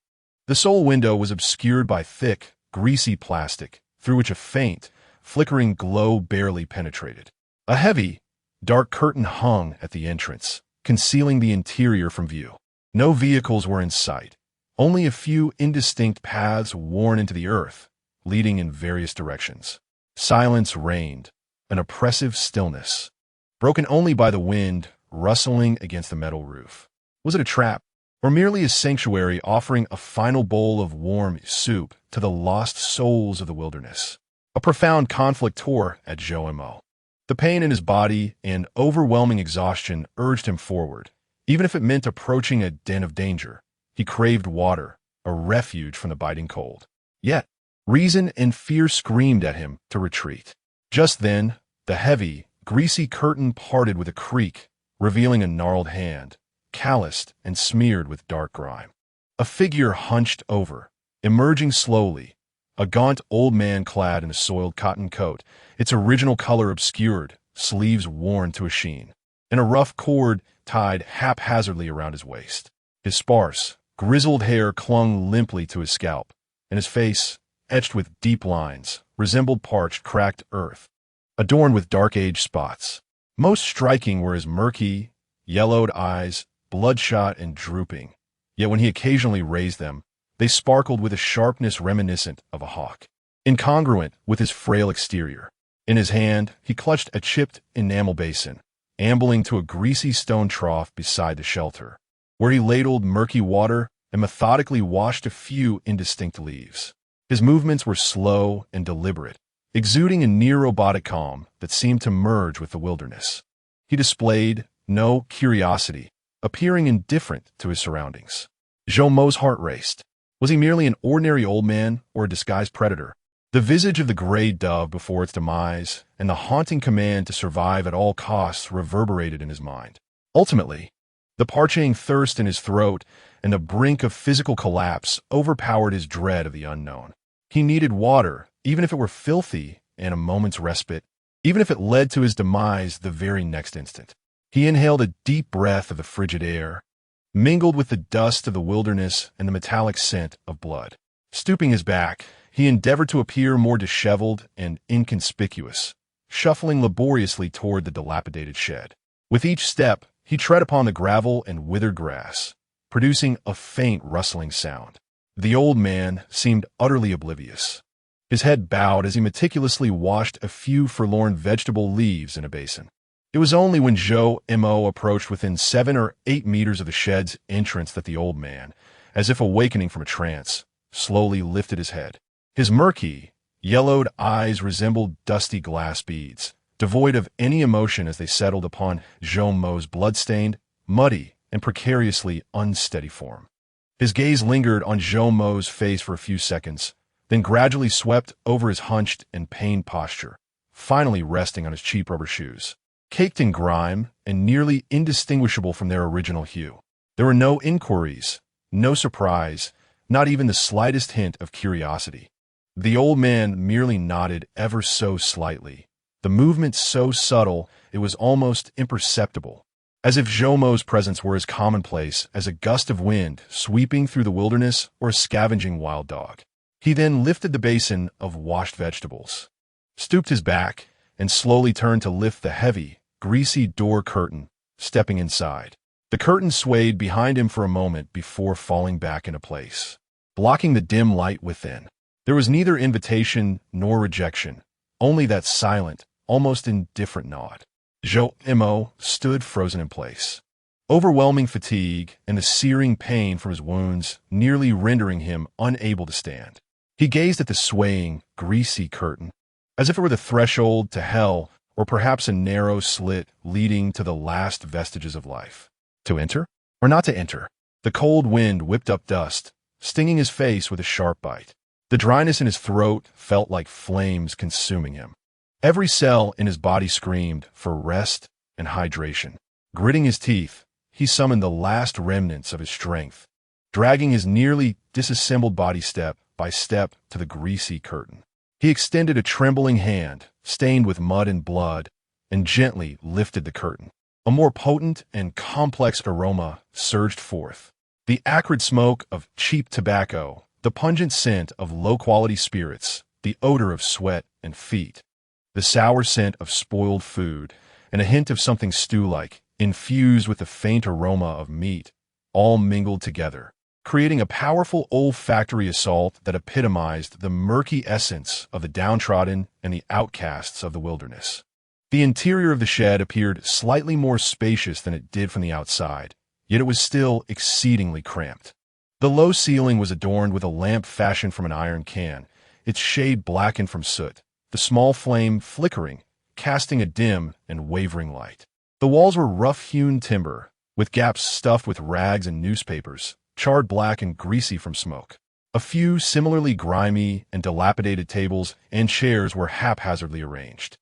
The sole window was obscured by thick, greasy plastic, through which a faint, flickering glow barely penetrated. A heavy, dark curtain hung at the entrance, concealing the interior from view. No vehicles were in sight, only a few indistinct paths worn into the earth, leading in various directions. Silence reigned, an oppressive stillness, broken only by the wind rustling against the metal roof. Was it a trap, or merely a sanctuary offering a final bowl of warm soup to the lost souls of the wilderness? A profound conflict tore at Joemo. The pain in his body and overwhelming exhaustion urged him forward, even if it meant approaching a den of danger. He craved water, a refuge from the biting cold. Yet, reason and fear screamed at him to retreat. Just then, the heavy, greasy curtain parted with a creak, revealing a gnarled hand, calloused and smeared with dark grime. A figure hunched over, emerging slowly, a gaunt old man clad in a soiled cotton coat, its original color obscured, sleeves worn to a sheen, and a rough cord tied haphazardly around his waist. His sparse, grizzled hair clung limply to his scalp, and his face, etched with deep lines, resembled parched, cracked earth, adorned with dark-age spots. Most striking were his murky, yellowed eyes, bloodshot and drooping, yet when he occasionally raised them, they sparkled with a sharpness reminiscent of a hawk, incongruent with his frail exterior. In his hand, he clutched a chipped enamel basin, ambling to a greasy stone trough beside the shelter, where he ladled murky water and methodically washed a few indistinct leaves. His movements were slow and deliberate, exuding a near-robotic calm that seemed to merge with the wilderness. He displayed no curiosity, appearing indifferent to his surroundings. Jomo's heart raced. Was he merely an ordinary old man or a disguised predator? The visage of the gray dove before its demise and the haunting command to survive at all costs reverberated in his mind. Ultimately, the parching thirst in his throat and the brink of physical collapse overpowered his dread of the unknown. He needed water, even if it were filthy, and a moment's respite, even if it led to his demise the very next instant. He inhaled a deep breath of the frigid air, mingled with the dust of the wilderness and the metallic scent of blood. Stooping his back, he endeavored to appear more disheveled and inconspicuous, shuffling laboriously toward the dilapidated shed. With each step, he tread upon the gravel and withered grass, producing a faint rustling sound. The old man seemed utterly oblivious, his head bowed as he meticulously washed a few forlorn vegetable leaves in a basin. It was only when Zhou Mo approached within 7 or 8 meters of the shed's entrance that the old man, as if awakening from a trance, slowly lifted his head. His murky, yellowed eyes resembled dusty glass beads, devoid of any emotion as they settled upon Zhou Mo's blood-stained, muddy, and precariously unsteady form. His gaze lingered on Zhou Mo's face for a few seconds, then gradually swept over his hunched and pained posture, finally resting on his cheap rubber shoes, caked in grime and nearly indistinguishable from their original hue. There were no inquiries, no surprise, not even the slightest hint of curiosity. The old man merely nodded ever so slightly, the movement so subtle it was almost imperceptible, as if Zhou Mo's presence were as commonplace as a gust of wind sweeping through the wilderness or a scavenging wild dog. He then lifted the basin of washed vegetables, stooped his back, and slowly turned to lift the heavy, greasy door curtain, stepping inside. The curtain swayed behind him for a moment before falling back into place, blocking the dim light within. There was neither invitation nor rejection, only that silent, almost indifferent nod. Zhou Mo stood frozen in place, overwhelming fatigue and the searing pain from his wounds nearly rendering him unable to stand. He gazed at the swaying, greasy curtain, as if it were the threshold to hell or perhaps a narrow slit leading to the last vestiges of life. To enter or not to enter? The cold wind whipped up dust, stinging his face with a sharp bite. The dryness in his throat felt like flames consuming him. Every cell in his body screamed for rest and hydration. Gritting his teeth, he summoned the last remnants of his strength, dragging his nearly disassembled body step by step to the greasy curtain. He extended a trembling hand, stained with mud and blood, and gently lifted the curtain. A more potent and complex aroma surged forth. The acrid smoke of cheap tobacco, the pungent scent of low-quality spirits, the odor of sweat and feet, the sour scent of spoiled food, and a hint of something stew-like, infused with the faint aroma of meat, all mingled together, creating a powerful olfactory assault that epitomized the murky essence of the downtrodden and the outcasts of the wilderness. The interior of the shed appeared slightly more spacious than it did from the outside, yet it was still exceedingly cramped. The low ceiling was adorned with a lamp fashioned from an iron can, its shade blackened from soot, the small flame flickering, casting a dim and wavering light. The walls were rough-hewn timber, with gaps stuffed with rags and newspapers, charred black and greasy from smoke. A few similarly grimy and dilapidated tables and chairs were haphazardly arranged.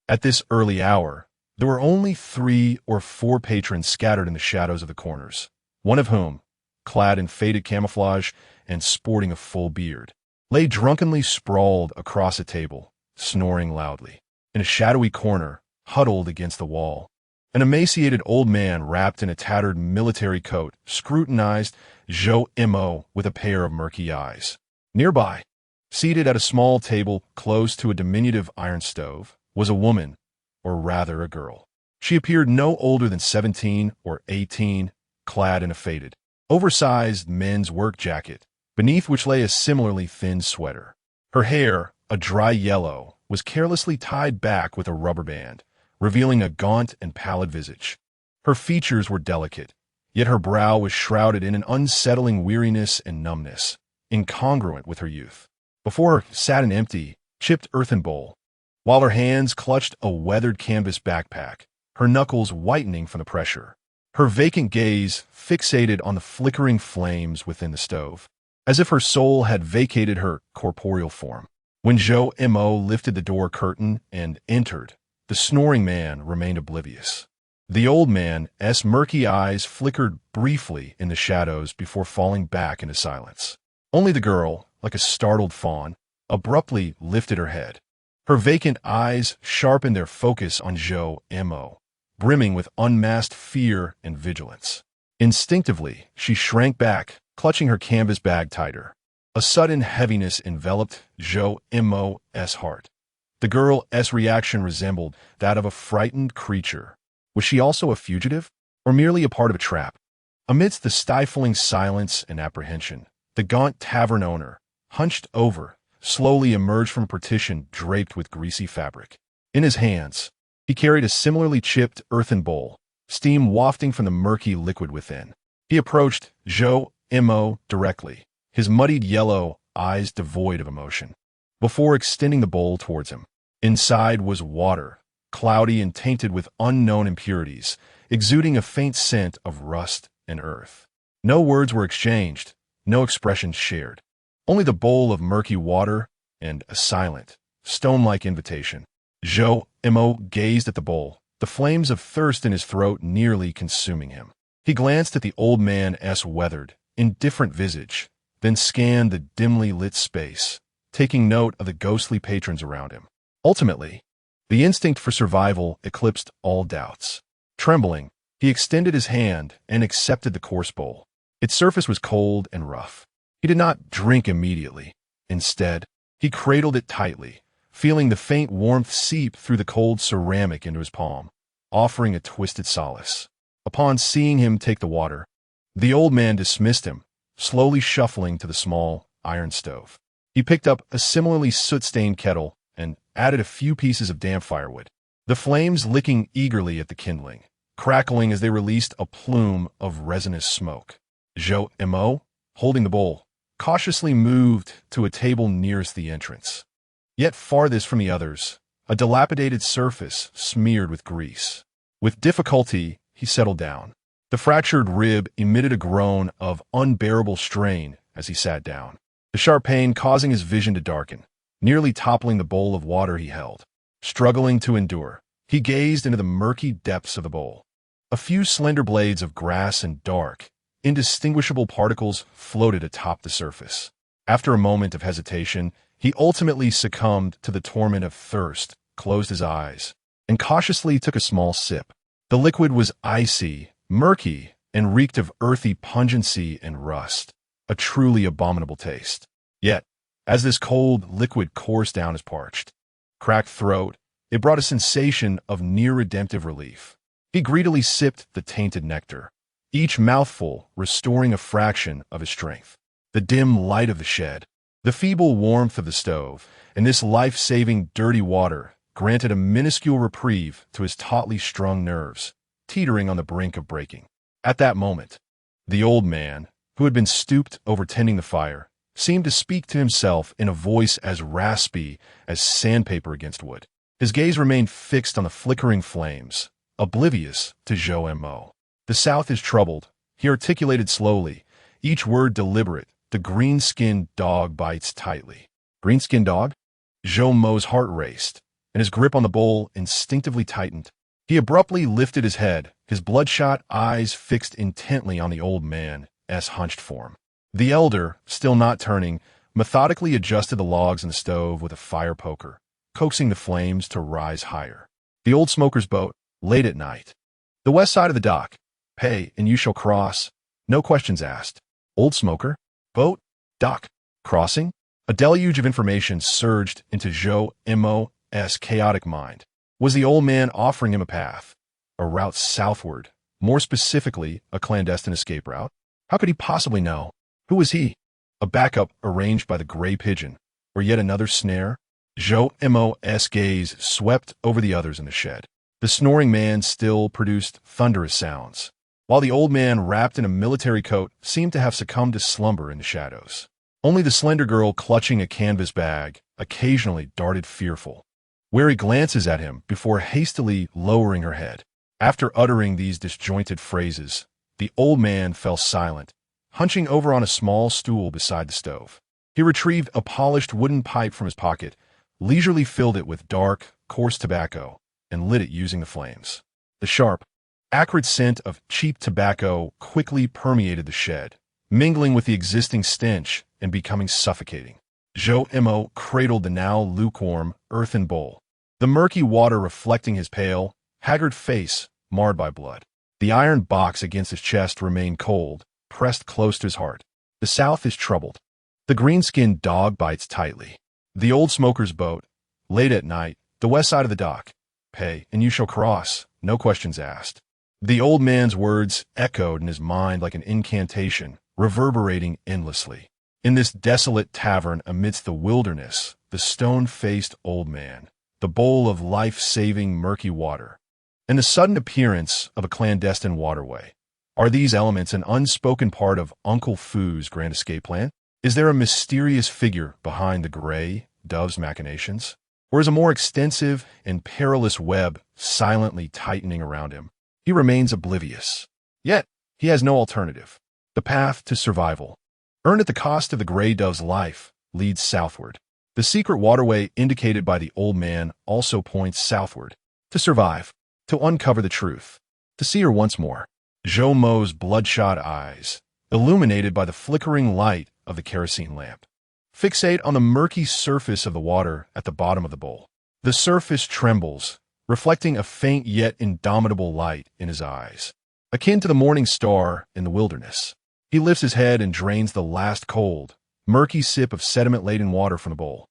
At this early hour, there were only 3 or 4 patrons scattered in the shadows of the corners, one of whom, clad in faded camouflage and sporting a full beard, lay drunkenly sprawled across a table, snoring loudly. In a shadowy corner, huddled against the wall, an emaciated old man wrapped in a tattered military coat scrutinized Zhou Mo with a pair of murky eyes. Nearby, seated at a small table close to a diminutive iron stove, was a woman, or rather a girl. She appeared no older than 17 or 18, clad in a faded, oversized men's work jacket, beneath which lay a similarly thin sweater. Her hair, a dry yellow, was carelessly tied back with a rubber band, revealing a gaunt and pallid visage. Her features were delicate, yet her brow was shrouded in an unsettling weariness and numbness, incongruent with her youth. Before her sat an empty, chipped earthen bowl, while her hands clutched a weathered canvas backpack, her knuckles whitening from the pressure. Her vacant gaze fixated on the flickering flames within the stove, as if her soul had vacated her corporeal form. When Zhou Mo lifted the door curtain and entered, the snoring man remained oblivious. The old man's murky eyes flickered briefly in the shadows before falling back into silence. Only the girl, like a startled fawn, abruptly lifted her head. Her vacant eyes sharpened their focus on Zhou Mo, brimming with unmasked fear and vigilance. Instinctively, she shrank back, clutching her canvas bag tighter. A sudden heaviness enveloped Zhou Mo's heart. The girl's reaction resembled that of a frightened creature. Was she also a fugitive, or merely a part of a trap? Amidst the stifling silence and apprehension, the gaunt tavern owner, hunched over, slowly emerged from a partition draped with greasy fabric. In his hands, he carried a similarly chipped earthen bowl, steam wafting from the murky liquid within. He approached Zhou Mo directly, his muddied yellow eyes devoid of emotion, before extending the bowl towards him. Inside was water, cloudy and tainted with unknown impurities, exuding a faint scent of rust and earth. No words were exchanged, no expressions shared. Only the bowl of murky water and a silent, stone-like invitation. Zhou Mo gazed at the bowl, the flames of thirst in his throat nearly consuming him. He glanced at the old man's weathered, indifferent visage, then scanned the dimly lit space, taking note of the ghostly patrons around him. Ultimately, the instinct for survival eclipsed all doubts. Trembling, he extended his hand and accepted the coarse bowl. Its surface was cold and rough. He did not drink immediately. Instead, he cradled it tightly, feeling the faint warmth seep through the cold ceramic into his palm, offering a twisted solace. Upon seeing him take the water, the old man dismissed him, slowly shuffling to the small iron stove. He picked up a similarly soot-stained kettle and added a few pieces of damp firewood, the flames licking eagerly at the kindling, crackling as they released a plume of resinous smoke. Zhou Mo, holding the bowl, cautiously moved to a table nearest the entrance. Yet farthest from the others, a dilapidated surface smeared with grease. With difficulty, he settled down. The fractured rib emitted a groan of unbearable strain as he sat down, the sharp pain causing his vision to darken, nearly toppling the bowl of water he held. Struggling to endure, he gazed into the murky depths of the bowl. A few slender blades of grass and dark, indistinguishable particles floated atop the surface. After a moment of hesitation, he ultimately succumbed to the torment of thirst, closed his eyes, and cautiously took a small sip. The liquid was icy, murky, and reeked of earthy pungency and rust, a truly abominable taste. Yet, as this cold liquid coursed down his parched, cracked throat, it brought a sensation of near-redemptive relief. He greedily sipped the tainted nectar, each mouthful restoring a fraction of his strength. The dim light of the shed, the feeble warmth of the stove, and this life-saving dirty water granted a minuscule reprieve to his tautly strung nerves, teetering on the brink of breaking. At that moment, the old man, who had been stooped over tending the fire, seemed to speak to himself in a voice as raspy as sandpaper against wood. His gaze remained fixed on the flickering flames, oblivious to Zhou Mo. "The South is troubled," he articulated slowly, each word deliberate. "The green-skinned dog bites tightly." Green-skinned dog? Zhou Mo's heart raced, and his grip on the bowl instinctively tightened. He abruptly lifted his head, his bloodshot eyes fixed intently on the old man's hunched form. The elder, still not turning, methodically adjusted the logs in the stove with a fire poker, coaxing the flames to rise higher. The old smoker's boat, late at night. The west side of the dock. Pay, and you shall cross. No questions asked. Old smoker? Boat? Dock? Crossing? A deluge of information surged into Zhou Mo's chaotic mind. Was the old man offering him a path? A route southward? More specifically, a clandestine escape route? How could he possibly know? Who was he? A backup arranged by the gray pigeon? Or yet another snare? Zhou Mo's gaze swept over the others in the shed. The snoring man still produced thunderous sounds, while the old man, wrapped in a military coat, seemed to have succumbed to slumber in the shadows. Only the slender girl, clutching a canvas bag, occasionally darted fearful, wary glances at him before hastily lowering her head. After uttering these disjointed phrases, the old man fell silent, hunching over on a small stool beside the stove. He retrieved a polished wooden pipe from his pocket, leisurely filled it with dark, coarse tobacco, and lit it using the flames. The sharp, acrid scent of cheap tobacco quickly permeated the shed, mingling with the existing stench and becoming suffocating. Zhou Mo cradled the now lukewarm earthen bowl, the murky water reflecting his pale, haggard face marred by blood. The iron box against his chest remained cold, pressed close to his heart. The South is troubled. The green-skinned dog bites tightly. The old smoker's boat, late at night, the west side of the dock. Pay, and you shall cross. No questions asked. The old man's words echoed in his mind like an incantation, reverberating endlessly. In this desolate tavern amidst the wilderness, the stone-faced old man, the bowl of life-saving murky water, and the sudden appearance of a clandestine waterway. Are these elements an unspoken part of Uncle Foo's grand escape plan? Is there a mysterious figure behind the gray dove's machinations? Or is a more extensive and perilous web silently tightening around him? He remains oblivious. Yet, he has no alternative. The path to survival, earned at the cost of the gray dove's life, leads southward. The secret waterway indicated by the old man also points southward. To survive, to uncover the truth, to see her once more. Zhou Mo's bloodshot eyes, illuminated by the flickering light of the kerosene lamp, fixate on the murky surface of the water at the bottom of the bowl. The surface trembles, reflecting a faint yet indomitable light in his eyes, akin to the morning star in the wilderness. He lifts his head and drains the last cold, murky sip of sediment-laden water from the bowl.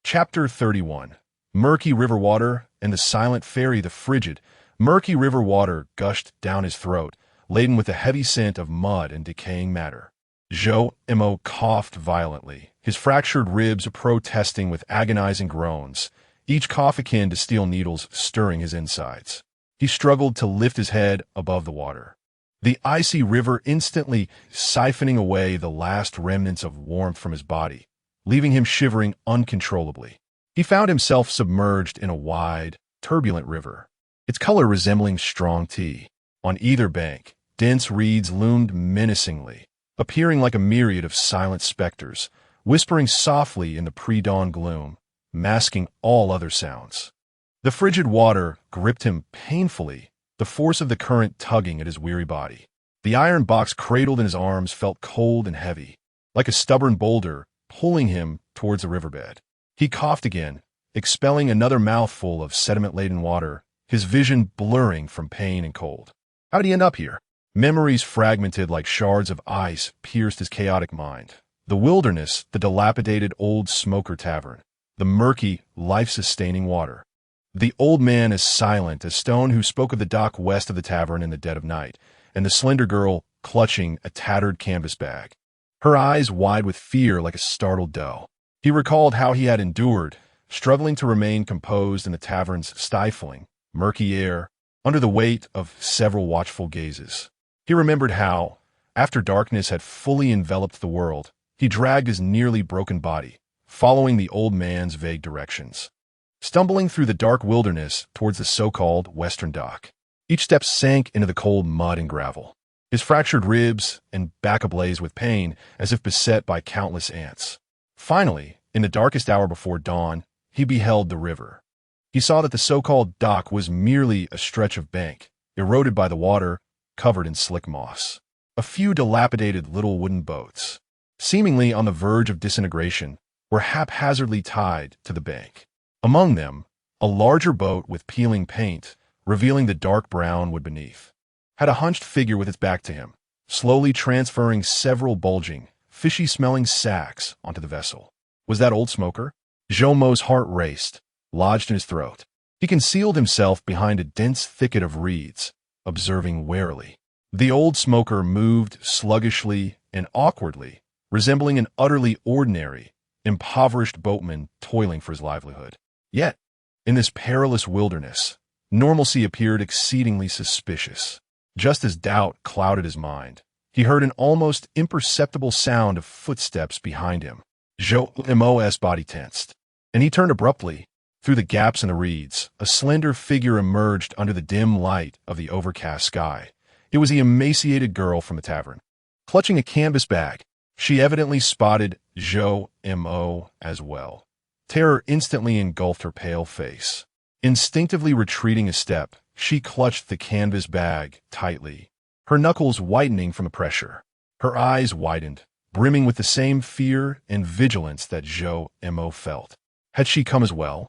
Chapter 31. Murky river water and the silent fairy. The frigid, murky river water gushed down his throat, laden with a heavy scent of mud and decaying matter. Zhou Mo coughed violently, his fractured ribs protesting with agonizing groans, each cough akin to steel needles stirring his insides. He struggled to lift his head above the water, the icy river instantly siphoning away the last remnants of warmth from his body, leaving him shivering uncontrollably. He found himself submerged in a wide, turbulent river, its color resembling strong tea. On either bank, dense reeds loomed menacingly, appearing like a myriad of silent specters, whispering softly in the pre-dawn gloom, masking all other sounds. The frigid water gripped him painfully, the force of the current tugging at his weary body. The iron box cradled in his arms felt cold and heavy, like a stubborn boulder pulling him towards the riverbed. He coughed again, expelling another mouthful of sediment-laden water, his vision blurring from pain and cold. How did he end up here? Memories fragmented like shards of ice pierced his chaotic mind. The wilderness, the dilapidated old smoker tavern, the murky, life-sustaining water. The old man as silent as stone who spoke of the dock west of the tavern in the dead of night, and the slender girl clutching a tattered canvas bag, her eyes wide with fear like a startled doe. He recalled how he had endured, struggling to remain composed in the tavern's stifling, murky air, under the weight of several watchful gazes. He remembered how, after darkness had fully enveloped the world, he dragged his nearly broken body, following the old man's vague directions, stumbling through the dark wilderness towards the so-called Western Dock. Each step sank into the cold mud and gravel, his fractured ribs and back ablaze with pain as if beset by countless ants. Finally, in the darkest hour before dawn, he beheld the river. He saw that the so-called dock was merely a stretch of bank, eroded by the water, covered in slick moss. A few dilapidated little wooden boats, seemingly on the verge of disintegration, were haphazardly tied to the bank. Among them, a larger boat with peeling paint, revealing the dark brown wood beneath, had a hunched figure with its back to him, slowly transferring several bulging, fishy-smelling sacks onto the vessel. Was that old smoker? Zhou Mo's heart raced, lodged in his throat. He concealed himself behind a dense thicket of reeds, observing warily. The old smoker moved sluggishly and awkwardly, resembling an utterly ordinary, impoverished boatman toiling for his livelihood. Yet, in this perilous wilderness, normalcy appeared exceedingly suspicious. Just as doubt clouded his mind, he heard an almost imperceptible sound of footsteps behind him. Zhou Mo's body tensed, and he turned abruptly. Through the gaps in the reeds, a slender figure emerged under the dim light of the overcast sky. It was the emaciated girl from the tavern. Clutching a canvas bag, she evidently spotted Zhou Mo as well. Terror instantly engulfed her pale face. Instinctively retreating a step, she clutched the canvas bag tightly, her knuckles whitening from the pressure. Her eyes widened, brimming with the same fear and vigilance that Zhou Mo felt. Had she come as well?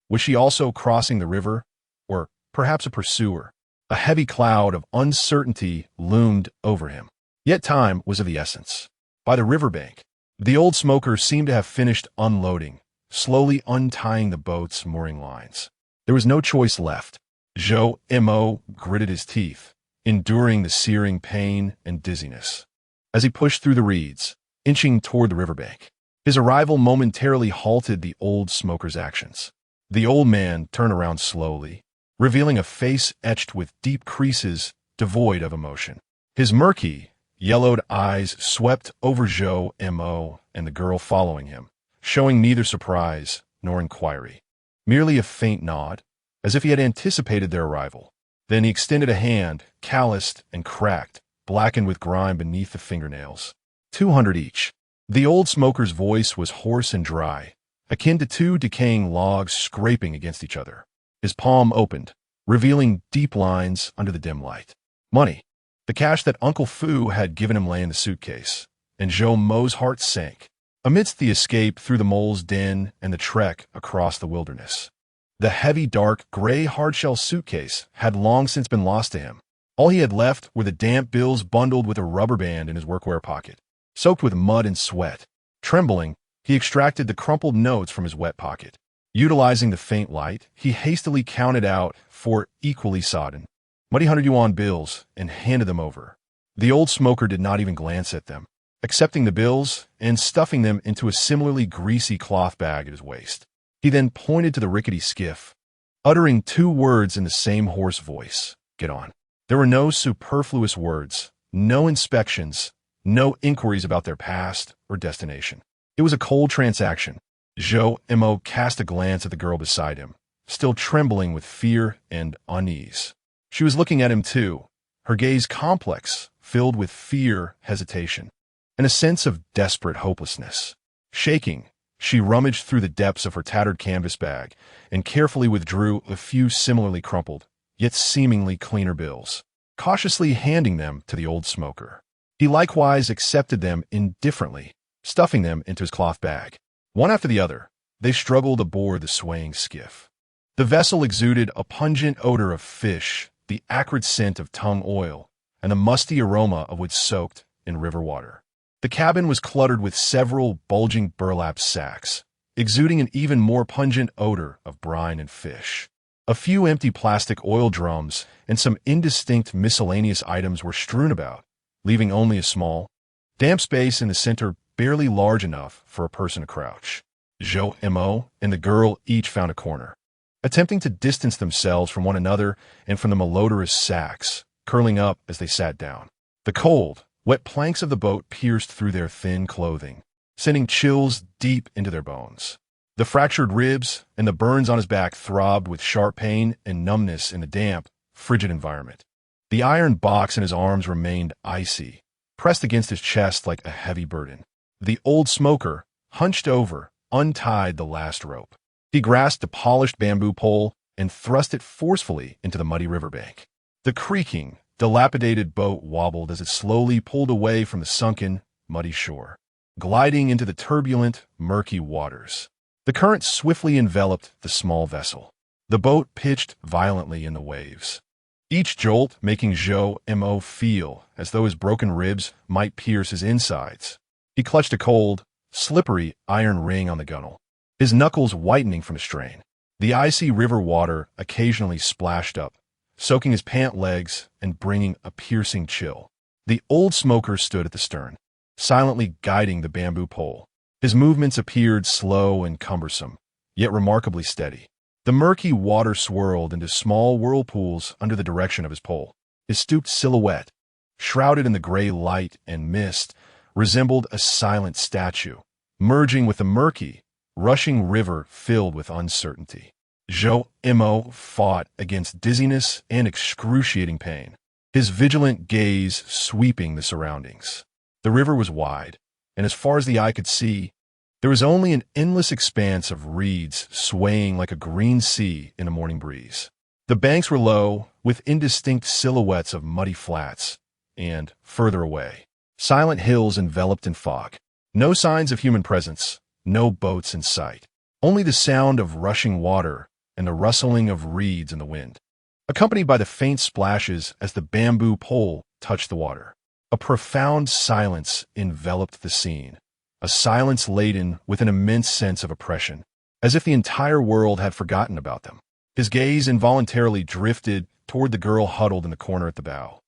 Was she also crossing the river? Or perhaps a pursuer? A heavy cloud of uncertainty loomed over him. Yet time was of the essence. By the riverbank, the old smoker seemed to have finished unloading, slowly untying the boat's mooring lines. There was no choice left. Zhou Mo gritted his teeth, enduring the searing pain and dizziness. As he pushed through the reeds, inching toward the riverbank. His arrival momentarily halted the old smoker's actions. The old man turned around slowly, revealing a face etched with deep creases devoid of emotion. His murky, yellowed eyes swept over Zhou Mo and the girl following him, showing neither surprise nor inquiry. Merely a faint nod, as if he had anticipated their arrival. Then he extended a hand, calloused and cracked, blackened with grime beneath the fingernails. 200 each. The old smoker's voice was hoarse and dry, akin to two decaying logs scraping against each other. His palm opened, revealing deep lines under the dim light. Money. The cash that Uncle Fu had given him lay in the suitcase, and Zhou Mo's heart sank. Amidst the escape through the mole's den and the trek across the wilderness, the heavy, dark, gray hardshell suitcase had long since been lost to him. All he had left were the damp bills bundled with a rubber band in his workwear pocket. Soaked with mud and sweat, trembling, he extracted the crumpled notes from his wet pocket. Utilizing the faint light, he hastily counted out 4 equally sodden, muddy 100 yuan bills and handed them over. The old smoker did not even glance at them, accepting the bills and stuffing them into a similarly greasy cloth bag at his waist. He then pointed to the rickety skiff, uttering 2 words in the same hoarse voice. Get on. There were no superfluous words, no inspections, no inquiries about their past or destination. It was a cold transaction. Zhou Mo cast a glance at the girl beside him, still trembling with fear and unease. She was looking at him too, her gaze complex, filled with fear, hesitation, and a sense of desperate hopelessness. Shaking, she rummaged through the depths of her tattered canvas bag and carefully withdrew a few similarly crumpled, yet seemingly cleaner bills, cautiously handing them to the old smoker. He likewise accepted them indifferently, stuffing them into his cloth bag. One after the other, they struggled aboard the swaying skiff. The vessel exuded a pungent odor of fish, the acrid scent of tung oil, and the musty aroma of wood soaked in river water. The cabin was cluttered with several bulging burlap sacks, exuding an even more pungent odor of brine and fish. A few empty plastic oil drums and some indistinct miscellaneous items were strewn about, leaving only a small, damp space in the center barely large enough for a person to crouch. Zhou Mo and the girl each found a corner, attempting to distance themselves from one another and from the malodorous sacks, curling up as they sat down. The cold, wet planks of the boat pierced through their thin clothing, sending chills deep into their bones. The fractured ribs and the burns on his back throbbed with sharp pain and numbness in the damp, frigid environment. The iron box in his arms remained icy, pressed against his chest like a heavy burden. The old smoker, hunched over, untied the last rope. He grasped a polished bamboo pole and thrust it forcefully into the muddy riverbank. The creaking, dilapidated boat wobbled as it slowly pulled away from the sunken, muddy shore, gliding into the turbulent, murky waters. The current swiftly enveloped the small vessel. The boat pitched violently in the waves, each jolt making Zhou Mo feel as though his broken ribs might pierce his insides. He clutched a cold, slippery iron ring on the gunwale, his knuckles whitening from the strain. The icy river water occasionally splashed up, soaking his pant legs and bringing a piercing chill. The old smoker stood at the stern, silently guiding the bamboo pole. His movements appeared slow and cumbersome, yet remarkably steady. The murky water swirled into small whirlpools under the direction of his pole. His stooped silhouette, shrouded in the gray light and mist, resembled a silent statue, merging with the murky, rushing river filled with uncertainty. Zhou Mo fought against dizziness and excruciating pain, his vigilant gaze sweeping the surroundings. The river was wide, and as far as the eye could see, there was only an endless expanse of reeds swaying like a green sea in a morning breeze. The banks were low, with indistinct silhouettes of muddy flats, and, further away, silent hills enveloped in fog. No signs of human presence, no boats in sight. Only the sound of rushing water and the rustling of reeds in the wind, accompanied by the faint splashes as the bamboo pole touched the water. A profound silence enveloped the scene, a silence laden with an immense sense of oppression, as if the entire world had forgotten about them. His gaze involuntarily drifted toward the girl huddled in the corner at the bow.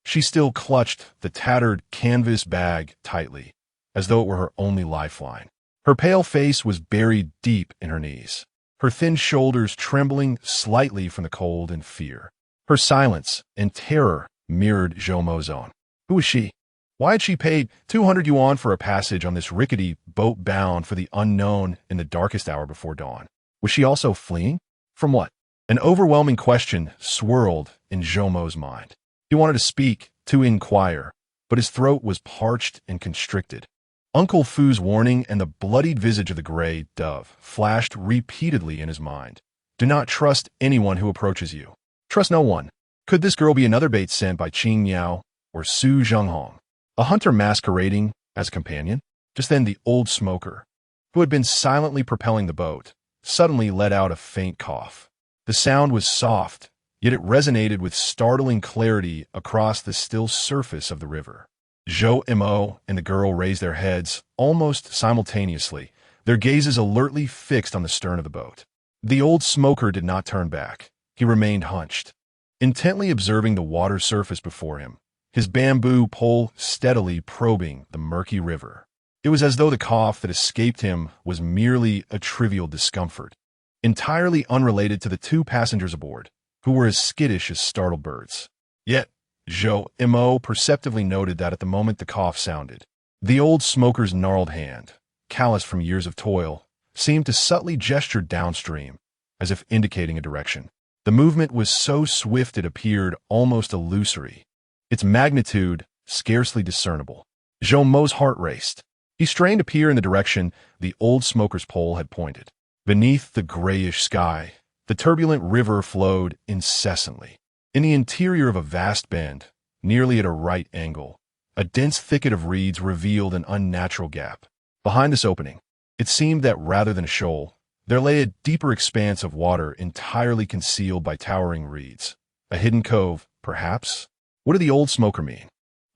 She still clutched the tattered canvas bag tightly, as though it were her only lifeline. Her pale face was buried deep in her knees, her thin shoulders trembling slightly from the cold and fear. Her silence and terror mirrored Zhoumo's own. Who was she? Why had she paid 200 yuan for a passage on this rickety boat bound for the unknown in the darkest hour before dawn? Was she also fleeing? From what? An overwhelming question swirled in Zhoumo's mind. He wanted to speak, to inquire, but his throat was parched and constricted. Uncle Fu's warning and the bloodied visage of the gray dove flashed repeatedly in his mind. Do not trust anyone who approaches you. Trust no one. Could this girl be another bait sent by Qing Miao or Su Zhenghong, a hunter masquerading as a companion? Just then the old smoker, who had been silently propelling the boat, suddenly let out a faint cough. The sound was soft, yet it resonated with startling clarity across the still surface of the river. Zhou and the girl raised their heads almost simultaneously, their gazes alertly fixed on the stern of the boat. The old smoker did not turn back. He remained hunched, intently observing the water surface before him, his bamboo pole steadily probing the murky river. It was as though the cough that escaped him was merely a trivial discomfort, entirely unrelated to the two passengers aboard, who were as skittish as startled birds. Yet, Zhou perceptively noted that at the moment the cough sounded, the old smoker's gnarled hand, calloused from years of toil, seemed to subtly gesture downstream, as if indicating a direction. The movement was so swift it appeared almost illusory, its magnitude scarcely discernible. Zhoumo's heart raced. He strained to peer in the direction the old smoker's pole had pointed. Beneath the grayish sky, the turbulent river flowed incessantly. In the interior of a vast bend, nearly at a right angle, a dense thicket of reeds revealed an unnatural gap. Behind this opening, it seemed that rather than a shoal, there lay a deeper expanse of water entirely concealed by towering reeds. A hidden cove, perhaps? What did the old smoker mean?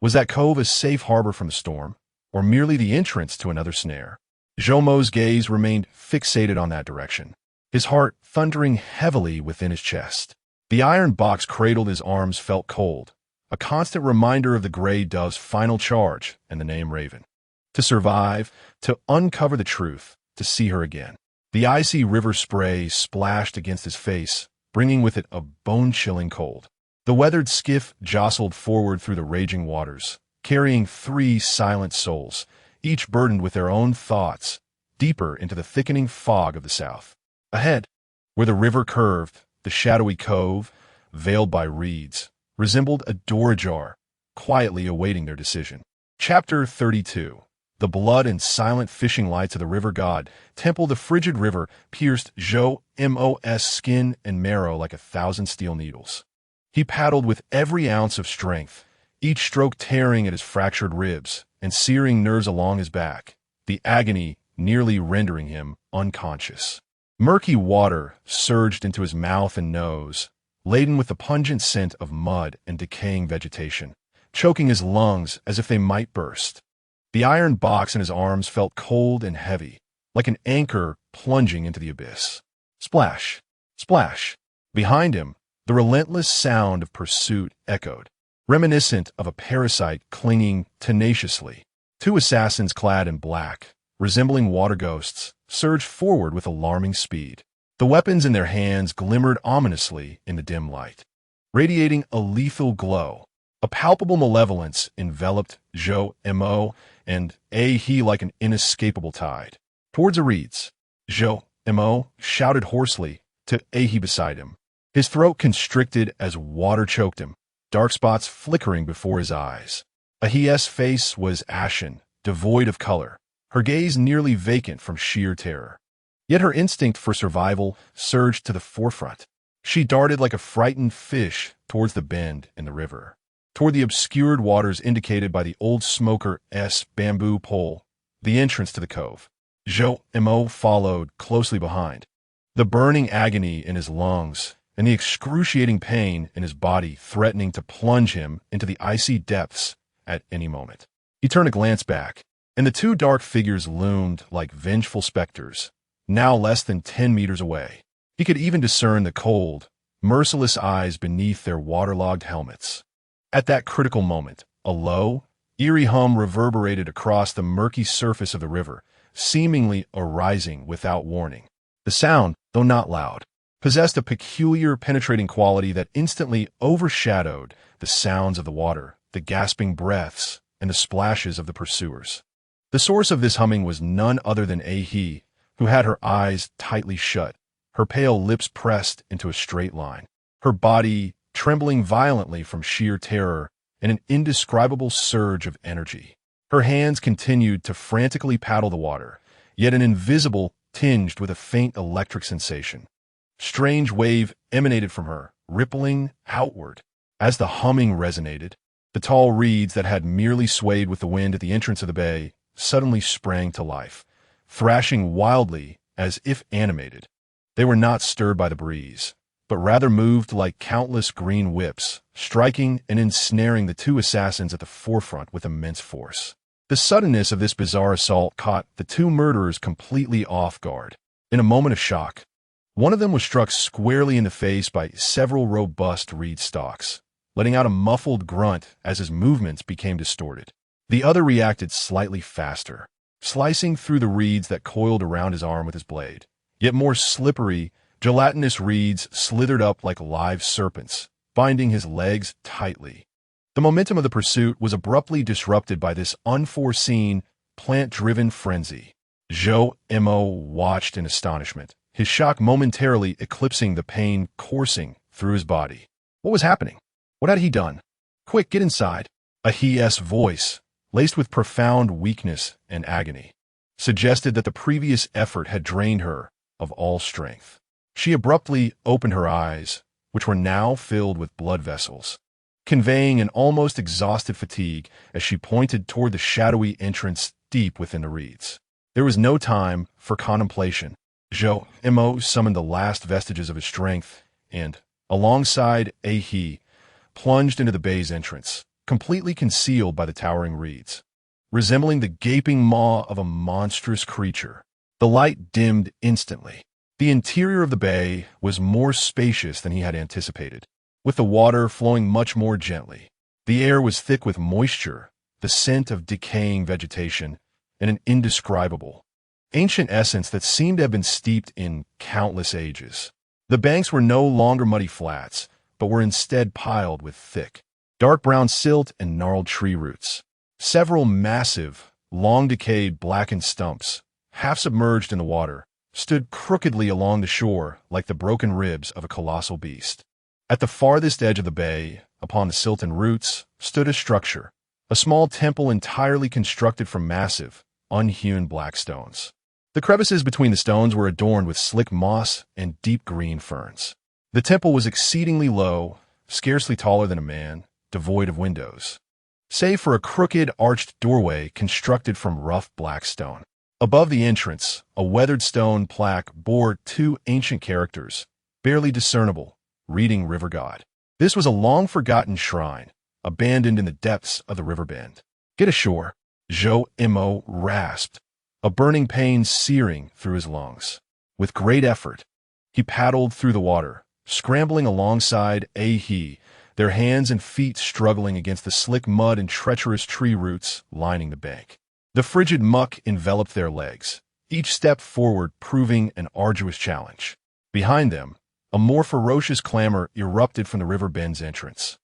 Was that cove a safe harbor from the storm, or merely the entrance to another snare? Zhoumo's gaze remained fixated on that direction, his heart thundering heavily within his chest. The iron box cradled his arms felt cold, a constant reminder of the gray dove's final charge and the name Raven. To survive, to uncover the truth, to see her again. The icy river spray splashed against his face, bringing with it a bone-chilling cold. The weathered skiff jostled forward through the raging waters, carrying three silent souls, each burdened with their own thoughts, deeper into the thickening fog of the south. Ahead, where the river curved, the shadowy cove, veiled by reeds, resembled a door ajar, quietly awaiting their decision. Chapter 32. The blood and silent fishing lights of the river god temple the frigid river pierced Zhoumo's skin and marrow like 1,000 steel needles. He paddled with every ounce of strength, each stroke tearing at his fractured ribs and searing nerves along his back, the agony nearly rendering him unconscious. Murky water surged into his mouth and nose, laden with the pungent scent of mud and decaying vegetation, choking his lungs as if they might burst. The iron box in his arms felt cold and heavy, like an anchor plunging into the abyss. Splash! Splash! Behind him, the relentless sound of pursuit echoed, reminiscent of a parasite clinging tenaciously. Two assassins clad in black, resembling water ghosts, surged forward with alarming speed. The weapons in their hands glimmered ominously in the dim light, radiating a lethal glow. A palpable malevolence enveloped Zhou and he like an inescapable tide. Towards the reeds, Zhou shouted hoarsely to he beside him. His throat constricted as water choked him, dark spots flickering before his eyes. Ahi's face was ashen, devoid of color, her gaze nearly vacant from sheer terror. Yet her instinct for survival surged to the forefront. She darted like a frightened fish towards the bend in the river, toward the obscured waters indicated by the old smoker's bamboo pole, the entrance to the cove. Zhou followed closely behind, the burning agony in his lungs and the excruciating pain in his body threatening to plunge him into the icy depths at any moment. He turned a glance back, and the two dark figures loomed like vengeful specters, now less than 10 meters away. He could even discern the cold, merciless eyes beneath their waterlogged helmets. At that critical moment, a low, Eerie hum reverberated across the murky surface of the river, seemingly arising without warning. The sound, though not loud, possessed a peculiar penetrating quality that instantly overshadowed the sounds of the water, the gasping breaths, and the splashes of the pursuers. The source of this humming was none other than Ahi, who had her eyes tightly shut, her pale lips pressed into a straight line, her body trembling violently from sheer terror and an indescribable surge of energy. Her hands continued to frantically paddle the water, yet an invisible tinged with a faint electric sensation. Strange wave emanated from her, rippling outward. As the humming resonated, the tall reeds that had merely swayed with the wind at the entrance of the bay suddenly sprang to life, thrashing wildly as if animated. They were not stirred by the breeze, but rather moved like countless green whips, striking and ensnaring the two assassins at the forefront with immense force. The suddenness of this bizarre assault caught the two murderers completely off guard. In a moment of shock, one of them was struck squarely in the face by several robust reed stalks, letting out a muffled grunt as his movements became distorted. The other reacted slightly faster, slicing through the reeds that coiled around his arm with his blade. Yet more slippery, gelatinous reeds slithered up like live serpents, binding his legs tightly. The momentum of the pursuit was abruptly disrupted by this unforeseen, plant-driven frenzy. Zhou Mo watched in astonishment, his shock momentarily eclipsing the pain coursing through his body. What was happening? What had he done? Quick, get inside. Ahi's voice, laced with profound weakness and agony, suggested that the previous effort had drained her of all strength. She abruptly opened her eyes, which were now filled with blood vessels, conveying an almost exhausted fatigue as she pointed toward the shadowy entrance deep within the reeds. There was no time for contemplation. Zhou Mo summoned the last vestiges of his strength and, alongside Ahi, plunged into the bay's entrance, completely concealed by the towering reeds. Resembling the gaping maw of a monstrous creature, the light dimmed instantly. The interior of the bay was more spacious than he had anticipated, with the water flowing much more gently. The air was thick with moisture, the scent of decaying vegetation, and an indescribable, ancient essence that seemed to have been steeped in countless ages. The banks were no longer muddy flats, but were instead piled with thick, dark brown silt and gnarled tree roots. Several massive, long-decayed blackened stumps, half submerged in the water, stood crookedly along the shore like the broken ribs of a colossal beast. At the farthest edge of the bay, upon the silten roots, stood a structure, a small temple entirely constructed from massive, unhewn black stones. The crevices between the stones were adorned with slick moss and deep green ferns. The temple was exceedingly low, scarcely taller than a man, devoid of windows, save for a crooked, arched doorway constructed from rough black stone. Above the entrance, a weathered stone plaque bore two ancient characters, barely discernible, reading River God. This was a long-forgotten shrine, abandoned in the depths of the river bend. Get ashore, Zhou Mo rasped, a burning pain searing through his lungs. With great effort, he paddled through the water, scrambling alongside Ahi, their hands and feet struggling against the slick mud and treacherous tree roots lining the bank. The frigid muck enveloped their legs, each step forward proving an arduous challenge. Behind them, a more ferocious clamor erupted from the river bend's entrance,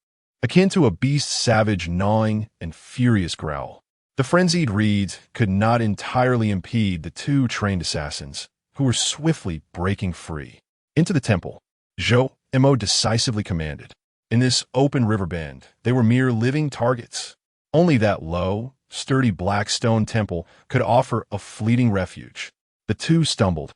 akin to a beast's savage gnawing and furious growl. The frenzied reeds could not entirely impede the two trained assassins, who were swiftly breaking free. Into the temple, Zhou Mo decisively commanded. In this open river bend, they were mere living targets. Only that low, sturdy black stone temple could offer a fleeting refuge. The two stumbled,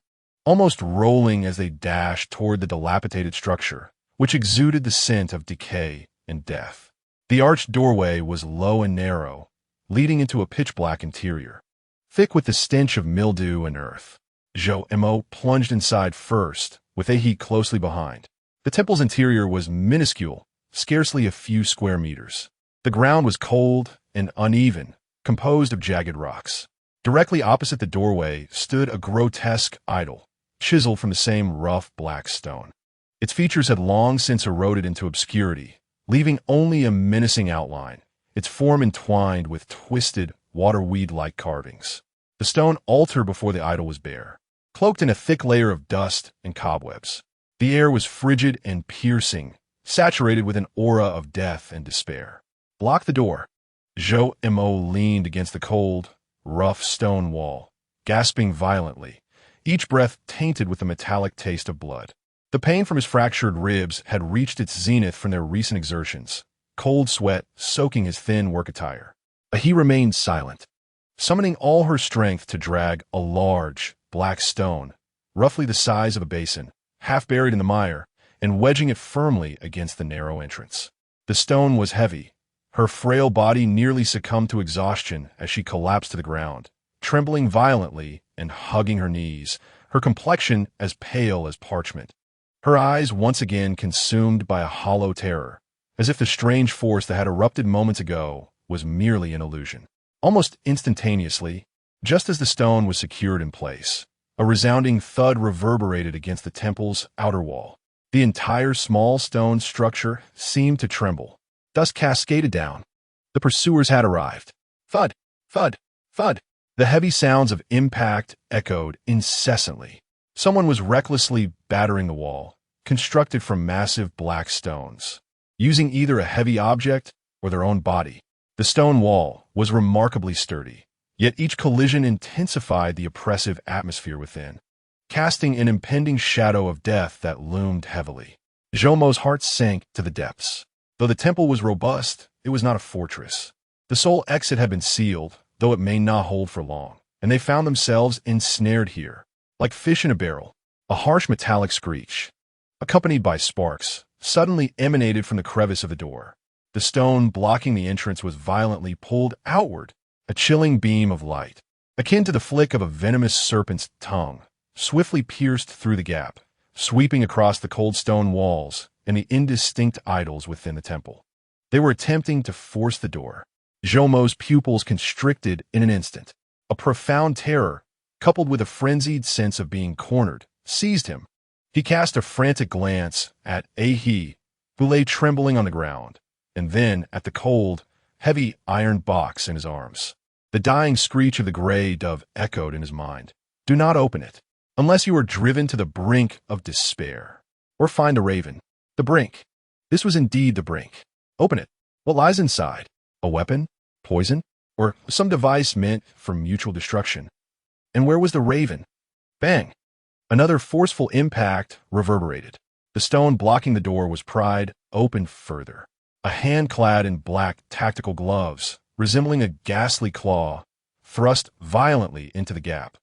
almost rolling as they dashed toward the dilapidated structure, which exuded the scent of decay and death. The arched doorway was low and narrow, leading into a pitch-black interior, thick with the stench of mildew and earth. Zhou Mo plunged inside first, with Ahi closely behind. The temple's interior was minuscule, scarcely a few square meters. The ground was cold and uneven, composed of jagged rocks. Directly opposite the doorway stood a grotesque idol, chiseled from the same rough black stone. Its features had long since eroded into obscurity, leaving only a menacing outline, its form entwined with twisted, waterweed-like carvings. The stone altar before the idol was bare, cloaked in a thick layer of dust and cobwebs. The air was frigid and piercing, saturated with an aura of death and despair. "Block the door." Zhou Mo leaned against the cold, rough stone wall, gasping violently, each breath tainted with the metallic taste of blood. The pain from his fractured ribs had reached its zenith from their recent exertions, cold sweat soaking his thin work attire. But he remained silent, summoning all her strength to drag a large, black stone, roughly the size of a basin, half buried in the mire, and wedging it firmly against the narrow entrance. The stone was heavy. Her frail body nearly succumbed to exhaustion as she collapsed to the ground, trembling violently and hugging her knees, her complexion as pale as parchment. Her eyes once again consumed by a hollow terror, as if the strange force that had erupted moments ago was merely an illusion. Almost instantaneously, just as the stone was secured in place, a resounding thud reverberated against the temple's outer wall. The entire small stone structure seemed to tremble. Dust cascaded down. The pursuers had arrived. Thud, thud, thud. The heavy sounds of impact echoed incessantly. Someone was recklessly battering the wall, constructed from massive black stones, using either a heavy object or their own body. The stone wall was remarkably sturdy, yet each collision intensified the oppressive atmosphere within, casting an impending shadow of death that loomed heavily. Zhou heart sank to the depths. Though the temple was robust, it was not a fortress. The sole exit had been sealed, though it may not hold for long, and they found themselves ensnared here, like fish in a barrel. A harsh metallic screech, accompanied by sparks, suddenly emanated from the crevice of the door. The stone blocking the entrance was violently pulled outward, a chilling beam of light, akin to the flick of a venomous serpent's tongue, swiftly pierced through the gap, sweeping across the cold stone walls and the indistinct idols within the temple. They were attempting to force the door. Zhou pupils constricted in an instant. A profound terror, coupled with a frenzied sense of being cornered, seized him. He cast a frantic glance at Ahe, who lay trembling on the ground, and then at the cold, heavy iron box in his arms. The dying screech of the gray dove echoed in his mind. "Do not open it, unless you are driven to the brink of despair. Or find a raven." The brink. This was indeed the brink. Open it. What lies inside? A weapon? Poison? Or some device meant for mutual destruction? And where was the raven? Bang! Another forceful impact reverberated. The stone blocking the door was pried open further. A hand clad in black tactical gloves, resembling a ghastly claw, thrust violently into the gap,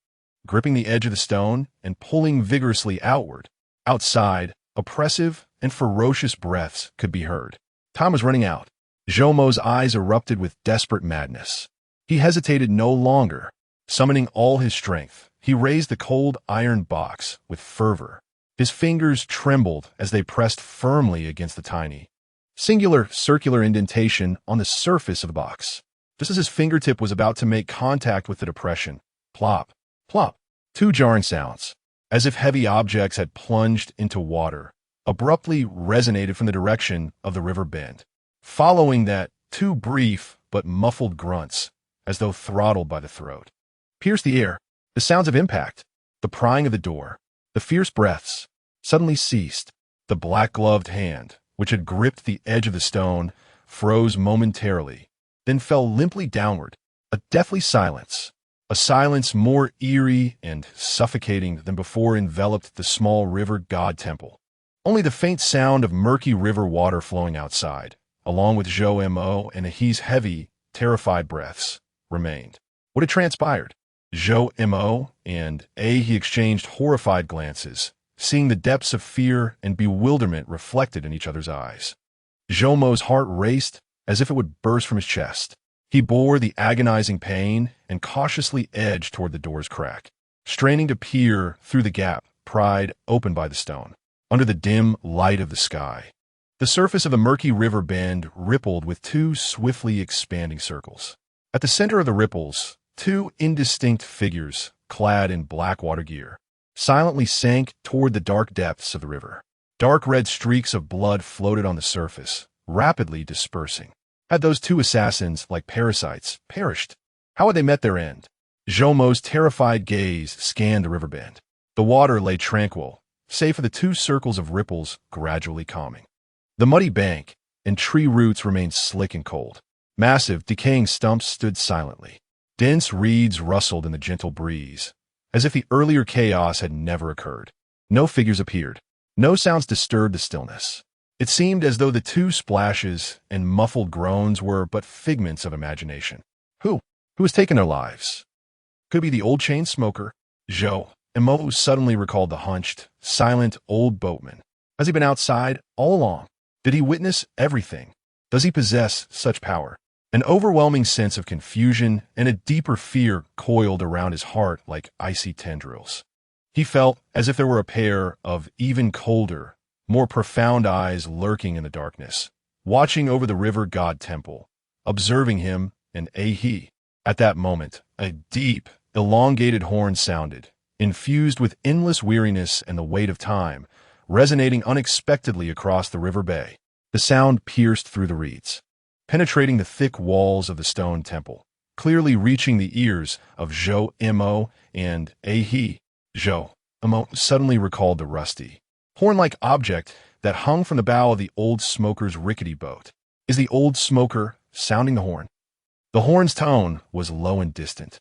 gripping the edge of the stone and pulling vigorously outward. Outside, oppressive and ferocious breaths could be heard. Time was running out. Zhou eyes erupted with desperate madness. He hesitated no longer. Summoning all his strength, he raised the cold iron box with fervor. His fingers trembled as they pressed firmly against the tiny, singular circular indentation on the surface of the box. Just as his fingertip was about to make contact with the depression, plop, plop, two jarring sounds, as if heavy objects had plunged into water, abruptly resonated from the direction of the river bend. Following that, two brief but muffled grunts, as though throttled by the throat, pierced the air. The sounds of impact, the prying of the door, the fierce breaths, suddenly ceased. The black-gloved hand, which had gripped the edge of the stone, froze momentarily, then fell limply downward. A deathly silence, a silence more eerie and suffocating than before, enveloped the small river god temple. Only the faint sound of murky river water flowing outside, along with Zhou Mo and Ahe's heavy, terrified breaths, remained. What had transpired? Zhou Mo and Ahe exchanged horrified glances, seeing the depths of fear and bewilderment reflected in each other's eyes. Zhou Mo's heart raced as if it would burst from his chest. He bore the agonizing pain and cautiously edged toward the door's crack, straining to peer through the gap pried open by the stone. Under the dim light of the sky, the surface of the murky river bend rippled with two swiftly expanding circles. At the center of the ripples, two indistinct figures, clad in black water gear, silently sank toward the dark depths of the river. Dark red streaks of blood floated on the surface, rapidly dispersing. Had those two assassins, like parasites, perished? How had they met their end? Jomo's terrified gaze scanned the riverbed. The water lay tranquil, save for the two circles of ripples gradually calming. The muddy bank and tree roots remained slick and cold. Massive, decaying stumps stood silently. Dense reeds rustled in the gentle breeze, as if the earlier chaos had never occurred. No figures appeared. No sounds disturbed the stillness. It seemed as though the two splashes and muffled groans were but figments of imagination. Who has taken their lives? Could be the old chain smoker, Joe. Emo suddenly recalled the hunched, silent old boatman. Has he been outside all along? Did he witness everything? Does he possess such power? An overwhelming sense of confusion and a deeper fear coiled around his heart like icy tendrils. He felt as if there were a pair of even colder, more profound eyes lurking in the darkness, watching over the river god temple, observing him and Ahi. At that moment, a deep, elongated horn sounded, infused with endless weariness and the weight of time, resonating unexpectedly across the river bay. The sound pierced through the reeds, penetrating the thick walls of the stone temple, clearly reaching the ears of Zhou Mo and Ahi. Zhou Mo suddenly recalled the rusty, horn-like object that hung from the bow of the old smoker's rickety boat. Is the old smoker sounding the horn? The horn's tone was low and distant,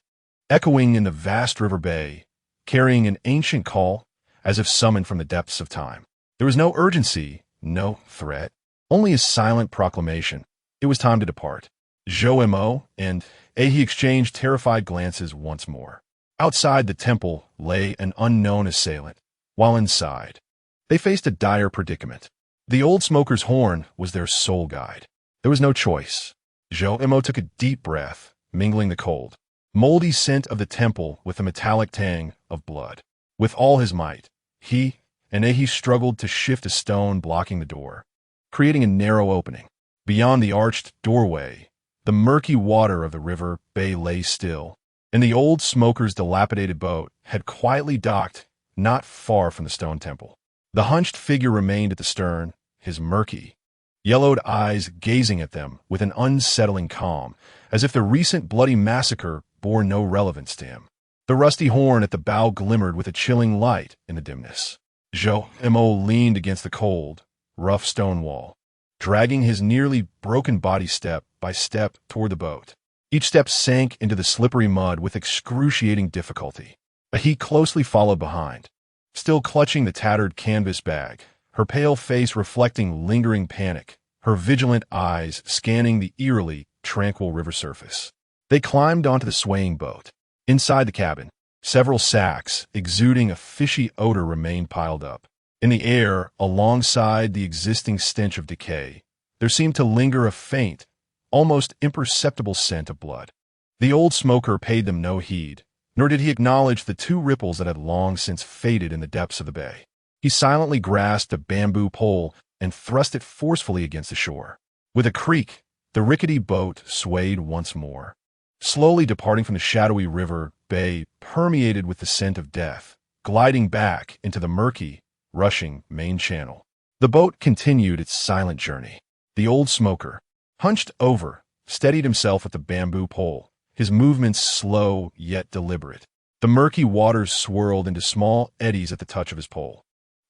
echoing in the vast river bay, carrying an ancient call as if summoned from the depths of time. There was no urgency, no threat, only a silent proclamation. It was time to depart. Zhou Mo and Ahi exchanged terrified glances once more. Outside the temple lay an unknown assailant, while inside, they faced a dire predicament. The old smoker's horn was their sole guide. There was no choice. Zhou Mo took a deep breath, mingling the cold, moldy scent of the temple with the metallic tang of blood. With all his might, he and Ahi struggled to shift a stone blocking the door, creating a narrow opening. Beyond the arched doorway, the murky water of the river bay lay still, and the old smoker's dilapidated boat had quietly docked not far from the stone temple. The hunched figure remained at the stern, his murky, yellowed eyes gazing at them with an unsettling calm, as if the recent bloody massacre bore no relevance to him. The rusty horn at the bow glimmered with a chilling light in the dimness. Zhou Mo leaned against the cold, rough stone wall, dragging his nearly broken body step by step toward the boat. Each step sank into the slippery mud with excruciating difficulty. Ahi closely followed behind, still clutching the tattered canvas bag, her pale face reflecting lingering panic, her vigilant eyes scanning the eerily tranquil river surface. They climbed onto the swaying boat. Inside the cabin, several sacks exuding a fishy odor remained piled up. In the air, alongside the existing stench of decay, there seemed to linger a faint, almost imperceptible scent of blood. The old smoker paid them no heed, nor did he acknowledge the two ripples that had long since faded in the depths of the bay. He silently grasped a bamboo pole and thrust it forcefully against the shore. With a creak, the rickety boat swayed once more, slowly departing from the shadowy river bay permeated with the scent of death, gliding back into the murky, rushing main channel. The boat continued its silent journey. The old smoker, hunched over, steadied himself at the bamboo pole, his movements slow yet deliberate. The murky waters swirled into small eddies at the touch of his pole.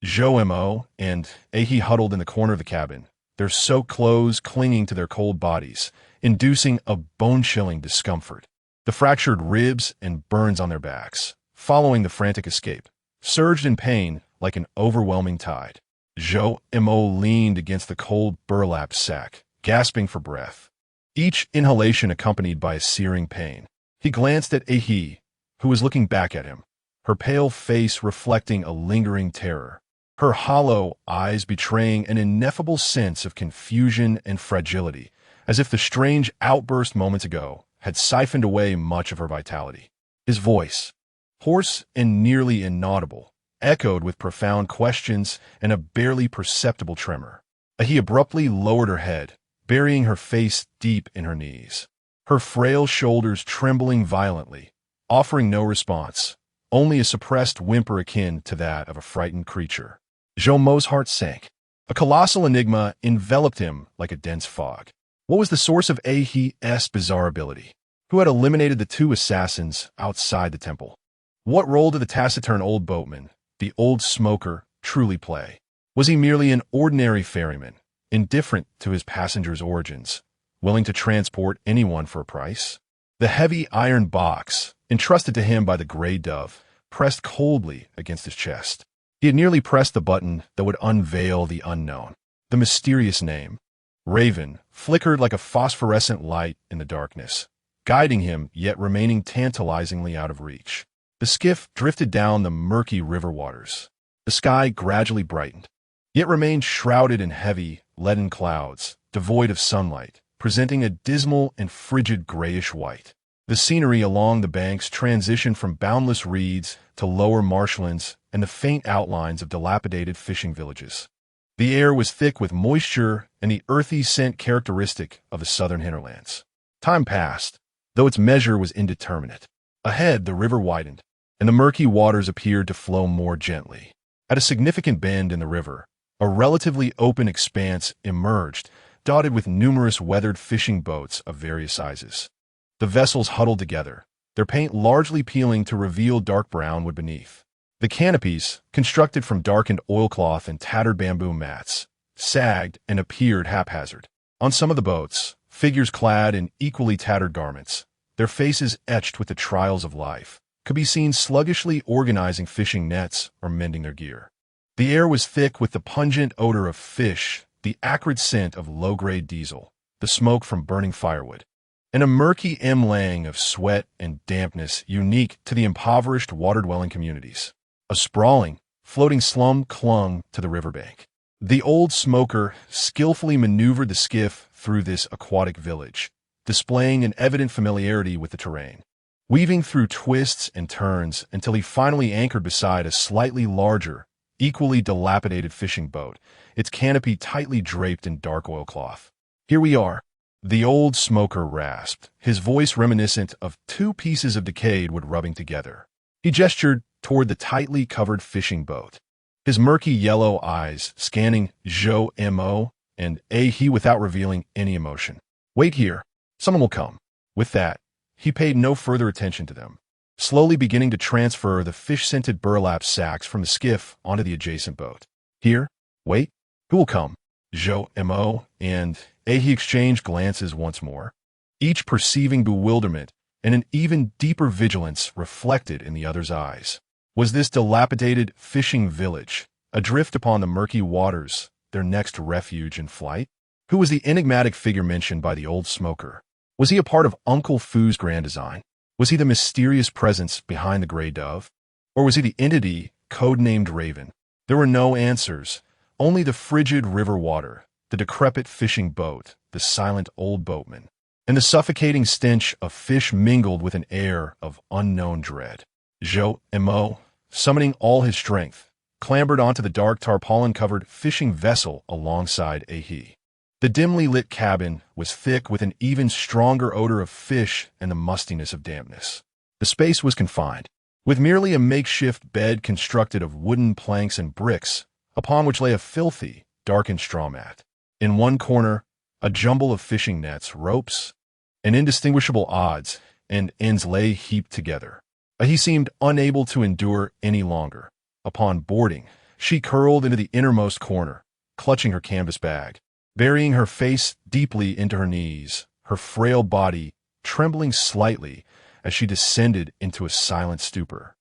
Zhou Mo and Ahi huddled in the corner of the cabin, their soaked clothes clinging to their cold bodies, inducing a bone-chilling discomfort. The fractured ribs and burns on their backs, following the frantic escape, surged in pain like an overwhelming tide. Zhou Mo leaned against the cold burlap sack, gasping for breath, each inhalation accompanied by a searing pain. He glanced at Ahi, who was looking back at him, her pale face reflecting a lingering terror, her hollow eyes betraying an ineffable sense of confusion and fragility, as if the strange outburst moments ago had siphoned away much of her vitality. His voice, hoarse and nearly inaudible, echoed with profound questions and a barely perceptible tremor. He abruptly lowered her head, burying her face deep in her knees, her frail shoulders trembling violently, offering no response, only a suppressed whimper akin to that of a frightened creature. Zhou Mo's heart sank. A colossal enigma enveloped him like a dense fog. What was the source of Ahi's bizarre ability? Who had eliminated the two assassins outside the temple? What role did the taciturn old boatman, the old smoker, truly play? Was he merely an ordinary ferryman, indifferent to his passengers' origins, willing to transport anyone for a price? The heavy iron box, entrusted to him by the gray dove, pressed coldly against his chest. He had nearly pressed the button that would unveil the unknown. The mysterious name, Raven, flickered like a phosphorescent light in the darkness, guiding him yet remaining tantalizingly out of reach. The skiff drifted down the murky river waters. The sky gradually brightened, yet remained shrouded in heavy, leaden clouds, devoid of sunlight, presenting a dismal and frigid grayish white. The scenery along the banks transitioned from boundless reeds to lower marshlands and the faint outlines of dilapidated fishing villages. The air was thick with moisture and the earthy scent characteristic of the southern hinterlands. Time passed, though its measure was indeterminate. Ahead, the river widened, and the murky waters appeared to flow more gently. At a significant bend in the river, a relatively open expanse emerged, dotted with numerous weathered fishing boats of various sizes. The vessels huddled together, their paint largely peeling to reveal dark brown wood beneath. The canopies, constructed from darkened oilcloth and tattered bamboo mats, sagged and appeared haphazard. On some of the boats, figures clad in equally tattered garments, their faces etched with the trials of life, could be seen sluggishly organizing fishing nets or mending their gear. The air was thick with the pungent odor of fish, the acrid scent of low-grade diesel, the smoke from burning firewood, and a murky emlaying of sweat and dampness unique to the impoverished water-dwelling communities. A sprawling, floating slum clung to the riverbank. The old smoker skillfully maneuvered the skiff through this aquatic village, displaying an evident familiarity with the terrain, weaving through twists and turns until he finally anchored beside a slightly larger, equally dilapidated fishing boat, its canopy tightly draped in dark oilcloth. "Here we are," the old smoker rasped, his voice reminiscent of two pieces of decayed wood rubbing together. He gestured toward the tightly covered fishing boat, his murky yellow eyes scanning Joe M.O. and A.He without revealing any emotion. "Wait here. Someone will come." With that, he paid no further attention to them, slowly beginning to transfer the fish-scented burlap sacks from the skiff onto the adjacent boat. "Here? Wait. Who will come?" Joe M.O. and A.He exchanged glances once more, each perceiving bewilderment and an even deeper vigilance reflected in the other's eyes. Was this dilapidated fishing village, adrift upon the murky waters, their next refuge in flight? Who was the enigmatic figure mentioned by the old smoker? Was he a part of Uncle Foo's grand design? Was he the mysterious presence behind the gray dove? Or was he the entity codenamed Raven? There were no answers, only the frigid river water, the decrepit fishing boat, the silent old boatman, and the suffocating stench of fish mingled with an air of unknown dread. Joe M.O., summoning all his strength, clambered onto the dark tarpaulin-covered fishing vessel alongside A.He. The dimly lit cabin was thick with an even stronger odor of fish and the mustiness of dampness. The space was confined, with merely a makeshift bed constructed of wooden planks and bricks, upon which lay a filthy, darkened straw mat. In one corner, a jumble of fishing nets, ropes, and indistinguishable odds and ends lay heaped together. He seemed unable to endure any longer. Upon boarding, she curled into the innermost corner, clutching her canvas bag, burying her face deeply into her knees, her frail body trembling slightly as she descended into a silent stupor,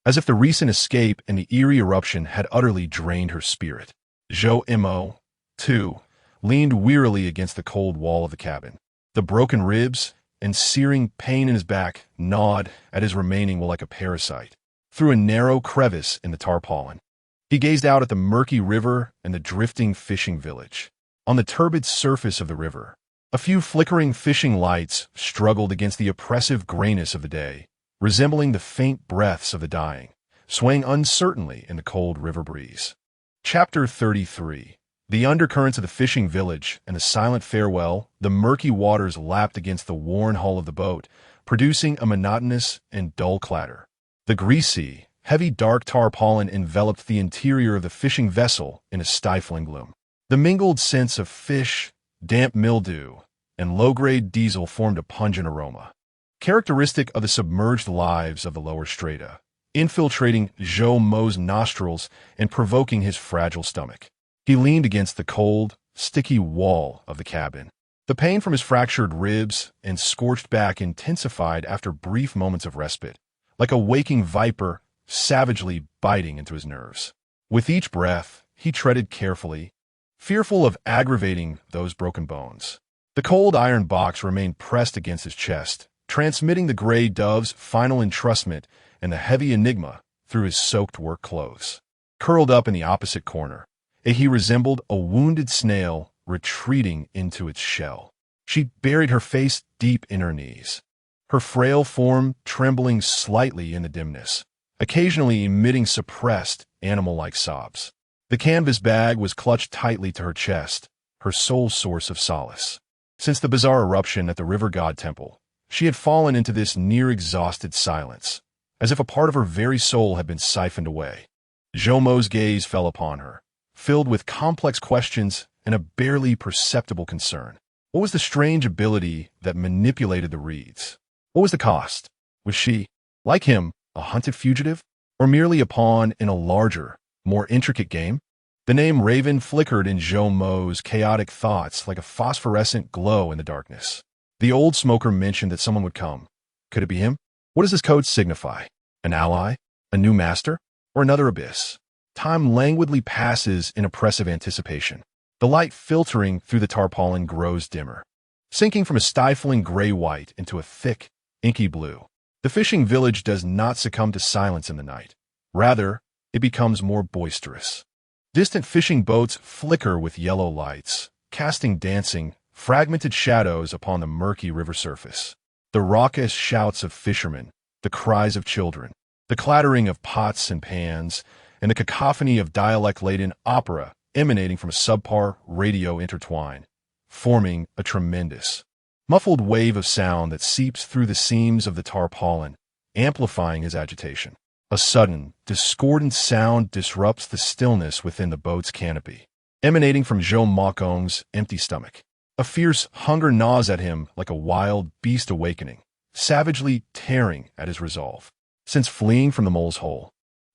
as if the recent escape and the eerie eruption had utterly drained her spirit. Joe M.O., too, leaned wearily against the cold wall of the cabin. The broken ribs and searing pain in his back gnawed at his remaining will like a parasite, through a narrow crevice in the tarpaulin. He gazed out at the murky river and the drifting fishing village. On the turbid surface of the river, a few flickering fishing lights struggled against the oppressive grayness of the day, resembling the faint breaths of the dying, swaying uncertainly in the cold river breeze. Chapter 33. The undercurrents of the fishing village and the silent farewell, the murky waters lapped against the worn hull of the boat, producing a monotonous and dull clatter. The greasy, heavy dark tarpaulin enveloped the interior of the fishing vessel in a stifling gloom. The mingled scents of fish, damp mildew, and low-grade diesel formed a pungent aroma, characteristic of the submerged lives of the lower strata, infiltrating Zhou Mo's nostrils and provoking his fragile stomach. He leaned against the cold, sticky wall of the cabin. The pain from his fractured ribs and scorched back intensified after brief moments of respite, like a waking viper savagely biting into his nerves. With each breath, he treaded carefully, fearful of aggravating those broken bones. The cold iron box remained pressed against his chest, transmitting the gray dove's final entrustment and the heavy enigma through his soaked work clothes. Curled up in the opposite corner, he resembled a wounded snail retreating into its shell. She buried her face deep in her knees, her frail form trembling slightly in the dimness, occasionally emitting suppressed, animal-like sobs. The canvas bag was clutched tightly to her chest, her sole source of solace. Since the bizarre eruption at the river god temple, she had fallen into this near-exhausted silence, as if a part of her very soul had been siphoned away. Zhou Mo's gaze fell upon her, filled with complex questions and a barely perceptible concern. What was the strange ability that manipulated the reeds? What was the cost? Was she, like him, a hunted fugitive, or merely a pawn in a larger, more intricate game? The name Raven flickered in Zhou Mo's chaotic thoughts like a phosphorescent glow in the darkness. The old smoker mentioned that someone would come. Could it be him? What does this code signify? An ally? A new master? Or another abyss? Time languidly passes in oppressive anticipation. The light filtering through the tarpaulin grows dimmer, sinking from a stifling gray-white into a thick, inky blue. The fishing village does not succumb to silence in the night. Rather, it becomes more boisterous. Distant fishing boats flicker with yellow lights, casting dancing, fragmented shadows upon the murky river surface. The raucous shouts of fishermen, the cries of children, the clattering of pots and pans, and the cacophony of dialect-laden opera emanating from a subpar radio intertwine, forming a tremendous, muffled wave of sound that seeps through the seams of the tarpaulin, amplifying his agitation. A sudden, discordant sound disrupts the stillness within the boat's canopy, emanating from Zhou Mokong's empty stomach. A fierce hunger gnaws at him like a wild beast awakening, savagely tearing at his resolve. Since fleeing from the mole's hole,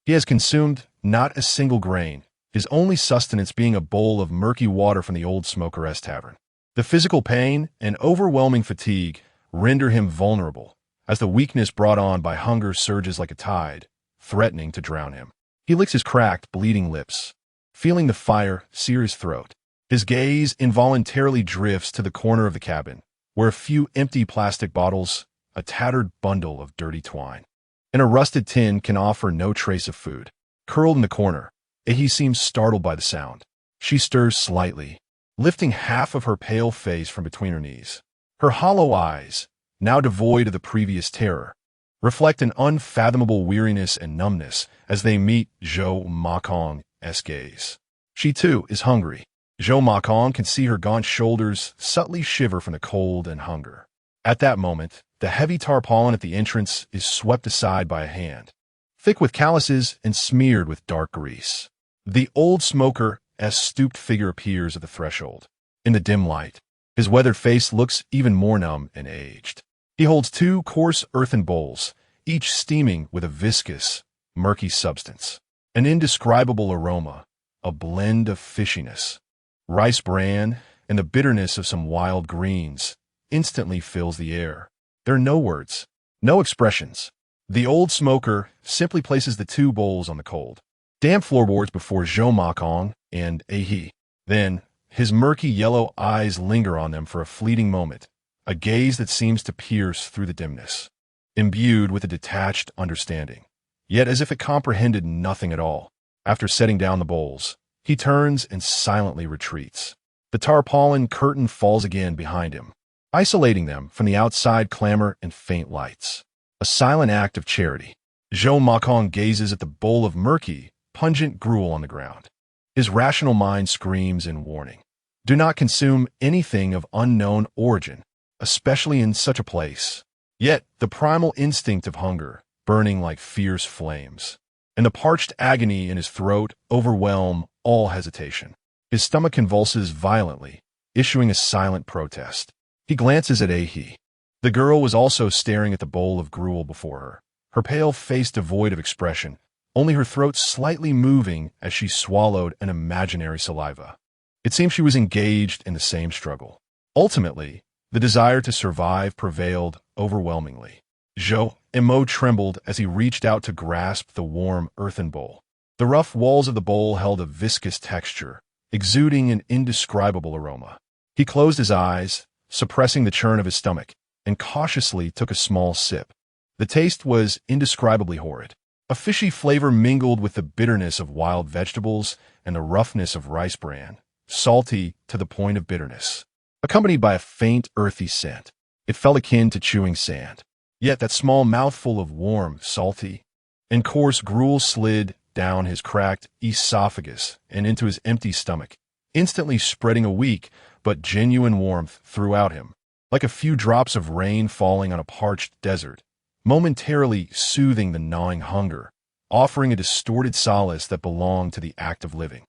he has consumed not a single grain, his only sustenance being a bowl of murky water from the old smoker's tavern. The physical pain and overwhelming fatigue render him vulnerable, as the weakness brought on by hunger surges like a tide, threatening to drown him. He licks his cracked, bleeding lips, feeling the fire sear his throat. His gaze involuntarily drifts to the corner of the cabin, where a few empty plastic bottles, a tattered bundle of dirty twine, and a rusted tin can offer no trace of food. Curled in the corner, he seems startled by the sound. She stirs slightly, lifting half of her pale face from between her knees. Her hollow eyes, now devoid of the previous terror, reflect an unfathomable weariness and numbness as they meet Zhou Mokong's gaze. She, too, is hungry. Zhou Mokong can see her gaunt shoulders subtly shiver from the cold and hunger. At that moment, the heavy tarpaulin at the entrance is swept aside by a hand, thick with calluses and smeared with dark grease. The old smoker's stooped figure appears at the threshold. In the dim light, his weathered face looks even more numb and aged. He holds two coarse earthen bowls, each steaming with a viscous, murky substance. An indescribable aroma, a blend of fishiness, rice bran, and the bitterness of some wild greens, instantly fills the air. There are no words, no expressions. The old smoker simply places the two bowls on the cold, damp floorboards before Zhou Mokong and he. Then, his murky yellow eyes linger on them for a fleeting moment, a gaze that seems to pierce through the dimness, imbued with a detached understanding, yet as if it comprehended nothing at all. After setting down the bowls, he turns and silently retreats. The tarpaulin curtain falls again behind him, isolating them from the outside clamor and faint lights. A silent act of charity. Zhou Mokong gazes at the bowl of murky, pungent gruel on the ground. His rational mind screams in warning. Do not consume anything of unknown origin, especially in such a place. Yet the primal instinct of hunger, burning like fierce flames, and the parched agony in his throat overwhelm all hesitation. His stomach convulses violently, issuing a silent protest. He glances at Ahi. The girl was also staring at the bowl of gruel before her pale face devoid of expression, only her throat slightly moving as she swallowed an imaginary saliva. It seemed she was engaged in the same struggle. Ultimately, the desire to survive prevailed overwhelmingly. Zhou Imo trembled as he reached out to grasp the warm earthen bowl. The rough walls of the bowl held a viscous texture, exuding an indescribable aroma. He closed his eyes, suppressing the churn of his stomach, and cautiously took a small sip. The taste was indescribably horrid. A fishy flavor mingled with the bitterness of wild vegetables and the roughness of rice bran, salty to the point of bitterness, accompanied by a faint, earthy scent. It felt akin to chewing sand. Yet that small mouthful of warm, salty, and coarse gruel slid down his cracked esophagus and into his empty stomach, instantly spreading a weak but genuine warmth throughout him, like a few drops of rain falling on a parched desert, momentarily soothing the gnawing hunger, offering a distorted solace that belonged to the act of living.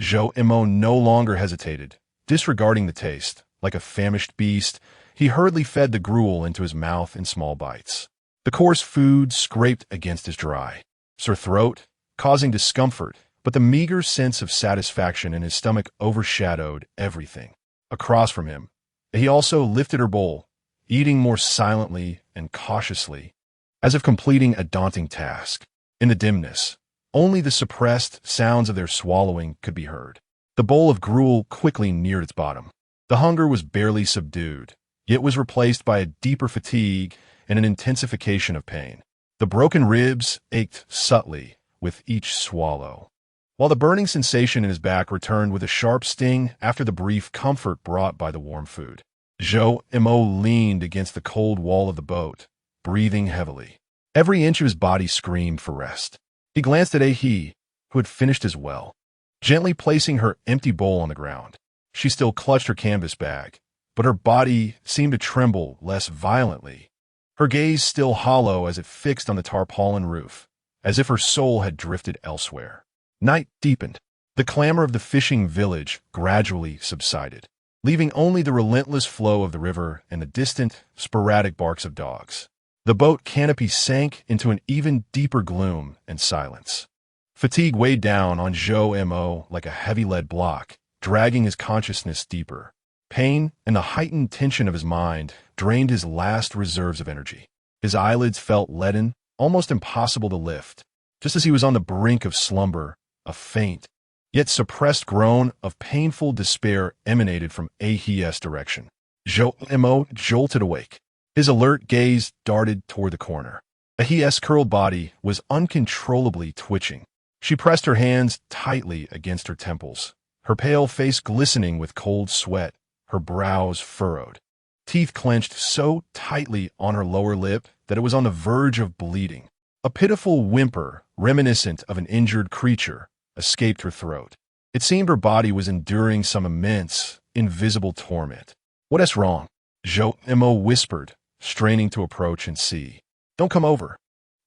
Zhou Imo no longer hesitated. Disregarding the taste, like a famished beast, he hurriedly fed the gruel into his mouth in small bites. The coarse food scraped against his dry, sore throat, causing discomfort, but the meager sense of satisfaction in his stomach overshadowed everything. Across from him, he also lifted her bowl, eating more silently and cautiously, as if completing a daunting task. In the dimness, only the suppressed sounds of their swallowing could be heard. The bowl of gruel quickly neared its bottom. The hunger was barely subdued, yet was replaced by a deeper fatigue and an intensification of pain. The broken ribs ached subtly with each swallow, while the burning sensation in his back returned with a sharp sting after the brief comfort brought by the warm food. Zhou Imo leaned against the cold wall of the boat, breathing heavily. Every inch of his body screamed for rest. He glanced at Ahi, who had finished as well, gently placing her empty bowl on the ground. She still clutched her canvas bag, but her body seemed to tremble less violently, her gaze still hollow as it fixed on the tarpaulin roof, as if her soul had drifted elsewhere. Night deepened. The clamor of the fishing village gradually subsided, leaving only the relentless flow of the river and the distant, sporadic barks of dogs. The boat canopy sank into an even deeper gloom and silence. Fatigue weighed down on Zhou Imo like a heavy lead block, dragging his consciousness deeper. Pain and the heightened tension of his mind drained his last reserves of energy. His eyelids felt leaden, almost impossible to lift. Just as he was on the brink of slumber, a faint, yet suppressed groan of painful despair emanated from Ahi's direction. Zhou Imo jolted awake. His alert gaze darted toward the corner. Ahi's curled body was uncontrollably twitching. She pressed her hands tightly against her temples, her pale face glistening with cold sweat, her brows furrowed. Teeth clenched so tightly on her lower lip that it was on the verge of bleeding. A pitiful whimper, reminiscent of an injured creature, escaped her throat. It seemed her body was enduring some immense, invisible torment. "What is wrong?" Zhou Imo whispered, straining to approach and see. "Don't come over."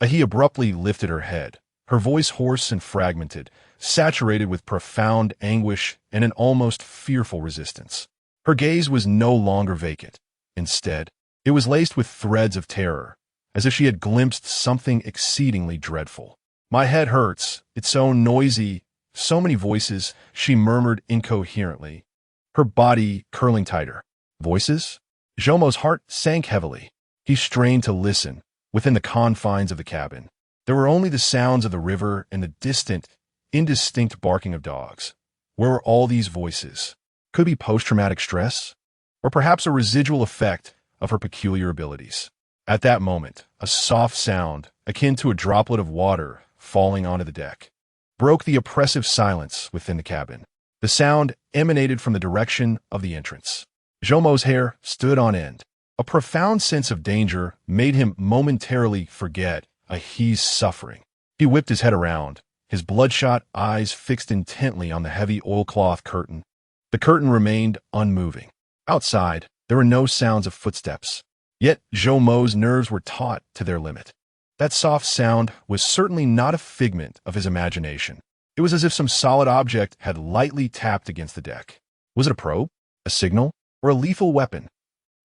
Ahi abruptly lifted her head, her voice hoarse and fragmented, saturated with profound anguish and an almost fearful resistance. Her gaze was no longer vacant. Instead, it was laced with threads of terror, as if she had glimpsed something exceedingly dreadful. "My head hurts. It's so noisy. So many voices," she murmured incoherently, her body curling tighter. Voices? Zhoumo's heart sank heavily. He strained to listen. Within the confines of the cabin, there were only the sounds of the river and the distant, indistinct barking of dogs. Where were all these voices? Could it be post-traumatic stress? Or perhaps a residual effect of her peculiar abilities? At that moment, a soft sound, akin to a droplet of water falling onto the deck, broke the oppressive silence within the cabin. The sound emanated from the direction of the entrance. Zhoumo's hair stood on end. A profound sense of danger made him momentarily forget Ahi's suffering. He whipped his head around, his bloodshot eyes fixed intently on the heavy oilcloth curtain. The curtain remained unmoving. Outside, there were no sounds of footsteps. Yet Zhoumo's nerves were taut to their limit. That soft sound was certainly not a figment of his imagination. It was as if some solid object had lightly tapped against the deck. Was it a probe, a signal, or a lethal weapon?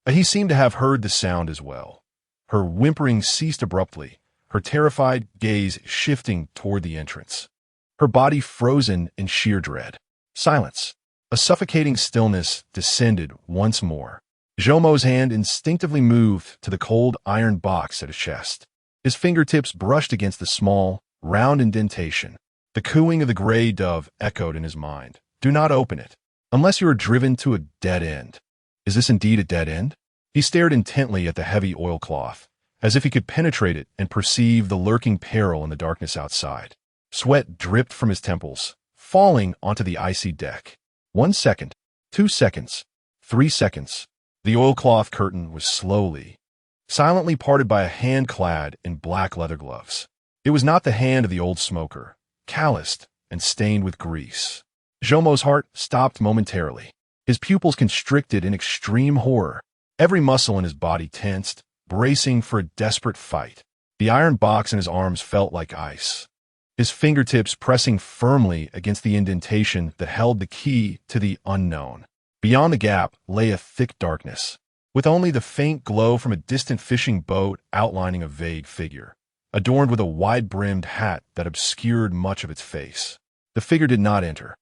He seemed to have heard the sound as well. Her whimpering ceased abruptly, her terrified gaze shifting toward the entrance. Her body frozen in sheer dread. Silence. A suffocating stillness descended once more. Jomo's hand instinctively moved to the cold iron box at his chest. His fingertips brushed against the small, round indentation. The cooing of the gray dove echoed in his mind. Do not open it, unless you are driven to a dead end. Is this indeed a dead end? He stared intently at the heavy oilcloth, as if he could penetrate it and perceive the lurking peril in the darkness outside. Sweat dripped from his temples, falling onto the icy deck. 1 second, 2 seconds, 3 seconds. The oilcloth curtain was silently parted by a hand clad in black leather gloves. It was not the hand of the old smoker, calloused and stained with grease. Jomo's heart stopped momentarily. His pupils constricted in extreme horror. Every muscle in his body tensed, bracing for a desperate fight. The iron box in his arms felt like ice, his fingertips pressing firmly against the indentation that held the key to the unknown. Beyond the gap lay a thick darkness, with only the faint glow from a distant fishing boat outlining a vague figure, adorned with a wide-brimmed hat that obscured much of its face. The figure did not enter.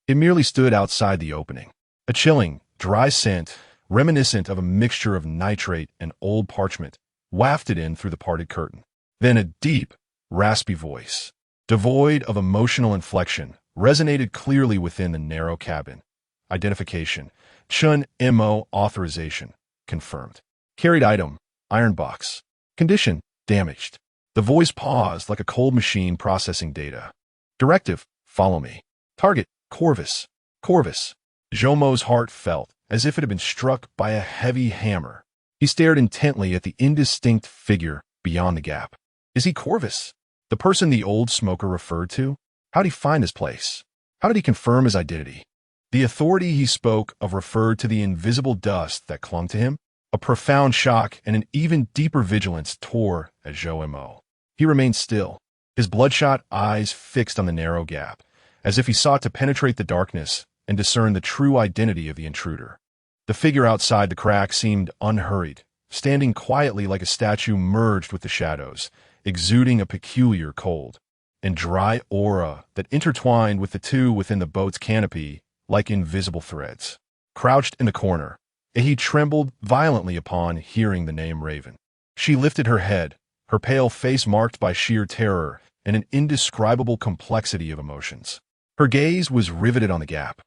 It merely stood outside the opening. A chilling, dry scent, reminiscent of a mixture of nitrate and old parchment, wafted in through the parted curtain. Then a deep, raspy voice, devoid of emotional inflection, resonated clearly within the narrow cabin. Identification. Chun Mo authorization. Confirmed. Carried item. Iron box. Condition. Damaged. The voice paused like a cold machine processing data. Directive. Follow me. Target. Corvus. Corvus. Jomo's heart felt as if it had been struck by a heavy hammer. He stared intently at the indistinct figure beyond the gap. Is he Corvus? The person the old smoker referred to? How did he find his place? How did he confirm his identity? The authority he spoke of referred to the invisible dust that clung to him. A profound shock and an even deeper vigilance tore at Jomo. He remained still, his bloodshot eyes fixed on the narrow gap, as if he sought to penetrate the darkness and discern the true identity of the intruder. The figure outside the crack seemed unhurried, standing quietly like a statue merged with the shadows, exuding a peculiar cold and dry aura that intertwined with the two within the boat's canopy like invisible threads. Crouched in a corner, he trembled violently upon hearing the name Raven. She lifted her head, her pale face marked by sheer terror and an indescribable complexity of emotions. Her gaze was riveted on the gap,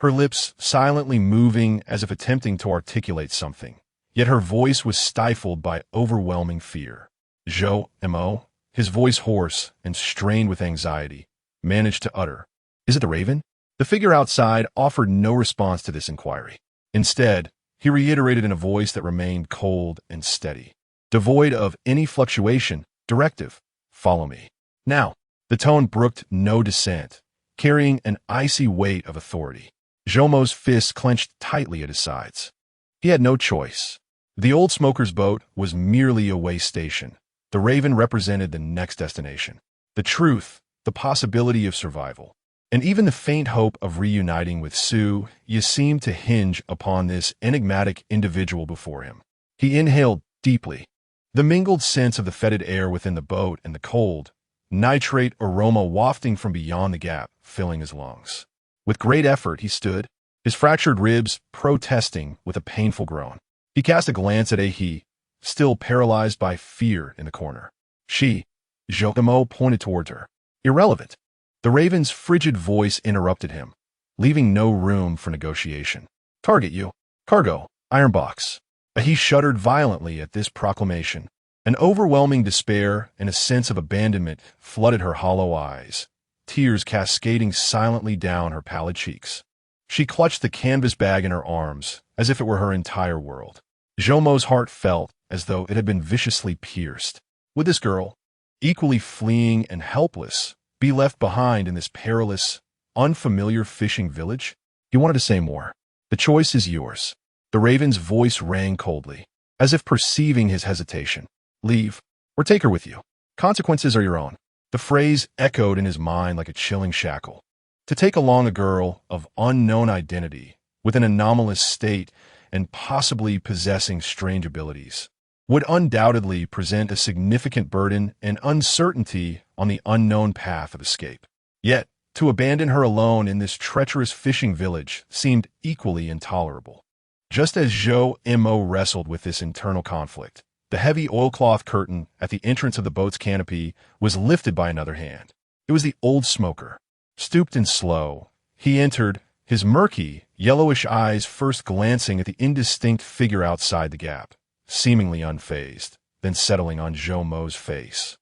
her lips silently moving as if attempting to articulate something, yet her voice was stifled by overwhelming fear. Mo, his voice hoarse and strained with anxiety, managed to utter, "Is it the Raven?" The figure outside offered no response to this inquiry. Instead, he reiterated in a voice that remained cold and steady, devoid of any fluctuation, directive, "Follow me." Now, the tone brooked no dissent, carrying an icy weight of authority. Jomo's fists clenched tightly at his sides. He had no choice. The old smoker's boat was merely a way station. The Raven represented the next destination. The truth, the possibility of survival, and even the faint hope of reuniting with Sue seemed to hinge upon this enigmatic individual before him. He inhaled deeply, the mingled sense of the fetid air within the boat and the cold, nitrate aroma wafting from beyond the gap, filling his lungs. With great effort, he stood, his fractured ribs protesting with a painful groan. He cast a glance at Ahi, still paralyzed by fear in the corner. She, Jomo pointed towards her. Irrelevant. The Raven's frigid voice interrupted him, leaving no room for negotiation. Target you. Cargo. Iron box. He shuddered violently at this proclamation. An overwhelming despair and a sense of abandonment flooded her hollow eyes, tears cascading silently down her pallid cheeks. She clutched the canvas bag in her arms, as if it were her entire world. Jomo's heart felt as though it had been viciously pierced. Would this girl, equally fleeing and helpless, be left behind in this perilous, unfamiliar fishing village? He wanted to say more. The choice is yours. The Raven's voice rang coldly, as if perceiving his hesitation. Leave, or take her with you. Consequences are your own. The phrase echoed in his mind like a chilling shackle. To take along a girl of unknown identity, with an anomalous state, and possibly possessing strange abilities, would undoubtedly present a significant burden and uncertainty on the unknown path of escape. Yet, to abandon her alone in this treacherous fishing village seemed equally intolerable. Just as Zhou Mo wrestled with this internal conflict, the heavy oilcloth curtain at the entrance of the boat's canopy was lifted by another hand. It was the old smoker. Stooped and slow, he entered, his murky, yellowish eyes first glancing at the indistinct figure outside the gap, seemingly unfazed, then settling on Zhou Mo's face,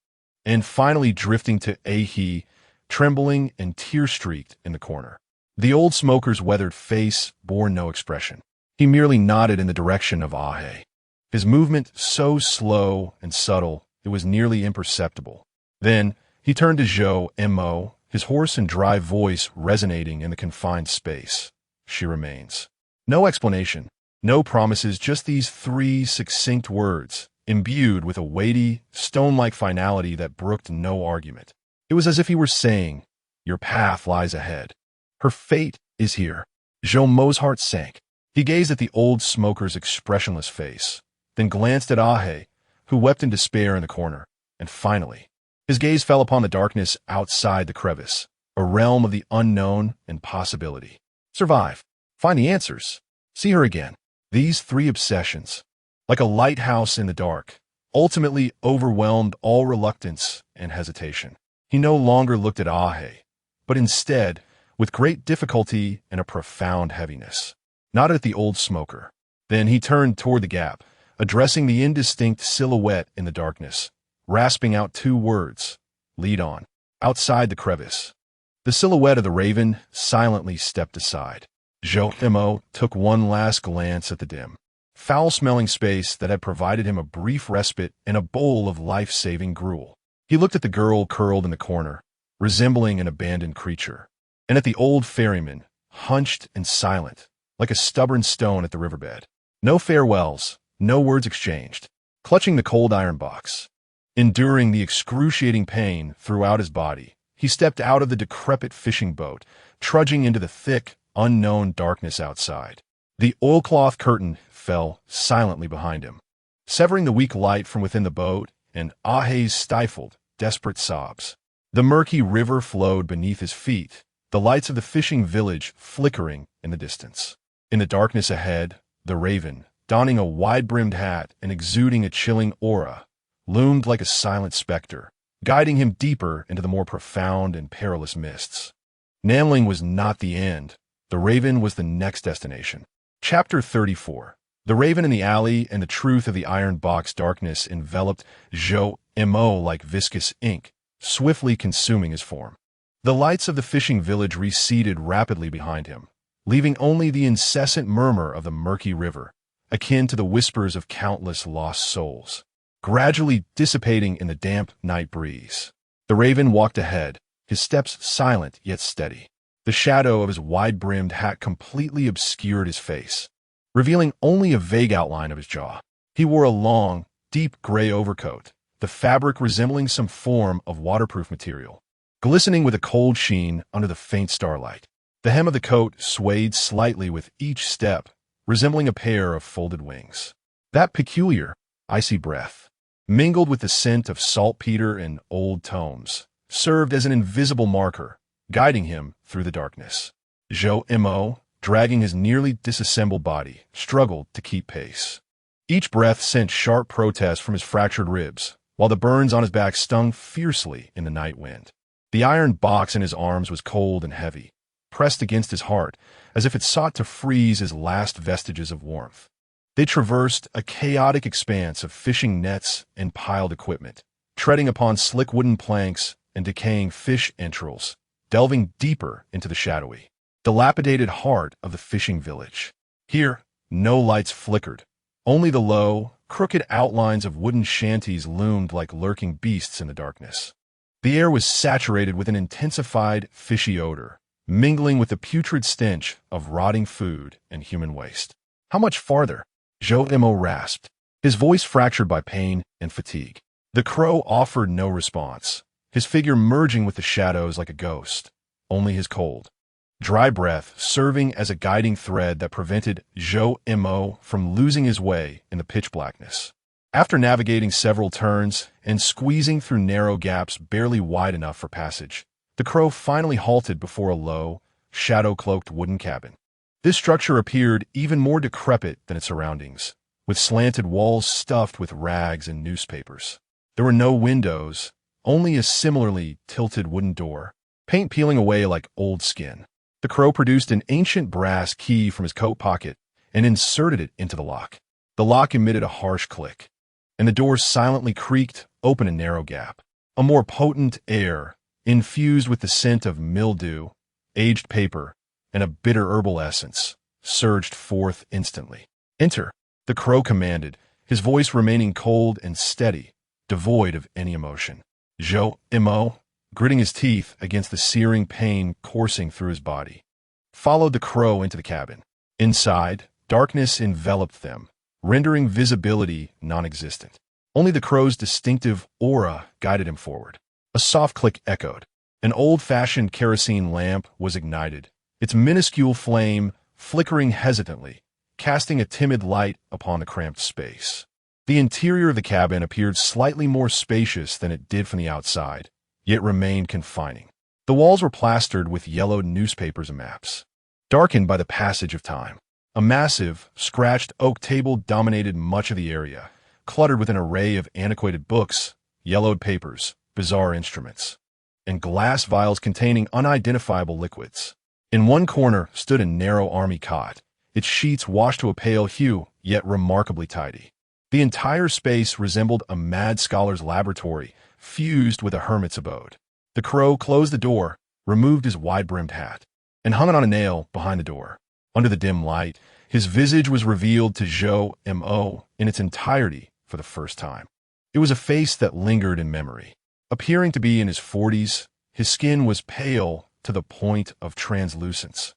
and finally drifting to He, trembling and tear-streaked in the corner. The old smoker's weathered face bore no expression. He merely nodded in the direction of He. His movement so slow and subtle it was nearly imperceptible. Then he turned to Zhou Mo, his hoarse and dry voice resonating in the confined space. She remains. No explanation, no promises, just these three succinct words, imbued with a weighty, stone-like finality that brooked no argument. It was as if he were saying, "Your path lies ahead. Her fate is here." Zhou Mo's heart sank. He gazed at the old smoker's expressionless face, then glanced at He, who wept in despair in the corner, and finally, his gaze fell upon the darkness outside the crevice, a realm of the unknown and possibility. Survive. Find the answers. See her again. These three obsessions, like a lighthouse in the dark, ultimately overwhelmed all reluctance and hesitation. He no longer looked at He, but instead, with great difficulty and a profound heaviness, nodded at the old smoker. Then he turned toward the gap, addressing the indistinct silhouette in the darkness, rasping out two words, "Lead on." Outside the crevice, the silhouette of the raven silently stepped aside. Zhou Mo took one last glance at the dim, foul-smelling space that had provided him a brief respite and a bowl of life-saving gruel. He looked at the girl curled in the corner, resembling an abandoned creature, and at the old ferryman, hunched and silent, like a stubborn stone at the riverbed. No farewells, no words exchanged. Clutching the cold iron box, enduring the excruciating pain throughout his body, he stepped out of the decrepit fishing boat, trudging into the thick, unknown darkness outside. The oilcloth curtain fell silently behind him, severing the weak light from within the boat, and He's stifled, desperate sobs. The murky river flowed beneath his feet, the lights of the fishing village flickering in the distance. In the darkness ahead, the raven, donning a wide-brimmed hat and exuding a chilling aura, loomed like a silent specter, guiding him deeper into the more profound and perilous mists. Namling was not the end. The raven was the next destination. Chapter 34. The raven in the alley and the truth of the iron box. Darkness enveloped Zhou Mo like viscous ink, swiftly consuming his form. The lights of the fishing village receded rapidly behind him, leaving only the incessant murmur of the murky river, akin to the whispers of countless lost souls, gradually dissipating in the damp night breeze. The raven walked ahead, his steps silent yet steady. The shadow of his wide-brimmed hat completely obscured his face, revealing only a vague outline of his jaw. He wore a long, deep gray overcoat, the fabric resembling some form of waterproof material, glistening with a cold sheen under the faint starlight. The hem of the coat swayed slightly with each step, resembling a pair of folded wings. That peculiar, icy breath, mingled with the scent of saltpeter and old tomes, served as an invisible marker, guiding him through the darkness. Zhou Mo, dragging his nearly disassembled body, struggled to keep pace. Each breath sent sharp protest from his fractured ribs, while the burns on his back stung fiercely in the night wind. The iron box in his arms was cold and heavy, pressed against his heart as if it sought to freeze his last vestiges of warmth. They traversed a chaotic expanse of fishing nets and piled equipment, treading upon slick wooden planks and decaying fish entrails, delving deeper into the shadowy, dilapidated heart of the fishing village. Here, no lights flickered. Only the low, crooked outlines of wooden shanties loomed like lurking beasts in the darkness. The air was saturated with an intensified, fishy odor, mingling with the putrid stench of rotting food and human waste. How much farther? Zhou Mo rasped, his voice fractured by pain and fatigue. The crow offered no response, his figure merging with the shadows like a ghost, only his cold, dry breath serving as a guiding thread that prevented Zhou Mo from losing his way in the pitch blackness. After navigating several turns and squeezing through narrow gaps barely wide enough for passage, the crow finally halted before a low, shadow-cloaked wooden cabin. This structure appeared even more decrepit than its surroundings, with slanted walls stuffed with rags and newspapers. There were no windows, only a similarly tilted wooden door, paint peeling away like old skin. The crow produced an ancient brass key from his coat pocket and inserted it into the lock. The lock emitted a harsh click, and the door silently creaked open a narrow gap. A more potent air, infused with the scent of mildew, aged paper, and a bitter herbal essence, surged forth instantly. "Enter," the crow commanded, his voice remaining cold and steady, devoid of any emotion. Zhou Mo, gritting his teeth against the searing pain coursing through his body, followed the crow into the cabin. Inside, darkness enveloped them, rendering visibility non-existent. Only the crow's distinctive aura guided him forward. A soft click echoed. An old-fashioned kerosene lamp was ignited, its minuscule flame flickering hesitantly, casting a timid light upon the cramped space. The interior of the cabin appeared slightly more spacious than it did from the outside, yet remained confining. The walls were plastered with yellowed newspapers and maps, darkened by the passage of time. A massive, scratched oak table dominated much of the area, cluttered with an array of antiquated books, yellowed papers, bizarre instruments, and glass vials containing unidentifiable liquids. In one corner stood a narrow army cot, its sheets washed to a pale hue, yet remarkably tidy. The entire space resembled a mad scholar's laboratory, fused with a hermit's abode. The crow closed the door, removed his wide-brimmed hat, and hung it on a nail behind the door. Under the dim light, his visage was revealed to Zhou Mo in its entirety for the first time. It was a face that lingered in memory. Appearing to be in his 40s, his skin was pale to the point of translucence,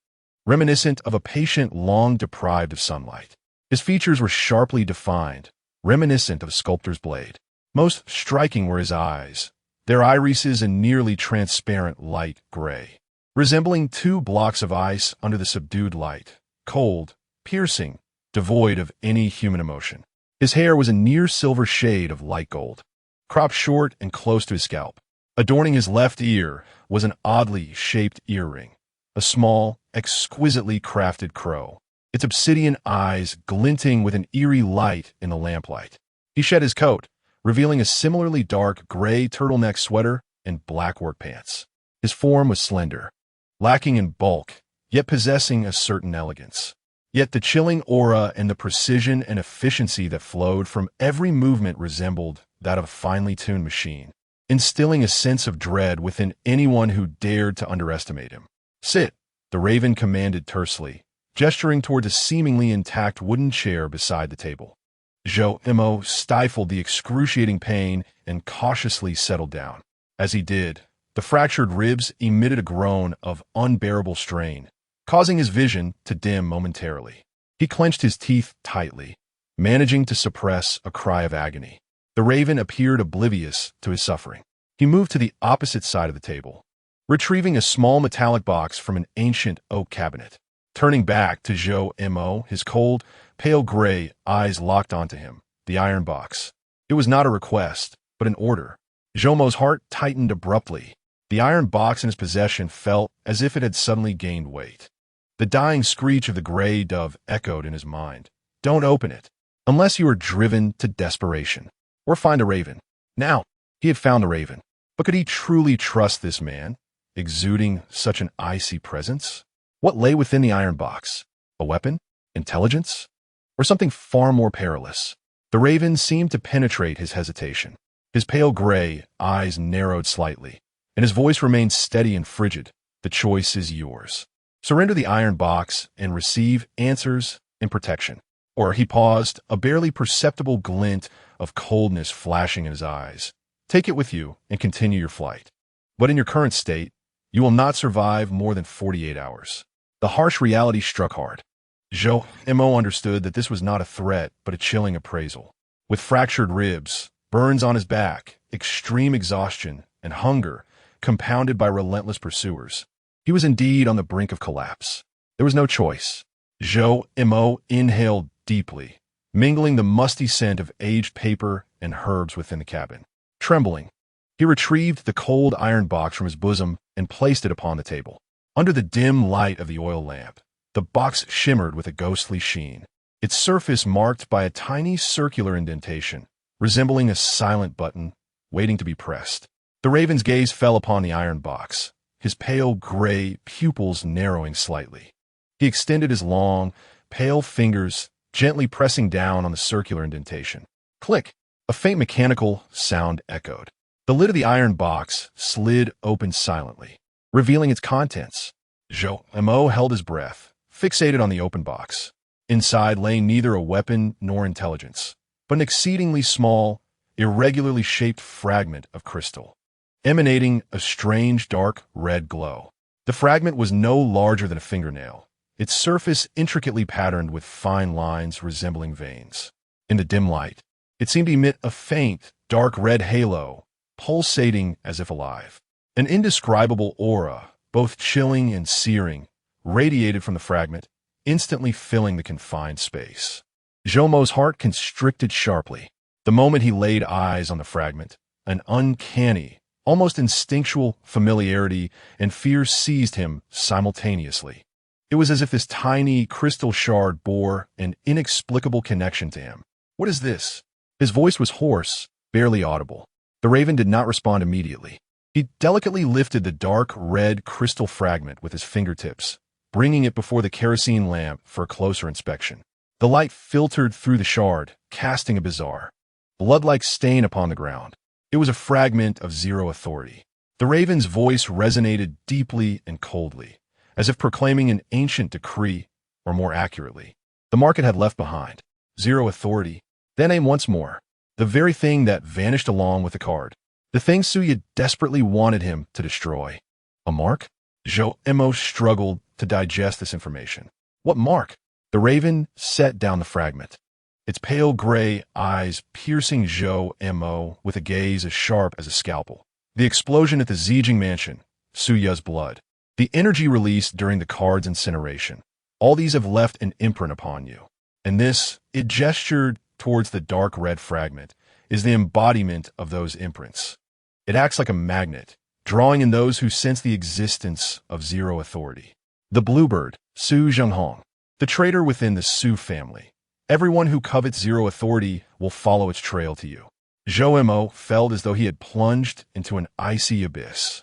reminiscent of a patient long deprived of sunlight. His features were sharply defined, reminiscent of a sculptor's blade. Most striking were his eyes, their irises a nearly transparent light gray, resembling two blocks of ice under the subdued light, cold, piercing, devoid of any human emotion. His hair was a near silver shade of light gold, cropped short and close to his scalp. Adorning his left ear was an oddly shaped earring, a small, exquisitely crafted crow, its obsidian eyes glinting with an eerie light in the lamplight. He shed his coat, revealing a similarly dark gray turtleneck sweater and black work pants. His form was slender, lacking in bulk, yet possessing a certain elegance. Yet the chilling aura and the precision and efficiency that flowed from every movement resembled that of a finely tuned machine, instilling a sense of dread within anyone who dared to underestimate him. "Sit," the raven commanded tersely, gesturing toward a seemingly intact wooden chair beside the table. Zhou Mo stifled the excruciating pain and cautiously settled down. As he did, the fractured ribs emitted a groan of unbearable strain, causing his vision to dim momentarily. He clenched his teeth tightly, managing to suppress a cry of agony. The raven appeared oblivious to his suffering. He moved to the opposite side of the table, retrieving a small metallic box from an ancient oak cabinet. Turning back to Zhou Mo, his cold, pale gray eyes locked onto him, the iron box. It was not a request, but an order. Zhou Mo's heart tightened abruptly. The iron box in his possession felt as if it had suddenly gained weight. The dying screech of the gray dove echoed in his mind. "Don't open it, unless you are driven to desperation. Or find a raven." Now, he had found the raven. But could he truly trust this man, exuding such an icy presence? What lay within the iron box? A weapon? Intelligence? Or something far more perilous? The raven seemed to penetrate his hesitation. His pale gray eyes narrowed slightly, and his voice remained steady and frigid. "The choice is yours. Surrender the iron box and receive answers and protection." Or he paused, a barely perceptible glint of coldness flashing in his eyes. "Take it with you and continue your flight. But in your current state, you will not survive more than 48 hours. The harsh reality struck hard. Zhou Mo understood that this was not a threat, but a chilling appraisal. With fractured ribs, burns on his back, extreme exhaustion, and hunger, compounded by relentless pursuers, He was indeed on the brink of collapse. There was no choice. Zhou Mo inhaled deeply, mingling the musty scent of aged paper and herbs within the cabin. Trembling, he retrieved the cold iron box from his bosom and placed it upon the table. Under the dim light of the oil lamp, the box shimmered with a ghostly sheen, its surface marked by a tiny circular indentation, resembling a silent button waiting to be pressed. The raven's gaze fell upon the iron box, his pale gray pupils narrowing slightly. He extended his long, pale fingers, gently pressing down on the circular indentation. Click! A faint mechanical sound echoed. The lid of the iron box slid open silently, revealing its contents. Zhou Mo held his breath, fixated on the open box. Inside lay neither a weapon nor intelligence, but an exceedingly small, irregularly shaped fragment of crystal, emanating a strange dark red glow. The fragment was no larger than a fingernail, its surface intricately patterned with fine lines resembling veins. In the dim light, it seemed to emit a faint, dark red halo, pulsating as if alive. An indescribable aura, both chilling and searing, radiated from the fragment, instantly filling the confined space. Zhou Mo's heart constricted sharply. The moment he laid eyes on the fragment, an uncanny, almost instinctual familiarity and fear seized him simultaneously. It was as if this tiny crystal shard bore an inexplicable connection to him. "What is this?" His voice was hoarse, barely audible. The raven did not respond immediately. He delicately lifted the dark red crystal fragment with his fingertips, bringing it before the kerosene lamp for a closer inspection. The light filtered through the shard, casting a bizarre, blood-like stain upon the ground. It was a fragment of zero authority. The raven's voice resonated deeply and coldly, as if proclaiming an ancient decree, or more accurately, the mark it had left behind. Zero authority. That name once more. The very thing that vanished along with the card. The thing Suya desperately wanted him to destroy. A mark? Zhou Mo struggled to digest this information. What mark? The raven set down the fragment, its pale gray eyes piercing Zhou Mo with a gaze as sharp as a scalpel. The explosion at the Zijing mansion, Suya's blood, the energy released during the card's incineration. All these have left an imprint upon you. And this, it gestured towards the dark red fragment, is the embodiment of those imprints. It acts like a magnet, drawing in those who sense the existence of zero authority. The bluebird, Su Zhenghong, the traitor within the Su family. Everyone who covets zero authority will follow its trail to you. Zhou Mo felt as though he had plunged into an icy abyss.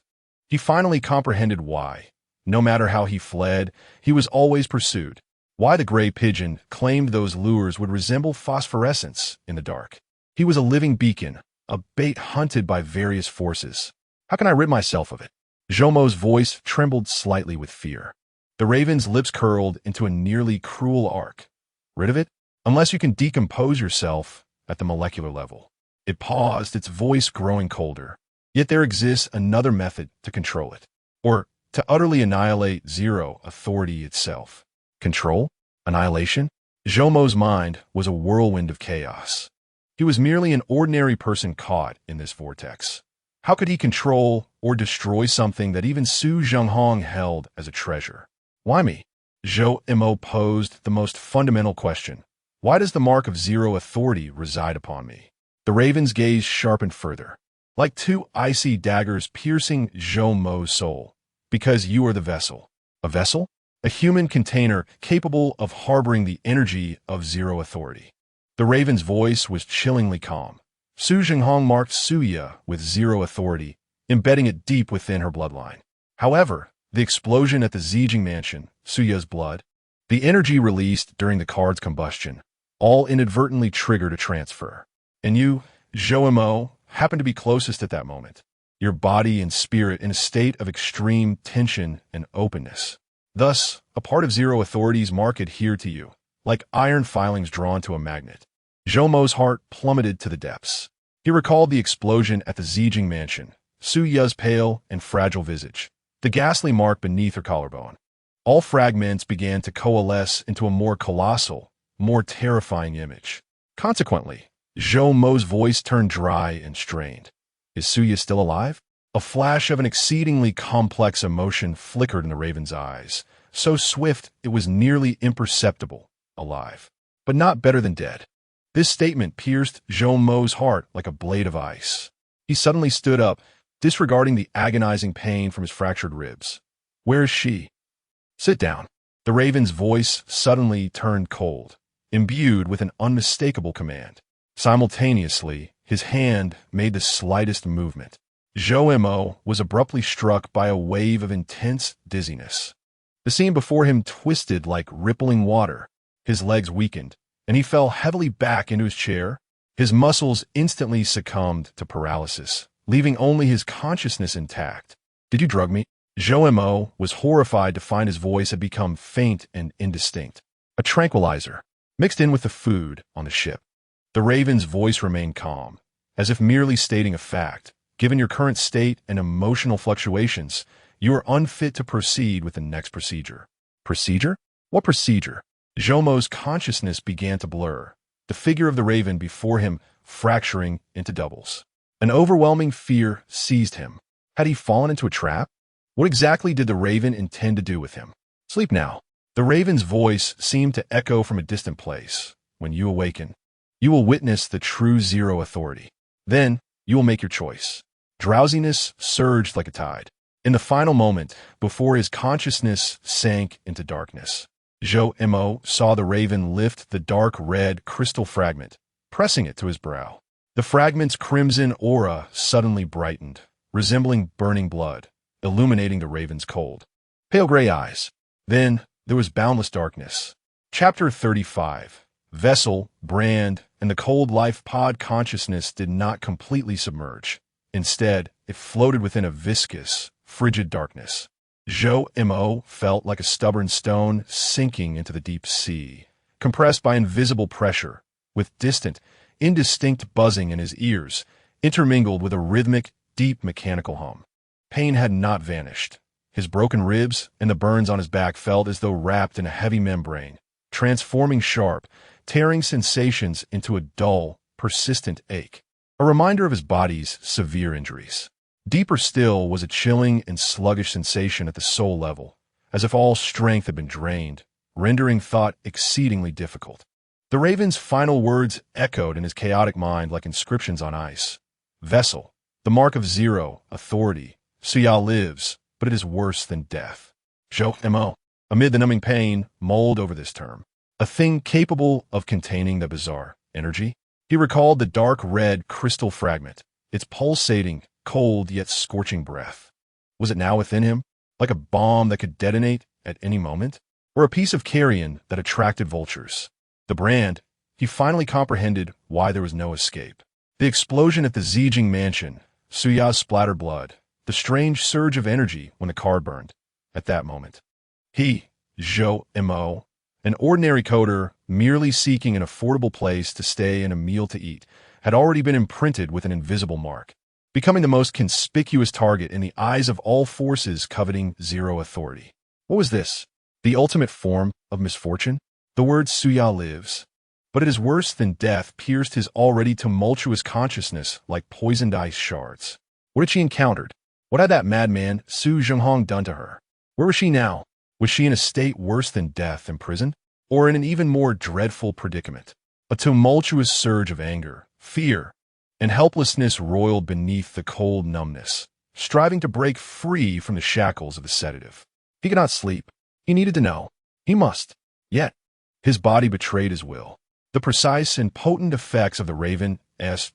He finally comprehended why, no matter how he fled, he was always pursued. Why the gray pigeon claimed those lures would resemble phosphorescence in the dark. He was a living beacon, a bait hunted by various forces. How can I rid myself of it? Zhou Mo's voice trembled slightly with fear. The raven's lips curled into a nearly cruel arc. Rid of it? Unless you can decompose yourself at the molecular level. It paused, its voice growing colder. Yet there exists another method to control it, or to utterly annihilate zero authority itself. Control? Annihilation? Zhou Mo's mind was a whirlwind of chaos. He was merely an ordinary person caught in this vortex. How could he control or destroy something that even Su Zhenghong held as a treasure? Why me? Zhou Mo posed the most fundamental question. Why does the mark of zero authority reside upon me? The raven's gaze sharpened further, like two icy daggers piercing Zhou Mo's soul. Because you are the vessel. A vessel? A human container capable of harboring the energy of zero authority. The raven's voice was chillingly calm. Su Zhenghong marked Suya with zero authority, embedding it deep within her bloodline. However, the explosion at the Zijing mansion, Suya's blood, the energy released during the card's combustion, all inadvertently triggered a transfer. And you, Zhou Mo, happened to be closest at that moment, your body and spirit in a state of extreme tension and openness. Thus, a part of zero authority's mark adhered to you, like iron filings drawn to a magnet. Zhou Mo's heart plummeted to the depths. He recalled the explosion at the Zijing mansion, Suya's pale and fragile visage, the ghastly mark beneath her collarbone. All fragments began to coalesce into a more colossal, more terrifying image. Consequently, Zhou Mo's voice turned dry and strained. Is Suya still alive? A flash of an exceedingly complex emotion flickered in the raven's eyes, so swift it was nearly imperceptible. Alive, but not better than dead. This statement pierced Zhou Mo's heart like a blade of ice. He suddenly stood up, disregarding the agonizing pain from his fractured ribs. Where is she? Sit down. The raven's voice suddenly turned cold, imbued with an unmistakable command. Simultaneously, his hand made the slightest movement. Zhou Mo was abruptly struck by a wave of intense dizziness. The scene before him twisted like rippling water. His legs weakened, and he fell heavily back into his chair. His muscles instantly succumbed to paralysis, leaving only his consciousness intact. Did you drug me? Zhou Mo was horrified to find his voice had become faint and indistinct. A tranquilizer, mixed in with the food on the ship. The raven's voice remained calm, as if merely stating a fact. Given your current state and emotional fluctuations, you are unfit to proceed with the next procedure. Procedure? What procedure? Zhou Mo's consciousness began to blur, the figure of the raven before him fracturing into doubles. An overwhelming fear seized him. Had he fallen into a trap? What exactly did the raven intend to do with him? Sleep now. The raven's voice seemed to echo from a distant place. When you awaken, you will witness the true Zero authority. Then, you will make your choice. Drowsiness surged like a tide. In the final moment, before his consciousness sank into darkness, Zhou Mo saw the raven lift the dark red crystal fragment, pressing it to his brow. The fragment's crimson aura suddenly brightened, resembling burning blood, illuminating the raven's cold, pale gray eyes. Then there was boundless darkness. Chapter 35. Vessel, Brand, and the cold life pod consciousness did not completely submerge. Instead, it floated within a viscous, frigid darkness. Zhou Mo felt like a stubborn stone sinking into the deep sea, compressed by invisible pressure, with distant, indistinct buzzing in his ears, intermingled with a rhythmic, deep mechanical hum. Pain had not vanished. His broken ribs and the burns on his back felt as though wrapped in a heavy membrane, transforming sharp, tearing sensations into a dull, persistent ache, a reminder of his body's severe injuries. Deeper still was a chilling and sluggish sensation at the soul level, as if all strength had been drained, rendering thought exceedingly difficult. The raven's final words echoed in his chaotic mind like inscriptions on ice. Vessel, the mark of Zero, authority. Suya lives, but it is worse than death. Zhou Mo, amid the numbing pain, mulled over this term. A thing capable of containing the bizarre energy. He recalled the dark red crystal fragment, its pulsating, cold yet scorching breath. Was it now within him, like a bomb that could detonate at any moment? Or a piece of carrion that attracted vultures? The brand, he finally comprehended why there was no escape. The explosion at the Zijing mansion, Suya's splattered blood, the strange surge of energy when the car burned. At that moment, he, Zhou Mo, an ordinary coder merely seeking an affordable place to stay and a meal to eat, had already been imprinted with an invisible mark, becoming the most conspicuous target in the eyes of all forces coveting Zero authority. What was this? The ultimate form of misfortune? The word Suya lives, but it is worse than death pierced his already tumultuous consciousness like poisoned ice shards. What had she encountered? What had that madman Su Zhenghong done to her? Where was she now? Was she in a state worse than death, imprisoned? Or in an even more dreadful predicament? A tumultuous surge of anger, fear, and helplessness roiled beneath the cold numbness, striving to break free from the shackles of the sedative. He could not sleep. He needed to know. He must. Yet, his body betrayed his will. The precise and potent effects of the Raven's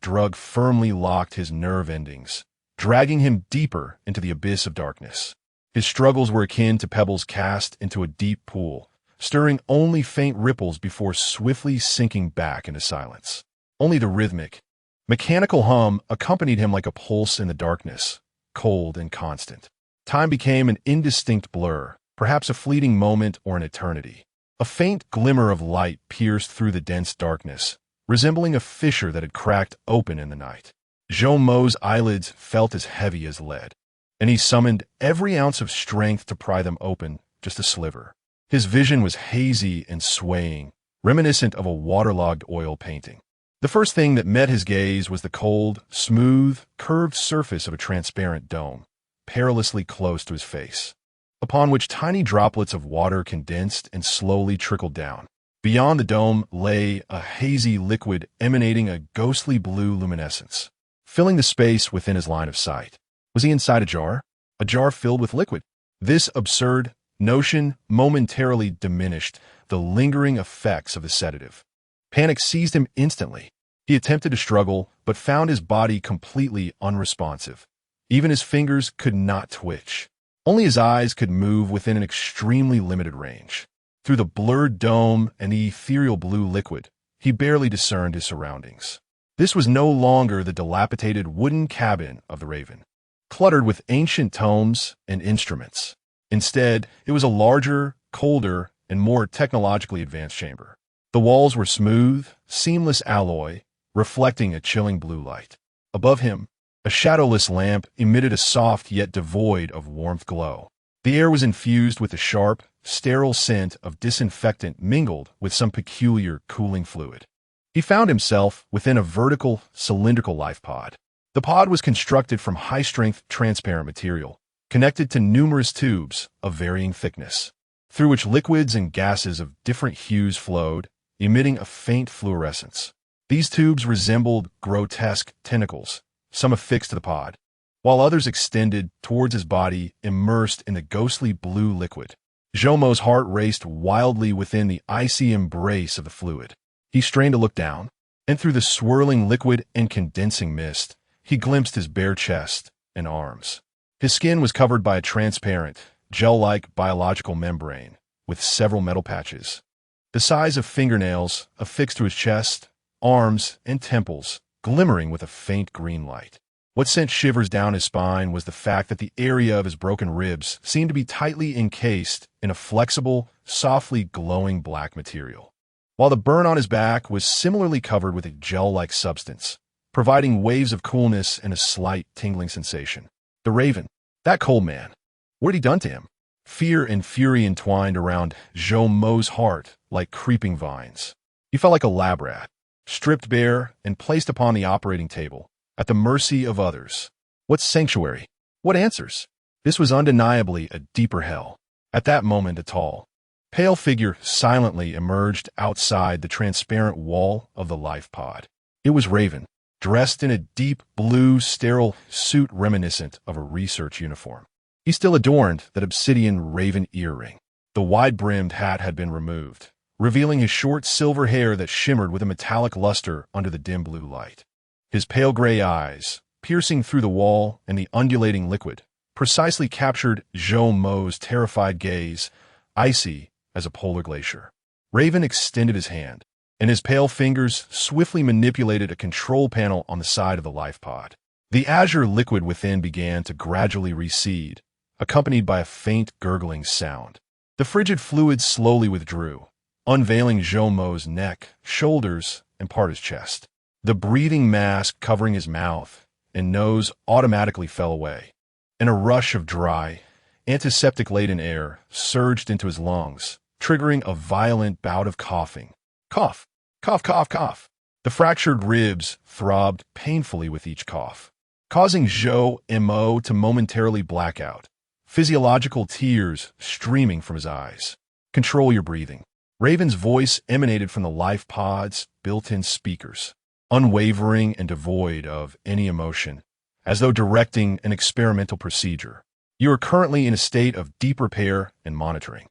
drug firmly locked his nerve endings, dragging him deeper into the abyss of darkness. His struggles were akin to pebbles cast into a deep pool, stirring only faint ripples before swiftly sinking back into silence. Only the rhythmic, mechanical hum accompanied him like a pulse in the darkness, cold and constant. Time became an indistinct blur, perhaps a fleeting moment or an eternity. A faint glimmer of light pierced through the dense darkness, resembling a fissure that had cracked open in the night. Zhou Mo's eyelids felt as heavy as lead, and he summoned every ounce of strength to pry them open, just a sliver. His vision was hazy and swaying, reminiscent of a waterlogged oil painting. The first thing that met his gaze was the cold, smooth, curved surface of a transparent dome, perilously close to his face, upon which tiny droplets of water condensed and slowly trickled down. Beyond the dome lay a hazy liquid emanating a ghostly blue luminescence, filling the space within his line of sight. Was he inside a jar? A jar filled with liquid? This absurd notion momentarily diminished the lingering effects of the sedative. Panic seized him instantly. He attempted to struggle, but found his body completely unresponsive. Even his fingers could not twitch. Only his eyes could move within an extremely limited range. Through the blurred dome and the ethereal blue liquid, he barely discerned his surroundings. This was no longer the dilapidated wooden cabin of the Raven, cluttered with ancient tomes and instruments. Instead, it was a larger, colder, and more technologically advanced chamber. The walls were smooth, seamless alloy, reflecting a chilling blue light. Above him, a shadowless lamp emitted a soft yet devoid of warmth glow. The air was infused with a sharp, sterile scent of disinfectant mingled with some peculiar cooling fluid. He found himself within a vertical, cylindrical life pod. The pod was constructed from high-strength, transparent material, connected to numerous tubes of varying thickness, through which liquids and gases of different hues flowed, emitting a faint fluorescence. These tubes resembled grotesque tentacles, some affixed to the pod, while others extended towards his body, immersed in the ghostly blue liquid. Jomo's heart raced wildly within the icy embrace of the fluid. He strained to look down, and through the swirling liquid and condensing mist, he glimpsed his bare chest and arms. His skin was covered by a transparent, gel-like biological membrane with several metal patches, the size of fingernails, affixed to his chest, arms, and temples, glimmering with a faint green light. What sent shivers down his spine was the fact that the area of his broken ribs seemed to be tightly encased in a flexible, softly glowing black material, while the burn on his back was similarly covered with a gel-like substance, providing waves of coolness and a slight tingling sensation. The Raven, that cold man, what had he done to him? Fear and fury entwined around Jomo's heart like creeping vines. He felt like a lab rat, stripped bare and placed upon the operating table, at the mercy of others. What sanctuary? What answers? This was undeniably a deeper hell. At that moment, a tall, pale figure silently emerged outside the transparent wall of the life pod. It was Raven, dressed in a deep blue, sterile suit reminiscent of a research uniform. He still adorned that obsidian raven earring. The wide-brimmed hat had been removed, revealing his short silver hair that shimmered with a metallic luster under the dim blue light. His pale gray eyes, piercing through the wall and the undulating liquid, precisely captured Jomo's terrified gaze, icy as a polar glacier. Raven extended his hand, and his pale fingers swiftly manipulated a control panel on the side of the life pod. The azure liquid within began to gradually recede, accompanied by a faint gurgling sound. The frigid fluid slowly withdrew, unveiling Jomo's neck, shoulders, and part of his chest. The breathing mask covering his mouth and nose automatically fell away, and a rush of dry, antiseptic-laden air surged into his lungs, triggering a violent bout of coughing. Cough, cough, cough, cough. The fractured ribs throbbed painfully with each cough, causing Jomo to momentarily black out, physiological tears streaming from his eyes. Control your breathing. Raven's voice emanated from the life pod's built-in speakers, unwavering and devoid of any emotion, as though directing an experimental procedure. You are currently in a state of deep repair and monitoring.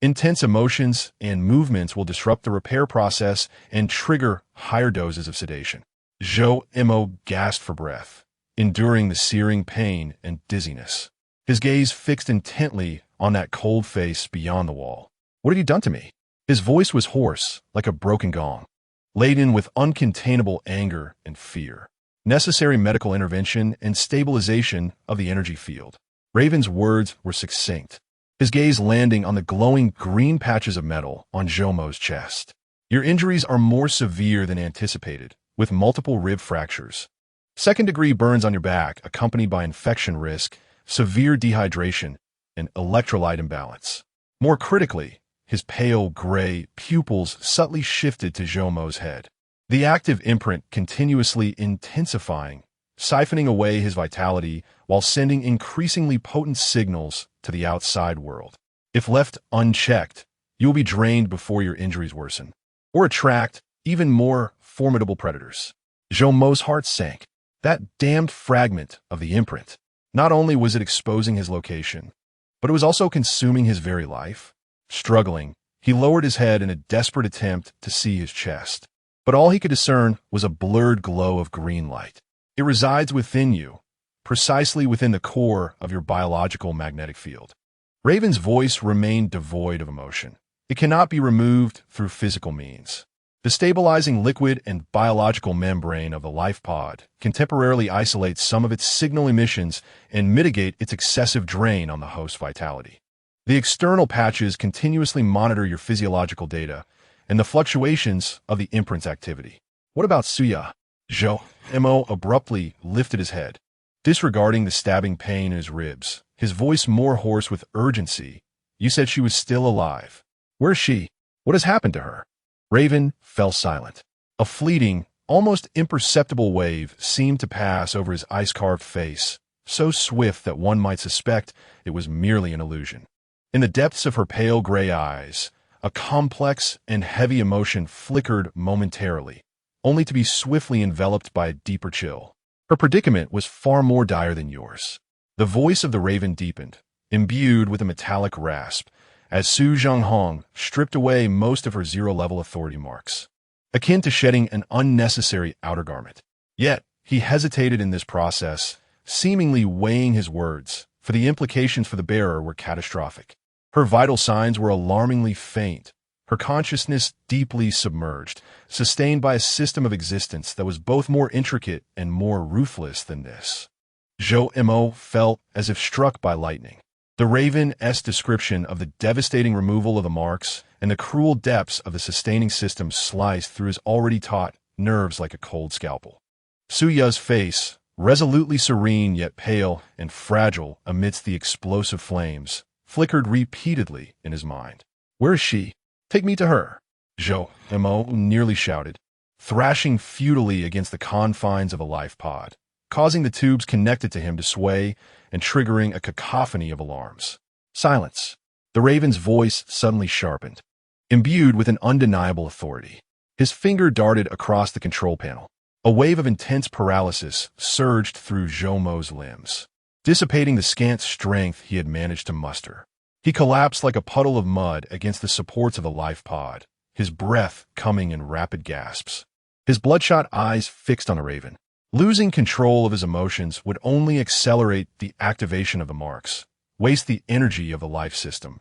Intense emotions and movements will disrupt the repair process and trigger higher doses of sedation. Jomo gasped for breath, enduring the searing pain and dizziness, his gaze fixed intently on that cold face beyond the wall. What have you done to me? His voice was hoarse, like a broken gong, laden with uncontainable anger and fear. Necessary medical intervention and stabilization of the energy field. Raven's words were succinct, his gaze landing on the glowing green patches of metal on Jomo's chest. Your injuries are more severe than anticipated, with multiple rib fractures, second-degree burns on your back accompanied by infection risk, severe dehydration, and electrolyte imbalance. More critically, his pale gray pupils subtly shifted to Jomo's head. the active imprint continuously intensifying, siphoning away his vitality while sending increasingly potent signals to the outside world. If left unchecked, you will be drained before your injuries worsen, or attract even more formidable predators. Zhou Mo's heart sank. That damned fragment of the imprint. Not only was it exposing his location, but it was also consuming his very life. Struggling, he lowered his head in a desperate attempt to see his chest. But all he could discern was a blurred glow of green light. It resides within you, precisely within the core of your biological magnetic field. Raven's voice remained devoid of emotion. It cannot be removed through physical means. The stabilizing liquid and biological membrane of the life pod can temporarily isolate some of its signal emissions and mitigate its excessive drain on the host's vitality. The external patches continuously monitor your physiological data and the fluctuations of the imprint's activity. What about Suya? Zhou Mo abruptly lifted his head, disregarding the stabbing pain in his ribs, his voice more hoarse with urgency. You said she was still alive. Where is she? What has happened to her? Raven fell silent. A fleeting, almost imperceptible wave seemed to pass over his ice-carved face, so swift that one might suspect it was merely an illusion. In the depths of her pale gray eyes, a complex and heavy emotion flickered momentarily, only to be swiftly enveloped by a deeper chill. Her predicament was far more dire than yours. The voice of the Raven deepened, imbued with a metallic rasp, as Su Zhenghong stripped away most of her zero-level authority marks, akin to shedding an unnecessary outer garment. Yet, he hesitated in this process, seemingly weighing his words, for the implications for the bearer were catastrophic. Her vital signs were alarmingly faint, her consciousness deeply submerged, sustained by a system of existence that was both more intricate and more ruthless than this. Zhou Mo felt as if struck by lightning. The Raven's description of the devastating removal of the marks and the cruel depths of the sustaining system sliced through his already taut nerves like a cold scalpel. Suya's face, resolutely serene yet pale and fragile amidst the explosive flames, flickered repeatedly in his mind. Where is she? Take me to her, Zhou Mo nearly shouted, thrashing futilely against the confines of a life pod, causing the tubes connected to him to sway and triggering a cacophony of alarms. Silence. The Raven's voice suddenly sharpened, imbued with an undeniable authority. His finger darted across the control panel. A wave of intense paralysis surged through Zhou Mo's limbs, dissipating the scant strength he had managed to muster. He collapsed like a puddle of mud against the supports of the life pod, his breath coming in rapid gasps. His bloodshot eyes fixed on the Raven. Losing control of his emotions would only accelerate the activation of the marks, waste the energy of the life system,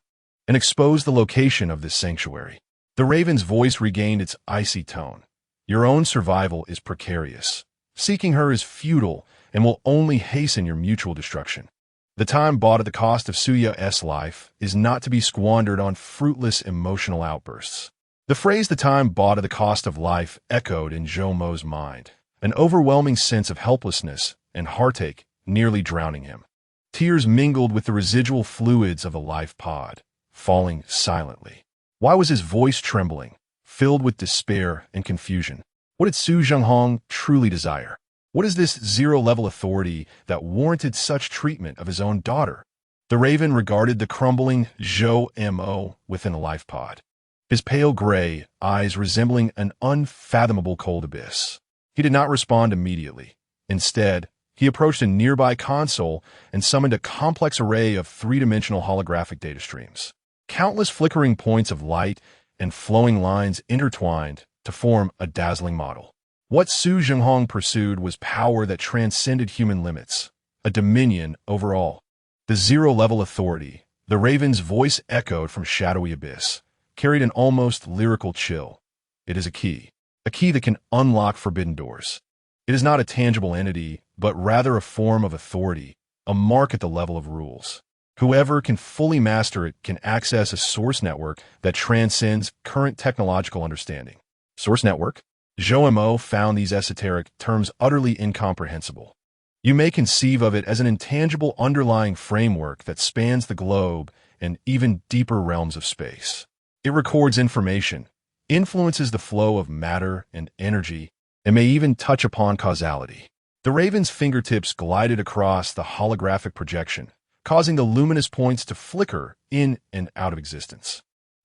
and expose the location of this sanctuary. The Raven's voice regained its icy tone. Your own survival is precarious. Seeking her is futile and will only hasten your mutual destruction. The time bought at the cost of Suya's life is not to be squandered on fruitless emotional outbursts. The phrase "the time bought at the cost of life" echoed in Zhou Mo's mind, an overwhelming sense of helplessness and heartache nearly drowning him. Tears mingled with the residual fluids of the life pod, falling silently. Why was his voice trembling, filled with despair and confusion? What did Su Zhenghong truly desire? What is this zero-level authority that warranted such treatment of his own daughter? The Raven regarded the crumbling Zhou Mo within the life pod, his pale gray eyes resembling an unfathomable cold abyss. He did not respond immediately. Instead, he approached a nearby console and summoned a complex array of three-dimensional holographic data streams. Countless flickering points of light and flowing lines intertwined to form a dazzling model. What Su Zhenghong pursued was power that transcended human limits, a dominion over all. The zero-level authority, the Raven's voice echoed from shadowy abyss, carried an almost lyrical chill. It is a key that can unlock forbidden doors. It is not a tangible entity, but rather a form of authority, a mark at the level of rules. Whoever can fully master it can access a source network that transcends current technological understanding. Source network? Zhou Mo found these esoteric terms utterly incomprehensible. You may conceive of it as an intangible underlying framework that spans the globe and even deeper realms of space. It records information, influences the flow of matter and energy, and may even touch upon causality. The raven's fingertips glided across the holographic projection, causing the luminous points to flicker in and out of existence.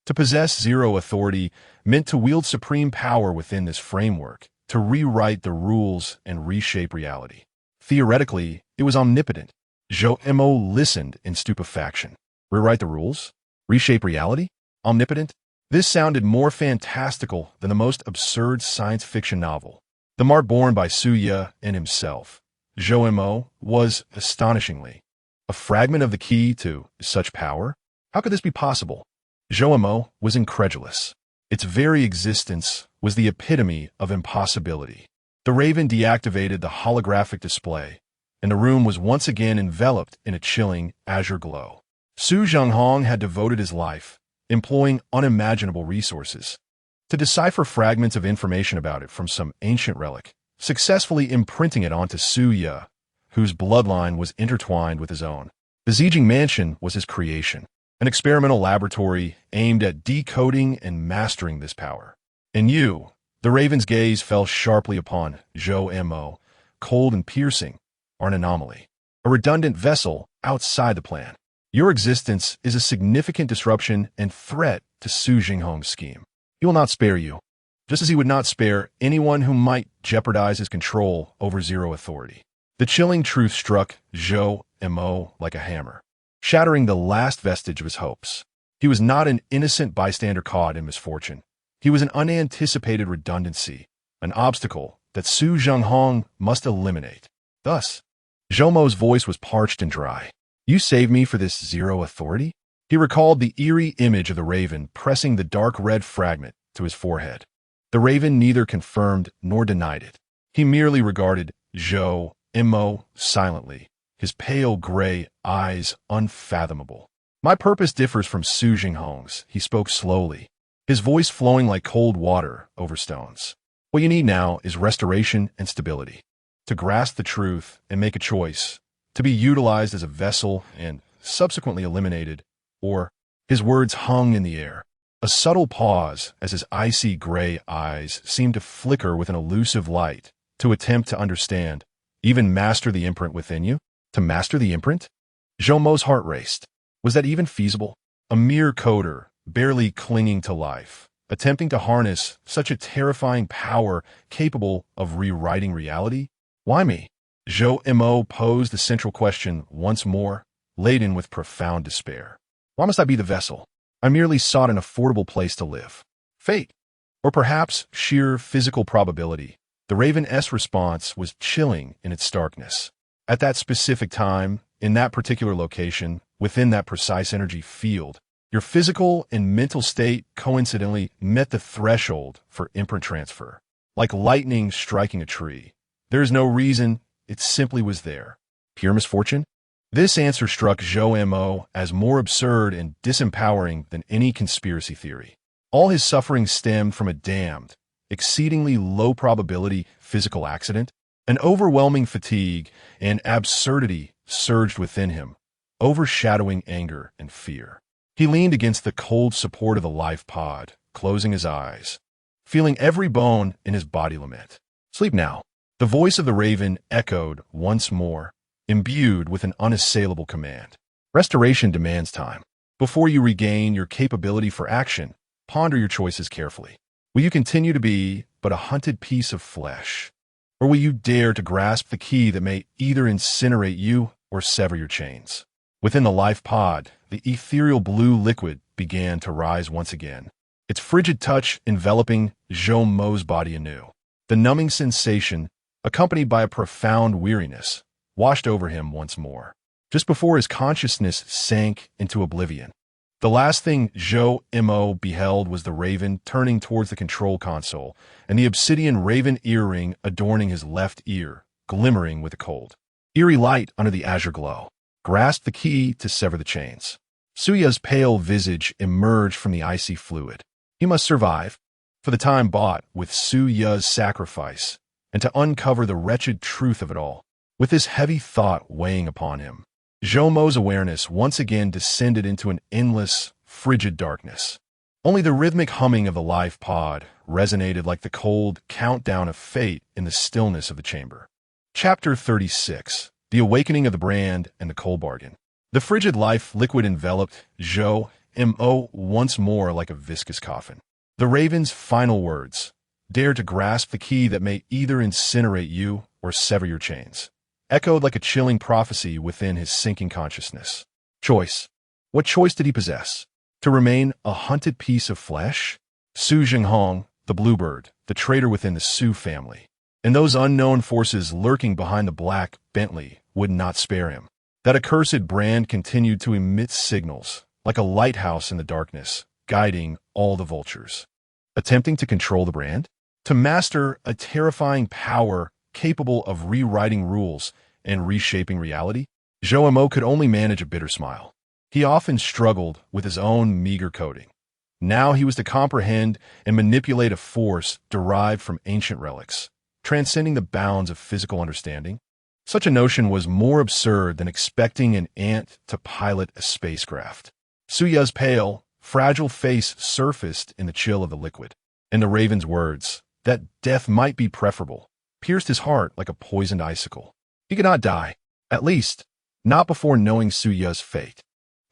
To possess zero authority meant to wield supreme power within this framework, to rewrite the rules and reshape reality. Theoretically, it was omnipotent. Zhou listened in stupefaction. Rewrite the rules? Reshape reality? Omnipotent? This sounded more fantastical than the most absurd science fiction novel. The mark borne by Su Ye and himself, Zhou was, astonishingly, a fragment of the key to such power? How could this be possible? Zhou was incredulous. Its very existence was the epitome of impossibility. The raven deactivated the holographic display, and the room was once again enveloped in a chilling azure glow. Su Zhenghong had devoted his life, employing unimaginable resources, to decipher fragments of information about it from some ancient relic, successfully imprinting it onto Su Ye, whose bloodline was intertwined with his own. The Zijing Mansion was his creation, an experimental laboratory aimed at decoding and mastering this power. And you, the raven's gaze fell sharply upon Zhou, cold and piercing, are an anomaly, a redundant vessel outside the plan. Your existence is a significant disruption and threat to Su Jinghong's scheme. He will not spare you, just as he would not spare anyone who might jeopardize his control over zero authority. The chilling truth struck Zhou like a hammer, shattering the last vestige of his hopes. He was not an innocent bystander caught in misfortune. He was an unanticipated redundancy, an obstacle that Su Zhenghong must eliminate. Thus, Zhou's voice was parched and dry. You saved me for this zero authority? He recalled the eerie image of the raven pressing the dark red fragment to his forehead. The raven neither confirmed nor denied it. He merely regarded Zhou silently, his pale gray eyes unfathomable. My purpose differs from Su Jinghong's, he spoke slowly, his voice flowing like cold water over stones. What you need now is restoration and stability. To grasp the truth and make a choice, to be utilized as a vessel and subsequently eliminated, or his words hung in the air. A subtle pause as his icy gray eyes seemed to flicker with an elusive light, to attempt to understand, even master the imprint within you? To master the imprint? Zhou's heart raced. Was that even feasible? A mere coder, barely clinging to life, attempting to harness such a terrifying power capable of rewriting reality? Why me? Zhou posed the central question once more, laden with profound despair. Why must I be the vessel? I merely sought an affordable place to live. Fate, or perhaps sheer physical probability. The Raven-S response was chilling in its starkness. At that specific time, in that particular location, within that precise energy field, your physical and mental state coincidentally met the threshold for imprint transfer. Like lightning striking a tree. There is no reason, it simply was there. Pure misfortune? This answer struck Zhou as more absurd and disempowering than any conspiracy theory. All his suffering stemmed from a damned, exceedingly low probability physical accident. An overwhelming fatigue and absurdity surged within him, overshadowing anger and fear. He leaned against the cold support of the life pod, closing his eyes, feeling every bone in his body lament. Sleep now. The voice of the raven echoed once more, imbued with an unassailable command. Restoration demands time. Before you regain your capability for action, ponder your choices carefully. Will you continue to be but a hunted piece of flesh? Or will you dare to grasp the key that may either incinerate you or sever your chains? Within the life pod, the ethereal blue liquid began to rise once again, its frigid touch enveloping Zhou's body anew. The numbing sensation, accompanied by a profound weariness, washed over him once more, just before his consciousness sank into oblivion. The last thing Zhou beheld was the raven turning towards the control console and the obsidian raven earring adorning his left ear, glimmering with a cold, eerie light under the azure glow. Grasped the key to sever the chains. Suya's pale visage emerged from the icy fluid. He must survive, for the time bought with Suya's sacrifice, and to uncover the wretched truth of it all. With this heavy thought weighing upon him, Zhou's awareness once again descended into an endless, frigid darkness. Only the rhythmic humming of the life pod resonated like the cold countdown of fate in the stillness of the chamber. Chapter 36: The Awakening of the Brand and the Coal Bargain. The frigid life liquid enveloped Joe M.O. once more like a viscous coffin. The raven's final words: "Dare to grasp the key that may either incinerate you or sever your chains," echoed like a chilling prophecy within his sinking consciousness. Choice. What choice did he possess? To remain a hunted piece of flesh? Su Jinghong, the bluebird, the traitor within the Su family, and those unknown forces lurking behind the black Bentley would not spare him. That accursed brand continued to emit signals, like a lighthouse in the darkness, guiding all the vultures. Attempting to control the brand? To master a terrifying power capable of rewriting rules and reshaping reality? Zhou Mo could only manage a bitter smile. He often struggled with his own meager coding. Now he was to comprehend and manipulate a force derived from ancient relics, transcending the bounds of physical understanding. Such a notion was more absurd than expecting an ant to pilot a spacecraft. Suya's pale, fragile face surfaced in the chill of the liquid, and the raven's words, that death might be preferable, pierced his heart like a poisoned icicle. He could not die, at least, not before knowing Suya's fate,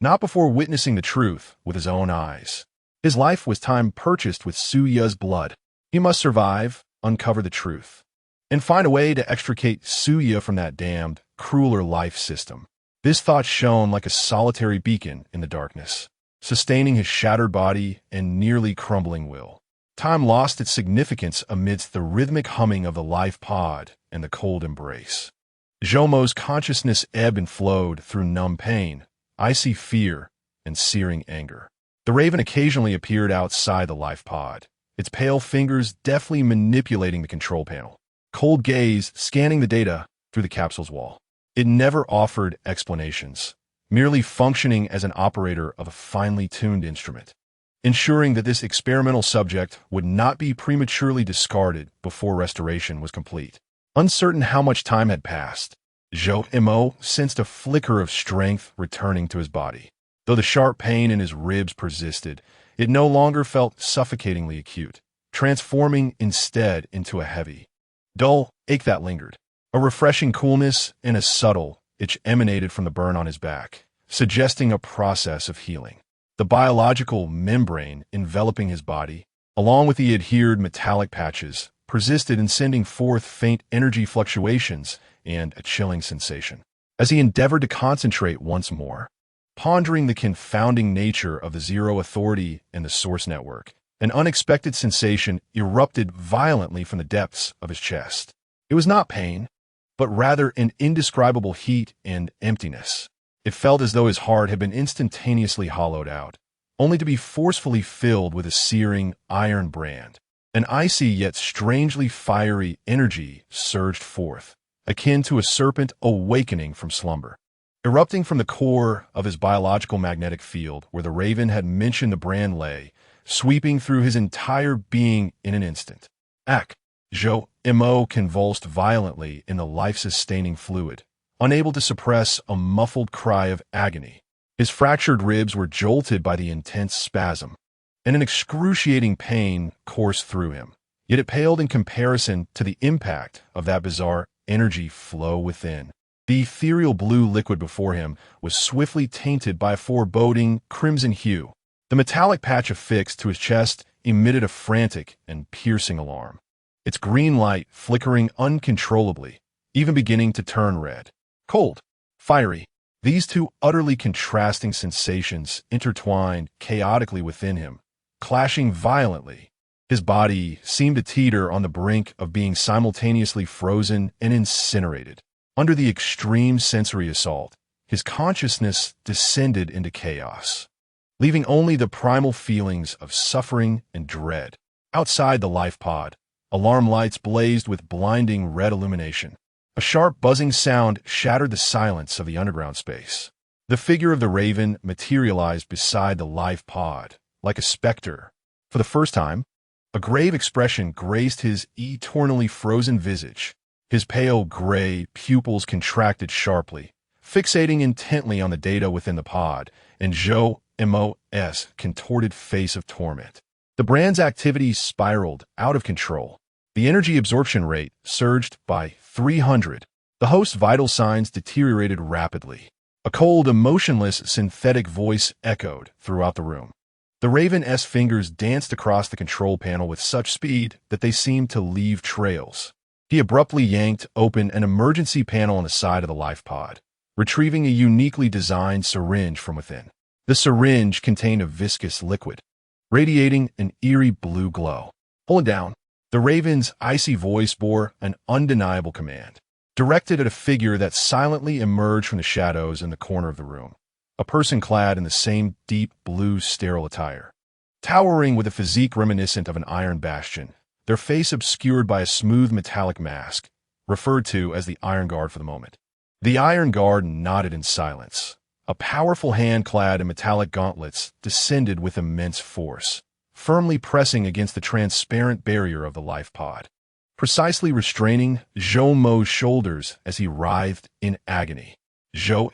not before witnessing the truth with his own eyes. His life was time purchased with Suya's blood. He must survive, uncover the truth, and find a way to extricate Suya from that damned, crueler life system. This thought shone like a solitary beacon in the darkness, sustaining his shattered body and nearly crumbling will. Time lost its significance amidst the rhythmic humming of the life pod and the cold embrace. Zhoumo's consciousness ebbed and flowed through numb pain, icy fear, and searing anger. The raven occasionally appeared outside the life pod, its pale fingers deftly manipulating the control panel, cold gaze scanning the data through the capsule's wall. It never offered explanations, merely functioning as an operator of a finely tuned instrument, ensuring that this experimental subject would not be prematurely discarded before restoration was complete. Uncertain how much time had passed, Zhou Mo sensed a flicker of strength returning to his body. Though the sharp pain in his ribs persisted, it no longer felt suffocatingly acute, transforming instead into a heavy, dull ache that lingered. A refreshing coolness and a subtle itch emanated from the burn on his back, suggesting a process of healing. The biological membrane enveloping his body, along with the adhered metallic patches, persisted in sending forth faint energy fluctuations and a chilling sensation. As he endeavored to concentrate once more, pondering the confounding nature of the Zero Authority and the Source Network, an unexpected sensation erupted violently from the depths of his chest. It was not pain, but rather an indescribable heat and emptiness. It felt as though his heart had been instantaneously hollowed out, only to be forcefully filled with a searing iron brand. An icy yet strangely fiery energy surged forth, akin to a serpent awakening from slumber. Erupting from the core of his biological magnetic field, where the raven had mentioned the brand lay, sweeping through his entire being in an instant. Ak! Zhou Mo convulsed violently in the life-sustaining fluid, unable to suppress a muffled cry of agony. His fractured ribs were jolted by the intense spasm, and an excruciating pain coursed through him. Yet it paled in comparison to the impact of that bizarre energy flow within. The ethereal blue liquid before him was swiftly tainted by a foreboding crimson hue. The metallic patch affixed to his chest emitted a frantic and piercing alarm, its green light flickering uncontrollably, even beginning to turn red. Cold, fiery, these two utterly contrasting sensations intertwined chaotically within him, clashing violently. His body seemed to teeter on the brink of being simultaneously frozen and incinerated. Under the extreme sensory assault, his consciousness descended into chaos, leaving only the primal feelings of suffering and dread. Outside the life pod, alarm lights blazed with blinding red illumination. A sharp buzzing sound shattered the silence of the underground space. The figure of the raven materialized beside the life pod, like a specter. For the first time, a grave expression graced his eternally frozen visage. His pale gray pupils contracted sharply, fixating intently on the data within the pod, and Zhou Joe's contorted face of torment. The brand's activity spiraled out of control. The energy absorption rate surged by 300. The host's vital signs deteriorated rapidly. A cold, emotionless, synthetic voice echoed throughout the room. The Raven's fingers danced across the control panel with such speed that they seemed to leave trails. He abruptly yanked open an emergency panel on the side of the life pod, retrieving a uniquely designed syringe from within. The syringe contained a viscous liquid, radiating an eerie blue glow. "Pull it down." The Raven's icy voice bore an undeniable command, directed at a figure that silently emerged from the shadows in the corner of the room. A person clad in the same deep blue sterile attire. Towering with a physique reminiscent of an iron bastion, their face obscured by a smooth metallic mask, referred to as the Iron Guard for the moment. The Iron Guard nodded in silence. A powerful hand clad in metallic gauntlets descended with immense force, firmly pressing against the transparent barrier of the life pod, precisely restraining Joe's shoulders as he writhed in agony. Joe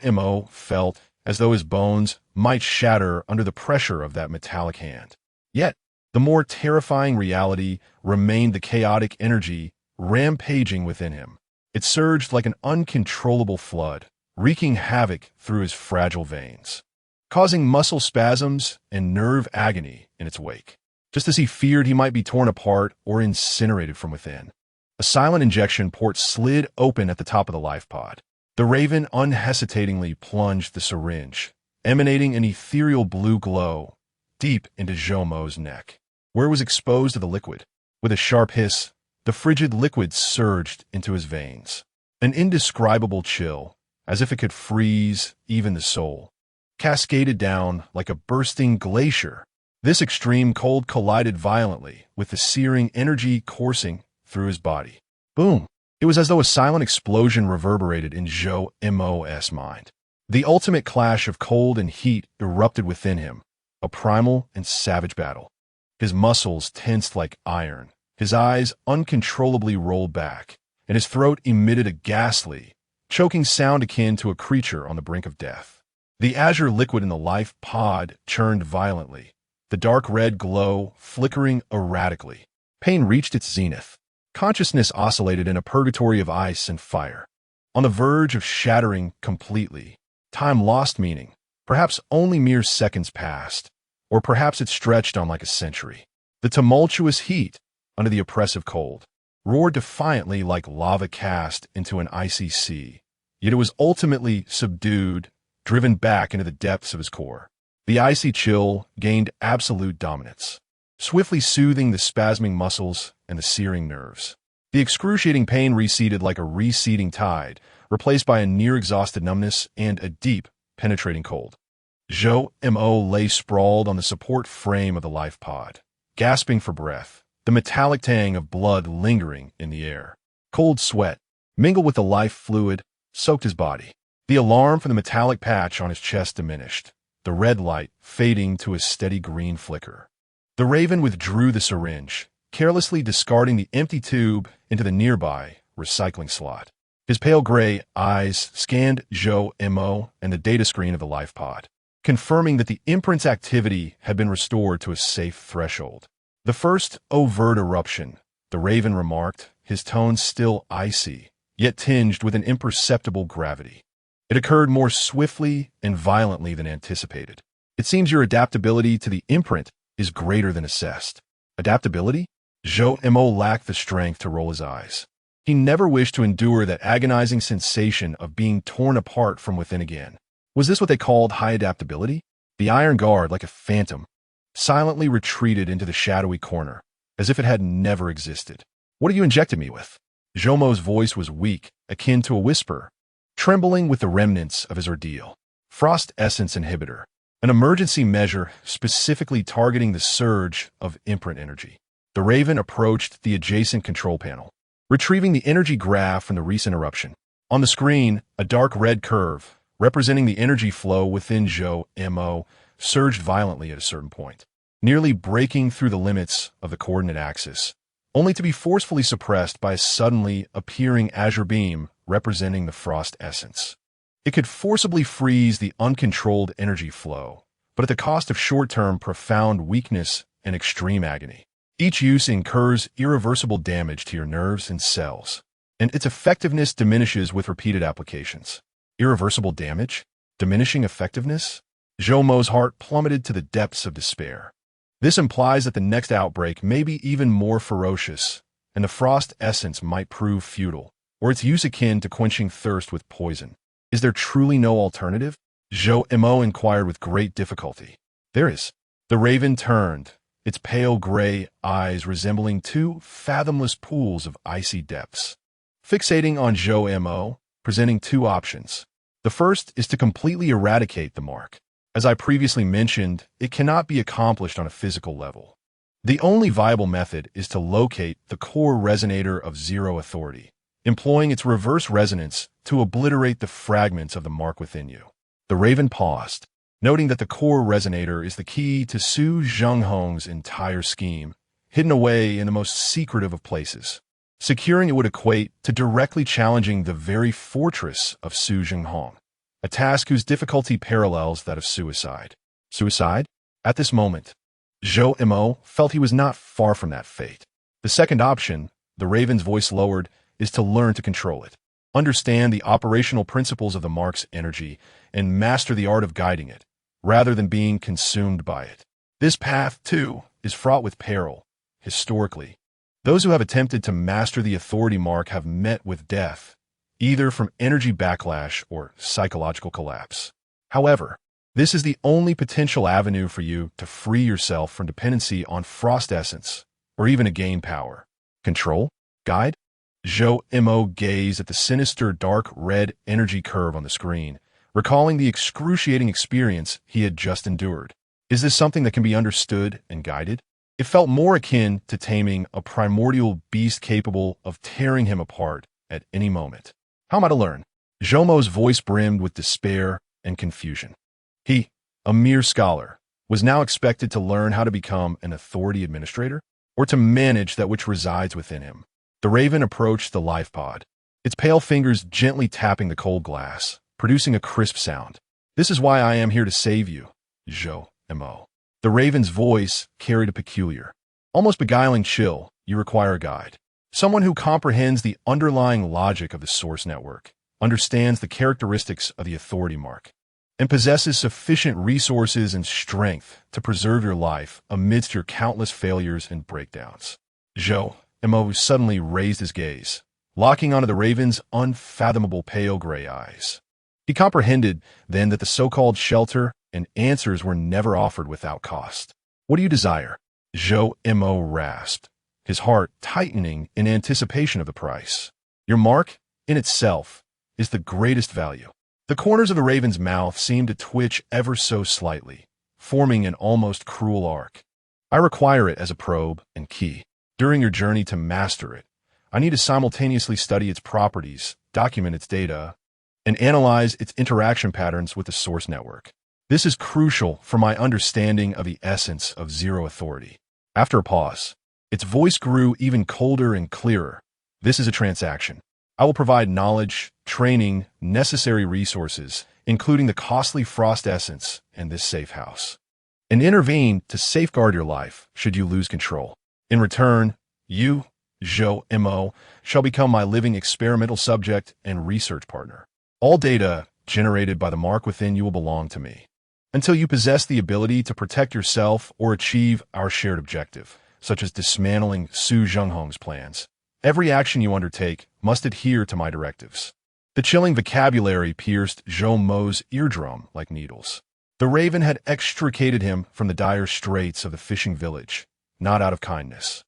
felt as though his bones might shatter under the pressure of that metallic hand. Yet, the more terrifying reality remained the chaotic energy rampaging within him. It surged like an uncontrollable flood, wreaking havoc through his fragile veins, causing muscle spasms and nerve agony in its wake, just as he feared he might be torn apart or incinerated from within. A silent injection port slid open at the top of the life pod. The Raven unhesitatingly plunged the syringe, emanating an ethereal blue glow deep into Joe's neck, where it was exposed to the liquid. With a sharp hiss, the frigid liquid surged into his veins. An indescribable chill, as if it could freeze even the soul, cascaded down like a bursting glacier. This extreme cold collided violently with the searing energy coursing through his body. Boom! It was as though a silent explosion reverberated in Joe's mind. The ultimate clash of cold and heat erupted within him, a primal and savage battle. His muscles tensed like iron, his eyes uncontrollably rolled back, and his throat emitted a ghastly, choking sound akin to a creature on the brink of death. The azure liquid in the life pod churned violently, the dark red glow flickering erratically. Pain reached its zenith. Consciousness oscillated in a purgatory of ice and fire, on the verge of shattering completely. Time lost meaning. Perhaps only mere seconds passed, or perhaps it stretched on like a century. The tumultuous heat, under the oppressive cold, roared defiantly like lava cast into an icy sea. Yet it was ultimately subdued, driven back into the depths of his core. The icy chill gained absolute dominance, swiftly soothing the spasming muscles and the searing nerves. The excruciating pain receded like a receding tide, replaced by a near-exhausted numbness and a deep, penetrating cold. Joe lay sprawled on the support frame of the life pod, gasping for breath, the metallic tang of blood lingering in the air. Cold sweat, mingled with the life fluid, soaked his body. The alarm from the metallic patch on his chest diminished, the red light fading to a steady green flicker. The Raven withdrew the syringe, carelessly discarding the empty tube into the nearby recycling slot. His pale gray eyes scanned Joe and the data screen of the life pod, confirming that the imprint's activity had been restored to a safe threshold. The first overt eruption, the Raven remarked, his tone still icy, yet tinged with an imperceptible gravity. It occurred more swiftly and violently than anticipated. It seems your adaptability to the imprint is greater than assessed. Adaptability? Joe lacked the strength to roll his eyes. He never wished to endure that agonizing sensation of being torn apart from within again. Was this what they called high adaptability? The Iron Guard, like a phantom, silently retreated into the shadowy corner, as if it had never existed. "What have you injected me with?" Joe's voice was weak, akin to a whisper, trembling with the remnants of his ordeal. "Frost Essence Inhibitor, an emergency measure specifically targeting the surge of imprint energy." The Raven approached the adjacent control panel, retrieving the energy graph from the recent eruption. On the screen, a dark red curve, representing the energy flow within Joe surged violently at a certain point, nearly breaking through the limits of the coordinate axis, only to be forcefully suppressed by a suddenly appearing azure beam representing the frost essence. It could forcibly freeze the uncontrolled energy flow, but at the cost of short-term profound weakness and extreme agony. Each use incurs irreversible damage to your nerves and cells, and its effectiveness diminishes with repeated applications. Irreversible damage? Diminishing effectiveness? Zhou Mo's heart plummeted to the depths of despair. This implies that the next outbreak may be even more ferocious, and the frost essence might prove futile, or its use akin to quenching thirst with poison. Is there truly no alternative? Zhou Mo inquired with great difficulty. There is. The raven turned, its pale gray eyes resembling two fathomless pools of icy depths. Fixating on Zhou Mo, presenting two options. The first is to completely eradicate the mark. As I previously mentioned, it cannot be accomplished on a physical level. The only viable method is to locate the core resonator of zero authority, employing its reverse resonance to obliterate the fragments of the mark within you. The raven paused, noting that the core resonator is the key to Su Zhenghong's entire scheme, hidden away in the most secretive of places. Securing it would equate to directly challenging the very fortress of Su Zhenghong, a task whose difficulty parallels that of suicide. Suicide? At this moment, Zhou Mo felt he was not far from that fate. The second option, the raven's voice lowered, is to learn to control it. Understand the operational principles of the mark's energy and master the art of guiding it, rather than being consumed by it. This path, too, is fraught with peril. Historically, those who have attempted to master the authority mark have met with death, either from energy backlash or psychological collapse. However, this is the only potential avenue for you to free yourself from dependency on frost essence, or even to gain power. Control? Guide? Zhou Mo gazed at the sinister dark red energy curve on the screen, recalling the excruciating experience he had just endured. Is this something that can be understood and guided? It felt more akin to taming a primordial beast capable of tearing him apart at any moment. How am I to learn? Zhou Mo's voice brimmed with despair and confusion. He, a mere scholar, was now expected to learn how to become an authority administrator, or to manage that which resides within him. The raven approached the life pod, its pale fingers gently tapping the cold glass, producing a crisp sound. This is why I am here to save you, Zhou Mo. The raven's voice carried a peculiar, almost beguiling chill. You require a guide. Someone who comprehends the underlying logic of the source network, understands the characteristics of the authority mark, and possesses sufficient resources and strength to preserve your life amidst your countless failures and breakdowns. Zhou Mo suddenly raised his gaze, locking onto the raven's unfathomable pale gray eyes. He comprehended then that the so-called shelter and answers were never offered without cost. What do you desire? Zhou Mo rasped, his heart tightening in anticipation of the price. Your mark, in itself, is the greatest value. The corners of the raven's mouth seemed to twitch ever so slightly, forming an almost cruel arc. I require it as a probe and key. During your journey to master it, I need to simultaneously study its properties, document its data, and analyze its interaction patterns with the source network. This is crucial for my understanding of the essence of zero authority. After a pause, its voice grew even colder and clearer. This is a transaction. I will provide knowledge, training, necessary resources, including the costly frost essence and this safe house, and intervene to safeguard your life should you lose control. In return, you, Zhou Mo, shall become my living experimental subject and research partner. All data generated by the mark within you will belong to me, until you possess the ability to protect yourself or achieve our shared objective, such as dismantling Su Zhenghong's plans. Every action you undertake must adhere to my directives. The chilling vocabulary pierced Zhou Mo's eardrum like needles. The raven had extricated him from the dire straits of the fishing village, not out of kindness,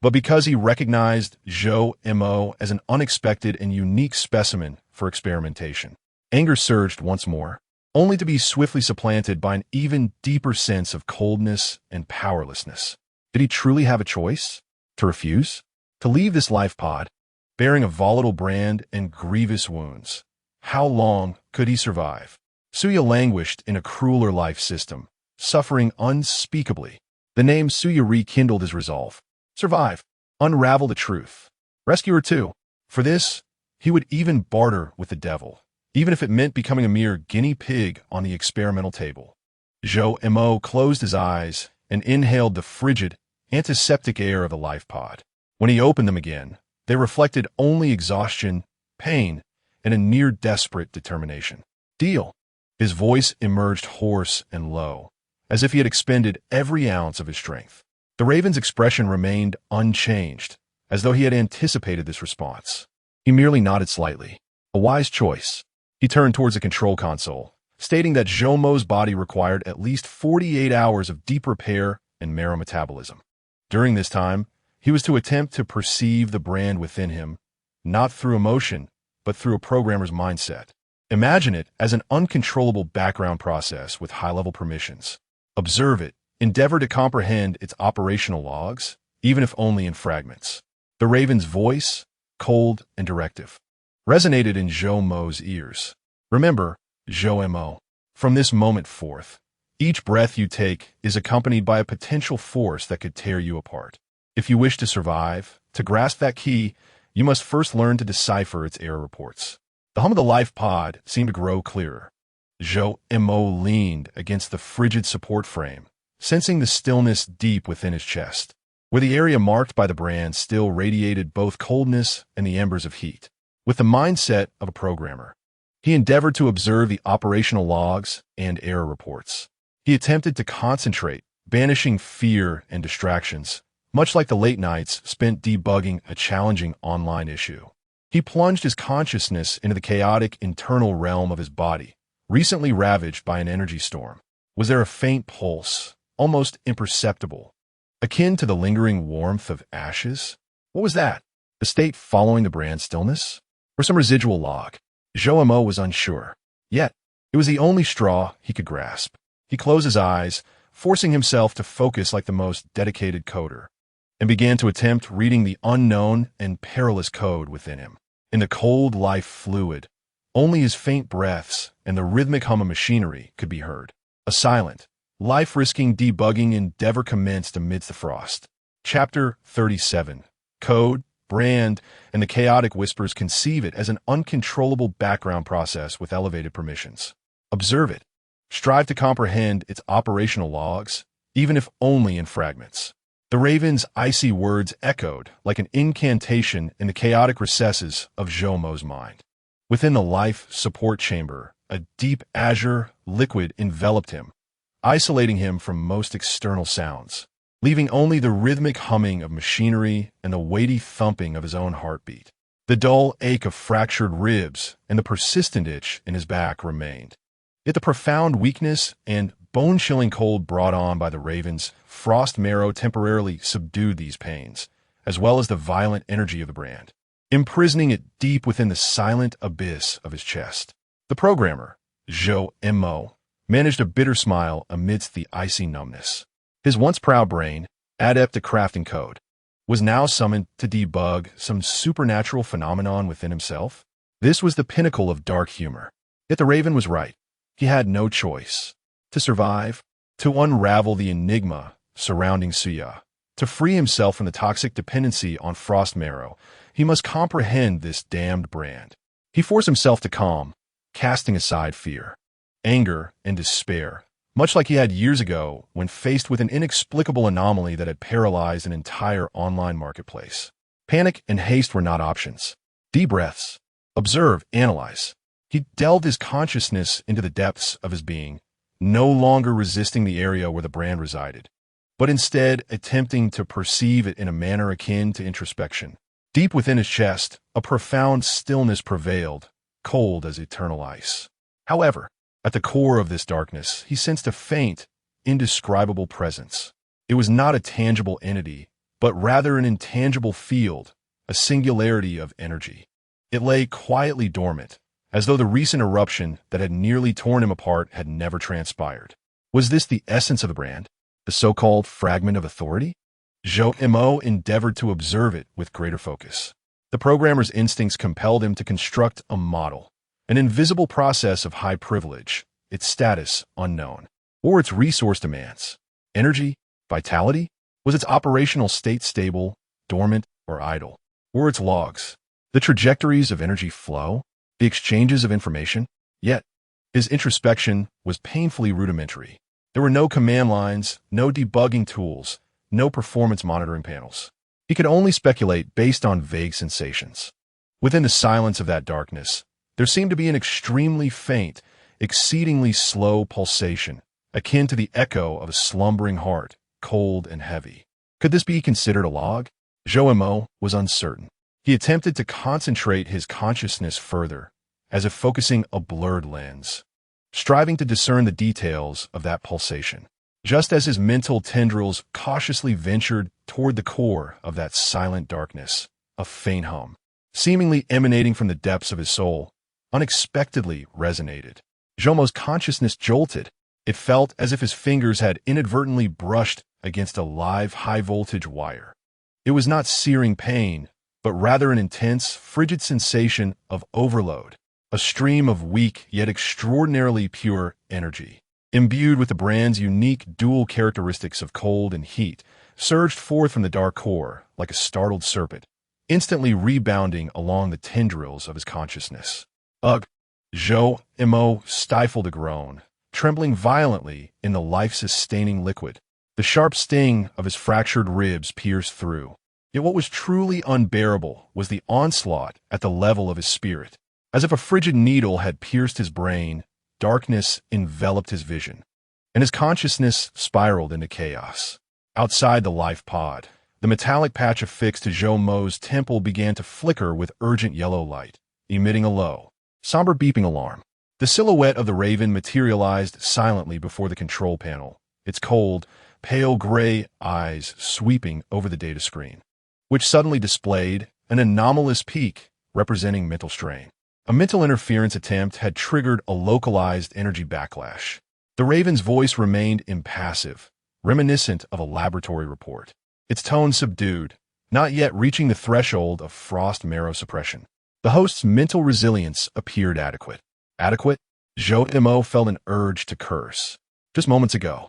but because he recognized Zhou Mo as an unexpected and unique specimen for experimentation. Anger surged once more, only to be swiftly supplanted by an even deeper sense of coldness and powerlessness. Did he truly have a choice? To refuse? To leave this life pod, bearing a volatile brand and grievous wounds? How long could he survive? Suya languished in a crueler life system, suffering unspeakably. The name Suya rekindled his resolve. Survive. Unravel the truth. Rescue her too. For this, he would even barter with the devil, even if it meant becoming a mere guinea pig on the experimental table. Joe Mo closed his eyes and inhaled the frigid, antiseptic air of the life pod. When he opened them again, they reflected only exhaustion, pain, and a near-desperate determination. Deal. His voice emerged hoarse and low, as if he had expended every ounce of his strength. The Raven's expression remained unchanged, as though he had anticipated this response. He merely nodded slightly. A wise choice. He turned towards the control console, stating that Jomo's body required at least 48 hours of deep repair and marrow metabolism. During this time, he was to attempt to perceive the brand within him, not through emotion, but through a programmer's mindset. Imagine it as an uncontrollable background process with high-level permissions. Observe it, endeavor to comprehend its operational logs, even if only in fragments. The Raven's voice, cold and directive, resonated in Joe Mo's ears. Remember, Joe Mo, from this moment forth, each breath you take is accompanied by a potential force that could tear you apart. If you wish to survive, to grasp that key, you must first learn to decipher its error reports. The hum of the life pod seemed to grow clearer. Joe Mo leaned against the frigid support frame, sensing the stillness deep within his chest, where the area marked by the brand still radiated both coldness and the embers of heat. With the mindset of a programmer, he endeavored to observe the operational logs and error reports. He attempted to concentrate, banishing fear and distractions, much like the late nights spent debugging a challenging online issue. He plunged his consciousness into the chaotic internal realm of his body, recently ravaged by an energy storm. Was there a faint pulse, almost imperceptible, akin to the lingering warmth of ashes? What was that? The state following the brand stillness? Or some residual log? Joe Mo was unsure. Yet, it was the only straw he could grasp. He closed his eyes, forcing himself to focus like the most dedicated coder, and began to attempt reading the unknown and perilous code within him. In the cold life fluid, only his faint breaths and the rhythmic hum of machinery could be heard. A silent, life-risking debugging endeavor commenced amidst the frost. Chapter 37. Code, brand, and the chaotic whispers conceive it as an uncontrollable background process with elevated permissions. Observe it. Strive to comprehend its operational logs, even if only in fragments. The Raven's icy words echoed like an incantation in the chaotic recesses of Jomo's mind. Within the life support chamber, a deep azure liquid enveloped him, isolating him from most external sounds, leaving only the rhythmic humming of machinery and the weighty thumping of his own heartbeat. The dull ache of fractured ribs and the persistent itch in his back remained. Yet the profound weakness and bone-chilling cold brought on by the Raven's frost marrow temporarily subdued these pains, as well as the violent energy of the brand, imprisoning it deep within the silent abyss of his chest. The programmer, Joe Mo, managed a bitter smile amidst the icy numbness. His once proud brain, adept at crafting code, was now summoned to debug some supernatural phenomenon within himself. This was the pinnacle of dark humor. Yet the Raven was right. He had no choice. To survive, to unravel the enigma surrounding Suya, to free himself from the toxic dependency on frost marrow, he must comprehend this damned brand. He forced himself to calm, casting aside fear, anger, and despair, much like he had years ago when faced with an inexplicable anomaly that had paralyzed an entire online marketplace. Panic and haste were not options. Deep breaths. Observe, analyze. He delved his consciousness into the depths of his being, no longer resisting the area where the brand resided, but instead attempting to perceive it in a manner akin to introspection. Deep within his chest, a profound stillness prevailed, cold as eternal ice. However, at the core of this darkness, he sensed a faint, indescribable presence. It was not a tangible entity, but rather an intangible field, a singularity of energy. It lay quietly dormant, as though the recent eruption that had nearly torn him apart had never transpired. Was this the essence of the brand, the so-called fragment of authority? Joe Mo endeavored to observe it with greater focus. The programmer's instincts compelled him to construct a model, an invisible process of high privilege, its status unknown, or its resource demands. Energy, vitality? Was its operational state stable, dormant, or idle? Were its logs, the trajectories of energy flow, the exchanges of information? Yet, his introspection was painfully rudimentary. There were no command lines, no debugging tools, no performance monitoring panels. He could only speculate based on vague sensations. Within the silence of that darkness, there seemed to be an extremely faint, exceedingly slow pulsation, akin to the echo of a slumbering heart, cold and heavy. Could this be considered a log? Joemo was uncertain. He attempted to concentrate his consciousness further, as if focusing a blurred lens, striving to discern the details of that pulsation. Just as his mental tendrils cautiously ventured toward the core of that silent darkness, a faint hum, seemingly emanating from the depths of his soul, unexpectedly resonated. Jomo's consciousness jolted. It felt as if his fingers had inadvertently brushed against a live high-voltage wire. It was not searing pain, but rather an intense, frigid sensation of overload, a stream of weak yet extraordinarily pure energy, imbued with the brand's unique dual characteristics of cold and heat, surged forth from the dark core like a startled serpent, instantly rebounding along the tendrils of his consciousness. Ugh! Joemo stifled a groan, trembling violently in the life-sustaining liquid. The sharp sting of his fractured ribs pierced through. Yet what was truly unbearable was the onslaught at the level of his spirit. As if a frigid needle had pierced his brain, darkness enveloped his vision, and his consciousness spiraled into chaos. Outside the life pod, the metallic patch affixed to Jomo's temple began to flicker with urgent yellow light, emitting a low, somber beeping alarm. The silhouette of the Raven materialized silently before the control panel, its cold, pale gray eyes sweeping over the data screen, which suddenly displayed an anomalous peak representing mental strain. A mental interference attempt had triggered a localized energy backlash. The Raven's voice remained impassive, reminiscent of a laboratory report, its tone subdued, not yet reaching the threshold of frost marrow suppression. The host's mental resilience appeared adequate. Adequate? Joemo felt an urge to curse. Just moments ago,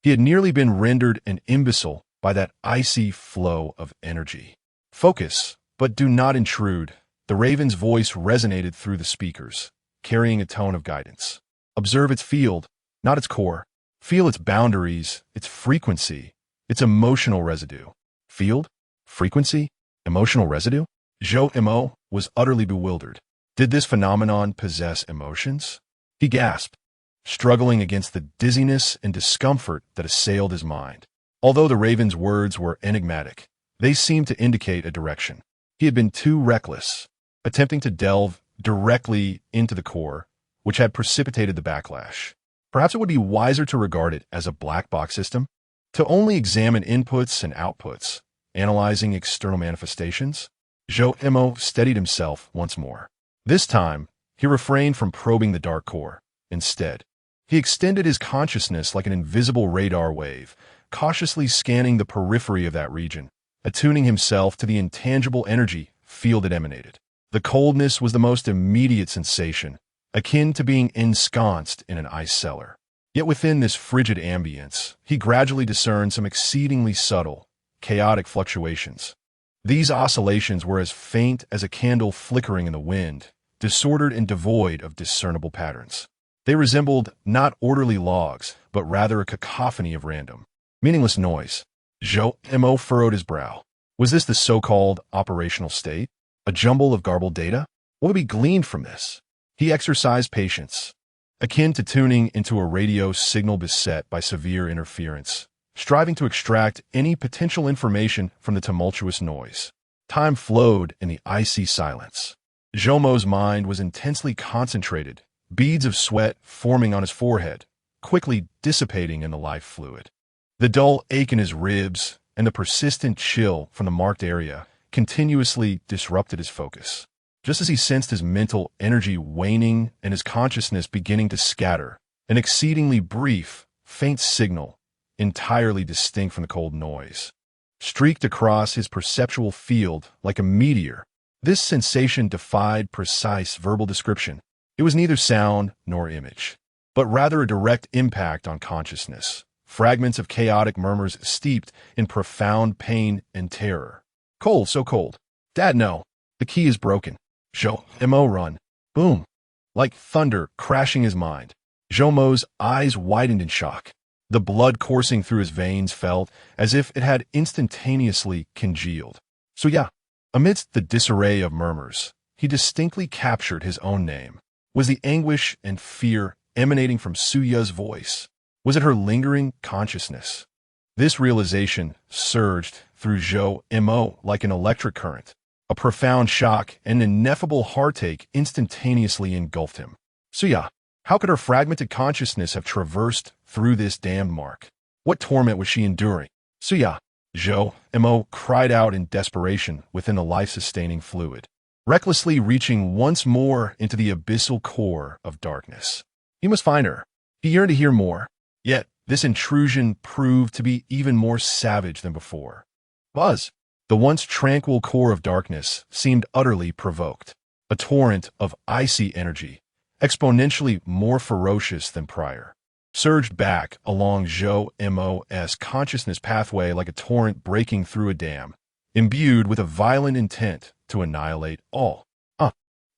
he had nearly been rendered an imbecile by that icy flow of energy. Focus, but do not intrude. The Raven's voice resonated through the speakers, carrying a tone of guidance. Observe its field, not its core. Feel its boundaries, its frequency, its emotional residue. Field? Frequency? Emotional residue? Joemo was utterly bewildered. Did this phenomenon possess emotions? He gasped, struggling against the dizziness and discomfort that assailed his mind. Although the Raven's words were enigmatic, they seemed to indicate a direction. He had been too reckless, attempting to delve directly into the core, which had precipitated the backlash. Perhaps it would be wiser to regard it as a black box system, to only examine inputs and outputs, analyzing external manifestations. Joemo steadied himself once more. This time, he refrained from probing the dark core. Instead, he extended his consciousness like an invisible radar wave, cautiously scanning the periphery of that region, attuning himself to the intangible energy field it emanated. The coldness was the most immediate sensation, akin to being ensconced in an ice cellar. Yet within this frigid ambience, he gradually discerned some exceedingly subtle, chaotic fluctuations. These oscillations were as faint as a candle flickering in the wind, disordered and devoid of discernible patterns. They resembled not orderly logs, but rather a cacophony of random, meaningless noise. Joemo furrowed his brow. Was this the so-called operational state? A jumble of garbled data? What would be gleaned from this? He exercised patience, akin to tuning into a radio signal beset by severe interference, striving to extract any potential information from the tumultuous noise. Time flowed in the icy silence. Jomo's mind was intensely concentrated, beads of sweat forming on his forehead, quickly dissipating in the life fluid. The dull ache in his ribs and the persistent chill from the marked area continuously disrupted his focus. Just as he sensed his mental energy waning and his consciousness beginning to scatter, an exceedingly brief, faint signal, entirely distinct from the cold noise, streaked across his perceptual field like a meteor. This sensation defied precise verbal description. It was neither sound nor image, but rather a direct impact on consciousness, fragments of chaotic murmurs steeped in profound pain and terror. Cold, so cold. Dad, no. The key is broken. Joemo run. Boom. Like thunder crashing his mind. Jomo's eyes widened in shock. The blood coursing through his veins felt as if it had instantaneously congealed. So yeah, amidst the disarray of murmurs, he distinctly captured his own name. Was the anguish and fear emanating from Suya's voice? Was it her lingering consciousness? This realization surged through Zhou Mo like an electric current. A profound shock and an ineffable heartache instantaneously engulfed him. Suya, how could her fragmented consciousness have traversed through this damned mark? What torment was she enduring? Suya, Zhou Mo cried out in desperation within the life-sustaining fluid, recklessly reaching once more into the abyssal core of darkness. He must find her. He yearned to hear more. Yet, this intrusion proved to be even more savage than before. Buzz, the once tranquil core of darkness, seemed utterly provoked. A torrent of icy energy, exponentially more ferocious than prior, surged back along Zhou Mo's consciousness pathway like a torrent breaking through a dam, imbued with a violent intent to annihilate all.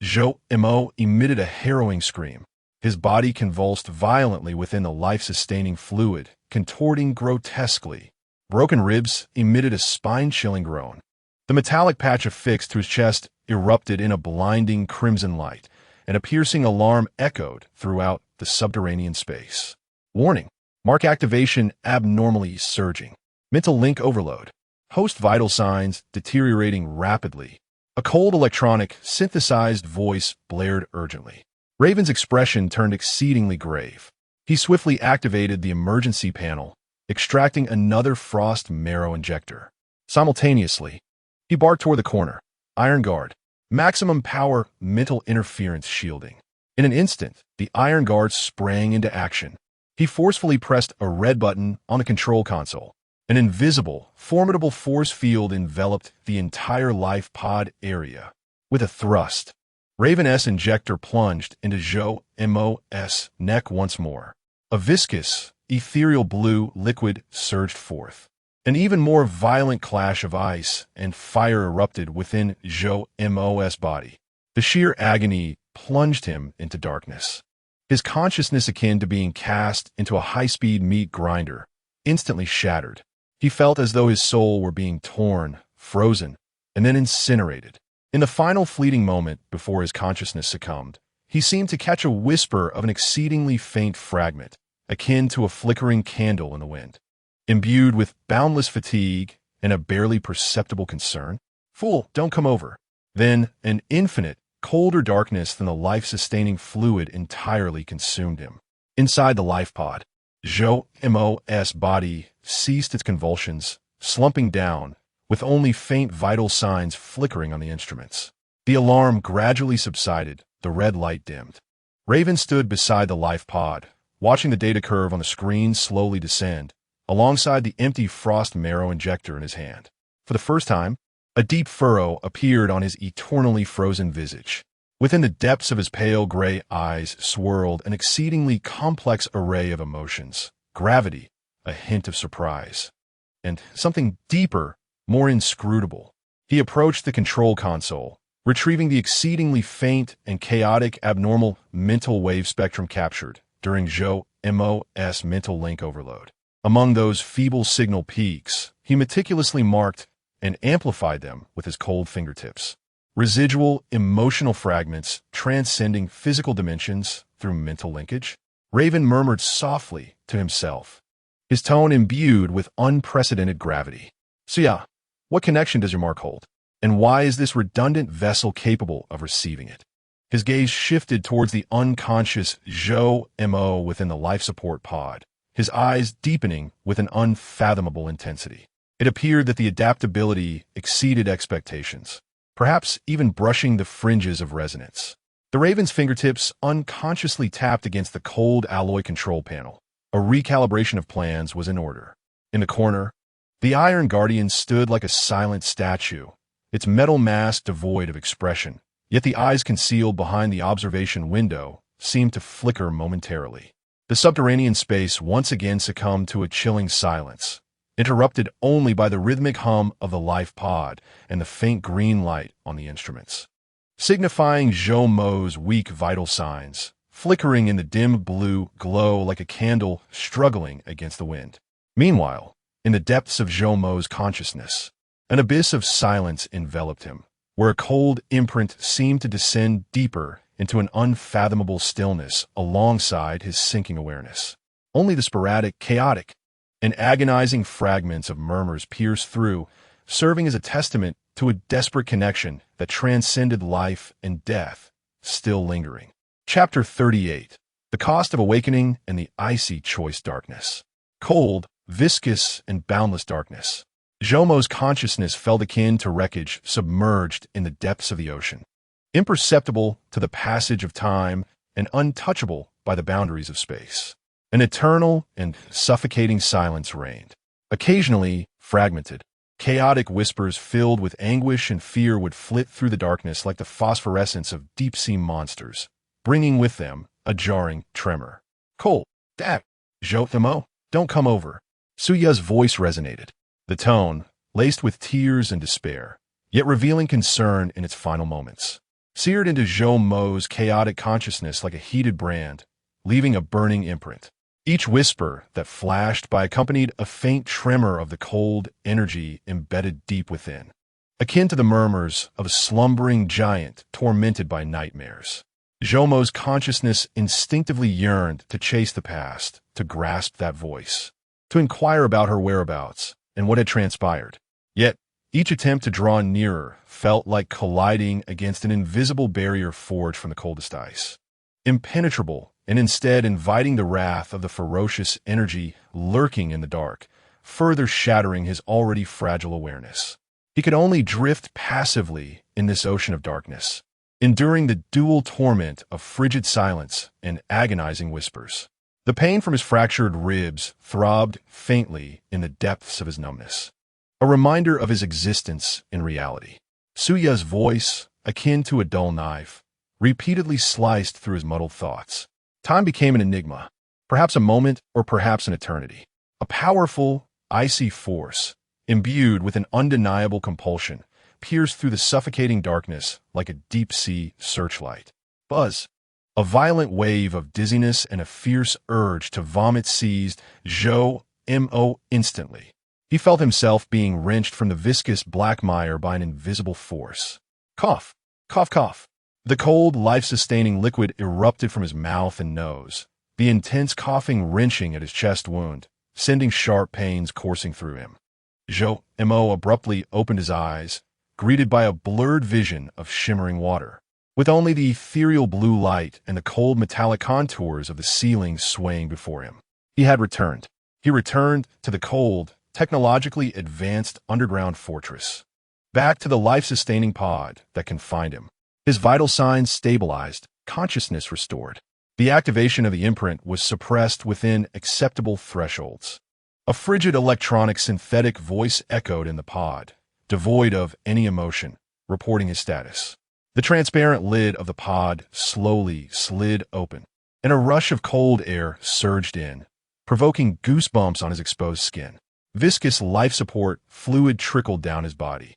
Zhou Mo emitted a harrowing scream. His body convulsed violently within the life-sustaining fluid, contorting grotesquely. Broken ribs emitted a spine-chilling groan. The metallic patch affixed to his chest erupted in a blinding crimson light, and a piercing alarm echoed throughout the subterranean space. Warning: mark activation abnormally surging. Mental link overload. Host vital signs deteriorating rapidly. A cold electronic synthesized voice blared urgently. Raven's expression turned exceedingly grave. He swiftly activated the emergency panel, extracting another frost marrow injector. Simultaneously, he barked toward the corner. Iron Guard. Maximum power mental interference shielding. In an instant, the Iron Guard sprang into action. He forcefully pressed a red button on the control console. An invisible, formidable force field enveloped the entire life pod area. With a thrust, Raven's injector plunged into Zhou Mo's neck once more. A viscous, ethereal blue liquid surged forth. An even more violent clash of ice and fire erupted within Zhou Mo's body. The sheer agony plunged him into darkness. His consciousness, akin to being cast into a high-speed meat grinder, instantly shattered. He felt as though his soul were being torn, frozen, and then incinerated. In the final fleeting moment before his consciousness succumbed, he seemed to catch a whisper of an exceedingly faint fragment, akin to a flickering candle in the wind. Imbued with boundless fatigue and a barely perceptible concern, "Fool, don't come over." Then an infinite, colder darkness than the life-sustaining fluid entirely consumed him. Inside the life pod, Zhou Mo's body ceased its convulsions, slumping down, with only faint vital signs flickering on the instruments. The alarm gradually subsided, the red light dimmed. Raven stood beside the life pod, watching the data curve on the screen slowly descend, alongside the empty frost marrow injector in his hand. For the first time, a deep furrow appeared on his eternally frozen visage. Within the depths of his pale gray eyes swirled an exceedingly complex array of emotions: gravity, a hint of surprise, and something deeper, more inscrutable. He approached the control console, retrieving the exceedingly faint and chaotic abnormal mental wave spectrum captured during Zhou Mo's mental link overload. Among those feeble signal peaks, he meticulously marked and amplified them with his cold fingertips. Residual emotional fragments transcending physical dimensions through mental linkage. Raven murmured softly to himself, his tone imbued with unprecedented gravity. "So yeah, what connection does your mark hold? And why is this redundant vessel capable of receiving it?" His gaze shifted towards the unconscious Zhou Mo within the life support pod, his eyes deepening with an unfathomable intensity. It appeared that the adaptability exceeded expectations, perhaps even brushing the fringes of resonance. The Raven's fingertips unconsciously tapped against the cold alloy control panel. A recalibration of plans was in order. In the corner, the Iron Guardian stood like a silent statue, its metal mask devoid of expression, yet the eyes concealed behind the observation window seemed to flicker momentarily. The subterranean space once again succumbed to a chilling silence, interrupted only by the rhythmic hum of the life pod and the faint green light on the instruments. Signifying Zhou Mo's weak vital signs, flickering in the dim blue glow like a candle struggling against the wind. Meanwhile, in the depths of Jomo's consciousness, an abyss of silence enveloped him, where a cold imprint seemed to descend deeper into an unfathomable stillness alongside his sinking awareness. Only the sporadic, chaotic, and agonizing fragments of murmurs pierced through, serving as a testament to a desperate connection that transcended life and death, still lingering. Chapter 38. The Cost of Awakening and the Icy Choice Darkness. Cold, viscous, and boundless darkness. Jomo's consciousness felt akin to wreckage submerged in the depths of the ocean, imperceptible to the passage of time and untouchable by the boundaries of space. An eternal and suffocating silence reigned. Occasionally, fragmented, chaotic whispers filled with anguish and fear would flit through the darkness like the phosphorescence of deep-sea monsters, bringing with them a jarring tremor. "Cole, Dad, Jomo, don't come over." Suya's voice resonated, the tone laced with tears and despair, yet revealing concern in its final moments. Seared into Jomo's chaotic consciousness like a heated brand, leaving a burning imprint. Each whisper that flashed by accompanied a faint tremor of the cold energy embedded deep within, akin to the murmurs of a slumbering giant tormented by nightmares. Jomo's consciousness instinctively yearned to chase the past, to grasp that voice, to inquire about her whereabouts and what had transpired. Yet, each attempt to draw nearer felt like colliding against an invisible barrier forged from the coldest ice. Impenetrable, and instead inviting the wrath of the ferocious energy lurking in the dark, further shattering his already fragile awareness. He could only drift passively in this ocean of darkness, enduring the dual torment of frigid silence and agonizing whispers. The pain from his fractured ribs throbbed faintly in the depths of his numbness, a reminder of his existence in reality. Suya's voice, akin to a dull knife, repeatedly sliced through his muddled thoughts. Time became an enigma, perhaps a moment or perhaps an eternity. A powerful, icy force, imbued with an undeniable compulsion, pierced through the suffocating darkness like a deep-sea searchlight. Buzz. A violent wave of dizziness and a fierce urge to vomit seized Jomo instantly. He felt himself being wrenched from the viscous black mire by an invisible force. Cough, cough, cough. The cold, life-sustaining liquid erupted from his mouth and nose, the intense coughing wrenching at his chest wound, sending sharp pains coursing through him. Jomo abruptly opened his eyes, greeted by a blurred vision of shimmering water, with only the ethereal blue light and the cold metallic contours of the ceiling swaying before him. He had returned. He returned to the cold, technologically advanced underground fortress, back to the life-sustaining pod that confined him. His vital signs stabilized, consciousness restored. The activation of the imprint was suppressed within acceptable thresholds. A frigid electronic synthetic voice echoed in the pod, devoid of any emotion, reporting his status. The transparent lid of the pod slowly slid open, and a rush of cold air surged in, provoking goosebumps on his exposed skin. Viscous life support fluid trickled down his body,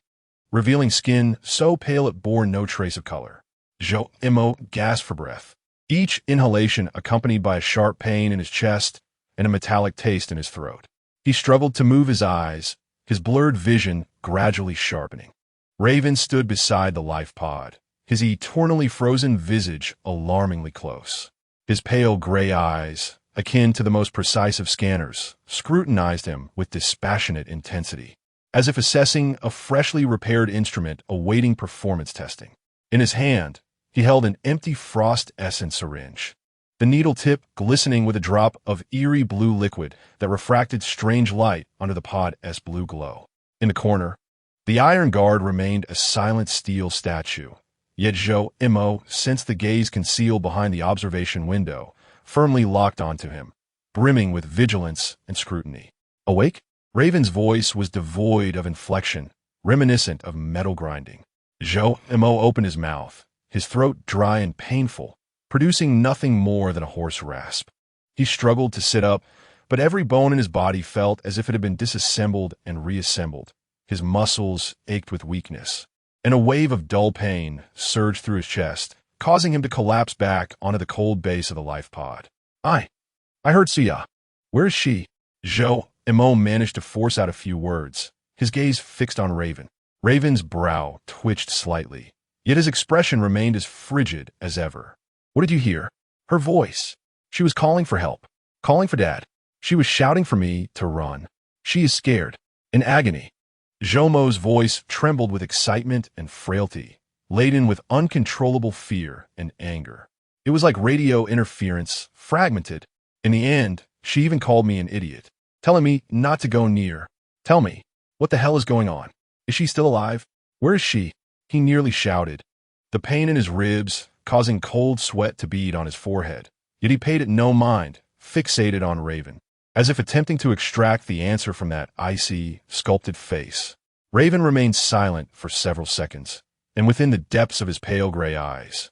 revealing skin so pale it bore no trace of color. Jomo gasped for breath, each inhalation accompanied by a sharp pain in his chest and a metallic taste in his throat. He struggled to move his eyes, his blurred vision gradually sharpening. Raven stood beside the life pod, his eternally frozen visage alarmingly close. His pale gray eyes, akin to the most precise of scanners, scrutinized him with dispassionate intensity, as if assessing a freshly repaired instrument awaiting performance testing. In his hand, he held an empty frost-essence syringe, the needle tip glistening with a drop of eerie blue liquid that refracted strange light under the pod's blue glow. In the corner, the iron guard remained a silent steel statue, yet Jomo sensed the gaze concealed behind the observation window, firmly locked onto him, brimming with vigilance and scrutiny. Awake? Raven's voice was devoid of inflection, reminiscent of metal grinding. Jomo opened his mouth, his throat dry and painful, producing nothing more than a hoarse rasp. He struggled to sit up, but every bone in his body felt as if it had been disassembled and reassembled. His muscles ached with weakness, and a wave of dull pain surged through his chest, causing him to collapse back onto the cold base of the life pod. I heard Sia. Where is she? Zhou Mo managed to force out a few words, his gaze fixed on Raven. Raven's brow twitched slightly, yet his expression remained as frigid as ever. What did you hear? Her voice. She was calling for help, calling for Dad. She was shouting for me to run. She is scared, in agony. Zhou Mo's voice trembled with excitement and frailty, laden with uncontrollable fear and anger. It was like radio interference, fragmented. In the end, she even called me an idiot, telling me not to go near. Tell me, what the hell is going on? Is she still alive? Where is she? He nearly shouted, the pain in his ribs causing cold sweat to bead on his forehead. Yet he paid it no mind, fixated on Raven, as if attempting to extract the answer from that icy, sculpted face. Raven remained silent for several seconds, and within the depths of his pale gray eyes,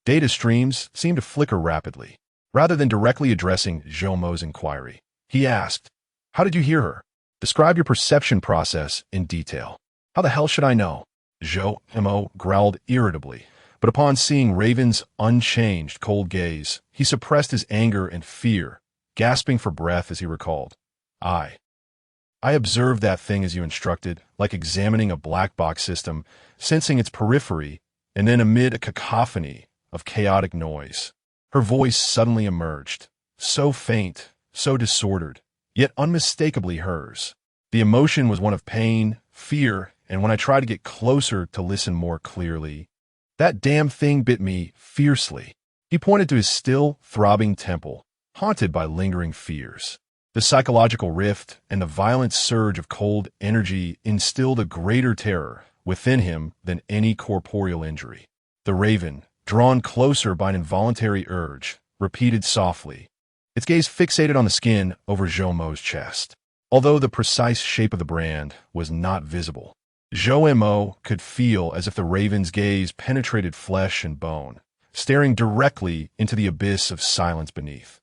data streams seemed to flicker rapidly. Rather than directly addressing Zhou Mo's inquiry, he asked, how did you hear her? Describe your perception process in detail. How the hell should I know? Zhou Mo growled irritably, but upon seeing Raven's unchanged cold gaze, he suppressed his anger and fear, gasping for breath as he recalled. I observed that thing as you instructed, like examining a black box system, sensing its periphery, and then amid a cacophony of chaotic noise, her voice suddenly emerged, so faint, so disordered, yet unmistakably hers. The emotion was one of pain, fear, and when I tried to get closer to listen more clearly, that damn thing bit me fiercely. He pointed to his still, throbbing temple, haunted by lingering fears. The psychological rift and the violent surge of cold energy instilled a greater terror within him than any corporeal injury. The Raven, drawn closer by an involuntary urge, repeated softly, its gaze fixated on the skin over Zhou Mo's chest. Although the precise shape of the brand was not visible, Zhou Mo could feel as if the Raven's gaze penetrated flesh and bone, staring directly into the abyss of silence beneath.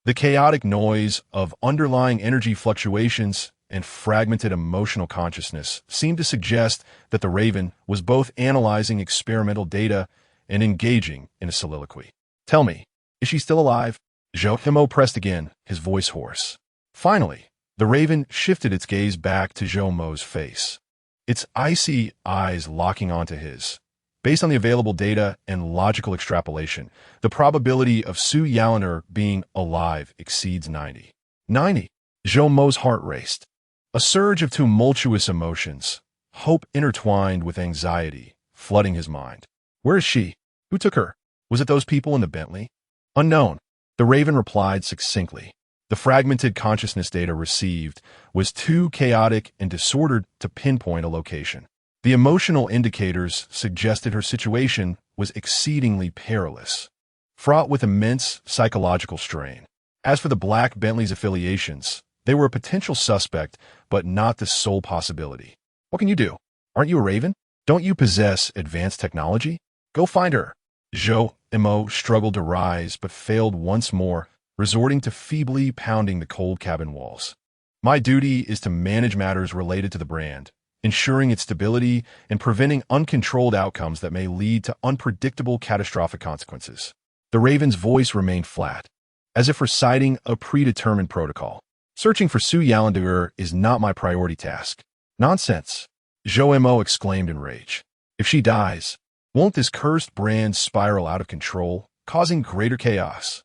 The chaotic noise of underlying energy fluctuations and fragmented emotional consciousness seemed to suggest that the Raven was both analyzing experimental data and engaging in a soliloquy. Tell me, is she still alive? Zhou Mo pressed again, his voice hoarse. Finally, the Raven shifted its gaze back to Zhou Mo's face, its icy eyes locking onto his. Based on the available data and logical extrapolation, the probability of Su Yaliner being alive exceeds 90. 90. Zhou Mo's heart raced. A surge of tumultuous emotions, hope intertwined with anxiety, flooding his mind. Where is she? Who took her? Was it those people in the Bentley? Unknown. The Raven replied succinctly. The fragmented consciousness data received was too chaotic and disordered to pinpoint a location. The emotional indicators suggested her situation was exceedingly perilous, fraught with immense psychological strain. As for the Black Bentleys' affiliations, they were a potential suspect, but not the sole possibility. What can you do? Aren't you a Raven? Don't you possess advanced technology? Go find her. Zhou Mo struggled to rise, but failed once more, resorting to feebly pounding the cold cabin walls. My duty is to manage matters related to the brand, ensuring its stability and preventing uncontrolled outcomes that may lead to unpredictable catastrophic consequences. The Raven's voice remained flat, as if reciting a predetermined protocol. Searching for Su Yaliner is not my priority task. Nonsense, Zhou Mo exclaimed in rage. If she dies, won't this cursed brand spiral out of control, causing greater chaos?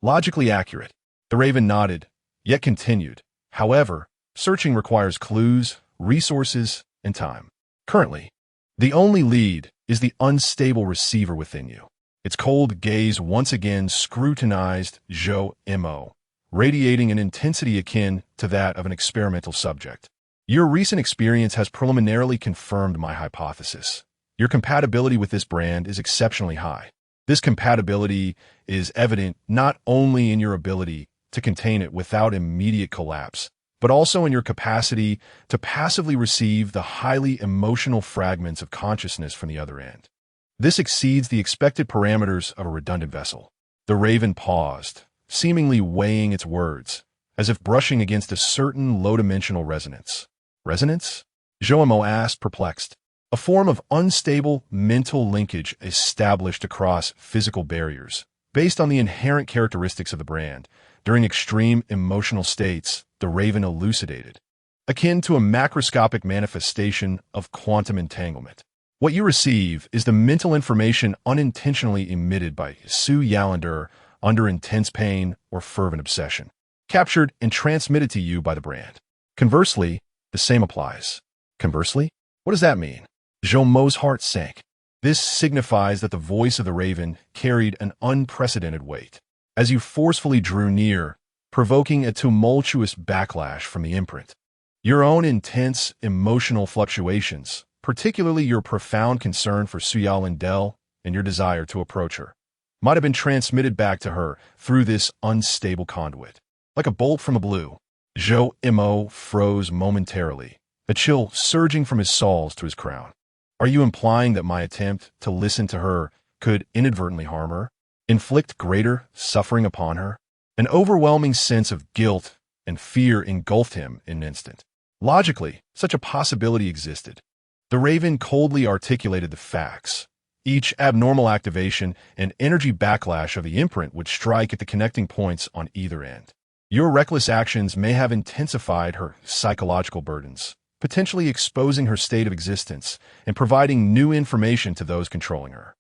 Logically accurate. The Raven nodded, yet continued. However, searching requires clues, resources, and time. Currently, the only lead is the unstable receiver within you. Its cold gaze once again scrutinized Zhou Mo, radiating an intensity akin to that of an experimental subject. Your recent experience has preliminarily confirmed my hypothesis. Your compatibility with this brand is exceptionally high. This compatibility is evident not only in your ability to contain it without immediate collapse, but also in your capacity to passively receive the highly emotional fragments of consciousness from the other end. This exceeds the expected parameters of a redundant vessel. The Raven paused, seemingly weighing its words, as if brushing against a certain low-dimensional resonance. Resonance? Zhou Mo asked, perplexed. a form of unstable mental linkage established across physical barriers, based on the inherent characteristics of the brand. During extreme emotional states, the raven elucidated, akin to a macroscopic manifestation of quantum entanglement. What you receive is the mental information unintentionally emitted by Sue Yallander under intense pain or fervent obsession, captured and transmitted to you by the brand. Conversely, the same applies. Conversely? What does that mean? Jomo's heart sank. This signifies that the voice of the raven carried an unprecedented weight. As you forcefully drew near, provoking a tumultuous backlash from the imprint. Your own intense emotional fluctuations, particularly your profound concern for Suya Lindell and your desire to approach her, might have been transmitted back to her through this unstable conduit. Like a bolt from the blue, Zhou Mo froze momentarily, a chill surging from his soles to his crown. Are you implying that my attempt to listen to her could inadvertently harm her, inflict greater suffering upon her? An overwhelming sense of guilt and fear engulfed him in an instant. Logically, such a possibility existed. The raven coldly articulated the facts. Each abnormal activation and energy backlash of the imprint would strike at the connecting points on either end. Your reckless actions may have intensified her psychological burdens, potentially exposing her state of existence and providing new information to those controlling her.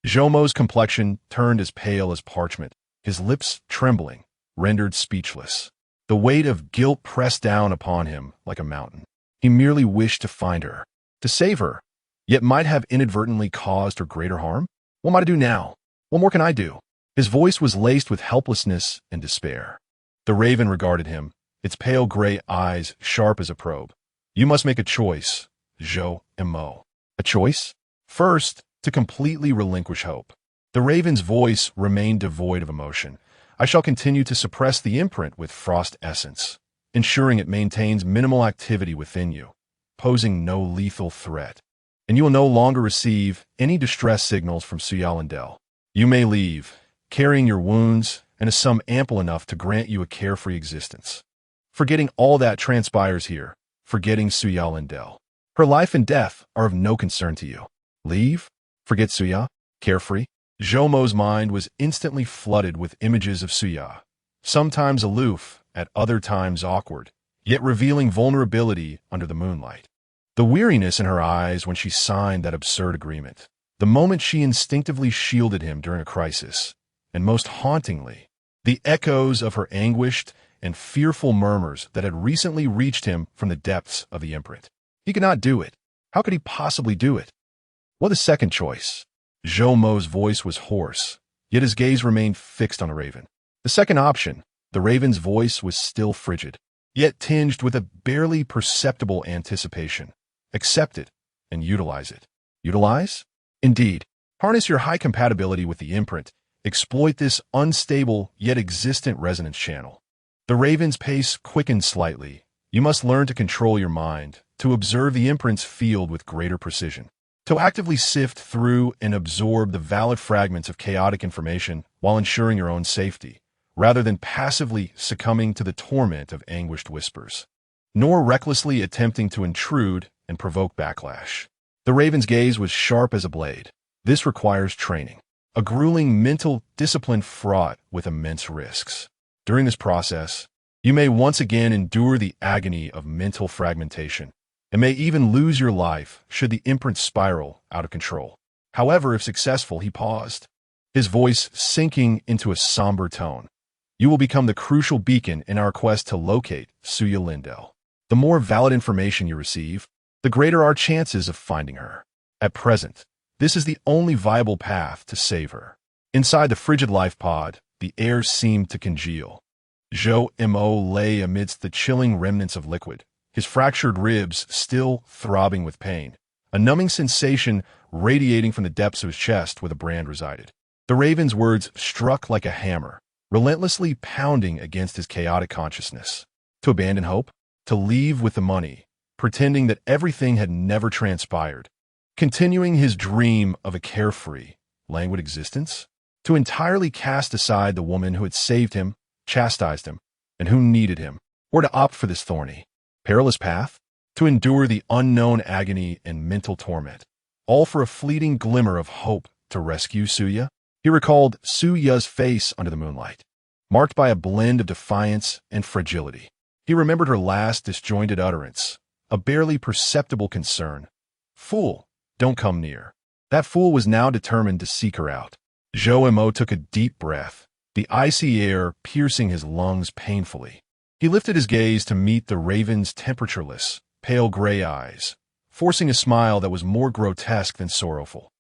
Jomo's complexion turned as pale as parchment, his lips trembling, rendered speechless. The weight of guilt pressed down upon him like a mountain. He merely wished to find her, to save her, yet might have inadvertently caused her greater harm? What might I do now? What more can I do? His voice was laced with helplessness and despair. The raven regarded him, its pale gray eyes sharp as a probe. You must make a choice, Zhou Mo. A choice? First, to completely relinquish hope. The raven's voice remained devoid of emotion. I shall continue to suppress the imprint with frost essence, ensuring it maintains minimal activity within you, posing no lethal threat. And you will no longer receive any distress signals from Suya Lindell. You may leave, carrying your wounds and a sum ample enough to grant you a carefree existence. Forgetting all that transpires here, forgetting Suya Lindell. Her life and death are of no concern to you. Leave? Forget Suya? Carefree? Jomo's mind was instantly flooded with images of Suya, sometimes aloof, at other times awkward, yet revealing vulnerability under the moonlight. The weariness in her eyes when she signed that absurd agreement, the moment she instinctively shielded him during a crisis, and most hauntingly, the echoes of her anguished and fearful murmurs that had recently reached him from the depths of the imprint. He could not do it. How could he possibly do it? What a second choice. Jomo's voice was hoarse, yet his gaze remained fixed on the raven. The second option, the raven's voice was still frigid, yet tinged with a barely perceptible anticipation. Accept it and utilize it. Utilize? Indeed. Harness your high compatibility with the imprint. Exploit this unstable yet existent resonance channel. The raven's pace quickened slightly. You must learn to control your mind, to observe the imprint's field with greater precision, to actively sift through and absorb the valid fragments of chaotic information while ensuring your own safety, rather than passively succumbing to the torment of anguished whispers, nor recklessly attempting to intrude and provoke backlash. The raven's gaze was sharp as a blade. This requires training, a grueling mental discipline fraught with immense risks. During this process, you may once again endure the agony of mental fragmentation, and may even lose your life should the imprint spiral out of control. However, if successful, he paused, his voice sinking into a somber tone. You will become the crucial beacon in our quest to locate Suya Lindell. The more valid information you receive, the greater our chances of finding her. At present, this is the only viable path to save her. Inside the frigid life pod, the air seemed to congeal. Zhou Mo lay amidst the chilling remnants of liquid, his fractured ribs still throbbing with pain, a numbing sensation radiating from the depths of his chest where the brand resided. The raven's words struck like a hammer, relentlessly pounding against his chaotic consciousness. To abandon hope? To leave with the money, pretending that everything had never transpired, continuing his dream of a carefree, languid existence? To entirely cast aside the woman who had saved him, chastised him, and who needed him, or to opt for this thorny, perilous path? to endure the unknown agony and mental torment, all for a fleeting glimmer of hope to rescue Suya. He recalled Suya's face under the moonlight, marked by a blend of defiance and fragility. He remembered her last disjointed utterance, a barely perceptible concern. "Fool, don't come near." That fool was now determined to seek her out. Zhou Mo took a deep breath, the icy air piercing his lungs painfully. He lifted his gaze to meet the raven's temperatureless, pale gray eyes, forcing a smile that was more grotesque than sorrowful.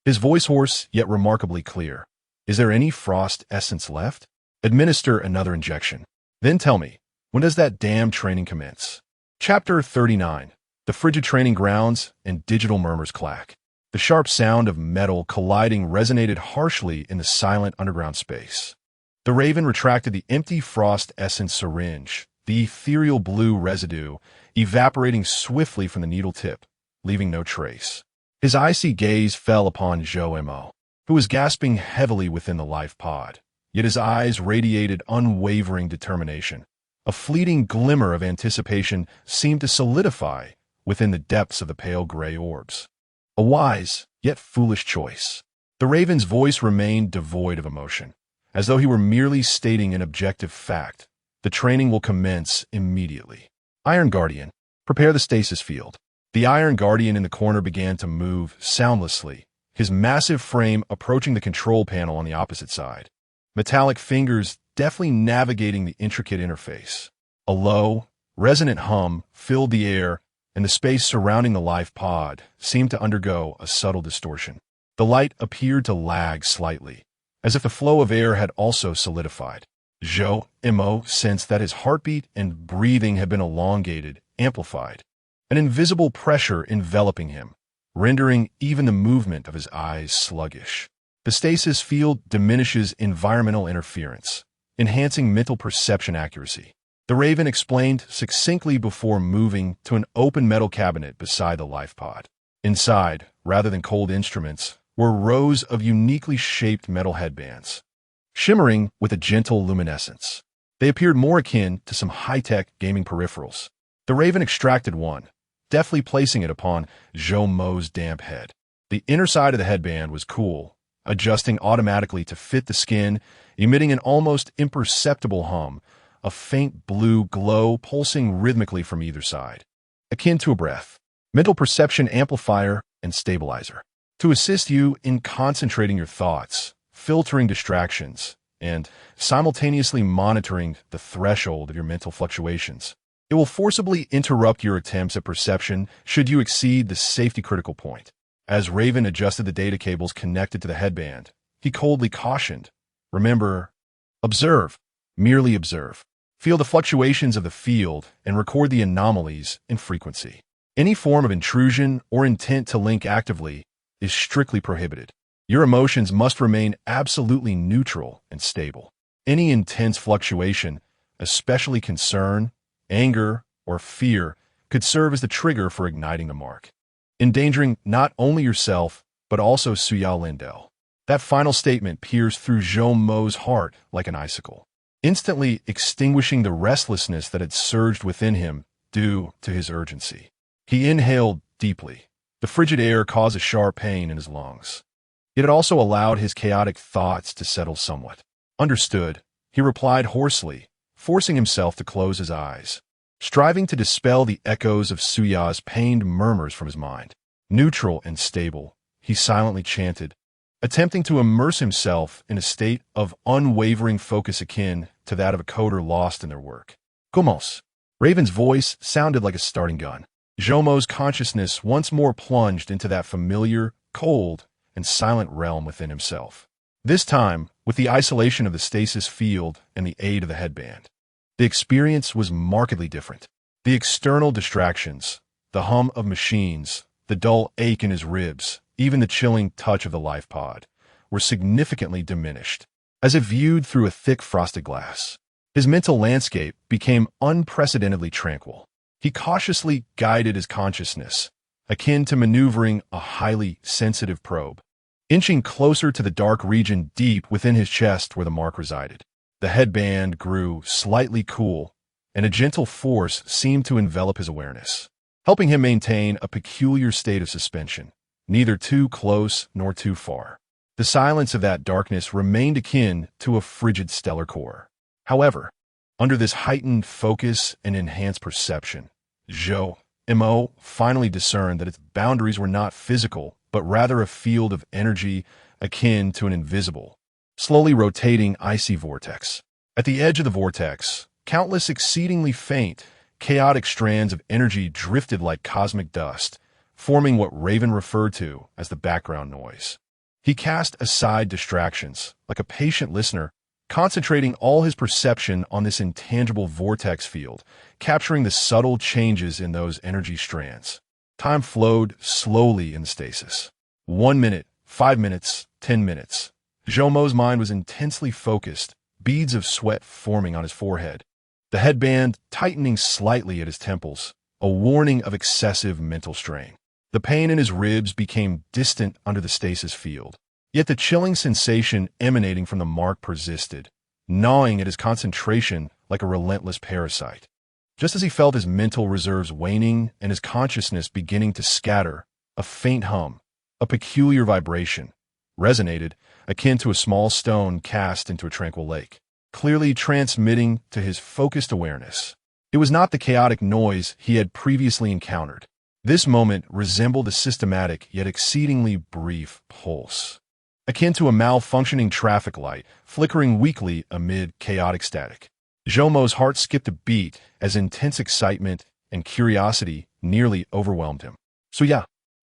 His voice hoarse, yet remarkably clear. "Is there any frost essence left? Administer another injection. Then tell me, when does that damn training commence?" Chapter 39. The frigid training grounds and digital murmurs clack. The sharp sound of metal colliding resonated harshly in the silent underground space. The raven retracted the empty frost essence syringe, the ethereal blue residue evaporating swiftly from the needle tip, leaving no trace. His icy gaze fell upon Zhou Mo, who was gasping heavily within the life pod, yet his eyes radiated unwavering determination. A fleeting glimmer of anticipation seemed to solidify within the depths of the pale gray orbs. A wise, yet foolish choice. The raven's voice remained devoid of emotion, as though he were merely stating an objective fact. The training will commence immediately. Iron Guardian, prepare the stasis field. The Iron Guardian in the corner began to move soundlessly, his massive frame approaching the control panel on the opposite side. Metallic fingers deftly navigating the intricate interface. A low, resonant hum filled the air, and the space surrounding the life pod seemed to undergo a subtle distortion. The light appeared to lag slightly, as if the flow of air had also solidified. Zhou Mo sensed that his heartbeat and breathing had been elongated, amplified, an invisible pressure enveloping him, rendering even the movement of his eyes sluggish. The stasis field diminishes environmental interference, enhancing mental perception accuracy. The raven explained succinctly before moving to an open metal cabinet beside the life pod. Inside, rather than cold instruments, were rows of uniquely shaped metal headbands, shimmering with a gentle luminescence. They appeared more akin to some high-tech gaming peripherals. The raven extracted one, deftly placing it upon Zhou Mo's damp head. The inner side of the headband was cool, adjusting automatically to fit the skin, emitting an almost imperceptible hum, a faint blue glow pulsing rhythmically from either side, akin to a breath. Mental perception amplifier and stabilizer, to assist you in concentrating your thoughts, filtering distractions, and simultaneously monitoring the threshold of your mental fluctuations. It will forcibly interrupt your attempts at perception should you exceed the safety-critical point. As Raven adjusted the data cables connected to the headband, he coldly cautioned, "Remember, observe, merely observe. Feel the fluctuations of the field and record the anomalies in frequency. Any form of intrusion or intent to link actively is strictly prohibited. Your emotions must remain absolutely neutral and stable. Any intense fluctuation, especially concern, anger, or fear, could serve as the trigger for igniting the mark, endangering not only yourself, but also Suya Lindell." That final statement pierced through Zhou Mo's heart like an icicle, instantly extinguishing the restlessness that had surged within him due to his urgency. He inhaled deeply. The frigid air caused a sharp pain in his lungs. Yet it also allowed his chaotic thoughts to settle somewhat. "Understood," he replied hoarsely, forcing himself to close his eyes, striving to dispel the echoes of Suya's pained murmurs from his mind. Neutral and stable, he silently chanted, attempting to immerse himself in a state of unwavering focus akin to that of a coder lost in their work. "Gomos." Raven's voice sounded like a starting gun. Zhou Mo's consciousness once more plunged into that familiar, cold, and silent realm within himself. This time, with the isolation of the stasis field and the aid of the headband. The experience was markedly different. The external distractions, the hum of machines, the dull ache in his ribs, even the chilling touch of the life pod, were significantly diminished, as if viewed through a thick frosted glass. His mental landscape became unprecedentedly tranquil. He cautiously guided his consciousness, akin to maneuvering a highly sensitive probe, inching closer to the dark region deep within his chest where the mark resided. The headband grew slightly cool, and a gentle force seemed to envelop his awareness. helping him maintain a peculiar state of suspension, neither too close nor too far. The silence of that darkness remained akin to a frigid stellar core. However, under this heightened focus and enhanced perception, Zhou Mo finally discerned that its boundaries were not physical, but rather a field of energy akin to an invisible, slowly rotating icy vortex. At the edge of the vortex, countless exceedingly faint, chaotic strands of energy drifted like cosmic dust, forming what Raven referred to as the background noise. He cast aside distractions, like a patient listener, concentrating all his perception on this intangible vortex field, capturing the subtle changes in those energy strands. Time flowed slowly in stasis. 1 minute, 5 minutes, 10 minutes. Zhou mind was intensely focused, beads of sweat forming on his forehead, the headband tightening slightly at his temples, a warning of excessive mental strain. The pain in his ribs became distant under the stasis field, yet the chilling sensation emanating from the mark persisted, gnawing at his concentration like a relentless parasite. Just as he felt his mental reserves waning and his consciousness beginning to scatter, a faint hum, a peculiar vibration, resonated, akin to a small stone cast into a tranquil lake, clearly transmitting to his focused awareness. It was not the chaotic noise he had previously encountered. This moment resembled a systematic yet exceedingly brief pulse, akin to a malfunctioning traffic light flickering weakly amid chaotic static. Zhou heart skipped a beat as intense excitement and curiosity nearly overwhelmed him.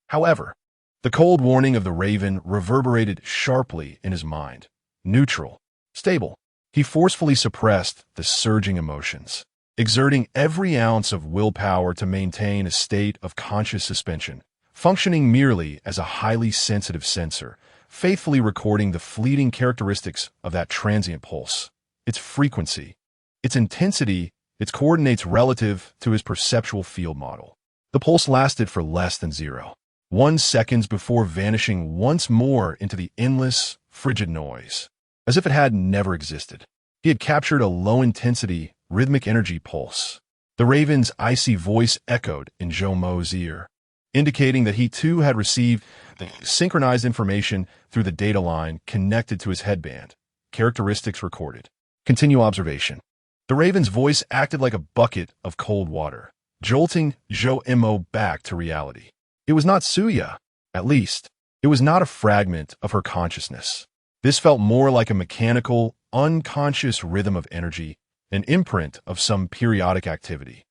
However, the cold warning of the Raven reverberated sharply in his mind. Neutral, stable. He forcefully suppressed the surging emotions, exerting every ounce of willpower to maintain a state of conscious suspension, functioning merely as a highly sensitive sensor, faithfully recording the fleeting characteristics of that transient pulse, its frequency, its intensity, its coordinates relative to his perceptual field model. The pulse lasted for less than 0.1 seconds before vanishing once more into the endless, frigid noise, as if it had never existed. He had captured a low-intensity, rhythmic energy pulse. The Raven's icy voice echoed in Zhou ear, indicating that he too had received the synchronized information through the data line connected to his headband. Characteristics recorded. Continue observation. The Raven's voice acted like a bucket of cold water, jolting Zhou back to reality. It was not Suya, at least. It was not a fragment of her consciousness. This felt more like a mechanical, unconscious rhythm of energy, an imprint of some periodic activity.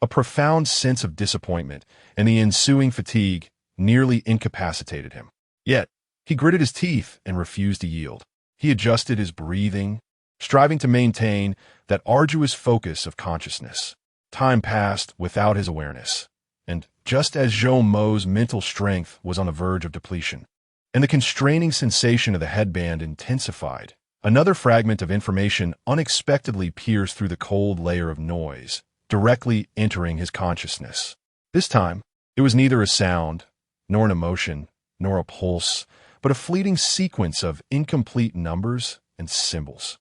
A profound sense of disappointment and the ensuing fatigue nearly incapacitated him. Yet, he gritted his teeth and refused to yield. He adjusted his breathing, striving to maintain that arduous focus of consciousness. Time passed without his awareness, and just as Zhou mental strength was on the verge of depletion, and the constraining sensation of the headband intensified, another fragment of information unexpectedly pierced through the cold layer of noise, directly entering his consciousness. This time, it was neither a sound, nor an emotion, nor a pulse, but a fleeting sequence of incomplete numbers and symbols.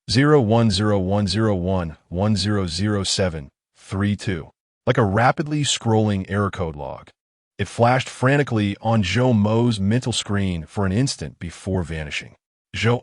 010101100732, like a rapidly scrolling error code log. It flashed frantically on Zhou mental screen for an instant before vanishing. Zhou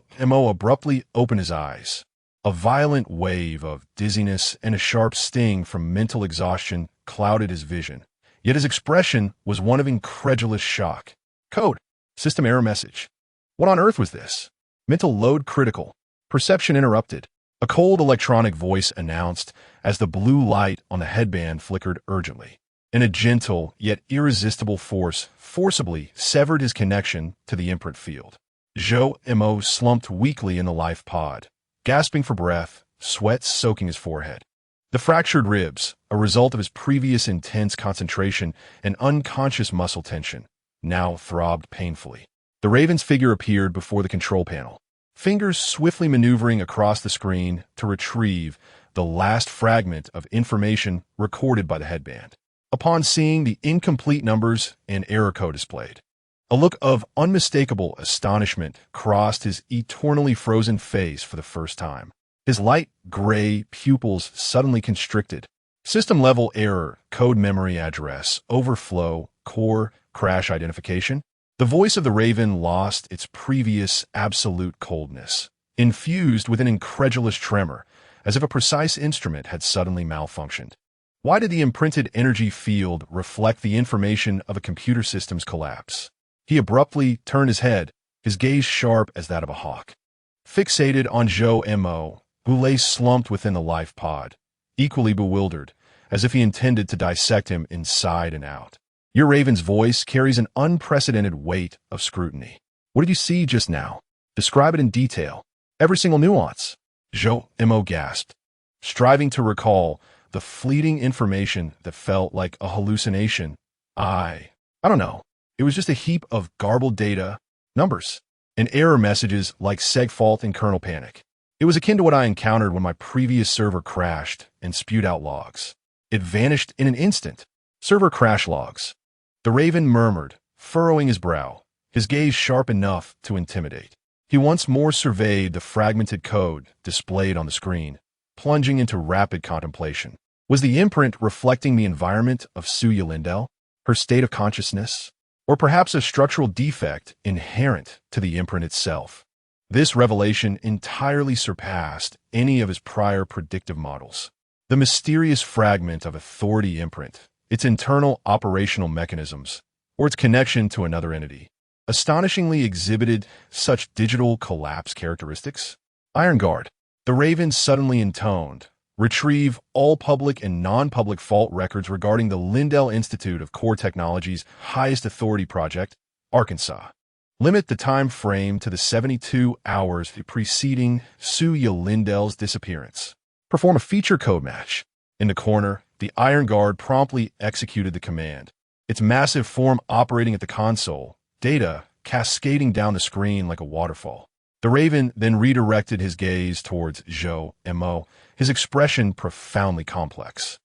abruptly opened his eyes. A violent wave of dizziness and a sharp sting from mental exhaustion clouded his vision, yet his expression was one of incredulous shock. Code. System error message. What on earth was this? Mental load critical. Perception interrupted. A cold electronic voice announced as the blue light on the headband flickered urgently, and a gentle yet irresistible force forcibly severed his connection to the imprint field. Zhou slumped weakly in the life pod, gasping for breath, sweat soaking his forehead. The fractured ribs, a result of his previous intense concentration and unconscious muscle tension, now throbbed painfully. The Raven's figure appeared before the control panel, fingers swiftly maneuvering across the screen to retrieve the last fragment of information recorded by the headband. Upon seeing the incomplete numbers and error code displayed, a look of unmistakable astonishment crossed his eternally frozen face for the first time. His light gray pupils suddenly constricted, System-level error, code memory address, overflow, core, crash identification. The voice of the Raven lost its previous absolute coldness, infused with an incredulous tremor, as if a precise instrument had suddenly malfunctioned. Why did the imprinted energy field reflect the information of a computer system's collapse? He abruptly turned his head, his gaze sharp as that of a hawk. Fixated on Zhou Mo, who lay slumped within the life pod, equally bewildered, as if he intended to dissect him inside and out. Your Raven's voice carries an unprecedented weight of scrutiny. What did you see just now? Describe it in detail. Every single nuance. Zhou Mo gasped, striving to recall the fleeting information that felt like a hallucination. I don't know. It was just a heap of garbled data, numbers, and error messages like seg fault and kernel panic. It was akin to what I encountered when my previous server crashed and spewed out logs. It vanished in an instant. Server crash logs. The Raven murmured, furrowing his brow, his gaze sharp enough to intimidate. He once more surveyed the fragmented code displayed on the screen, plunging into rapid contemplation. Was the imprint reflecting the environment of Suya Lindell, her state of consciousness, or perhaps a structural defect inherent to the imprint itself? This revelation entirely surpassed any of his prior predictive models. The mysterious fragment of authority imprint, its internal operational mechanisms, or its connection to another entity, astonishingly exhibited such digital collapse characteristics. Iron Guard. The Raven suddenly intoned, retrieve all public and non-public fault records regarding the Lindell Institute of Core Technology's highest authority project, Arkansas. Limit the time frame to the 72 hours preceding Suya Lindell's disappearance. Perform a feature code match. In the corner, the Iron Guard promptly executed the command, its massive form operating at the console, data cascading down the screen like a waterfall. The Raven then redirected his gaze towards Zhou Mo, his expression profoundly complex,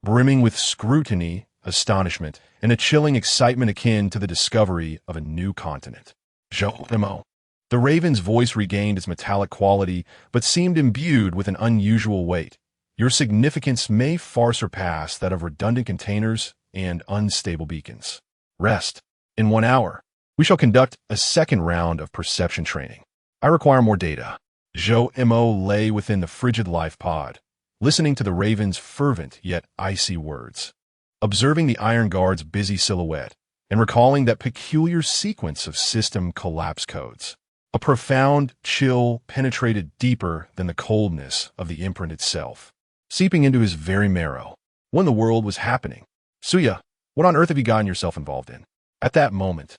brimming with scrutiny, astonishment, and a chilling excitement akin to the discovery of a new continent. Zhou Mo. The Raven's voice regained its metallic quality, but seemed imbued with an unusual weight. Your significance may far surpass that of redundant containers and unstable beacons. Rest. In 1 hour, we shall conduct a second round of perception training. I require more data. Zhou Mo lay within the frigid life pod, listening to the Raven's fervent yet icy words, observing the Iron Guard's busy silhouette, and recalling that peculiar sequence of system collapse codes. A profound chill penetrated deeper than the coldness of the imprint itself, seeping into his very marrow. When the world was happening. Suya, what on earth have you gotten yourself involved in? At that moment,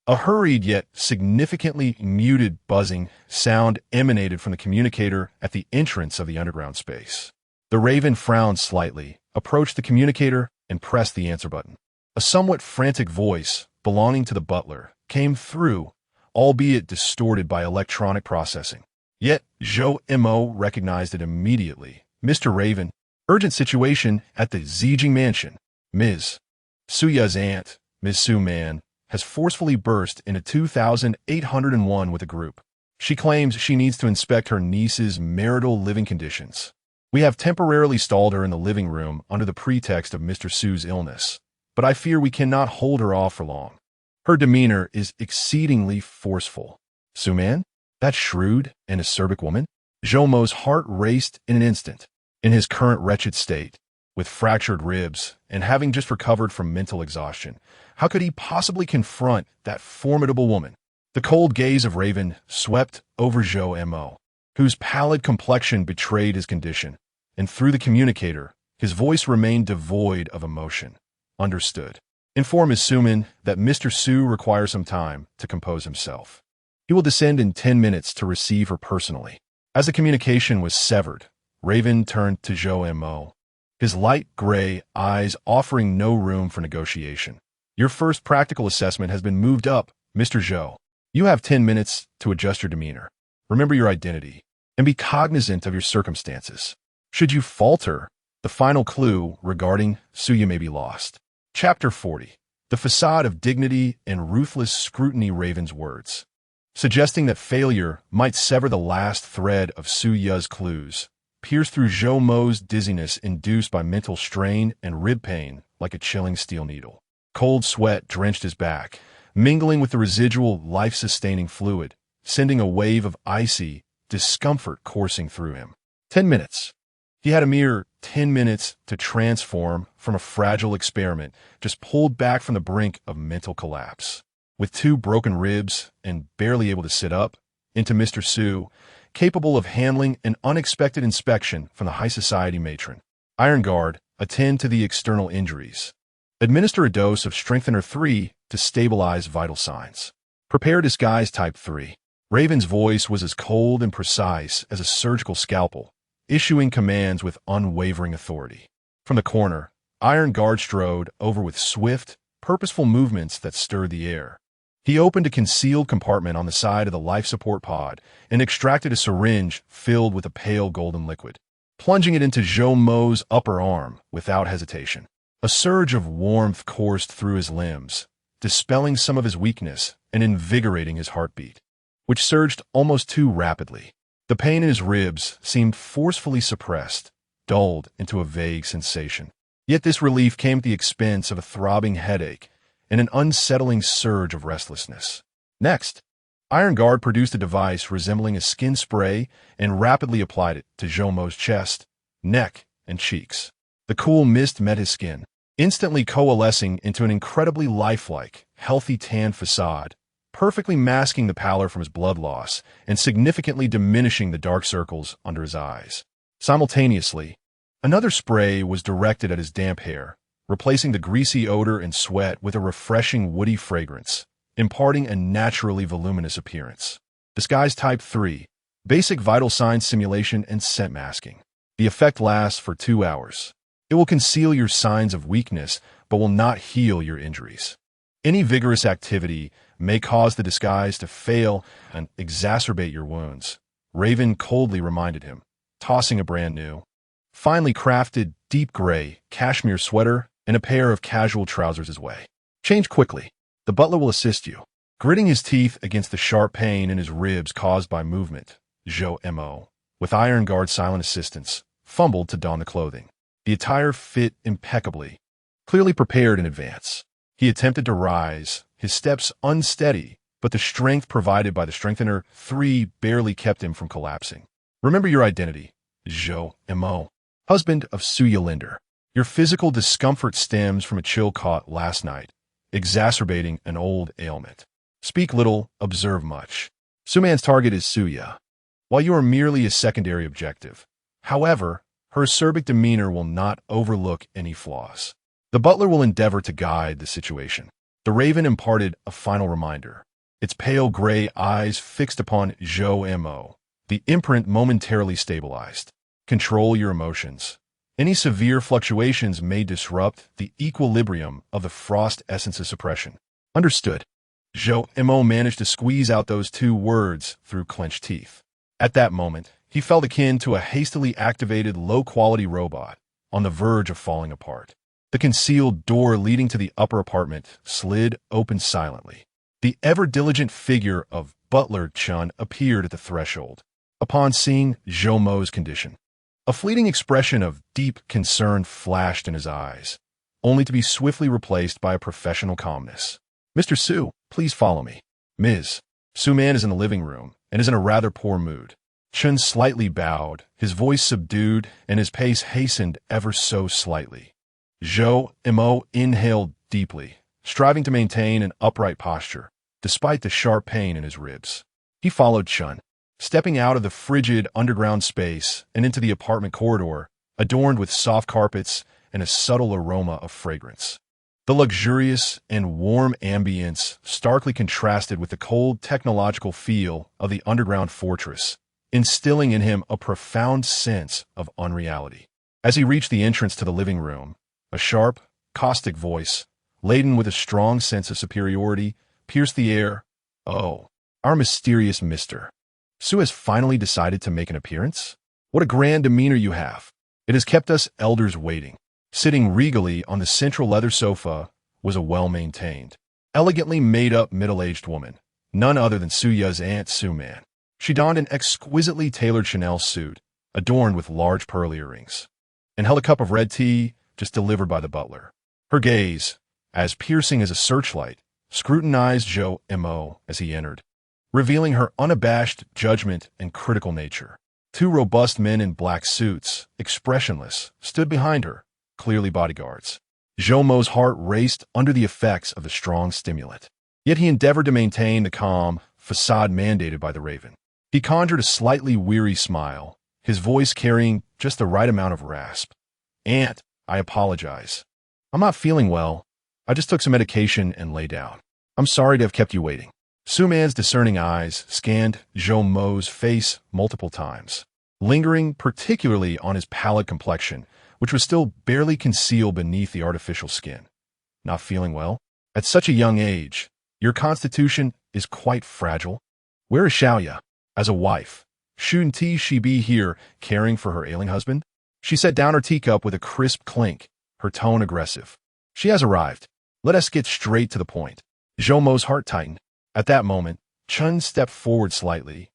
a hurried yet significantly muted buzzing sound emanated from the communicator at the entrance of the underground space. The Raven frowned slightly, approached the communicator, and pressed the answer button. A somewhat frantic voice, belonging to the butler, came through, albeit distorted by electronic processing. Yet, Zhou Mo recognized it immediately. Mr. Raven, urgent situation at the Zijing Mansion. Ms. Suya's aunt, Ms. Su Man, has forcefully burst into 2801 with a group. She claims she needs to inspect her niece's marital living conditions. We have temporarily stalled her in the living room under the pretext of Mr. Su's illness, but I fear we cannot hold her off for long. Her demeanor is exceedingly forceful. Su Man? That shrewd and acerbic woman? Zhou Mo's heart raced in an instant. In his current wretched state, with fractured ribs and having just recovered from mental exhaustion, how could he possibly confront that formidable woman? The cold gaze of Raven swept over Zhou Mo, whose pallid complexion betrayed his condition, and through the communicator, his voice remained devoid of emotion. Understood. Inform Ms. Suman that Mr. Su requires some time to compose himself. He will descend in 10 minutes to receive her personally. As the communication was severed, Raven turned to Zhou Mo, his light gray eyes offering no room for negotiation. Your first practical assessment has been moved up, Mr. Zhou. You have 10 minutes to adjust your demeanor. Remember your identity, and be cognizant of your circumstances. Should you falter, the final clue regarding Suya may be lost. Chapter 40. The facade of dignity and ruthless scrutiny. Raven's words, suggesting that failure might sever the last thread of Suya's clues, pierced through Zhou Mo's dizziness induced by mental strain and rib pain like a chilling steel needle. Cold sweat drenched his back, mingling with the residual life-sustaining fluid, sending a wave of icy discomfort coursing through him. 10 minutes. He had a mere 10 minutes to transform from a fragile experiment just pulled back from the brink of mental collapse. With 2 broken ribs and barely able to sit up, into Mr. Su, capable of handling an unexpected inspection from the high society matron. Iron Guard, attend to the external injuries. Administer a dose of Strengthener 3 to stabilize vital signs. Prepare Disguise Type 3. Raven's voice was as cold and precise as a surgical scalpel, issuing commands with unwavering authority. From the corner, Iron Guard strode over with swift, purposeful movements that stirred the air. He opened a concealed compartment on the side of the life support pod and extracted a syringe filled with a pale golden liquid, plunging it into Zhou Mo's upper arm without hesitation. A surge of warmth coursed through his limbs, dispelling some of his weakness and invigorating his heartbeat, which surged almost too rapidly. The pain in his ribs seemed forcefully suppressed, dulled into a vague sensation. Yet this relief came at the expense of a throbbing headache and an unsettling surge of restlessness. Next, Iron Guard produced a device resembling a skin spray and rapidly applied it to Zhou Mo's chest, neck, and cheeks. The cool mist met his skin, instantly coalescing into an incredibly lifelike, healthy tan facade, perfectly masking the pallor from his blood loss and significantly diminishing the dark circles under his eyes. Simultaneously, another spray was directed at his damp hair, replacing the greasy odor and sweat with a refreshing woody fragrance, imparting a naturally voluminous appearance. Disguise Type 3, Basic Vital Signs Simulation and Scent Masking. The effect lasts for 2 hours. It will conceal your signs of weakness, but will not heal your injuries. Any vigorous activity may cause the disguise to fail and exacerbate your wounds, Raven coldly reminded him, tossing a brand new, finely crafted, deep gray cashmere sweater and a pair of casual trousers his way. Change quickly. The butler will assist you. Gritting his teeth against the sharp pain in his ribs caused by movement, Zhou Mo, with Iron Guard's silent assistance, fumbled to don the clothing. The attire fit impeccably, clearly prepared in advance. He attempted to rise, his steps unsteady, but the strength provided by the Strengthener 3 barely kept him from collapsing. Remember your identity, Zhou Mo, husband of Suya Linder. Your physical discomfort stems from a chill caught last night, exacerbating an old ailment. Speak little, observe much. Suman's target is Suya, while you are merely a secondary objective. However, her acerbic demeanor will not overlook any flaws. The butler will endeavor to guide the situation. The Raven imparted a final reminder, its pale gray eyes fixed upon Zhou Mo. The imprint momentarily stabilized. Control your emotions. Any severe fluctuations may disrupt the equilibrium of the frost essence's suppression. Understood. Zhou Mo managed to squeeze out those 2 words through clenched teeth. At that moment, he felt akin to a hastily activated low-quality robot on the verge of falling apart. The concealed door leading to the upper apartment slid open silently. The ever-diligent figure of Butler Chun appeared at the threshold. Upon seeing Zhou Mo's condition, a fleeting expression of deep concern flashed in his eyes, only to be swiftly replaced by a professional calmness. Mr. Su, please follow me. Ms. Suman is in the living room and is in a rather poor mood. Chun slightly bowed, his voice subdued, and his pace hastened ever so slightly. Zhou Mo inhaled deeply, striving to maintain an upright posture, despite the sharp pain in his ribs. He followed Chun, stepping out of the frigid underground space and into the apartment corridor, adorned with soft carpets and a subtle aroma of fragrance. The luxurious and warm ambience starkly contrasted with the cold technological feel of the underground fortress, instilling in him a profound sense of unreality. As he reached the entrance to the living room, a sharp, caustic voice, laden with a strong sense of superiority, pierced the air. Oh, our mysterious Mr. Su has finally decided to make an appearance? What a grand demeanor you have. It has kept us elders waiting. Sitting regally on the central leather sofa was a well-maintained, elegantly made-up middle-aged woman, none other than Suya's Aunt Suman. She donned an exquisitely tailored Chanel suit, adorned with large pearl earrings, and held a cup of red tea just delivered by the butler. Her gaze, as piercing as a searchlight, scrutinized Joe Mo as he entered, revealing her unabashed judgment and critical nature. Two robust men in black suits, expressionless, stood behind her, clearly bodyguards. Joe Mo's heart raced under the effects of the strong stimulant. Yet he endeavored to maintain the calm facade mandated by the Raven. He conjured a slightly weary smile, his voice carrying just the right amount of rasp. "Aunt, I apologize. I'm not feeling well. I just took some medication and lay down. I'm sorry to have kept you waiting." Su-man's discerning eyes scanned Joe Mo's face multiple times, lingering particularly on his pallid complexion, which was still barely concealed beneath the artificial skin. "Not feeling well? At such a young age, your constitution is quite fragile. Where is Xiaoya? As a wife, shouldn't she be here caring for her ailing husband?" She set down her teacup with a crisp clink, her tone aggressive. "She has arrived. Let us get straight to the point." Joe Mo's heart tightened. At that moment, Chun stepped forward slightly,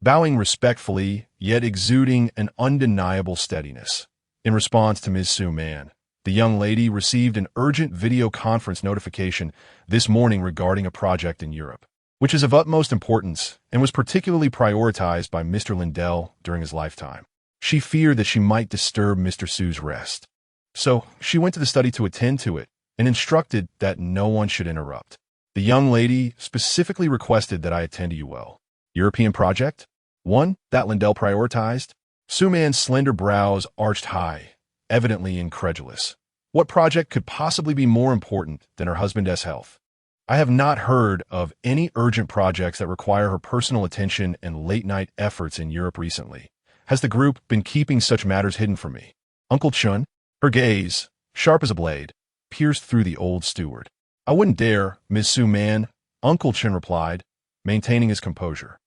bowing respectfully, yet exuding an undeniable steadiness. In response to Ms. Su-man, the young lady received an urgent video conference notification this morning regarding a project in Europe, which is of utmost importance and was particularly prioritized by Mr. Lindell during his lifetime. She feared that she might disturb Mr. Su's rest. So she went to the study to attend to it and instructed that no one should interrupt. "The young lady specifically requested that I attend to you well." "European project? One that Lindell prioritized?" Su-man's slender brows arched high, evidently incredulous. What project could possibly be more important than her husband's health? "I have not heard of any urgent projects that require her personal attention and late-night efforts in Europe recently. Has the group been keeping such matters hidden from me?" Uncle Chun, her gaze, sharp as a blade, pierced through the old steward. "I wouldn't dare, Miss Su-man," Uncle Chun replied, maintaining his composure.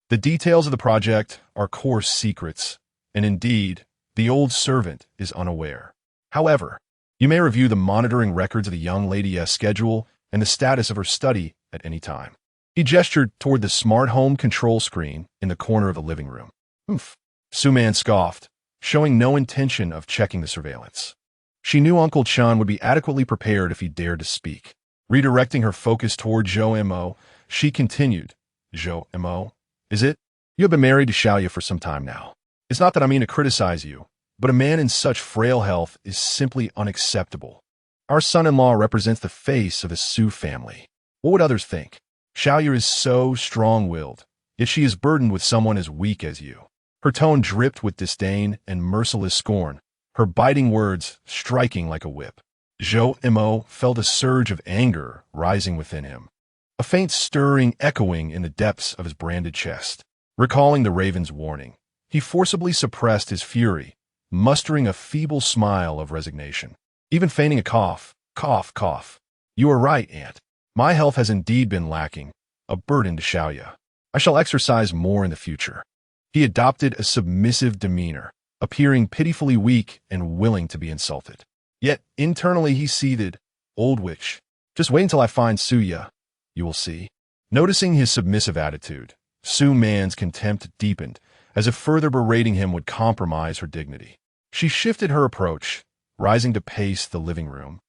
"The details of the project are coarse secrets, and indeed, the old servant is unaware. However, you may review the monitoring records of the young lady's schedule and the status of her study at any time." He gestured toward the smart home control screen in the corner of the living room. "Humph," Su-man scoffed, showing no intention of checking the surveillance. She knew Uncle Chun would be adequately prepared if he dared to speak. Redirecting her focus toward Joe Mo, she continued, "Joe Mo, is it? You have been married to Xiaoya for some time now. It's not that I mean to criticize you, but a man in such frail health is simply unacceptable. Our son-in-law represents the face of the Su family. What would others think? Xiaoya is so strong-willed, yet she is burdened with someone as weak as you." Her tone dripped with disdain and merciless scorn, her biting words striking like a whip. Joe Mo felt a surge of anger rising within him, a faint stirring echoing in the depths of his branded chest. Recalling the Raven's warning, he forcibly suppressed his fury, mustering a feeble smile of resignation, even feigning a cough. Cough. "You are right, Aunt. My health has indeed been lacking, a burden to Xiaoya. I shall exercise more in the future." He adopted a submissive demeanor, appearing pitifully weak and willing to be insulted. Yet internally he seethed, "Old witch, just wait until I find Suya. You will see." Noticing his submissive attitude, Su-man's contempt deepened, as if further berating him would compromise her dignity. She shifted her approach, rising to pace the living room,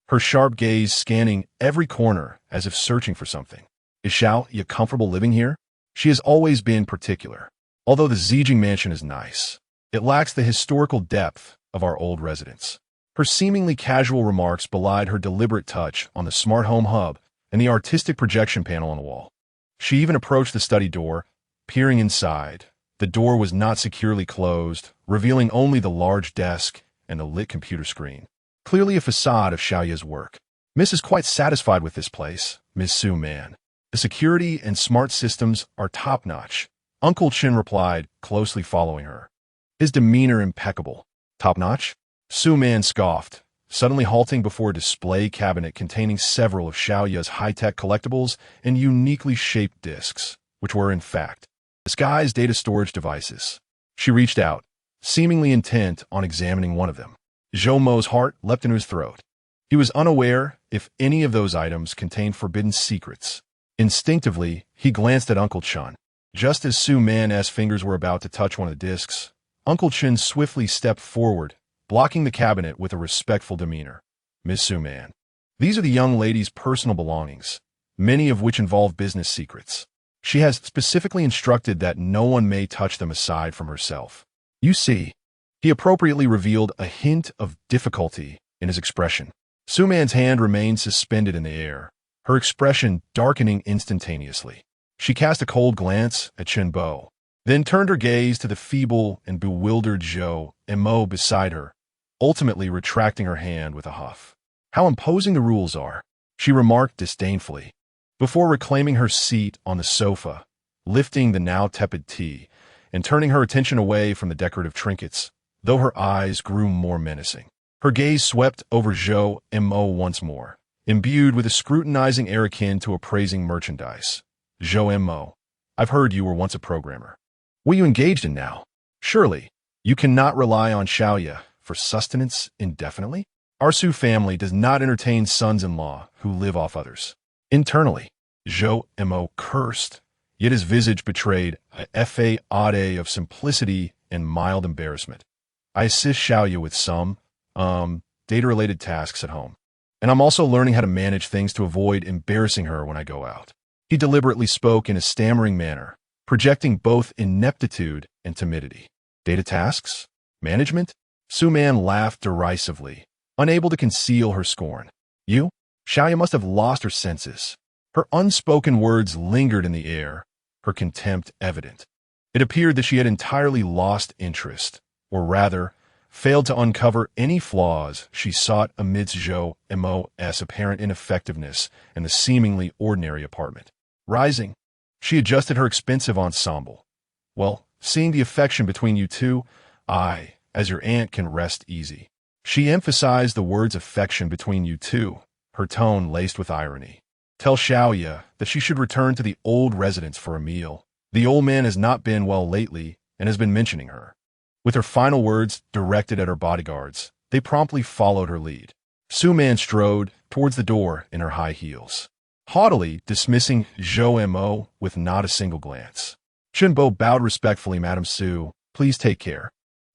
her sharp gaze scanning every corner as if searching for something. "Is Xiaoya comfortable living here?" She has always been particular. Although the Zijing mansion is nice, it lacks the historical depth of our old residence. Her seemingly casual remarks belied her deliberate touch on the smart home hub and the artistic projection panel on the wall. She even approached the study door, peering inside. The door was not securely closed, revealing only the large desk and a lit computer screen. Clearly a facade of Xiaoya's work. "Miss is quite satisfied with this place, Miss Su-man. The security and smart systems are top-notch," Uncle Chun replied, closely following her, his demeanor impeccable. "Top-notch?" Su-man scoffed, suddenly halting before a display cabinet containing several of Xiaoya's high-tech collectibles and uniquely shaped discs, which were, in fact, disguised data storage devices. She reached out, seemingly intent on examining one of them. Joe Mo's heart leapt into his throat. He was unaware if any of those items contained forbidden secrets. Instinctively, he glanced at Uncle Chun. Just as Su-man's fingers were about to touch one of the discs, Uncle Chen swiftly stepped forward, blocking the cabinet with a respectful demeanor. Miss Su-man, these are the young lady's personal belongings, many of which involve business secrets. She has specifically instructed that no one may touch them aside from herself. You see, he appropriately revealed a hint of difficulty in his expression. Su-man's hand remained suspended in the air, her expression darkening instantaneously. She cast a cold glance at Chen Bo, then turned her gaze to the feeble and bewildered Zhou Mo beside her, ultimately retracting her hand with a huff. How imposing the rules are, she remarked disdainfully, before reclaiming her seat on the sofa, lifting the now tepid tea, and turning her attention away from the decorative trinkets, though her eyes grew more menacing. Her gaze swept over Zhou Mo once more, imbued with a scrutinizing air akin to appraising merchandise. Zhou Mo, I've heard you were once a programmer. What are you engaged in now? Surely, you cannot rely on Xiaoya for sustenance indefinitely? Our Su family does not entertain sons-in-law who live off others. Internally, Zhou Mo cursed, yet his visage betrayed a facade of simplicity and mild embarrassment. I assist Xiaoya with some, data-related tasks at home, and I'm also learning how to manage things to avoid embarrassing her when I go out. He deliberately spoke in a stammering manner, projecting both ineptitude and timidity. Data tasks? Management? Su-man laughed derisively, unable to conceal her scorn. You? Xiaoya must have lost her senses. Her unspoken words lingered in the air, her contempt evident. It appeared that she had entirely lost interest, or rather, failed to uncover any flaws she sought amidst Zhou Mo's apparent ineffectiveness in the seemingly ordinary apartment. Rising, she adjusted her expensive ensemble. Well, seeing the affection between you two, I, as your aunt, can rest easy. She emphasized the words affection between you two, her tone laced with irony. Tell Xiaoya that she should return to the old residence for a meal. The old man has not been well lately and has been mentioning her. With her final words directed at her bodyguards, they promptly followed her lead. Su-man strode towards the door in her high heels, haughtily dismissing Zhou Mo with not a single glance. Chen Bo bowed respectfully. Madam Su, please take care.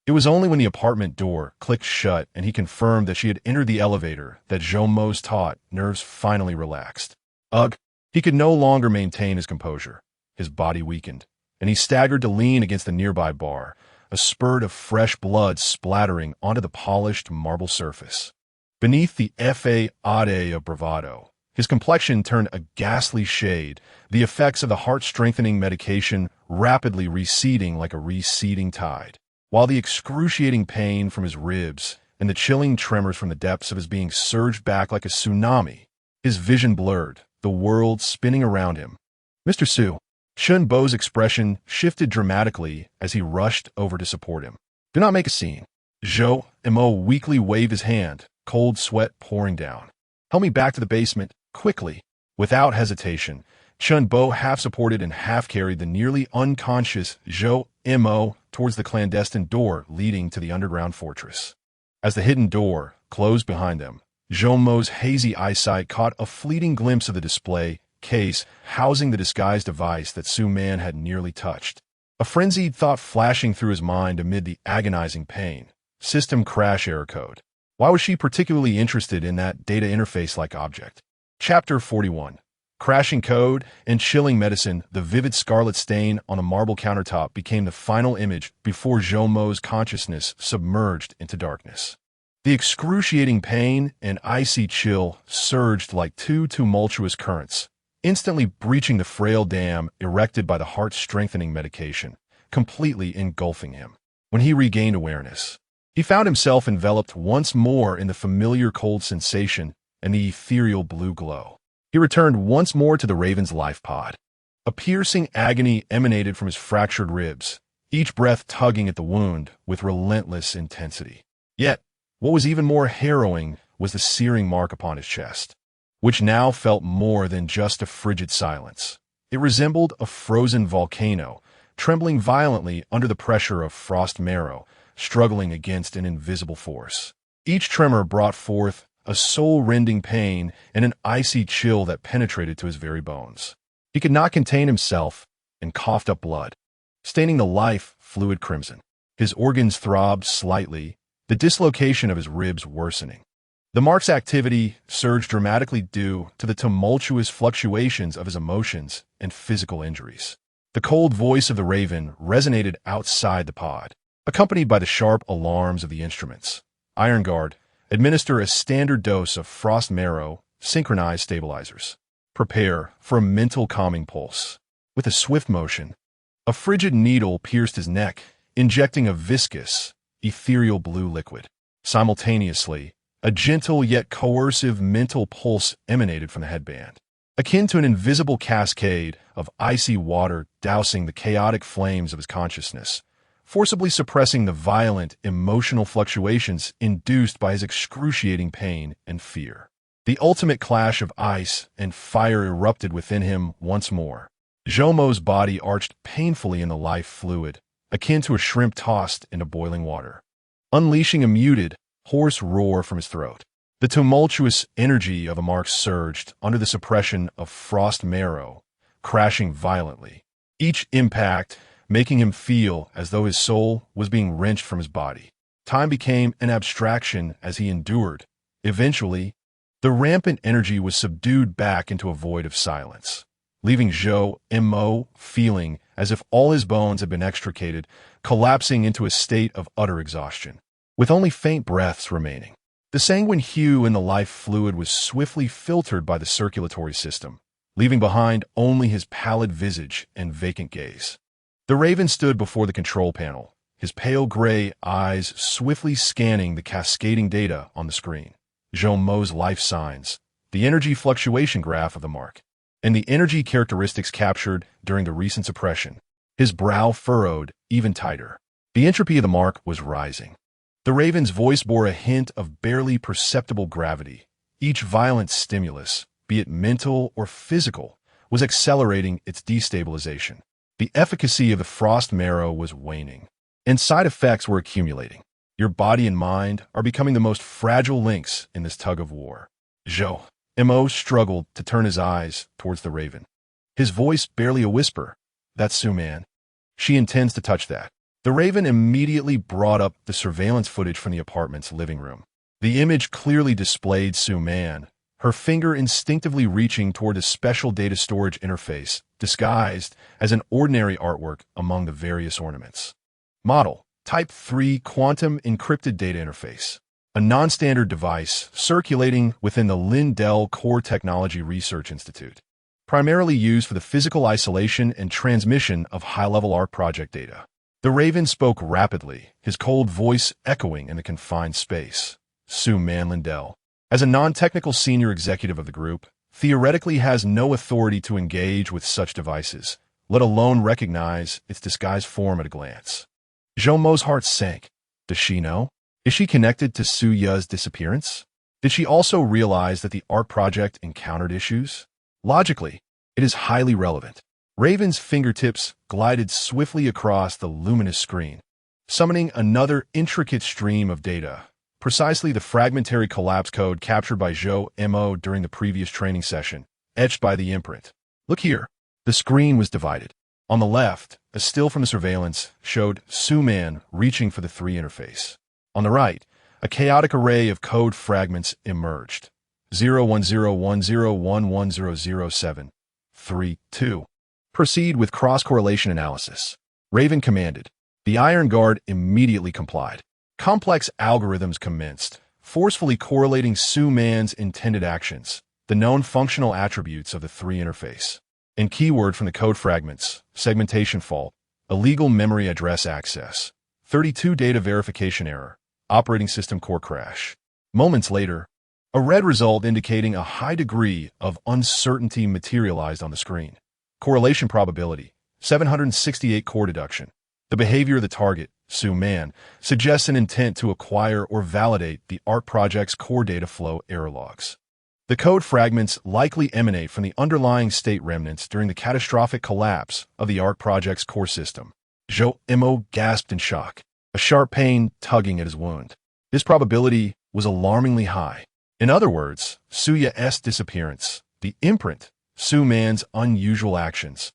It was only when the apartment door clicked shut and he confirmed that she had entered the elevator that Zhou Mo's taut nerves finally relaxed. Ugh! He could no longer maintain his composure. His body weakened, and he staggered to lean against the nearby bar, a spurt of fresh blood splattering onto the polished marble surface. Beneath the facade of bravado, his complexion turned a ghastly shade, the effects of the heart-strengthening medication rapidly receding like a receding tide, while the excruciating pain from his ribs and the chilling tremors from the depths of his being surged back like a tsunami. His vision blurred, the world spinning around him. Mr. Su. Chen Bo's expression shifted dramatically as he rushed over to support him. Do not make a scene. Zhou Mo weakly waved his hand, cold sweat pouring down. Help me back to the basement, quickly. Without hesitation, Chen Bo half-supported and half-carried the nearly unconscious Zhou Mo towards the clandestine door leading to the underground fortress. As the hidden door closed behind them, Zhou Mo's hazy eyesight caught a fleeting glimpse of the display case housing the disguised device that Su-man had nearly touched. A frenzied thought flashing through his mind amid the agonizing pain. System crash error code. Why was she particularly interested in that data interface-like object? Chapter 41. Crashing code and chilling medicine. The vivid scarlet stain on a marble countertop became the final image before Zhou Mo's consciousness submerged into darkness. The excruciating pain and icy chill surged like two tumultuous currents, instantly breaching the frail dam erected by the heart-strengthening medication, completely engulfing him. When he regained awareness, he found himself enveloped once more in the familiar cold sensation and the ethereal blue glow. He returned once more to the Raven's life pod. A piercing agony emanated from his fractured ribs, each breath tugging at the wound with relentless intensity. Yet, what was even more harrowing was the searing mark upon his chest, which now felt more than just a frigid silence. It resembled a frozen volcano, trembling violently under the pressure of frost marrow, struggling against an invisible force. Each tremor brought forth a soul-rending pain and an icy chill that penetrated to his very bones. He could not contain himself and coughed up blood, staining the life fluid crimson. His organs throbbed slightly, the dislocation of his ribs worsening. The mark's activity surged dramatically due to the tumultuous fluctuations of his emotions and physical injuries. The cold voice of the raven resonated outside the pod, accompanied by the sharp alarms of the instruments. Iron Guard, administer a standard dose of frost marrow, synchronized stabilizers. Prepare for a mental calming pulse. With a swift motion, a frigid needle pierced his neck, injecting a viscous, ethereal blue liquid. Simultaneously, a gentle yet coercive mental pulse emanated from the headband, akin to an invisible cascade of icy water dousing the chaotic flames of his consciousness, forcibly suppressing the violent emotional fluctuations induced by his excruciating pain and fear. The ultimate clash of ice and fire erupted within him once more. Jomo's body arched painfully in the life fluid, akin to a shrimp tossed into boiling water, unleashing a muted, hoarse roar from his throat. The tumultuous energy of the mark surged under the suppression of frost marrow, crashing violently, each impact making him feel as though his soul was being wrenched from his body. Time became an abstraction as he endured. Eventually, the rampant energy was subdued back into a void of silence, leaving Zhou Mo feeling as if all his bones had been extricated, collapsing into a state of utter exhaustion, with only faint breaths remaining. The sanguine hue in the life fluid was swiftly filtered by the circulatory system, leaving behind only his pallid visage and vacant gaze. The raven stood before the control panel, his pale gray eyes swiftly scanning the cascading data on the screen. Zhou Mo's life signs, the energy fluctuation graph of the mark, and the energy characteristics captured during the recent suppression. His brow furrowed even tighter. The entropy of the mark was rising. The raven's voice bore a hint of barely perceptible gravity. Each violent stimulus, be it mental or physical, was accelerating its destabilization. The efficacy of the frost marrow was waning, and side effects were accumulating. Your body and mind are becoming the most fragile links in this tug of war. Zhou Mo struggled to turn his eyes towards the raven. His voice barely a whisper. "That's Su Man. She intends to touch that." The raven immediately brought up the surveillance footage from the apartment's living room. The image clearly displayed Su Man, her finger instinctively reaching toward a special data storage interface, disguised as an ordinary artwork among the various ornaments. Model: Type 3 Quantum Encrypted Data Interface. A non-standard device circulating within the Lindell Core Technology Research Institute, primarily used for the physical isolation and transmission of high-level art project data. The raven spoke rapidly, his cold voice echoing in the confined space. Su Man Lindell, as a non-technical senior executive of the group, theoretically has no authority to engage with such devices, let alone recognize its disguised form at a glance. Zhou Mo's heart sank. Does she know? Is she connected to Su Ya's disappearance? Did she also realize that the art project encountered issues? Logically, it is highly relevant. Raven's fingertips glided swiftly across the luminous screen, summoning another intricate stream of data, precisely the fragmentary collapse code captured by Zhou Mo during the previous training session, etched by the imprint. Look here. The screen was divided. On the left, a still from the surveillance showed Su Man reaching for the 3 interface. On the right, a chaotic array of code fragments emerged. 0101011000732. Proceed with cross-correlation analysis. Raven commanded. The Iron Guard immediately complied. Complex algorithms commenced, forcefully correlating Su Man's intended actions, the known functional attributes of the 3 interface, and keyword from the code fragments: segmentation fault, illegal memory address access, 32 data verification error, operating system core crash. Moments later, a red result indicating a high degree of uncertainty materialized on the screen. Correlation probability: 768 core deduction. The behavior of the target, Su Man, suggests an intent to acquire or validate the art project's core data flow error logs. The code fragments likely emanate from the underlying state remnants during the catastrophic collapse of the art project's core system. Zhou Mo gasped in shock, a sharp pain tugging at his wound. This probability was alarmingly high. In other words, Su Ya's disappearance, the imprint, Su Man's unusual actions,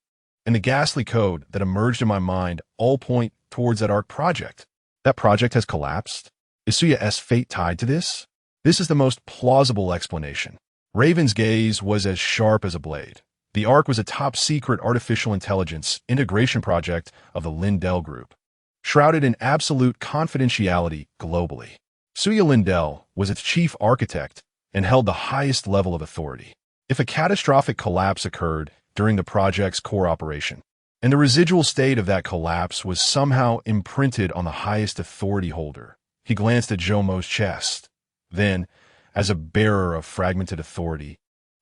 and the ghastly code that emerged in my mind all point towards that ARC project. That project has collapsed? Is Suya's fate tied to this? This is the most plausible explanation. Raven's gaze was as sharp as a blade. The ARC was a top-secret artificial intelligence integration project of the Lindell Group, shrouded in absolute confidentiality globally. Suya Lindell was its chief architect and held the highest level of authority. If a catastrophic collapse occurred during the project's core operation, and the residual state of that collapse was somehow imprinted on the highest authority holder, he glanced at Jomo's chest. Then, as a bearer of fragmented authority,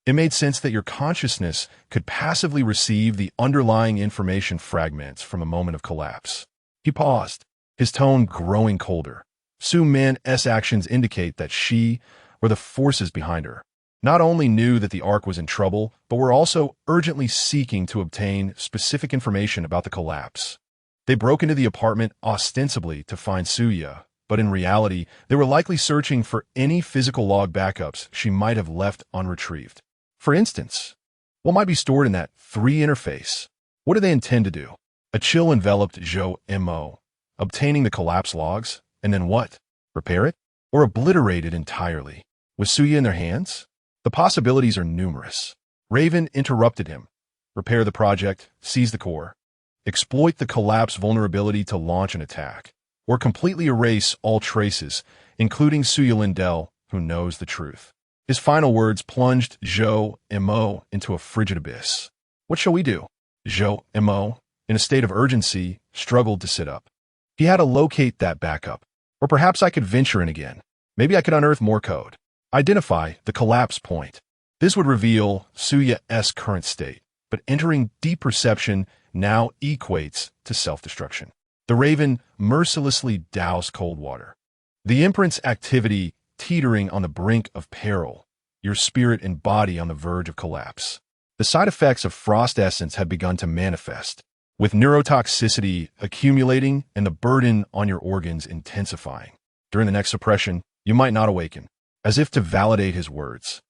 it made sense that your consciousness could passively receive the underlying information fragments from a moment of collapse. He paused, his tone growing colder. Su Man's actions indicate that she, or the forces behind her, not only knew that the ARC was in trouble, but were also urgently seeking to obtain specific information about the collapse. They broke into the apartment ostensibly to find Suya, but in reality, they were likely searching for any physical log backups she might have left unretrieved. For instance, what might be stored in that 3 interface? What do they intend to do? A chill enveloped Zhou Mo, obtaining the collapse logs, and then what? Repair it? Or obliterate it entirely? With Suya in their hands? The possibilities are numerous. Raven interrupted him. Repair the project, seize the core, exploit the collapse vulnerability to launch an attack, or completely erase all traces, including Suya Lindell, who knows the truth. His final words plunged Zhou Mo into a frigid abyss. What shall we do? Zhou Mo, in a state of urgency, struggled to sit up. He had to locate that backup. Or perhaps I could venture in again. Maybe I could unearth more code. Identify the collapse point. This would reveal Suya's current state, but entering deep perception now equates to self-destruction. The Raven mercilessly doused cold water. The imprint's activity teetering on the brink of peril, your spirit and body on the verge of collapse. The side effects of frost essence had begun to manifest, with neurotoxicity accumulating and the burden on your organs intensifying. During the next suppression, you might not awaken. As if to validate his words,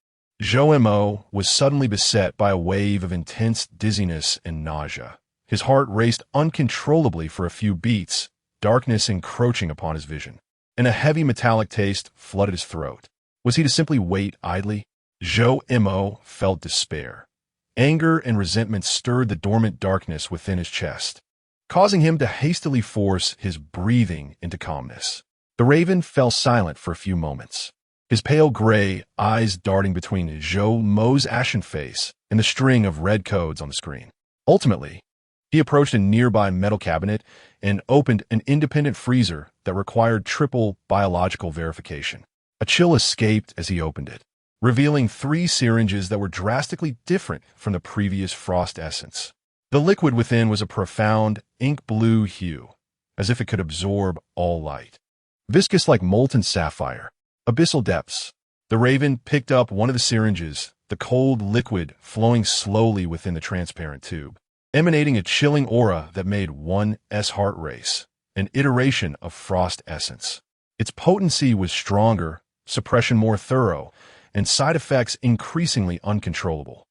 Zhou Mo was suddenly beset by a wave of intense dizziness and nausea. His heart raced uncontrollably for a few beats, darkness encroaching upon his vision, and a heavy metallic taste flooded his throat. Was he to simply wait idly? Zhou Mo felt despair. Anger and resentment stirred the dormant darkness within his chest, causing him to hastily force his breathing into calmness. The Raven fell silent for a few moments, his pale gray eyes darting between Zhou Mo's ashen face and the string of red codes on the screen. Ultimately, he approached a nearby metal cabinet and opened an independent freezer that required triple biological verification. A chill escaped as he opened it, revealing 3 syringes that were drastically different from the previous frost essence. The liquid within was a profound ink blue hue, as if it could absorb all light. Viscous like molten sapphire. Abyssal depths. The Raven picked up one of the syringes, the cold liquid flowing slowly within the transparent tube, emanating a chilling aura that made one's heart race, an iteration of frost essence. Its potency was stronger, suppression more thorough, and side effects increasingly uncontrollable.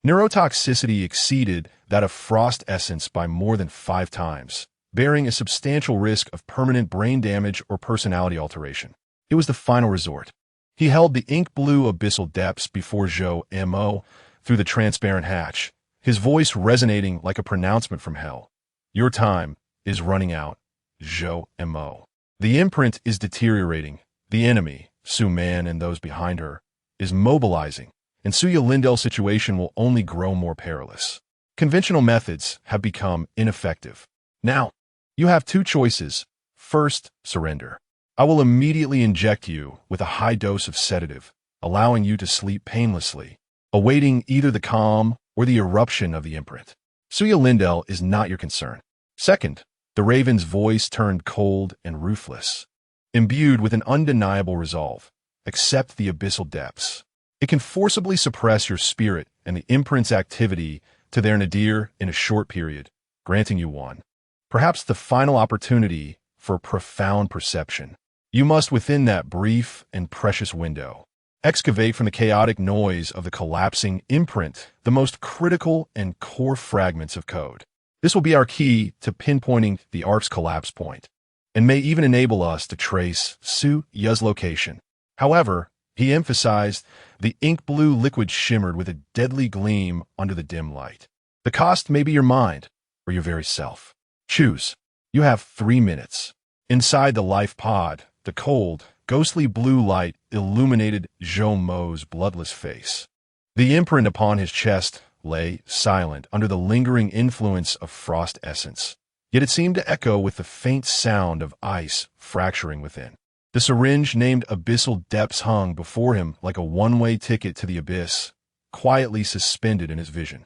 Neurotoxicity exceeded that of frost essence by more than 5 times, bearing a substantial risk of permanent brain damage or personality alteration. It was the final resort. He held the ink blue abyssal depths before Zhou Mo through the transparent hatch, his voice resonating like a pronouncement from hell. Your time is running out, Zhou Mo. The imprint is deteriorating. The enemy, Su Man and those behind her, is mobilizing, and Suya Lindell's situation will only grow more perilous. Conventional methods have become ineffective. Now, you have 2 choices. First, surrender. I will immediately inject you with a high dose of sedative, allowing you to sleep painlessly, awaiting either the calm or the eruption of the imprint. Suya Lindell is not your concern. Second, the Raven's voice turned cold and ruthless. Imbued with an undeniable resolve, accept the abyssal depths. It can forcibly suppress your spirit and the imprint's activity to their nadir in a short period, granting you one, perhaps the final opportunity for profound perception. You must, within that brief and precious window, Excavate from the chaotic noise of the collapsing imprint the most critical and core fragments of code. This will be our key to pinpointing the ark's collapse point, and may even enable us to trace Su Ya's location. However, he emphasized, the ink blue liquid shimmered with a deadly gleam under the dim light. The cost may be your mind, or your very self. Choose. You have 3 minutes. Inside the life pod, the cold, ghostly blue light illuminated Zhou Mo's bloodless face. The imprint upon his chest lay silent under the lingering influence of frost essence, yet it seemed to echo with the faint sound of ice fracturing within. The syringe named Abyssal Depths hung before him like a one-way ticket to the abyss, quietly suspended in his vision.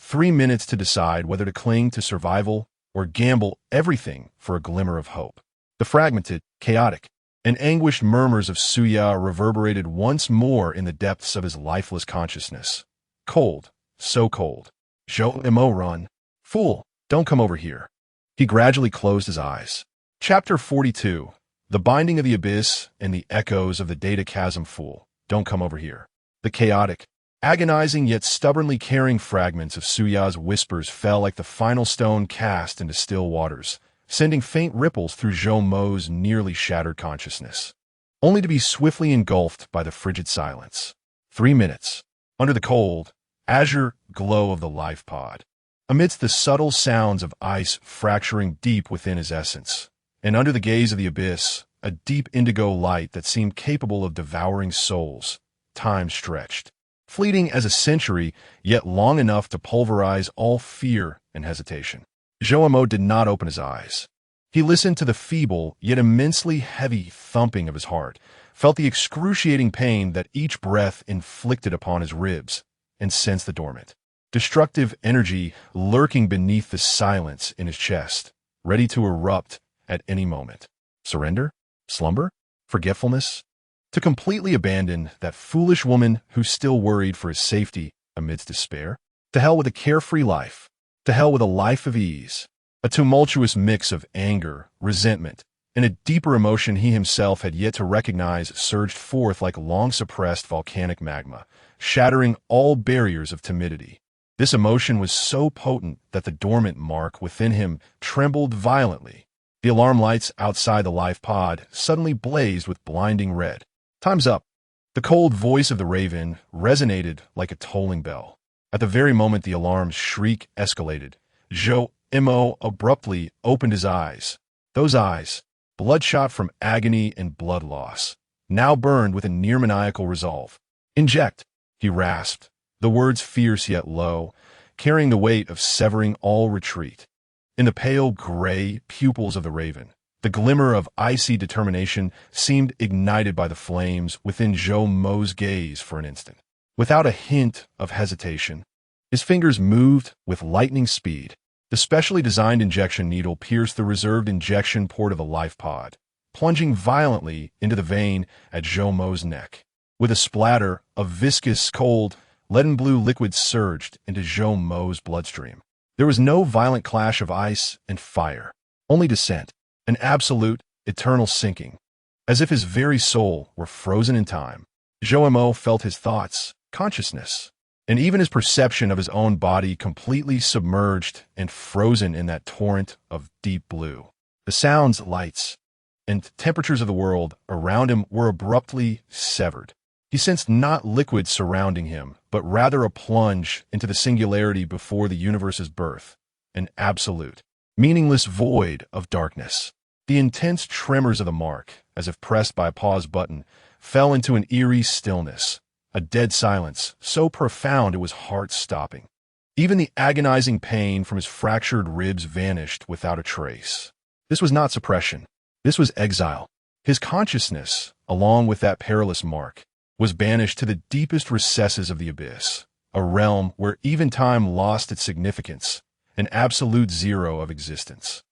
3 minutes to decide whether to cling to survival or gamble everything for a glimmer of hope. The fragmented, chaotic, and anguished murmurs of Su Ya reverberated once more in the depths of his lifeless consciousness. Cold, so cold. Zhou Mo, run. Fool, don't come over here. He gradually closed his eyes. Chapter 42. The Binding of the Abyss and the Echoes of the Data Chasm. Fool, don't come over here. The chaotic, agonizing yet stubbornly caring fragments of Su Ya's whispers fell like the final stone cast into still waters, sending faint ripples through Zhou Mo's nearly shattered consciousness, only to be swiftly engulfed by the frigid silence. 3 minutes. Under the cold, azure glow of the life pod, amidst the subtle sounds of ice fracturing deep within his essence, and under the gaze of the abyss, a deep indigo light that seemed capable of devouring souls, time stretched, fleeting as a century, yet long enough to pulverize all fear and hesitation. Zhou Mo did not open his eyes. He listened to the feeble, yet immensely heavy thumping of his heart, felt the excruciating pain that each breath inflicted upon his ribs, and sensed the dormant, destructive energy lurking beneath the silence in his chest, ready to erupt at any moment. Surrender? Slumber? Forgetfulness? To completely abandon that foolish woman who still worried for his safety amidst despair? To hell with a carefree life. To hell with a life of ease. A tumultuous mix of anger, resentment, and a deeper emotion he himself had yet to recognize surged forth like long-suppressed volcanic magma, shattering all barriers of timidity. This emotion was so potent that the dormant mark within him trembled violently. The alarm lights outside the life pod suddenly blazed with blinding red. Time's up. The cold voice of the raven resonated like a tolling bell. At the very moment the alarm's shriek escalated, Zhou Mo abruptly opened his eyes. Those eyes, bloodshot from agony and blood loss, now burned with a near-maniacal resolve. Inject, he rasped, the words fierce yet low, carrying the weight of severing all retreat. In the pale gray pupils of the raven, the glimmer of icy determination seemed ignited by the flames within Zhou Mo's gaze for an instant. Without a hint of hesitation, his fingers moved with lightning speed. The specially designed injection needle pierced the reserved injection port of the life pod, plunging violently into the vein at Zhou Mo's neck. With a splatter of viscous, cold, leaden blue liquid surged into Zhou Mo's bloodstream. There was no violent clash of ice and fire, only descent, an absolute, eternal sinking, as if his very soul were frozen in time. Zhou Mo felt his thoughts, consciousness, and even his perception of his own body completely submerged and frozen in that torrent of deep blue. The sounds, lights, and temperatures of the world around him were abruptly severed. He sensed not liquid surrounding him, but rather a plunge into the singularity before the universe's birth, an absolute, meaningless void of darkness. The intense tremors of the mark, as if pressed by a pause button, fell into an eerie stillness, a dead silence so profound it was heart-stopping. Even the agonizing pain from his fractured ribs vanished without a trace. This was not suppression. This was exile. His consciousness, along with that perilous mark, was banished to the deepest recesses of the abyss, a realm where even time lost its significance, an absolute zero of existence.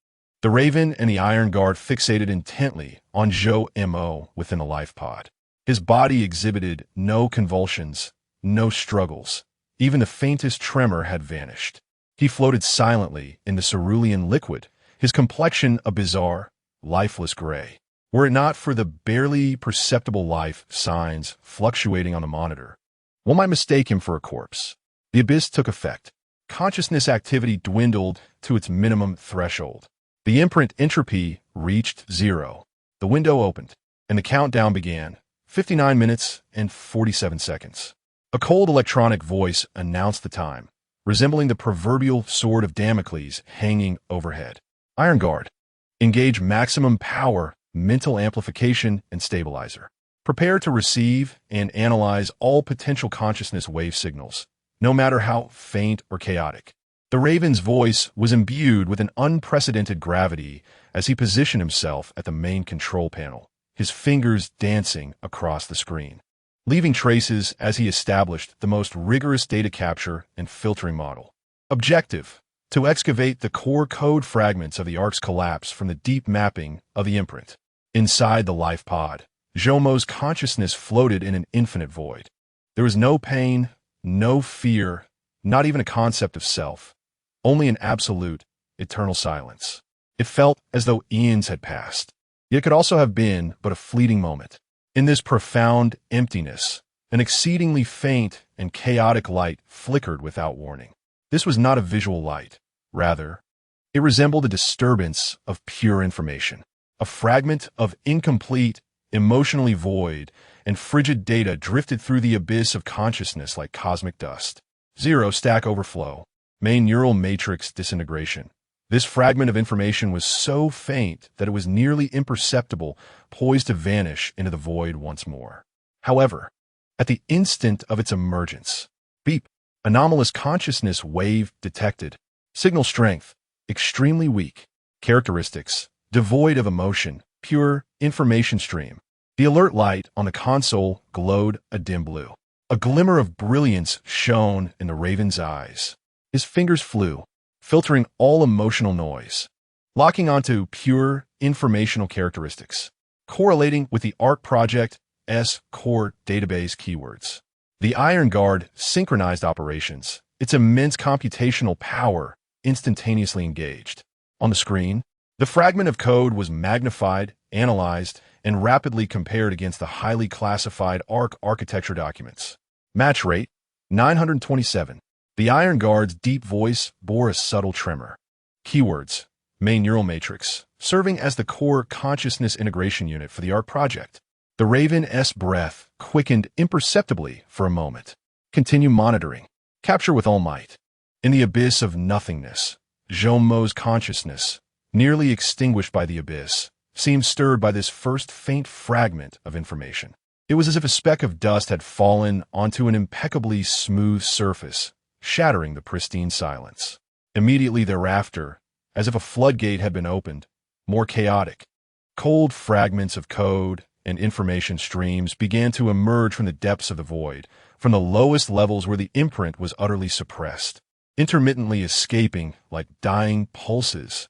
The raven and the iron guard fixated intently on Zhou Mo within the life pod. His body exhibited no convulsions, no struggles. Even the faintest tremor had vanished. He floated silently in the cerulean liquid, his complexion a bizarre, lifeless gray. were it not for the barely perceptible life signs fluctuating on the monitor. One might mistake him for a corpse. The abyss took effect. Consciousness activity dwindled to its minimum threshold. The imprint entropy reached 0. The window opened, and the countdown began. 59 minutes and 47 seconds. A cold electronic voice announced the time, resembling the proverbial sword of Damocles hanging overhead. Iron Guard. Engage maximum power, mental amplification, and stabilizer. Prepare to receive and analyze all potential consciousness wave signals, no matter how faint or chaotic. The Raven's voice was imbued with an unprecedented gravity as he positioned himself at the main control panel, his fingers dancing across the screen, leaving traces as he established the most rigorous data capture and filtering model. Objective: to excavate the core code fragments of the Ark's collapse from the deep mapping of the imprint. Inside the life pod, Jomo's consciousness floated in an infinite void. There was no pain, no fear, not even a concept of self, only an absolute, eternal silence. It felt as though eons had passed. Yet it could also have been but a fleeting moment. In this profound emptiness, an exceedingly faint and chaotic light flickered without warning. This was not a visual light. Rather, it resembled a disturbance of pure information. A fragment of incomplete, emotionally void, and frigid data drifted through the abyss of consciousness like cosmic dust. 0 stack overflow. Main neural matrix disintegration. This fragment of information was so faint that it was nearly imperceptible, poised to vanish into the void once more. However, at the instant of its emergence, beep, anomalous consciousness wave detected. Signal strength, extremely weak. Characteristics, devoid of emotion, pure information stream. The alert light on the console glowed a dim blue. A glimmer of brilliance shone in the Raven's eyes. His fingers flew, filtering all emotional noise, locking onto pure informational characteristics, correlating with the Arc Project's core database keywords. The Iron Guard synchronized operations, its immense computational power instantaneously engaged. On the screen, the fragment of code was magnified, analyzed, and rapidly compared against the highly classified Arc architecture documents. Match rate, 927. The Iron Guard's deep voice bore a subtle tremor. Keywords, main neural matrix, serving as the core consciousness integration unit for the Arc project. The Raven's breath quickened imperceptibly for a moment. Continue monitoring. Capture with all might. In the abyss of nothingness, Jomo's consciousness, nearly extinguished by the abyss, seemed stirred by this first faint fragment of information. It was as if a speck of dust had fallen onto an impeccably smooth surface, shattering the pristine silence. Immediately thereafter, as if a floodgate had been opened, more chaotic, cold fragments of code and information streams began to emerge from the depths of the void, from the lowest levels where the imprint was utterly suppressed, intermittently escaping like dying pulses.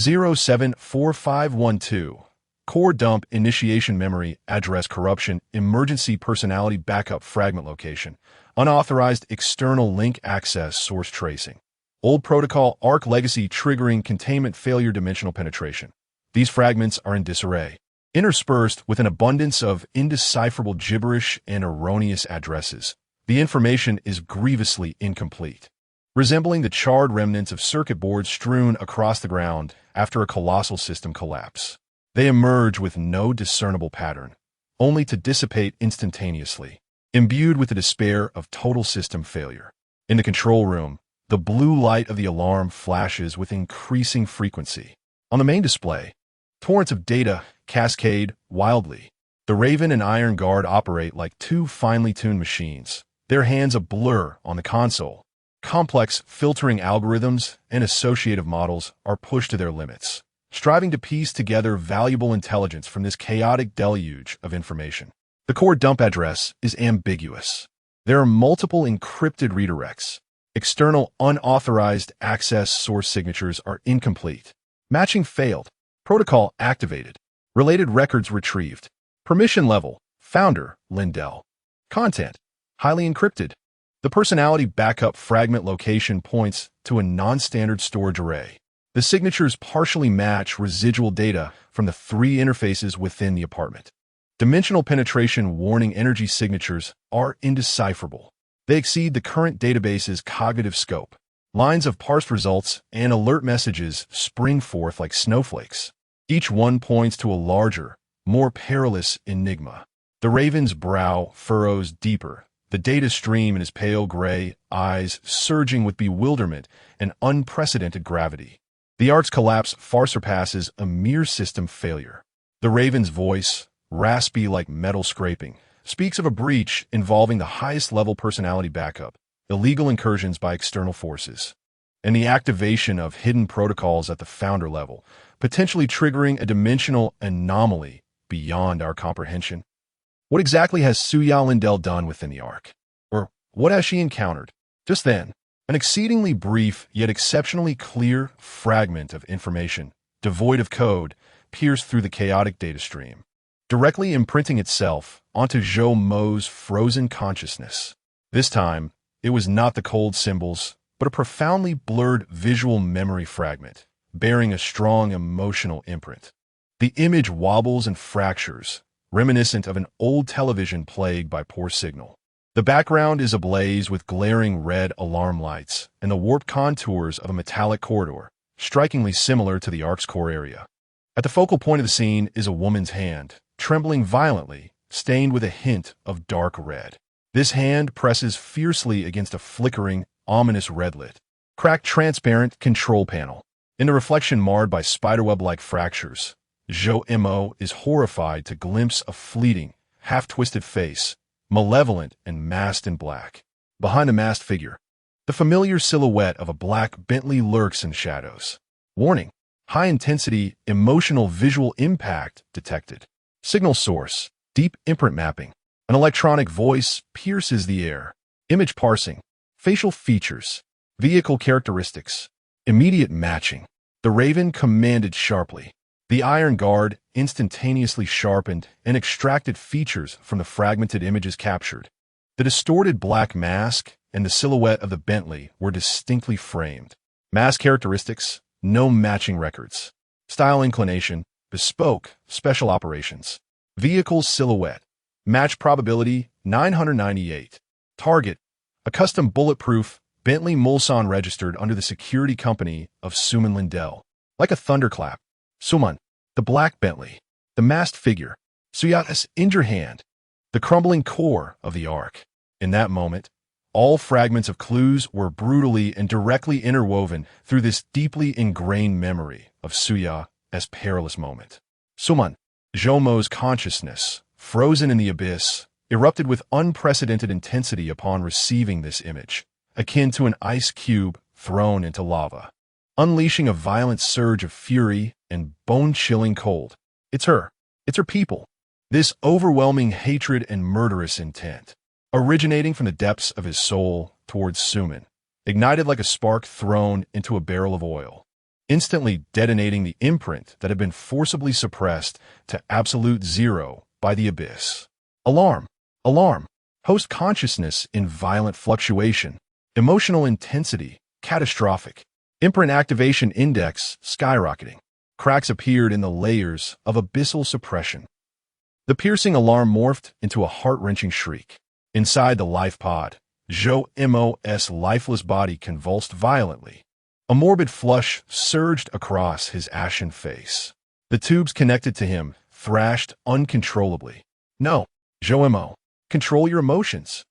074512. Core dump initiation memory address corruption emergency personality backup fragment location. Unauthorized external link access source tracing. Old protocol Arc legacy triggering containment failure dimensional penetration. These fragments are in disarray, interspersed with an abundance of indecipherable gibberish and erroneous addresses. The information is grievously incomplete, resembling the charred remnants of circuit boards strewn across the ground after a colossal system collapse. They emerge with no discernible pattern, only to dissipate instantaneously, imbued with the despair of total system failure. In the control room, the blue light of the alarm flashes with increasing frequency. On the main display, torrents of data cascade wildly. The Raven and Iron Guard operate like two finely tuned machines, their hands a blur on the console. Complex filtering algorithms and associative models are pushed to their limits, striving to piece together valuable intelligence from this chaotic deluge of information. The core dump address is ambiguous. There are multiple encrypted redirects. External unauthorized access source signatures are incomplete. Matching failed. Protocol activated. Related records retrieved. Permission level, founder, Lindell. Content, highly encrypted. The personality backup fragment location points to a non-standard storage array. The signatures partially match residual data from the 3 interfaces within the apartment. Dimensional penetration warning energy signatures are indecipherable. They exceed the current database's cognitive scope. Lines of parsed results and alert messages spring forth like snowflakes. Each one points to a larger, more perilous enigma. The Raven's brow furrows deeper, the data stream in his pale gray eyes surging with bewilderment and unprecedented gravity. The Ark's collapse far surpasses a mere system failure. The Raven's voice, raspy like metal scraping, speaks of a breach involving the highest-level personality backup, illegal incursions by external forces, and the activation of hidden protocols at the founder level, potentially triggering a dimensional anomaly beyond our comprehension. What exactly has Suya Lindell done within the Ark? Or what has she encountered? Just then, an exceedingly brief yet exceptionally clear fragment of information, devoid of code, pierced through the chaotic data stream, directly imprinting itself onto Zhou Mo's frozen consciousness. This time, it was not the cold symbols, but a profoundly blurred visual memory fragment, bearing a strong emotional imprint. The image wobbles and fractures, reminiscent of an old television plagued by poor signal. The background is ablaze with glaring red alarm lights and the warped contours of a metallic corridor, strikingly similar to the Ark's core area. At the focal point of the scene is a woman's hand, trembling violently, stained with a hint of dark red. This hand presses fiercely against a flickering, ominous redlit, cracked transparent control panel. In the reflection marred by spiderweb-like fractures, Zhou Mo is horrified to glimpse a fleeting, half-twisted face, malevolent and masked in black. Behind the masked figure, the familiar silhouette of a black Bentley lurks in shadows. Warning: high-intensity, emotional visual impact detected. Signal source: deep imprint mapping. An electronic voice pierces the air. Image parsing. Facial features. Vehicle characteristics. Immediate matching. The Raven commanded sharply. The Iron Guard instantaneously sharpened and extracted features from the fragmented images captured. The distorted black mask and the silhouette of the Bentley were distinctly framed. Mask characteristics: no matching records. Style inclination: bespoke, special operations. Vehicle silhouette: match probability 998. Target: a custom bulletproof Bentley Mulsanne registered under the security company of Suman Lindell. Like a thunderclap. Suman, the black Bentley, the masked figure, Suya's injured hand, the crumbling core of the Ark. In that moment, all fragments of clues were brutally and directly interwoven through this deeply ingrained memory of Suya's perilous moment. Suman, Zhou Mo's consciousness, frozen in the abyss, erupted with unprecedented intensity upon receiving this image, akin to an ice cube thrown into lava, unleashing a violent surge of fury and bone-chilling cold. It's her people. This overwhelming hatred and murderous intent, originating from the depths of his soul towards Suman, ignited like a spark thrown into a barrel of oil, instantly detonating the imprint that had been forcibly suppressed to absolute zero by the abyss. Alarm! Alarm! Host consciousness in violent fluctuation. Emotional intensity, catastrophic. Imprint activation index, skyrocketing. Cracks appeared in the layers of abyssal suppression. The piercing alarm morphed into a heart-wrenching shriek. Inside the life pod, Zhou Mo's lifeless body convulsed violently. A morbid flush surged across his ashen face. The tubes connected to him thrashed uncontrollably. No, Zhou Mo, control your emotions.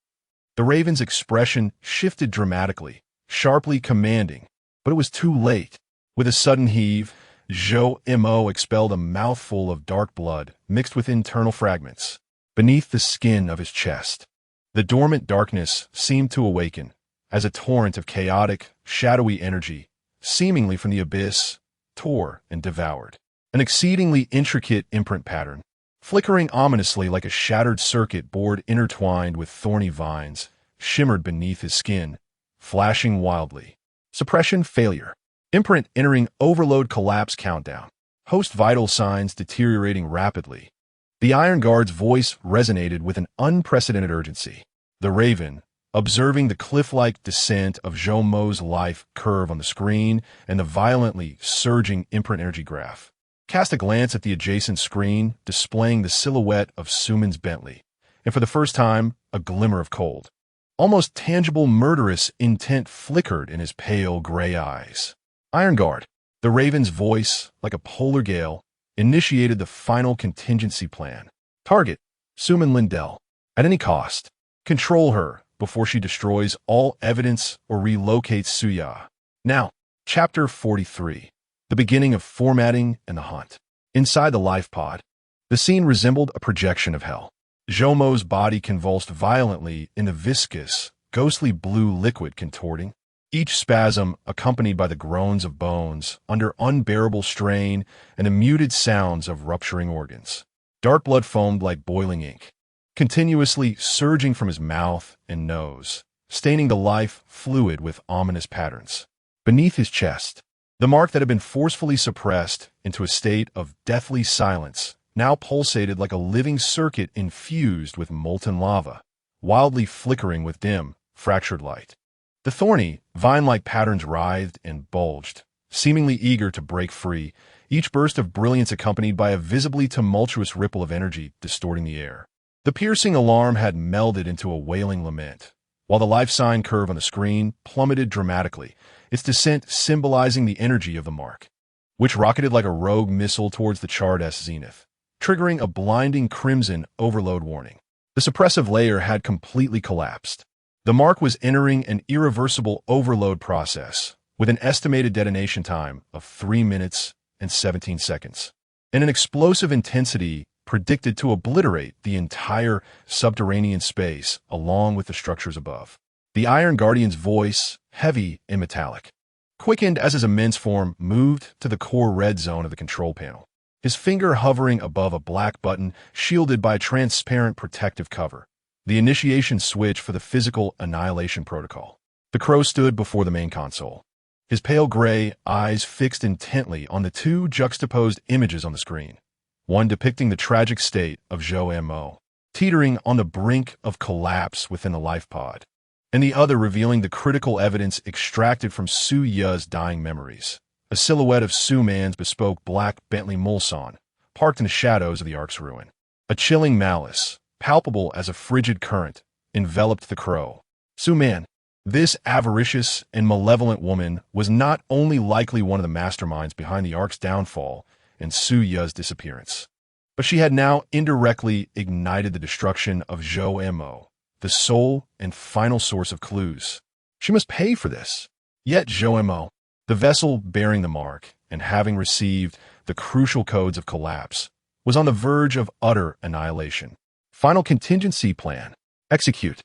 The Raven's expression shifted dramatically, sharply commanding, but it was too late. With a sudden heave, Zhou Mo expelled a mouthful of dark blood mixed with internal fragments beneath the skin of his chest. The dormant darkness seemed to awaken as a torrent of chaotic, shadowy energy, seemingly from the abyss, tore and devoured. An exceedingly intricate imprint pattern, flickering ominously like a shattered circuit board intertwined with thorny vines, shimmered beneath his skin, flashing wildly. Suppression failure. Imprint entering overload collapse countdown. Host vital signs deteriorating rapidly. The Iron Guard's voice resonated with an unprecedented urgency. The Raven, observing the cliff-like descent of Zhou Mo's life curve on the screen and the violently surging imprint energy graph. Cast a glance at the adjacent screen, displaying the silhouette of Suman's Bentley, and for the first time, a glimmer of cold. Almost tangible murderous intent flickered in his pale gray eyes. Iron Guard, the Raven's voice, like a polar gale, initiated the final contingency plan. Target, Suman Lindell. At any cost, control her before she destroys all evidence or relocates Suya. Now, Chapter 43. The beginning of formatting and the hunt. Inside the life pod, the scene resembled a projection of hell. Zhou Mo's body convulsed violently in the viscous, ghostly blue liquid contorting, each spasm accompanied by the groans of bones under unbearable strain and the muted sounds of rupturing organs. Dark blood foamed like boiling ink, continuously surging from his mouth and nose, staining the life fluid with ominous patterns. Beneath his chest, the mark that had been forcefully suppressed into a state of deathly silence now pulsated like a living circuit infused with molten lava, wildly flickering with dim, fractured light. The thorny, vine-like patterns writhed and bulged, seemingly eager to break free, each burst of brilliance accompanied by a visibly tumultuous ripple of energy distorting the air. The piercing alarm had melded into a wailing lament, while the life sign curve on the screen plummeted dramatically, its descent symbolizing the energy of the mark, which rocketed like a rogue missile towards the charred zenith, triggering a blinding crimson overload warning. The suppressive layer had completely collapsed. The mark was entering an irreversible overload process, with an estimated detonation time of 3 minutes and 17 seconds, and an explosive intensity predicted to obliterate the entire subterranean space along with the structures above. The Iron Guardian's voice, heavy and metallic, quickened as his immense form moved to the core red zone of the control panel, his finger hovering above a black button shielded by a transparent protective cover, the initiation switch for the physical annihilation protocol. The Crow stood before the main console, his pale gray eyes fixed intently on the two juxtaposed images on the screen, one depicting the tragic state of Zhou Mo, teetering on the brink of collapse within the life pod, and the other revealing the critical evidence extracted from Su Ya's dying memories, a silhouette of Su Man's bespoke black Bentley Mulsanne, parked in the shadows of the Ark's ruin. A chilling malice, palpable as a frigid current, enveloped the Crow. Su Man, this avaricious and malevolent woman, was not only likely one of the masterminds behind the Ark's downfall and Su Ya's disappearance, but she had now indirectly ignited the destruction of Zhou Mo, the sole and final source of clues. She must pay for this. Yet Zhou Mo, the vessel bearing the mark and having received the crucial codes of collapse, was on the verge of utter annihilation. Final contingency plan. Execute.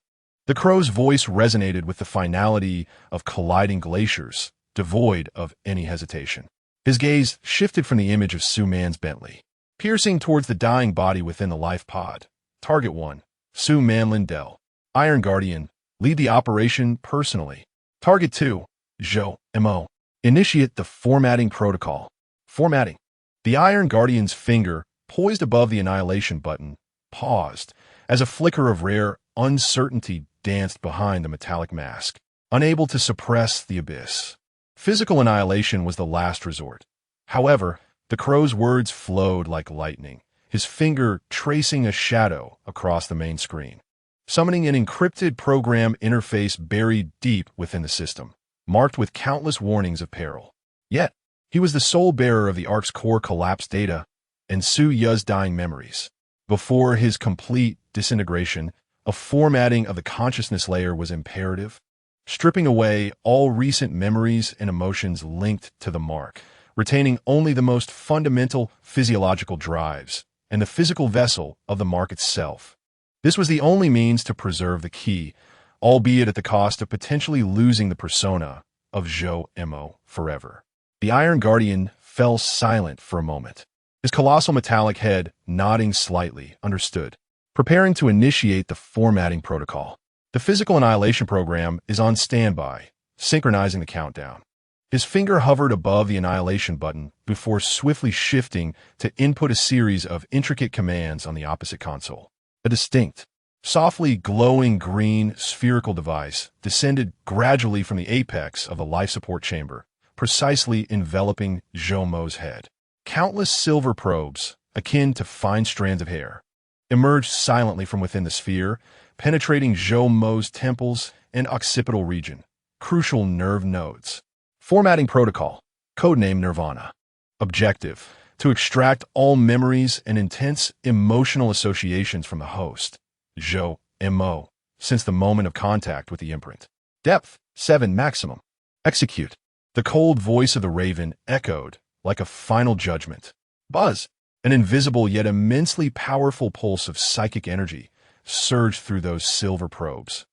The Crow's voice resonated with the finality of colliding glaciers, devoid of any hesitation. His gaze shifted from the image of Su Man's Bentley, piercing towards the dying body within the life pod. Target 1. Su Man Lindell. Iron Guardian, lead the operation personally. Target 2. Zhou Mo. Initiate the formatting protocol. Formatting. The Iron Guardian's finger, poised above the annihilation button, paused as a flicker of rare uncertainty danced behind the metallic mask, unable to suppress the abyss. Physical annihilation was the last resort. However, the Crow's words flowed like lightning, his finger tracing a shadow across the main screen, summoning an encrypted program interface buried deep within the system, marked with countless warnings of peril. Yet, he was the sole bearer of the Ark's core collapse data and Su Ya's dying memories. Before his complete disintegration, a formatting of the consciousness layer was imperative, stripping away all recent memories and emotions linked to the mark, retaining only the most fundamental physiological drives and the physical vessel of the mark itself. This was the only means to preserve the key, albeit at the cost of potentially losing the persona of Zhou Mo forever. The Iron Guardian fell silent for a moment, his colossal metallic head nodding slightly, understood, preparing to initiate the formatting protocol. The physical annihilation program is on standby, synchronizing the countdown. His finger hovered above the annihilation button before swiftly shifting to input a series of intricate commands on the opposite console. A distinct, Softly glowing green spherical device descended gradually from the apex of the life support chamber, precisely enveloping Zhou Mo's head. Countless silver probes, akin to fine strands of hair, emerged silently from within the sphere, penetrating Zhou Mo's temples and occipital region, crucial nerve nodes. Formatting protocol, codename Nirvana. Objective, to extract all memories and intense emotional associations from the host, Zhou Mo, since the moment of contact with the imprint. Depth, 7 maximum. Execute. The cold voice of the raven echoed like a final judgment. Buzz, an invisible yet immensely powerful pulse of psychic energy, surged through those silver probes,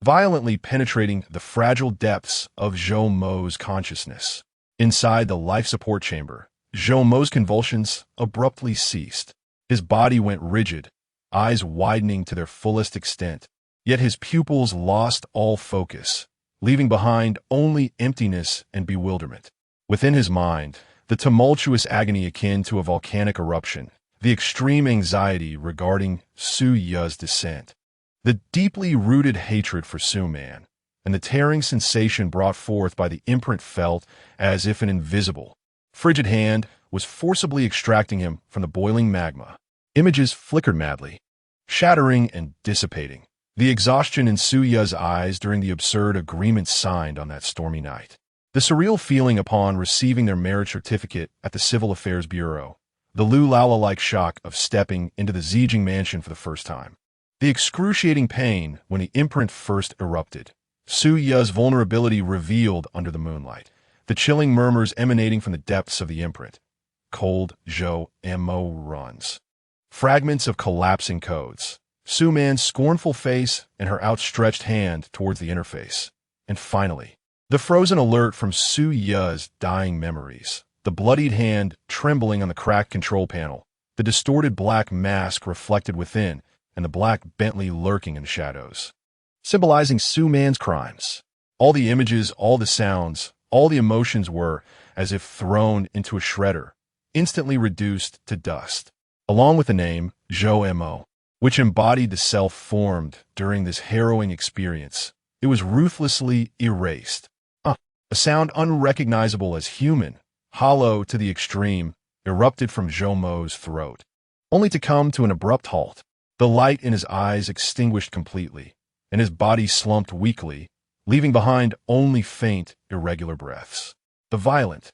violently penetrating the fragile depths of Zhou Mo's consciousness. Inside the life support chamber, Zhou Mo's convulsions abruptly ceased. His body went rigid, eyes widening to their fullest extent, yet his pupils lost all focus, leaving behind only emptiness and bewilderment. Within his mind, the tumultuous agony akin to a volcanic eruption, the extreme anxiety regarding Su Ye's descent, the deeply rooted hatred for Su Man, and the tearing sensation brought forth by the imprint felt as if an invisible, frigid hand was forcibly extracting him from the boiling magma. Images flickered madly, shattering and dissipating. The exhaustion in Su Ye's eyes during the absurd agreement signed on that stormy night. The surreal feeling upon receiving their marriage certificate at the Civil Affairs Bureau. The Lu Lala-like shock of stepping into the Zijing mansion for the first time. The excruciating pain when the imprint first erupted. Su Ye's vulnerability revealed under the moonlight. The chilling murmurs emanating from the depths of the imprint. Cold Zhou Mo runs. Fragments of collapsing codes. Su Man's scornful face and her outstretched hand towards the interface. And finally, the frozen alert from Su Ye's dying memories. The bloodied hand trembling on the cracked control panel. The distorted black mask reflected within, and the black Bentley lurking in shadows. Symbolizing Su Man's crimes. All the images, all the sounds, all the emotions were, as if thrown into a shredder, instantly reduced to dust. Along with the name, Zhou Mo, which embodied the self formed during this harrowing experience. It was ruthlessly erased. A sound unrecognizable as human, hollow to the extreme, erupted from Zhou Mo's throat, only to come to an abrupt halt. The light in his eyes extinguished completely, and his body slumped weakly, leaving behind only faint, irregular breaths. The violent,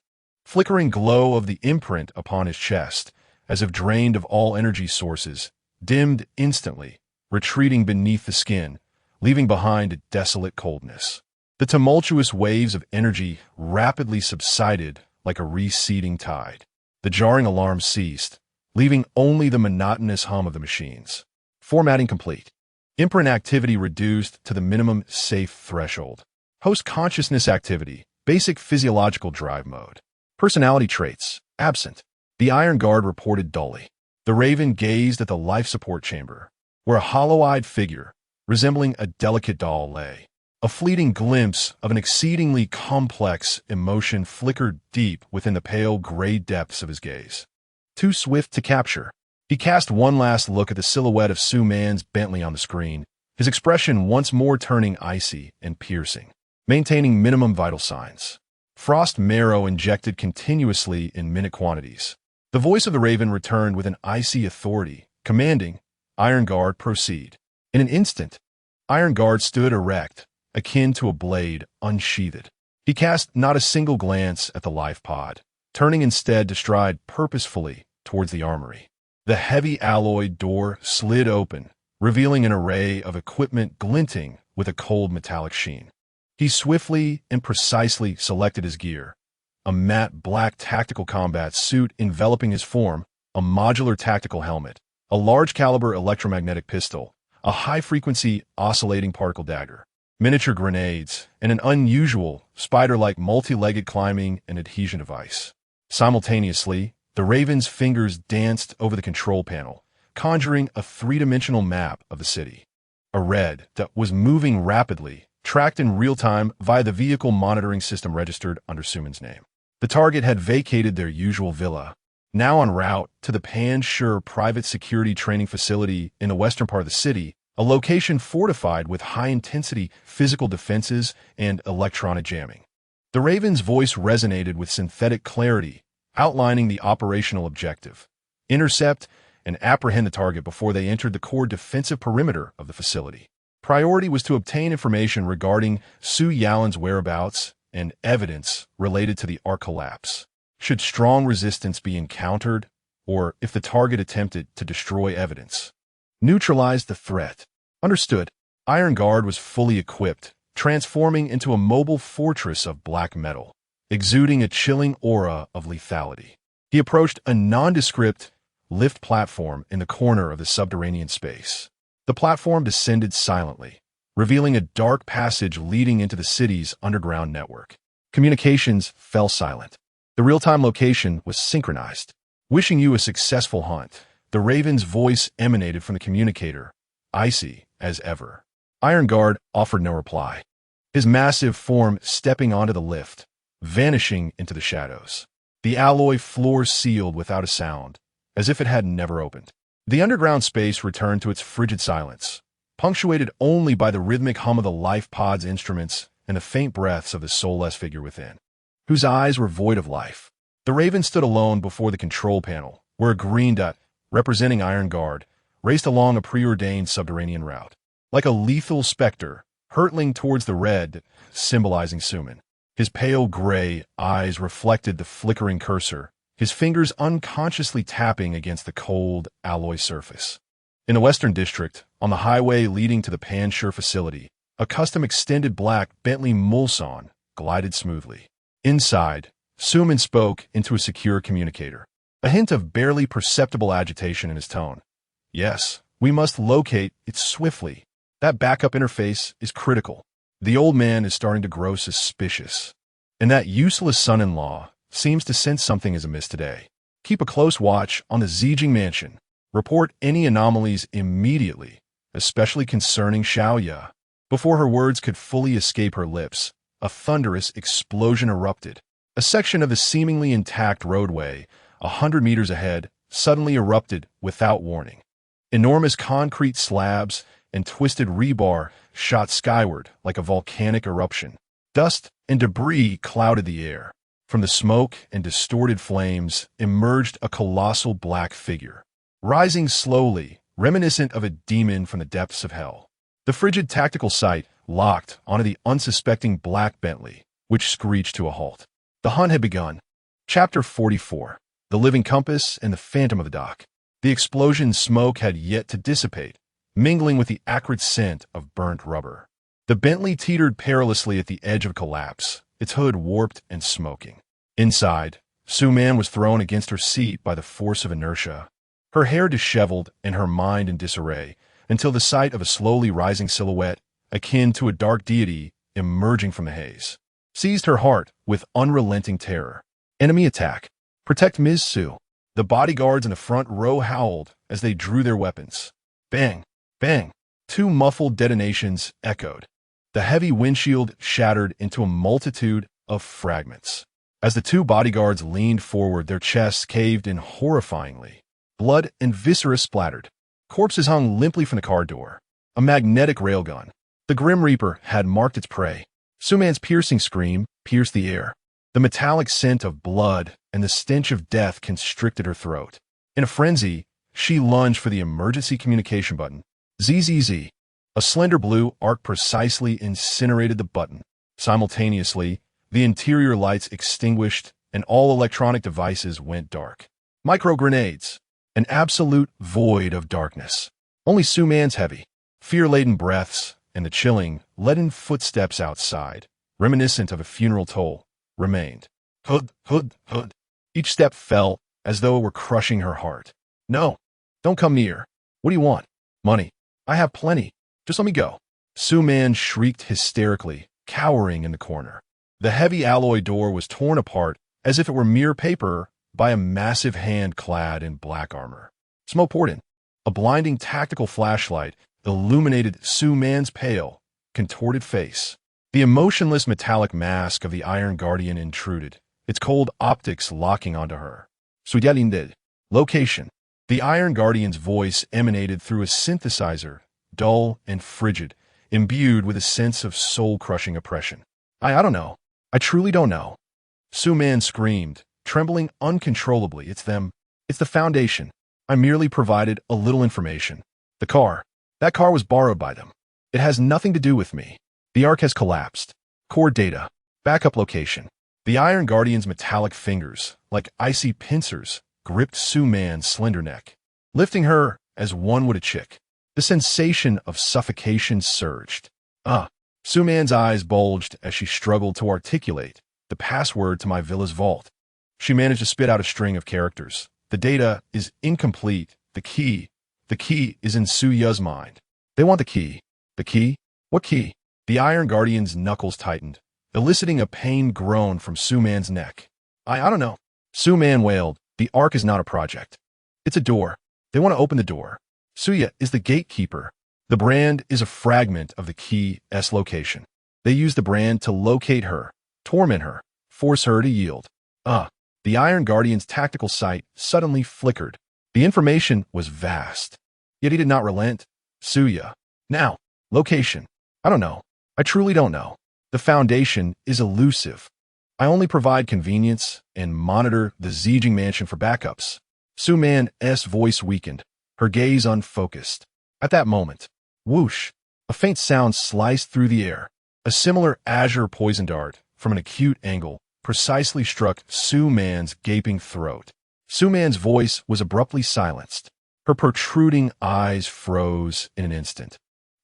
flickering glow of the imprint upon his chest, as if drained of all energy sources, dimmed instantly, retreating beneath the skin, leaving behind a desolate coldness. The tumultuous waves of energy rapidly subsided like a receding tide. The jarring alarm ceased, leaving only the monotonous hum of the machines. Formatting complete. Imprint activity reduced to the minimum safe threshold. Host consciousness activity, basic physiological drive mode. Personality traits, absent. The Iron Guard reported dully. The Raven gazed at the life support chamber, where a hollow-eyed figure, resembling a delicate doll, lay. A fleeting glimpse of an exceedingly complex emotion flickered deep within the pale gray depths of his gaze. Too swift to capture. He cast one last look at the silhouette of Su Man's Bentley on the screen, his expression once more turning icy and piercing, maintaining minimum vital signs. Frost marrow injected continuously in minute quantities. The voice of the Raven returned with an icy authority, commanding, Iron Guard, proceed. In an instant, Iron Guard stood erect, akin to a blade unsheathed. He cast not a single glance at the life pod, turning instead to stride purposefully towards the armory. The heavy alloyed door slid open, revealing an array of equipment glinting with a cold metallic sheen. He swiftly and precisely selected his gear. A matte black tactical combat suit enveloping his form, a modular tactical helmet, a large-caliber electromagnetic pistol, a high-frequency oscillating particle dagger, miniature grenades, and an unusual, spider-like multi-legged climbing and adhesion device. Simultaneously, the Raven's fingers danced over the control panel, conjuring a three-dimensional map of the city. A red that was moving rapidly, tracked in real time via the vehicle monitoring system registered under Suman's name. The target had vacated their usual villa, now en route to the Pan Sure private security training facility in the western part of the city, a location fortified with high-intensity physical defenses and electronic jamming. The Raven's voice resonated with synthetic clarity, outlining the operational objective: intercept and apprehend the target before they entered the core defensive perimeter of the facility. Priority was to obtain information regarding Su Yalin's whereabouts and evidence related to the arc collapse. Should strong resistance be encountered, or if the target attempted to destroy evidence. Neutralize the threat. Understood. Iron Guard was fully equipped, transforming into a mobile fortress of black metal, exuding a chilling aura of lethality. He approached a nondescript lift platform in the corner of the subterranean space. The platform descended silently, revealing a dark passage leading into the city's underground network. Communications fell silent. The real-time location was synchronized. Wishing you a successful hunt, the Raven's voice emanated from the communicator, icy as ever. Iron Guard offered no reply, his massive form stepping onto the lift, vanishing into the shadows. The alloy floor sealed without a sound, as if it had never opened. The underground space returned to its frigid silence, punctuated only by the rhythmic hum of the life pod's instruments and the faint breaths of the soulless figure within, whose eyes were void of life. The Raven stood alone before the control panel, where a green dot, representing Iron Guard, raced along a preordained subterranean route. Like a lethal specter, hurtling towards the red, symbolizing Suman. His pale gray eyes reflected the flickering cursor, his fingers unconsciously tapping against the cold, alloy surface. In the Western District, on the highway leading to the Panshur facility, a custom extended black Bentley Mulsanne glided smoothly. Inside, Suman spoke into a secure communicator, a hint of barely perceptible agitation in his tone. Yes, we must locate it swiftly. That backup interface is critical. The old man is starting to grow suspicious, and that useless son-in-law seems to sense something is amiss today. Keep a close watch on the Zijing mansion. Report any anomalies immediately, especially concerning Xiaoya. Before her words could fully escape her lips, a thunderous explosion erupted. A section of the seemingly intact roadway, 100 meters ahead, suddenly erupted without warning. Enormous concrete slabs and twisted rebar shot skyward like a volcanic eruption. Dust and debris clouded the air. From the smoke and distorted flames emerged a colossal black figure, rising slowly, reminiscent of a demon from the depths of hell. The frigid tactical sight locked onto the unsuspecting black Bentley, which screeched to a halt. The hunt had begun. Chapter 44. The Living Compass and the Phantom of the Dock. The explosion's smoke had yet to dissipate, mingling with the acrid scent of burnt rubber. The Bentley teetered perilously at the edge of collapse, its hood warped and smoking. Inside, Suman was thrown against her seat by the force of inertia, her hair disheveled and her mind in disarray, until the sight of a slowly rising silhouette, akin to a dark deity, emerging from the haze, seized her heart with unrelenting terror. Enemy attack. Protect Ms. Su. The bodyguards in the front row howled as they drew their weapons. Bang! Bang! Two muffled detonations echoed. The heavy windshield shattered into a multitude of fragments. As the two bodyguards leaned forward, their chests caved in horrifyingly. Blood and viscera splattered. Corpses hung limply from the car door. A magnetic railgun. The Grim Reaper had marked its prey. Suman's piercing scream pierced the air. The metallic scent of blood and the stench of death constricted her throat. In a frenzy, she lunged for the emergency communication button. ZZZ. A slender blue arc precisely incinerated the button. Simultaneously, the interior lights extinguished and all electronic devices went dark. Micro-grenades. An absolute void of darkness. Only Suman's heavy, fear-laden breaths and the chilling, leaden footsteps outside, reminiscent of a funeral toll, remained. Hood, hood, hood. Each step fell as though it were crushing her heart. No, don't come near. What do you want? Money. I have plenty. Just let me go. Suman shrieked hysterically, cowering in the corner. The heavy alloy door was torn apart as if it were mere paper by a massive hand clad in black armor. Smoke poured in. A blinding tactical flashlight illuminated Suman's pale, contorted face. The emotionless metallic mask of the Iron Guardian intruded, its cold optics locking onto her. Suidelinded. Location. The Iron Guardian's voice emanated through a synthesizer, dull and frigid, imbued with a sense of soul-crushing oppression. I don't know. I truly don't know. Su-man screamed, trembling uncontrollably. It's them. It's the Foundation. I merely provided a little information. The car. That car was borrowed by them. It has nothing to do with me. The Ark has collapsed. Core data. Backup location. The Iron Guardian's metallic fingers, like icy pincers, gripped Su-man's slender neck, lifting her as one would a chick. The sensation of suffocation surged. Su-man's eyes bulged as she struggled to articulate the password to my villa's vault. She managed to spit out a string of characters. The data is incomplete. The key is in Su-ya's mind. They want the key. The key? What key? The Iron Guardian's knuckles tightened, eliciting a pained groan from Su-man's neck. I don't know. Su-man wailed. The Ark is not a project. It's a door. They want to open the door. Su-ya is the gatekeeper. The brand is a fragment of the key's location. They use the brand to locate her, torment her, force her to yield. The Iron Guardian's tactical sight suddenly flickered. The information was vast. Yet he did not relent. Su-ya. Now. Location. I don't know. I truly don't know. The Foundation is elusive. I only provide convenience and monitor the Zijing mansion for backups. Su-man's voice weakened, her gaze unfocused. At that moment, whoosh, a faint sound sliced through the air. A similar azure poison dart, from an acute angle, precisely struck Su-man's gaping throat. Su-man's voice was abruptly silenced. Her protruding eyes froze in an instant,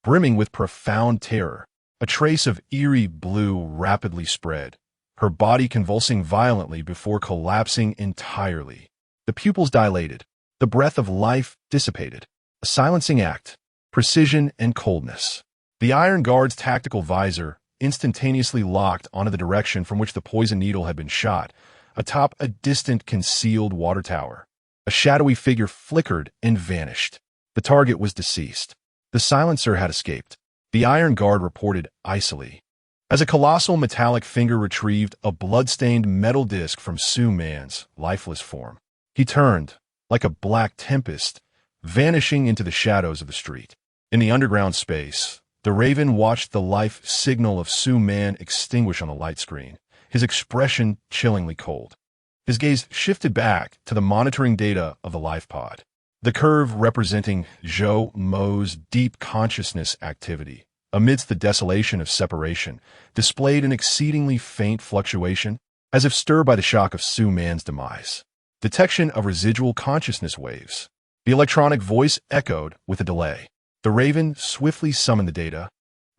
brimming with profound terror. A trace of eerie blue rapidly spread, her body convulsing violently before collapsing entirely. The pupils dilated, the breath of life dissipated. A silencing act, precision and coldness. The Iron Guard's tactical visor instantaneously locked onto the direction from which the poison needle had been shot, atop a distant concealed water tower. A shadowy figure flickered and vanished. The target was deceased. The silencer had escaped. The Iron Guard reported icily, as a colossal metallic finger retrieved a blood-stained metal disc from Su-man's lifeless form. He turned, like a black tempest, vanishing into the shadows of the street. In the underground space, the Raven watched the life signal of Su-man extinguish on the light screen, his expression chillingly cold. His gaze shifted back to the monitoring data of the life pod. The curve representing Zhou Mo's deep consciousness activity, amidst the desolation of separation, displayed an exceedingly faint fluctuation, as if stirred by the shock of Su-man's demise. Detection of residual consciousness waves. The electronic voice echoed with a delay. The Raven swiftly summoned the data.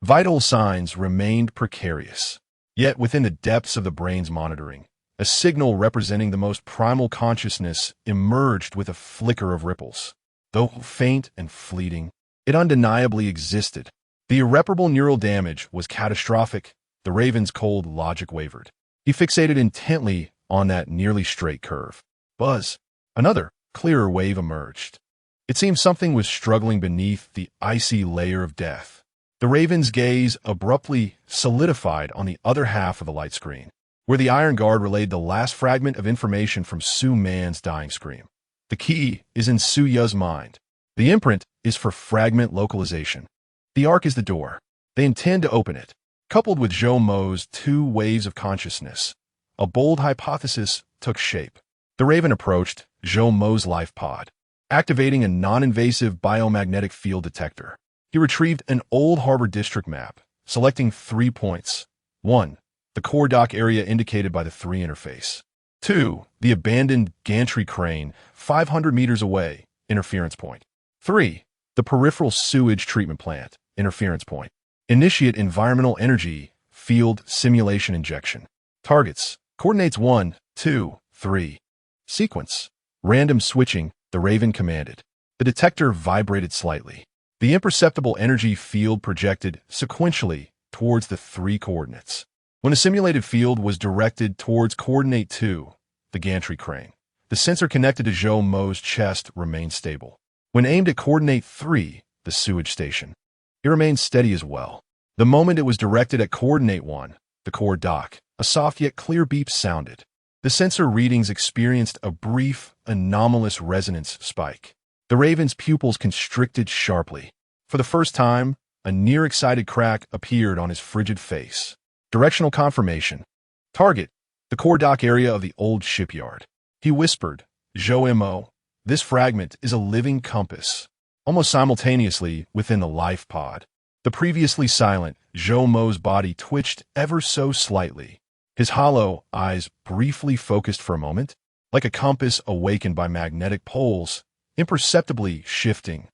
Vital signs remained precarious. Yet within the depths of the brain's monitoring, a signal representing the most primal consciousness emerged with a flicker of ripples. Though faint and fleeting, it undeniably existed. The irreparable neural damage was catastrophic. The Raven's cold logic wavered. He fixated intently on that nearly straight curve. Buzz. Another, clearer wave emerged. It seemed something was struggling beneath the icy layer of death. The Raven's gaze abruptly solidified on the other half of the light screen, where the Iron Guard relayed the last fragment of information from Su-man's dying scream. The key is in Su-ya's mind. The imprint is for fragment localization. The Ark is the door. They intend to open it. Coupled with Zhou Mo's 2 waves of consciousness, a bold hypothesis took shape. The Raven approached Zhou Mo's life pod, activating a non-invasive biomagnetic field detector. He retrieved an old Harbor District map, selecting 3 points. 1. The core dock area indicated by the 3 interface. 2. The abandoned gantry crane, 500 meters away, interference point. 3. The peripheral sewage treatment plant, interference point. Initiate environmental energy field simulation injection. Targets. Coordinates 1, 2, 3. Sequence. Random switching, the Raven commanded. The detector vibrated slightly. The imperceptible energy field projected sequentially towards the 3 coordinates. When a simulated field was directed towards coordinate 2, the gantry crane, the sensor connected to Zhou Mo's chest remained stable. When aimed at coordinate 3, the sewage station, it remained steady as well. The moment it was directed at coordinate 1, the core dock, a soft yet clear beep sounded. The sensor readings experienced a brief, anomalous resonance spike. The Raven's pupils constricted sharply. For the first time, a near-excited crack appeared on his frigid face. Directional confirmation. Target, the core dock area of the old shipyard. He whispered, "Zhou Mo, this fragment is a living compass." Almost simultaneously within the life pod, the previously silent Zhou Mo's body twitched ever so slightly. His hollow eyes briefly focused for a moment, like a compass awakened by magnetic poles, imperceptibly shifting.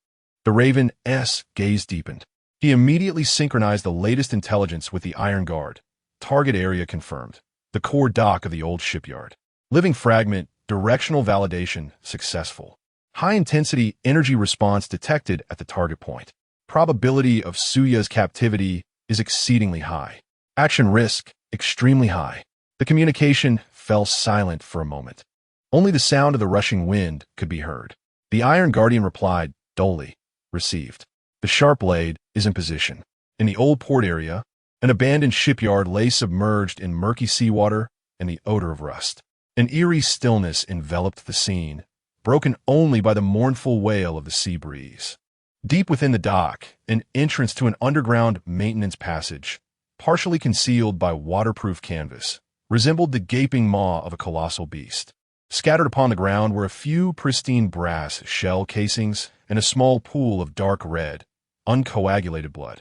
The Raven's gaze deepened. He immediately synchronized the latest intelligence with the Iron Guard. Target area confirmed. The core dock of the old shipyard. Living fragment, directional validation, successful. High-intensity energy response detected at the target point. Probability of Suya's captivity is exceedingly high. Action risk, extremely high. The communication fell silent for a moment. Only the sound of the rushing wind could be heard. The Iron Guardian replied, dully, "Received. The sharp blade is in position." In the old port area, an abandoned shipyard lay submerged in murky seawater and the odor of rust. An eerie stillness enveloped the scene, broken only by the mournful wail of the sea breeze. Deep within the dock, an entrance to an underground maintenance passage, partially concealed by waterproof canvas, resembled the gaping maw of a colossal beast. Scattered upon the ground were a few pristine brass shell casings and a small pool of dark red, uncoagulated blood.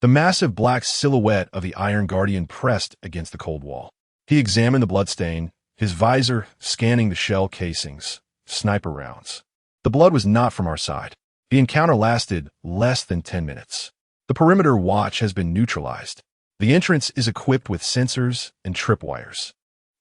The massive black silhouette of the Iron Guardian pressed against the cold wall. He examined the bloodstain, his visor scanning the shell casings, sniper rounds. The blood was not from our side. The encounter lasted less than 10 minutes. The perimeter watch has been neutralized. The entrance is equipped with sensors and tripwires.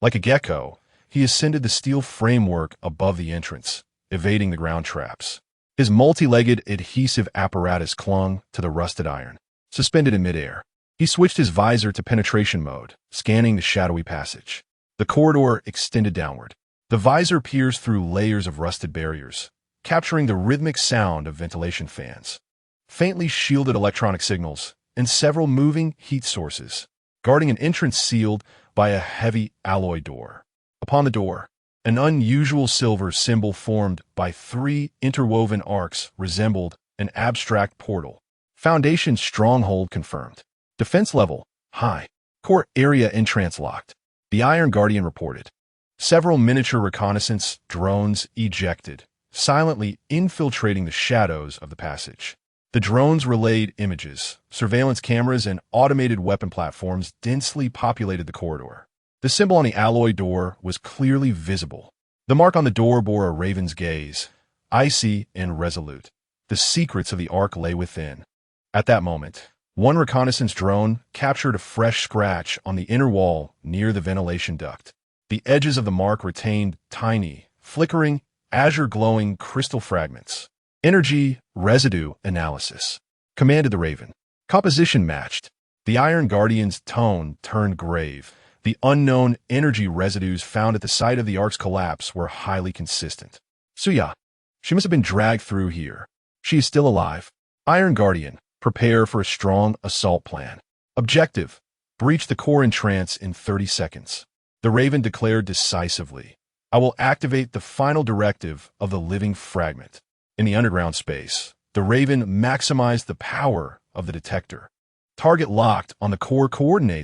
Like a gecko, he ascended the steel framework above the entrance, evading the ground traps. His multi-legged adhesive apparatus clung to the rusted iron, suspended in midair. He switched his visor to penetration mode, scanning the shadowy passage. The corridor extended downward. The visor pierced through layers of rusted barriers, capturing the rhythmic sound of ventilation fans, faintly shielded electronic signals, and several moving heat sources, guarding an entrance sealed by a heavy alloy door. Upon the door, an unusual silver symbol formed by 3 interwoven arcs resembled an abstract portal. Foundation stronghold confirmed. Defense level, high. Core area entrance locked. The Iron Guardian reported. Several miniature reconnaissance drones ejected, silently infiltrating the shadows of the passage. The drones relayed images, surveillance cameras, and automated weapon platforms densely populated the corridor. The symbol on the alloy door was clearly visible. The mark on the door bore a raven's gaze, icy and resolute. The secrets of the Ark lay within. At that moment, one reconnaissance drone captured a fresh scratch on the inner wall near the ventilation duct. The edges of the mark retained tiny, flickering, azure-glowing crystal fragments. Energy residue analysis, commanded the Raven. Composition matched. The Iron Guardian's tone turned grave. The unknown energy residues found at the site of the Ark's collapse were highly consistent. Suya. She must have been dragged through here. She is still alive. Iron Guardian. Prepare for a strong assault plan. Objective. Breach the core entrance in 30 seconds. The Raven declared decisively. I will activate the final directive of the living fragment. In the underground space, the Raven maximized the power of the detector. Target locked on the core coordinates